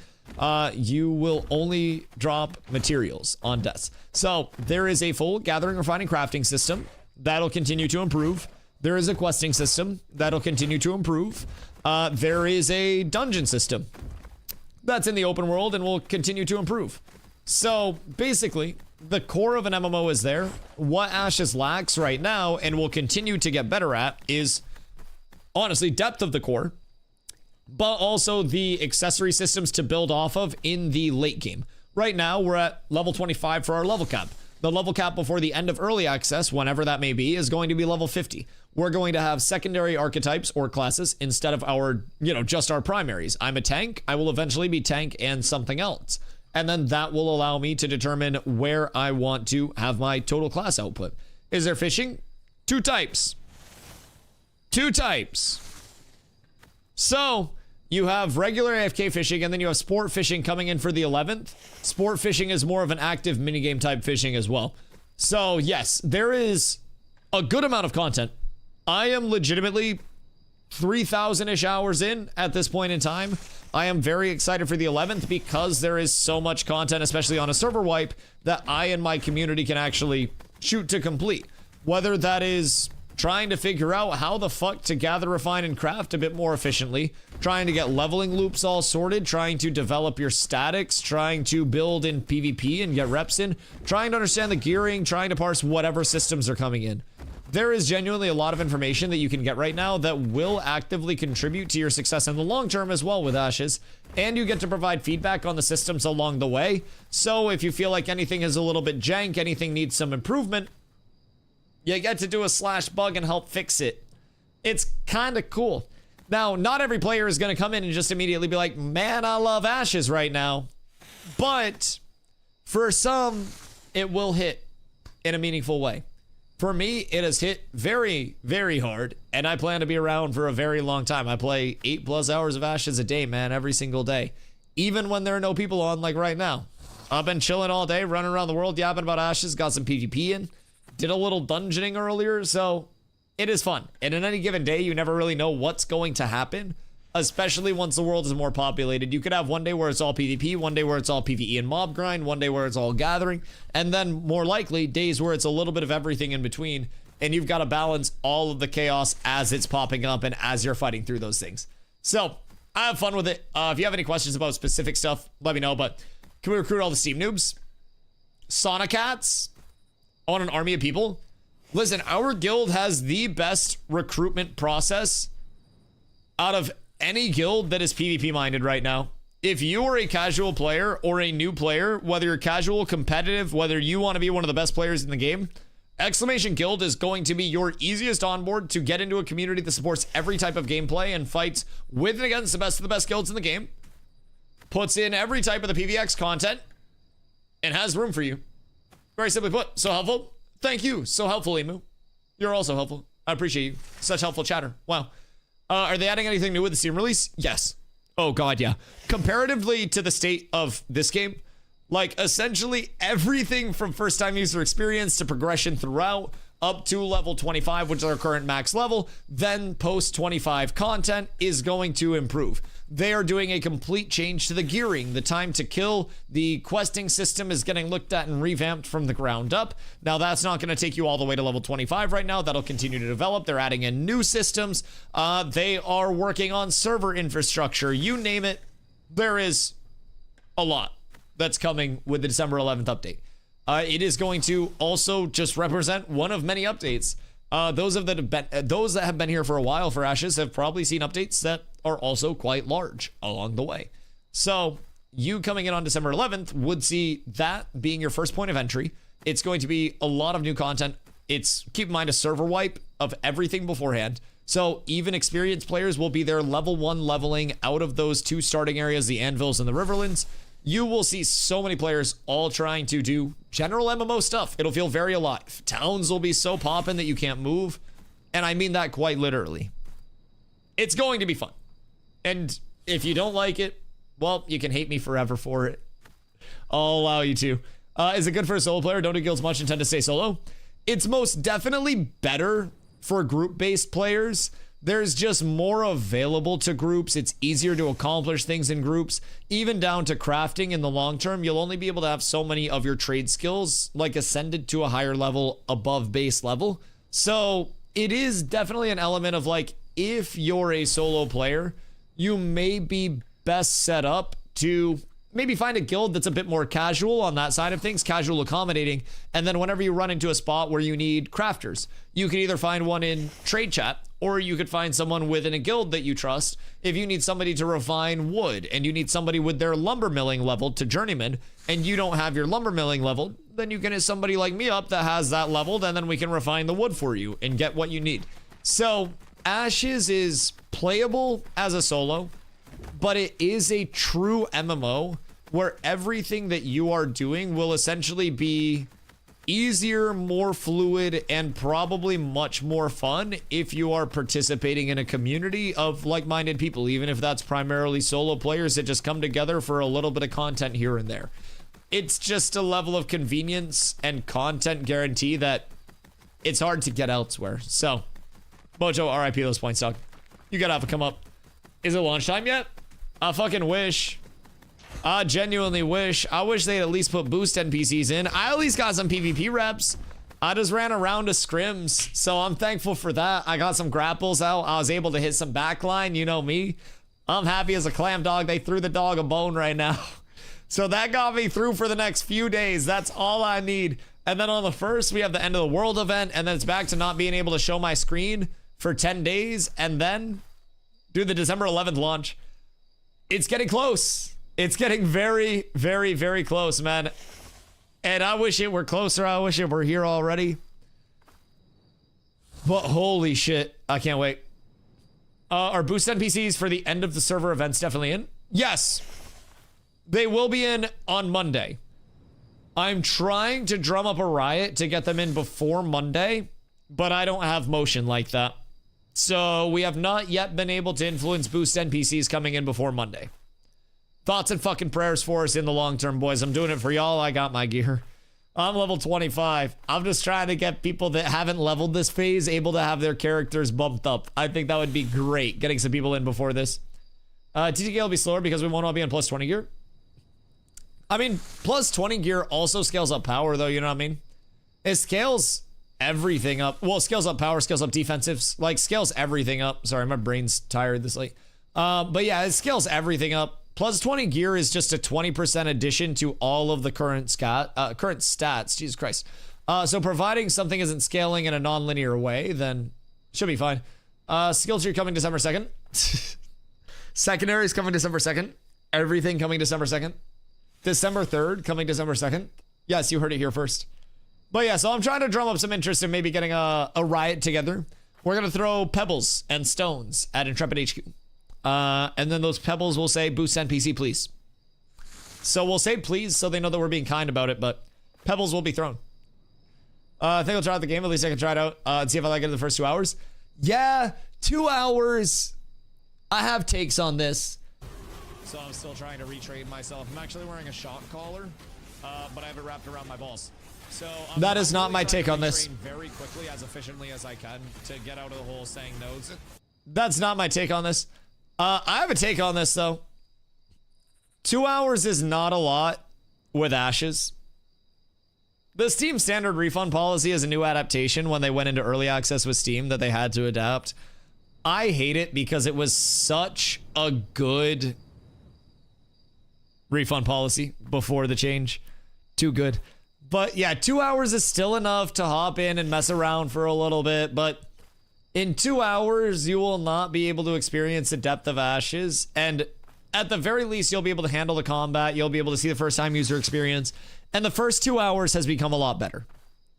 You will only drop materials on deaths. So there is a full gathering, refining, crafting system that'll continue to improve. There is a questing system that'll continue to improve. There is a dungeon system that's in the open world and will continue to improve. So basically, the core of an MMO is there. What Ashes lacks right now and will continue to get better at is, honestly, depth of the core, but also the accessory systems to build off of in the late game. Right now, we're at level 25 for our level cap. The level cap before the end of early access, whenever that may be, is going to be level 50. We're going to have secondary archetypes or classes instead of our, just our primaries. I'm a tank. I will eventually be tank and something else. And then that will allow me to determine where I want to have my total class output. Is there fishing? 2 types. 2 types. So You have regular AFK fishing, and then you have sport fishing coming in for the 11th. Sport fishing is more of an active minigame type fishing as well. So yes, there is a good amount of content. I am legitimately 3,000-ish hours in at this point in time. I am very excited for the 11th because there is so much content, especially on a server wipe, that I and my community can actually shoot to complete. Whether that is trying to figure out how the fuck to gather, refine, and craft a bit more efficiently, trying to get leveling loops all sorted, trying to develop your statics, trying to build in PvP and get reps in, trying to understand the gearing, trying to parse whatever systems are coming in. There is genuinely a lot of information that you can get right now that will actively contribute to your success in the long term as well with Ashes, and you get to provide feedback on the systems along the way. So if you feel like anything is a little bit jank, anything needs some improvement, you get to do a slash bug and help fix it. It's kind of cool. Now, not every player is going to come in and just immediately be like, man, I love Ashes right now. But for some, it will hit in a meaningful way. For me, it has hit very, very hard, and I plan to be around for a very long time. I play 8+ hours of Ashes a day, man, every single day. Even when there are no people on, like right now. I've been chilling all day, running around the world, yapping about Ashes, got some PvP in. Did a little dungeoning earlier, so it is fun. And in any given day, you never really know what's going to happen, especially once the world is more populated. You could have one day where it's all PvP, one day where it's all PvE and mob grind, one day where it's all gathering, and then more likely days where it's a little bit of everything in between, and you've got to balance all of the chaos as it's popping up and as you're fighting through those things. So I have fun with it. If you have any questions about specific stuff, let me know, but can we recruit all the Steam noobs? Sonicats? I want an army of people. Listen, our guild has the best recruitment process out of any guild that is PvP minded right now. If you are a casual player or a new player, whether you're casual, competitive, whether you want to be one of the best players in the game, Exclamation Guild is going to be your easiest onboard to get into a community that supports every type of gameplay and fights with and against the best of the best guilds in the game, puts in every type of the PvX content, and has room for you. Very simply put, so helpful. Thank you. So helpful, Emu. You're also helpful. I appreciate you. Such helpful chatter. Wow. Are they adding anything new with the Steam release? Yes. Oh god, yeah. Comparatively to the state of this game, like essentially everything from first time user experience to progression throughout up to level 25, which is our current max level, then post 25 content is going to improve. They are doing a complete change to the gearing. The time to kill, the questing system is getting looked at and revamped from the ground up. Now that's not going to take you all the way to level 25 right now. That'll continue to develop. They're adding in new systems. They are working on server infrastructure. You name it, there is a lot that's coming with the December 11th update. It is going to also just represent one of many updates. Those that have been here for a while for Ashes have probably seen updates that are also quite large along the way. So you coming in on December 11th would see that being your first point of entry. It's going to be a lot of new content. It's, keep in mind, a server wipe of everything beforehand. So even experienced players will be there level 1 leveling out of those 2 starting areas, the Anvils and the Riverlands. You will see so many players all trying to do general MMO stuff. It'll feel very alive. Towns will be so poppin' that you can't move. And I mean that quite literally. It's going to be fun. And if you don't like it, well, you can hate me forever for it. I'll allow you to. Is it good for a solo player? Don't do guilds much and tend to stay solo. It's most definitely better for group-based players. There's just more available to groups. It's easier to accomplish things in groups. Even down to crafting in the long term, you'll only be able to have so many of your trade skills like ascended to a higher level above base level. So it is definitely an element of like, if you're a solo player, you may be best set up to maybe find a guild that's a bit more casual on that side of things, casual accommodating, and then whenever you run into a spot where you need crafters, you can either find one in trade chat, or you could find someone within a guild that you trust. If you need somebody to refine wood, and you need somebody with their lumber milling level to journeyman, and you don't have your lumber milling level, then you can hit somebody like me up that has that leveled, and then we can refine the wood for you and get what you need. So Ashes is playable as a solo, but it is a true MMO where everything that you are doing will essentially be easier, more fluid, and probably much more fun if you are participating in a community of like-minded people, even if that's primarily solo players that just come together for a little bit of content here and there. It's just a level of convenience and content guarantee that it's hard to get elsewhere. So, Mojo, RIP those points, dog. You gotta have to come up. Is it lunchtime yet? I fucking wish. I genuinely wish. I wish they'd at least put boost NPCs in. I at least got some PvP reps. I just ran a round of scrims, so I'm thankful for that. I got some grapples out. I was able to hit some backline. You know me. I'm happy as a clam dog. They threw the dog a bone right now. So that got me through for the next few days. That's all I need. And then on the 1st, we have the end of the world event, and then it's back to not being able to show my screen for 10 days, and then do the December 11th launch. It's getting close. It's getting very, very, very close, man. And I wish it were closer. I wish it were here already. But holy shit, I can't wait. Are boost NPCs for the end of the server events definitely in? Yes. They will be in on Monday. I'm trying to drum up a riot to get them in before Monday, but I don't have motion like that. So we have not yet been able to influence boost NPCs coming in before Monday. Thoughts and fucking prayers for us in the long term, boys. I'm doing it for y'all. I got my gear. I'm level 25. I'm just trying to get people that haven't leveled this phase able to have their characters bumped up. I think that would be great, getting some people in before this. TTK will be slower because we won't all be on plus 20 gear. I mean, plus 20 gear also scales up power, though, you know what I mean? It scales everything up. Well, scales up power, scales up defensives. Like, scales everything up. Sorry, my brain's tired this late. But yeah, it scales everything up. Plus 20 gear is just a 20% addition to all of the current stats. Jesus Christ. So providing something isn't scaling in a non-linear way, then should be fine. Skill tree coming December 2nd. Secondaries coming December 2nd. Everything coming December 2nd. December 3rd coming December 2nd. Yes, you heard it here first. But yeah, so I'm trying to drum up some interest in maybe getting a riot together. We're going to throw pebbles and stones at Intrepid HQ. And then those pebbles will say, boost NPC, please. So we'll say please so they know that we're being kind about it, but pebbles will be thrown. I think I'll try out the game. At least I can try it out and see if I like it in the first 2 hours. Yeah, 2 hours. I have takes on this. So I'm still trying to retrain myself. I'm actually wearing a shock collar, but I have it wrapped around my balls. So that is not my take on this. Very quickly, as efficiently as I can, to get out of the hole saying no's. That's not my take on this. I have a take on this, though. 2 hours is not a lot with ashes. The Steam standard refund policy is a new adaptation when they went into early access with Steam that they had to adapt. I hate it because it was such a good refund policy before the change. Too good. But yeah, 2 hours is still enough to hop in and mess around for a little bit, but in 2 hours, you will not be able to experience the depth of ashes, and at the very least, you'll be able to handle the combat, you'll be able to see the first-time user experience, and the first 2 hours has become a lot better.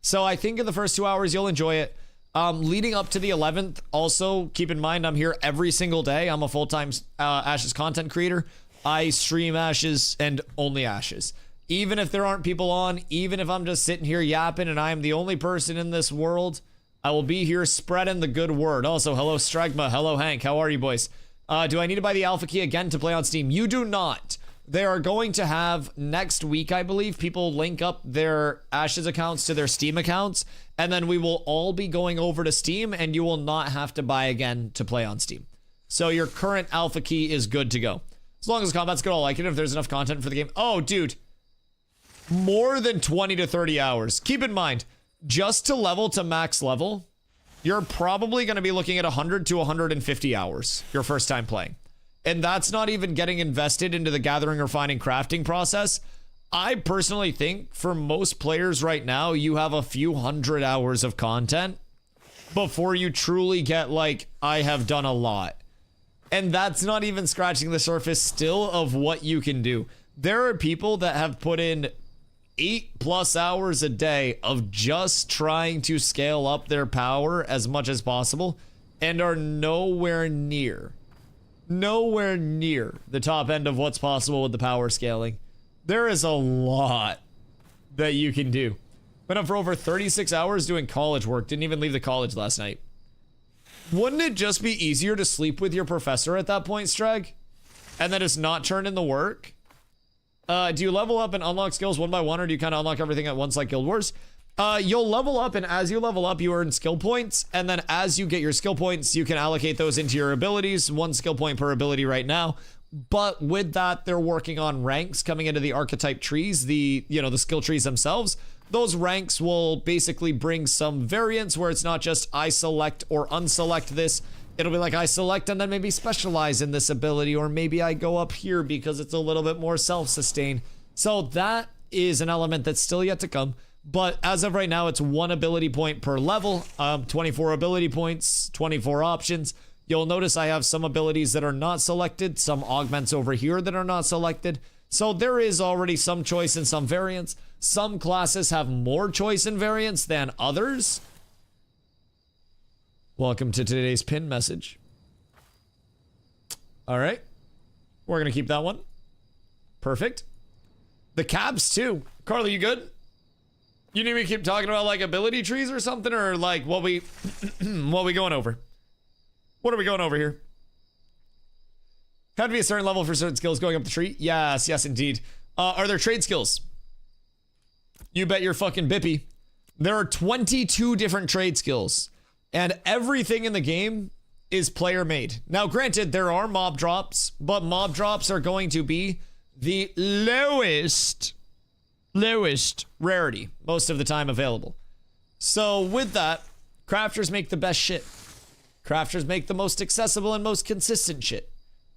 So I think in the first 2 hours, you'll enjoy it. Leading up to the 11th, also, keep in mind, I'm here every single day. I'm a full-time Ashes content creator. I stream Ashes and only Ashes. Even if there aren't people on, even if I'm just sitting here yapping and I am the only person in this world, I will be here spreading the good word. Also, hello Stragma, hello Hank, how are you boys? Do I need to buy the alpha key again to play on Steam? You do not. They are going to have next week, I believe, people link up their Ashes accounts to their Steam accounts, and then we will all be going over to Steam, and you will not have to buy again to play on Steam. So your current alpha key is good to go. As long as combat's good, I'll like it if there's enough content for the game. Oh, dude. More than 20 to 30 hours. Keep in mind, just to level to max level, you're probably going to be looking at 100 to 150 hours your first time playing. And that's not even getting invested into the gathering, refining, crafting process. I personally think for most players right now, you have a few hundred hours of content before you truly get like, I have done a lot. And that's not even scratching the surface still of what you can do. There are people that have put in 8+ hours a day of just trying to scale up their power as much as possible and are nowhere near the top end of what's possible with the power scaling. There is a lot that you can do. Been up for over 36 hours doing college work. Didn't even leave the college last night. Wouldn't it just be easier to sleep with your professor at that point, Strag? And then just not turn in the work? Do you level up and unlock skills one by one, or do you kind of unlock everything at once like Guild Wars? You'll level up, and as you level up, you earn skill points. And then as you get your skill points, you can allocate those into your abilities. 1 skill point per ability right now. But with that, they're working on ranks coming into the archetype trees, the skill trees themselves. Those ranks will basically bring some variance where it's not just I select or unselect this. It'll be like I select and then maybe specialize in this ability, or maybe I go up here because it's a little bit more self-sustained. So that is an element that's still yet to come. But as of right now, it's 1 ability point per level, 24 ability points, 24 options. You'll notice I have some abilities that are not selected, some augments over here that are not selected. So there is already some choice and some variance. Some classes have more choice and variance than others. Welcome to today's pin message. All right. We're going to keep that one. Perfect. The cabs too. Carly, you good? You need me to keep talking about like ability trees or something, or like what we going over? What are we going over here? Had to be a certain level for certain skills going up the tree? Yes, yes, indeed. Are there trade skills? You bet your fucking bippy. There are 22 different trade skills, and everything in the game is player made. Now, granted, there are mob drops, but mob drops are going to be the lowest rarity most of the time available. So with that, crafters make the best shit. Crafters make the most accessible and most consistent shit.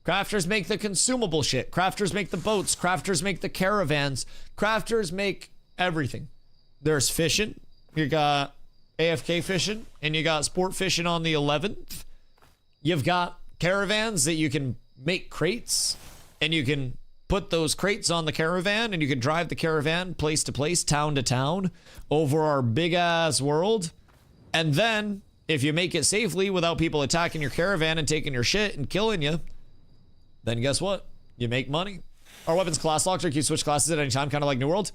Crafters make the consumable shit. Crafters make the boats. Crafters make the caravans. Crafters make everything. There's fishing. You got AFK fishing, and you got sport fishing on the 11th. You've got caravans that you can make crates, and you can put those crates on the caravan, and you can drive the caravan place to place, town to town, over our big ass world. And then, if you make it safely without people attacking your caravan and taking your shit and killing you, then guess what? You make money. Are weapons class locked, or can you switch classes at any time, kind of like New World?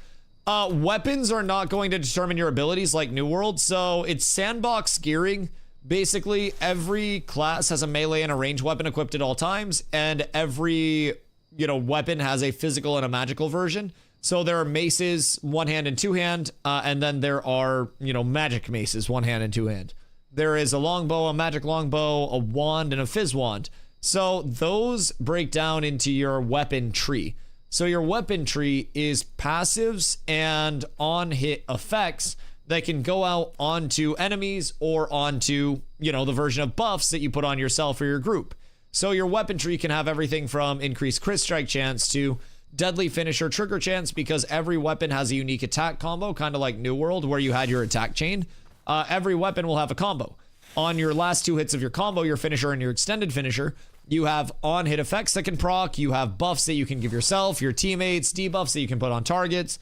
Weapons are not going to determine your abilities like New World, so it's sandbox gearing. Basically, every class has a melee and a ranged weapon equipped at all times, and every, weapon has a physical and a magical version. So there are maces, 1-hand and 2-hand, and then there are, magic maces, 1-hand and 2-hand. There is a longbow, a magic longbow, a wand, and a fizz wand. So those break down into your weapon tree. So your weapon tree is passives and on-hit effects that can go out onto enemies or onto, the version of buffs that you put on yourself or your group. So your weapon tree can have everything from increased crit strike chance to deadly finisher trigger chance, because every weapon has a unique attack combo, kind of like New World where you had your attack chain. Every weapon will have a combo. On your last 2 hits of your combo, your finisher and your extended finisher, you have on-hit effects that can proc, you have buffs that you can give yourself, your teammates, debuffs that you can put on targets.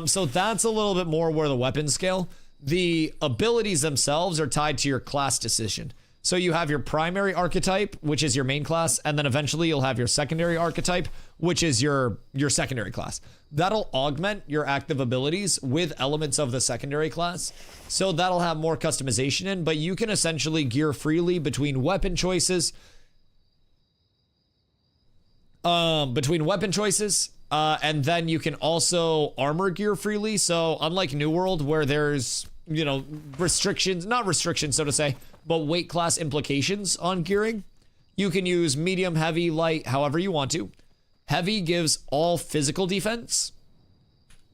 So that's a little bit more where the weapons scale. The abilities themselves are tied to your class decision. So you have your primary archetype, which is your main class, and then eventually you'll have your secondary archetype, which is your secondary class. That'll augment your active abilities with elements of the secondary class. So that'll have more customization in, but you can essentially gear freely between weapon choices. And then you can also armor gear freely. So unlike New World, where there's, restrictions, not restrictions, so to say, but weight class implications on gearing, you can use medium, heavy, light, however you want to. Heavy gives all physical defense.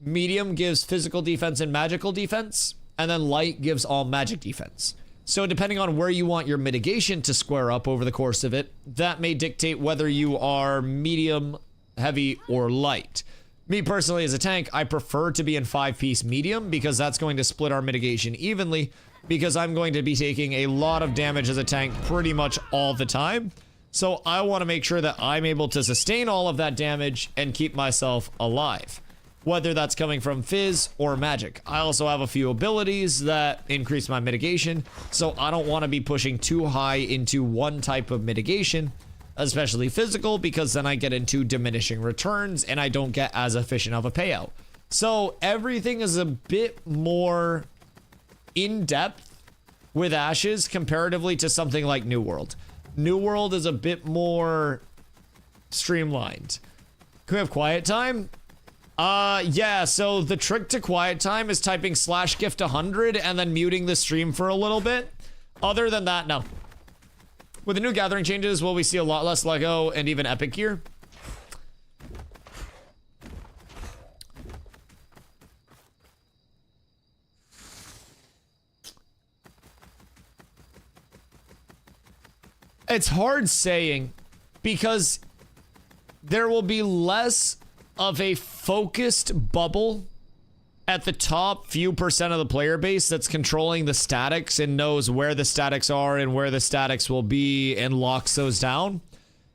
Medium gives physical defense and magical defense. And then light gives all magic defense. So depending on where you want your mitigation to square up over the course of it, that may dictate whether you are medium, heavy, or light. Me personally, as a tank, I prefer to be in 5-piece medium, because that's going to split our mitigation evenly, because I'm going to be taking a lot of damage as a tank pretty much all the time. So I want to make sure that I'm able to sustain all of that damage and keep myself alive, whether that's coming from fizz or magic. I also have a few abilities that increase my mitigation, so I don't want to be pushing too high into one type of mitigation, especially physical, because then I get into diminishing returns and I don't get as efficient of a payout. So everything is a bit more in-depth with Ashes comparatively to something like New World. New World is a bit more streamlined. Can we have quiet time? Yeah, so the trick to quiet time is typing /gift100 and then muting the stream for a little bit. Other than that, no. With the new gathering changes, will we see a lot less Lego and even epic gear? It's hard saying because there will be less of a focused bubble at the top few percent of the player base that's controlling the statics and knows where the statics are and where the statics will be and locks those down.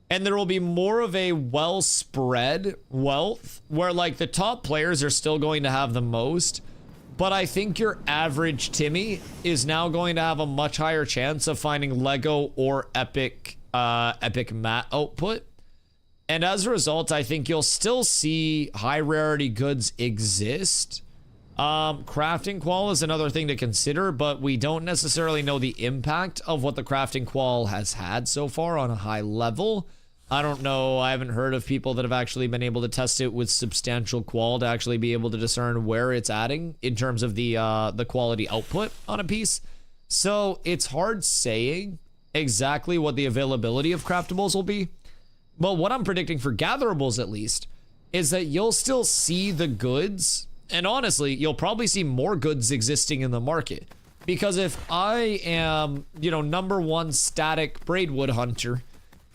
And there will be more of a well-spread wealth where like the top players are still going to have the most. But I think your average Timmy is now going to have a much higher chance of finding Lego or epic mat output. And as a result, I think you'll still see high rarity goods exist. Crafting qual is another thing to consider, but we don't necessarily know the impact of what the crafting qual has had so far on a high level. I don't know. I haven't heard of people that have actually been able to test it with substantial qual to actually be able to discern where it's adding in terms of the quality output on a piece. So it's hard saying exactly what the availability of craftables will be. But what I'm predicting for gatherables, at least, is that you'll still see the goods. And honestly, you'll probably see more goods existing in the market. Because if I am, you know, #1 static braidwood hunter,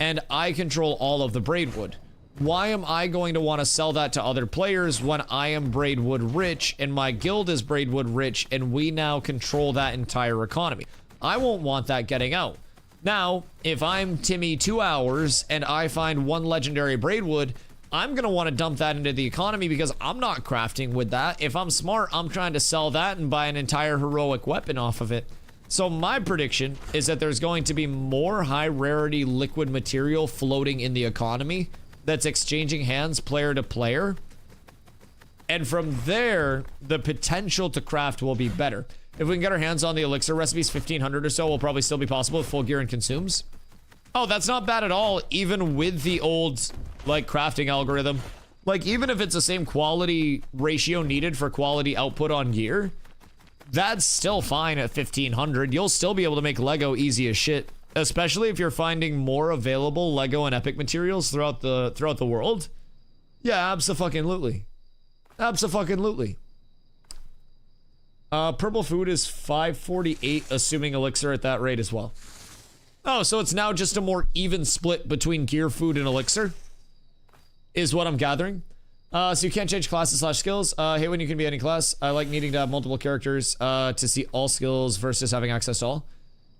and I control all of the braidwood, why am I going to want to sell that to other players when I am braidwood rich and my guild is braidwood rich and we now control that entire economy? I won't want that getting out. Now, if I'm Timmy 2 hours and I find 1 legendary braidwood, I'm going to want to dump that into the economy because I'm not crafting with that. If I'm smart, I'm trying to sell that and buy an entire heroic weapon off of it. So my prediction is that there's going to be more high rarity liquid material floating in the economy that's exchanging hands player to player. And from there, the potential to craft will be better. If we can get our hands on the elixir recipes, 1,500 or so will probably still be possible with full gear and consumes. Oh, that's not bad at all, even with the old, like, crafting algorithm. Like, even if it's the same quality ratio needed for quality output on gear, that's still fine at 1,500. You'll still be able to make Lego easy as shit, especially if you're finding more available Lego and epic materials throughout the world. Yeah, abso-fucking-lutely. Abso-fucking-lutely. Purple food is 548, assuming elixir at that rate as well. Oh, so it's now just a more even split between gear, food, and elixir, is what I'm gathering. So you can't change classes / skills. Hate when you can be any class. I like needing to have multiple characters to see all skills versus having access to all.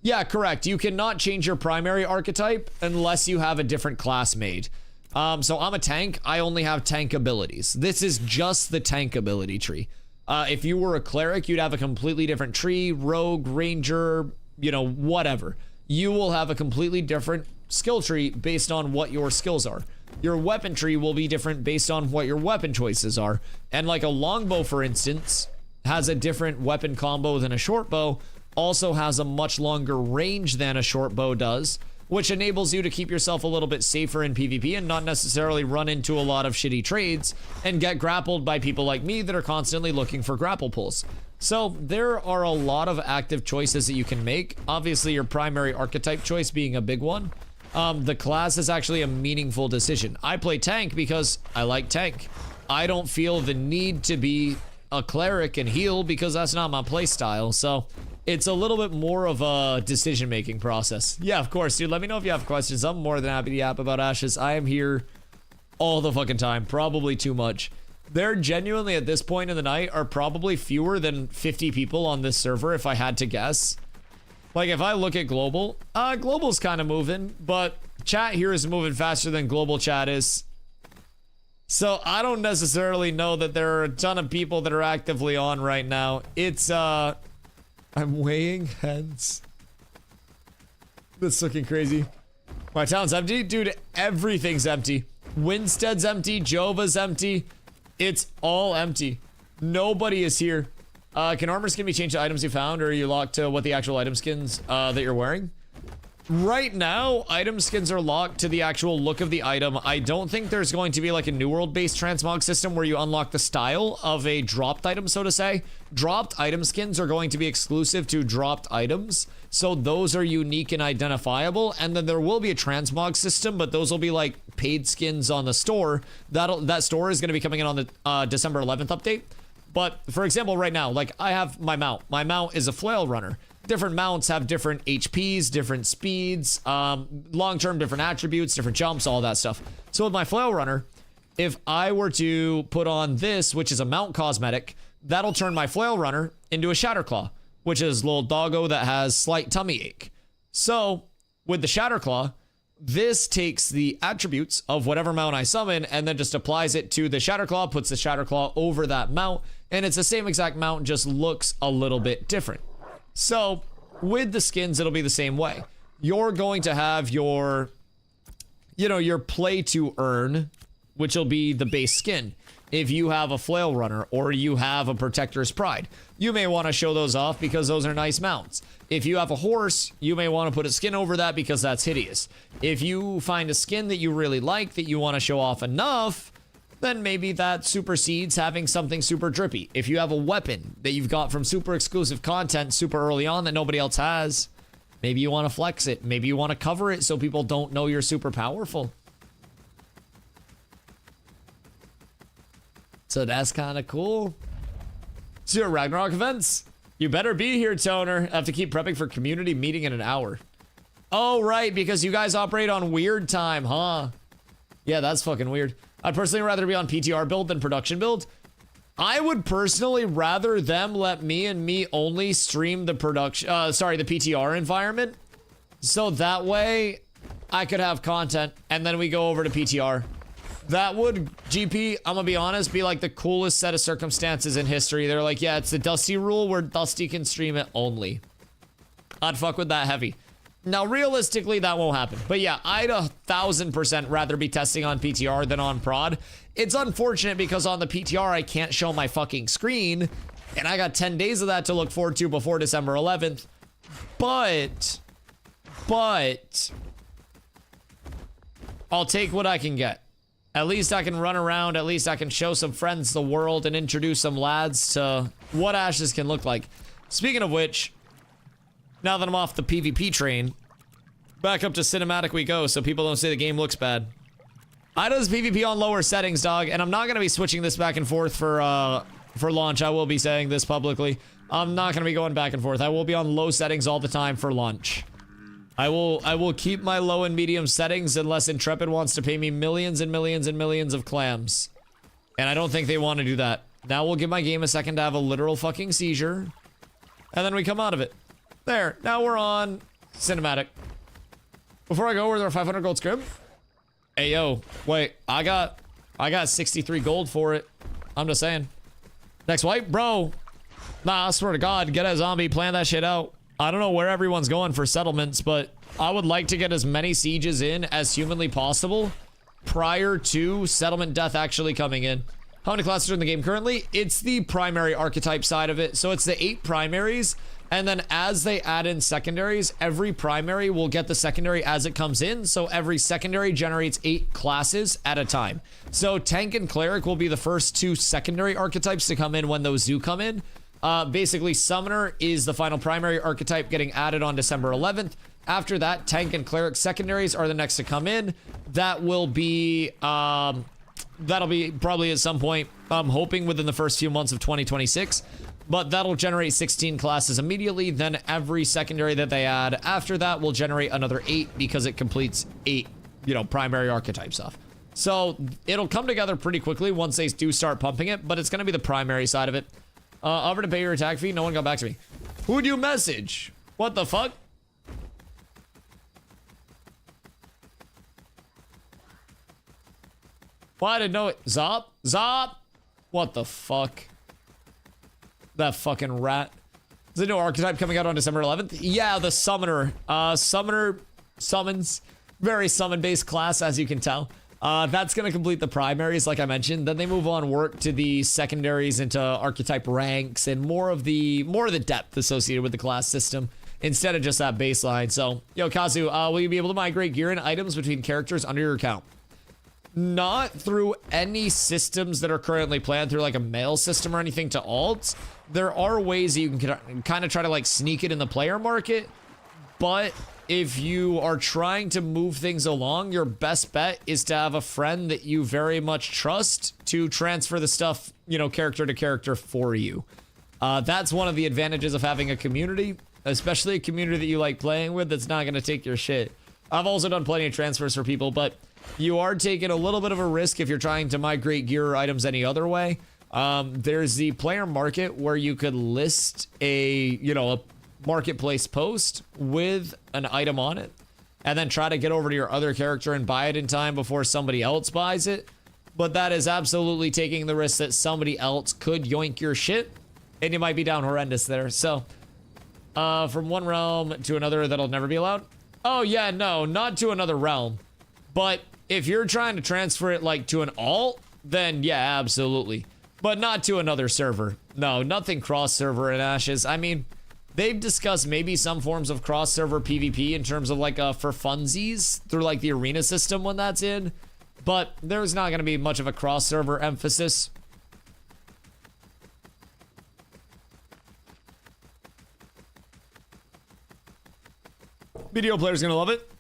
Yeah, correct. You cannot change your primary archetype unless you have a different class made. So I'm a tank. I only have tank abilities. This is just the tank ability tree. If you were a cleric, you'd have a completely different tree. Rogue, ranger, you know, whatever. You will have a completely different skill tree based on what your skills are. Your weapon tree will be different based on what your weapon choices are. And like a longbow, for instance, has a different weapon combo than a short bow, also has a much longer range than a short bow does, which enables you to keep yourself a little bit safer in PvP and not necessarily run into a lot of shitty trades and get grappled by people like me that are constantly looking for grapple pulls. So there are a lot of active choices that you can make. Obviously, your primary archetype choice being a big one. The class is actually a meaningful decision. I play tank because I like tank. I don't feel the need to be a cleric and heal because that's not my play style. So it's a little bit more of a decision-making process. Yeah, of course, dude. Let me know if you have questions. I'm more than happy to yap about Ashes. I am here all the fucking time. Probably too much. There genuinely, at this point in the night, are probably fewer than 50 people on this server, if I had to guess. Like, if I look at global, global's kind of moving, but chat here is moving faster than global chat is. So I don't necessarily know that there are a ton of people that are actively on right now. It's, I'm weighing heads. That's looking crazy. My town's empty? Dude, everything's empty. Winstead's empty. Jova's empty. It's all empty. Nobody is here. Can armor skin be changed to items you found, or are you locked to what the actual item skins that you're wearing? Right now, item skins are locked to the actual look of the item. I don't think there's going to be like a New World-based transmog system where you unlock the style of a dropped item, so to say. Dropped item skins are going to be exclusive to dropped items, so those are unique and identifiable. And then there will be a transmog system, but those will be like paid skins on the store. That store is going to be coming in on the December 11th update. But for example, right now, like I have my mount. My mount is a flail runner. Different mounts have different HPs, different speeds, long-term different attributes, different jumps, all that stuff. So with my flail runner, if I were to put on this, which is a mount cosmetic, that'll turn my flail runner into a Shatterclaw, which is a little doggo that has slight tummy ache. So with the Shatterclaw, this takes the attributes of whatever mount I summon and then just applies it to the Shatterclaw, puts the Shatterclaw over that mount, and it's the same exact mount, just looks a little bit different. So with the skins, it'll be the same way. You're going to have your, your play to earn, which will be the base skin. If you have a flail runner or you have a protector's pride, you may want to show those off because those are nice mounts. If you have a horse, you may want to put a skin over that because that's hideous. If you find a skin that you really like that you want to show off enough, then maybe that supersedes having something super drippy. If you have a weapon that you've got from super exclusive content super early on that nobody else has, maybe you want to flex it. Maybe you want to cover it so people don't know you're super powerful. So that's kind of cool. So your Ragnarok events? You better be here, Toner. I have to keep prepping for community meeting in an hour. Oh, right, because you guys operate on weird time, huh? Yeah, that's fucking weird. I'd personally rather be on PTR build than production build. I would personally rather them let me and me only stream the production, the PTR environment. So that way I could have content and then we go over to PTR. That would, GP, I'm gonna be honest, be like the coolest set of circumstances in history. They're like, yeah, it's the Dusty rule where Dusty can stream it only. I'd fuck with that heavy. Now, realistically, that won't happen. But yeah, I'd 1000% rather be testing on PTR than on prod. It's unfortunate because on the PTR, I can't show my fucking screen. And I got 10 days of that to look forward to before December 11th. But, I'll take what I can get. At least I can run around. At least I can show some friends the world and introduce some lads to what Ashes can look like. Speaking of which, now that I'm off the PvP train, back up to cinematic we go so people don't say the game looks bad. I does PvP on lower settings, dog, and I'm not going to be switching this back and forth for launch. I will be saying this publicly. I'm not going to be going back and forth. I will be on low settings all the time for launch. I will keep my low and medium settings unless Intrepid wants to pay me millions and millions and millions of clams. And I don't think they want to do that. Now we'll give my game a second to have a literal fucking seizure. And then we come out of it. There, now we're on cinematic. Before I go, were there 500 gold scrim? Hey, yo, wait, I got 63 gold for it. I'm just saying. Next wipe, bro. Nah, I swear to God, get a zombie, plan that shit out. I don't know where everyone's going for settlements, but I would like to get as many sieges in as humanly possible prior to settlement death actually coming in. How many classes are in the game currently? It's the primary archetype side of it. So it's the 8 primaries. And then as they add in secondaries, every primary will get the secondary as it comes in. So every secondary generates 8 classes at a time. So tank and cleric will be the first 2 secondary archetypes to come in when those do come in. Basically, summoner is the final primary archetype getting added on December 11th. After that, tank and cleric secondaries are the next to come in. That will be, that'll be probably at some point, I'm hoping within the first few months of 2026. But that'll generate 16 classes immediately. Then every secondary that they add after that will generate another 8 because it completes 8, primary archetype stuff. So it'll come together pretty quickly once they do start pumping it, but it's going to be the primary side of it. Offer to pay your attack fee. No one got back to me. Who'd you message? What the fuck? Well, I didn't know it. Zop? Zop? What the fuck? That fucking rat. Is there no archetype coming out on December 11th? Yeah, the summoner. Summoner summons. Very summon-based class, as you can tell. That's going to complete the primaries, like I mentioned. Then they move on work to the secondaries into archetype ranks and more of the depth associated with the class system instead of just that baseline. So, yo, Kazu, will you be able to migrate gear and items between characters under your account? Not through any systems that are currently planned through like a mail system or anything to alts. There are ways that you can kind of try to like sneak it in the player market, but if you are trying to move things along, your best bet is to have a friend that you very much trust to transfer the stuff, you know, character to character for you. That's one of the advantages of having a community, especially a community that you like playing with that's not going to take your shit. I've also done plenty of transfers for people, but you are taking a little bit of a risk if you're trying to migrate gear or items any other way. There's the player market where you could list a marketplace post with an item on it and then try to get over to your other character and buy it in time before somebody else buys it. But that is absolutely taking the risk that somebody else could yoink your shit and you might be down horrendous there. So, from one realm to another, that'll never be allowed. Oh yeah, no, not to another realm. But if you're trying to transfer it like to an alt, then yeah, absolutely. But not to another server. No, nothing cross-server in Ashes. I mean, they've discussed maybe some forms of cross-server PvP in terms of like for funsies through like the arena system when that's in. But there's not going to be much of a cross-server emphasis. Video player's going to love it.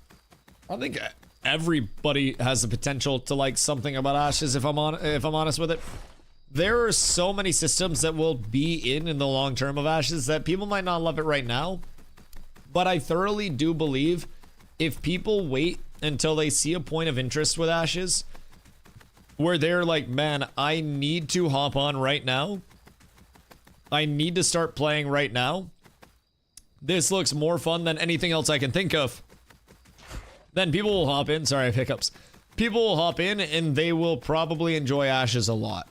I think everybody has the potential to like something about Ashes if I'm honest with it. There are so many systems that will be in the long term of Ashes that people might not love it right now. But I thoroughly do believe if people wait until they see a point of interest with Ashes where they're like, man, I need to hop on right now. I need to start playing right now. This looks more fun than anything else I can think of. Then people will hop in. Sorry, I have hiccups. People will hop in and they will probably enjoy Ashes a lot.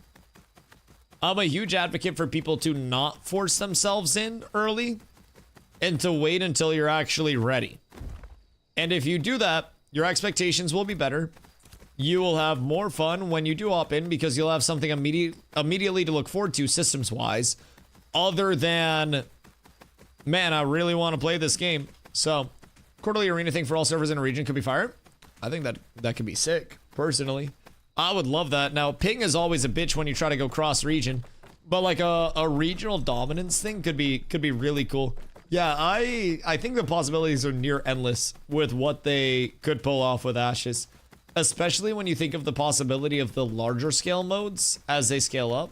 I'm a huge advocate for people to not force themselves in early and to wait until you're actually ready. And if you do that, your expectations will be better. You will have more fun when you do hop in because you'll have something immediately to look forward to systems-wise other than, man, I really want to play this game. So, quarterly arena thing for all servers in a region could be fire. I think that could be sick, personally. I would love that. Now, ping is always a bitch when you try to go cross-region, but like a regional dominance thing could be really cool. Yeah, I think the possibilities are near endless with what they could pull off with Ashes, especially when you think of the possibility of the larger scale modes as they scale up.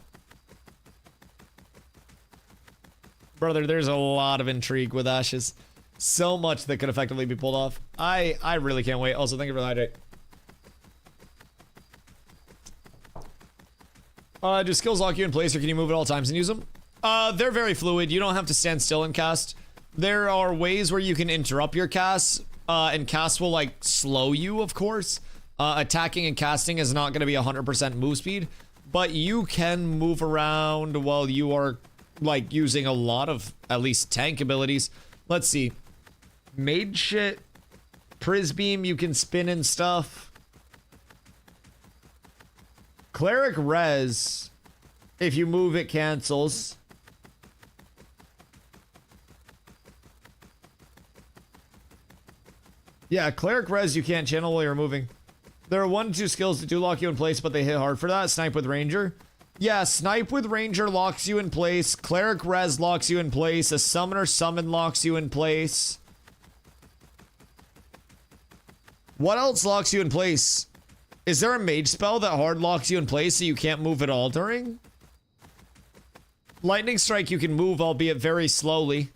Brother, there's a lot of intrigue with Ashes. So much that could effectively be pulled off. I really can't wait. Also, thank you for the hydrate. Do skills lock you in place or can you move at all times and use them? They're very fluid. You don't have to stand still and cast. There are ways where you can interrupt your casts, and casts will like slow you, of course. Attacking and casting is not going to be 100% move speed, but you can move around while you are like using a lot of at least tank abilities. Let's see. Mage shit. Priz beam, you can spin and stuff. Cleric res, if you move it cancels. Yeah, cleric res you can't channel while you're moving. There are 1 to 2 skills that do lock you in place, but they hit hard for that. Snipe with ranger. Yeah, snipe with ranger locks you in place. Cleric res locks you in place. A summoner summon locks you in place. What else locks you in place? Is there a mage spell that hard locks you in place so you can't move at all during? Lightning strike you can move, albeit very slowly.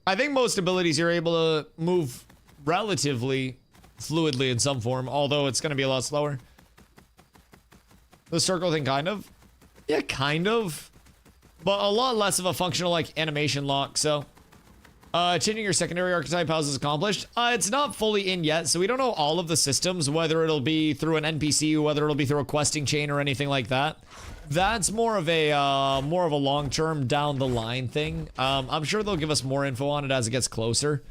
I think most abilities you're able to move relatively fluidly in some form, although it's going to be a lot slower. The circle thing, kind of. Yeah, kind of. But a lot less of a functional, like, animation lock, so... changing your secondary archetype, how's this accomplished? It's not fully in yet, so we don't know all of the systems, whether it'll be through an NPC, whether it'll be through a questing chain or anything like that. That's more of a long-term down the line thing. I'm sure they'll give us more info on it as it gets closer.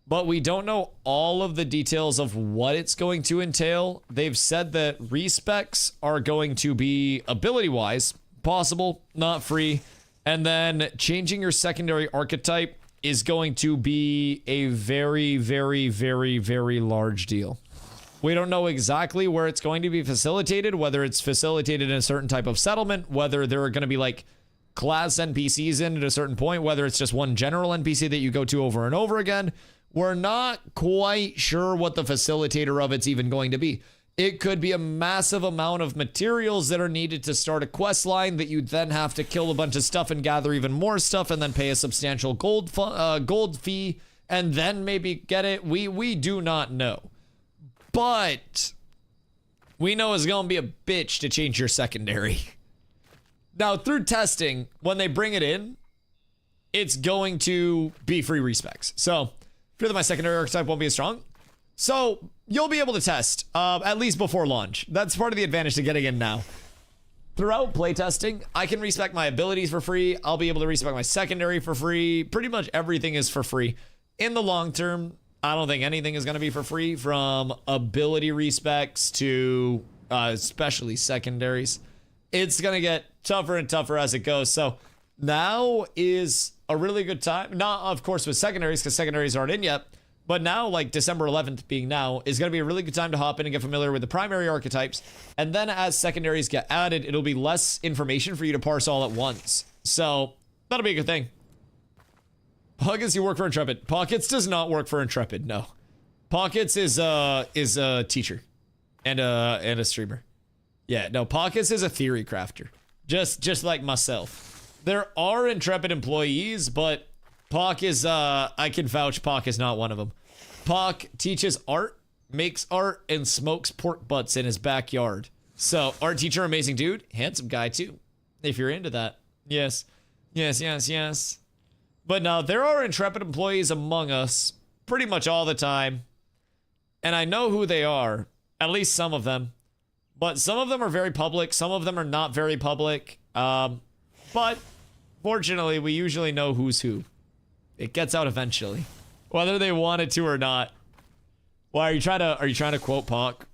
but we don't know all of the details of what it's going to entail. They've said that respecs are going to be ability-wise possible, not free, and then changing your secondary archetype is going to be a very, very, very, very large deal. We don't know exactly where it's going to be facilitated, whether it's facilitated in a certain type of settlement, whether there are going to be like class NPCs in at a certain point, whether it's just one general NPC that you go to over and over again. We're not quite sure what the facilitator of it's even going to be. It could be a massive amount of materials that are needed to start a quest line that you then have to kill a bunch of stuff and gather even more stuff and then pay a substantial gold fee and then maybe get it. We do not know. But we know it's going to be a bitch to change your secondary. Now, through testing, when they bring it in, it's going to be free respecs. So, fear that my secondary archetype won't be as strong. So, you'll be able to test, at least before launch. That's part of the advantage to getting in now. Throughout playtesting, I can respec my abilities for free. I'll be able to respec my secondary for free. Pretty much everything is for free. In the long term, I don't think anything is going to be for free, from ability respecs to especially secondaries. It's going to get tougher and tougher as it goes. So now is a really good time. Not, of course, with secondaries, because secondaries aren't in yet. But now, like December 11th being now, is going to be a really good time to hop in and get familiar with the primary archetypes. And then as secondaries get added, it'll be less information for you to parse all at once. So that'll be a good thing. Pockets, you work for Intrepid. Pockets does not work for Intrepid, no. Pockets is a teacher and a streamer. Yeah, no, Pockets is a theory crafter. Just like myself. There are Intrepid employees, but Pock is, I can vouch Pock is not one of them. Pock teaches art, makes art, and smokes pork butts in his backyard. So, art teacher, amazing dude, handsome guy too, if you're into that. Yes, yes, yes, yes. But no, there are Intrepid employees among us pretty much all the time. And I know who they are, at least some of them. But some of them are very public, some of them are not very public. But fortunately, we usually know who's who. It gets out eventually, whether they want it to or not. Why are you trying to quote Pock?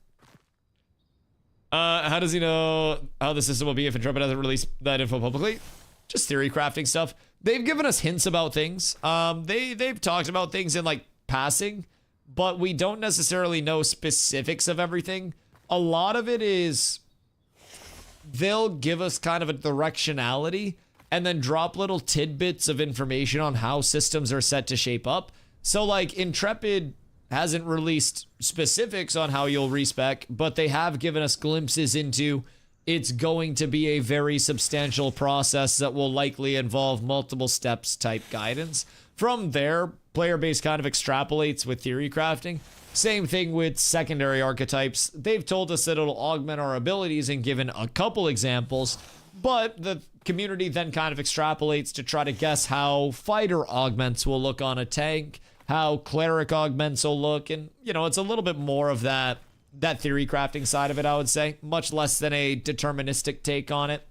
How does he know how the system will be if Intrepid hasn't released that info publicly? Just theory crafting stuff. They've given us hints about things. They've talked about things in like passing, but we don't necessarily know specifics of everything. A lot of it is they'll give us kind of a directionality and then drop little tidbits of information on how systems are set to shape up. So like Intrepid hasn't released specifics on how you'll respec, but they have given us glimpses into it's going to be a very substantial process that will likely involve multiple steps type guidance. From there, player base kind of extrapolates with theory crafting. Same thing with secondary archetypes. They've told us that it'll augment our abilities and given a couple examples, but the community then kind of extrapolates to try to guess how fighter augments will look on a tank, how cleric augments will look, and you know, it's a little bit more of that theory crafting side of it, I would say, much less than a deterministic take on it.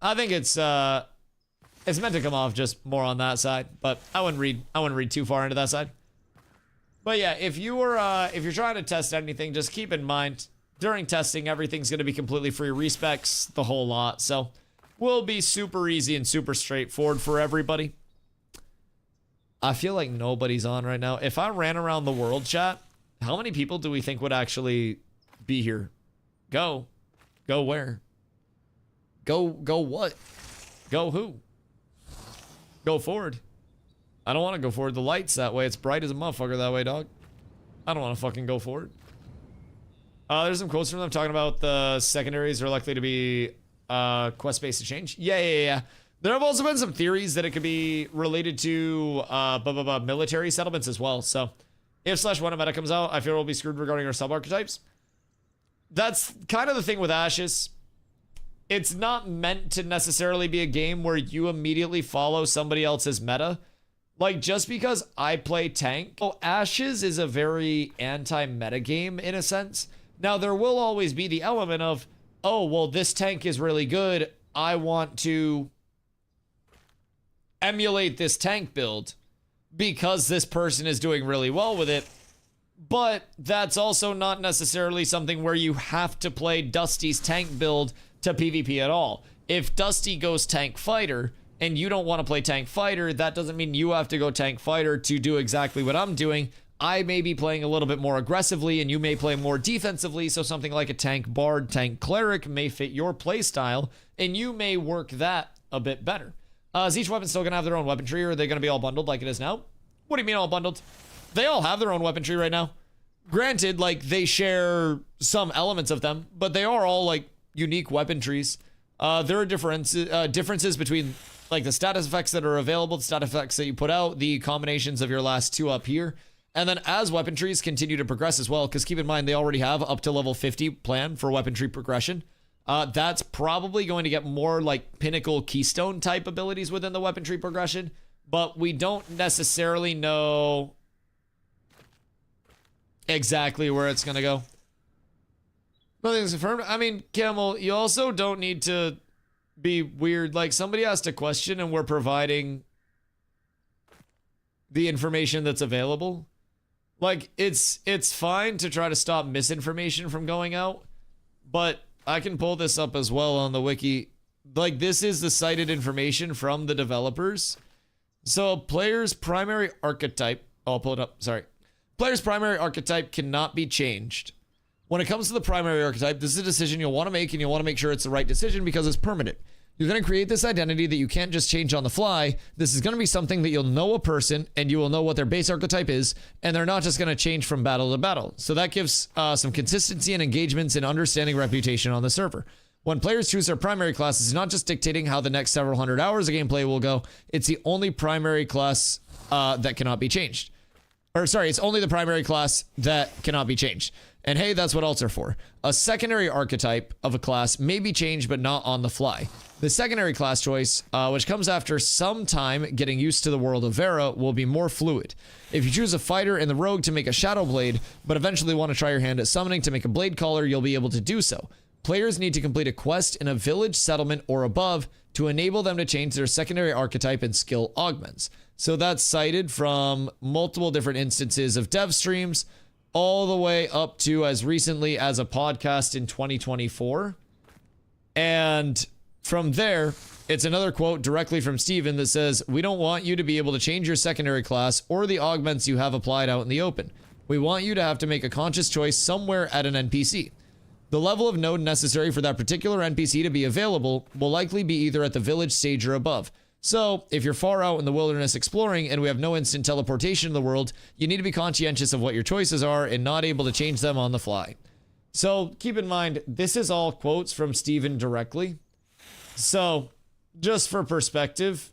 I think it's meant to come off just more on that side, but I wouldn't read too far into that side. But yeah, if you're trying to test anything, just keep in mind during testing everything's going to be completely free respecs, the whole lot. So will be super easy and super straightforward for everybody. I feel like nobody's on right now. If I ran around the world chat, how many people do we think would actually be here? Go where? Go what? Go who? Go forward. I don't want to go forward. The light's that way. It's bright as a motherfucker that way, dog. I don't want to fucking go forward. There's some quotes from them talking about the secondaries are likely to be quest-based to change. Yeah. There have also been some theories that it could be related to military settlements as well. So if /1 meta comes out, I fear we'll be screwed regarding our sub-archetypes. That's kind of the thing with Ashes. It's not meant to necessarily be a game where you immediately follow somebody else's meta. Like, just because I play tank, Ashes is a very anti-meta game in a sense. Now, there will always be the element of, oh, well, this tank is really good. I want to emulate this tank build. because this person is doing really well with it. But that's also not necessarily something where you have to play Dusty's tank build to PvP at all. If Dusty goes tank fighter and you don't want to play tank fighter, that doesn't mean you have to go tank fighter to do exactly what I'm doing. I may be playing a little bit more aggressively and you may play more defensively, so something like a tank bard, tank cleric may fit your playstyle and you may work that a bit better. Is each weapon still going to have their own weapon tree, or are they going to be all bundled like it is now? What do you mean all bundled? They all have their own weapon tree right now. Granted, like, they share some elements of them, but they are all, like, unique weapon trees. There are differences between, like, the status effects that are available, the status effects that you put out, the combinations of your last two up here. And then as weapon trees continue to progress as well, because keep in mind, they already have up to level 50 planned for weapon tree progression. That's probably going to get more, like, pinnacle keystone type abilities within the weapon tree progression, but we don't necessarily know exactly where it's gonna go. Nothing's confirmed. I mean, Camel, you also don't need to be weird. Like, somebody asked a question and we're providing the information that's available. Like, it's fine to try to stop misinformation from going out, but I can pull this up as well on the wiki. Like, this is the cited information from the developers. So, player's primary archetype, I'll pull it up, sorry. Player's primary archetype cannot be changed. When it comes to the primary archetype, this is a decision you'll want to make, and you'll want to make sure it's the right decision because it's permanent. You're going to create this identity that you can't just change on the fly. This is going to be something that you'll know a person, and you will know what their base archetype is, and they're not just going to change from battle to battle. So that gives some consistency and engagements and understanding reputation on the server. When players choose their primary class, it's not just dictating how the next several hundred hours of gameplay will go. It's the only primary class that cannot be changed. Or sorry, it's only the primary class that cannot be changed. And hey, that's what alts are for. A secondary archetype of a class may be changed, but not on the fly. The secondary class choice, which comes after some time getting used to the world of Vera, will be more fluid. If you choose a fighter and the rogue to make a shadow blade, but eventually want to try your hand at summoning to make a blade caller, you'll be able to do so. Players need to complete a quest in a village, settlement, or above to enable them to change their secondary archetype and skill augments. So that's cited from multiple different instances of dev streams, all the way up to as recently as a podcast in 2024. And from there, it's another quote directly from Steven that says, "We don't want you to be able to change your secondary class or the augments you have applied out in the open. We want you to have to make a conscious choice somewhere at an NPC. The level of node necessary for that particular NPC to be available will likely be either at the village stage or above. So, if you're far out in the wilderness exploring and we have no instant teleportation in the world, you need to be conscientious of what your choices are and not able to change them on the fly." So, keep in mind, this is all quotes from Steven directly. So, just for perspective,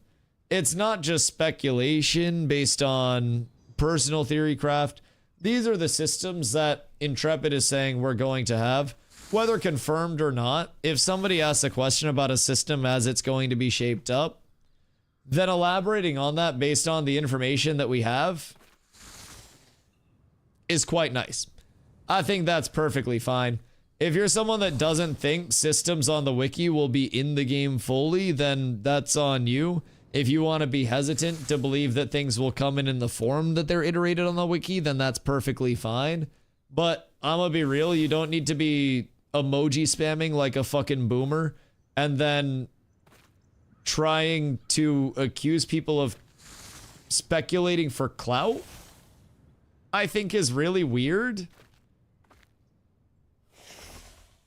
it's not just speculation based on personal theory craft. These are the systems that Intrepid is saying we're going to have. Whether confirmed or not, if somebody asks a question about a system as it's going to be shaped up, then elaborating on that based on the information that we have is quite nice. I think that's perfectly fine. If you're someone that doesn't think systems on the wiki will be in the game fully, then that's on you. If you want to be hesitant to believe that things will come in the form that they're iterated on the wiki, then that's perfectly fine. But I'm gonna be real, you don't need to be emoji spamming like a fucking boomer and then trying to accuse people of speculating for clout, I think is really weird.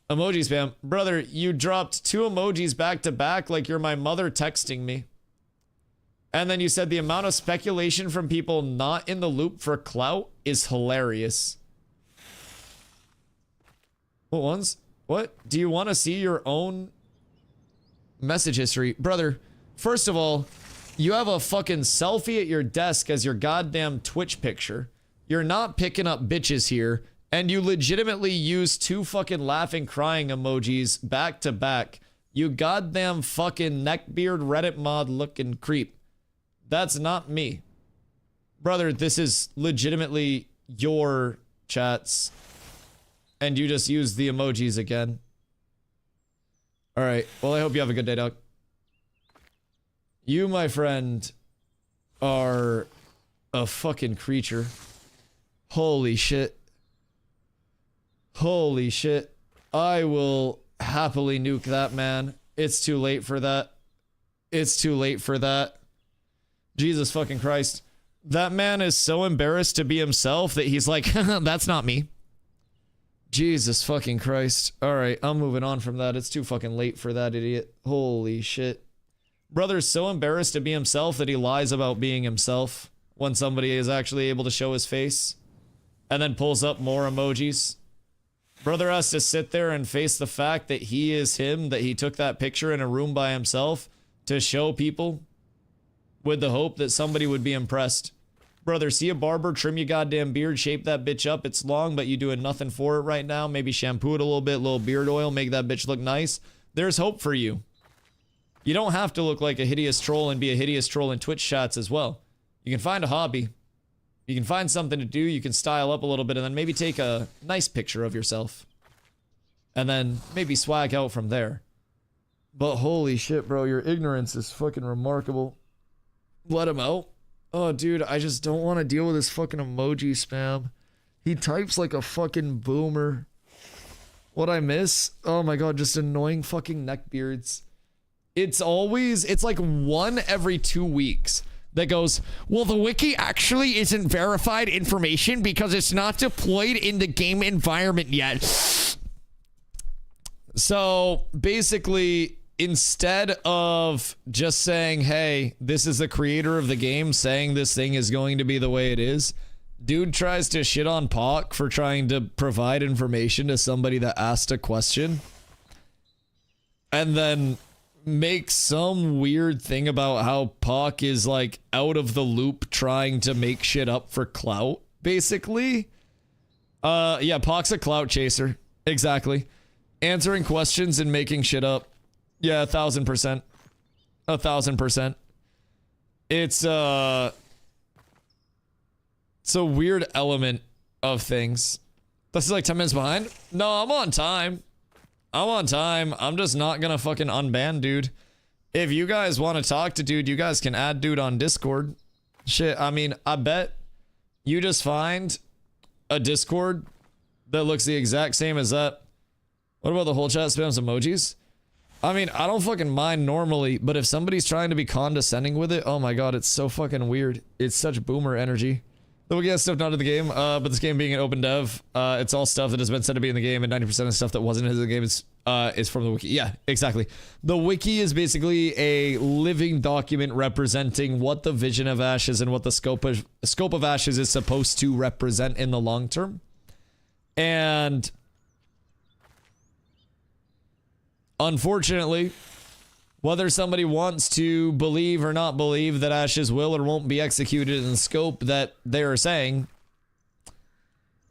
Emoji spam. Brother, you dropped 2 emojis back to back like you're my mother texting me. And then you said the amount of speculation from people not in the loop for clout is hilarious. What ones? What? Do you want to see your own message history? Brother, first of all, you have a fucking selfie at your desk as your goddamn Twitch picture. You're not picking up bitches here. And you legitimately use 2 fucking laughing crying emojis back to back. You goddamn fucking neckbeard Reddit mod looking creep. That's not me. Brother, this is legitimately your chats. And you just use the emojis again. Alright, well I hope you have a good day, dog. You, my friend, are a fucking creature. Holy shit. Holy shit. I will happily nuke that, man. It's too late for that. It's too late for that. Jesus fucking Christ. That man is so embarrassed to be himself that he's like, that's not me. Jesus fucking Christ. Alright, I'm moving on from that. It's too fucking late for that idiot. Holy shit. Brother's so embarrassed to be himself that he lies about being himself when somebody is actually able to show his face. And then pulls up more emojis. Brother has to sit there and face the fact that he is him, that he took that picture in a room by himself to show people with the hope that somebody would be impressed. Brother, see a barber, trim your goddamn beard, shape that bitch up. It's long, but you doing nothing for it right now. Maybe shampoo it a little bit, little beard oil, make that bitch look nice. There's hope for you. You don't have to look like a hideous troll and be a hideous troll in Twitch chats as well. You can find a hobby. You can find something to do, you can style up a little bit, and then maybe take a nice picture of yourself. And then maybe swag out from there. But holy shit, bro, your ignorance is fucking remarkable. Let him out. Oh, dude, I just don't want to deal with this fucking emoji spam. He types like a fucking boomer. What I miss? Oh my god, just annoying fucking neckbeards. It's like one every 2 weeks that goes, well, the wiki actually isn't verified information because it's not deployed in the game environment yet. So basically, instead of just saying, hey, this is the creator of the game saying this thing is going to be the way it is, dude tries to shit on Pock for trying to provide information to somebody that asked a question. And then make some weird thing about how Pock is like out of the loop trying to make shit up for clout, basically. Yeah, Pock's a clout chaser. Exactly. Answering questions and making shit up. Yeah, 1000%. 1000%. It's a weird element of things. This is like 10 minutes behind? No, I'm on time. I'm just not gonna fucking unban dude. If you guys want to talk to dude, you guys can add dude on Discord. Shit, I mean, I bet you just find a Discord that looks the exact same as that. What about the whole chat spams emojis? I mean, I don't fucking mind normally, but if somebody's trying to be condescending with it, oh my god, it's so fucking weird. It's such boomer energy. The wiki has stuff not in the game, but this game being an open dev, it's all stuff that has been said to be in the game, and 90% of stuff that wasn't in the game is from the wiki. Yeah, exactly. The wiki is basically a living document representing what the vision of Ashes and what the scope of Ashes is supposed to represent in the long term. And unfortunately, whether somebody wants to believe or not believe that Ashes will or won't be executed in the scope that they're saying,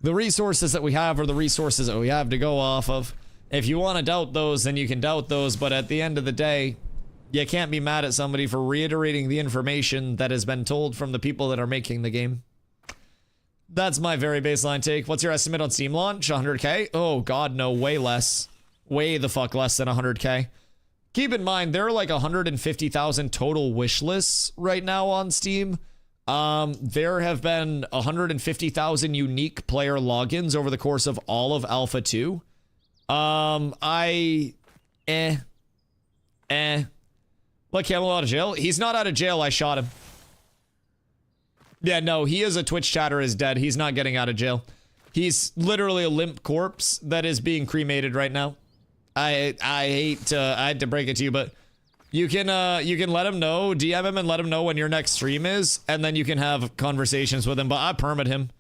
the resources that we have are the resources that we have to go off of. If you want to doubt those, then you can doubt those, but at the end of the day, you can't be mad at somebody for reiterating the information that has been told from the people that are making the game. That's my very baseline take. What's your estimate on Steam launch? 100k? Oh god, no, way less. Way the fuck less than 100k. Keep in mind, there are like 150,000 total wish lists right now on Steam. There have been 150,000 unique player logins over the course of all of Alpha 2. Let Camel out of jail? He's not out of jail, I shot him. Yeah, no, he is a Twitch chatter is dead. He's not getting out of jail. He's literally a limp corpse that is being cremated right now. I had to break it to you, but you can let him know, DM him and let him know when your next stream is, and then you can have conversations with him, but I permit him.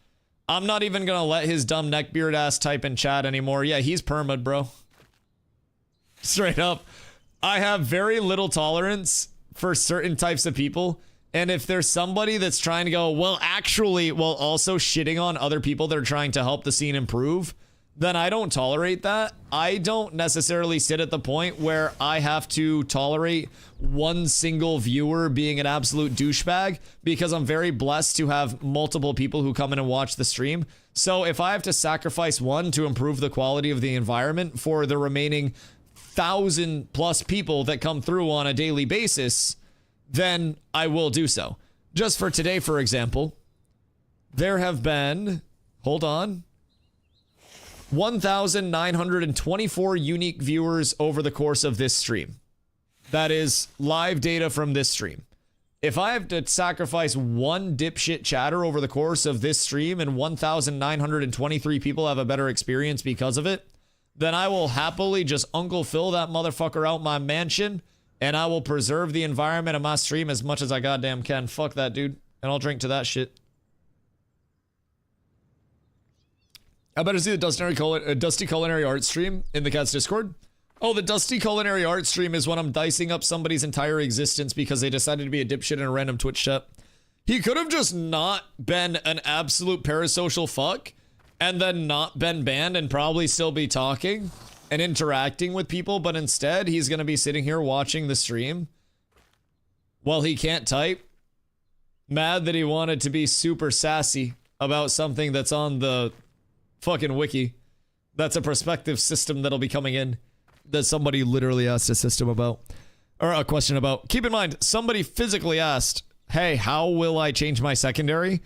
I'm not even gonna let his dumb neckbeard ass type in chat anymore. Yeah, he's permit, bro. Straight up. I have very little tolerance for certain types of people, and if there's somebody that's trying to go, well, actually, while also shitting on other people that are trying to help the scene improve, then I don't tolerate that. I don't necessarily sit at the point where I have to tolerate one single viewer being an absolute douchebag, because I'm very blessed to have multiple people who come in and watch the stream. So if I have to sacrifice one to improve the quality of the environment for the remaining 1,000+ people that come through on a daily basis, then I will do so. Just for today, for example,
there have been, hold on, 1,924 unique viewers over the course of this stream. That is live data from this stream. If I have to sacrifice one dipshit chatter over the course of this stream and 1,923 people have a better experience because of it, then I will happily just Uncle Phil that motherfucker out my mansion, and I will preserve the environment of my stream as much as I goddamn can. Fuck that, dude. And I'll drink to that shit. I better see the Dusty Culinary Art stream in the Cat's Discord. Oh, the Dusty Culinary Art stream is when I'm dicing up somebody's entire existence because they decided to be a dipshit in a random Twitch chat. He could have just not been an absolute parasocial fuck and then not been banned and probably still be talking and interacting with people, but instead he's going to be sitting here watching the stream while he can't type, mad that he wanted to be super sassy about something that's on the fucking wiki. That's a prospective system that'll be coming in that somebody literally asked a system about, or a question about. Keep in mind, somebody physically asked, hey, how will I change my secondary?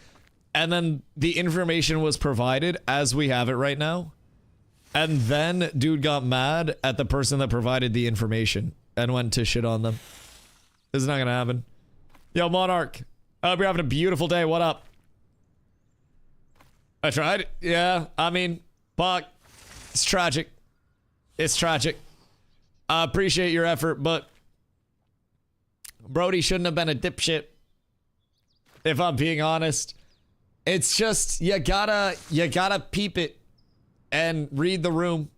And then the information was provided as we have it right now. And then dude got mad at the person that provided the information and went to shit on them. This is not gonna happen. Yo, Monarch, I hope you're having a beautiful day. What up? I tried. Yeah, I mean, fuck. It's tragic. It's tragic. I appreciate your effort, but Brody shouldn't have been a dipshit. If I'm being honest. It's just, you gotta peep it and read the room.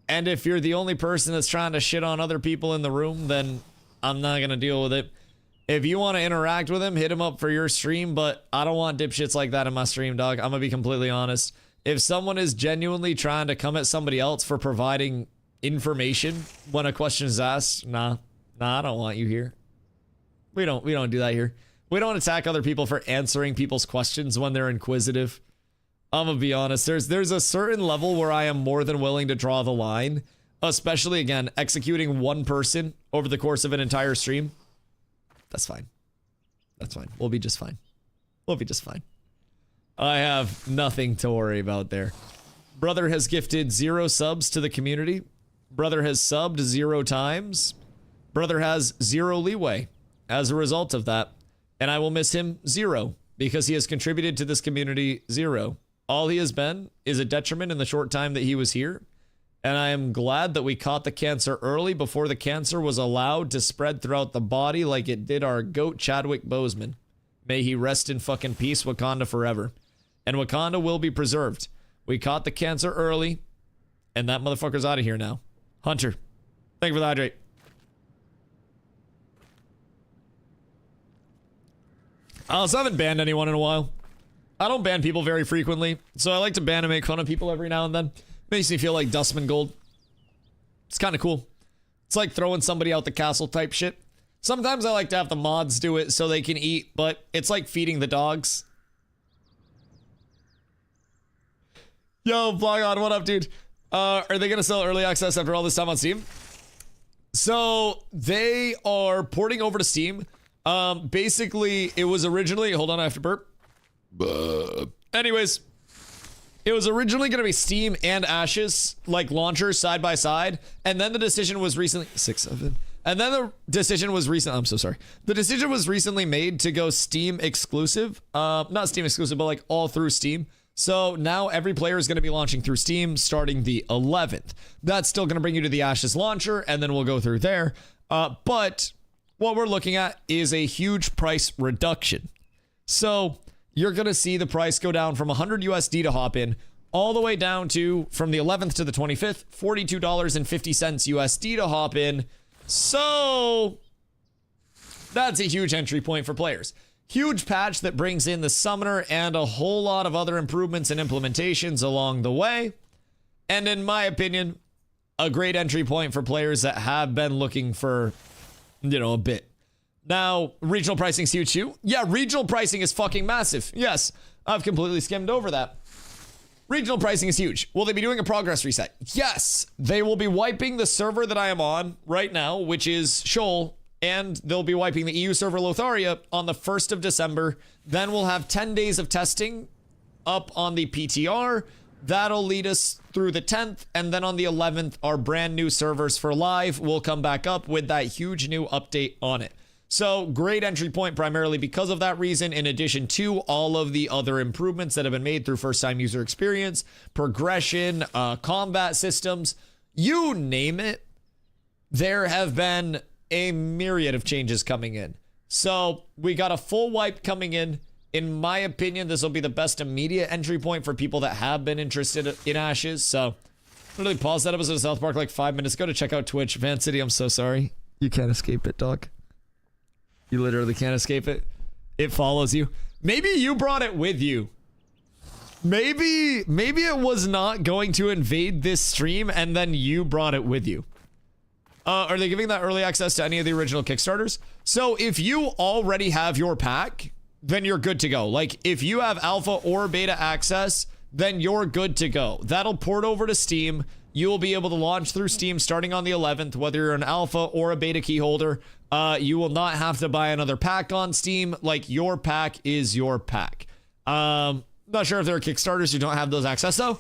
And if you're the only person that's trying to shit on other people in the room, then I'm not gonna deal with it. If you want to interact with him, hit him up for your stream, but I don't want dipshits like that in my stream, dog. I'm gonna be completely honest. If someone is genuinely trying to come at somebody else for providing information when a question is asked, nah, I don't want you here. We don't do that here. We don't attack other people for answering people's questions when they're inquisitive. I'm gonna be honest. There's a certain level where I am more than willing to draw the line, especially again executing one person over the course of an entire stream. That's fine. That's fine. We'll be just fine. We'll be just fine. I have nothing to worry about there. Brother has gifted 0 subs to the community. Brother has subbed 0 times. Brother has 0 leeway as a result of that. And I will miss him 0 because he has contributed to this community 0. All he has been is a detriment in the short time that he was here. And I am glad that we caught the cancer early before the cancer was allowed to spread throughout the body like it did our goat Chadwick Boseman. May he rest in fucking peace, Wakanda forever. And Wakanda will be preserved. We caught the cancer early, and that motherfucker's out of here now. Hunter, thank you for the hydrate. I also haven't banned anyone in a while. I don't ban people very frequently, so I like to ban and make fun of people every now and then. Makes me feel like Dustman Gold. It's kind of cool. It's like throwing somebody out the castle type shit. Sometimes I like to have the mods do it so they can eat, but it's like feeding the dogs. Yo, Vlogon, what up, dude? Are they gonna sell early access after all this time on Steam? So they are porting over to Steam. Basically, it was originally, hold on, I have to burp. Anyways, it was originally going to be Steam and Ashes, like launchers side by side. And then the decision was recently, 6, 7. And then the decision was recently, I'm so sorry. The decision was recently made to go Steam exclusive. Not Steam exclusive, but like all through Steam. So now every player is going to be launching through Steam starting the 11th. That's still going to bring you to the Ashes launcher, and then we'll go through there. But what we're looking at is a huge price reduction. So you're going to see the price go down from 100 USD to hop in all the way down to, from the 11th to the 25th, $42.50 USD to hop in. So that's a huge entry point for players. Huge patch that brings in the summoner and a whole lot of other improvements and implementations along the way. And in my opinion, a great entry point for players that have been looking for, you know, a bit. Now, regional pricing's huge too. Yeah, regional pricing is fucking massive. Yes, I've completely skimmed over that. Regional pricing is huge. Will they be doing a progress reset? Yes, they will be wiping the server that I am on right now, which is SHOL, and they'll be wiping the EU server Lotharia on the 1st of December. Then we'll have 10 days of testing up on the PTR. That'll lead us through the 10th, and then on the 11th, our brand new servers for live will come back up with that huge new update on it. So great entry point primarily because of that reason, in addition to all of the other improvements that have been made through first-time user experience, progression, combat systems, you name it. There have been a myriad of changes coming in. So we got a full wipe coming in. In my opinion, this will be the best immediate entry point for people that have been interested in Ashes. So literally paused that episode of South Park like 5 minutes ago to check out Twitch. Van City, I'm so sorry. You can't escape it, dog. You literally can't escape it. It follows you. Maybe you brought it with you. Maybe it was not going to invade this stream and then you brought it with you. Are they giving that early access to any of the original Kickstarters? So if you already have your pack, then you're good to go. Like, if you have alpha or beta access, then you're good to go. That'll port over to Steam. You will be able to launch through Steam starting on the 11th, whether you're an alpha or a beta key holder. You will not have to buy another pack on Steam. Like, your pack is your pack. Not sure if there are Kickstarters who don't have those access, though.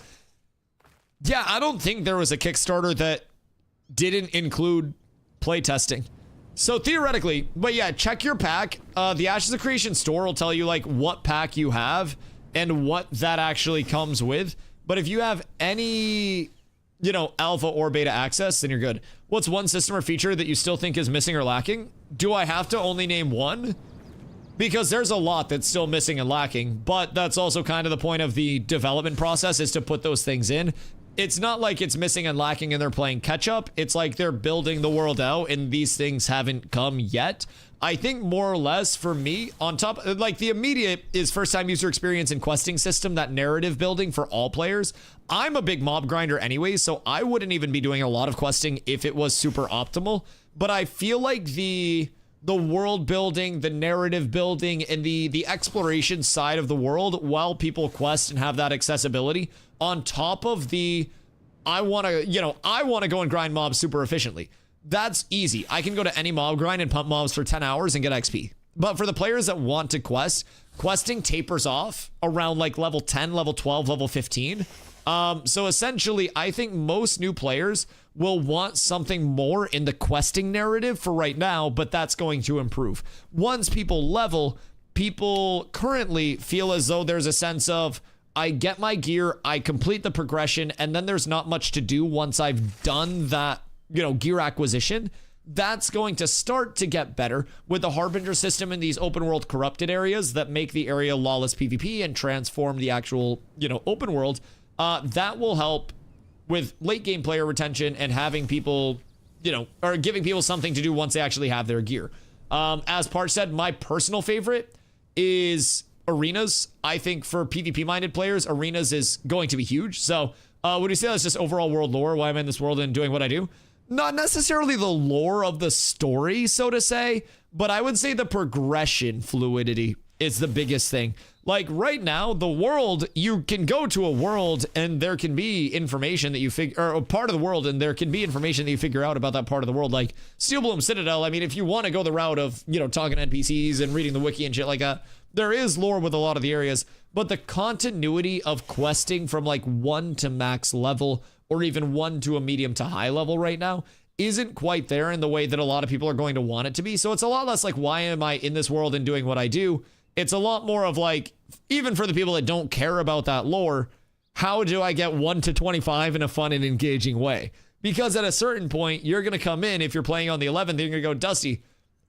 Yeah, I don't think there was a Kickstarter that didn't include playtesting. So theoretically, but yeah, check your pack. The Ashes of Creation store will tell you like what pack you have and what that actually comes with. But if you have any, you know, alpha or beta access, then you're good. What's one system or feature that you still think is missing or lacking? Do I have to only name one? Because there's a lot that's still missing and lacking, but that's also kind of the point of the development process, is to put those things in. It's not like it's missing and lacking and they're playing catch up. It's like they're building the world out and these things haven't come yet. I think more or less for me, on top, like the immediate is first time user experience and questing system, that narrative building for all players. I'm a big mob grinder anyway, so I wouldn't even be doing a lot of questing if it was super optimal. But I feel like the world building, the narrative building, and the exploration side of the world while people quest and have that accessibility, on top of the, I want to go and grind mobs super efficiently. That's easy. I can go to any mob grind and pump mobs for 10 hours and get XP. But for the players that want to quest, questing tapers off around like level 10, level 12, level 15. So essentially, I think most new players will want something more in the questing narrative for right now, but that's going to improve. Once people level, people currently feel as though there's a sense of, I get my gear, I complete the progression, and then there's not much to do once I've done that, you know, gear acquisition. That's going to start to get better with the Harbinger system in these open world corrupted areas that make the area lawless PvP and transform the actual, you know, open world. That will help with late game player retention and having people, you know, or giving people something to do once they actually have their gear. As Parch said, my personal favorite is arenas. I think for PvP minded players, arenas is going to be huge. So would you say that's just overall world lore, why I'm in this world and doing what I do? Not necessarily the lore of the story, so to say, but I would say the progression fluidity is the biggest thing. Like right now, the world, you can go to a world and there can be information that you figure, or a part of the world, and there can be information that you figure out about that part of the world. Like Steelbloom Citadel, I mean, if you want to go the route of, you know, talking to NPCs and reading the wiki and shit like that, there is lore with a lot of the areas, but the continuity of questing from like 1 to max level, or even 1 to a medium to high level right now, isn't quite there in the way that a lot of people are going to want it to be. So it's a lot less like, why am I in this world and doing what I do? It's a lot more of like, even for the people that don't care about that lore, how do I get 1 to 25 in a fun and engaging way? Because at a certain point, you're going to come in, if you're playing on the 11th, you're going to go, Dusty,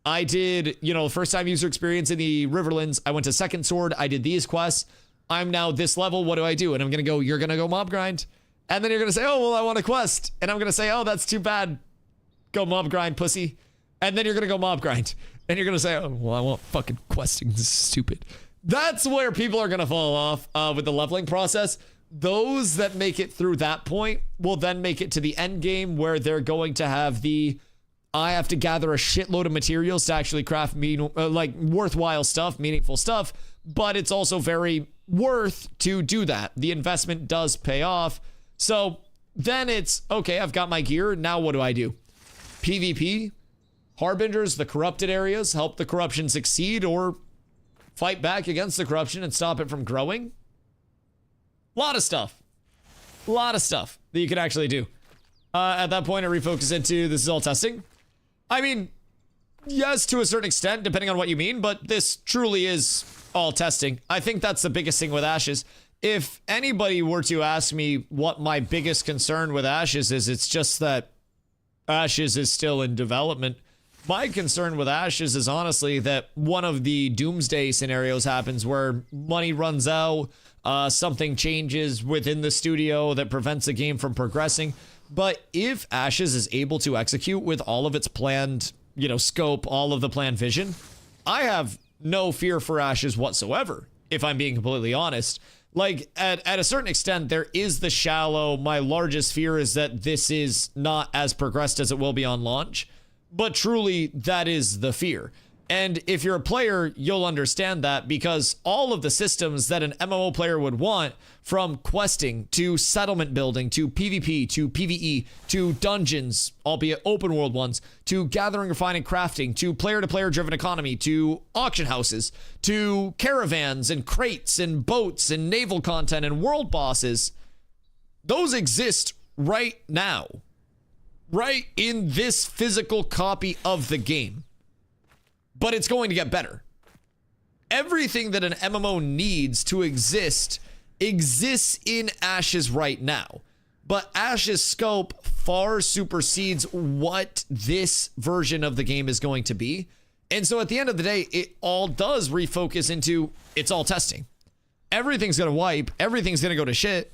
I did, you know, first time user experience in the Riverlands. I went to Second Sword. I did these quests. I'm now this level. What do I do? And I'm going to go, you're going to go mob grind. And then you're going to say, oh, well, I want a quest. And I'm going to say, oh, that's too bad. Go mob grind, pussy. And then you're going to go mob grind. And you're going to say, oh, well, I want fucking questing. This is stupid. That's where people are going to fall off with the leveling process. Those that make it through that point will then make it to the end game, where they're going to have the, I have to gather a shitload of materials to actually craft like worthwhile stuff, meaningful stuff. But it's also very worth to do that. The investment does pay off. So then it's, okay, I've got my gear. Now what do I do? PvP.
Harbingers, the corrupted areas, help the corruption succeed or fight back against the corruption and stop it from growing. A lot of stuff. A lot of stuff that you can actually do. At that point, I refocus into this is all testing. I mean, yes, to a certain extent, depending on what you mean, but this truly is all testing. I think that's the biggest thing with Ashes. If anybody were to ask me what my biggest concern with Ashes is, it's just that Ashes is still in development. My concern with Ashes is honestly that one of the doomsday scenarios happens where money runs out, something changes within the studio that prevents the game from progressing. But if Ashes is able to execute with all of its planned, scope, all of the planned vision, I have no fear for Ashes whatsoever, if I'm being completely honest. Like, at a certain extent, there is the shallow, my largest fear is that this is not as progressed as it will be on launch. But truly, that is the fear. And if you're a player, you'll understand that because all of the systems that an MMO player would want, from questing to settlement building to PvP to PvE to dungeons, albeit open world ones, to gathering, refining, crafting, to player-to-player driven economy, to auction houses, to caravans and crates and boats and naval content and world bosses, those exist right now. Right in this physical copy of the game. But it's going to get better. Everything that an MMO needs to exist exists in Ashes right now. But Ashes' scope far supersedes what this version of the game is going to be. And so at the end of the day, it all does refocus into it's all testing. Everything's going to wipe. Everything's going to go to shit.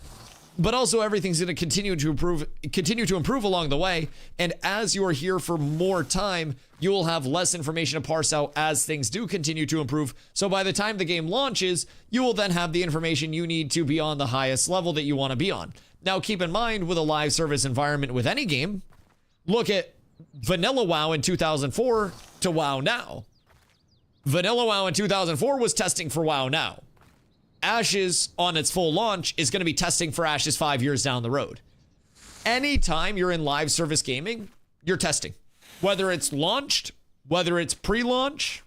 But also everything's going to continue to improve along the way. And as you are here for more time, you will have less information to parse out as things do continue to improve. So by the time the game launches, you will then have the information you need to be on the highest level that you want to be on. Now, keep in mind with a live service environment with any game, look at Vanilla WoW in 2004 to WoW now. Vanilla WoW in 2004 was testing for WoW now. Ashes on its full launch is going to be testing for Ashes 5 years down the road. Anytime you're in live service gaming, you're testing. Whether it's launched, whether it's pre-launch,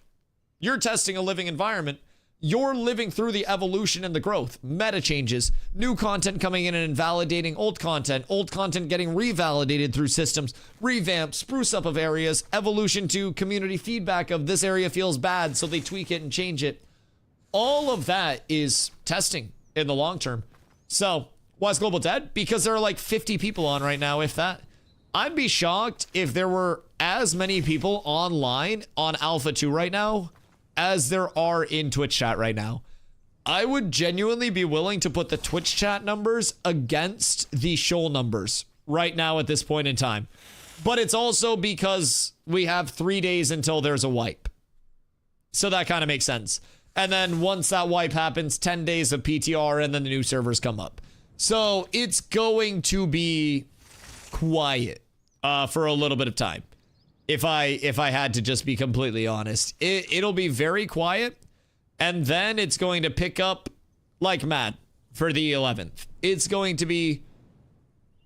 you're testing a living environment. You're living through the evolution and the growth, meta changes, new content coming in and invalidating old content getting revalidated through systems, revamp, spruce up of areas, evolution to community feedback of this area feels bad, so they tweak it and change it. All of that is testing in the long term. So, why is Global dead? Because there are like 50 people on right now, if that. I'd be shocked if there were as many people online on Alpha 2 right now as there are in Twitch chat right now. I would genuinely be willing to put the Twitch chat numbers against the SHOL numbers right now at this point in time. But it's also because we have 3 days until there's a wipe. So that kind of makes sense. And then once that wipe happens, 10 days of PTR and then the new servers come up. So it's going to be quiet for a little bit of time. If I had to just be completely honest, it'll be very quiet. And then it's going to pick up like mad for the 11th. It's going to be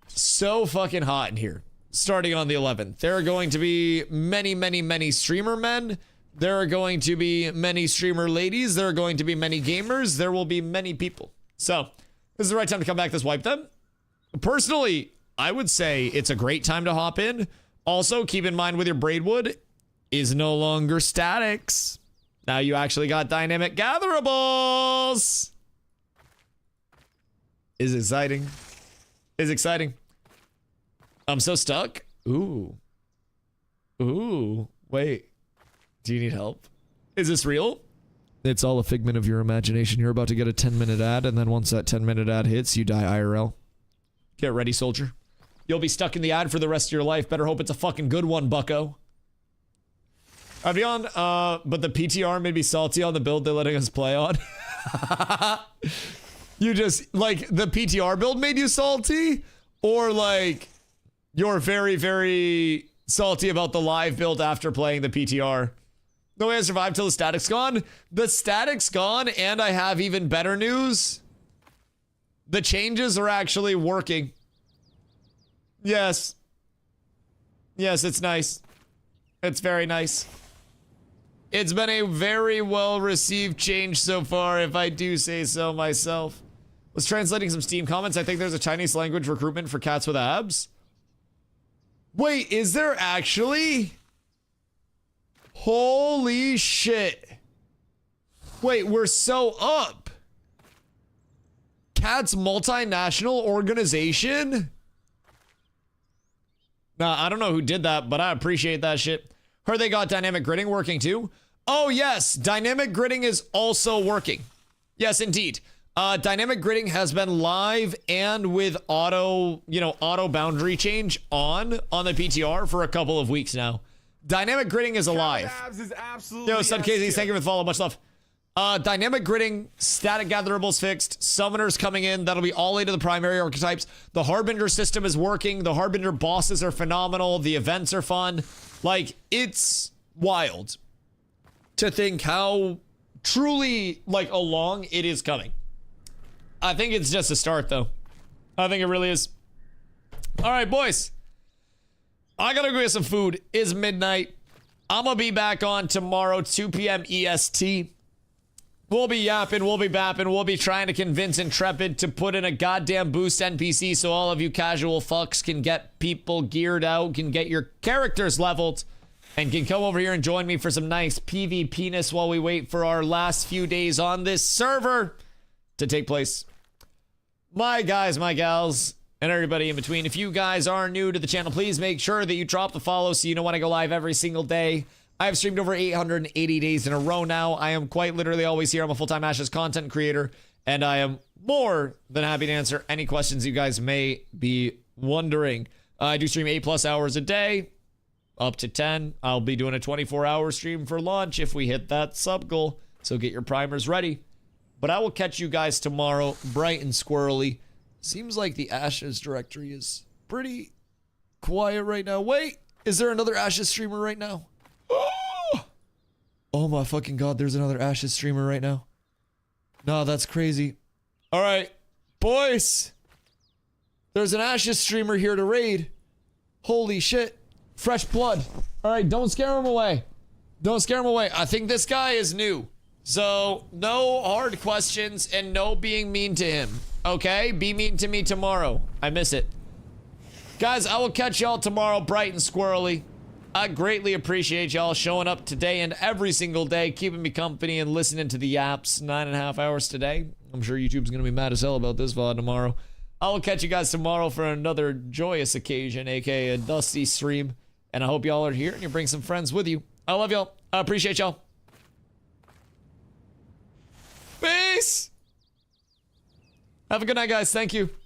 so fucking hot in here starting on the 11th. There are going to be many, many, many streamer men. There are going to be many streamer ladies. There are going to be many gamers. There will be many people. So this is the right time to come back this wipe then. Personally, I would say it's a great time to hop in. Also, keep in mind with your Braidwood is no longer statics. Now you actually got dynamic gatherables. Is exciting. Is exciting. I'm so stuck. Ooh. Wait. Do you need help? Is this real?
It's all a figment of your imagination. You're about to get a 10-minute ad, and then once that 10-minute ad hits, you die IRL.
Get ready, soldier. You'll be stuck in the ad for the rest of your life. Better hope it's a fucking good one, bucko. I'll be on, but the PTR made me salty on the build they're letting us play on. You just, like, the PTR build made you salty? Or, like, you're very, very salty about the live build after playing the PTR? No way I survived till the static's gone. The static's gone, and I have even better news. The changes are actually working. Yes. Yes, it's nice.
It's very nice. It's been a very well-received change so far, if I do say so myself. Was translating some Steam comments. I think there's a Chinese language recruitment for cats with abs. Wait, is there actually? Holy shit. Wait, we're so up. Cats multinational organization? Nah, I don't know who did that, but I appreciate that shit. Heard they got dynamic gridding working too. Oh yes, dynamic gridding is also working. Yes, indeed. Dynamic gridding has been live and with auto boundary change on the PTR for a couple of weeks now. Dynamic gridding is alive.
Abs is absolutely
Yo, Sun Casey, thank you for the follow. Much love. Dynamic gridding, static gatherables fixed, summoners coming in. That'll be all 8 of the primary archetypes. The Harbinger system is working. The Harbinger bosses are phenomenal. The events are fun. Like, it's wild to think how truly, like, along it is coming. I think it's just a start, though. I think it really is. All right, boys. I gotta go get some food. It's midnight. I'm gonna be back on tomorrow, 2 p.m. EST. We'll be yapping, we'll be bapping, we'll be trying to convince Intrepid to put in a goddamn boost NPC so all of you casual fucks can get people geared out, can get your characters leveled, and can come over here and join me for some nice PvP-ness while we wait for our last few days on this server to take place. My guys, my gals, and everybody in between, if you guys are new to the channel, please make sure that you drop the follow so you know when I go live every single day. I have streamed over 880 days in a row now. I am quite literally always here. I'm a full-time Ashes content creator, and I am more than happy to answer any questions you guys may be wondering. I do stream 8+ hours a day, up to 10. I'll be doing a 24-hour stream for launch if we hit that sub goal, so get your primers ready. But I will catch you guys tomorrow, bright and squirrely. Seems like the Ashes directory is pretty quiet right now. Wait, is there another Ashes streamer right now? Oh my fucking god, there's another Ashes streamer right now. No, that's crazy. All right, boys. There's an Ashes streamer here to raid. Holy shit. Fresh blood. All right, don't scare him away. Don't scare him away. I think this guy is new. So, no hard questions and no being mean to him. Okay? Be mean to me tomorrow. I miss it. Guys, I will catch y'all tomorrow bright and squirrely. I greatly appreciate y'all showing up today and every single day, keeping me company and listening to the apps 9.5 hours today. I'm sure YouTube's going to be mad as hell about this VOD tomorrow. I will catch you guys tomorrow for another joyous occasion, aka a Dusty stream. And I hope y'all are here and you bring some friends with you. I love y'all. I appreciate y'all. Peace! Have a good night, guys. Thank you.